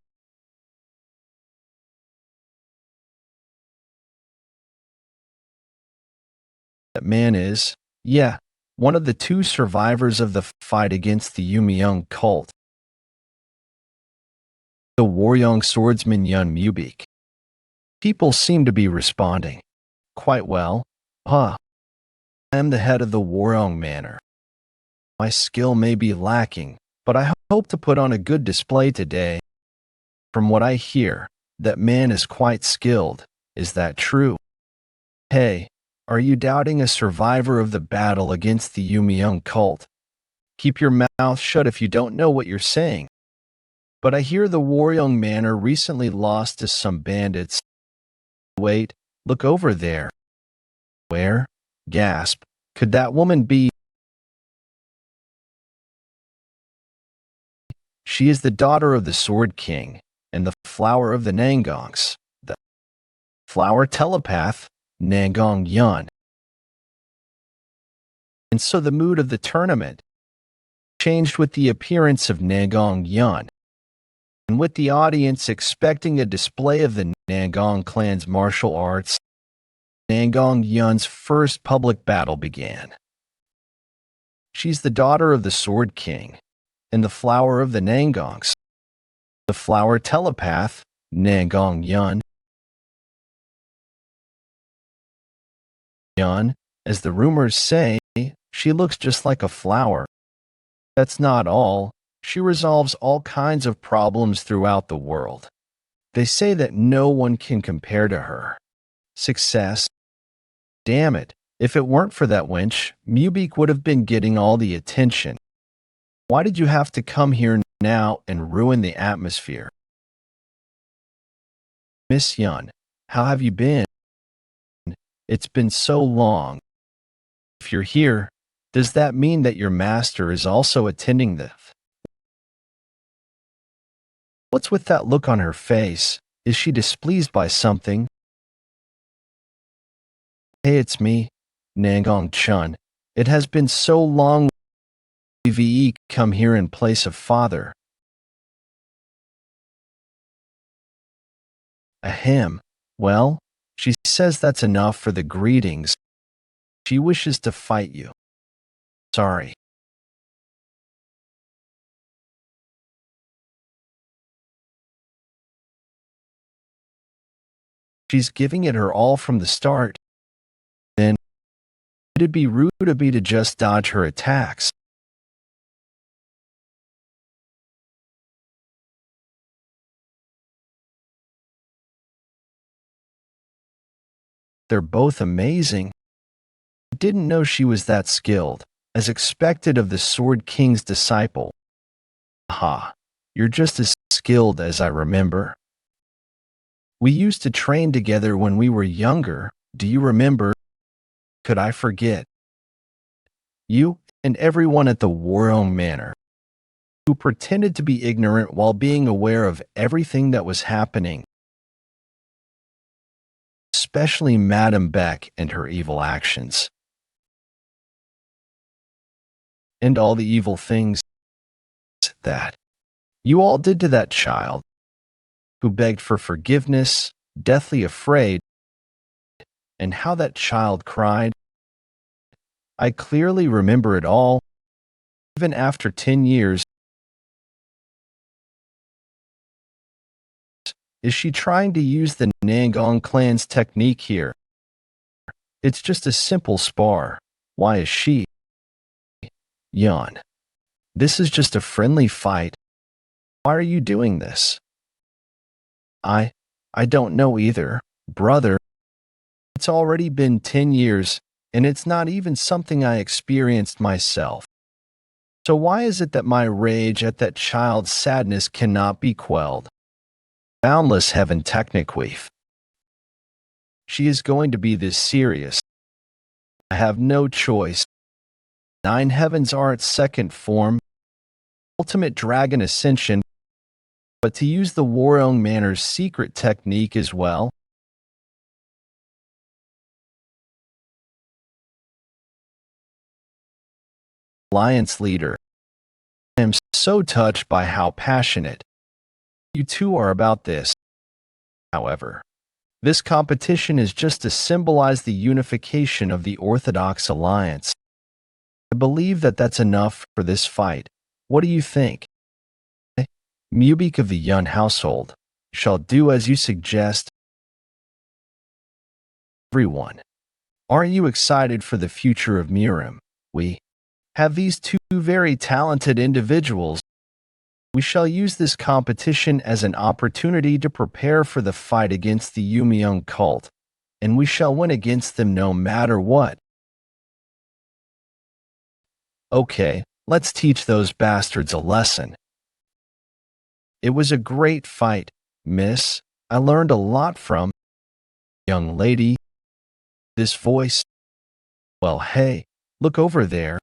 That man is, yeah, one of the two survivors of the fight against the Yumeung cult. The Waryeong swordsman Yeon Mubik. People seem to be responding. Quite well. I am the head of the Waryeong Manor. My skill may be lacking, but I hope to put on a good display today. From what I hear, that man is quite skilled. Is that true? Hey, are you doubting a survivor of the battle against the Yumeung cult? Keep your mouth shut if you don't know what you're saying. But I hear the Waryeong Manor recently lost to some bandits. Wait, look over there. Where? Gasp. Could that woman be? She is the daughter of the Sword King and the flower of the Nangongs. The flower telepath, Nangong Yeon. And so the mood of the tournament changed with the appearance of Nangong Yeon, and with the audience expecting a display of the Nangong clan's martial arts. Nangong Yeon's first public battle began. She's the daughter of the Sword King and the flower of the Nangongs. The flower telepath, Nangong Yeon. Yeon, as the rumors say, she looks just like a flower. That's not all. She resolves all kinds of problems throughout the world. They say that no one can compare to her. Success. Damn it, if it weren't for that wench, Mubik would have been getting all the attention. Why did you have to come here now and ruin the atmosphere? Miss Yeon, how have you been? It's been so long. If you're here, does that mean that your master is also attending this? What's with that look on her face? Is she displeased by something? Hey, it's me, Nangong Chun. It has been so long. VE come here in place of father. Ahem. Well, she says that's enough for the greetings. She wishes to fight you. Sorry. She's giving it her all from the start. Then it'd be rude of me to just dodge her attacks. They're both amazing. I didn't know she was that skilled, as expected of the Sword King's disciple. Ha, you're just as skilled as I remember. We used to train together when we were younger. Do you remember? Could I forget? You and everyone at the Warong Manor, who pretended to be ignorant while being aware of everything that was happening. Especially Madame Beck and her evil actions. And all the evil things that you all did to that child, who begged for forgiveness, deathly afraid, and how that child cried. I clearly remember it all, even after 10 years. Is she trying to use the Nangong clan's technique here? It's just a simple spar. Why is she? Yeon. This is just a friendly fight. Why are you doing this? I don't know either, brother. It's already been 10 years, and it's not even something I experienced myself. So why is it that my rage at that child's sadness cannot be quelled? Boundless heaven techniqueef. She is going to be this serious. I have no choice. 9 heavens are its second form, ultimate dragon ascension, but to use the Warong Manor's secret technique as well. Alliance leader. I am so touched by how passionate you two are about this. However, this competition is just to symbolize the unification of the Orthodox Alliance. I believe that that's enough for this fight. What do you think? Mubik of the Yeon household shall do as you suggest. Everyone, aren't you excited for the future of Mirim? We have these two very talented individuals. We shall use this competition as an opportunity to prepare for the fight against the Yumeung cult, and we shall win against them no matter what. Okay, let's teach those bastards a lesson. It was a great fight, miss. I learned a lot from young lady. This voice. Well, hey, look over there.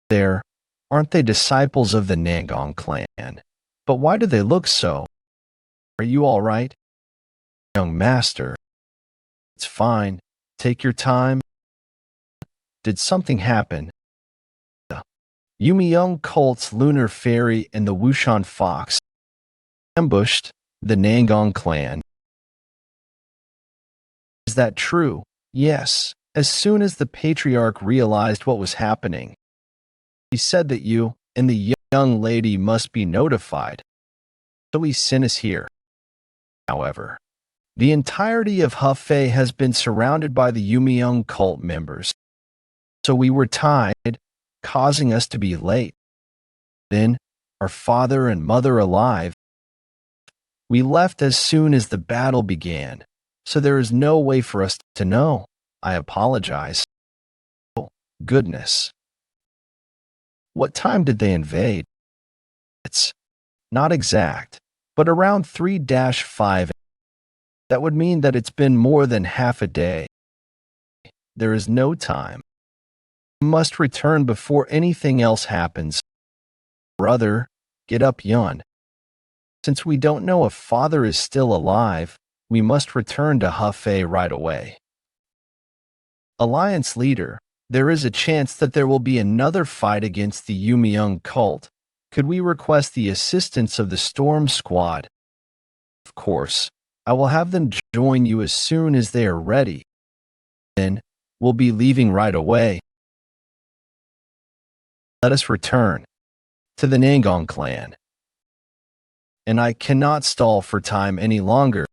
There, aren't they disciples of the Nangong clan? But why do they look so? Are you all right? Young master. It's fine. Take your time. Did something happen? The Yumeung cult's lunar fairy and the Wushan fox ambushed the Nangong clan. Is that true? Yes. As soon as the patriarch realized what was happening, he said that you and the young lady must be notified. So he sent us here. However, the entirety of Hefei has been surrounded by the Yumeung cult members. So we were tied, causing us to be late. Then, our father and mother alive. We left as soon as the battle began, so there is no way for us to know. I apologize. Oh, goodness. What time did they invade? It's not exact, but around 3-5. That would mean that it's been more than half a day. There is no time. We must return before anything else happens. Brother, get up, Yeon. Since we don't know if father is still alive, we must return to Hefei right away. Alliance leader, there is a chance that there will be another fight against the Yumeung cult. Could we request the assistance of the Storm Squad? Of course, I will have them join you as soon as they are ready. Then, we'll be leaving right away. Let us return to the Nangong clan. And I cannot stall for time any longer.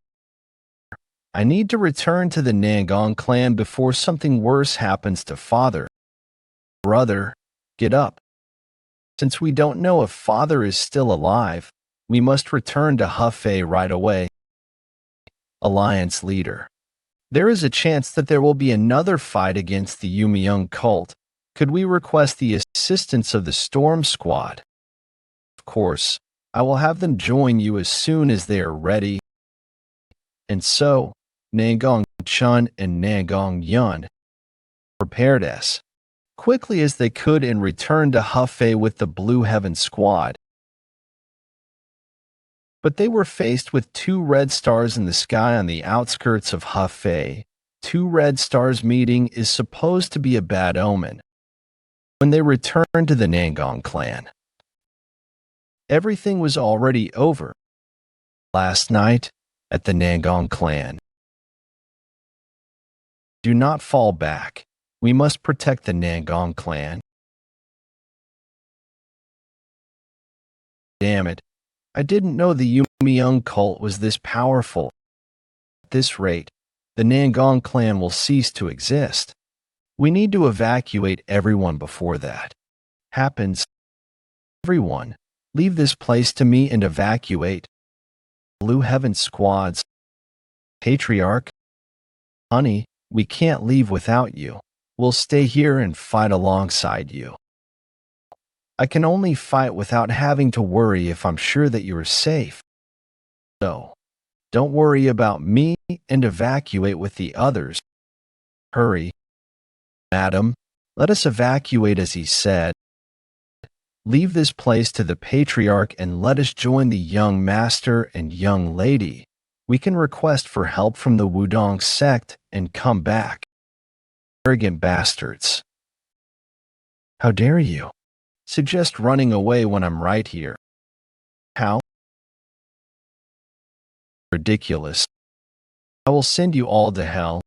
I need to return to the Nangong clan before something worse happens to father. Brother, get up. Since we don't know if father is still alive, we must return to Hefei right away. Alliance leader. There is a chance that there will be another fight against the Yumiyoung cult. Could we request the assistance of the Storm Squad? Of course, I will have them join you as soon as they are ready. And so, Nangong Chun and Nangong Yun prepared as quickly as they could and returned to Hefei with the Blue Heaven Squad. But they were faced with 2 red stars in the sky on the outskirts of Hefei. 2 red stars meeting is supposed to be a bad omen. When they returned to the Nangong clan, everything was already over. Last night at the Nangong clan. Do not fall back. We must protect the Nangong clan. Damn it. I didn't know the Yumiyoung cult was this powerful. At this rate, the Nangong clan will cease to exist. We need to evacuate everyone before that happens. Everyone, leave this place to me and evacuate. Blue Heaven squads. Patriarch. Honey, we can't leave without you. We'll stay here and fight alongside you. I can only fight without having to worry if I'm sure that you are safe. So, don't worry about me and evacuate with the others. Hurry. Madam, let us evacuate as he said. Leave this place to the Patriarch and let us join the young master and young lady. We can request for help from the Wudong sect and come back. Arrogant bastards. How dare you? Suggest running away when I'm right here. How? Ridiculous. I will send you all to hell.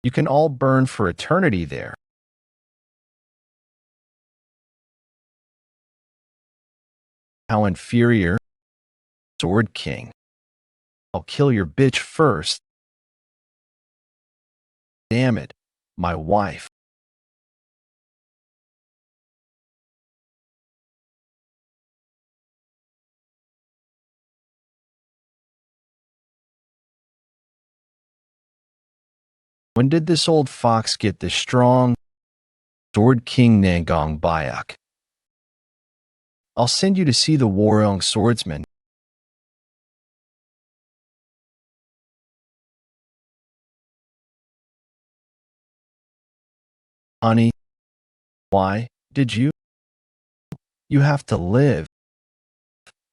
You can all burn for eternity there. How inferior. Sword King. I'll kill your bitch first. Damn it, my wife. When did this old fox get this strong? Sword King Nangong Bayak. I'll send you to see the Warong swordsman. Honey, why did you? You have to live.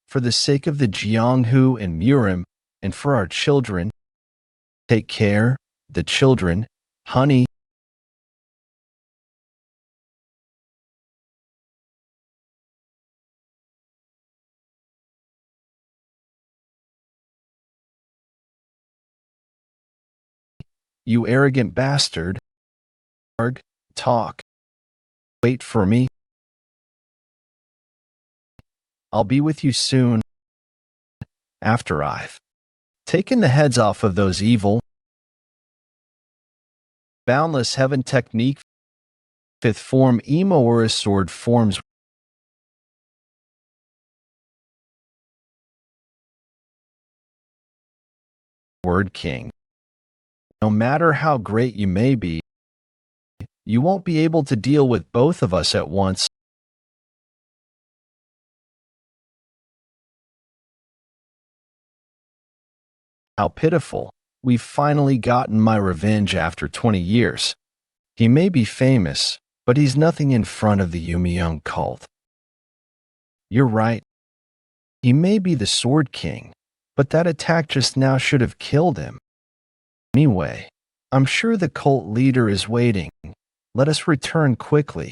For the sake of the Jianghu and Murim, and for our children. Take care, the children, honey. You arrogant bastard. Arg, talk. Wait for me. I'll be with you soon. After I've taken the heads off of those evil. Boundless Heaven Technique. 5th form Emoura sword forms. Word King. No matter how great you may be, you won't be able to deal with both of us at once. How pitiful. We've finally gotten my revenge after 20 years. He may be famous, but he's nothing in front of the Yumiyoung cult. You're right. He may be the Sword King, but that attack just now should have killed him. Anyway, I'm sure the cult leader is waiting. Let us return quickly.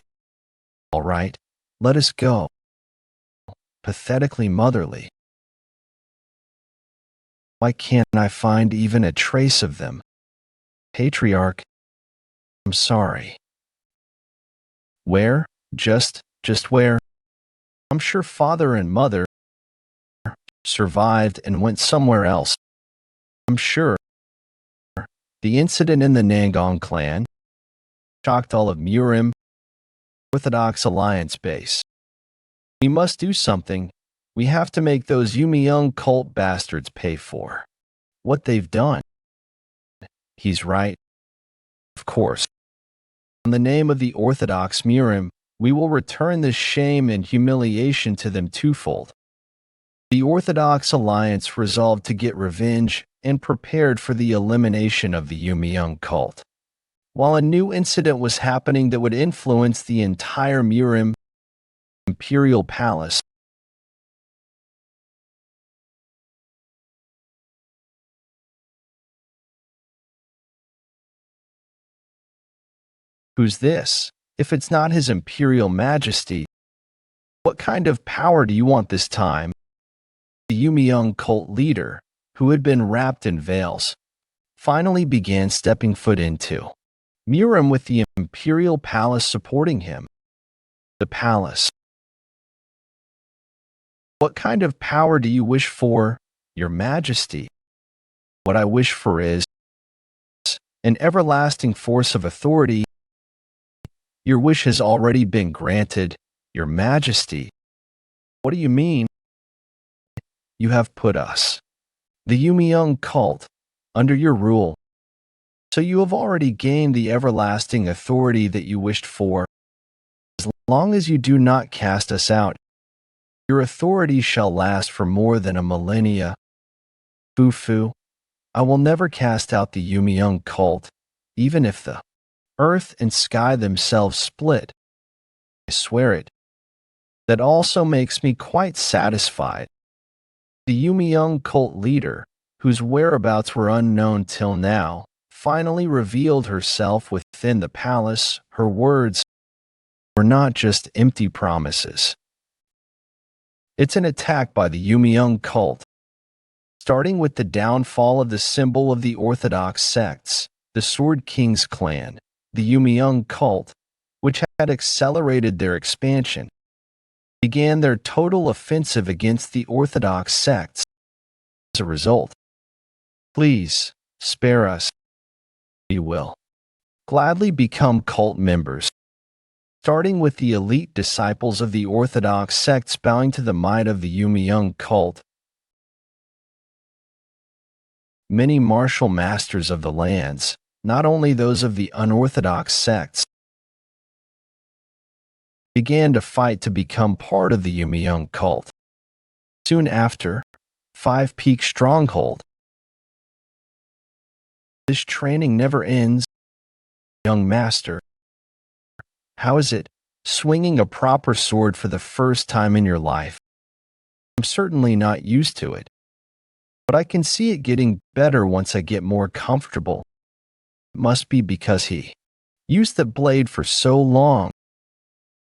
All right, let us go. Pathetically motherly. Why can't I find even a trace of them? Patriarch, I'm sorry. Where? Just where? I'm sure father and mother survived and went somewhere else. I'm sure the incident in the Nangong clan shocked all of Murim Orthodox Alliance base. We must do something. We have to make those Yumiyoung cult bastards pay for what they've done. He's right. Of course. In the name of the Orthodox Murim, we will return this shame and humiliation to them twofold. The Orthodox Alliance resolved to get revenge and prepared for the elimination of the Yumiyoung cult. While a new incident was happening that would influence the entire Murim Imperial Palace. Who's this? If it's not His Imperial Majesty, what kind of power do you want this time? The Yumiyoung cult leader, who had been wrapped in veils, finally began stepping foot into Murim with the Imperial Palace supporting him. The palace. What kind of power do you wish for, Your Majesty? What I wish for is an everlasting force of authority. Your wish has already been granted, Your Majesty. What do you mean? You have put us, the Yumiyoung cult, under your rule. So you have already gained the everlasting authority that you wished for. As long as you do not cast us out, your authority shall last for more than a millennia. Fufu, I will never cast out the Yumiyoung cult, even if the earth and sky themselves split. I swear it. That also makes me quite satisfied. The Yumiyoung cult leader, whose whereabouts were unknown till now, finally revealed herself within the palace. Her words were not just empty promises. It's an attack by the Yumiyoung cult, starting with the downfall of the symbol of the Orthodox sects, the Sword King's clan. The Yumiyoung cult, which had accelerated their expansion, began their total offensive against the Orthodox sects. As a result, please spare us. We will gladly become cult members, starting with the elite disciples of the Orthodox sects bowing to the might of the Yumiyoung cult. Many martial masters of the lands, not only those of the unorthodox sects, began to fight to become part of the Yumiyoung cult. Soon after, Five Peak Stronghold. This training never ends. Young master, how is it swinging a proper sword for the first time in your life? I'm certainly not used to it, but I can see it getting better once I get more comfortable. It must be because he used the blade for so long.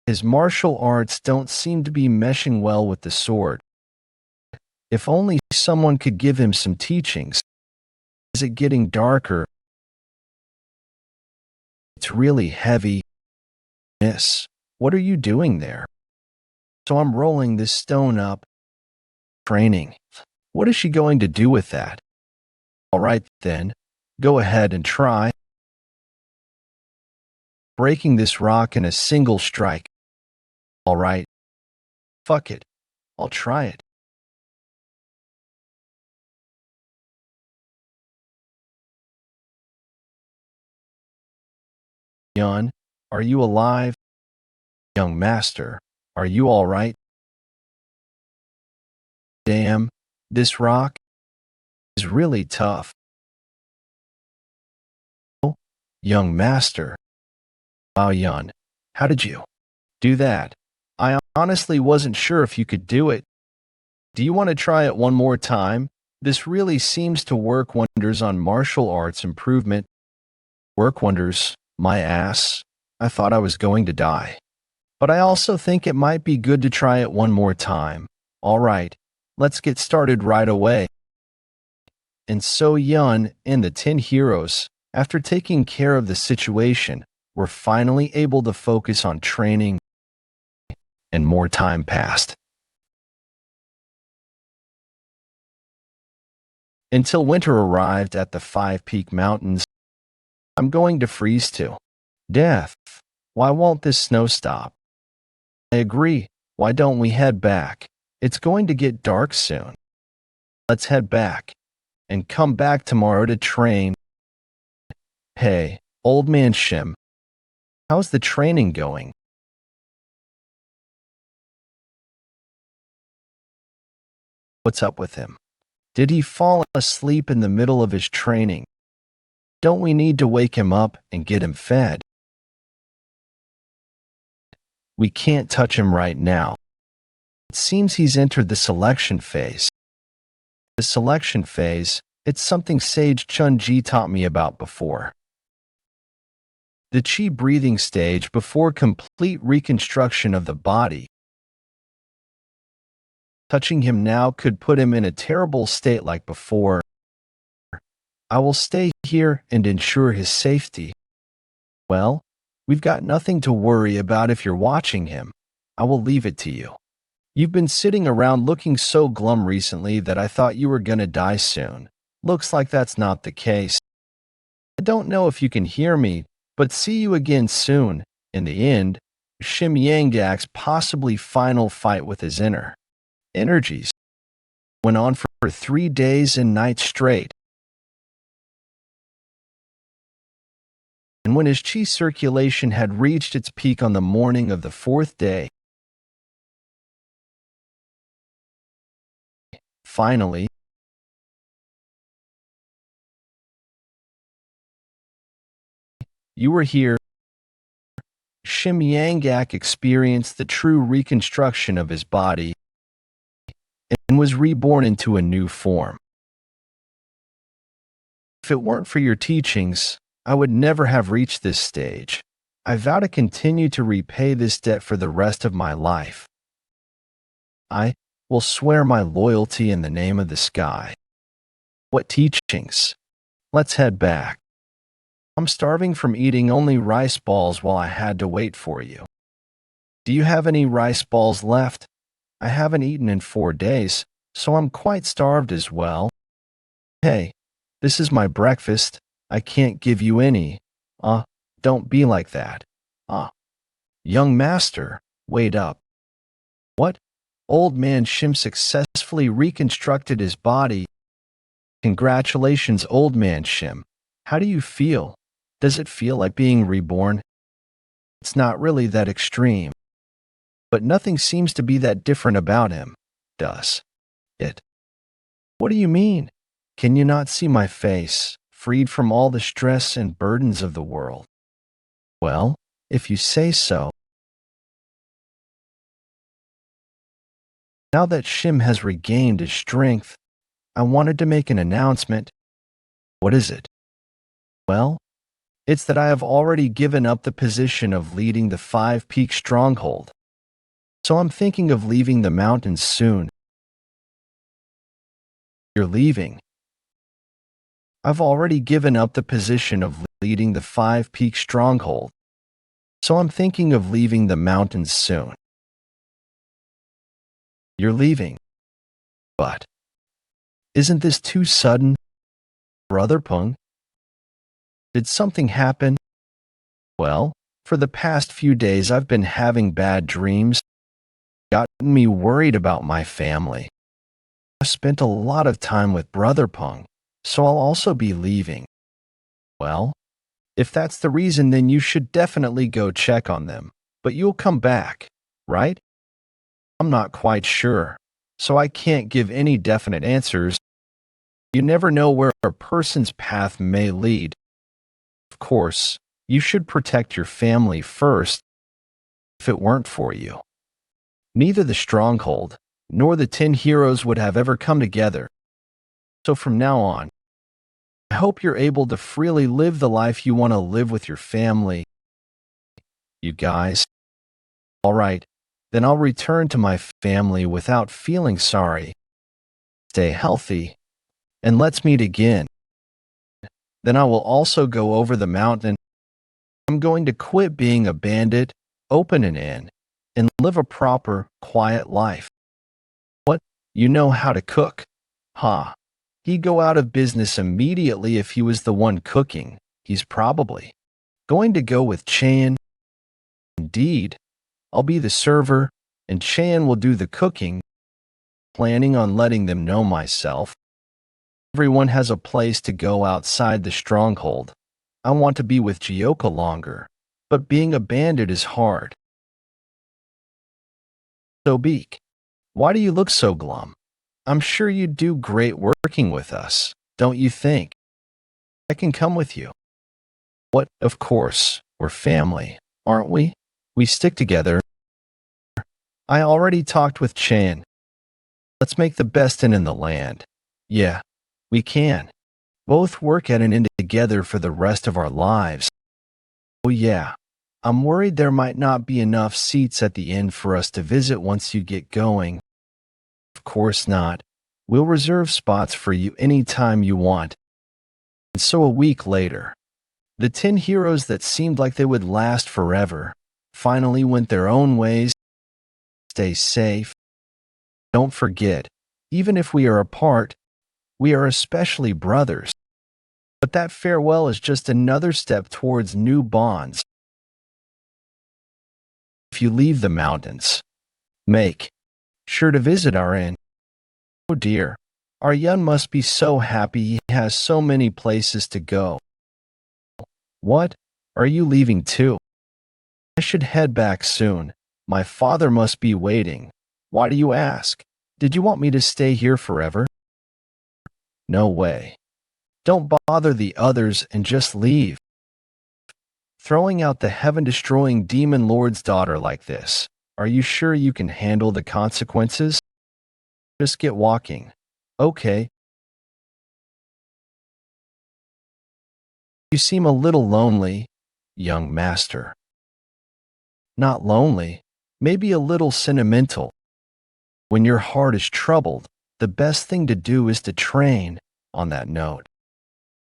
His martial arts don't seem to be meshing well with the sword. If only someone could give him some teachings. Is it getting darker? It's really heavy. Miss, what are you doing there? So I'm rolling this stone up. Training. What is she going to do with that? All right then, go ahead and try. Breaking this rock in a single strike. All right. Fuck it. I'll try it. Yeon, are you alive? Young master, are you all right? Damn, this rock is really tough. Young master. Wow, Yeon, how did you do that? I honestly wasn't sure if you could do it. Do you want to try it one more time? This really seems to work wonders on martial arts improvement. Work wonders, my ass. I thought I was going to die. But I also think it might be good to try it one more time. All right, let's get started right away. And so Yeon and the 10 heroes, after taking care of the situation, were finally able to focus on training, and more time passed. Until winter arrived at the Five Peak Mountains, I'm going to freeze to death. Why won't this snow stop? I agree. Why don't we head back? It's going to get dark soon. Let's head back and come back tomorrow to train. Hey, old man Shim, how's the training going? What's up with him? Did he fall asleep in the middle of his training? Don't we need to wake him up and get him fed? We can't touch him right now. It seems he's entered the selection phase. The selection phase, it's something Sage Chun-Ji taught me about before. The chi breathing stage before complete reconstruction of the body. Touching him now could put him in a terrible state like before. I will stay here and ensure his safety. Well, we've got nothing to worry about if you're watching him. I will leave it to you. You've been sitting around looking so glum recently that I thought you were gonna die soon. Looks like that's not the case. I don't know if you can hear me, but see you again soon. In the end, Shim Yanggak's possibly final fight with his inner energies went on for 3 days and nights straight. And when his chi circulation had reached its peak on the morning of the 4th day, finally, you were here. Shim Yanggak experienced the true reconstruction of his body and was reborn into a new form. If it weren't for your teachings, I would never have reached this stage. I vow to continue to repay this debt for the rest of my life. I will swear my loyalty in the name of the sky. What teachings? Let's head back. I'm starving from eating only rice balls while I had to wait for you. Do you have any rice balls left? I haven't eaten in 4 days, so I'm quite starved as well. Hey, this is my breakfast. I can't give you any. Don't be like that. Young master, wait up. What? Old man Shim successfully reconstructed his body. Congratulations, old man Shim. How do you feel? Does it feel like being reborn? It's not really that extreme. But nothing seems to be that different about him, does it? What do you mean? Can you not see my face, freed from all the stress and burdens of the world? Well, if you say so. Now that Shim has regained his strength, I wanted to make an announcement. What is it? Well, it's that I have already given up the position of leading the 5 Peak Stronghold. So I'm thinking of leaving the mountains soon. You're leaving. I've already given up the position of leading the 5 Peak Stronghold. So I'm thinking of leaving the mountains soon. You're leaving. But isn't this too sudden? Brother Peng? Did something happen? Well, for the past few days I've been having bad dreams. Gotten me worried about my family. I've spent a lot of time with Brother Peng, so I'll also be leaving. Well, if that's the reason, then you should definitely go check on them. But you'll come back, right? I'm not quite sure, so I can't give any definite answers. You never know where a person's path may lead. Of course, you should protect your family first. If it weren't for you, neither the stronghold nor the 10 heroes would have ever come together. So from now on, I hope you're able to freely live the life you want to live with your family. You guys. All right, then I'll return to my family without feeling sorry. Stay healthy, and let's meet again. Then I will also go over the mountain. I'm going to quit being a bandit, open an inn, and live a proper, quiet life. What? You know how to cook? Ha. He'd go out of business immediately if he was the one cooking. He's probably going to go with Chan. Indeed, I'll be the server, and Chan will do the cooking, planning on letting them know myself. Everyone has a place to go outside the stronghold. I want to be with Jeokha longer, but being a bandit is hard. So Beak, why do you look so glum? I'm sure you'd do great working with us, don't you think? I can come with you. What, of course, we're family, aren't we? We stick together. I already talked with Chan. Let's make the best inn in the land. Yeah, we can. Both work at an inn together for the rest of our lives. Oh yeah, I'm worried there might not be enough seats at the inn for us to visit once you get going. Of course not. We'll reserve spots for you anytime you want. And so a week later, the 10 heroes that seemed like they would last forever finally went their own ways. Stay safe. Don't forget, even if we are apart, we are especially brothers. But that farewell is just another step towards new bonds. If you leave the mountains, make sure to visit our inn. Oh dear, our Yeon must be so happy he has so many places to go. What? Are you leaving too? I should head back soon. My father must be waiting. Why do you ask? Did you want me to stay here forever? No way. Don't bother the others and just leave. Throwing out the heaven-destroying demon lord's daughter like this. Are you sure you can handle the consequences? Just get walking. Okay. You seem a little lonely, young master. Not lonely, maybe a little sentimental. When your heart is troubled, the best thing to do is to train. On that note,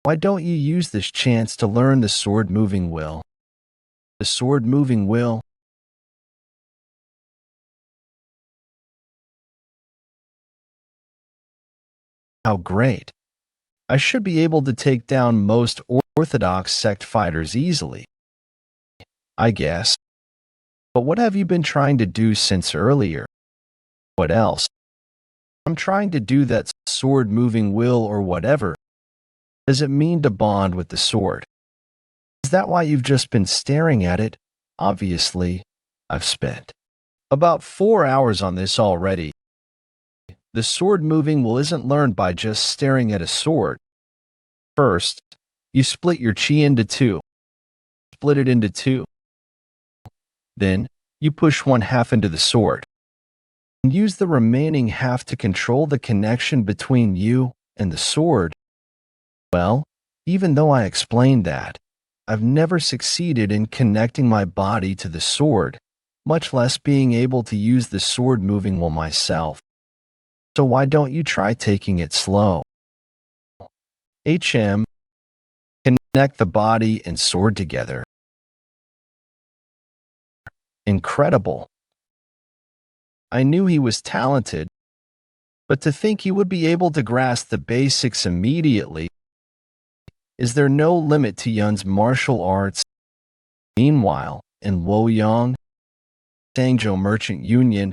why don't you use this chance to learn the sword-moving will? The sword-moving will? How great. I should be able to take down most orthodox sect fighters easily, I guess. But what have you been trying to do since earlier? What else? I'm trying to do that sword-moving will or whatever. Does it mean to bond with the sword? Is that why you've just been staring at it? Obviously, I've spent about 4 hours on this already. The sword-moving will isn't learned by just staring at a sword. First, you split your chi into two. Split it into two. Then, you push one half into the sword. And use the remaining half to control the connection between you and the sword. Well, even though I explained that, I've never succeeded in connecting my body to the sword, much less being able to use the sword-moving will myself. So why don't you try taking it slow? Connect the body and sword together. Incredible. I knew he was talented, but to think he would be able to grasp the basics immediately. Is there no limit to Yeon's martial arts? Meanwhile, in Luoyang, Sangzhou Merchant Union,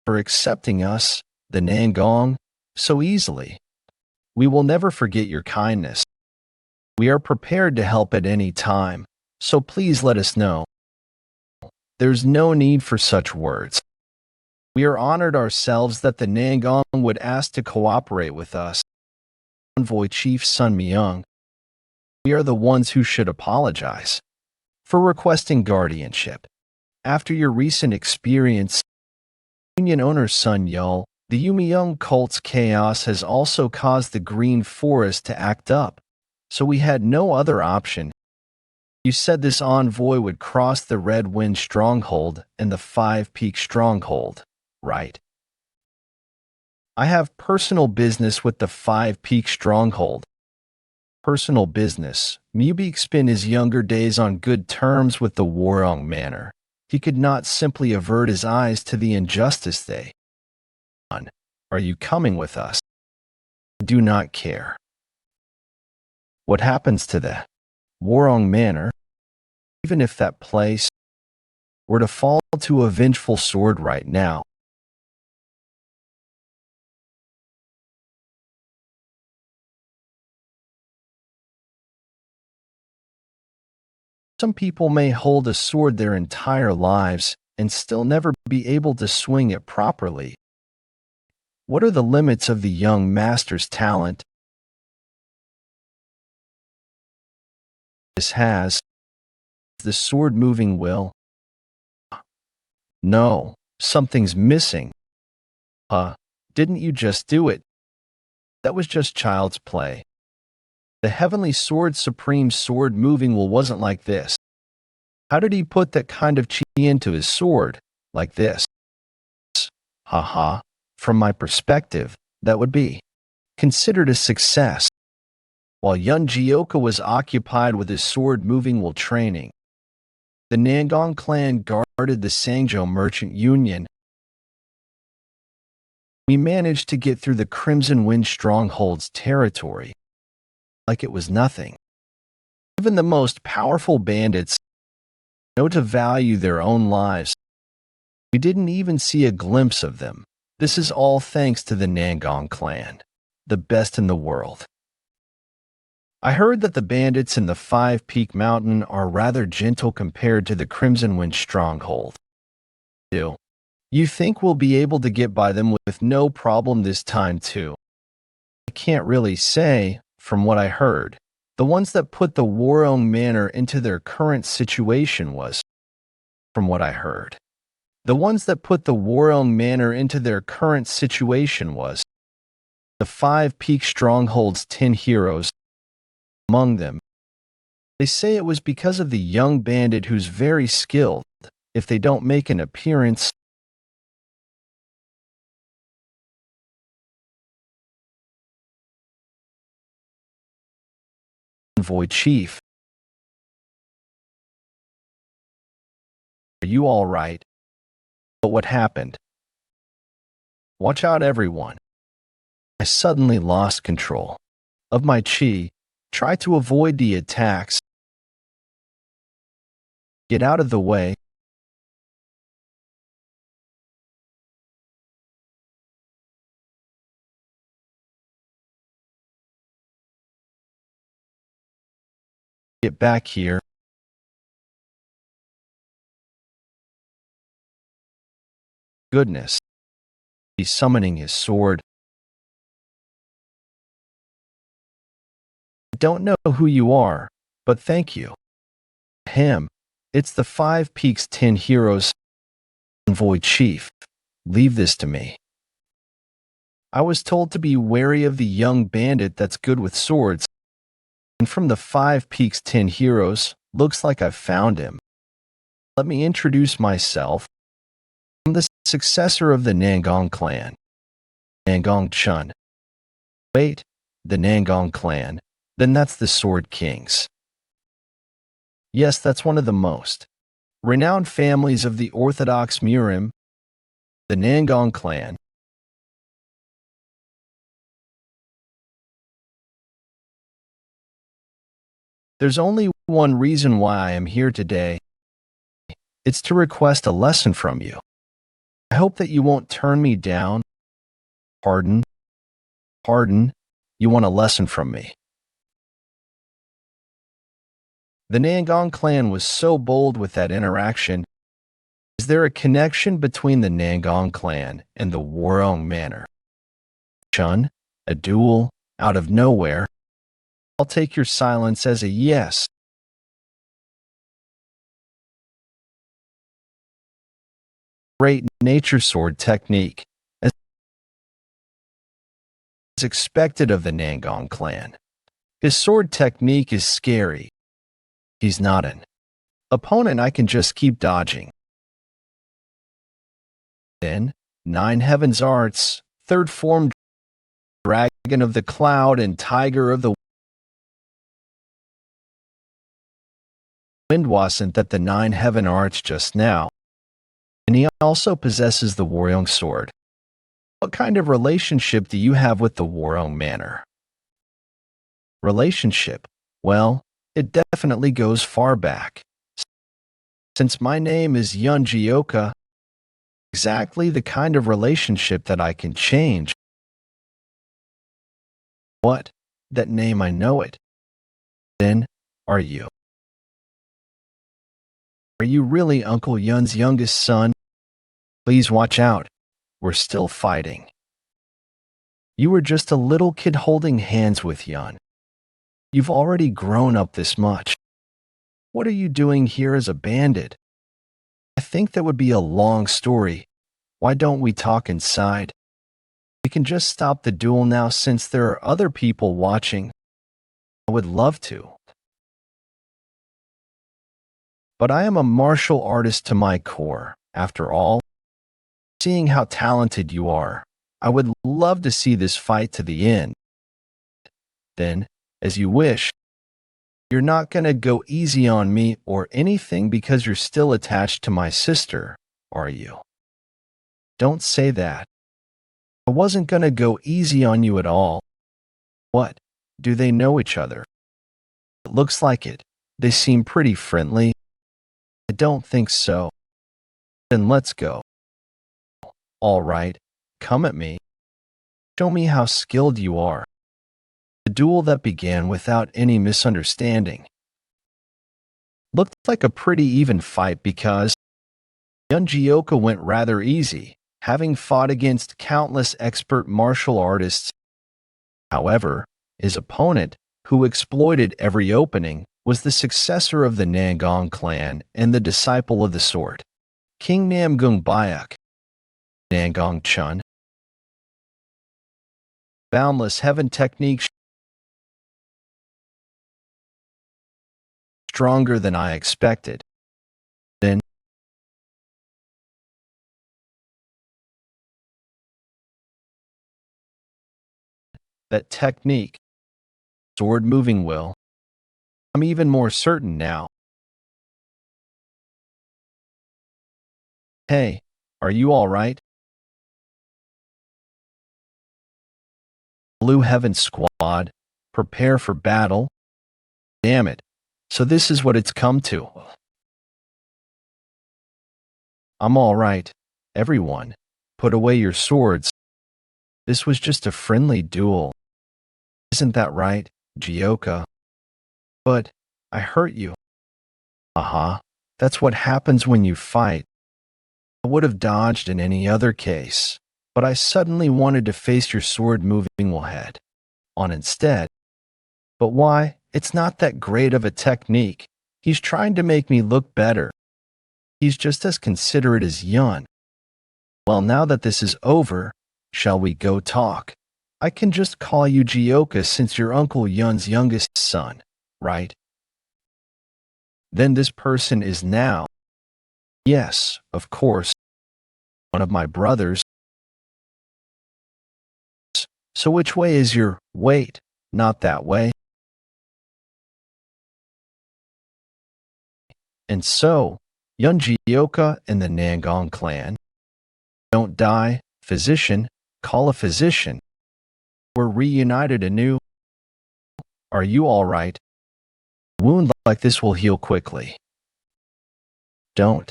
for accepting us, the Nangong, so easily. We will never forget your kindness. We are prepared to help at any time, so please let us know. There's no need for such words. We are honored ourselves that the Nangong would ask to cooperate with us. Envoy Chief Sun Myung. We are the ones who should apologize for requesting guardianship. After your recent experience, Union owner Sun Yul, the Yumyung cult's chaos has also caused the Green Forest to act up, so we had no other option. You said this envoy would cross the Red Wind Stronghold and the Five Peak Stronghold, right? I have personal business with the Five Peak Stronghold. Personal business. Mubik spent his younger days on good terms with the Warong Manor. He could not simply avert his eyes to the injustice they. Are you coming with us? do not care. What happens to the Warong Manor, even if that place were to fall to a vengeful sword right now? Some people may hold a sword their entire lives and still never be able to swing it properly. What are the limits of the young master's talent? This has the sword moving will. No, something's missing. Didn't you just do it? That was just child's play. The heavenly sword supreme sword moving will wasn't like this. How did he put that kind of chi into his sword? Like this. From my perspective, that would be considered a success. While Yeon Jeokha was occupied with his sword moving will training, the Nangong clan guarded the Sangjo Merchant Union. We managed to get through the Crimson Wind Stronghold's territory like it was nothing. Even the most powerful bandits know to value their own lives. We didn't even see a glimpse of them. This is all thanks to the Nangong clan, the best in the world. I heard that the bandits in the Five Peak Mountain are rather gentle compared to the Crimson Wind Stronghold. You think we'll be able to get by them with no problem this time too? I can't really say, from what I heard. The ones that put the Warong Manor into their current situation was, from what I heard. The ones that put the Warong Manor into their current situation was the Five Peak Stronghold's 10 heroes. Among them, they say it was because of the young bandit who's very skilled. If they don't make an appearance, Envoy Chief. Are you all right? But what happened? Watch out, everyone. I suddenly lost control of my chi. Try to avoid the attacks. Get out of the way. Get back here. Goodness. He's summoning his sword. I don't know who you are, but thank you. Him. It's the Five Peaks 10 heroes. Envoy Chief. Leave this to me. I was told to be wary of the young bandit that's good with swords. And from the Five Peaks 10 heroes, looks like I've found him. Let me introduce myself. I'm the successor of the Nangong clan. Nangong Chun. Wait, the Nangong clan. Then that's the Sword Kings. Yes, that's one of the most renowned families of the Orthodox Murim, the Nangong clan. There's only one reason why I am here today. It's to request a lesson from you. I hope that you won't turn me down. Pardon? You want a lesson from me. The Nangong clan was so bold with that interaction. Is there a connection between the Nangong clan and the Warong Manor? Chun, a duel out of nowhere. I'll take your silence as a yes. Great nature sword technique, as expected of the Nangong clan. His sword technique is scary. He's not an opponent I can just keep dodging. Then, Nine Heavens Arts, third form Dragon of the Cloud and Tiger of the Wind wasn't that the Nine Heaven Arts just now, and he also possesses the Warong Sword. What kind of relationship do you have with the Warong Manor? Relationship? Well, it definitely goes far back. Since my name is Yeon Jeokha, exactly the kind of relationship that I can change. What? That name, I know it. Then, are you? Are you really Uncle Yeon's youngest son? Please watch out. We're still fighting. You were just a little kid holding hands with Yeon. You've already grown up this much. What are you doing here as a bandit? I think that would be a long story. Why don't we talk inside? We can just stop the duel now since there are other people watching. I would love to. But I am a martial artist to my core. After all, seeing how talented you are, I would love to see this fight to the end. Then, as you wish, you're not going to go easy on me or anything because you're still attached to my sister, are you? Don't say that. I wasn't going to go easy on you at all. What? Do they know each other? It looks like it. They seem pretty friendly. I don't think so. Then let's go. All right, come at me. Show me how skilled you are. The duel that began without any misunderstanding looked like a pretty even fight because Yeon Jeokha went rather easy, having fought against countless expert martial artists. However, his opponent, who exploited every opening, was the successor of the Nangong clan and the disciple of the sword, King Namgung Bayuk, Nangong Chun. Boundless heaven technique stronger than I expected. Then, that technique, sword moving will, I'm even more certain now. Hey, are you all right? Blue Heaven Squad, prepare for battle. Damn it. So this is what it's come to. I'm all right. Everyone, put away your swords. This was just a friendly duel. Isn't that right, Jeokha? But I hurt you. That's what happens when you fight. I would have dodged in any other case, but I suddenly wanted to face your sword-moving head on instead. But why? It's not that great of a technique. He's trying to make me look better. He's just as considerate as Yeon. Well, now that this is over, shall we go talk? I can just call you Jeokha since you're Uncle Yeon's youngest son, right? Then this person is now, yes, of course, one of my brothers. So which way is your, wait, not that way? And so, Yeon Jeokha and the Nangong clan. Don't die, physician, call a physician. We're reunited anew. Are you all right? A wound like this will heal quickly. Don't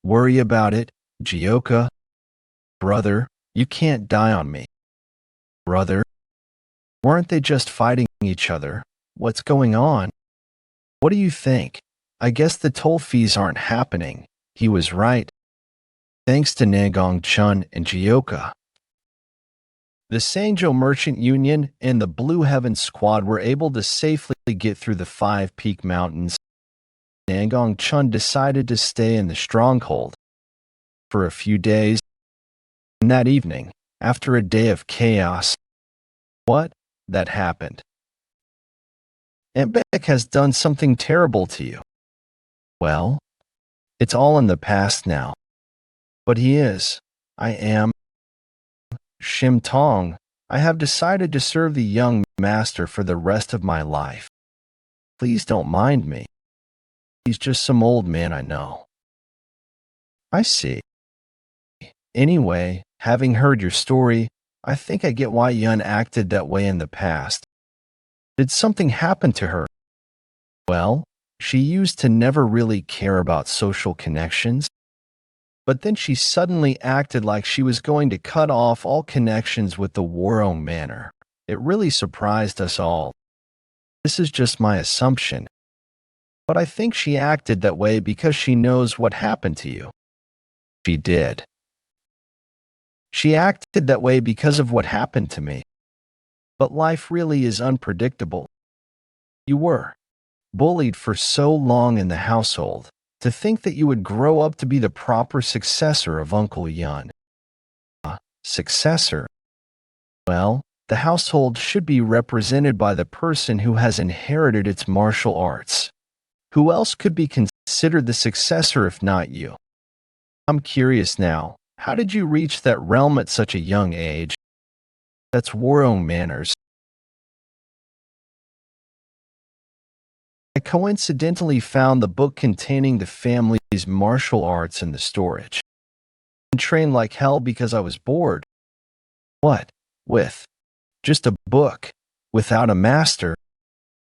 worry about it, Jeokha. Brother, you can't die on me. Brother, weren't they just fighting each other? What's going on? What do you think? I guess the toll fees aren't happening. He was right. Thanks to Nangong Chun and Jeokha. The Sangjo Merchant Union and the Blue Heaven Squad were able to safely get through the Five Peak Mountains. Nangong Chun decided to stay in the stronghold for a few days. And that evening, after a day of chaos, that happened. Aunt Beck has done something terrible to you. Well, it's all in the past now. But I am, Shim Tong. I have decided to serve the young master for the rest of my life. Please don't mind me. He's just some old man I know. I see. Anyway, Having heard your story, I think I get why Yun acted that way in the past. Did something happen to her? Well, she used to never really care about social connections, but then she suddenly acted like she was going to cut off all connections with the Warong Manor. It really surprised us all. This is just my assumption, but I think she acted that way because she knows what happened to you. She did. She acted that way because of what happened to me. But life really is unpredictable. You were bullied for so long in the household. To think that you would grow up to be the proper successor of Uncle Yun. Successor? Well, the household should be represented by the person who has inherited its martial arts. Who else could be considered the successor if not you? I'm curious now, how did you reach that realm at such a young age? That's Warong manners. I coincidentally found the book containing the family's martial arts in the storage. I trained like hell because I was bored. What? With just a book, without a master?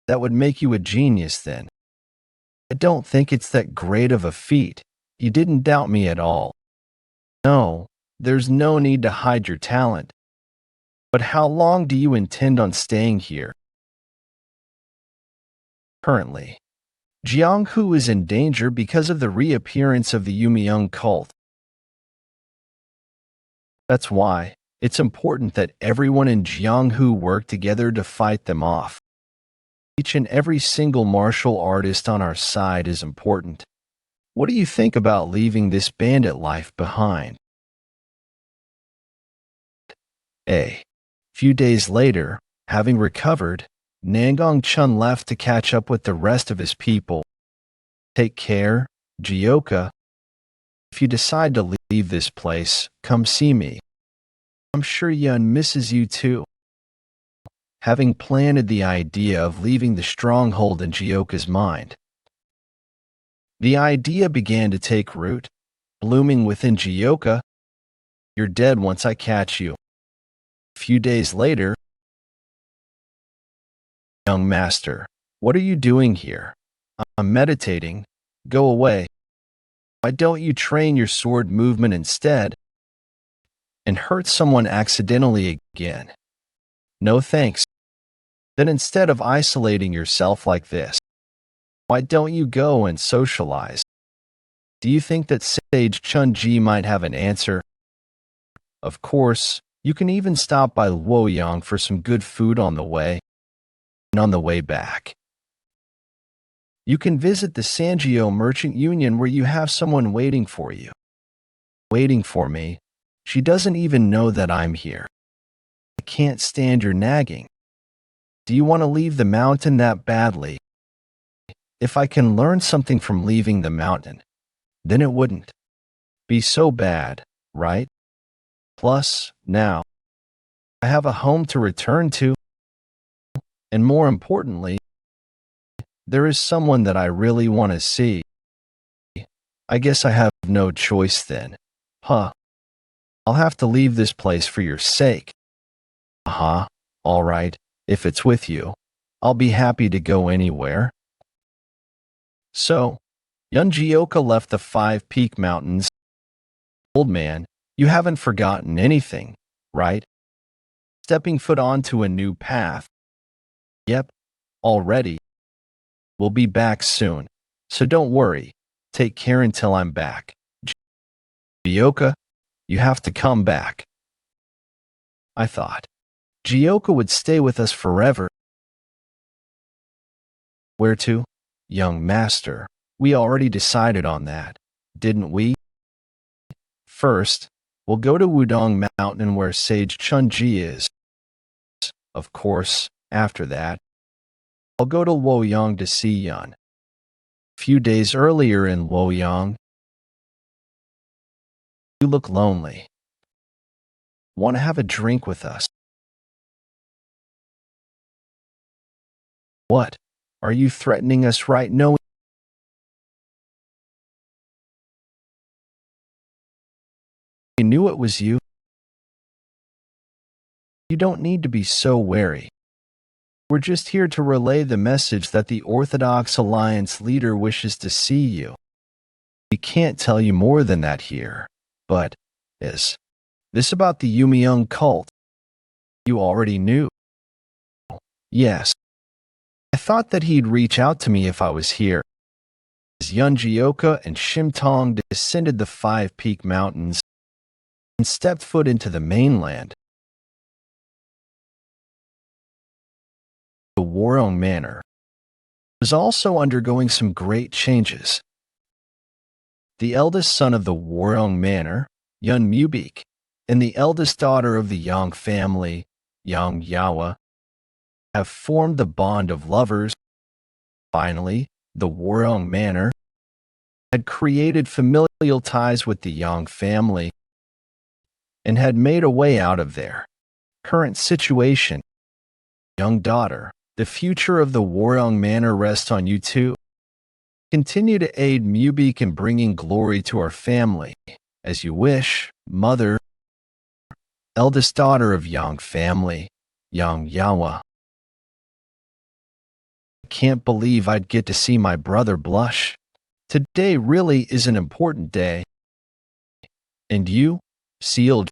That would make you a genius then. I don't think it's that great of a feat. You didn't doubt me at all. No, there's no need to hide your talent. But how long do you intend on staying here? Currently, Jianghu is in danger because of the reappearance of the Yumiyoung cult. That's why it's important that everyone in Jianghu work together to fight them off. Each and every single martial artist on our side is important. What do you think about leaving this bandit life behind? A few days later, having recovered, Nangong Chun left to catch up with the rest of his people. Take care, Jeokha. If you decide to leave this place, come see me. I'm sure Yun misses you too. Having planted the idea of leaving the stronghold in Jeokha's mind, the idea began to take root, blooming within Jeokha. You're dead once I catch you. A few days later, young master, what are you doing here? I'm meditating. Go away. Why don't you train your sword movement instead and hurt someone accidentally again? No thanks. Then instead of isolating yourself like this, why don't you go and socialize? Do you think that Sage Chun-ji might have an answer? Of course, you can even stop by Luoyang for some good food on the way. And on the way back, you can visit the Sanjio Merchant Union where you have someone waiting for you. Waiting for me? She doesn't even know that I'm here. I can't stand your nagging. Do you want to leave the mountain that badly? If I can learn something from leaving the mountain, then it wouldn't be so bad, right? Plus, now, I have a home to return to. And more importantly, there is someone that I really want to see. I guess I have no choice then. Huh. I'll have to leave this place for your sake. All right, if it's with you, I'll be happy to go anywhere. So, Yeon Jeokha left the 5 Peak Mountains. Old man, you haven't forgotten anything, right? Stepping foot onto a new path. Yep, already. We'll be back soon, so don't worry. Take care until I'm back. Jeokha, you have to come back. I thought Jeokha would stay with us forever. Where to? Young master, we already decided on that, didn't we? First, we'll go to Wudong Mountain where Sage Chun-ji is. Of course, after that, I'll go to Luoyang to see Yun. A few days earlier in Luoyang, you look lonely. Want to have a drink with us? What? Are you threatening us right now? I knew it was you. You don't need to be so wary. We're just here to relay the message that the Orthodox Alliance leader wishes to see you. We can't tell you more than that here, but is this about the Yumiyoung cult? You already knew. Yes. I thought that he'd reach out to me if I was here. As Yeon Jeokha and Shimtong descended the five-peak mountains and stepped foot into the mainland, the Warong Manor was also undergoing some great changes. The eldest son of the Warong Manor, Yeon Mubik, and the eldest daughter of the Yang family, Yeon Jeokha, have formed the bond of lovers. Finally, the Warong Manor had created familial ties with the Yang family and had made a way out of their current situation. Young daughter, the future of the Warong Manor rests on you too. Continue to aid Mubik in bringing glory to our family, as you wish, mother, eldest daughter of Yang family, Yeon Jeokha. I can't believe I'd get to see my brother blush. Today really is an important day. And you, Sealju,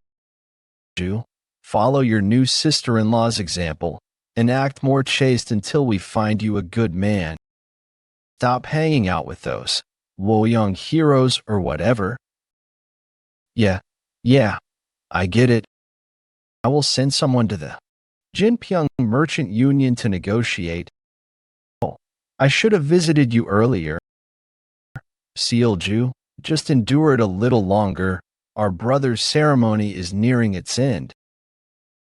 follow your new sister-in-law's example and act more chaste until we find you a good man. Stop hanging out with those Woyoung heroes or whatever. Yeah, I get it. I will send someone to the Jinpyong Merchant Union to negotiate. Oh, I should have visited you earlier. Sealju, just endure it a little longer. Our brother's ceremony is nearing its end.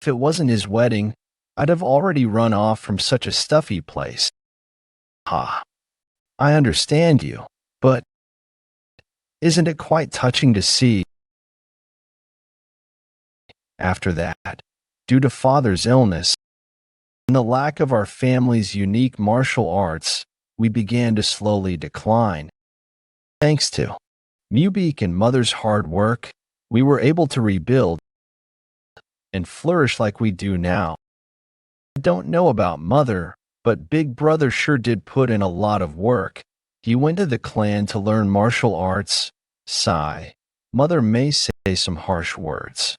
If it wasn't his wedding, I'd have already run off from such a stuffy place. Ha. I understand you, but isn't it quite touching to see? After that, due to father's illness and the lack of our family's unique martial arts, we began to slowly decline. Thanks to Mubik and mother's hard work, we were able to rebuild and flourish like we do now. I don't know about mother, but big brother sure did put in a lot of work. He went to the clan to learn martial arts. Sigh. Mother may say some harsh words,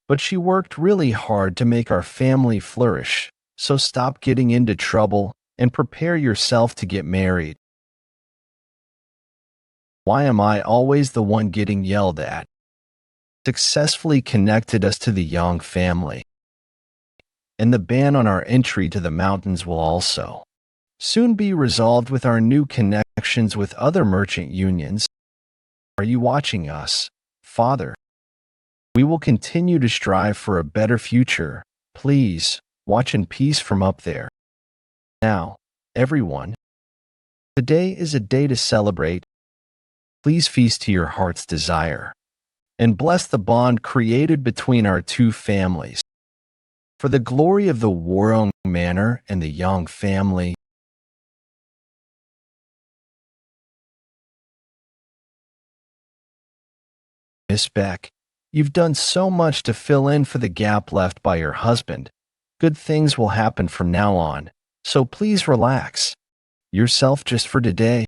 but she worked really hard to make our family flourish. So stop getting into trouble and prepare yourself to get married. Why am I always the one getting yelled at? Successfully connected us to the Yang family, and the ban on our entry to the mountains will also soon be resolved with our new connections with other merchant unions. Are you watching us, Father? We will continue to strive for a better future. Please, watch in peace from up there. Now, everyone, today is a day to celebrate. Please feast to your heart's desire and bless the bond created between our two families. For the glory of the Warong Manor and the Yang family, Miss Beck, you've done so much to fill in for the gap left by your husband. Good things will happen from now on, so please relax yourself just for today.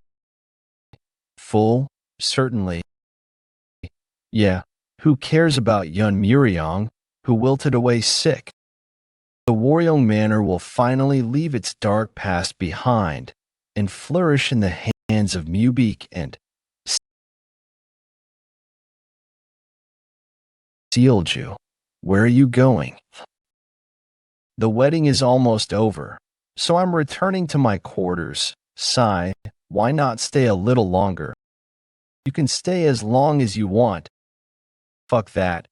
Full, certainly. Yeah, who cares about Yeon Muriong, who wilted away sick? The Warong Manor will finally leave its dark past behind and flourish in the hands of Mubik and Sealju. Where are you going? The wedding is almost over, so I'm returning to my quarters. Sigh, why not stay a little longer? You can stay as long as you want. Fuck that.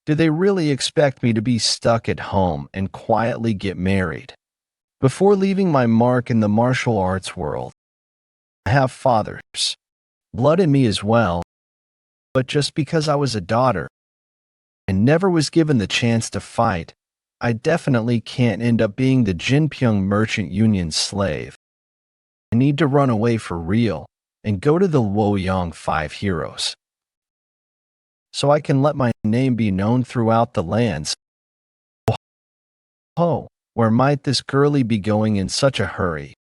Do they really expect me to be stuck at home and quietly get married? Before leaving my mark in the martial arts world, I have father's blood in me as well, but just because I was a daughter and never was given the chance to fight, I definitely can't end up being the Jinpyong Merchant Union slave. I need to run away for real and go to the Woyoung Five Heroes, so I can let my name be known throughout the lands. Oh, where might this girlie be going in such a hurry?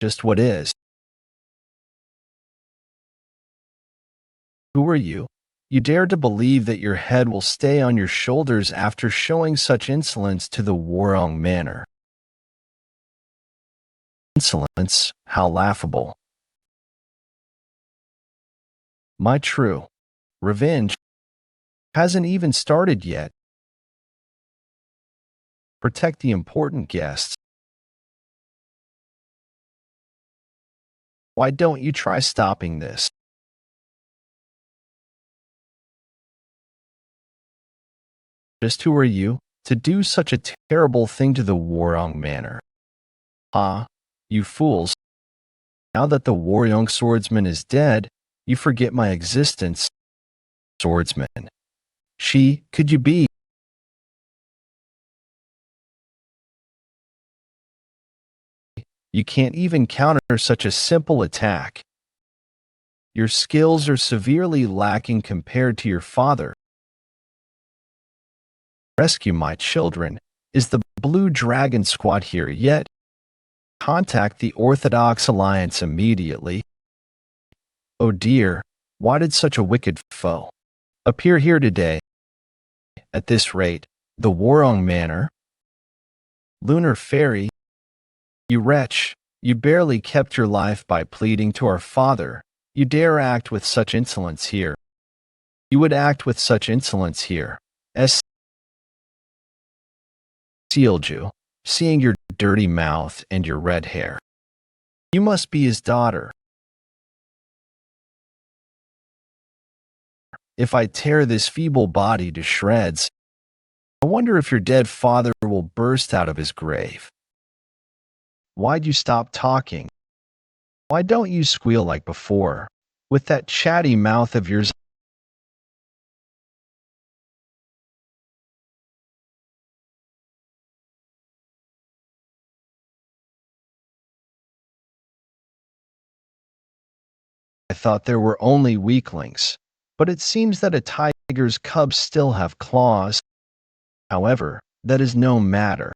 Just what is? Who are you? You dare to believe that your head will stay on your shoulders after showing such insolence to the Warong Manor? Insolence? How laughable. My true revenge hasn't even started yet. Protect the important guests. Why don't you try stopping this? Just who are you to do such a terrible thing to the Warong Manor? Ah, you fools. Now that the Warong swordsman is dead, you forget my existence. Swordsman. Could you be? You can't even counter such a simple attack. Your skills are severely lacking compared to your father. Rescue my children. Is the Blue Dragon Squad here yet? Contact the Orthodox Alliance immediately. Oh dear, why did such a wicked foe appear here today? At this rate, the Warong Manor. Lunar Fairy, you wretch, you barely kept your life by pleading to our father. You dare act with such insolence here. You would act with such insolence here. S. Sealed you, seeing your dirty mouth and your red hair. You must be his daughter. If I tear this feeble body to shreds, I wonder if your dead father will burst out of his grave. Why'd you stop talking? Why don't you squeal like before? With that chatty mouth of yours. I thought there were only weaklings, but it seems that a tiger's cubs still have claws. However, that is no matter.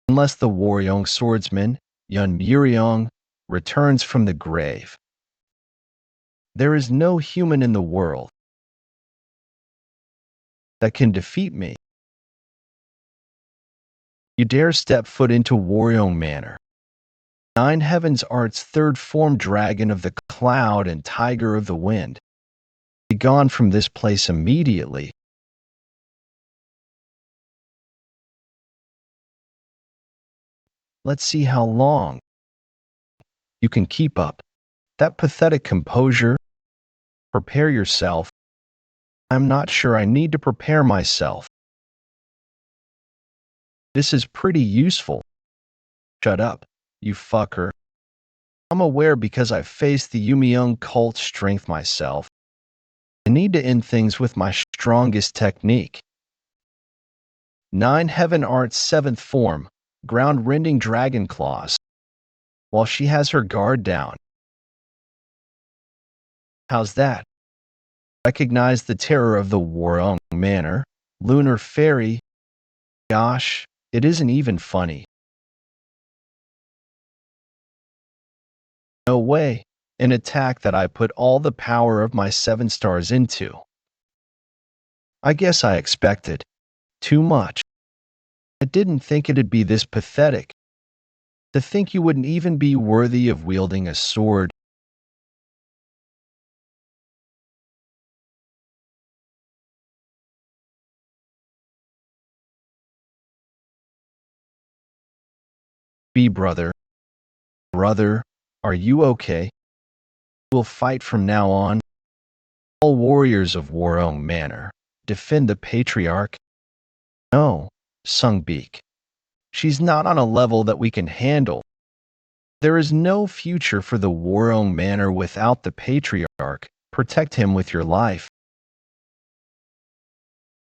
Unless the Warong swordsman, Yeon Jeokha, returns from the grave. There is no human in the world that can defeat me. You dare step foot into Warong Manor. Nine Heavens Art's third form dragon of the cloud and tiger of the wind. Be gone from this place immediately. Let's see how long you can keep up that pathetic composure. Prepare yourself. I'm not sure I need to prepare myself. This is pretty useful. Shut up, you fucker. I'm aware because I've faced the Yumiyoung cult strength myself. I need to end things with my strongest technique. Nine Heaven Art's seventh form, ground-rending dragon claws. While she has her guard down. How's that? Recognize the terror of the Warong Manor, Lunar Fairy. Gosh, it isn't even funny. No way, an attack that I put all the power of my 7 stars into. I guess I expected too much. I didn't think it'd be this pathetic. To think you wouldn't even be worthy of wielding a sword. Brother. Brother, are you okay? We'll fight from now on. All warriors of Warong Manor, defend the patriarch. No, Sungbeak. She's not on a level that we can handle. There is no future for the Warong Manor without the patriarch. Protect him with your life.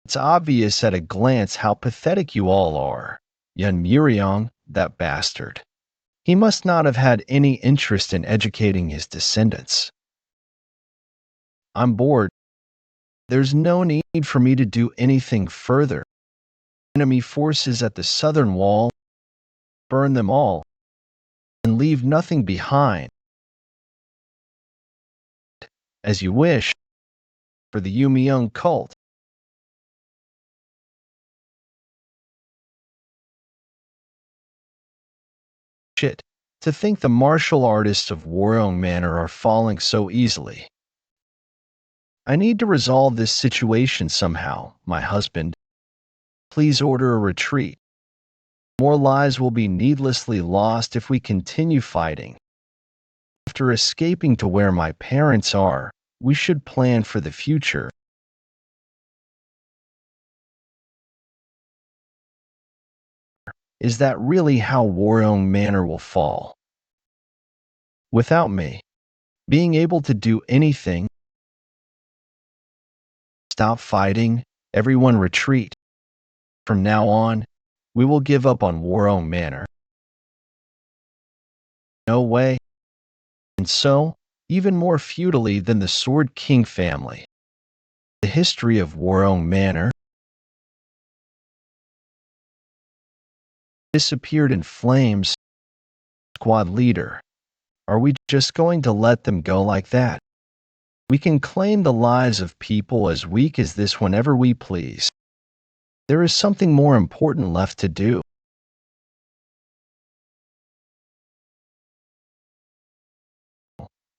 It's obvious at a glance how pathetic you all are. Yeon Jeokha, that bastard. He must not have had any interest in educating his descendants. I'm bored. There's no need for me to do anything further. Enemy forces at the southern wall, burn them all, and leave nothing behind. As you wish, for the Yumiyoung cult. Shit, to think the martial artists of Warong Manor are falling so easily. I need to resolve this situation somehow, my husband. Please order a retreat. More lives will be needlessly lost if we continue fighting. After escaping to where my parents are, we should plan for the future. Is that really how Warong Manor will fall? Without me being able to do anything, stop fighting, everyone retreat. From now on, we will give up on Warong Manor. No way. And so, even more futilely than the Sword King family, the history of Warong Manor disappeared in flames. Squad leader, are we just going to let them go like that? We can claim the lives of people as weak as this whenever we please. There is something more important left to do.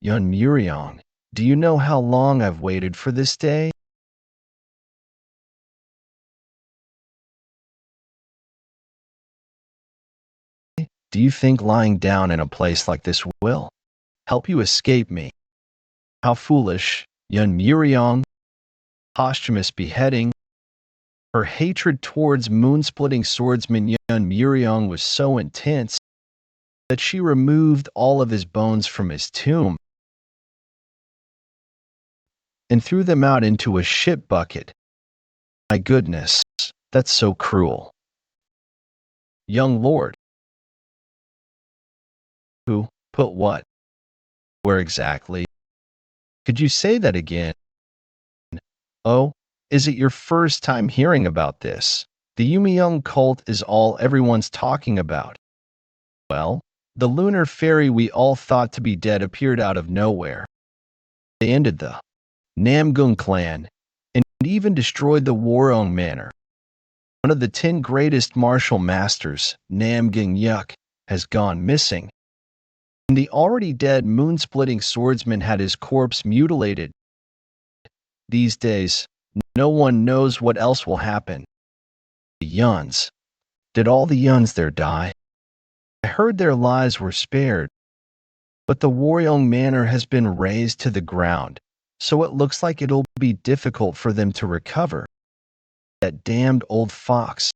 Yeon Jeokha, do you know how long I've waited for this day? Do you think lying down in a place like this will help you escape me? How foolish, Yeon Jeokha. Posthumous beheading. Her hatred towards moon-splitting swordsman Yeon Jeokha was so intense that she removed all of his bones from his tomb and threw them out into a shit bucket. My goodness, that's so cruel. Young lord. Who put what? Where exactly? Could you say that again? Oh, is it your first time hearing about this? The Yumiyoung cult is all everyone's talking about. Well, the lunar fairy we all thought to be dead appeared out of nowhere. They ended the Namgung clan and even destroyed the Warong Manor. One of the 10 greatest martial masters, Namgung Yuk, has gone missing. And the already dead moon-splitting swordsman had his corpse mutilated. These days, no one knows what else will happen. The Yuns. Did all the Yuns there die? I heard their lives were spared, but the Warong Manor has been razed to the ground, so it looks like it'll be difficult for them to recover. That damned old fox.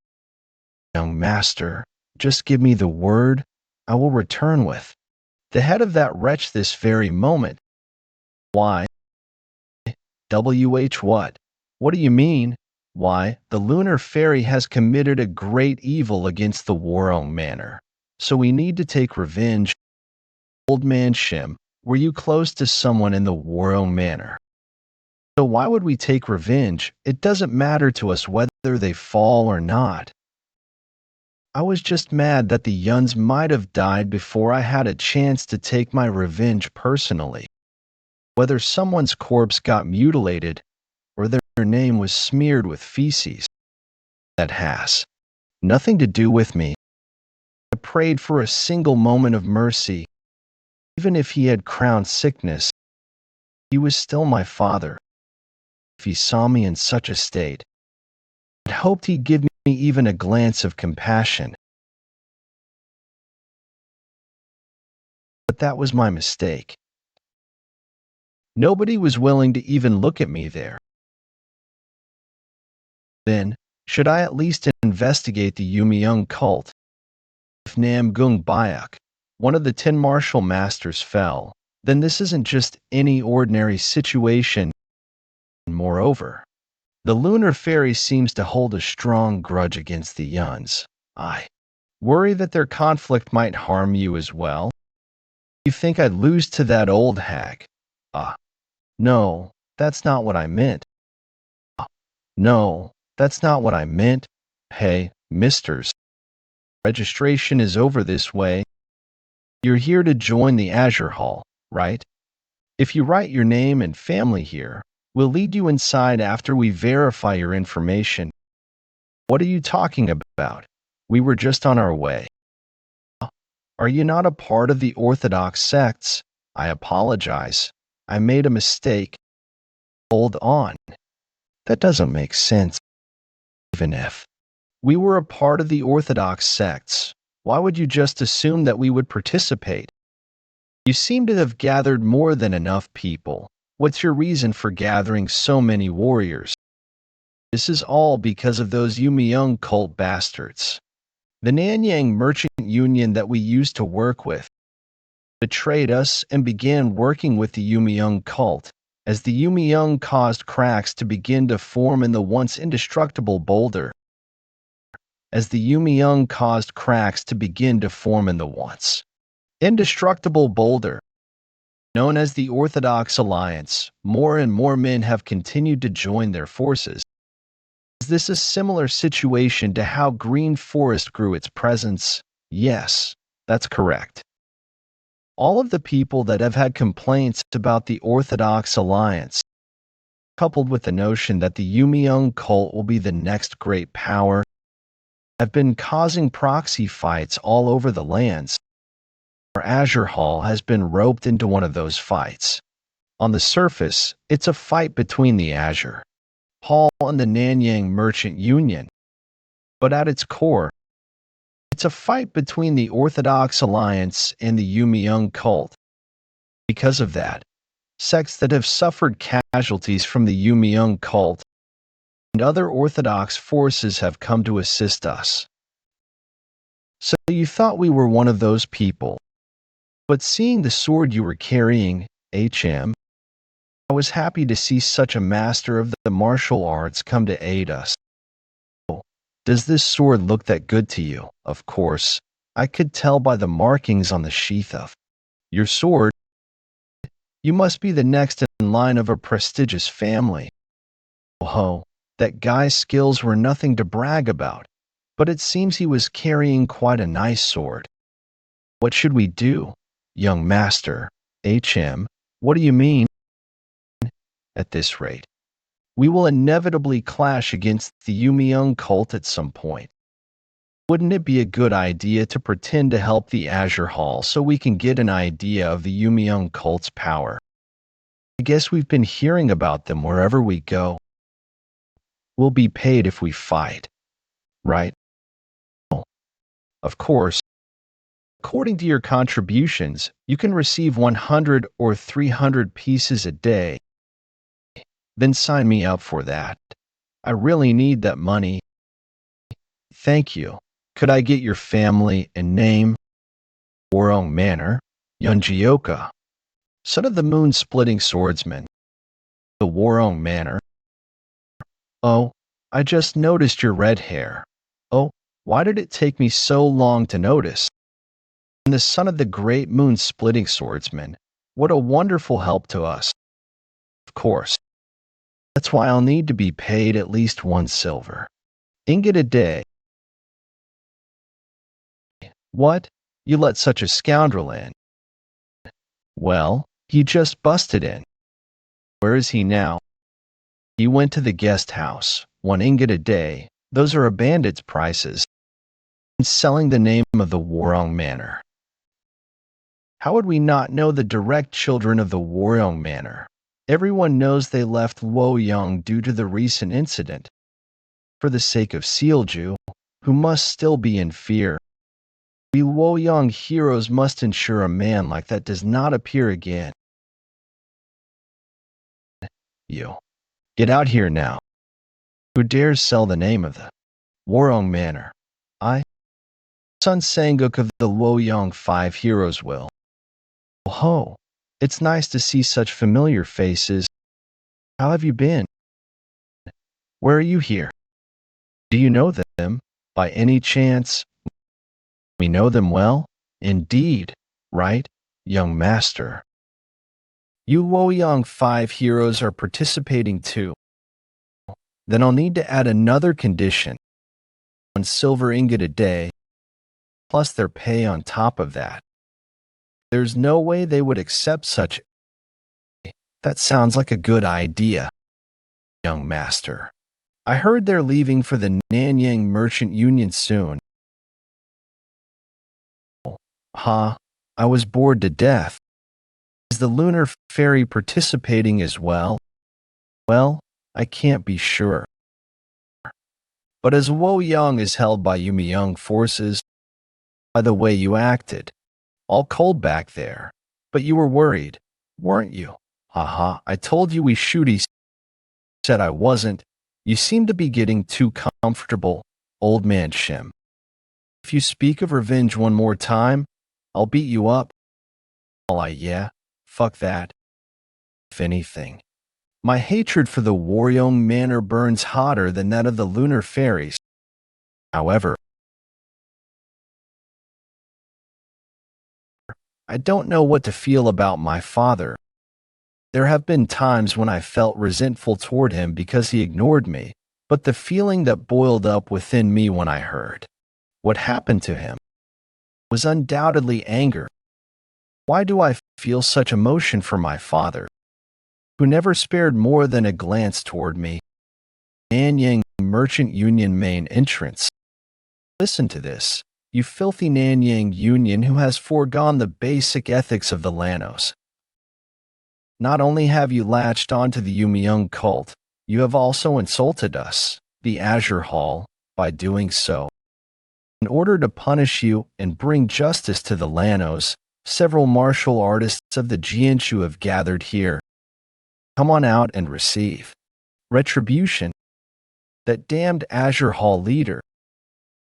Young master, just give me the word, I will return with the head of that wretch this very moment. Why? WH what? What do you mean? Why, the lunar fairy has committed a great evil against the Warong Manor, so we need to take revenge. Old man Shim, were you close to someone in the Warong Manor? So why would we take revenge? It doesn't matter to us whether they fall or not. I was just mad that the Yuns might have died before I had a chance to take my revenge personally. Whether someone's corpse got mutilated or their name was smeared with feces, that has nothing to do with me. I prayed for a single moment of mercy. Even if he had crowned sickness, he was still my father. If he saw me in such a state, I hoped he'd give me even a glance of compassion. But that was my mistake. Nobody was willing to even look at me there. Then, should I at least investigate the Yumiyoung cult? If Namgung Bayuk, one of the 10 martial masters, fell, then this isn't just any ordinary situation. Moreover, the lunar fairy seems to hold a strong grudge against the Yuns. I worry that their conflict might harm you as well. You think I'd lose to that old hag? No, That's not what I meant. No, that's not what I meant. Hey, misters. Registration is over this way. You're here to join the Azure Hall, right? If you write your name and family here, we'll lead you inside after we verify your information. What are you talking about? We were just on our way. Are you not a part of the Orthodox sects? I apologize. I made a mistake. Hold on. That doesn't make sense. Even if we were a part of the Orthodox sects, why would you just assume that we would participate? You seem to have gathered more than enough people. What's your reason for gathering so many warriors? This is all because of those Yumiyoung cult bastards. The Nanyang Merchant Union that we used to work with betrayed us and began working with the Yumiyoung cult, as the Yumiyoung caused cracks to begin to form in the once indestructible boulder. As the Yumiyoung caused cracks to begin to form in the once indestructible boulder, known as the Orthodox Alliance, more and more men have continued to join their forces. Is this a similar situation to how Green Forest grew its presence? Yes, that's correct. All of the people that have had complaints about the Orthodox Alliance, coupled with the notion that the Yumiyoung cult will be the next great power, have been causing proxy fights all over the lands. Our Azure Hall has been roped into one of those fights. On the surface, it's a fight between the Azure Hall and the Nanyang Merchant Union. But at its core, it's a fight between the Orthodox Alliance and the Yumiyoung cult. Because of that, sects that have suffered casualties from the Yumiyoung cult and other Orthodox forces have come to assist us. So you thought we were one of those people. But seeing the sword you were carrying, HM, I was happy to see such a master of the martial arts come to aid us. Oh, does this sword look that good to you? Of course, I could tell by the markings on the sheath of your sword. You must be the next in line of a prestigious family. Oh, that guy's skills were nothing to brag about, but it seems he was carrying quite a nice sword. What should we do? Young master, HM, what do you mean? At this rate, we will inevitably clash against the Yumiyoung cult at some point. Wouldn't it be a good idea to pretend to help the Azure Hall so we can get an idea of the Yumiyoung cult's power? I guess we've been hearing about them wherever we go. We'll be paid if we fight, right? Of course. According to your contributions, you can receive 100 or 300 pieces a day. Then sign me up for that. I really need that money. Thank you. Could I get your family and name? Worong Manor, Yeon Jeokha, son of the moon-splitting swordsman. The Worong Manor. Oh, I just noticed your red hair. Oh, why did it take me so long to notice? And the son of the great moon-splitting swordsman. What a wonderful help to us. Of course. That's why I'll need to be paid at least 1 silver ingot a day. What? You let such a scoundrel in? Well, he just busted in. Where is he now? He went to the guest house. 1 ingot a day. Those are a bandit's prices. And selling the name of the Worong Manor. How would we not know the direct children of the Worong Manor? Everyone knows they left Luoyang due to the recent incident. For the sake of Sealju, who must still be in fear, we Luoyang heroes must ensure a man like that does not appear again. You. Get out here now. Who dares sell the name of the Worong Manor? I, Sun Sanguk of the Luoyang 5 heroes will. Ho, it's nice to see such familiar faces. How have you been? Where are you here? Do you know them, by any chance? We know them well? Indeed, right, young master? You Woyang 5 heroes are participating too. Then I'll need to add another condition. 1 silver ingot a day, plus their pay on top of that. There's no way they would accept such. That sounds like a good idea, young master. I heard they're leaving for the Nanyang Merchant Union soon. Huh? I was bored to death. Is the lunar fairy participating as well? Well, I can't be sure. But as Woyang is held by Yumiyoung forces, by the way you acted, all cold back there. But you were worried, weren't you? Haha, I told you we shoot. He said I wasn't. You seem to be getting too comfortable, old man Shim. If you speak of revenge one more time, I'll beat you up. Yeah, fuck that. If anything, my hatred for the Waryong Manor burns hotter than that of the lunar fairies. However, I don't know what to feel about my father. There have been times when I felt resentful toward him because he ignored me, but the feeling that boiled up within me when I heard what happened to him was undoubtedly anger. Why do I feel such emotion for my father, who never spared more than a glance toward me? Nanyang Merchant Union main entrance. Listen to this, you filthy Nanyang Union who has foregone the basic ethics of the Lanos. Not only have you latched onto the Yumiyoung cult, you have also insulted us, the Azure Hall, by doing so. In order to punish you and bring justice to the Lanos, several martial artists of the Jianshu have gathered here. Come on out and receive retribution. That damned Azure Hall leader.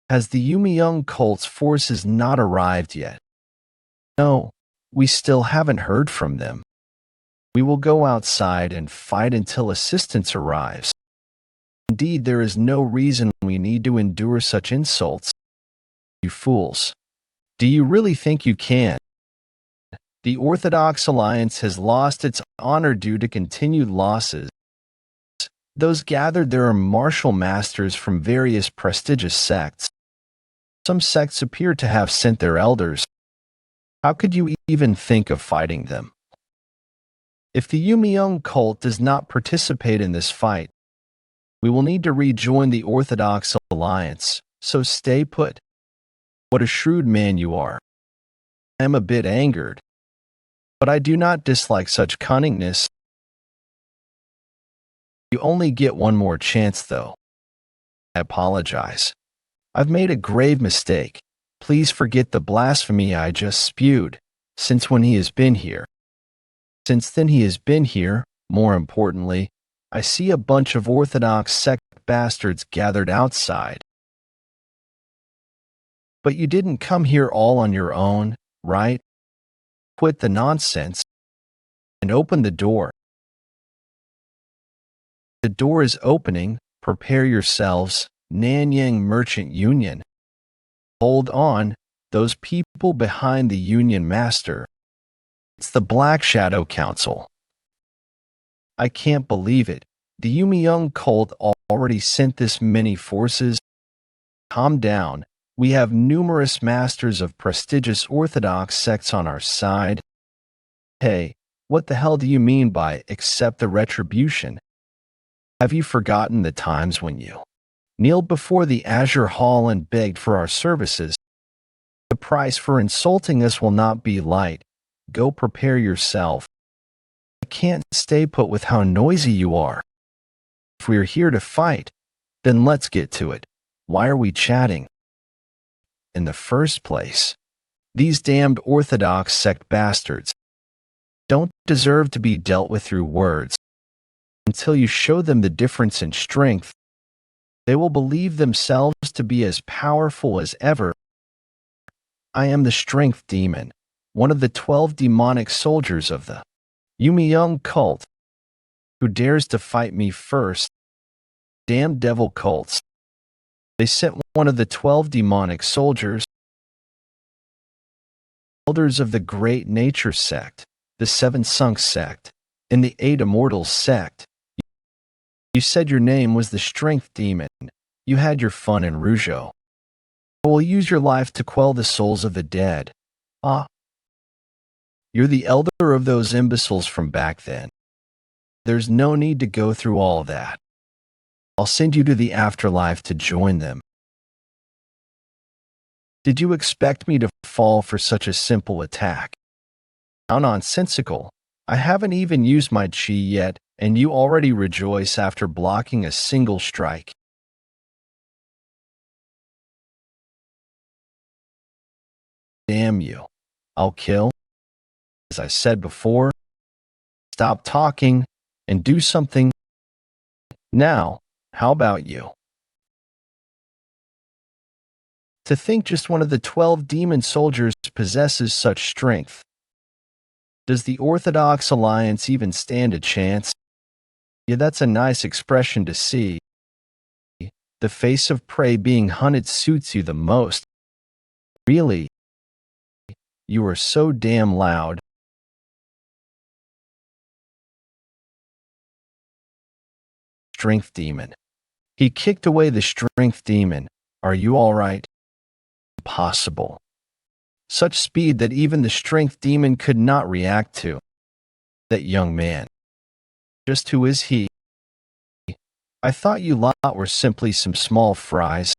Has the Yumiyoung cult's forces not arrived yet? No, we still haven't heard from them. We will go outside and fight until assistance arrives. Indeed, there is no reason we need to endure such insults. You fools. Do you really think you can? The Orthodox Alliance has lost its honor due to continued losses. Those gathered there are martial masters from various prestigious sects. Some sects appear to have sent their elders. How could you even think of fighting them? If the Yumiyoung cult does not participate in this fight, we will need to rejoin the Orthodox Alliance, so stay put. What a shrewd man you are. I am a bit angered, but I do not dislike such cunningness. You only get one more chance, though. I apologize. I've made a grave mistake. Please forget the blasphemy I just spewed, since when he has been here. Since then he has been here, more importantly, I see a bunch of Orthodox sect bastards gathered outside. But you didn't come here all on your own, right? Quit the nonsense and open the door. The door is opening. Prepare yourselves, Nanyang Merchant Union. Hold on, those people behind the Union Master. It's the Black Shadow Council. I can't believe it. The Yumiyoung cult already sent this many forces. Calm down. We have numerous masters of prestigious Orthodox sects on our side. Hey, what the hell do you mean by accept the retribution? Have you forgotten the times when you kneeled before the Azure Hall and begged for our services? The price for insulting us will not be light. Go prepare yourself. I can't stay put with how noisy you are. If we're here to fight, then let's get to it. Why are we chatting? In the first place, these damned Orthodox sect bastards don't deserve to be dealt with through words. Until you show them the difference in strength, they will believe themselves to be as powerful as ever. I am the strength demon, one of the 12 demonic soldiers of the Yumiyoung cult. Who dares to fight me first? Damn devil cults. They sent one of the 12 demonic soldiers, elders of the great nature sect, the Seven Sunk sect, and the Eight Immortals sect. You said your name was the Strength Demon. You had your fun in Rougeau. I will use your life to quell the souls of the dead. Ah, you're the elder of those imbeciles from back then. There's no need to go through all that. I'll send you to the afterlife to join them. Did you expect me to fall for such a simple attack? How nonsensical. I haven't even used my chi yet, and you already rejoice after blocking a single strike. Damn you. I'll kill. As I said before, stop talking and do something. Now, how about you? To think just one of the 12 demon soldiers possesses such strength. Does the Orthodox Alliance even stand a chance? Yeah, that's a nice expression to see. The face of prey being hunted suits you the most. Really? You are so damn loud. Strength demon. He kicked away the strength demon. Are you all right? Impossible. Such speed that even the strength demon could not react to. That young man. Just who is he? I thought you lot were simply some small fries.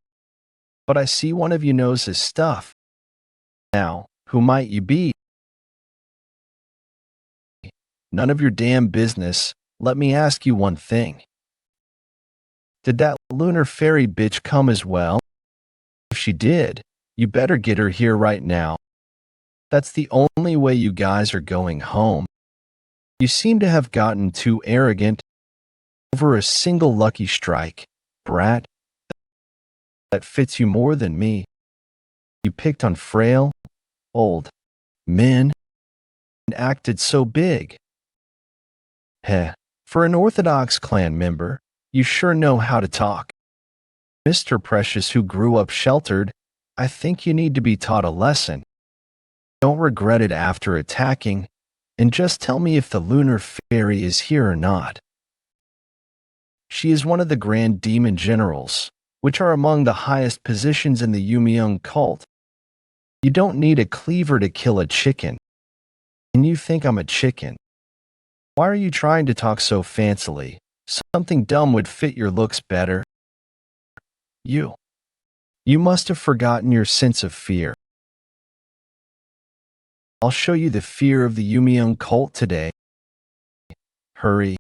But I see one of you knows his stuff. Now, who might you be? None of your damn business. Let me ask you one thing. Did that lunar fairy bitch come as well? If she did, you better get her here right now. That's the only way you guys are going home. You seem to have gotten too arrogant over a single lucky strike, brat. That fits you more than me. You picked on frail, old men and acted so big. Heh, for an Orthodox clan member, you sure know how to talk. Mr. Precious, who grew up sheltered, I think you need to be taught a lesson. Don't regret it after attacking, and just tell me if the lunar fairy is here or not. She is one of the grand demon generals, which are among the highest positions in the Yumiung cult. You don't need a cleaver to kill a chicken. And you think I'm a chicken. Why are you trying to talk so fancily? Something dumb would fit your looks better. You must have forgotten your sense of fear. I'll show you the fear of the Yumiung cult today. Hurry.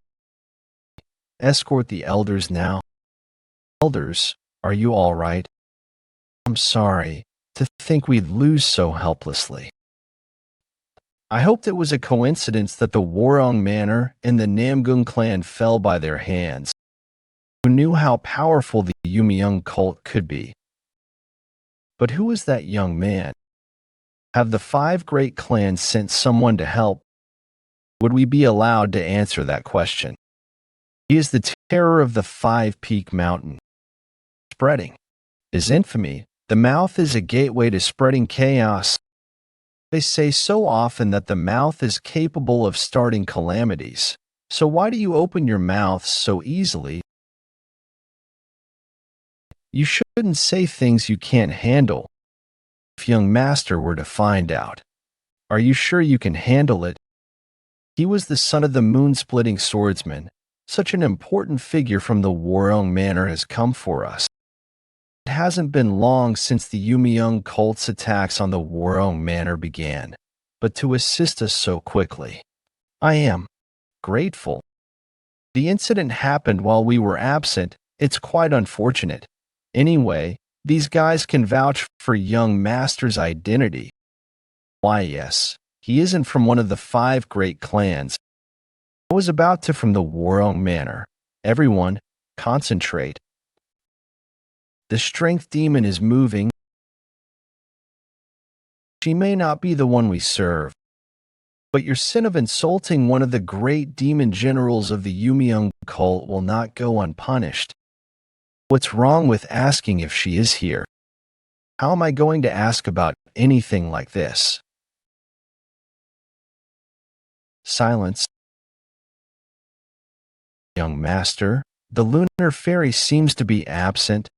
Escort the elders now. Elders, are you all right? I'm sorry to think we'd lose so helplessly. I hoped it was a coincidence that the Warong Manor and the Namgung clan fell by their hands. Who knew how powerful the Yumiung cult could be? But who is that young man? Have the 5 great clans sent someone to help? Would we be allowed to answer that question? He is the terror of the 5-peak mountain. Spreading is infamy. The mouth is a gateway to spreading chaos. They say so often that the mouth is capable of starting calamities. So why do you open your mouth so easily? You shouldn't say things you can't handle. If young master were to find out, are you sure you can handle it? He was the son of the moon-splitting swordsman. Such an important figure from the Warong Manor has come for us. It hasn't been long since the Yumiung cult's attacks on the Warong Manor began, but to assist us so quickly, I am grateful. The incident happened while we were absent. It's quite unfortunate. Anyway, these guys can vouch for young master's identity. Why, yes, he isn't from one of the 5 great clans. I was about to from the Warong Manor. Everyone, concentrate. The strength demon is moving. She may not be the one we serve, but your sin of insulting one of the great demon generals of the Yumiung cult will not go unpunished. What's wrong with asking if she is here? How am I going to ask about anything like this? Silence. Young master, the lunar fairy seems to be absent.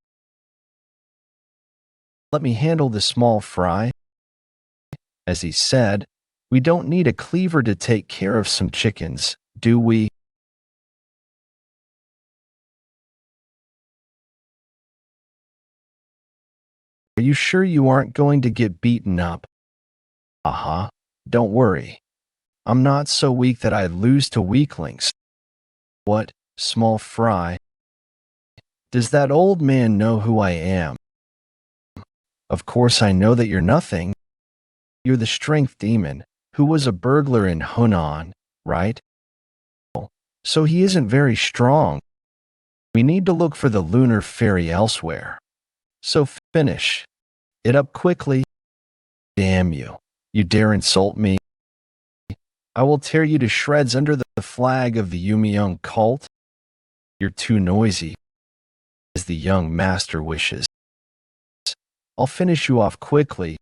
Let me handle the small fry. As he said, we don't need a cleaver to take care of some chickens, do we? Are you sure you aren't going to get beaten up? Aha, don't worry. I'm not so weak that I lose to weaklings. What, small fry? Does that old man know who I am? Of course I know that you're nothing. You're the strength demon, who was a burglar in Hunan, right? So he isn't very strong. We need to look for the lunar fairy elsewhere. So finish it up quickly. Damn you. You dare insult me? I will tear you to shreds under the flag of the Yumiyoung cult. You're too noisy, as the young master wishes. I'll finish you off quickly,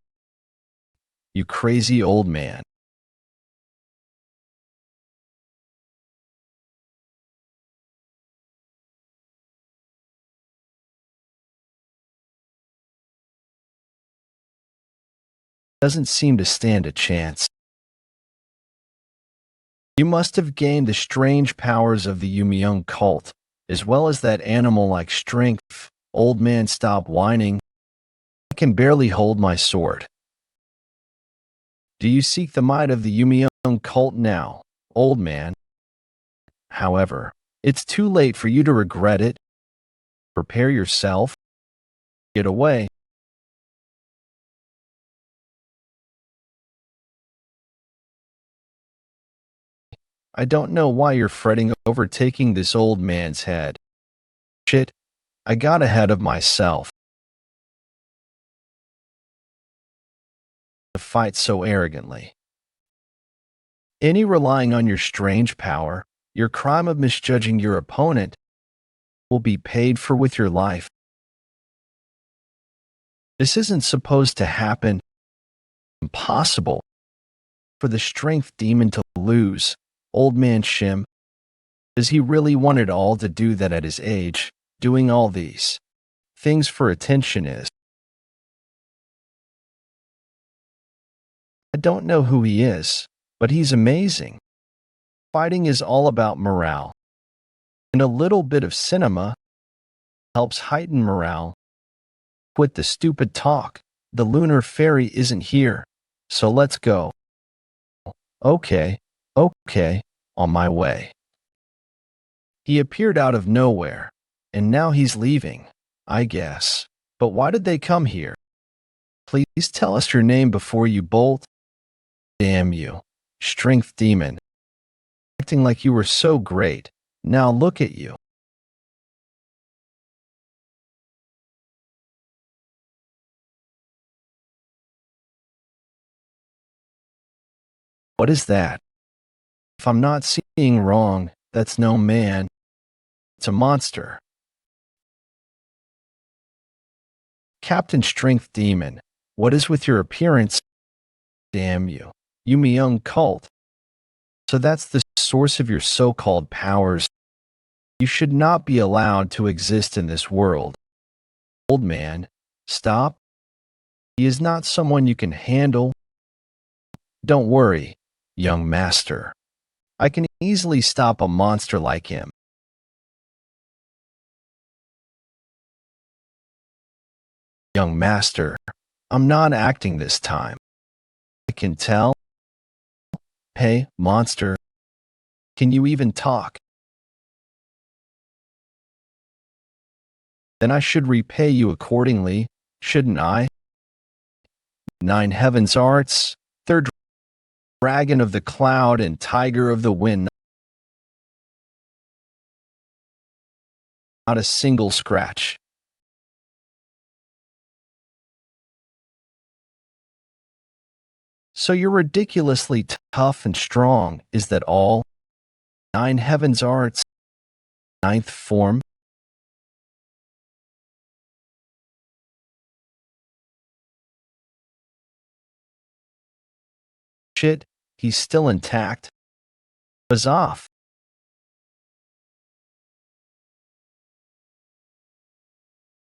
you crazy old man. Doesn't seem to stand a chance. You must have gained the strange powers of the Yumiyoung cult, as well as that animal-like strength. Old man, stop whining. I can barely hold my sword. Do you seek the might of the Yumiyoung cult now, old man? However, it's too late for you to regret it. Prepare yourself. Get away. I don't know why you're fretting over taking this old man's head. Shit, I got ahead of myself. To fight so arrogantly. Any relying on your strange power, your crime of misjudging your opponent, will be paid for with your life. This isn't supposed to happen. Impossible for the strength demon to lose. Old man Shim, does he really want it all to do that at his age, doing all these things for attention is? I don't know who he is, but he's amazing. Fighting is all about morale, and a little bit of cinema helps heighten morale. Quit the stupid talk. The lunar fairy isn't here, so let's go. Okay, on my way. He appeared out of nowhere, and now he's leaving, I guess. But why did they come here? Please tell us your name before you bolt. Damn you, strength demon. Acting like you were so great. Now look at you. What is that? If I'm not seeing wrong, that's no man. It's a monster. Captain Strength Demon, what is with your appearance? Damn you. Yumiyoung cult. So that's the source of your so-called powers. You should not be allowed to exist in this world. Old man, stop. He is not someone you can handle. Don't worry, young master. I can easily stop a monster like him. Young master, I'm not acting this time. I can tell. Hey, monster. Can you even talk? Then I should repay you accordingly, shouldn't I? 9 heavens arts, third dragon of the cloud and tiger of the wind. Not a single scratch. So you're ridiculously tough and strong, is that all? 9 heavens arts, ninth form. Shit, he's still intact. was off.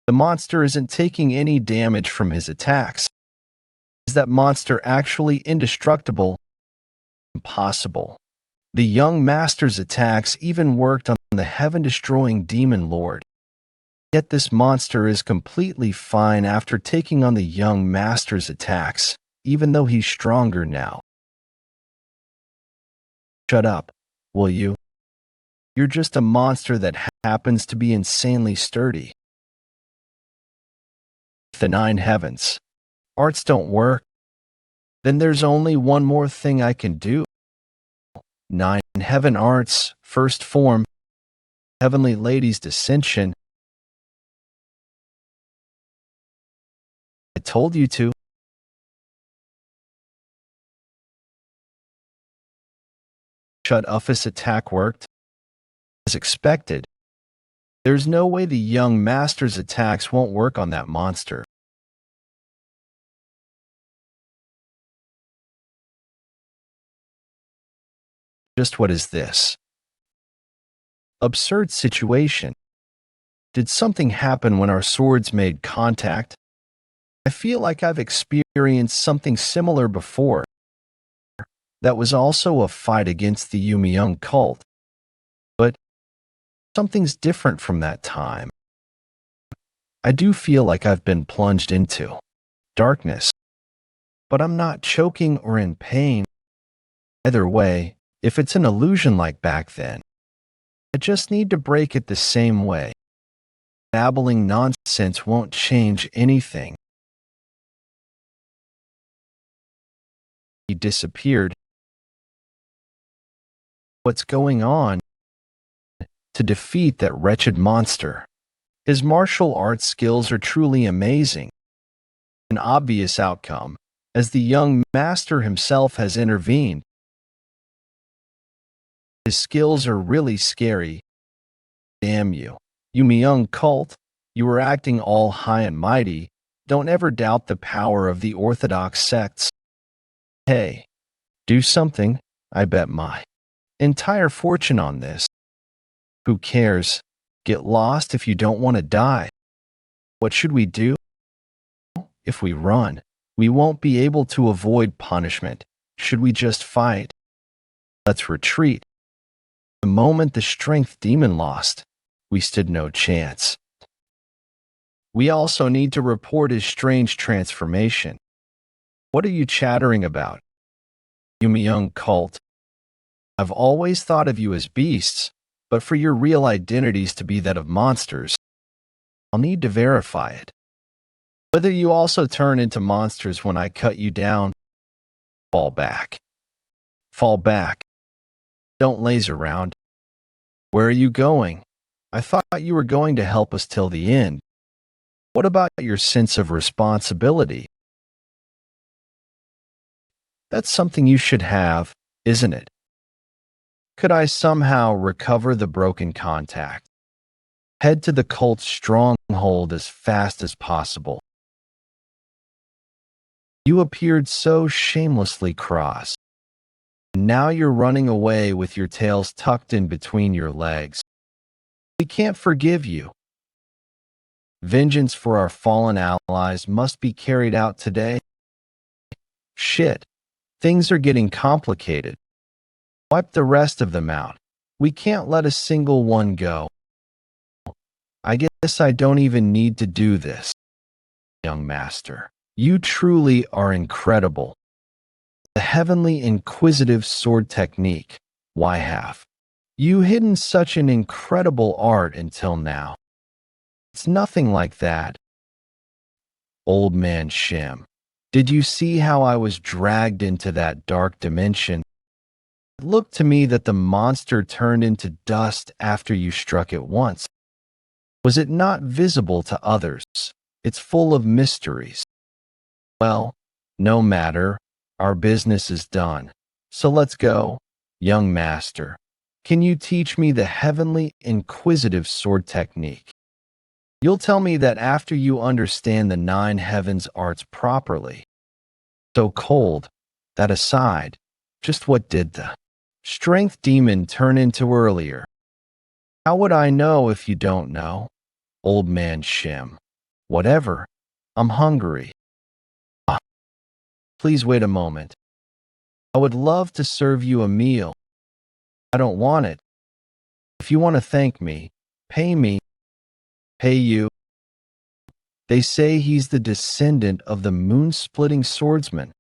The monster isn't taking any damage from his attacks. Is that monster actually indestructible? Impossible. The young master's attacks even worked on the heaven-destroying demon lord. Yet this monster is completely fine after taking on the young master's attacks, even though he's stronger now. Shut up, will you? You're just a monster that happens to be insanely sturdy. The 9 heavens. Arts don't work. Then there's only one more thing I can do. 9 heaven arts, first form, heavenly lady's dissension. I told you to. Shut Uff's attack worked. As expected. There's no way the young master's attacks won't work on that monster. Just what is this? Absurd situation. Did something happen when our swords made contact? I feel like I've experienced something similar before. That was also a fight against the Yumiyoung cult. But something's different from that time. I do feel like I've been plunged into darkness, but I'm not choking or in pain. Either way, if it's an illusion like back then, I just need to break it the same way. Babbling nonsense won't change anything. He disappeared. What's going on? To defeat that wretched monster. His martial arts skills are truly amazing. An obvious outcome, as the young master himself has intervened. His skills are really scary. Damn you. Yumiyoung cult, you were acting all high and mighty. Don't ever doubt the power of the orthodox sects. Hey, do something. I bet my entire fortune on this. Who cares? Get lost if you don't want to die. What should we do? If we run, we won't be able to avoid punishment. Should we just fight? Let's retreat. The moment the strength demon lost, we stood no chance. We also need to report his strange transformation. What are you chattering about? Yumiyoung cult. I've always thought of you as beasts, but for your real identities to be that of monsters, I'll need to verify it. Whether you also turn into monsters when I cut you down, fall back. Fall back. Don't laze around. Where are you going? I thought you were going to help us till the end. What about your sense of responsibility? That's something you should have, isn't it? Could I somehow recover the broken contact? Head to the cult's stronghold as fast as possible. You appeared so shamelessly cross. And now you're running away with your tails tucked in between your legs. We can't forgive you. Vengeance for our fallen allies must be carried out today. Shit, things are getting complicated. Wipe the rest of them out. We can't let a single one go. I guess I don't even need to do this. Young master, you truly are incredible. The heavenly inquisitive sword technique. Why have you hidden such an incredible art until now? It's nothing like that. Old man Shem, did you see how I was dragged into that dark dimension? It looked to me that the monster turned into dust after you struck it once. Was it not visible to others? It's full of mysteries. Well, no matter. Our business is done. So let's go. Young master, can you teach me the heavenly inquisitive sword technique? You'll tell me that after you understand the 9 heavens arts properly. So cold. That aside, just what did the Strength demon turn into earlier. How would I know if you don't know? Old man Shim. Whatever. I'm hungry. Ah, please wait a moment. I would love to serve you a meal. I don't want it. If you want to thank me, pay me. Pay you. They say he's the descendant of the moon-splitting swordsman.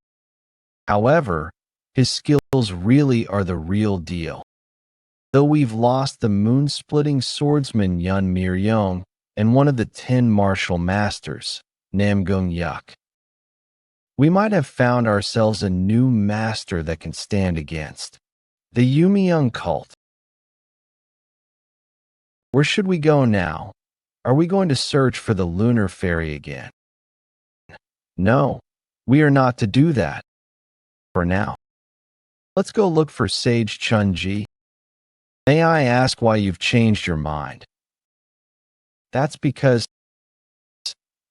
However, his skills really are the real deal. Though we've lost the moon-splitting swordsman Yeon Jeokha and one of the 10 martial masters, Yeon Jeokha, we might have found ourselves a new master that can stand against the Yumiyoung cult. Where should we go now? Are we going to search for the lunar fairy again? No, we are not to do that. For now. Let's go look for Sage Chunji. May I ask why you've changed your mind? That's because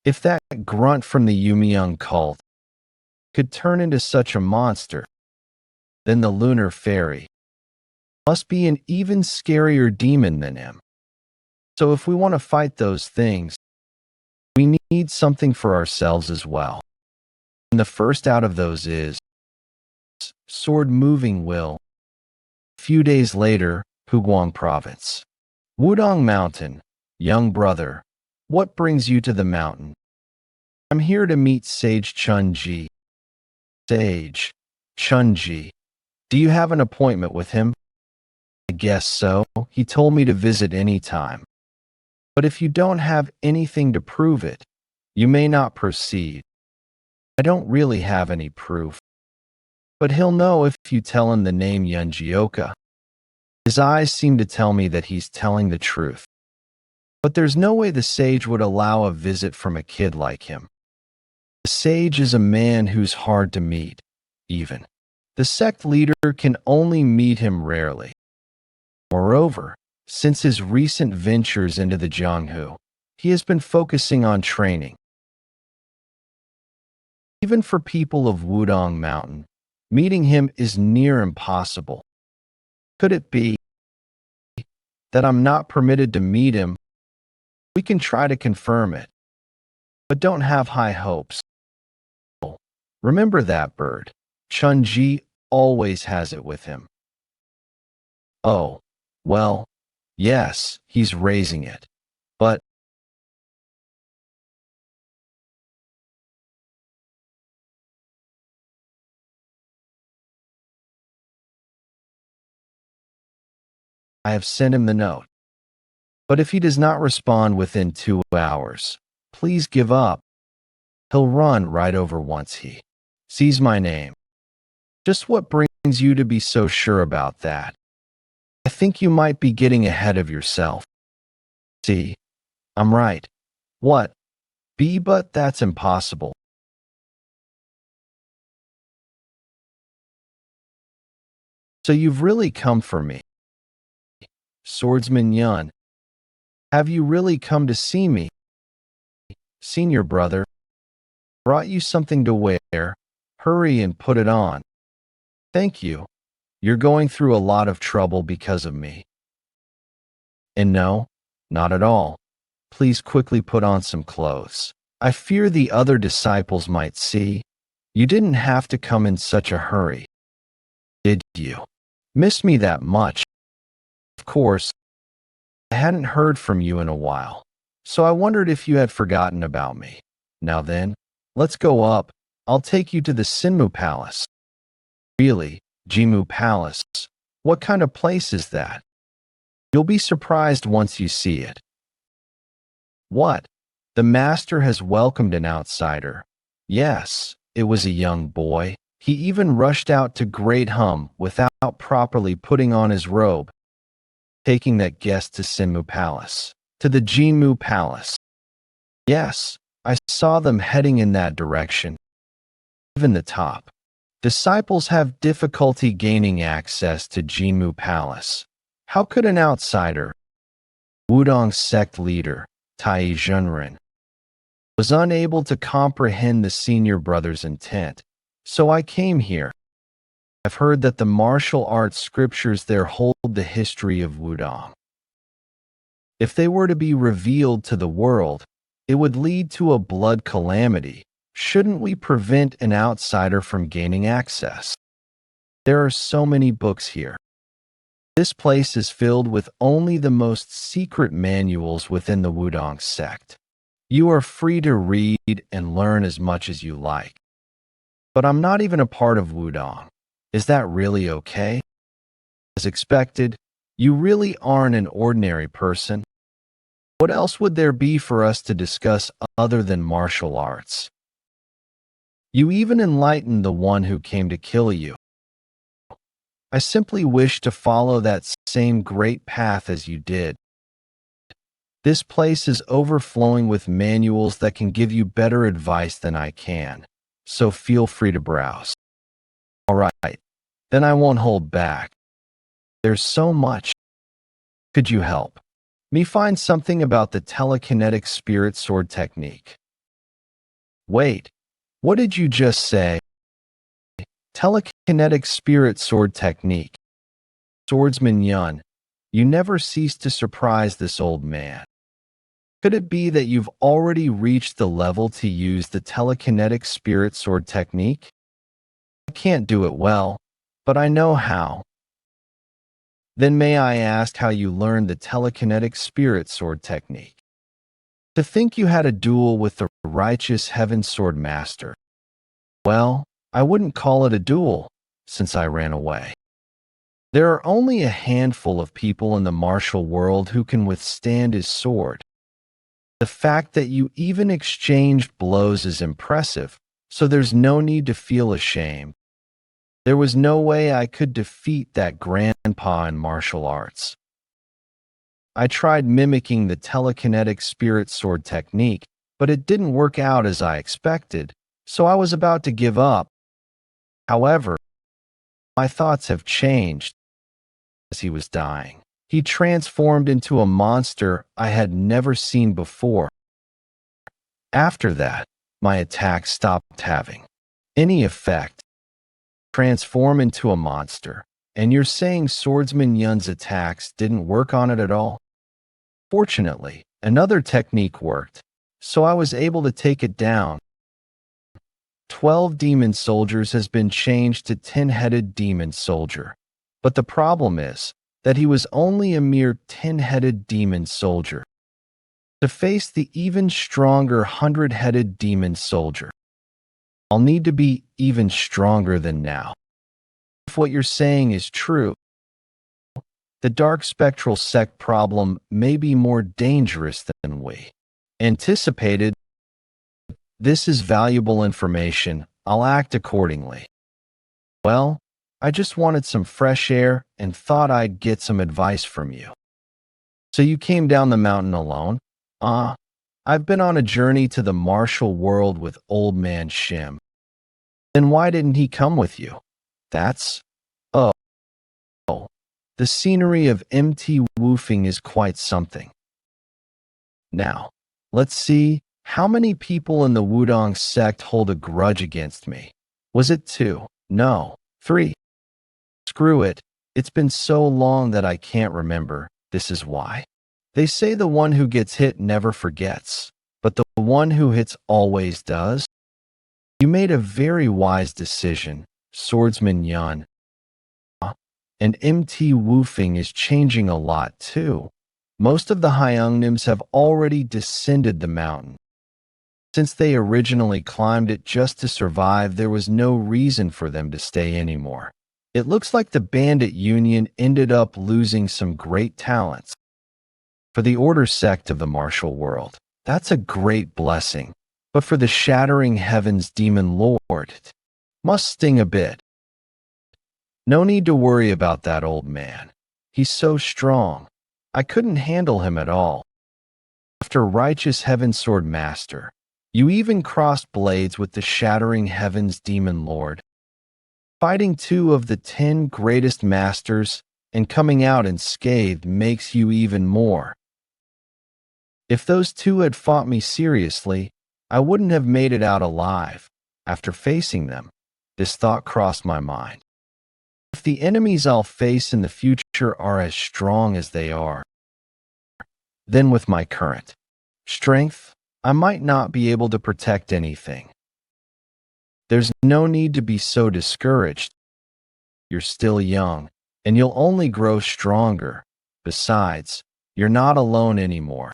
if that grunt from the Yumiyoung cult could turn into such a monster, then the lunar fairy must be an even scarier demon than him. So if we want to fight those things, we need something for ourselves as well. And the first out of those is sword moving will. A few days later, Puguang Province. Wudong Mountain. Young brother, what brings you to the mountain? I'm here to meet Sage Chunji. Sage Chunji. Do you have an appointment with him? I guess so. He told me to visit any time. But if you don't have anything to prove it, you may not proceed. I don't really have any proof. But he'll know if you tell him the name Yeon Jeokha. His eyes seem to tell me that he's telling the truth. But there's no way the sage would allow a visit from a kid like him. The sage is a man who's hard to meet, even. The sect leader can only meet him rarely. Moreover, since his recent ventures into the Jianghu, he has been focusing on training. Even for people of Wudong Mountain, meeting him is near impossible. Could it be that I'm not permitted to meet him? We can try to confirm it, but don't have high hopes. Remember that bird. Chunji always has it with him. Oh, well, yes, he's raising it, but I have sent him the note. But if he does not respond within 2 hours, please give up. He'll run right over once he sees my name. Just what brings you to be so sure about that? I think you might be getting ahead of yourself. See, I'm right. What? But that's impossible. So you've really come for me. Swordsman Yeon. Have you really come to see me? Senior brother. Brought you something to wear. Hurry and put it on. Thank you. You're going through a lot of trouble because of me. And no, not at all. Please quickly put on some clothes. I fear the other disciples might see. You didn't have to come in such a hurry. Did you? Miss me that much? Of course. I hadn't heard from you in a while, so I wondered if you had forgotten about me. Now then, let's go up. I'll take you to the Sinmu Palace. Really, Jimu Palace? What kind of place is that? You'll be surprised once you see it. What? The master has welcomed an outsider. Yes, it was a young boy. He even rushed out to Great Hum without properly putting on his robe, taking that guest to Sinmu Palace, to the Jimu Palace. Yes, I saw them heading in that direction. Even the top. Disciples have difficulty gaining access to Jimu Palace. How could an outsider, Wudong sect leader, Tai Zhenren, was unable to comprehend the senior brother's intent, so I came here. I've heard that the martial arts scriptures there hold the history of Wudong. If they were to be revealed to the world, it would lead to a blood calamity. Shouldn't we prevent an outsider from gaining access? There are so many books here. This place is filled with only the most secret manuals within the Wudong sect. You are free to read and learn as much as you like. But I'm not even a part of Wudong. Is that really okay? As expected, you really aren't an ordinary person. What else would there be for us to discuss other than martial arts? You even enlightened the one who came to kill you. I simply wish to follow that same great path as you did. This place is overflowing with manuals that can give you better advice than I can, so feel free to browse. All right, then I won't hold back. There's so much. Could you help me find something about the telekinetic spirit sword technique? Wait, what did you just say? Telekinetic spirit sword technique. Swordsman Yeon, you never cease to surprise this old man. Could it be that you've already reached the level to use the telekinetic spirit sword technique? I can't do it well, but I know how. Then may I ask how you learned the telekinetic spirit sword technique? To think you had a duel with the righteous heaven sword master. Well, I wouldn't call it a duel, since I ran away. There are only a handful of people in the martial world who can withstand his sword. The fact that you even exchanged blows is impressive, so there's no need to feel ashamed. There was no way I could defeat that grandpa in martial arts. I tried mimicking the telekinetic spirit sword technique, but it didn't work out as I expected, so I was about to give up. However, my thoughts have changed. As he was dying, he transformed into a monster I had never seen before. After that, my attack stopped having any effect. Transform into a monster, and you're saying Swordsman Yeon's attacks didn't work on it at all? Fortunately, another technique worked, so I was able to take it down. 12 demon soldiers has been changed to 10-headed demon soldier, but the problem is that he was only a mere 10-headed demon soldier. To face the even stronger 100-headed demon soldier, I'll need to be even stronger than now. If what you're saying is true, the dark spectral sect problem may be more dangerous than we anticipated. This is valuable information. I'll act accordingly. Well, I just wanted some fresh air and thought I'd get some advice from you. So you came down the mountain alone? I've been on a journey to the martial world with old man Shim. Then why didn't he come with you? That's... Oh. The scenery of MT Woofing is quite something. Now, let's see, how many people in the Wudong sect hold a grudge against me? Was it 2? No, 3. Screw it. It's been so long that I can't remember. This is why. They say the one who gets hit never forgets, but the one who hits always does. You made a very wise decision, Swordsman Yeon. And MT Woofing is changing a lot too. Most of the Hyungnims have already descended the mountain. Since they originally climbed it just to survive, there was no reason for them to stay anymore. It looks like the bandit union ended up losing some great talents. For the order sect of the martial world, that's a great blessing. But for the shattering heavens demon lord, it must sting a bit. No need to worry about that old man. He's so strong. I couldn't handle him at all. After righteous heaven sword master, you even crossed blades with the shattering heavens demon lord. Fighting 2 of the 10 greatest masters and coming out unscathed makes you even more. If those 2 had fought me seriously, I wouldn't have made it out alive. After facing them, this thought crossed my mind. if the enemies I'll face in the future are as strong as they are, then with my current strength, I might not be able to protect anything. There's no need to be so discouraged. You're still young, and you'll only grow stronger. Besides, you're not alone anymore.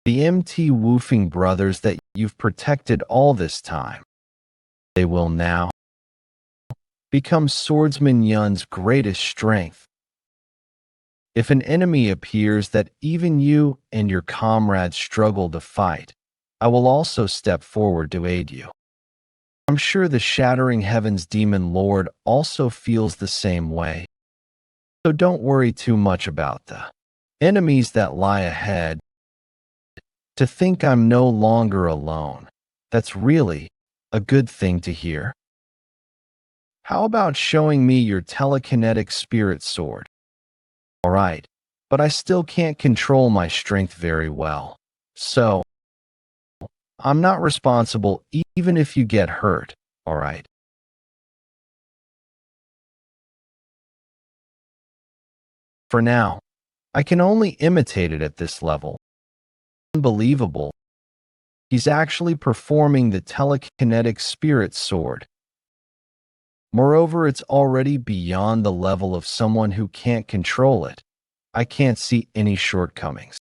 The MT Woofing brothers that you've protected all this time, they will now become Swordsman Yun's greatest strength. If an enemy appears that even you and your comrades struggle to fight, I will also step forward to aid you. I'm sure the Shattering Heavens Demon Lord also feels the same way. So don't worry too much about the enemies that lie ahead. To think I'm no longer alone, that's really a good thing to hear. How about showing me your telekinetic spirit sword? All right, but I still can't control my strength very well. So, I'm not responsible even if you get hurt, all right? For now, I can only imitate it at this level. Unbelievable. He's actually performing the telekinetic spirit sword. Moreover, it's already beyond the level of someone who can't control it. I can't see any shortcomings.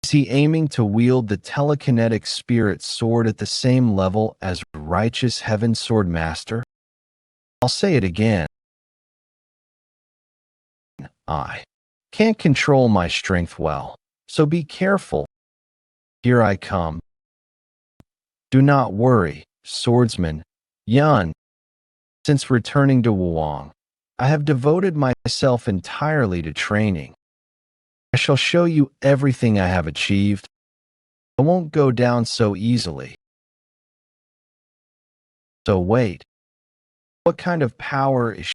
Is he aiming to wield the telekinetic spirit sword at the same level as Righteous Heaven Sword Master? I'll say it again. I can't control my strength well, so be careful. Here I come. Do not worry, Swordsman Yun. Since returning to Wuong, I have devoted myself entirely to training. I shall show you everything I have achieved. I won't go down so easily. So wait, what kind of power is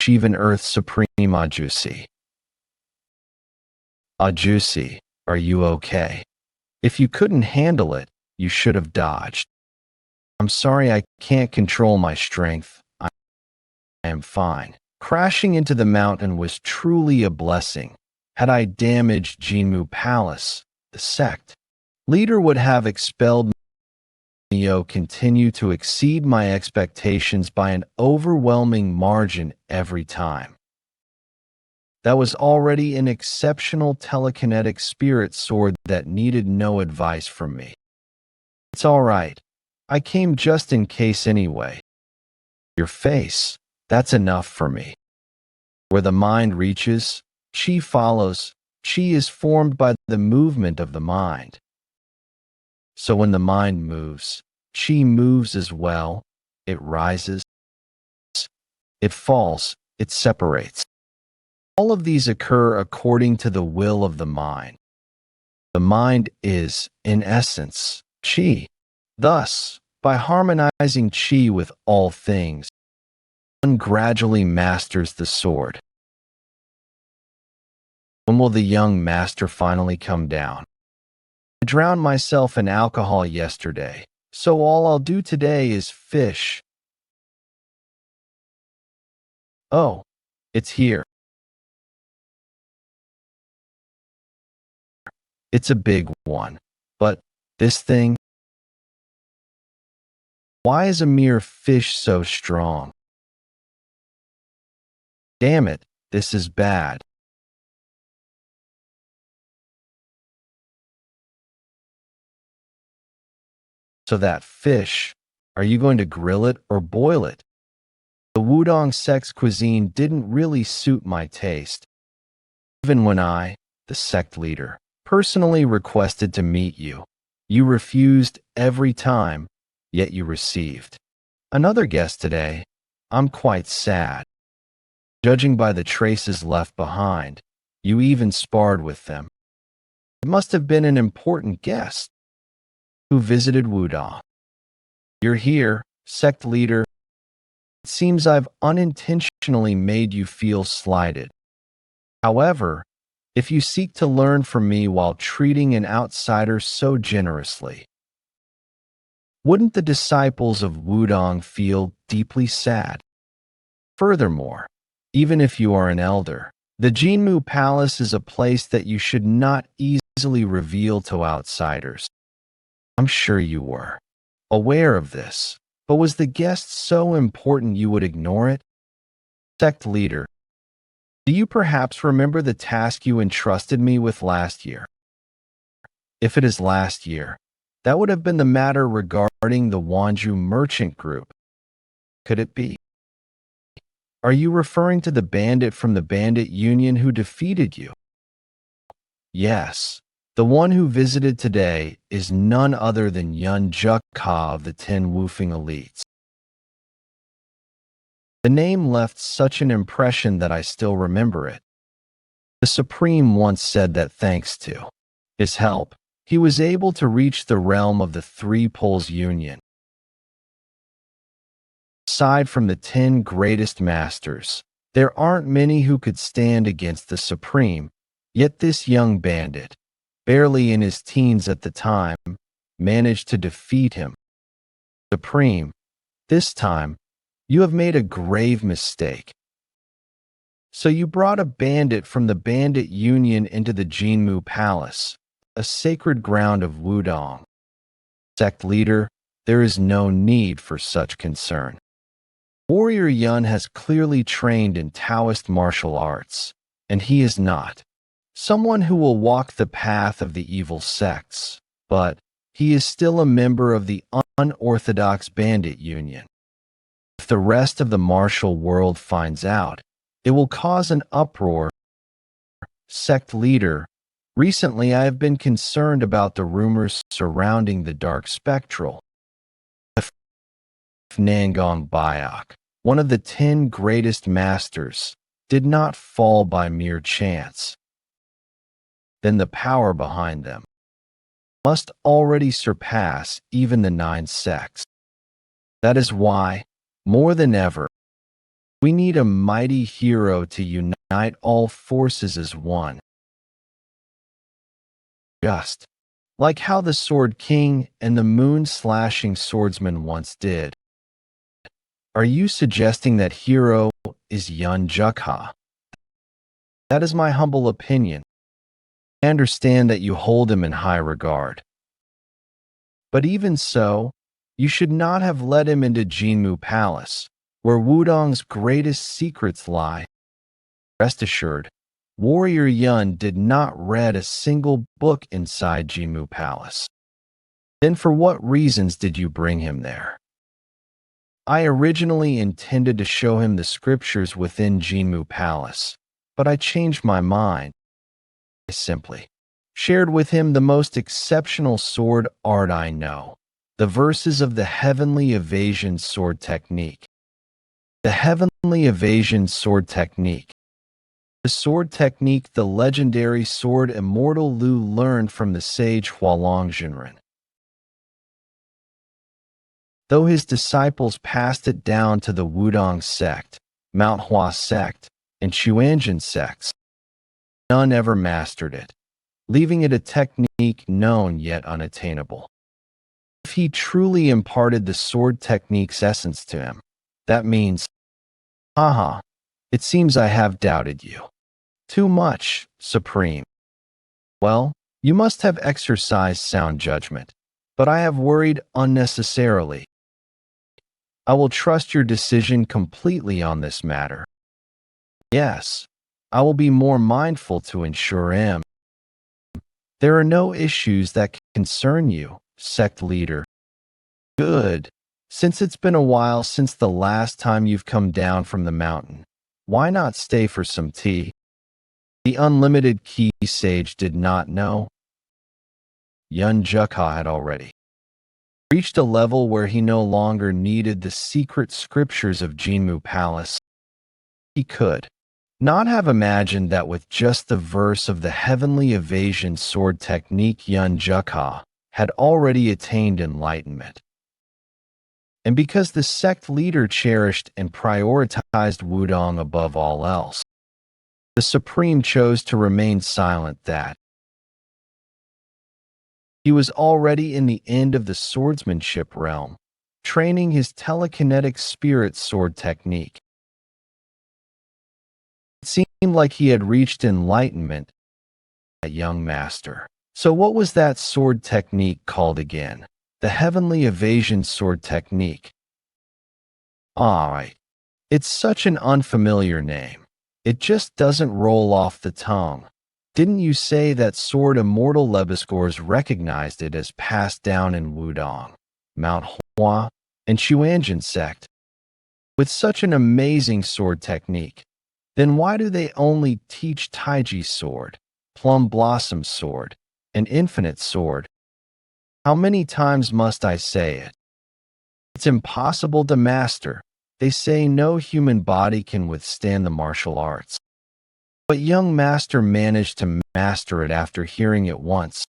Shivan Earth Supreme Ajusi? Ajusi, are you okay? If you couldn't handle it, you should have dodged. I'm sorry I can't control my strength. I am fine. Crashing into the mountain was truly a blessing. Had I damaged Jinmu Palace, the sect leader would have expelled me. Continue to exceed my expectations by an overwhelming margin every time. That was already an exceptional telekinetic spirit sword that needed no advice from me. It's all right. I came just in case anyway. Your face, that's enough for me. Where the mind reaches, chi follows. Chi is formed by the movement of the mind. So when the mind moves, chi moves as well. It rises, it falls, it separates. All of these occur according to the will of the mind. The mind is, in essence, chi. Thus, by harmonizing chi with all things, one gradually masters the sword. When will the young master finally come down? I drowned myself in alcohol yesterday, so all I'll do today is fish. Oh, it's here. It's a big one, but this thing, why is a mere fish so strong? Damn it, this is bad. So that fish, are you going to grill it or boil it? The Wudong sect's cuisine didn't really suit my taste. Even when I, the sect leader, personally requested to meet you, you refused every time, yet you received another guest today. I'm quite sad. Judging by the traces left behind, you even sparred with them. It must have been an important guest who visited Wudong. You're here, sect leader. It seems I've unintentionally made you feel slighted. However, if you seek to learn from me while treating an outsider so generously, wouldn't the disciples of Wudong feel deeply sad. Furthermore, even if you are an elder, the Jinmu Palace is a place that you should not easily reveal to outsiders. I'm sure you were aware of this, but was the guest so important you would ignore it? Sect leader, do you perhaps remember the task you entrusted me with last year? If it is last year, that would have been the matter regarding the Wanju merchant group. Could it be? Are you referring to the bandit from the bandit union who defeated you? Yes, the one who visited today is none other than Yeon Jeokha of the 10 Woofing elites. The name left such an impression that I still remember it. The Supreme once said that thanks to his help, he was able to reach the realm of the Three Poles Union. Aside from the 10 greatest masters, there aren't many who could stand against the Supreme, yet this young bandit, barely in his teens at the time, managed to defeat him. Supreme, this time, you have made a grave mistake. So you brought a bandit from the bandit union into the Jinmu Palace, a sacred ground of Wudong. Sect leader, there is no need for such concern. Warrior Yun has clearly trained in Taoist martial arts, and he is not someone who will walk the path of the evil sects, but he is still a member of the unorthodox bandit union. If the rest of the martial world finds out, it will cause an uproar. Sect leader, recently I have been concerned about the rumors surrounding the Dark Spectral. If Nangong Bayok, one of the 10 greatest masters, did not fall by mere chance, then the power behind them must already surpass even the 9 sects. That is why, more than ever, we need a mighty hero to unite all forces as one. Just like how the Sword King and the moon-slashing swordsman once did. Are you suggesting that hero is Yeon Jeokha? That is my humble opinion. I understand that you hold him in high regard. But even so, you should not have let him into Jinmu Palace, where Wudong's greatest secrets lie. Rest assured, Warrior Yun did not read a single book inside Jinmu Palace. Then for what reasons did you bring him there? I originally intended to show him the scriptures within Jinmu Palace, but I changed my mind. I simply shared with him the most exceptional sword art I know, the verses of the Heavenly Evasion Sword Technique. The Heavenly Evasion Sword Technique. The sword technique the legendary sword Immortal Lu learned from the sage Hualong Jinren. Though his disciples passed it down to the Wudong sect, Manhwa sect, and Chuanjin sects, none ever mastered it, leaving it a technique known yet unattainable. If he truly imparted the sword technique's essence to him, that means, haha, it seems I have doubted you. Too much, Supreme. Well, you must have exercised sound judgment, but I have worried unnecessarily. I will trust your decision completely on this matter. Yes, I will be more mindful to ensure him. There are no issues that concern you, sect leader. Good. Since it's been a while since the last time you've come down from the mountain, why not stay for some tea? The unlimited key sage did not know. Yeon Jeokha had already reached a level where he no longer needed the secret scriptures of Jinmu Palace. He could not have imagined that with just the verse of the Heavenly Evasion Sword Technique, Yeon Jeokha had already attained enlightenment. And because the sect leader cherished and prioritized Wudong above all else, the Supreme chose to remain silent that he was already in the end of the swordsmanship realm, training his telekinetic spirit sword technique. It seemed like he had reached enlightenment, a young master. So what was that sword technique called again? The Heavenly Evasion Sword Technique. Alright. It's such an unfamiliar name. It just doesn't roll off the tongue. Didn't you say that sword immortal Lebescores recognized it as passed down in Wudong, Mount Hua, and Xuanjin sect? With such an amazing sword technique, then why do they only teach Taiji sword, Plum Blossom sword, and Infinite sword? How many times must I say it? It's impossible to master. They say no human body can withstand the martial arts. But young master managed to master it after hearing it once.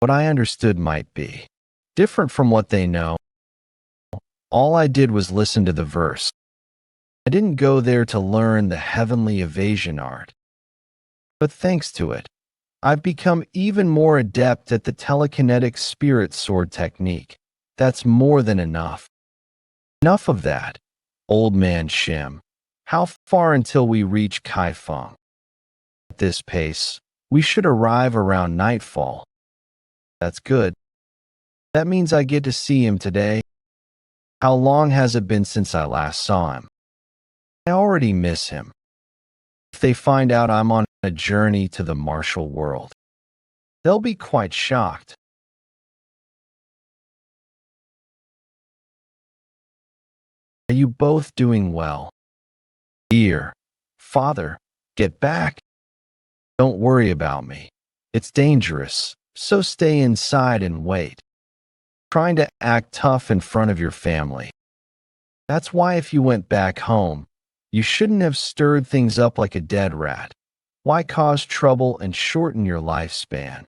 What I understood might be different from what they know. All I did was listen to the verse. I didn't go there to learn the heavenly evasion art. But thanks to it, I've become even more adept at the telekinetic spirit sword technique. That's more than enough. Enough of that, old man Shim. How far until we reach Kaifeng? At this pace, we should arrive around nightfall. That's good. That means I get to see him today. How long has it been since I last saw him? I already miss him. If they find out I'm on a journey to the martial world, they'll be quite shocked. Are you both doing well? Dear Father, get back. Don't worry about me. It's dangerous, so stay inside and wait. Trying to act tough in front of your family. That's why if you went back home, you shouldn't have stirred things up like a dead rat. Why cause trouble and shorten your lifespan?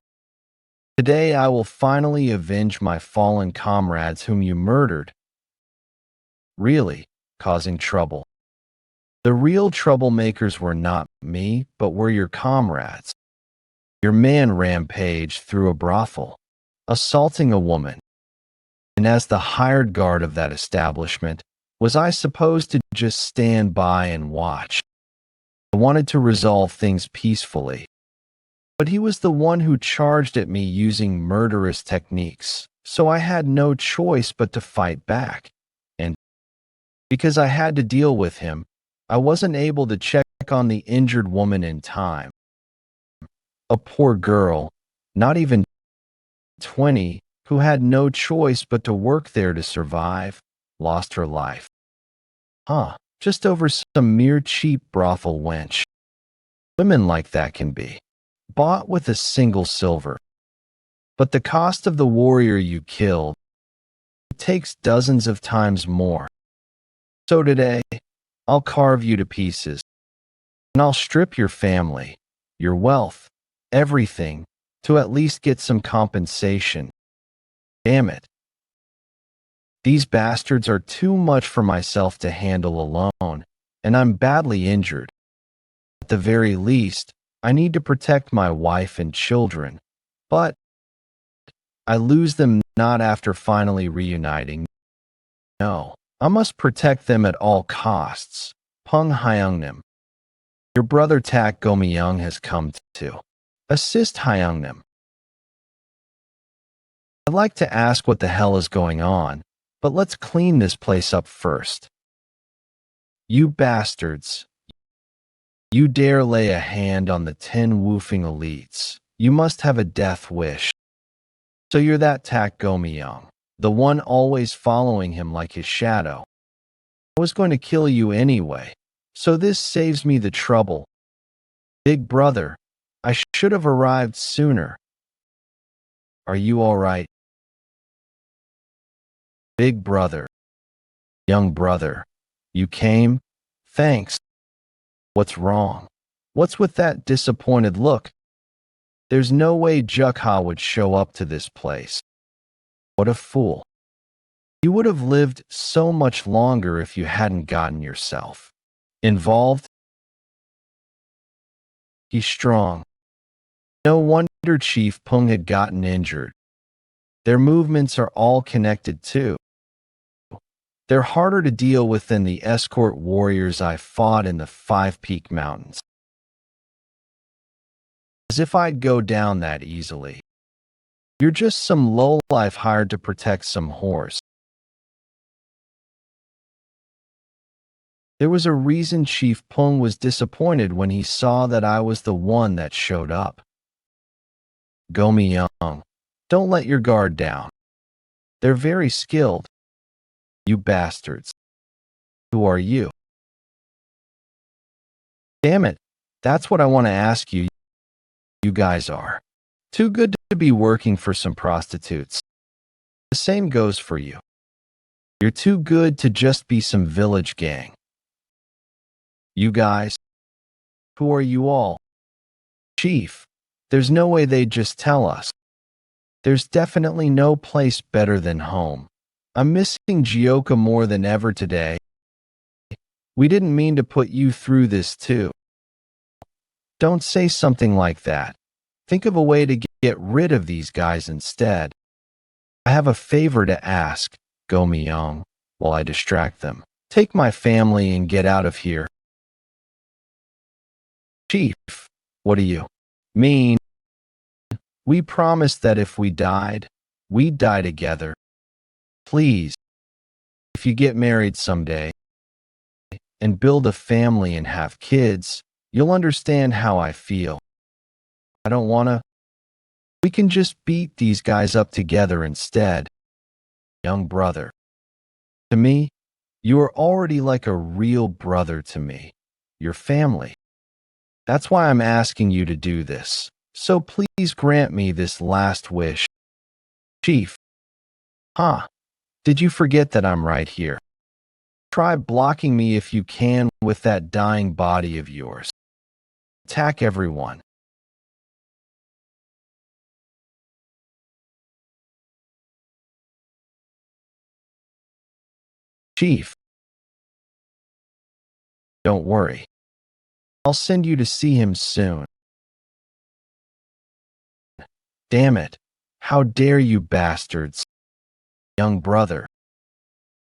Today I will finally avenge my fallen comrades whom you murdered. Really, causing trouble. The real troublemakers were not me, but were your comrades. Your man rampaged through a brothel, assaulting a woman. And as the hired guard of that establishment, was I supposed to just stand by and watch? I wanted to resolve things peacefully. But he was the one who charged at me using murderous techniques, so I had no choice but to fight back. And because I had to deal with him, I wasn't able to check on the injured woman in time. A poor girl, not even 20, who had no choice but to work there to survive, lost her life. Just over some mere cheap brothel wench. Women like that can be bought with a single silver. But the cost of the warrior you killed takes dozens of times more. So today, I'll carve you to pieces, and I'll strip your family, your wealth, everything, to at least get some compensation. Damn it. These bastards are too much for myself to handle alone, and I'm badly injured. At the very least, I need to protect my wife and children, but I lose them not after finally reuniting. No, I must protect them at all costs. Peng Hyungnim. Your brother Tak Gomyeong has come to assist Hyungnim. I'd like to ask what the hell is going on, but let's clean this place up first. You bastards. You dare lay a hand on the 10 woofing elites. You must have a death wish. So you're that Tak Gomyeong, the one always following him like his shadow. I was going to kill you anyway, so this saves me the trouble. Big brother, I should have arrived sooner. Are you all right? Big brother. Young brother. You came? Thanks. What's wrong? What's with that disappointed look? There's no way Jeokha would show up to this place. What a fool. You would have lived so much longer if you hadn't gotten yourself involved. He's strong. No wonder Chief Peng had gotten injured. Their movements are all connected too. They're harder to deal with than the escort warriors I fought in the Five Peak Mountains. As if I'd go down that easily. You're just some lowlife hired to protect some horse. There was a reason Chief Pung was disappointed when he saw that I was the one that showed up. Go Mi Young, don't let your guard down. They're very skilled. You bastards. Who are you? Damn it, that's what I want to ask you. You guys are too good to be working for some prostitutes. The same goes for you. You're too good to just be some village gang. You guys, who are you all? Chief, there's no way they'd just tell us. There's definitely no place better than home. I'm missing Jeokha more than ever today. We didn't mean to put you through this too. Don't say something like that. Think of a way to get rid of these guys instead. I have a favor to ask, Go Mi Young, while I distract them. Take my family and get out of here. Chief, what do you mean? We promised that if we died, we'd die together. Please, if you get married someday and build a family and have kids, you'll understand how I feel. I don't wanna. We can just beat these guys up together instead. Young brother. To me, you are already like a real brother to me. Your family. That's why I'm asking you to do this. So please grant me this last wish. Chief. Huh? Did you forget that I'm right here? Try blocking me if you can with that dying body of yours. Attack everyone. Chief. Don't worry. I'll send you to see him soon. Damn it. How dare you bastards. Young brother.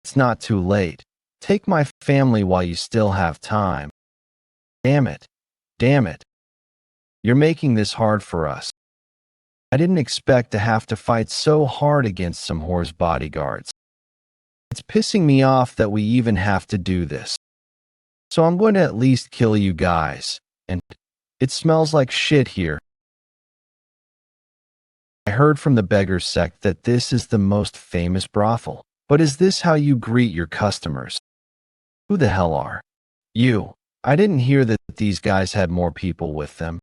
It's not too late. Take my family while you still have time. Damn it. Damn it. You're making this hard for us. I didn't expect to have to fight so hard against some whore's bodyguards. It's pissing me off that we even have to do this. So I'm going to at least kill you guys. And it smells like shit here. I heard from the beggar sect that this is the most famous brothel. But is this how you greet your customers? Who the hell are you? I didn't hear that these guys had more people with them.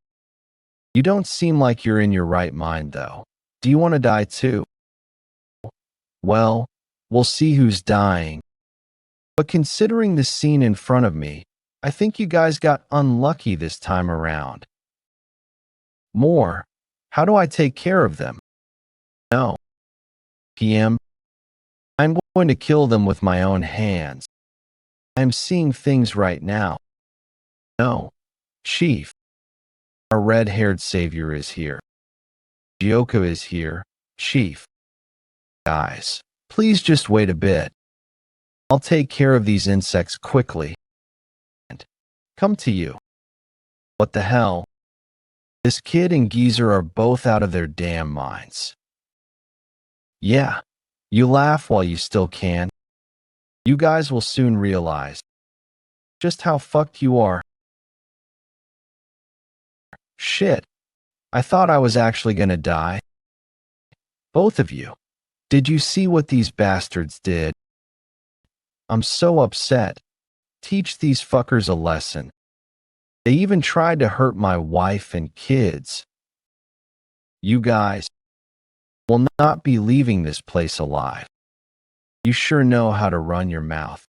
You don't seem like you're in your right mind, though. Do you want to die too? Well, we'll see who's dying. But considering the scene in front of me, I think you guys got unlucky this time around. More. How do I take care of them? No. PM. I'm going to kill them with my own hands. I'm seeing things right now. No. Chief. Our red-haired savior is here. Jeokha is here. Chief. Guys, please just wait a bit. I'll take care of these insects quickly. And come to you. What the hell? This kid and geezer are both out of their damn minds. Yeah, you laugh while you still can. You guys will soon realize just how fucked you are. Shit. I thought I was actually gonna die. Both of you. Did you see what these bastards did? I'm so upset. Teach these fuckers a lesson. They even tried to hurt my wife and kids. You guys will not be leaving this place alive. You sure know how to run your mouth.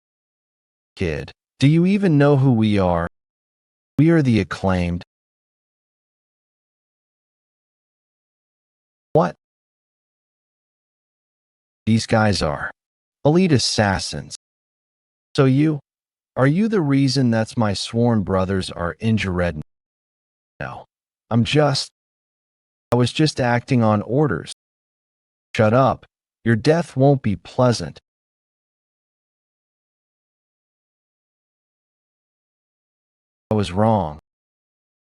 Kid, do you even know who we are? We are the acclaimed. What? These guys are elite assassins. So are you the reason that's my sworn brothers are injured? No. I was just acting on orders. Shut up. Your death won't be pleasant. I was wrong.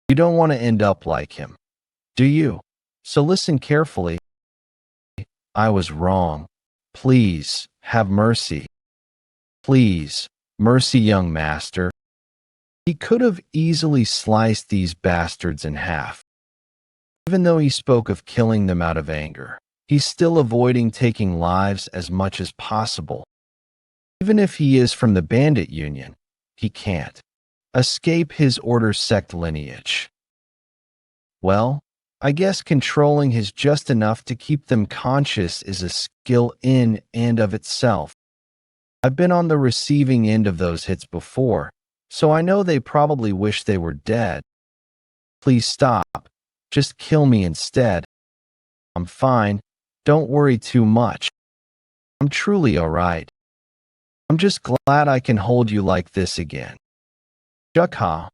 You don't want to end up like him, do you? So listen carefully. I was wrong. Please, have mercy. Please, mercy, young master. He could have easily sliced these bastards in half. Even though he spoke of killing them out of anger, he's still avoiding taking lives as much as possible. Even if he is from the bandit union, he can't escape his order sect lineage. Well, I guess controlling his just enough to keep them conscious is a skill in and of itself. I've been on the receiving end of those hits before, so I know they probably wish they were dead. Please stop. Just kill me instead. I'm fine. Don't worry too much. I'm truly all right. I'm just glad I can hold you like this again. Jeokha,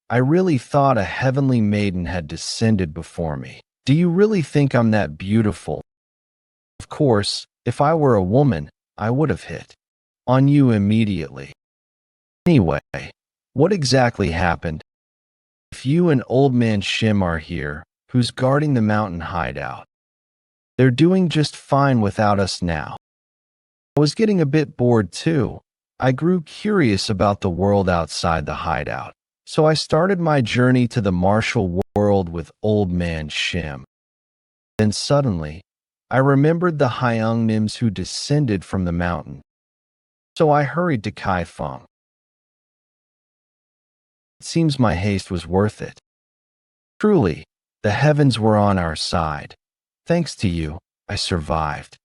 I really thought a heavenly maiden had descended before me. Do you really think I'm that beautiful? Of course, if I were a woman, I would have hit on you immediately. Anyway, what exactly happened? If you and Old Man Shim are here, who's guarding the mountain hideout? They're doing just fine without us now. I was getting a bit bored too. I grew curious about the world outside the hideout, so I started my journey to the martial world with Old Man Shim. Then suddenly, I remembered the Hyungnims who descended from the mountain. So I hurried to Kaifeng. It seems my haste was worth it. Truly, the heavens were on our side. Thanks to you, I survived.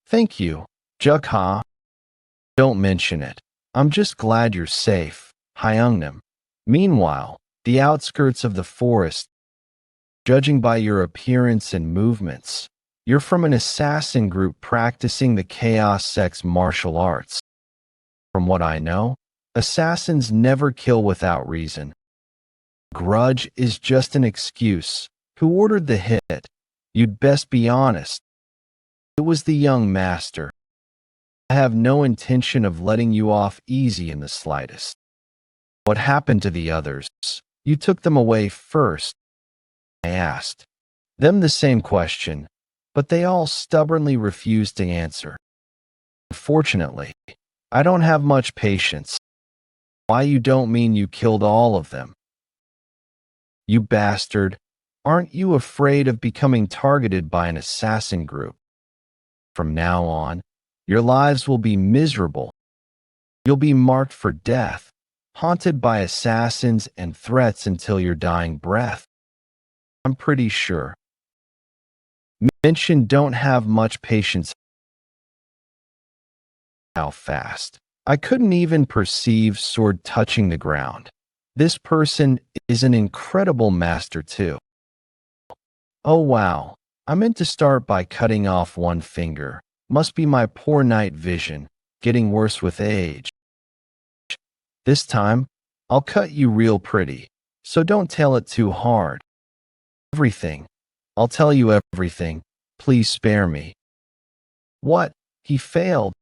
Thank you, Jeokha. Don't mention it. I'm just glad you're safe, Hyungnim. Meanwhile, the outskirts of the forest, judging by your appearance and movements, you're from an assassin group practicing the Chaos Sect's martial arts. From what I know, assassins never kill without reason. Grudge is just an excuse. Who ordered the hit? You'd best be honest. It was the young master. I have no intention of letting you off easy in the slightest. What happened to the others? You took them away first. I asked them the same question, but they all stubbornly refused to answer. Unfortunately, I don't have much patience. Why, you don't mean you killed all of them? You bastard, aren't you afraid of becoming targeted by an assassin group? From now on, your lives will be miserable. You'll be marked for death, haunted by assassins and threats until your dying breath. I'm pretty sure. Mention don't have much patience. How fast? I couldn't even perceive sword touching the ground. This person is an incredible master too. Oh wow, I meant to start by cutting off one finger. Must be my poor night vision, getting worse with age. This time, I'll cut you real pretty, so don't tell it too hard. Everything. I'll tell you everything. Please spare me. What? He failed?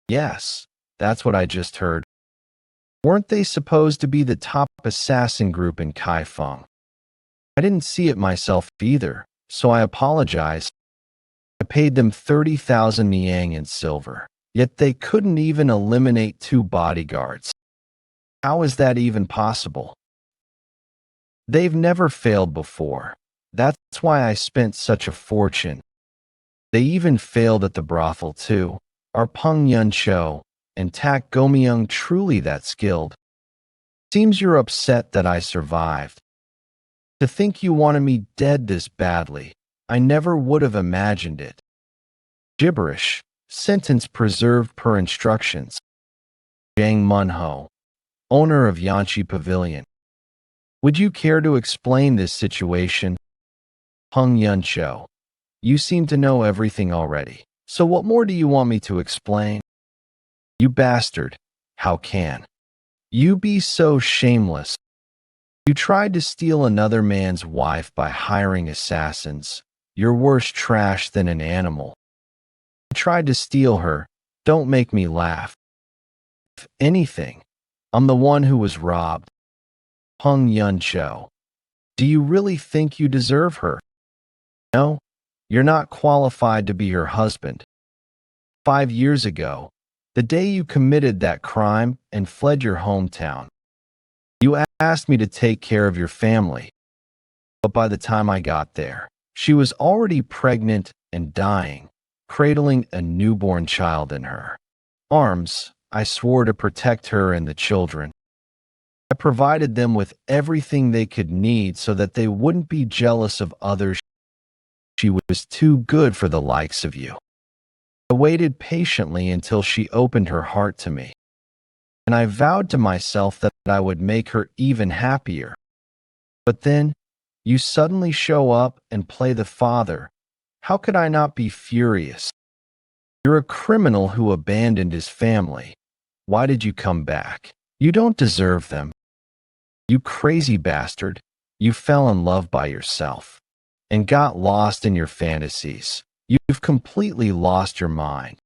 Yes, that's what I just heard. Weren't they supposed to be the top assassin group in Kaifeng? I didn't see it myself either, so I apologize. I paid them 30,000 niang in silver, yet they couldn't even eliminate 2 bodyguards. How is that even possible? They've never failed before. That's why I spent such a fortune. They even failed at the brothel too. Are Peng Yun Cho and Tak Gomyung truly that skilled? Seems you're upset that I survived. To think you wanted me dead this badly, I never would have imagined it. Gibberish. Sentence preserved per instructions. Jang Munho, owner of Yanchi Pavilion. Would you care to explain this situation? Peng Yun Cho. You seem to know everything already, so what more do you want me to explain? You bastard. How can you be so shameless? You tried to steal another man's wife by hiring assassins. You're worse trash than an animal. I tried to steal her. Don't make me laugh. If anything, I'm the one who was robbed. Hung Yun-cho. Do you really think you deserve her? No, you're not qualified to be her husband. 5 years ago, the day you committed that crime and fled your hometown, you asked me to take care of your family. But by the time I got there, she was already pregnant and dying, cradling a newborn child in her arms. I swore to protect her and the children. I provided them with everything they could need so that they wouldn't be jealous of others. She was too good for the likes of you. I waited patiently until she opened her heart to me, and I vowed to myself that I would make her even happier. But then, you suddenly show up and play the father. How could I not be furious? You're a criminal who abandoned his family. Why did you come back? You don't deserve them. You crazy bastard. You fell in love by yourself and got lost in your fantasies. You've completely lost your mind.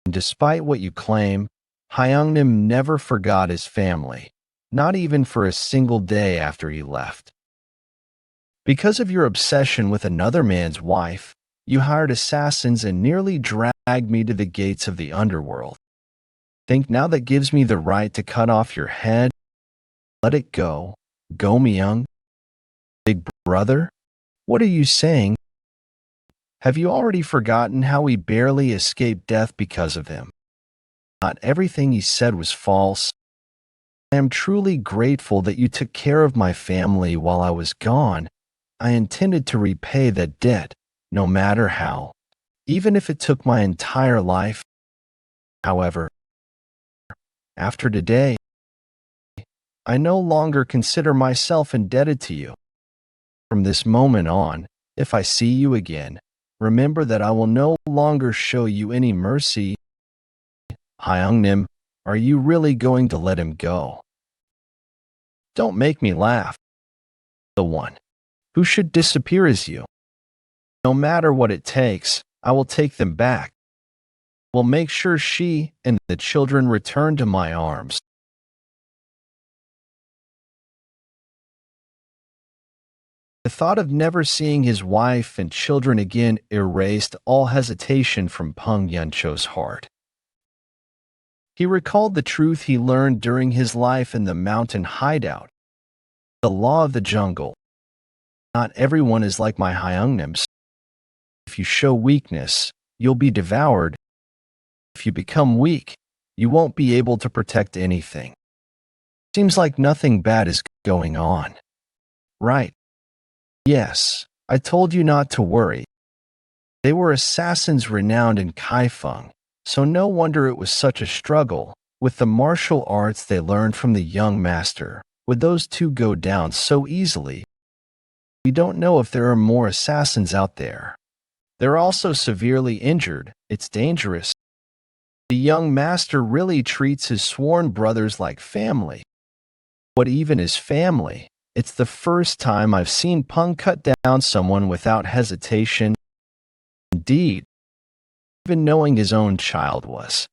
And despite what you claim, Hyeongnim never forgot his family, not even for a single day after he left. Because of your obsession with another man's wife, you hired assassins and nearly dragged me to the gates of the underworld. Think now that gives me the right to cut off your head? Let it go. Go, Myung. Big brother? What are you saying? Have you already forgotten how we barely escaped death because of him? Not everything he said was false. I am truly grateful that you took care of my family while I was gone. I intended to repay that debt, no matter how, even if it took my entire life. However, after today, I no longer consider myself indebted to you. From this moment on, if I see you again, remember that I will no longer show you any mercy. Hyeongnim, are you really going to let him go? Don't make me laugh. The one who should disappear is you. No matter what it takes, I will take them back. Will make sure she and the children return to my arms. The thought of never seeing his wife and children again erased all hesitation from Peng Yuncho's heart. He recalled the truth he learned during his life in the mountain hideout. The law of the jungle. Not everyone is like my Hyeongnims. If you show weakness, you'll be devoured. If you become weak, you won't be able to protect anything. Seems like nothing bad is going on. Right. Yes, I told you not to worry. They were assassins renowned in Kaifeng, so no wonder it was such a struggle. With the martial arts they learned from the young master, would those two go down so easily? We don't know if there are more assassins out there. They're also severely injured. It's dangerous. The young master really treats his sworn brothers like family. What even is family? It's the first time I've seen Peng cut down someone without hesitation. Indeed, even knowing his own child was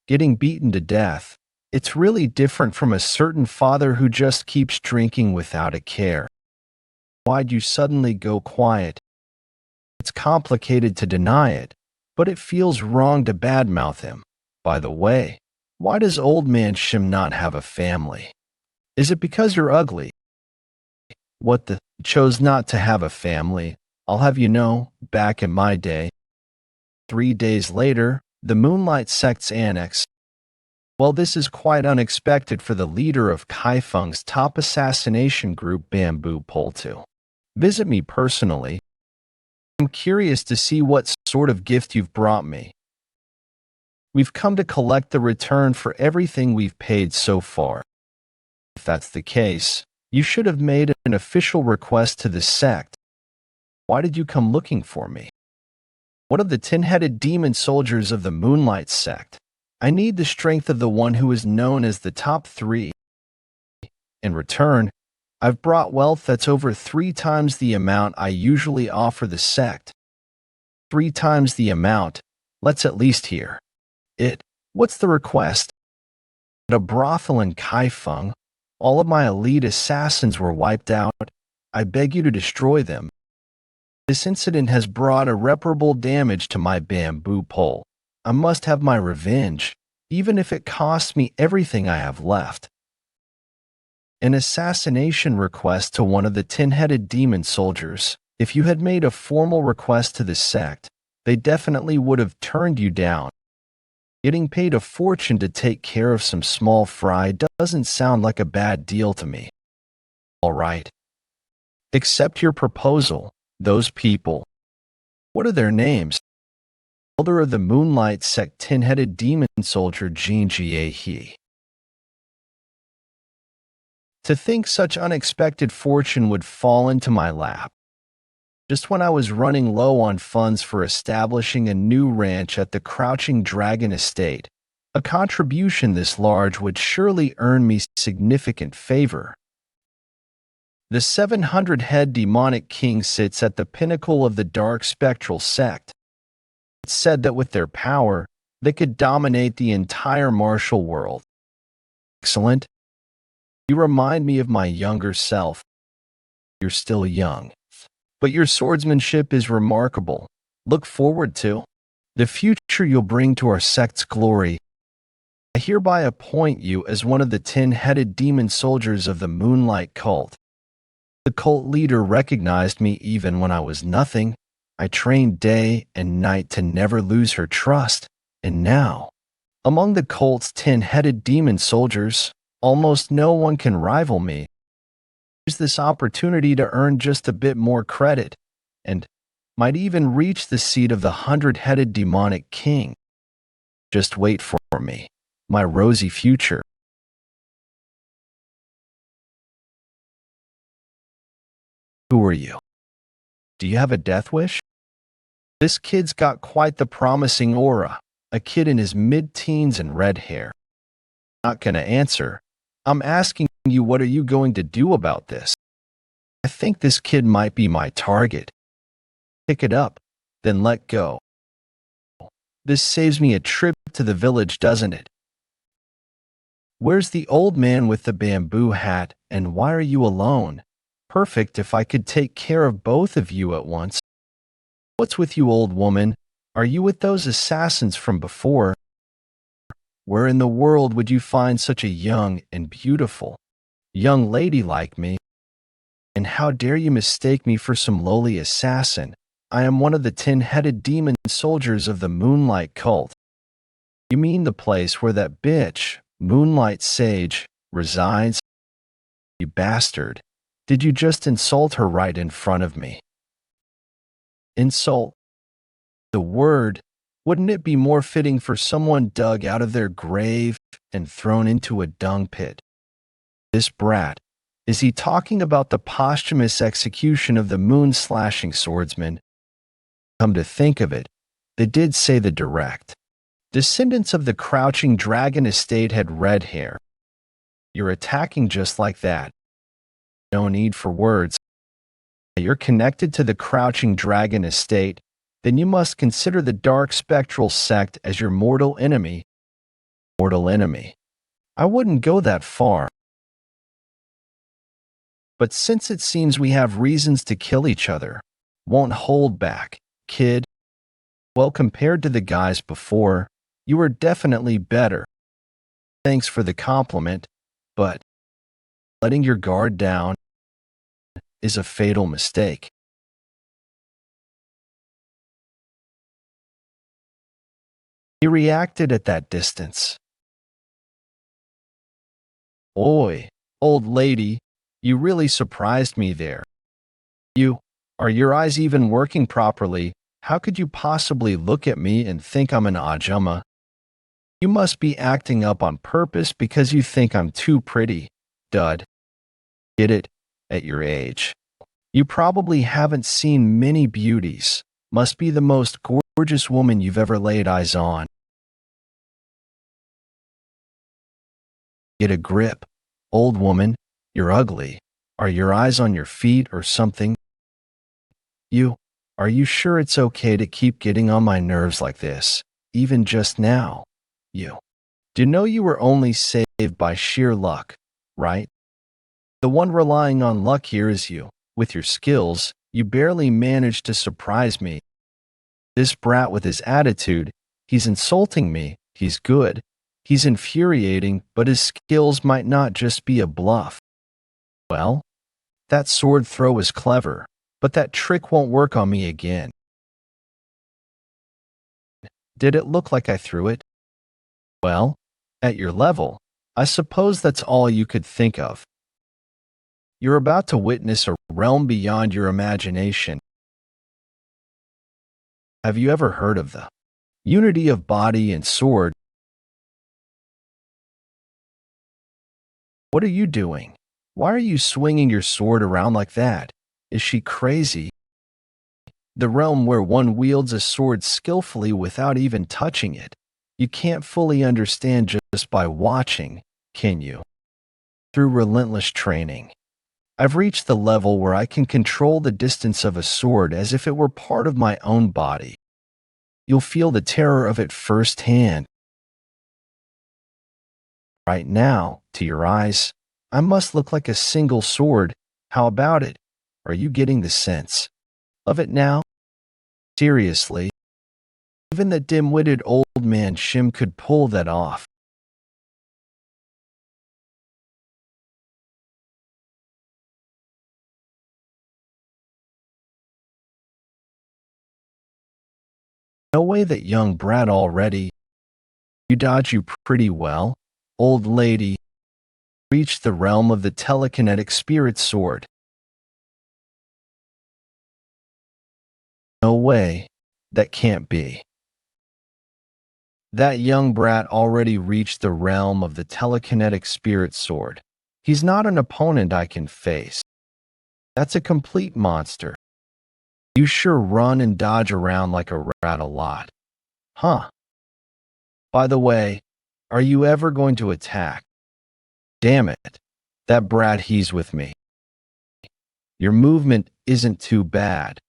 getting beaten to death, it's really different from a certain father who just keeps drinking without a care. Why'd you suddenly go quiet? It's complicated to deny it, but it feels wrong to badmouth him. By the way, why does old man Shim not have a family? Is it because you're ugly? What the chose not to have a family? I'll have you know, back in my day. 3 days later, the Moonlight Sect's annex. Well, this is quite unexpected for the leader of Kaifeng's top assassination group, Bamboo Pole 2. Visit me personally. I'm curious to see what sort of gift you've brought me. We've come to collect the return for everything we've paid so far. If that's the case, you should have made an official request to the sect. Why did you come looking for me? One of the 10-headed demon soldiers of the Moonlight Sect. I need the strength of the one who is known as the top 3. In return, I've brought wealth that's over 3 times the amount I usually offer the sect. 3 times the amount. Let's at least hear it. What's the request? At a brothel in Kaifeng, All of my elite assassins were wiped out. I beg you to destroy them. This incident has brought irreparable damage to my bamboo pole. I must have my revenge, even if it costs me everything I have left. An assassination request to one of the 10-headed demon soldiers. If you had made a formal request to the sect, they definitely would have turned you down. Getting paid a fortune to take care of some small fry doesn't sound like a bad deal to me. All right. Accept your proposal. Those people. What are their names? Elder of the Moonlight Sect 10-headed demon soldier Yeon Jeokha. To think such unexpected fortune would fall into my lap. Just when I was running low on funds for establishing a new ranch at the Crouching Dragon Estate, a contribution this large would surely earn me significant favor. The 700-head demonic king sits at the pinnacle of the dark spectral sect. It's said that with their power, they could dominate the entire martial world. Excellent. You remind me of my younger self. You're still young, but your swordsmanship is remarkable. Look forward to the future you'll bring to our sect's glory. I hereby appoint you as one of the 10-headed demon soldiers of the Moonlight cult. The cult leader recognized me even when I was nothing. I trained day and night to never lose her trust, and now, among the cult's 10-headed demon soldiers, almost no one can rival me. Use this opportunity to earn just a bit more credit, and might even reach the seat of the 100-headed demonic king. Just wait for me, my rosy future. Who are you? Do you have a death wish? This kid's got quite the promising aura, a kid in his mid-teens and red hair. Not gonna answer. I'm asking you, what are you going to do about this? I think this kid might be my target. Pick it up, then let go. This saves me a trip to the village, doesn't it? Where's the old man with the bamboo hat, and why are you alone? Perfect if I could take care of both of you at once. What's with you, old woman? Are you with those assassins from before? Where in the world would you find such a young and beautiful young lady like me? And how dare you mistake me for some lowly assassin? I am one of the 10-headed demon soldiers of the Moonlight cult. You mean the place where that bitch, Moonlight Sage, resides? You bastard. Did you just insult her right in front of me? Insult? The word. Wouldn't it be more fitting for someone dug out of their grave and thrown into a dung pit? This brat. Is he talking about the posthumous execution of the moon-slashing swordsman? Come to think of it, they did say the direct descendants of the Crouching Dragon Estate had red hair. You're attacking just like that. No need for words. You're connected to the Crouching Dragon Estate, then you must consider the Dark Spectral Sect as your mortal enemy. Mortal enemy. I wouldn't go that far. But since it seems we have reasons to kill each other, won't hold back, kid. Well, compared to the guys before, you are definitely better. Thanks for the compliment, but letting your guard down is a fatal mistake. He reacted at that distance. Oi, old lady, you really surprised me there. Are your eyes even working properly? How could you possibly look at me and think I'm an ajumma? You must be acting up on purpose because you think I'm too pretty, dud. Get it? At your age. You probably haven't seen many beauties. Must be the most gorgeous woman you've ever laid eyes on. Get a grip. Old woman, you're ugly. Are your eyes on your feet or something? Are you sure it's okay to keep getting on my nerves like this, even just now? Do you know you were only saved by sheer luck, right? The one relying on luck here is you. With your skills, you barely managed to surprise me. This brat with his attitude, he's insulting me, he's good. He's infuriating, but his skills might not just be a bluff. Well, that sword throw is clever, but that trick won't work on me again. Did it look like I threw it? Well, at your level, I suppose that's all you could think of. You're about to witness a realm beyond your imagination. Have you ever heard of the unity of body and sword? What are you doing? Why are you swinging your sword around like that? Is she crazy? The realm where one wields a sword skillfully without even touching it. You can't fully understand just by watching, can you? Through relentless training, I've reached the level where I can control the distance of a sword as if it were part of my own body. You'll feel the terror of it firsthand. Right now, to your eyes, I must look like a single sword. How about it? Are you getting the sense of it now? Seriously, even the dim-witted old man Shim could pull that off. No way that young brat already. You dodge you pretty well, old lady. Reached the realm of the telekinetic spirit sword. No way. That can't be. That young brat already reached the realm of the telekinetic spirit sword. He's not an opponent I can face. That's a complete monster. You sure run and dodge around like a rat a lot. Huh. By the way, are you ever going to attack? Damn it. That brat, he's with me. Your movement isn't too bad,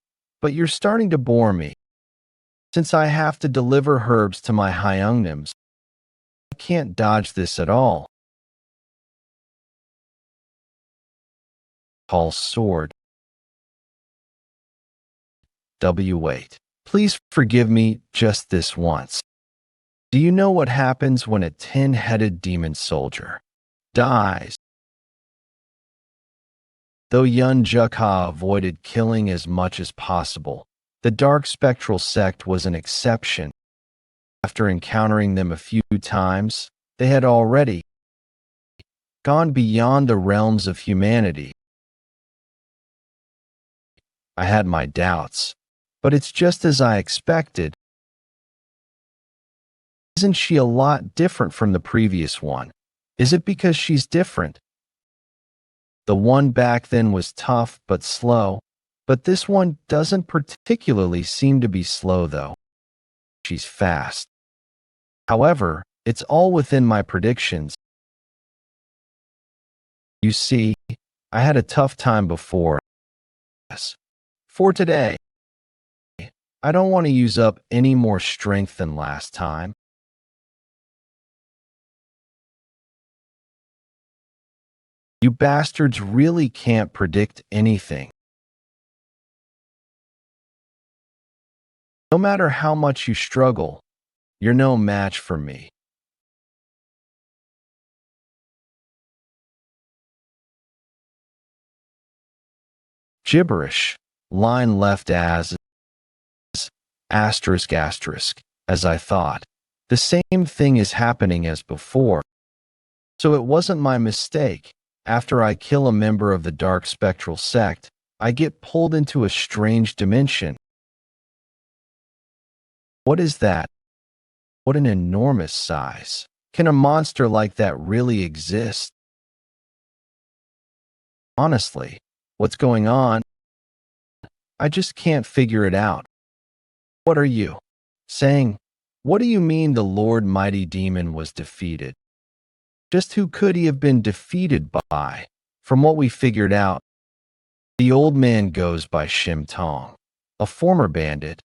but you're starting to bore me. Since I have to deliver herbs to my hyungnims, I can't dodge this at all. Tall sword. W8. Please forgive me just this once. Do you know what happens when a 10-headed demon soldier dies? Though Yeon Jeokha avoided killing as much as possible, the dark spectral sect was an exception. After encountering them a few times, they had already gone beyond the realms of humanity. I had my doubts, but it's just as I expected. Isn't she a lot different from the previous one? Is it because she's different? The one back then was tough but slow, but this one doesn't particularly seem to be slow though. She's fast. However, it's all within my predictions. You see, I had a tough time before. For today, I don't want to use up any more strength than last time. You bastards really can't predict anything. No matter how much you struggle, you're no match for me. Gibberish. Line left as asterisk asterisk, as I thought. The same thing is happening as before. So it wasn't my mistake. After I kill a member of the dark spectral sect, I get pulled into a strange dimension. What is that? What an enormous size. Can a monster like that really exist? Honestly, what's going on? I just can't figure it out. What are you saying? What do you mean the Lord Mighty Demon was defeated? Just who could he have been defeated by? From what we figured out, the old man goes by Shim Tong, a former bandit,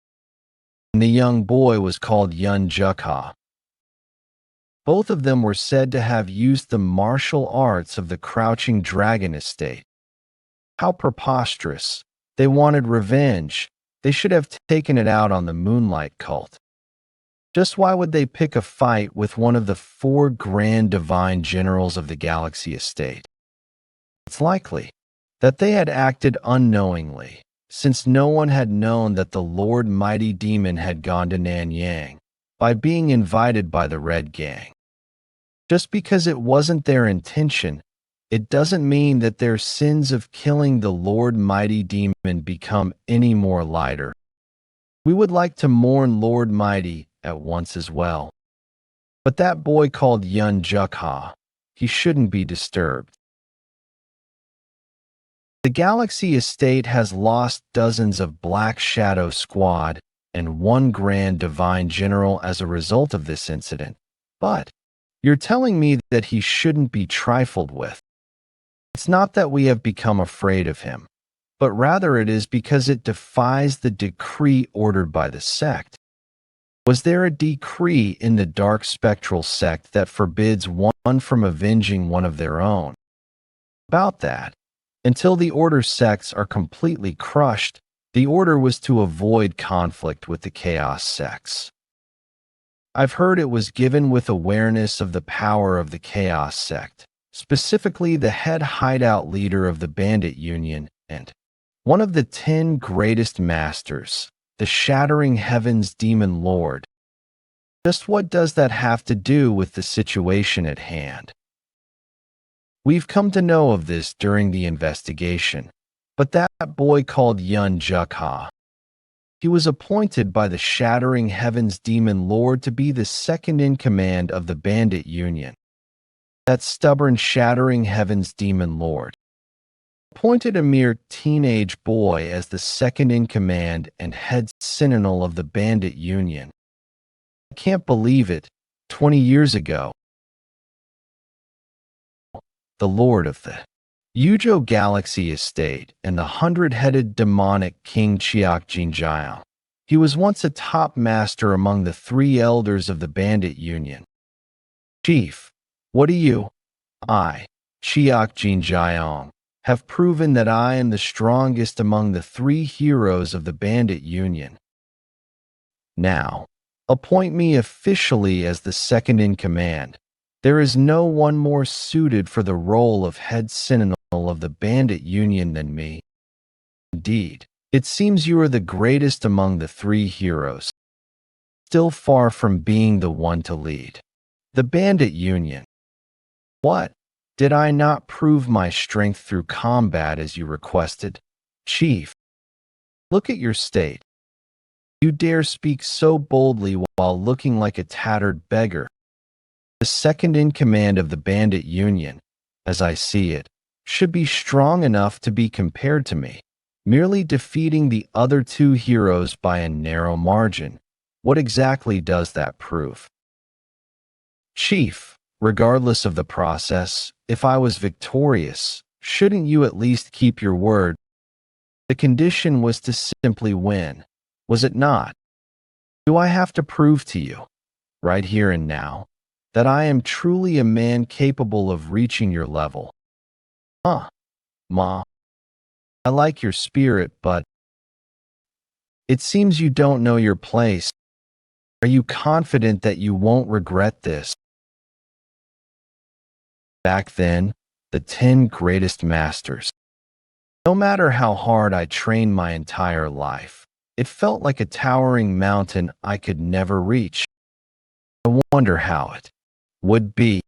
and the young boy was called Yeon Jeokha. Both of them were said to have used the martial arts of the Crouching Dragon estate. How preposterous. They wanted revenge. They should have taken it out on the Moonlight cult. Just why would they pick a fight with one of the 4 grand divine generals of the Galaxy estate? It's likely that they had acted unknowingly, since no one had known that the Lord Mighty Demon had gone to Nanyang by being invited by the Red Gang. Just because it wasn't their intention, it doesn't mean that their sins of killing the Lord Mighty Demon become any more lighter. We would like to mourn Lord Mighty at once as well. But that boy called Yeon Jeokha, he shouldn't be disturbed. The Galaxy estate has lost dozens of Black Shadow Squad and 1 Grand Divine General as a result of this incident, but you're telling me that he shouldn't be trifled with. It's not that we have become afraid of him, but rather it is because it defies the decree ordered by the sect. Was there a decree in the Dark Spectral sect that forbids one from avenging one of their own? About that, until the Order sects are completely crushed, the Order was to avoid conflict with the Chaos sects. I've heard it was given with awareness of the power of the Chaos sect, specifically the head hideout leader of the Bandit Union and one of the 10 greatest masters, the Shattering Heavens Demon Lord. Just what does that have to do with the situation at hand? We've come to know of this during the investigation, but that boy called Yeon Jeokha, he was appointed by the Shattering Heavens Demon Lord to be the second in command of the Bandit Union. That stubborn Shattering Heavens Demon Lord appointed a mere teenage boy as the second in command and head sentinel of the Bandit Union. I can't believe it. 20 years ago, the Lord of the Yujo Galaxy Estate and the 100-headed demonic King Chiak Jinjiao. He was once a top master among the 3 elders of the Bandit Union. Chief, what do you, I, Chiak Jinjiao, have proven that I am the strongest among the 3 heroes of the Bandit Union. Now, appoint me officially as the second in command. There is no one more suited for the role of head sentinel of the Bandit Union than me. Indeed, it seems you are the greatest among the 3 heroes, still far from being the one to lead the Bandit Union. What? Did I not prove my strength through combat as you requested? Chief, look at your state. You dare speak so boldly while looking like a tattered beggar. The second in command of the Bandit Union, as I see it, should be strong enough to be compared to me, merely defeating the other 2 heroes by a narrow margin. What exactly does that prove? Chief, regardless of the process, if I was victorious, shouldn't you at least keep your word? The condition was to simply win, was it not? Do I have to prove to you, right here and now, that I am truly a man capable of reaching your level? Ma. I like your spirit, but it seems you don't know your place. Are you confident that you won't regret this? Back then, the 10 greatest masters. No matter how hard I trained my entire life, it felt like a towering mountain I could never reach. I wonder how it would be.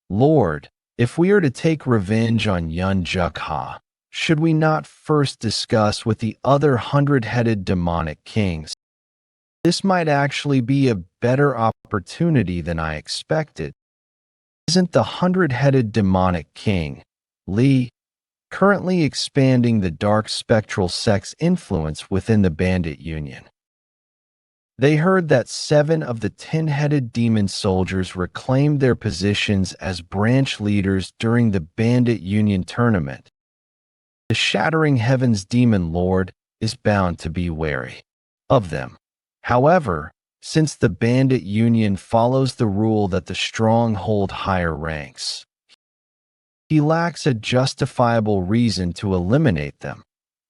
Lord, if we are to take revenge on Yeon Jeokha, should we not first discuss with the other 100-headed demonic kings? This might actually be a better opportunity than I expected. Isn't the 100-headed demonic king, Li, currently expanding the dark spectral sect's influence within the Bandit Union? They heard that 7 of the 10-headed demon soldiers reclaimed their positions as branch leaders during the Bandit Union tournament. The Shattering Heavens Demon Lord is bound to be wary of them. However, since the bandit union follows the rule that the strong hold higher ranks. He lacks a justifiable reason to eliminate them.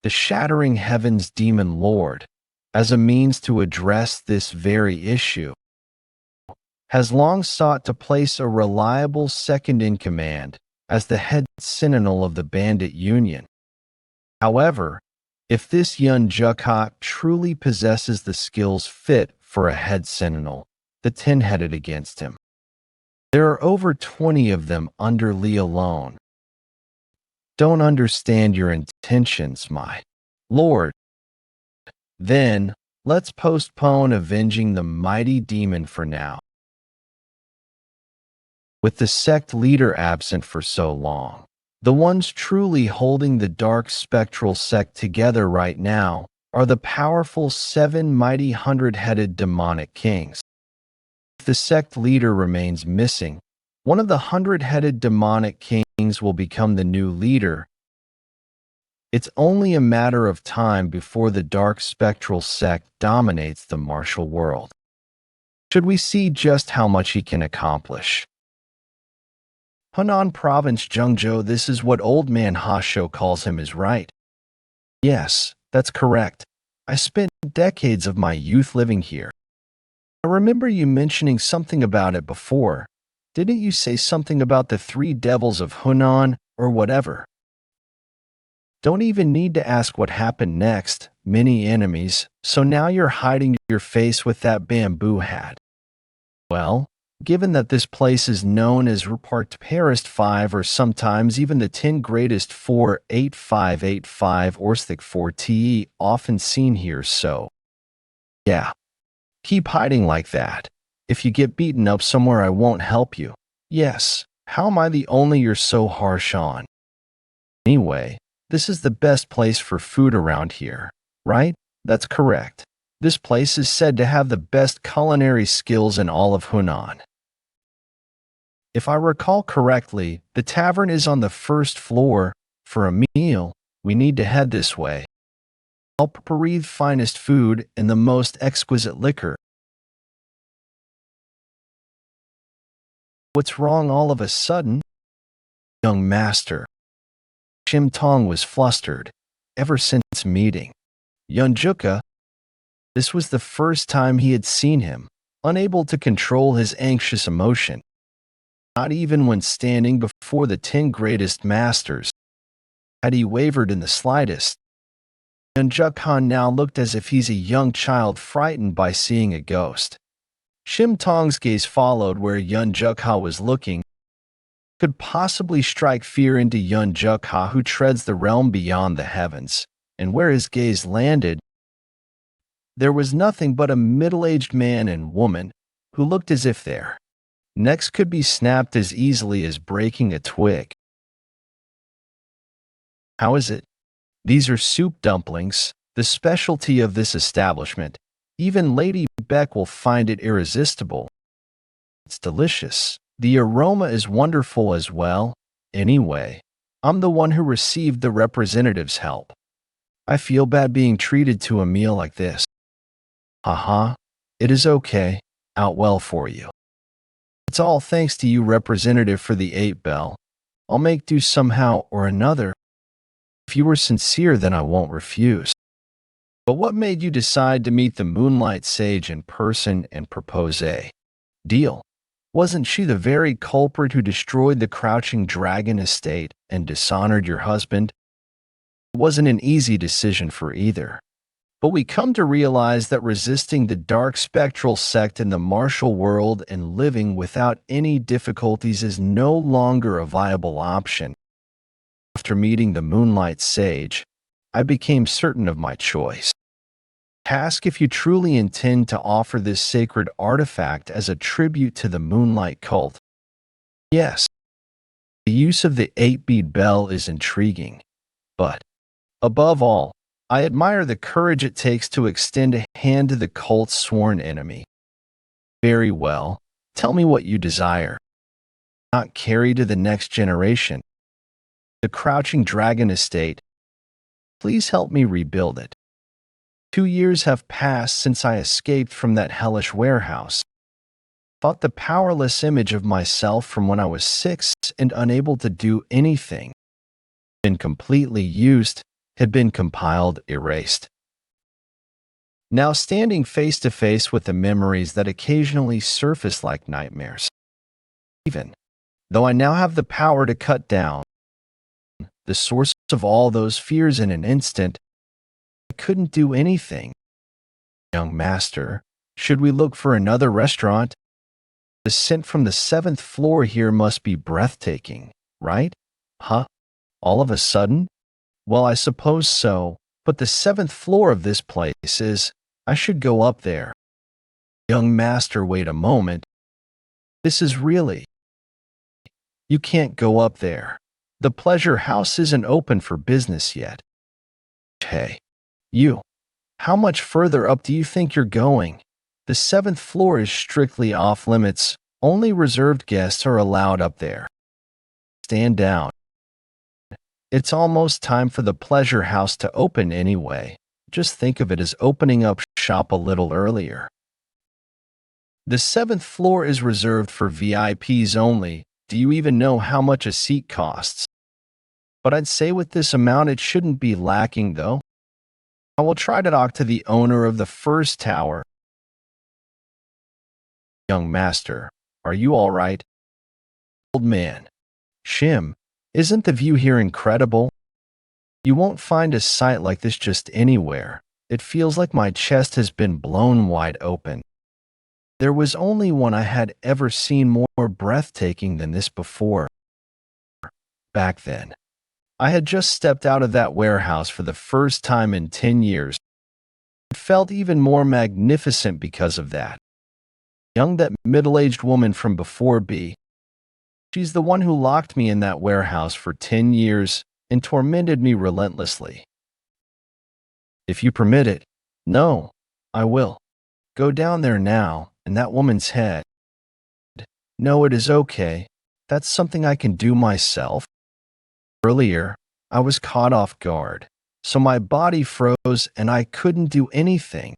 The Shattering Heavens Demon Lord, as a means to address this very issue, has long sought to place a reliable second-in-command as the head sentinel of the bandit union. However, if this Yeon Jeokha truly possesses the skills fit for a head sentinel, the 10 headed against him. There are over 20 of them under Lee alone. Don't understand your intentions, my lord. Then, let's postpone avenging the mighty demon for now. With the sect leader absent for so long, the ones truly holding the dark spectral sect together right now are the powerful 7 mighty 100-headed demonic kings. If the sect leader remains missing, one of the 100-headed demonic kings will become the new leader. It's only a matter of time before the dark spectral sect dominates the martial world. Should we see just how much he can accomplish? Hunan Province, Zhengzhou, this is what Old Man Hasho calls him, is right. Yes, that's correct. I spent decades of my youth living here. I remember you mentioning something about it before. Didn't you say something about the 3 devils of Hunan or whatever? Don't even need to ask what happened next. Many enemies, so now you're hiding your face with that bamboo hat. Well, given that this place is known as Repart Paris 5 or sometimes even the 10 greatest 48585 Orstic 4TE often seen here, so yeah, keep hiding like that. If you get beaten up somewhere, I won't help you. Yes, how am I the only you're so harsh on? Anyway, this is the best place for food around here, right? That's correct. This place is said to have the best culinary skills in all of Hunan. If I recall correctly, the tavern is on the 1st floor. For a meal, we need to head this way. I'll breathe finest food and the most exquisite liquor. What's wrong all of a sudden? Young master. Shim Tong was flustered. Ever since meeting Yeon Jeokha, this was the first time he had seen him, unable to control his anxious emotion. Not even when standing before the 10 greatest masters had he wavered in the slightest. Yeon Jeokha now looked as if he's a young child frightened by seeing a ghost. Shim Tong's gaze followed where Yeon Jeokha was looking. Could possibly strike fear into Yeon Jeokha, who treads the realm beyond the heavens, and where his gaze landed, there was nothing but a middle-aged man and woman who looked as if their necks could be snapped as easily as breaking a twig. How is it? These are soup dumplings, the specialty of this establishment. Even Lady Beck will find it irresistible. It's delicious. The aroma is wonderful as well. Anyway, I'm the one who received the representative's help. I feel bad being treated to a meal like this. Haha, it is okay. Out well for you. It's all thanks to you, representative for the 8 Bell. I'll make do somehow or another. If you were sincere, then I won't refuse. But what made you decide to meet the Moonlight Sage in person and propose a deal? Wasn't she the very culprit who destroyed the Crouching Dragon estate and dishonored your husband? It wasn't an easy decision for either. But we come to realize that resisting the dark spectral sect in the martial world and living without any difficulties is no longer a viable option. After meeting the Moonlight Sage, I became certain of my choice. Ask if you truly intend to offer this sacred artifact as a tribute to the Moonlight cult. Yes, the use of the 8-bead bell is intriguing, but above all, I admire the courage it takes to extend a hand to the cult's sworn enemy. Very well, tell me what you desire. Not carry to the next generation. The Crouching Dragon estate. Please help me rebuild it. 2 years have passed since I escaped from that hellish warehouse. Thought the powerless image of myself from when I was 6 and unable to do anything, been completely used, had been compiled, erased. Now standing face to face with the memories that occasionally surface like nightmares. Even though I now have the power to cut down the source of all those fears in an instant, I couldn't do anything. Young master, should we look for another restaurant? The scent from the 7th floor here must be breathtaking, right? Huh? All of a sudden? Well, I suppose so, but the 7th floor of this place is, I should go up there. Young master, wait a moment. This is really. You can't go up there. The pleasure house isn't open for business yet. Hey, you. How much further up do you think you're going? The 7th floor is strictly off limits. Only reserved guests are allowed up there. Stand down. It's almost time for the pleasure house to open anyway. Just think of it as opening up shop a little earlier. The 7th floor is reserved for VIPs only. Do you even know how much a seat costs? But I'd say with this amount it shouldn't be lacking though. I will try to talk to the owner of the first tower. Young master, are you all right? Old man. Shim, isn't the view here incredible? You won't find a sight like this just anywhere. It feels like my chest has been blown wide open. There was only one I had ever seen more breathtaking than this before. Back then, I had just stepped out of that warehouse for the first time in 10 years. It felt even more magnificent because of that. Young, that middle-aged woman from before B. She's the one who locked me in that warehouse for 10 years and tormented me relentlessly. If you permit it, no, I will. Go down there now, and that woman's head. No, it is okay. That's something I can do myself. Earlier, I was caught off guard, so my body froze and I couldn't do anything.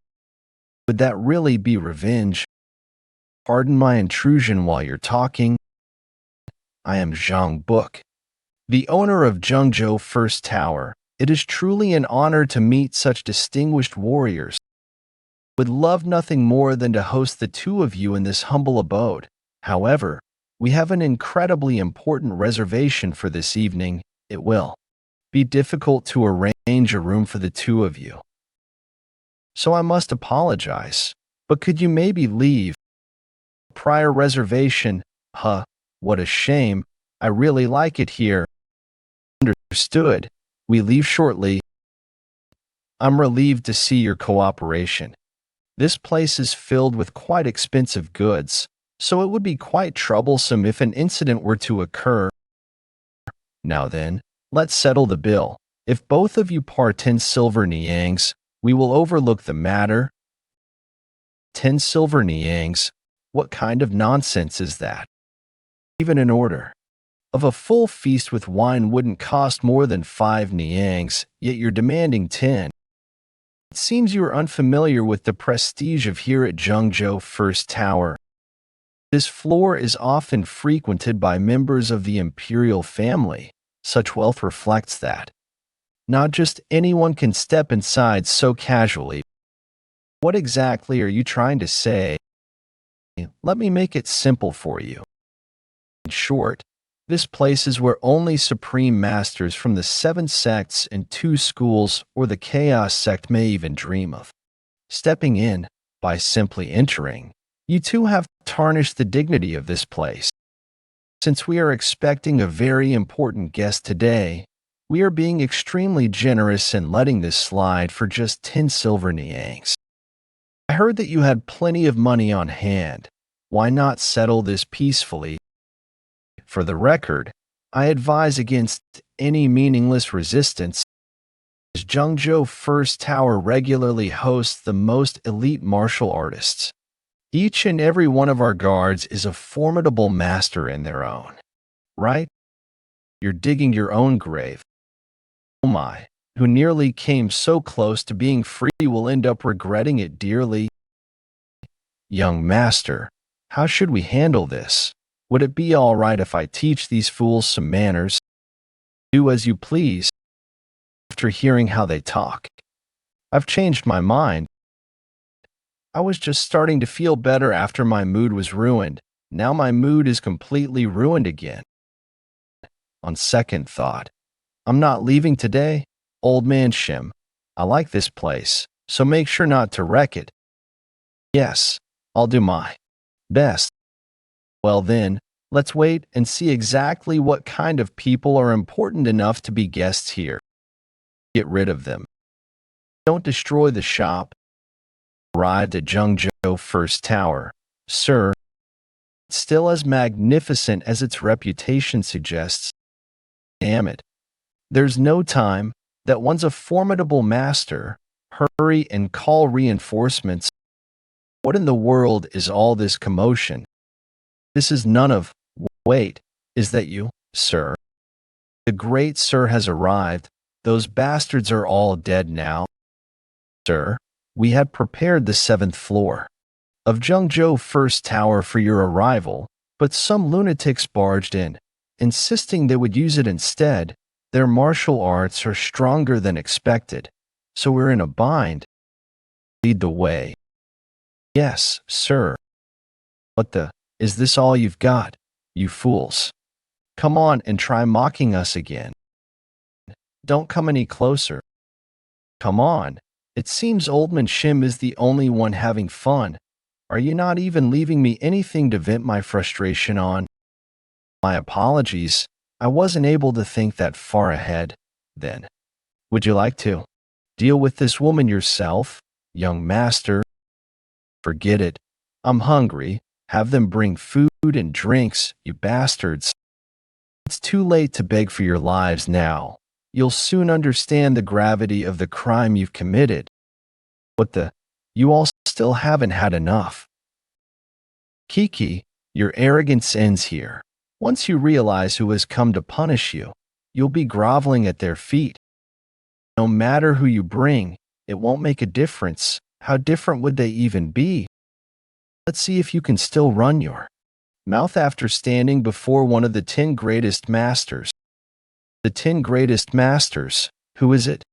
Would that really be revenge? Pardon my intrusion while you're talking. I am Zhang Book, the owner of Zhengzhou First Tower. It is truly an honor to meet such distinguished warriors. Would love nothing more than to host the two of you in this humble abode. However, we have an incredibly important reservation for this evening. It will be difficult to arrange a room for the two of you. So I must apologize, but could you maybe leave? Prior reservation, huh, what a shame. I really like it here. Understood. We leave shortly. I'm relieved to see your cooperation. This place is filled with quite expensive goods, so it would be quite troublesome if an incident were to occur. Now then, let's settle the bill. If both of you par 10 silver niangs, we will overlook the matter. 10 silver niangs? What kind of nonsense is that? Even an order of a full feast with wine wouldn't cost more than 5 niangs, yet you're demanding 10. It seems you are unfamiliar with the prestige of here at Zhengzhou First Tower. This floor is often frequented by members of the imperial family. Such wealth reflects that. Not just anyone can step inside so casually. What exactly are you trying to say? Let me make it simple for you. In short, this place is where only supreme masters from the 7 sects and 2 schools or the chaos sect may even dream of stepping in. By simply entering, you two have tarnished the dignity of this place. Since we are expecting a very important guest today, we are being extremely generous in letting this slide for just 10 silver niangs. I heard that you had plenty of money on hand. Why not settle this peacefully? For the record, I advise against any meaningless resistance, as Zhengzhou First Tower regularly hosts the most elite martial artists. Each and every one of our guards is a formidable master in their own right. You're digging your own grave. Oh my, who nearly came so close to being free will end up regretting it dearly. Young master, how should we handle this? Would it be all right if I teach these fools some manners? Do as you please. After hearing how they talk, I've changed my mind. I was just starting to feel better after my mood was ruined. Now my mood is completely ruined again. On second thought, I'm not leaving today. Old man Shim, I like this place, so make sure not to wreck it. Yes, I'll do my best. Well then, let's wait and see exactly what kind of people are important enough to be guests here. Get rid of them. Don't destroy the shop. Arrived at Jeonjo First Tower. Sir, it's still as magnificent as its reputation suggests. Damn it. There's no time. That one's a formidable master. Hurry and call reinforcements. What in the world is all this commotion? This is none of. Wait, is that you, sir? The great sir has arrived. Those bastards are all dead now. Sir, we had prepared the 7th floor of Jeonjo First Tower for your arrival, but some lunatics barged in, insisting they would use it instead. Their martial arts are stronger than expected, so we're in a bind. Lead the way. Yes, sir. What the? Is this all you've got, you fools? Come on and try mocking us again. Don't come any closer. Come on. It seems Oldman Shim is the only one having fun. Are you not even leaving me anything to vent my frustration on? My apologies. I wasn't able to think that far ahead, then. Would you like to deal with this woman yourself, young master? Forget it. I'm hungry. Have them bring food and drinks, you bastards. It's too late to beg for your lives now. You'll soon understand the gravity of the crime you've committed. What the? You all still haven't had enough. Kiki, your arrogance ends here. Once you realize who has come to punish you, you'll be groveling at their feet. No matter who you bring, it won't make a difference. How different would they even be? Let's see if you can still run your mouth after standing before one of the 10 greatest masters. The 10 greatest masters, who is it?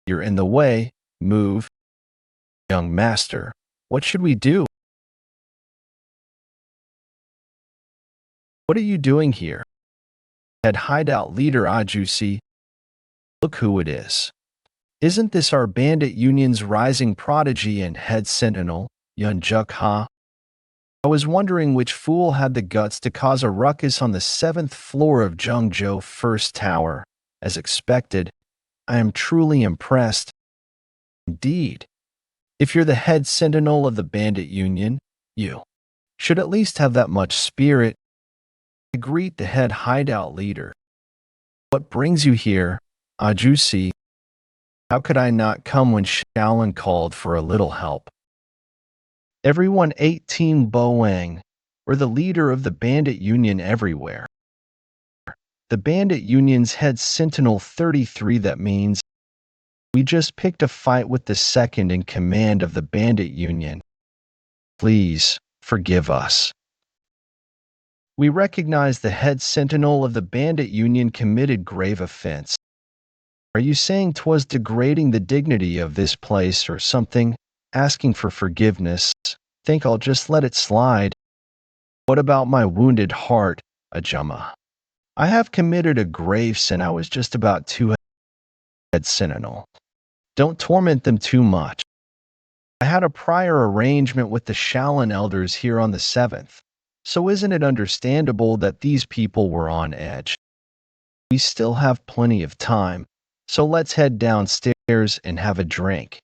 You're in the way, move. Young master, what should we do? What are you doing here? Head hideout leader Ajusi. Look who it is. Isn't this our bandit union's rising prodigy and head sentinel, Yeon Jeokha? I was wondering which fool had the guts to cause a ruckus on the 7th floor of Jeonjo First Tower. As expected, I am truly impressed. Indeed. If you're the head sentinel of the bandit union, you should at least have that much spirit. I greet the head hideout leader. What brings you here, Ajusi? How could I not come when Shaolin called for a little help? Everyone 18 Boang, we're the leader of the bandit union everywhere. The bandit union's head sentinel 33, that means we just picked a fight with the second in command of the bandit union. Please, forgive us. We recognize the head sentinel of the bandit union committed grave offense. Are you saying 'twas degrading the dignity of this place or something, asking for forgiveness? Think I'll just let it slide. What about my wounded heart, Ajama? I have committed a grave sin. I was just about to head sentinel. Don't torment them too much. I had a prior arrangement with the Shaolin elders here on the 7th. So isn't it understandable that these people were on edge? We still have plenty of time, so let's head downstairs and have a drink.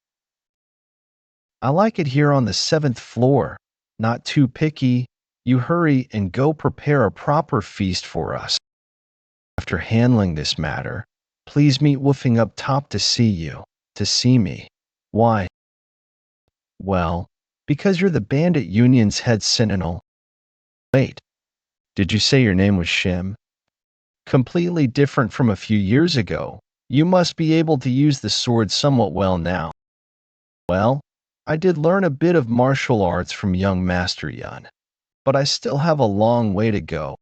I like it here on the 7th floor. Not too picky. You hurry and go prepare a proper feast for us. After handling this matter, please meet woofing up top to see you, to see me. Why? Well, because you're the bandit union's head sentinel. Wait, did you say your name was Shim? Completely different from a few years ago. You must be able to use the sword somewhat well now. Well, I did learn a bit of martial arts from young Master Yeon, but I still have a long way to go.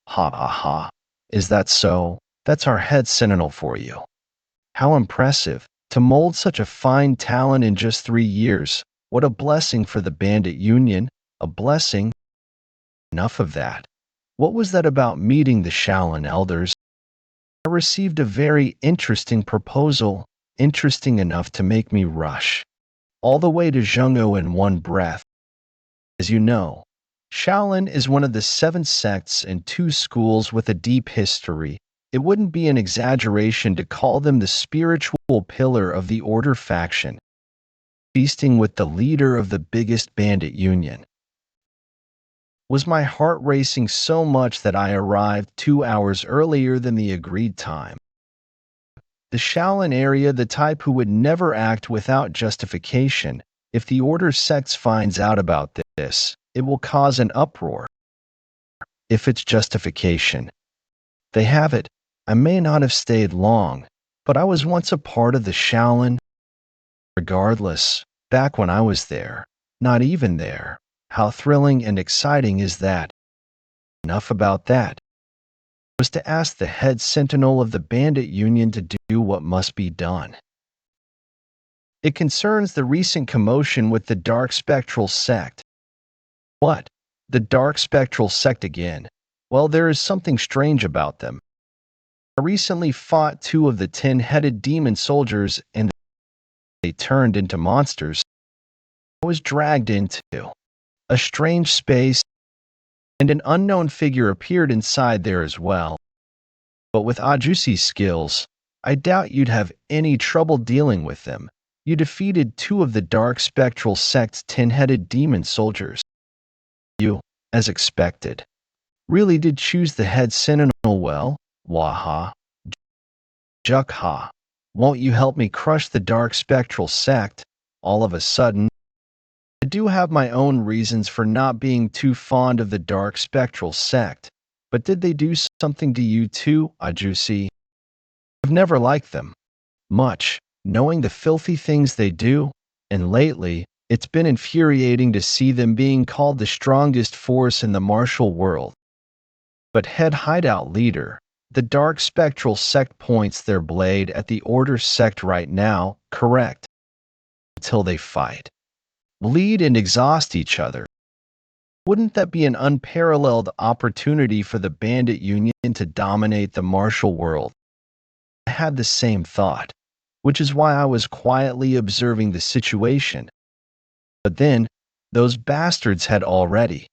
Ha ha ha. Is that so? That's our head sentinel for you. How impressive. To mold such a fine talent in just 3 years. What a blessing for the Bandit Union. A blessing. Enough of that. What was that about meeting the Shaolin elders? I received a very interesting proposal, interesting enough to make me rush all the way to Zhengzhou in one breath. As you know, Shaolin is one of the 7 sects and 2 schools with a deep history. It wouldn't be an exaggeration to call them the spiritual pillar of the Order faction, feasting with the leader of the biggest bandit union. Was my heart racing so much that I arrived 2 hours earlier than the agreed time. The Shaolin area, the type who would never act without justification. If the Order sects finds out about this, it will cause an uproar. If it's justification, they have it. I may not have stayed long, but I was once a part of the Shaolin. Regardless, back when I was there, not even there, how thrilling and exciting is that? Enough about that. Was to ask the head sentinel of the Bandit Union to do what must be done. It concerns the recent commotion with the Dark Spectral Sect. What? The Dark Spectral Sect again? Well, there is something strange about them. I recently fought 2 of the 10-headed demon soldiers and they turned into monsters. I was dragged into a strange space and an unknown figure appeared inside there as well. But with Ajusi's skills, I doubt you'd have any trouble dealing with them. You defeated 2 of the Dark Spectral Sect's 10-headed demon soldiers. You, as expected, really did choose the head sentinel well. Waha. Jeokha. Won't you help me crush the Dark Spectral Sect? All of a sudden, I do have my own reasons for not being too fond of the Dark Spectral Sect, but did they do something to you too, Ajusi? I've never liked them much, knowing the filthy things they do, and lately, it's been infuriating to see them being called the strongest force in the martial world. But head hideout leader, the Dark Spectral Sect points their blade at the Order sect right now, correct? Until they fight, bleed and exhaust each other. Wouldn't that be an unparalleled opportunity for the Bandit Union to dominate the martial world? I had the same thought, which is why I was quietly observing the situation. But then, those bastards had already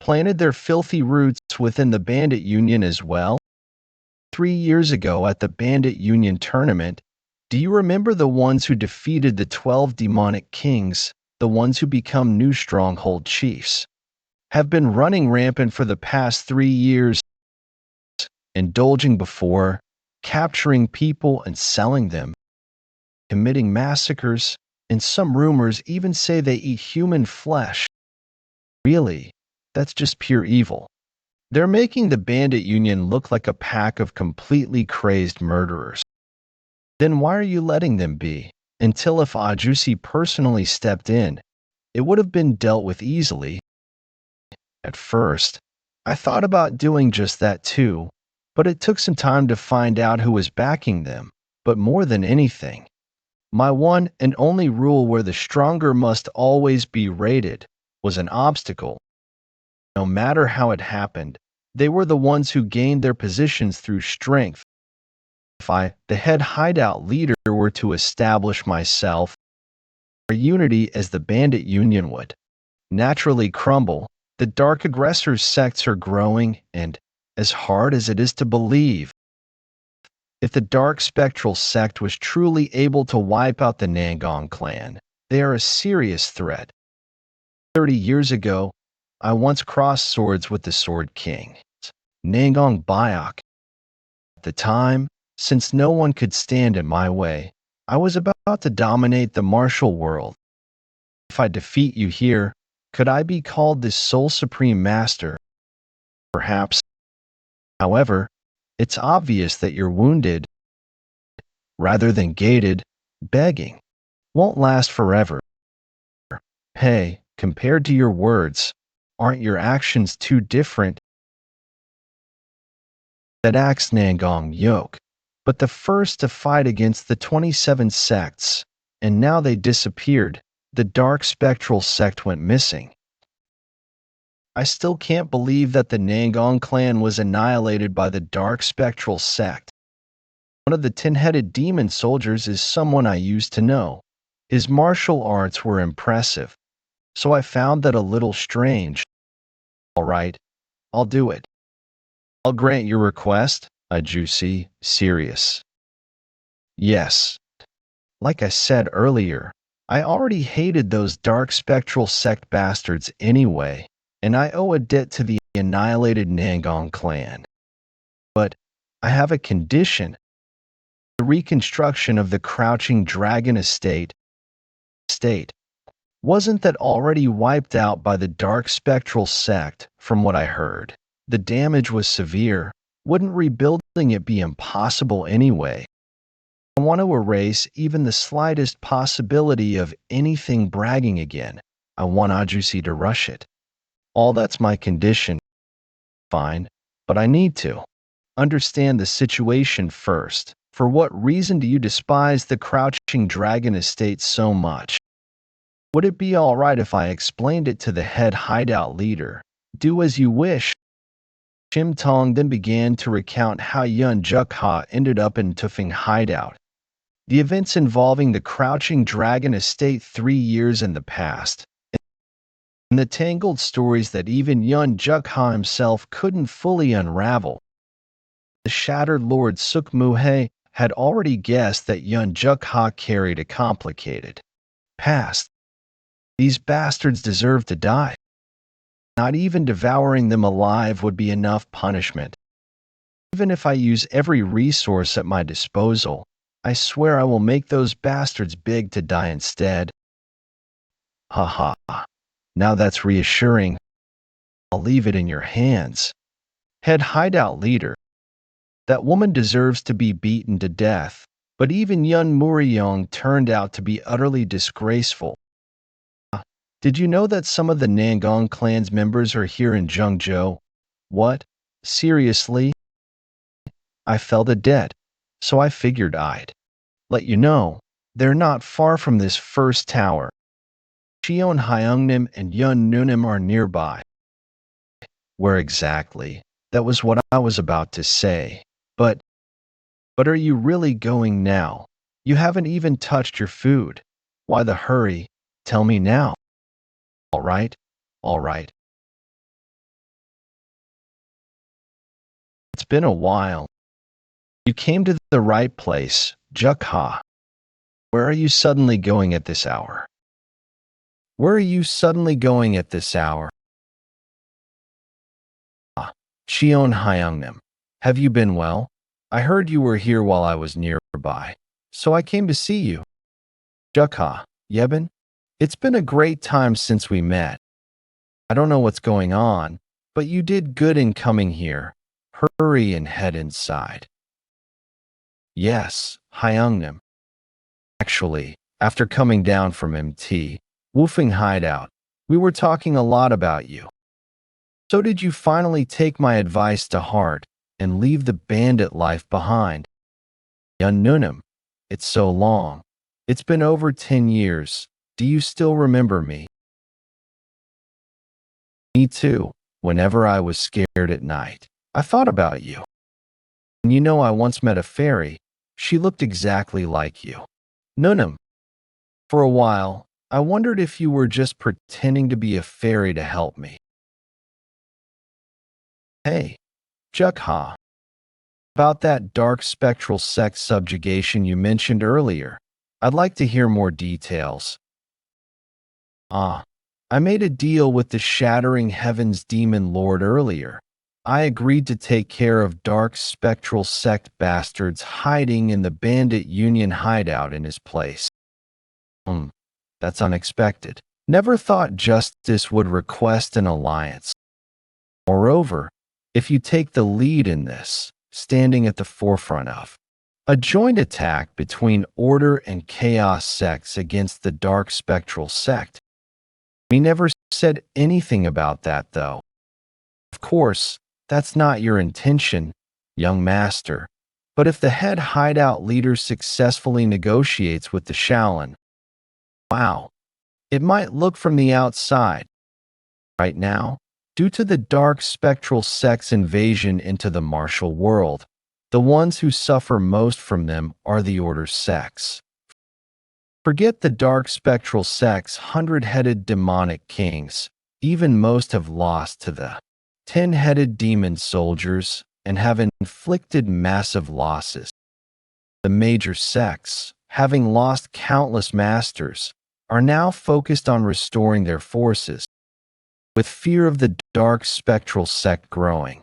planted their filthy roots within the Bandit Union as well. 3 years ago at the Bandit Union tournament, do you remember the ones who defeated the 12 demonic kings, the ones who become new stronghold chiefs? Have been running rampant for the past 3 years, indulging before, capturing people and selling them, committing massacres, and some rumors even say they eat human flesh. Really, that's just pure evil. They're making the Bandit Union look like a pack of completely crazed murderers. Then why are you letting them be? Until if Ajusi personally stepped in, it would have been dealt with easily. At first, I thought about doing just that too, but it took some time to find out who was backing them. But more than anything, my one and only rule where the stronger must always be rated was an obstacle. No matter how it happened, they were the ones who gained their positions through strength. If I, the head hideout leader, were to establish myself, our unity as the Bandit Union would naturally crumble. The Dark Aggressors sects are growing, and, as hard as it is to believe, if the Dark Spectral Sect was truly able to wipe out the Nangong clan, they are a serious threat. 30 years ago, I once crossed swords with the Sword King, Nangong Bayok. At the time, since no one could stand in my way, I was about to dominate the martial world. If I defeat you here, could I be called the sole supreme master? Perhaps. However, it's obvious that you're wounded. rather than gated, begging, won't last forever. Hey, compared to your words, aren't your actions too different? That acts Nangong yoke, but the first to fight against the 27 sects, and now they disappeared. The dark spectral sect went missing. I still can't believe that the Nangong clan was annihilated by the dark spectral sect. One of the 10-headed demon soldiers is someone I used to know. His martial arts were impressive, so I found that a little strange. All right, I'll do it. I'll grant your request, Ajusi, serious. Yes. Like I said earlier, I already hated those dark spectral sect bastards anyway, and I owe a debt to the annihilated Nangong clan. But I have a condition. The reconstruction of the Crouching Dragon estate wasn't that already wiped out by the dark spectral sect, from what I heard. The damage was severe. Wouldn't rebuilding it be impossible anyway? I want to erase even the slightest possibility of anything bragging again. I want Ajusi to rush it. All that's my condition. Fine, but I need to understand the situation first. For what reason do you despise the Crouching Dragon estate so much? Would it be all right if I explained it to the head hideout leader? Do as you wish. Shim Tong then began to recount how Yeon Jeokha ended up in Tufeng hideout. The events involving the Crouching Dragon estate 3 years in the past, and the tangled stories that even Yeon Jeokha himself couldn't fully unravel. The Shattered Lord Suk Muhe had already guessed that Yeon Jeokha carried a complicated past. These bastards deserve to die. Not even devouring them alive would be enough punishment. Even if I use every resource at my disposal, I swear I will make those bastards beg to die instead. Haha. Now that's reassuring. I'll leave it in your hands. Head hideout leader. That woman deserves to be beaten to death, but even Yun Muriyong turned out to be utterly disgraceful. Did you know that some of the Nangong clan's members are here in Zhengzhou? What? Seriously? I felt a debt, so I figured I'd let you know. They're not far from this first tower. Cheon Hyungnim and Yun Nunim are nearby. Where exactly? That was what I was about to say. But are you really going now? You haven't even touched your food. Why the hurry? Tell me now. All right, all right. It's been a while. You came to the right place, Jeokha. Where are you suddenly going at this hour? Where are you suddenly going at this hour? Cheon Hyungnim. Have you been well? I heard you were here while I was nearby, so I came to see you. Jeokha, Yebin, it's been a great time since we met. I don't know what's going on, but you did good in coming here. Hurry and head inside. Yes, Hyungnim. Actually, after coming down from MT, Woofing Hideout, we were talking a lot about you. So did you finally take my advice to heart and leave the bandit life behind? Yun Nunim, it's so long. It's been over 10 years. Do you still remember me? Me too. Whenever I was scared at night, I thought about you. And you know, I once met a fairy. She looked exactly like you. Nunim. For a while, I wondered if you were just pretending to be a fairy to help me. Hey, Jeokha. About that dark spectral sect subjugation you mentioned earlier, I'd like to hear more details. I made a deal with the Shattering Heavens Demon Lord earlier. I agreed to take care of dark spectral sect bastards hiding in the Bandit Union hideout in his place. That's unexpected. Never thought justice would request an alliance. Moreover, if you take the lead in this, standing at the forefront of A joint attack between Order and Chaos sects against the Dark Spectral sect. We never said anything about that, though. Of course, that's not your intention, young master. But if the head hideout leader successfully negotiates with the Shaolin, wow, it might look from the outside. Right now, due to the Dark Spectral sect's invasion into the martial world, the ones who suffer most from them are the Order sects. Forget the Dark Spectral sect's 100-headed demonic kings. Even most have lost to the 10-headed demon soldiers and have inflicted massive losses. The major sects, having lost countless masters, are now focused on restoring their forces, with fear of the Dark Spectral sect growing.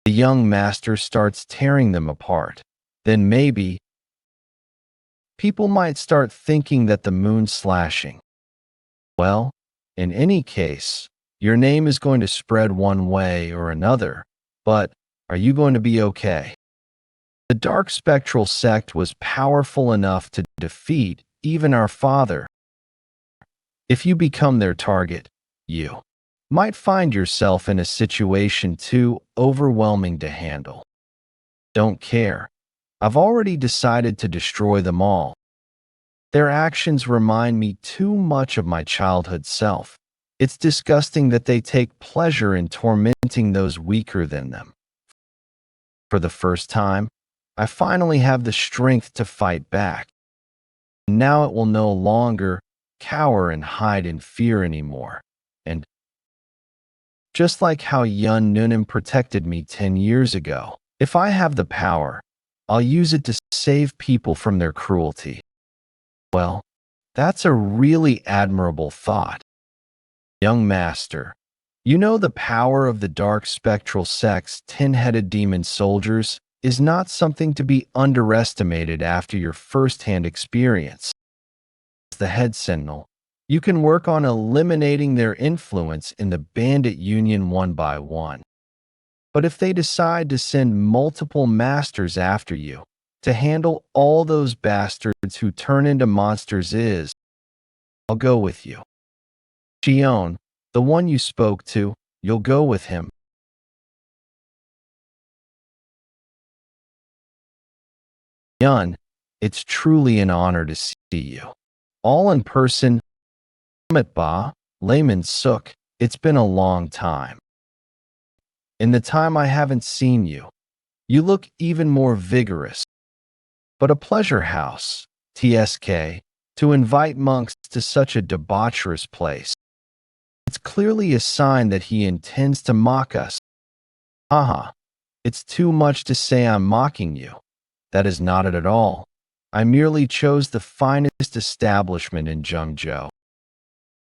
The young master starts tearing them apart. Then maybe people might start thinking that the moon's slashing. Well, in any case, your name is going to spread one way or another, but are you going to be okay? The Dark Spectral sect was powerful enough to defeat even our father. If you become their target, you might find yourself in a situation too overwhelming to handle. Don't care. I've already decided to destroy them all. Their actions remind me too much of my childhood self. It's disgusting that they take pleasure in tormenting those weaker than them. For the first time, I finally have the strength to fight back. Now it will no longer cower and hide in fear anymore. And just like how Yeon Jeokha protected me 10 years ago, if I have the power, I'll use it to save people from their cruelty. Well, that's a really admirable thought. Young master, you know the power of the Dark Spectral sect's 10-headed demon soldiers is not something to be underestimated after your first-hand experience. As the head sentinel, you can work on eliminating their influence in the bandit union one by one. But if they decide to send multiple masters after you to handle all those bastards who turn into monsters, I'll go with you. Yeon, the one you spoke to, you'll go with him. Yeon, it's truly an honor to see you. All in person. Ba, Layman Suk, it's been a long time. In the time I haven't seen you, you look even more vigorous. But a pleasure house, TSK, to invite monks to such a debaucherous place. It's clearly a sign that he intends to mock us. Haha, it's too much to say I'm mocking you. That is not it at all. I merely chose the finest establishment in Jeongjo.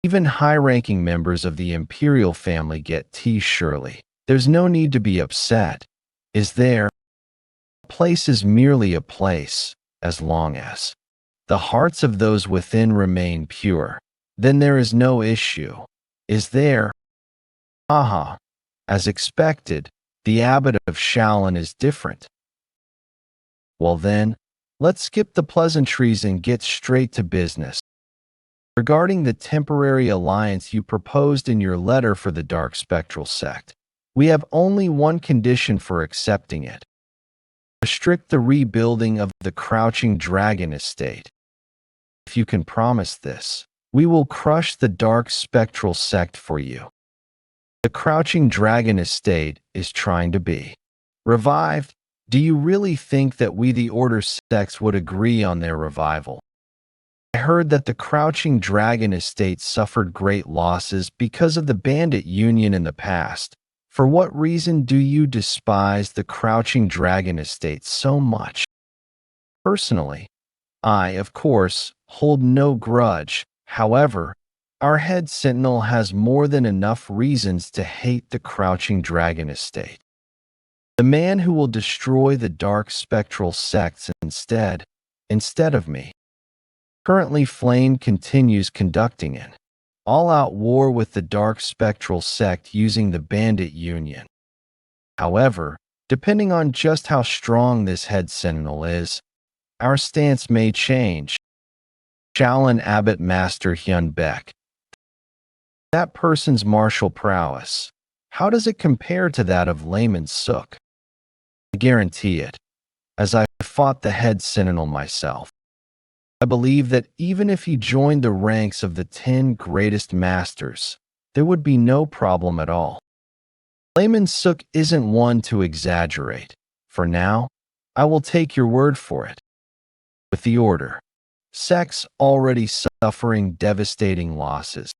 Even high-ranking members of the imperial family get tea, surely. There's no need to be upset, is there? A place is merely a place, as long as the hearts of those within remain pure. Then there is no issue, is there? Haha, as expected, the abbot of Shaolin is different. Well then, let's skip the pleasantries and get straight to business. Regarding the temporary alliance you proposed in your letter for the Dark Spectral sect, we have only one condition for accepting it. Restrict the rebuilding of the Crouching Dragon estate. If you can promise this, we will crush the Dark Spectral sect for you. The Crouching Dragon estate is trying to be revived. Do you really think that we the Order sects would agree on their revival? I heard that the Crouching Dragon estate suffered great losses because of the bandit union in the past. For what reason do you despise the Crouching Dragon estate so much? Personally, I, of course, hold no grudge. However, our head sentinel has more than enough reasons to hate the Crouching Dragon estate. The man who will destroy the Dark Spectral sects instead of me. Currently, Flame continues conducting an all-out war with the Dark Spectral sect using the Bandit Union. However, Depending on just how strong this head sentinel is, our stance may change. Shaolin Abbot Master Hyun Baek. That person's martial prowess, how does it compare to that of Layman Suk? I guarantee it, as I fought the head sentinel myself. I believe that even if he joined the ranks of the 10 greatest masters, there would be no problem at all. Layman Suk isn't one to exaggerate. For now, I will take your word for it. With the order, sects already suffering devastating losses,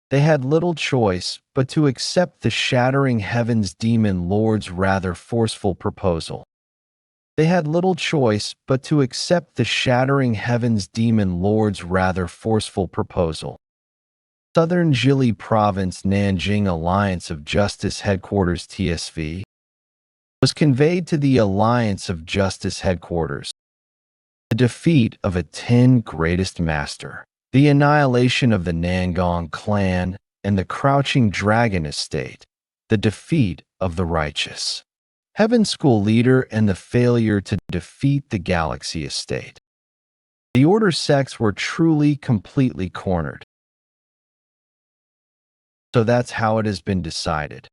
they had little choice but to accept the Shattering Heavens Demon Lord's rather forceful proposal. They had little choice but to accept the Shattering Heavens Demon Lord's rather forceful proposal. Southern Jili Province Nanjing Alliance of Justice Headquarters TSV was conveyed to the Alliance of Justice Headquarters. The defeat of a 10 greatest master, the annihilation of the Nangong clan and the Crouching Dragon estate, the defeat of the righteous Heaven School leader and the failure to defeat the Galaxy estate. The Order sects were truly completely cornered. So that's how it has been decided.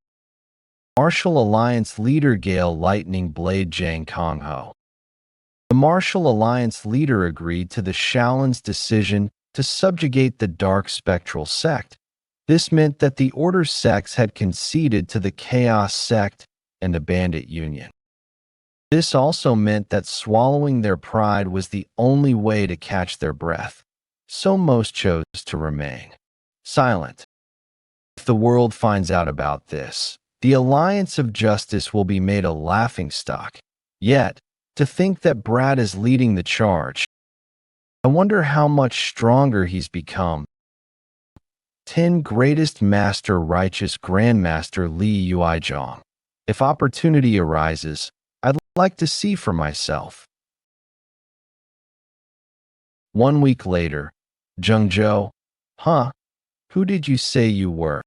Martial Alliance leader Gale Lightning Blade Jang Kongho. The Martial Alliance leader agreed to the Shaolin's decision to subjugate the Dark Spectral sect. This meant that the Order sects had conceded to the Chaos sect and the Bandit Union. This also meant that swallowing their pride was the only way to catch their breath, so most chose to remain silent. If the world finds out about this, the Alliance of Justice will be made a laughingstock. Yet, to think that Brad is leading the charge, I wonder how much stronger he's become. 10 Greatest Master Righteous Grandmaster Li Yuizhong. If opportunity arises, I'd like to see for myself. 1 week later, Zhengzhou. Huh? Who did you say you were?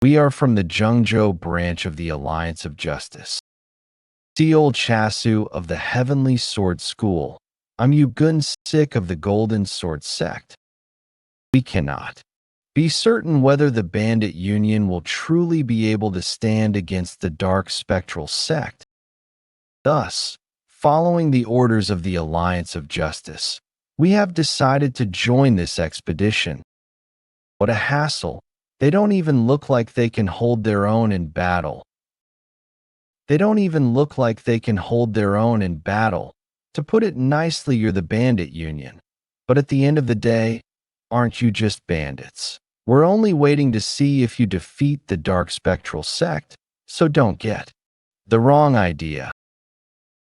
We are from the Zhengzhou branch of the Alliance of Justice. Seol Chasu of the Heavenly Sword School. I'm Yugun Sik of the Golden Sword Sect. We cannot be certain whether the Bandit Union will truly be able to stand against the Dark Spectral sect. Thus, following the orders of the Alliance of Justice, we have decided to join this expedition. What a hassle. They don't even look like they can hold their own in battle. To put it nicely, you're the Bandit Union. But at the end of the day, aren't you just bandits? We're only waiting to see if you defeat the Dark Spectral sect, so don't get the wrong idea.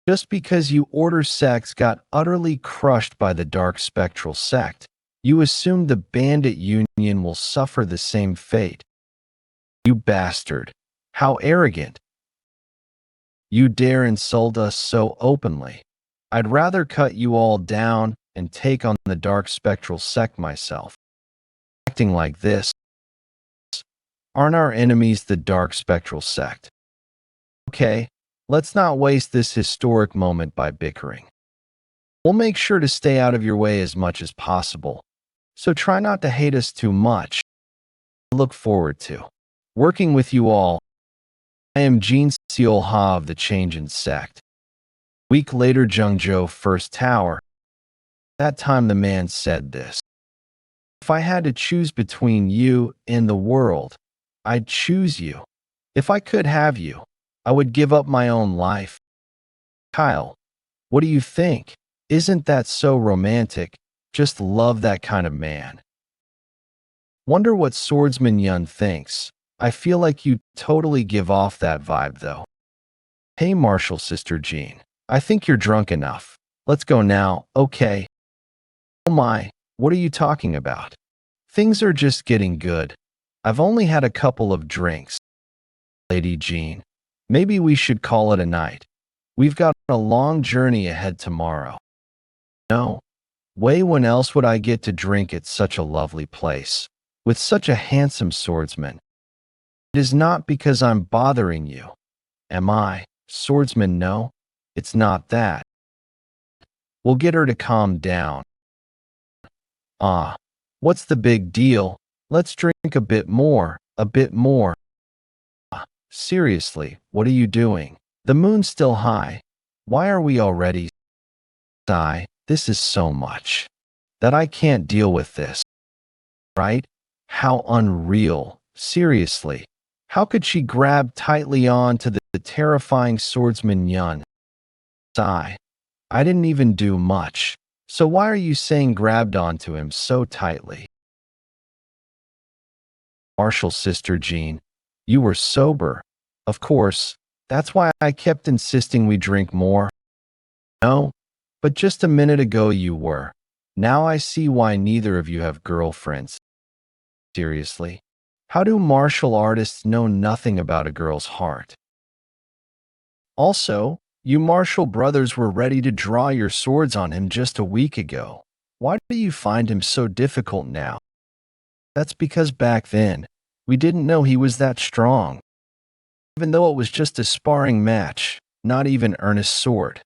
Just because you Order sects got utterly crushed by the Dark Spectral sect, you assume the Bandit Union will suffer the same fate. You bastard. How arrogant. You dare insult us so openly. I'd rather cut you all down and take on the Dark Spectral sect myself. Acting like this. Aren't our enemies the Dark Spectral sect? Okay, let's not waste this historic moment by bickering. We'll make sure to stay out of your way as much as possible, so try not to hate us too much. I look forward to working with you all. I am Jeon Jeokha of the Changein sect. Week later, Zhengzhou First Tower. That time the man said this. If I had to choose between you and the world, I'd choose you. If I could have you, I would give up my own life. Kyle, what do you think? Isn't that so romantic? Just love that kind of man. Wonder what swordsman Yun thinks. I feel like you totally give off that vibe though. Hey Martial Sister Jean, I think you're drunk enough. Let's go now, okay? Oh my, what are you talking about? Things are just getting good. I've only had a couple of drinks. Lady Jean, maybe we should call it a night. We've got a long journey ahead tomorrow. No way, when else would I get to drink at such a lovely place, with such a handsome swordsman? It is not because I'm bothering you, am I? Swordsman, no, it's not that. We'll get her to calm down. Ah, what's the big deal? Let's drink a bit more, a bit more. Seriously, what are you doing? The moon's still high. Why are we already? Sigh, this is so much that I can't deal with this. Right? How unreal. Seriously. How could she grab tightly on to the terrifying swordsman Yeon? Sigh. I didn't even do much. So why are you saying grabbed onto him so tightly? Marshall's sister Jean, you were sober. Of course, that's why I kept insisting we drink more. No, but just a minute ago you were. Now I see why neither of you have girlfriends. Seriously, how do martial artists know nothing about a girl's heart? Also, you Marshall brothers were ready to draw your swords on him just a week ago. Why do you find him so difficult now? That's because back then, we didn't know he was that strong. Even though it was just a sparring match, not even earnest sword.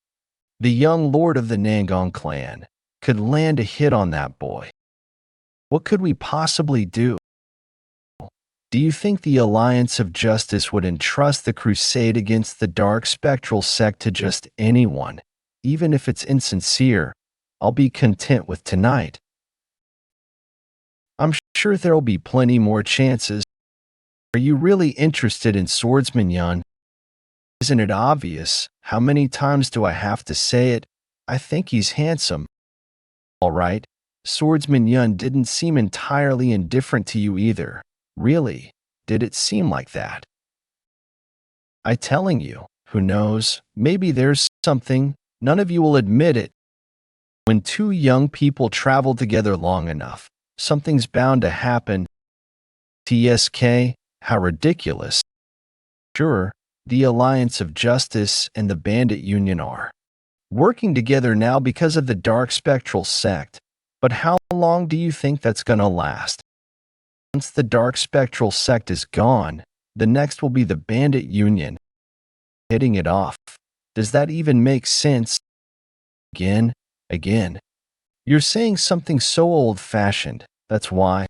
The young lord of the Nangong clan could land a hit on that boy. What could we possibly do? Do you think the Alliance of Justice would entrust the crusade against the dark spectral sect to just anyone? Even if it's insincere, I'll be content with tonight. I'm sure there'll be plenty more chances. Are you really interested in Swordsman Yeon? Isn't it obvious? How many times do I have to say it? I think he's handsome. All right, Swordsman Yeon didn't seem entirely indifferent to you either. Really, did it seem like that? I telling you, who knows, maybe there's something, none of you will admit it. When two young people travel together long enough, something's bound to happen. TSK, how ridiculous. Sure, the Alliance of Justice and the Bandit Union are working together now because of the dark spectral sect, but how long do you think that's gonna last? Once the dark spectral sect is gone, the next will be the Bandit Union. Hitting it off. Does that even make sense? Again. You're saying something so old-fashioned, that's why.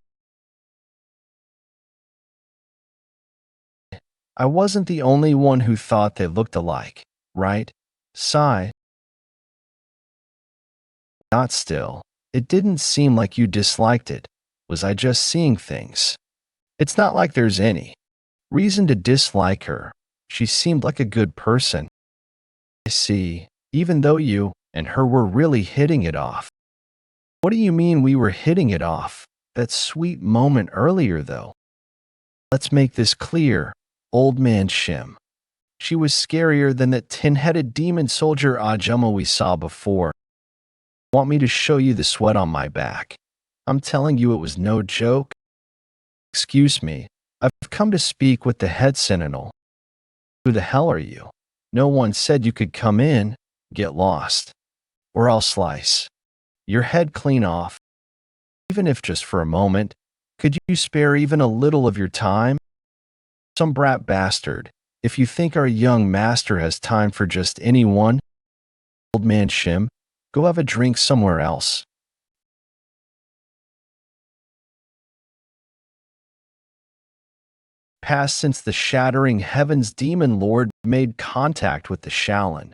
I wasn't the only one who thought they looked alike, right? Sigh. Not still. It didn't seem like you disliked it. Was I just seeing things? It's not like there's any reason to dislike her. She seemed like a good person. I see, even though you and her were really hitting it off. What do you mean we were hitting it off? That sweet moment earlier, though. Let's make this clear. Old man Shim. She was scarier than that tin-headed demon soldier Ajumma we saw before. Want me to show you the sweat on my back? I'm telling you it was no joke. Excuse me, I've come to speak with the head sentinel. Who the hell are you? No one said you could come in. Get lost. Or I'll slice your head clean off. Even if just for a moment, could you spare even a little of your time? Some brat bastard, if you think our young master has time for just anyone, old man Shim, go have a drink somewhere else. Passed since the shattering heavens demon lord made contact with the Shaolin.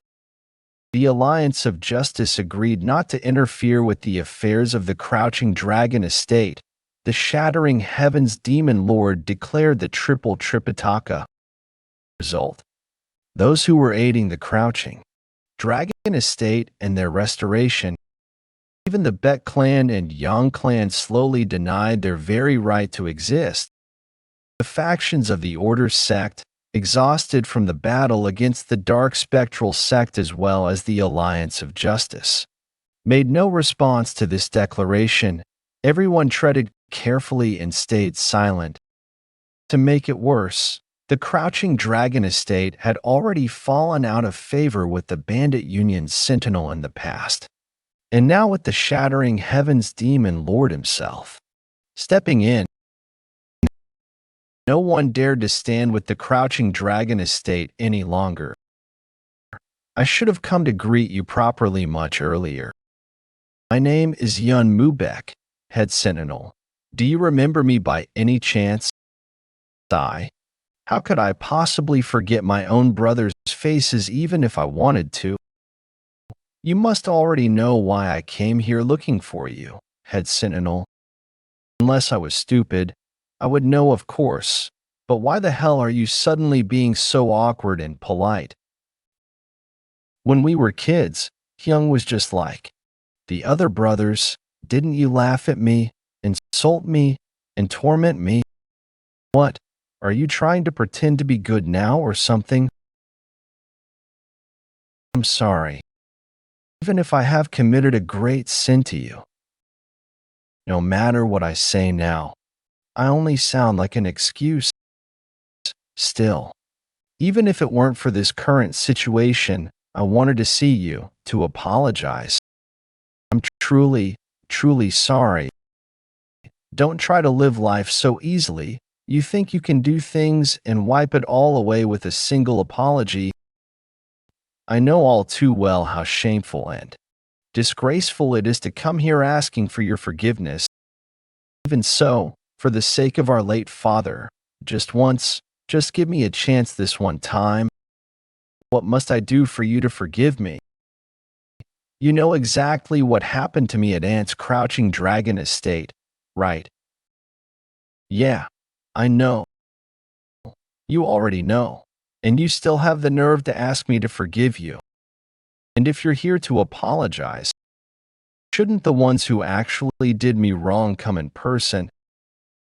The Alliance of Justice agreed not to interfere with the affairs of the Crouching Dragon estate. The shattering heavens demon lord declared the triple Tripitaka. Result: those who were aiding the Crouching Dragon estate and their restoration, even the Bet clan and Yang clan, slowly denied their very right to exist. The factions of the Order sect, exhausted from the battle against the dark spectral sect as well as the Alliance of Justice, made no response to this declaration. Everyone treaded carefully and stayed silent. To make it worse, the Crouching Dragon estate had already fallen out of favor with the Bandit Union's sentinel in the past, and now with the shattering heavens demon lord himself stepping in, no one dared to stand with the Crouching Dragon estate any longer. I should have come to greet you properly much earlier. My name is Yeon Jeokha, head sentinel. Do you remember me by any chance? How could I possibly forget my own brother's faces even if I wanted to? You must already know why I came here looking for you, head sentinel. Unless I was stupid, I would know, of course. But why the hell are you suddenly being so awkward and polite? When we were kids, Hyung was just like the other brothers. Didn't you laugh at me, insult me, and torment me? What? Are you trying to pretend to be good now or something? I'm sorry. Even if I have committed a great sin to you. No matter what I say now, I only sound like an excuse. Still, even if it weren't for this current situation, I wanted to see you, to apologize. I'm truly, truly sorry. Don't try to live life so easily. You think you can do things and wipe it all away with a single apology. I know all too well how shameful and disgraceful it is to come here asking for your forgiveness. Even so, for the sake of our late father, just once, just give me a chance this one time. What must I do for you to forgive me? You know exactly what happened to me at Ant's Crouching Dragon Estate, right? Yeah, I know. You already know. And you still have the nerve to ask me to forgive you. And if you're here to apologize, shouldn't the ones who actually did me wrong come in person?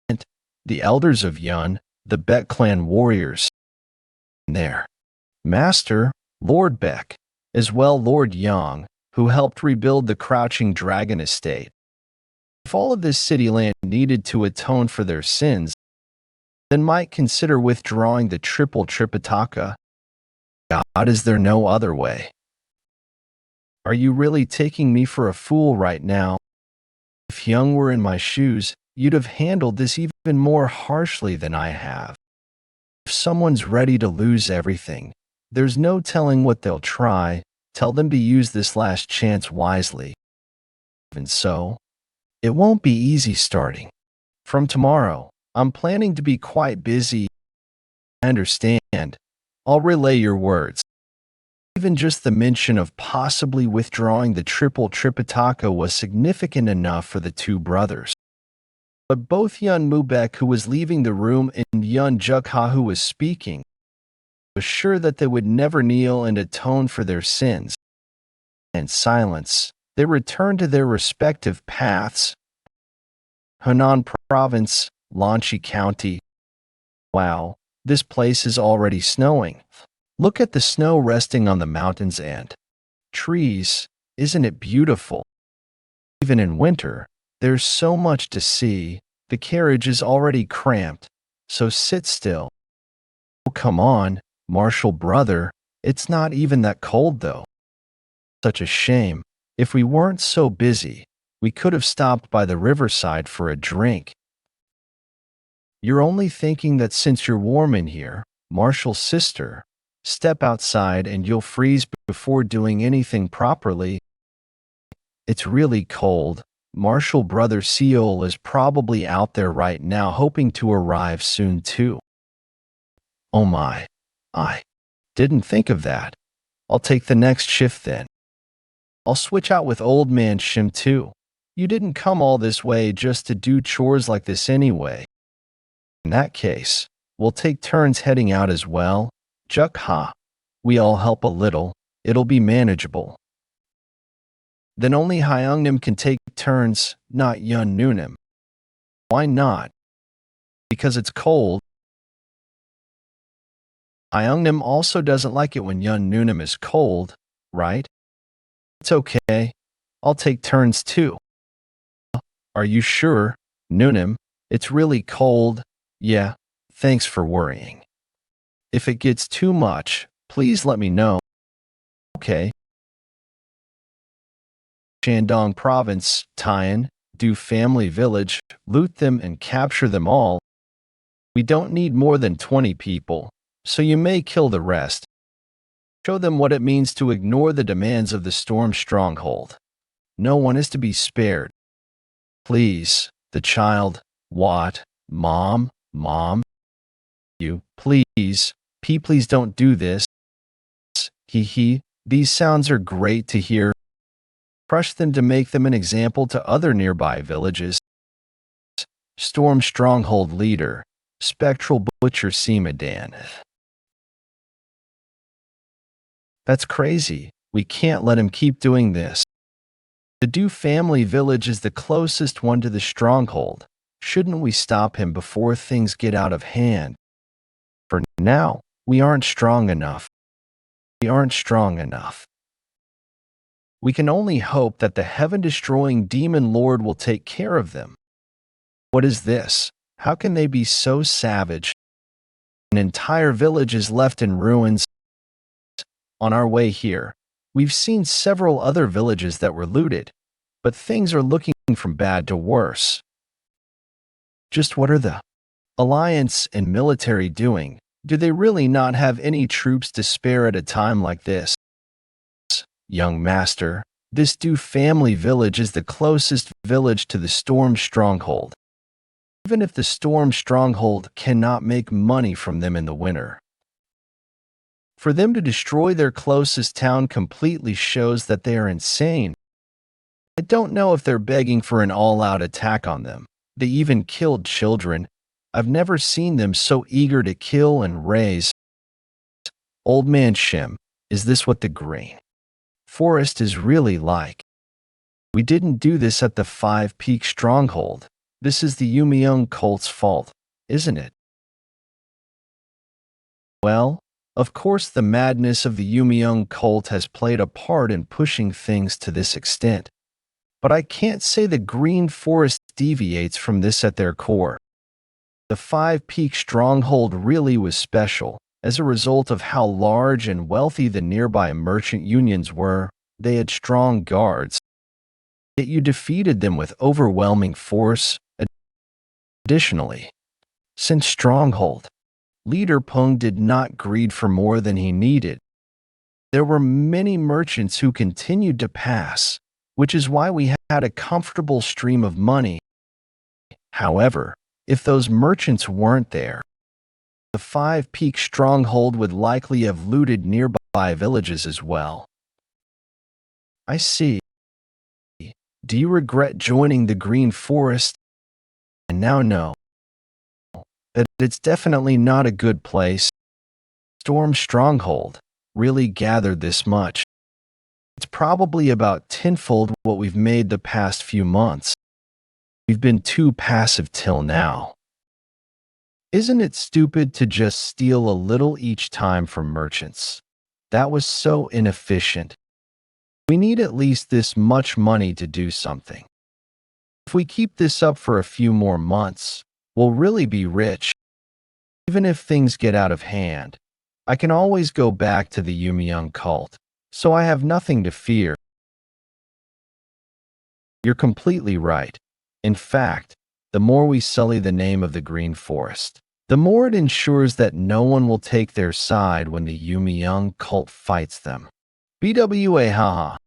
And the elders of Yun, the Beck clan warriors, there. Master, Lord Beck, as well Lord Yang, who helped rebuild the Crouching Dragon Estate. If all of this city land needed to atone for their sins, then might consider withdrawing the triple Tripitaka. God, is there no other way? Are you really taking me for a fool right now? If Hyung were in my shoes, you'd have handled this even more harshly than I have. If someone's ready to lose everything, there's no telling what they'll try. Tell them to use this last chance wisely. Even so, it won't be easy starting. From tomorrow, I'm planning to be quite busy. I understand. I'll relay your words. Even just the mention of possibly withdrawing the triple Tripitaka was significant enough for the two brothers. But both Yeon Jeokha, who was leaving the room, and Yeon Jeokha, who was speaking, was sure that they would never kneel and atone for their sins. In silence, they returned to their respective paths. Henan Province, Lanchi County. Wow, this place is already snowing. Look at the snow resting on the mountains and trees. Isn't it beautiful? Even in winter, there's so much to see. The carriage is already cramped, so sit still. Oh, come on, Marshall brother. It's not even that cold, though. Such a shame. If we weren't so busy, we could have stopped by the riverside for a drink. You're only thinking that since you're warm in here, Marshall's sister. Step outside and you'll freeze before doing anything properly. It's really cold. Marshall brother Seol is probably out there right now hoping to arrive soon too. Oh my. I didn't think of that. I'll take the next shift then. I'll switch out with old man Shim too. You didn't come all this way just to do chores like this anyway. In that case, we'll take turns heading out as well. Jeokha. We all help a little. It'll be manageable. Then only Hyungnim can take turns, not Yun Nunim. Why not? Because it's cold. Hyungnim also doesn't like it when Yun Nunim is cold, right? It's okay. I'll take turns too. Are you sure, Nunim? It's really cold. Yeah, thanks for worrying. If it gets too much, please let me know. Okay. Shandong Province, Tian, Do Family Village, loot them and capture them all. We don't need more than 20 people, so you may kill the rest. Show them what it means to ignore the demands of the storm stronghold. No one is to be spared. Please, the child, what? Mom, you, please, please don't do this. He, these sounds are great to hear. Crush them to make them an example to other nearby villages. Storm Stronghold Leader, Spectral Butcher Seemadan. That's crazy. We can't let him keep doing this. The Du family village is the closest one to the stronghold. Shouldn't we stop him before things get out of hand? For now, we aren't strong enough. We aren't strong enough. We can only hope that the heaven-destroying demon lord will take care of them. What is this? How can they be so savage? An entire village is left in ruins. On our way here, we've seen several other villages that were looted, but things are looking from bad to worse. Just what are the Alliance and military doing? Do they really not have any troops to spare at a time like this? Young master, this Du family village is the closest village to the Storm Stronghold. Even if the Storm Stronghold cannot make money from them in the winter. For them to destroy their closest town completely shows that they are insane. I don't know if they're begging for an all-out attack on them. They even killed children. I've never seen them so eager to kill and raise. Old Man Shim, is this what the green forest is really like? We didn't do this at the Five Peak Stronghold. This is the Yumiyoung cult's fault, isn't it? Well, of course the madness of the Yumiyoung cult has played a part in pushing things to this extent. But I can't say the Green Forest deviates from this at their core. The Five Peak Stronghold really was special. As a result of how large and wealthy the nearby merchant unions were, they had strong guards. Yet you defeated them with overwhelming force. Additionally, since Stronghold, Leader Peng did not greed for more than he needed. There were many merchants who continued to pass, which is why we had a comfortable stream of money. However, if those merchants weren't there, the Five Peak Stronghold would likely have looted nearby villages as well. I see. Do you regret joining the Green Forest? And now know that it's definitely not a good place. Storm Stronghold really gathered this much. It's probably about tenfold what we've made the past few months. We've been too passive till now. Isn't it stupid to just steal a little each time from merchants? That was so inefficient. We need at least this much money to do something. If we keep this up for a few more months, we'll really be rich. Even if things get out of hand, I can always go back to the Yumiyoung cult, so I have nothing to fear. You're completely right. In fact, the more we sully the name of the Green Forest, the more it ensures that no one will take their side when the Yumiyoung cult fights them. BWA haha.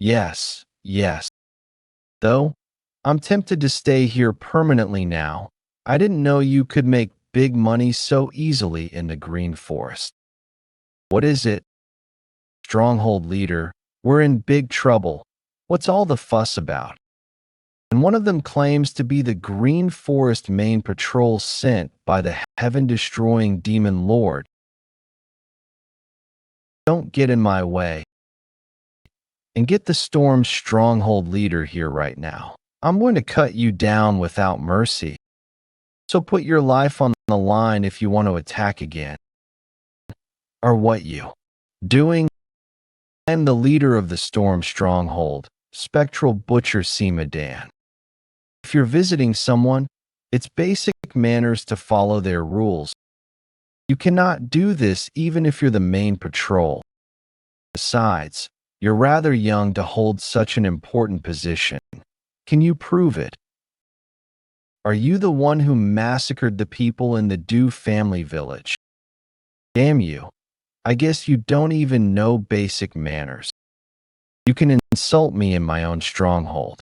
Yes. Though, I'm tempted to stay here permanently now. I didn't know you could make big money so easily in the Green Forest. What is it? Stronghold leader, we're in big trouble. What's all the fuss about? And one of them claims to be the Green Forest main patrol sent by the heaven-destroying demon lord. Don't get in my way. And get the Storm Stronghold leader here right now. I'm going to cut you down without mercy. So put your life on the line if you want to attack again. Or what you doing? I'm the leader of the Storm Stronghold, Spectral Butcher Seemadan. If you're visiting someone, it's basic manners to follow their rules. You cannot do this even if you're the main patrol. Besides, you're rather young to hold such an important position. Can you prove it? Are you the one who massacred the people in the Du family village? Damn you. I guess you don't even know basic manners. You can insult me in my own stronghold.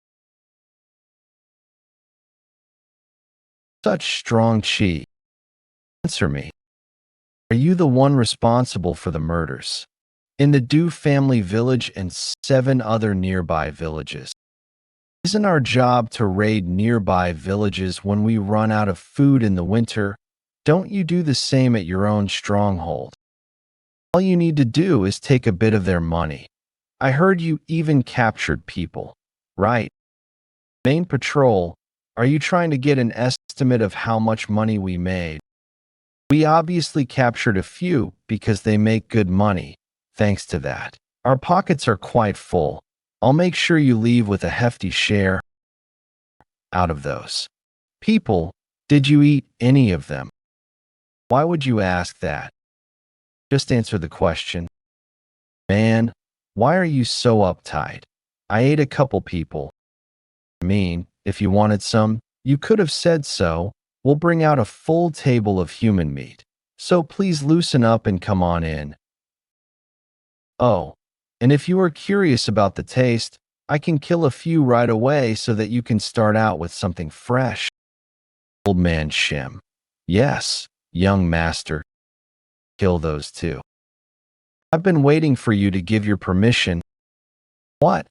Such strong chi. Answer me. Are you the one responsible for the murders? In the Du family village and 7 other nearby villages. Isn't our job to raid nearby villages when we run out of food in the winter? Don't you do the same at your own stronghold? All you need to do is take a bit of their money. I heard you even captured people. Right. Main patrol, are you trying to get an estimate of how much money we made? We obviously captured a few because they make good money. Thanks to that, our pockets are quite full. I'll make sure you leave with a hefty share out of those. People, did you eat any of them? Why would you ask that? Just answer the question. Man, why are you so uptight? I ate a couple people. I mean, if you wanted some, you could have said so. We'll bring out a full table of human meat. So please loosen up and come on in. Oh, and if you are curious about the taste, I can kill a few right away so that you can start out with something fresh. Old man Shim. Yes, young master. Kill those too. I've been waiting for you to give your permission. What?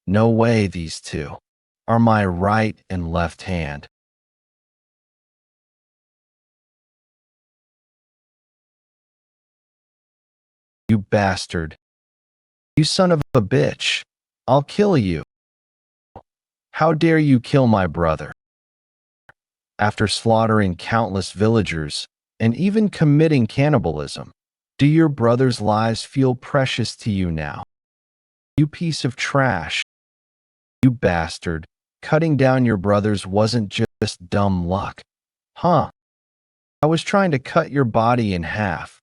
No way these two are my right and left hand. You bastard. You son of a bitch. I'll kill you. How dare you kill my brother? After slaughtering countless villagers and even committing cannibalism, do your brother's lives feel precious to you now? You piece of trash. You bastard. Cutting down your brothers wasn't just dumb luck. Huh? I was trying to cut your body in half.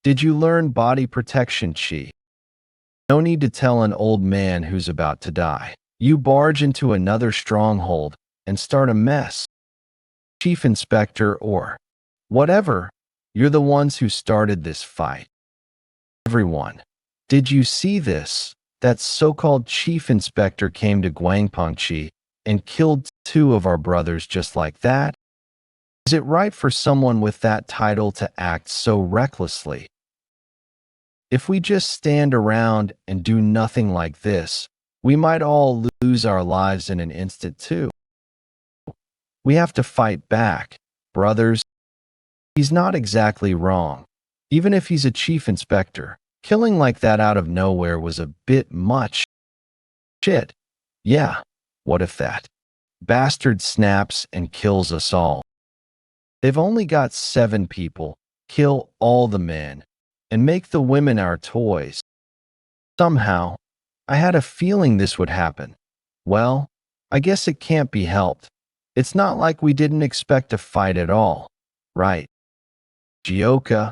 Did you learn body protection chi? No need to tell an old man who's about to die. You barge into another stronghold and start a mess. Chief Inspector or whatever, you're the ones who started this fight. Everyone, did you see this? That so-called Chief Inspector came to Guangpengchi and killed 2 of our brothers just like that? Is it right for someone with that title to act so recklessly? If we just stand around and do nothing like this, we might all lose our lives in an instant too. We have to fight back, brothers. He's not exactly wrong. Even if he's a chief inspector, killing like that out of nowhere was a bit much. Shit. Yeah, what if that bastard snaps and kills us all? They've only got 7 people. Kill all the men and make the women our toys. Somehow, I had a feeling this would happen. Well, I guess it can't be helped. It's not like we didn't expect a fight at all, right? Jeokha,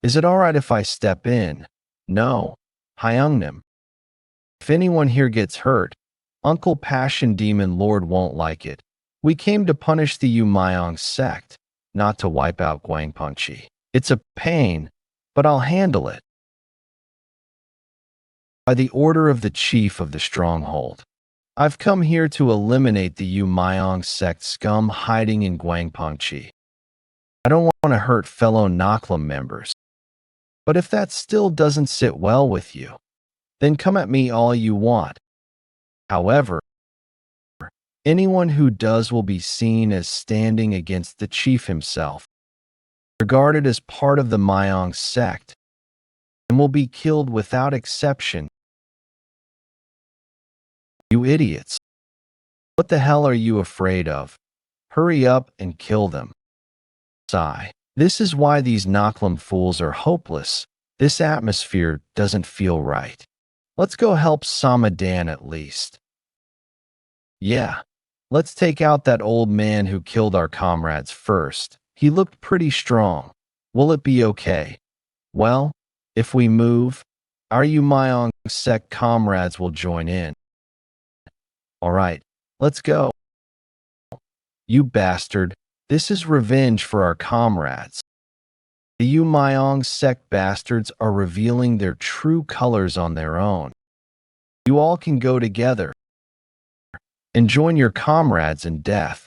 is it all right if I step in? No, Hyungnim. If anyone here gets hurt, Uncle Passion Demon Lord won't like it. We came to punish the Yumayong sect, not to wipe out Guangpengchi. It's a pain, but I'll handle it. By the order of the chief of the stronghold, I've come here to eliminate the Yumayong sect scum hiding in Guangpengchi. I don't want to hurt fellow Naklam members. But if that still doesn't sit well with you, then come at me all you want. However, anyone who does will be seen as standing against the chief himself, regarded as part of the Mayong sect, and will be killed without exception. You idiots. What the hell are you afraid of? Hurry up and kill them. Sigh. This is why these Naklam fools are hopeless. This atmosphere doesn't feel right. Let's go help Samadan at least. Yeah, let's take out that old man who killed our comrades first. He looked pretty strong. Will it be okay? Well, if we move, our Yumayong sect comrades will join in. All right, let's go. You bastard, this is revenge for our comrades. The Yumayong sect bastards are revealing their true colors on their own. You all can go together and join your comrades in death.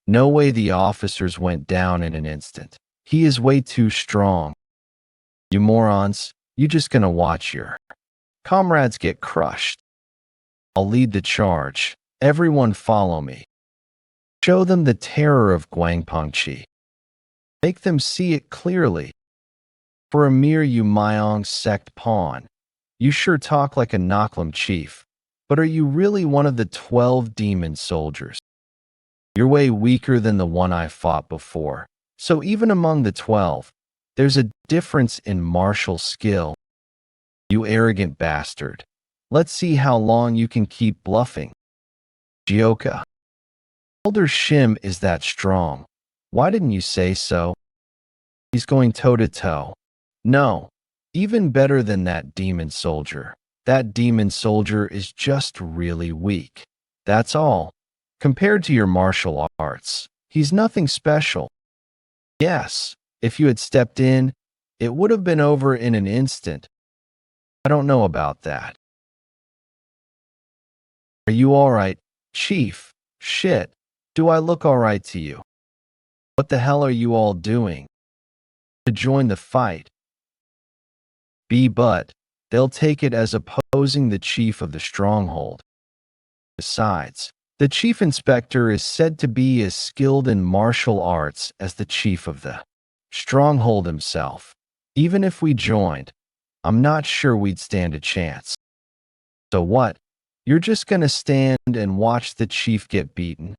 No way, the officers went down in an instant. He is way too strong. You morons, you just gonna watch your comrades get crushed. I'll lead the charge. Everyone follow me. Show them the terror of Guangpengchi. Make them see it clearly. For a mere Yumayong sect pawn, you sure talk like a Naklam chief, but are you really one of the 12 demon soldiers? You're way weaker than the one I fought before, so even among the 12, there's a difference in martial skill. You arrogant bastard. Let's see how long you can keep bluffing. Jeokha. Elder Shim is that strong. Why didn't you say so? He's going toe-to-toe. No, even better than that demon soldier. That demon soldier is just really weak. That's all. Compared to your martial arts, he's nothing special. Yes, if you had stepped in, it would have been over in an instant. I don't know about that. Are you all right, Chief? Shit, do I look all right to you? What the hell are you all doing? To join the fight? But they'll take it as opposing the chief of the stronghold. Besides, the chief inspector is said to be as skilled in martial arts as the chief of the stronghold himself. Even if we joined, I'm not sure we'd stand a chance. So what? You're just gonna stand and watch the chief get beaten?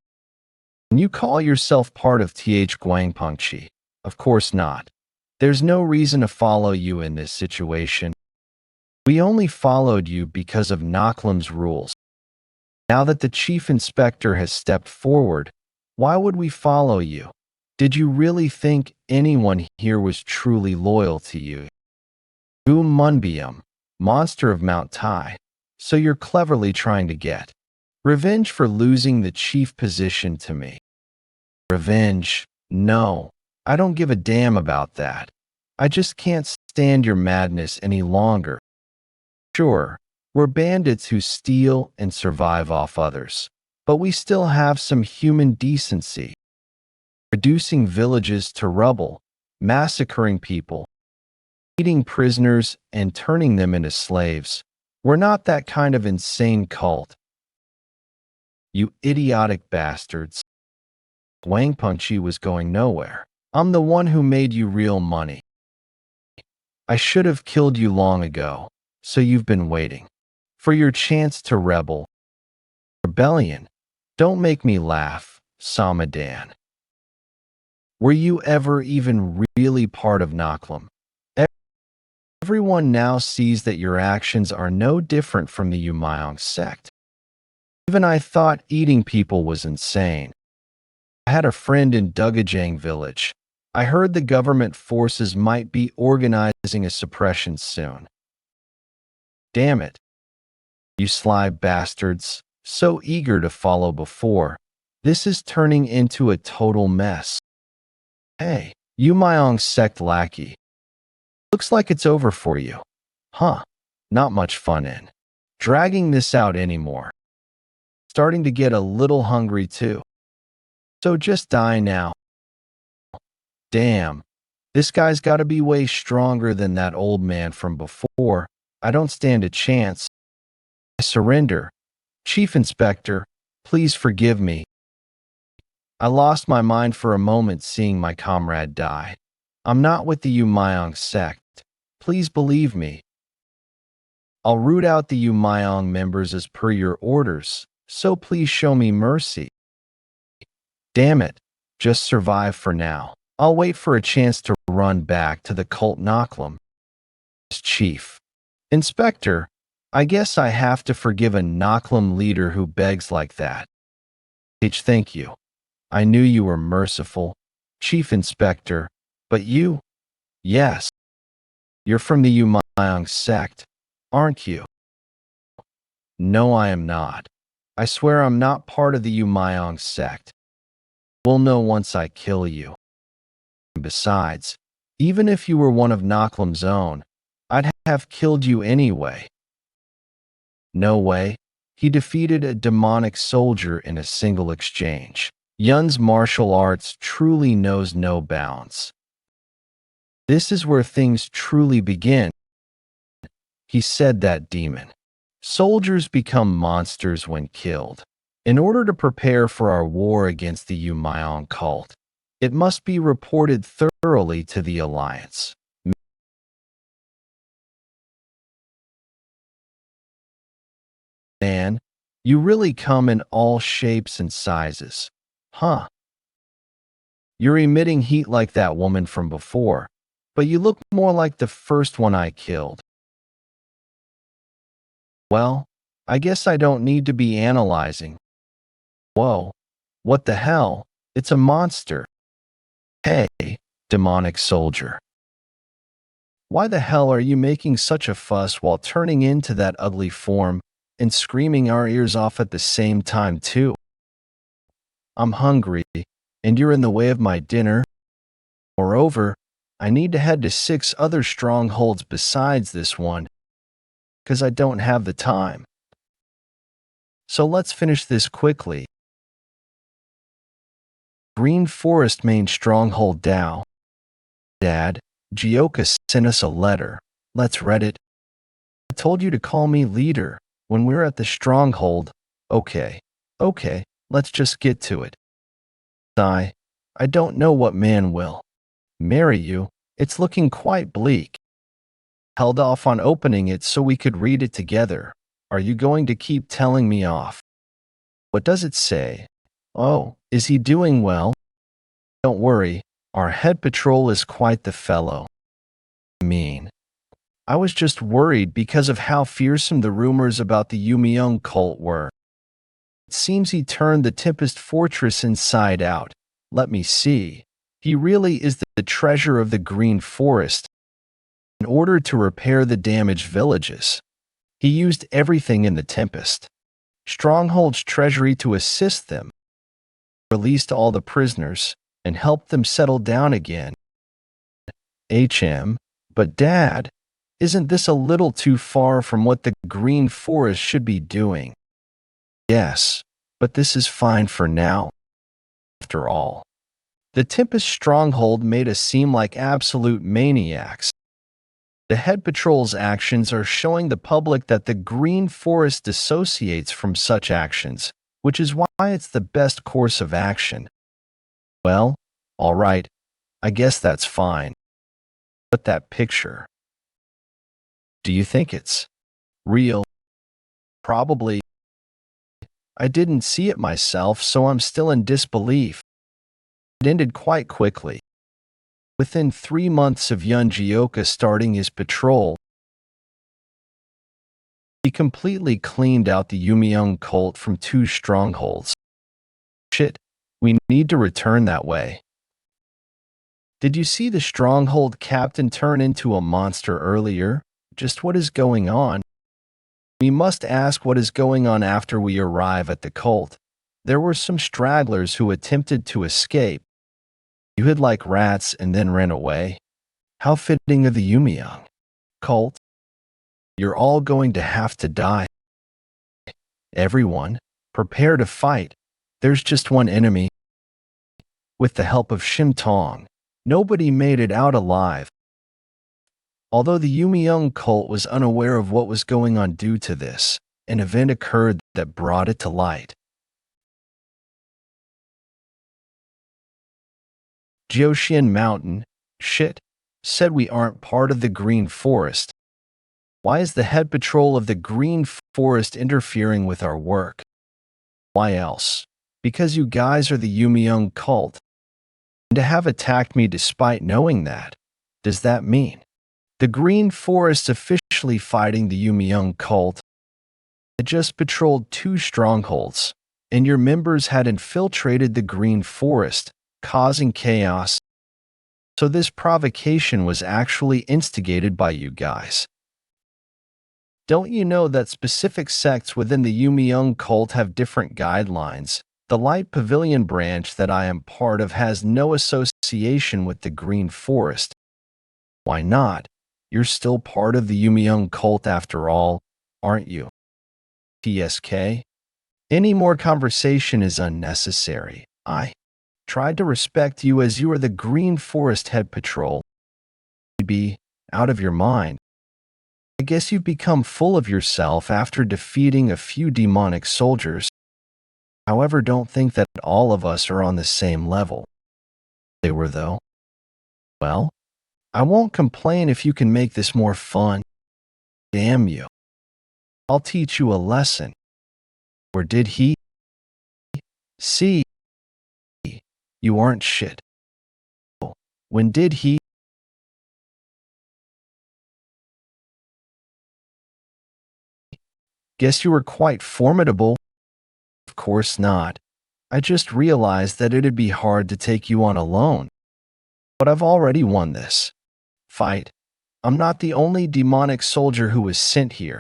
And you call yourself part of TH Guangpengchi? Of course not. There's no reason to follow you in this situation. We only followed you because of Naklam's rules. Now that the chief inspector has stepped forward, why would we follow you? Did you really think anyone here was truly loyal to you? Gu Munbium, monster of Mount Tai. So you're cleverly trying to get revenge for losing the chief position to me. Revenge? No, I don't give a damn about that. I just can't stand your madness any longer. Sure, we're bandits who steal and survive off others, but we still have some human decency. Reducing villages to rubble, massacring people, eating prisoners and turning them into slaves. We're not that kind of insane cult. You idiotic bastards. Guangpengchi was going nowhere. I'm the one who made you real money. I should have killed you long ago, so you've been waiting for your chance to rebel. Rebellion? Don't make me laugh, Samadan. Were you ever even really part of Naklam? Everyone now sees that your actions are no different from the Yumayong sect. Even I thought eating people was insane. I had a friend in Dugajang village. I heard the government forces might be organizing a suppression soon. Damn it. You sly bastards, so eager to follow before. This is turning into a total mess. Hey, Yumayong sect lackey. Looks like it's over for you. Huh, not much fun in dragging this out anymore. Starting to get a little hungry too. So just die now. Damn, this guy's gotta be way stronger than that old man from before. I don't stand a chance. I surrender. Chief Inspector, please forgive me. I lost my mind for a moment seeing my comrade die. I'm not with the Yumayong sect. Please believe me. I'll root out the Yumayong members as per your orders, so please show me mercy. Damn it, just survive for now. I'll wait for a chance to run back to the cult Naklam. Chief. Inspector, I guess I have to forgive a Naklam leader who begs like that. Thank you. I knew you were merciful, Chief Inspector, but you? Yes. You're from the Yumayong sect, aren't you? No, I am not. I swear I'm not part of the Yumayong sect. We'll know once I kill you. Besides, Even if you were one of Naklam's own, I'd have killed you anyway. No way. He defeated a demonic soldier in a single exchange. Yeon's martial arts truly knows no bounds. This is where things truly begin. He said that demon. Soldiers become monsters when killed. In order to prepare for our war against the Yumion cult, it must be reported thoroughly to the Alliance. Man, you really come in all shapes and sizes. Huh? You're emitting heat like that woman from before, but you look more like the first one I killed. Well, I guess I don't need to be analyzing. Whoa, what the hell? It's a monster. Hey, demonic soldier. Why the hell are you making such a fuss while turning into that ugly form and screaming our ears off at the same time too? I'm hungry, and you're in the way of my dinner. Moreover, I need to head to 6 other strongholds besides this one, because I don't have the time. So let's finish this quickly. Green Forest main stronghold Dao. Dad, Jeokha sent us a letter. Let's read it. I told you to call me leader when we're at the stronghold. Okay, let's just get to it. I don't know what man will marry you. It's looking quite bleak. Held off on opening it so we could read it together. Are you going to keep telling me off? What does it say? Oh, is he doing well? Don't worry, our head patrol is quite the fellow. I was just worried because of how fearsome the rumors about the Yumion cult were. It seems he turned the Tempest Fortress inside out. Let me see. He really is the treasure of the Green Forest. In order to repair the damaged villages, he used everything in the Tempest Stronghold's treasury to assist them, released all the prisoners, and helped them settle down again. But Dad, isn't this a little too far from what the Green Forest should be doing? Yes, but this is fine for now. After all, the Tempest Stronghold made us seem like absolute maniacs. The head patrol's actions are showing the public that the Green Forest dissociates from such actions, which is why it's the best course of action. Well, all right, I guess that's fine. But that picture, do you think it's real? Probably. I didn't see it myself, so I'm still in disbelief. It ended quite quickly. Within 3 months of Yeon Jeokha starting his patrol, he completely cleaned out the Yumion cult from 2 strongholds. Shit, we need to return that way. Did you see the stronghold captain turn into a monster earlier? Just what is going on? We must ask what is going on after we arrive at the cult. There were some stragglers who attempted to escape. You hid like rats and then ran away. How fitting of the Yumion cult. You're all going to have to die. Everyone, prepare to fight. There's just one enemy. With the help of Shimtong, nobody made it out alive. Although the Yumion cult was unaware of what was going on due to this, an event occurred that brought it to light. Jiaoshan Mountain, said we aren't part of the Green Forest. Why is the head patrol of the Green Forest interfering with our work? Why else? Because you guys are the Yumion cult. And to have attacked me despite knowing that, does that mean the Green Forest officially fighting the Yumion cult? It just patrolled 2 strongholds, and your members had infiltrated the Green Forest, causing chaos. So this provocation was actually instigated by you guys. Don't you know that specific sects within the Yumion cult have different guidelines? The Light Pavilion branch that I am part of has no association with the Green Forest. Why not? You're still part of the Yumiyoung cult after all, aren't you? TSK? Any more conversation is unnecessary. I tried to respect you as you are the Green Forest Head Patrol. You'd be out of your mind. I guess you've become full of yourself after defeating a few demonic soldiers. However, don't think that all of us are on the same level. They were, though. Well, I won't complain if you can make this more fun. Damn you. I'll teach you a lesson. Or did he? See, you aren't shit. When did he? Guess you were quite formidable. Of course not. I just realized that it'd be hard to take you on alone. But I've already won this fight. I'm not the only demonic soldier who was sent here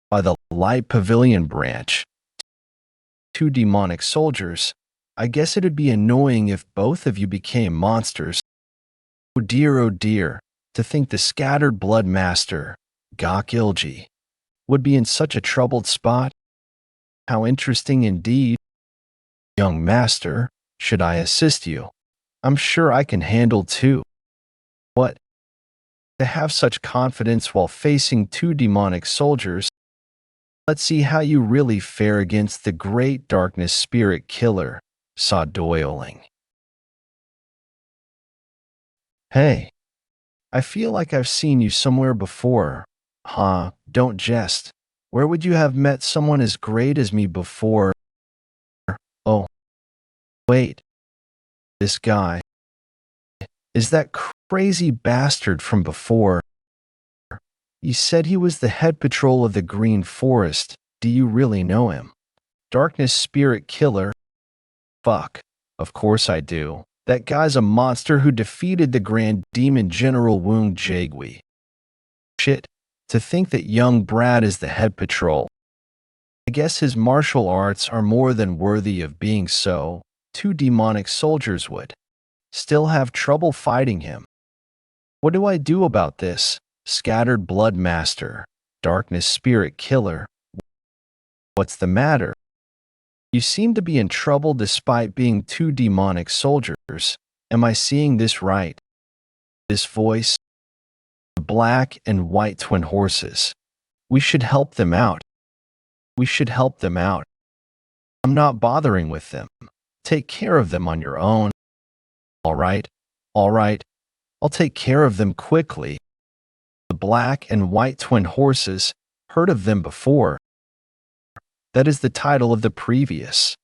by the Light Pavilion branch. 2 demonic soldiers. I guess it'd be annoying if both of you became monsters. Oh dear, to think the scattered blood master, Gok Ilji, would be in such a troubled spot. How interesting indeed. Young master, should I assist you? I'm sure I can handle 2. What? To have such confidence while facing 2 demonic soldiers? Let's see how you really fare against the great darkness spirit killer, saw Doiling. Hey, I feel like I've seen you somewhere before. Huh, don't jest. Where would you have met someone as great as me before? Oh, wait. This guy. Is that crazy bastard from before? You said he was the head patrol of the Green Forest. Do you really know him? Darkness Spirit Killer? Fuck. Of course I do. That guy's a monster who defeated the Grand Demon General Woong Jaegwi. Shit. To think that young Brad is the head patrol. I guess his martial arts are more than worthy of being so. 2 demonic soldiers would still have trouble fighting him. What do I do about this? Scattered Blood Master, Darkness Spirit Killer. What's the matter? You seem to be in trouble despite being 2 demonic soldiers. Am I seeing this right? This voice? The black and white twin horses. We should help them out. We should help them out. I'm not bothering with them. Take care of them on your own. All right. I'll take care of them quickly. The black and white twin horses, heard of them before. That is the title of the previous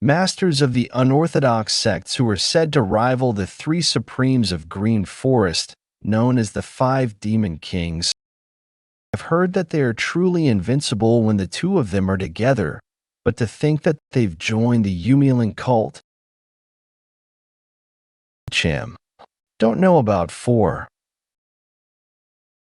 masters of the unorthodox sects who were said to rival the 3 supremes of Green Forest, known as the 5 Demon Kings. I've heard that they are truly invincible when the 2 of them are together, but to think that they've joined the Yumiling cult. Chim. Don't know about 4.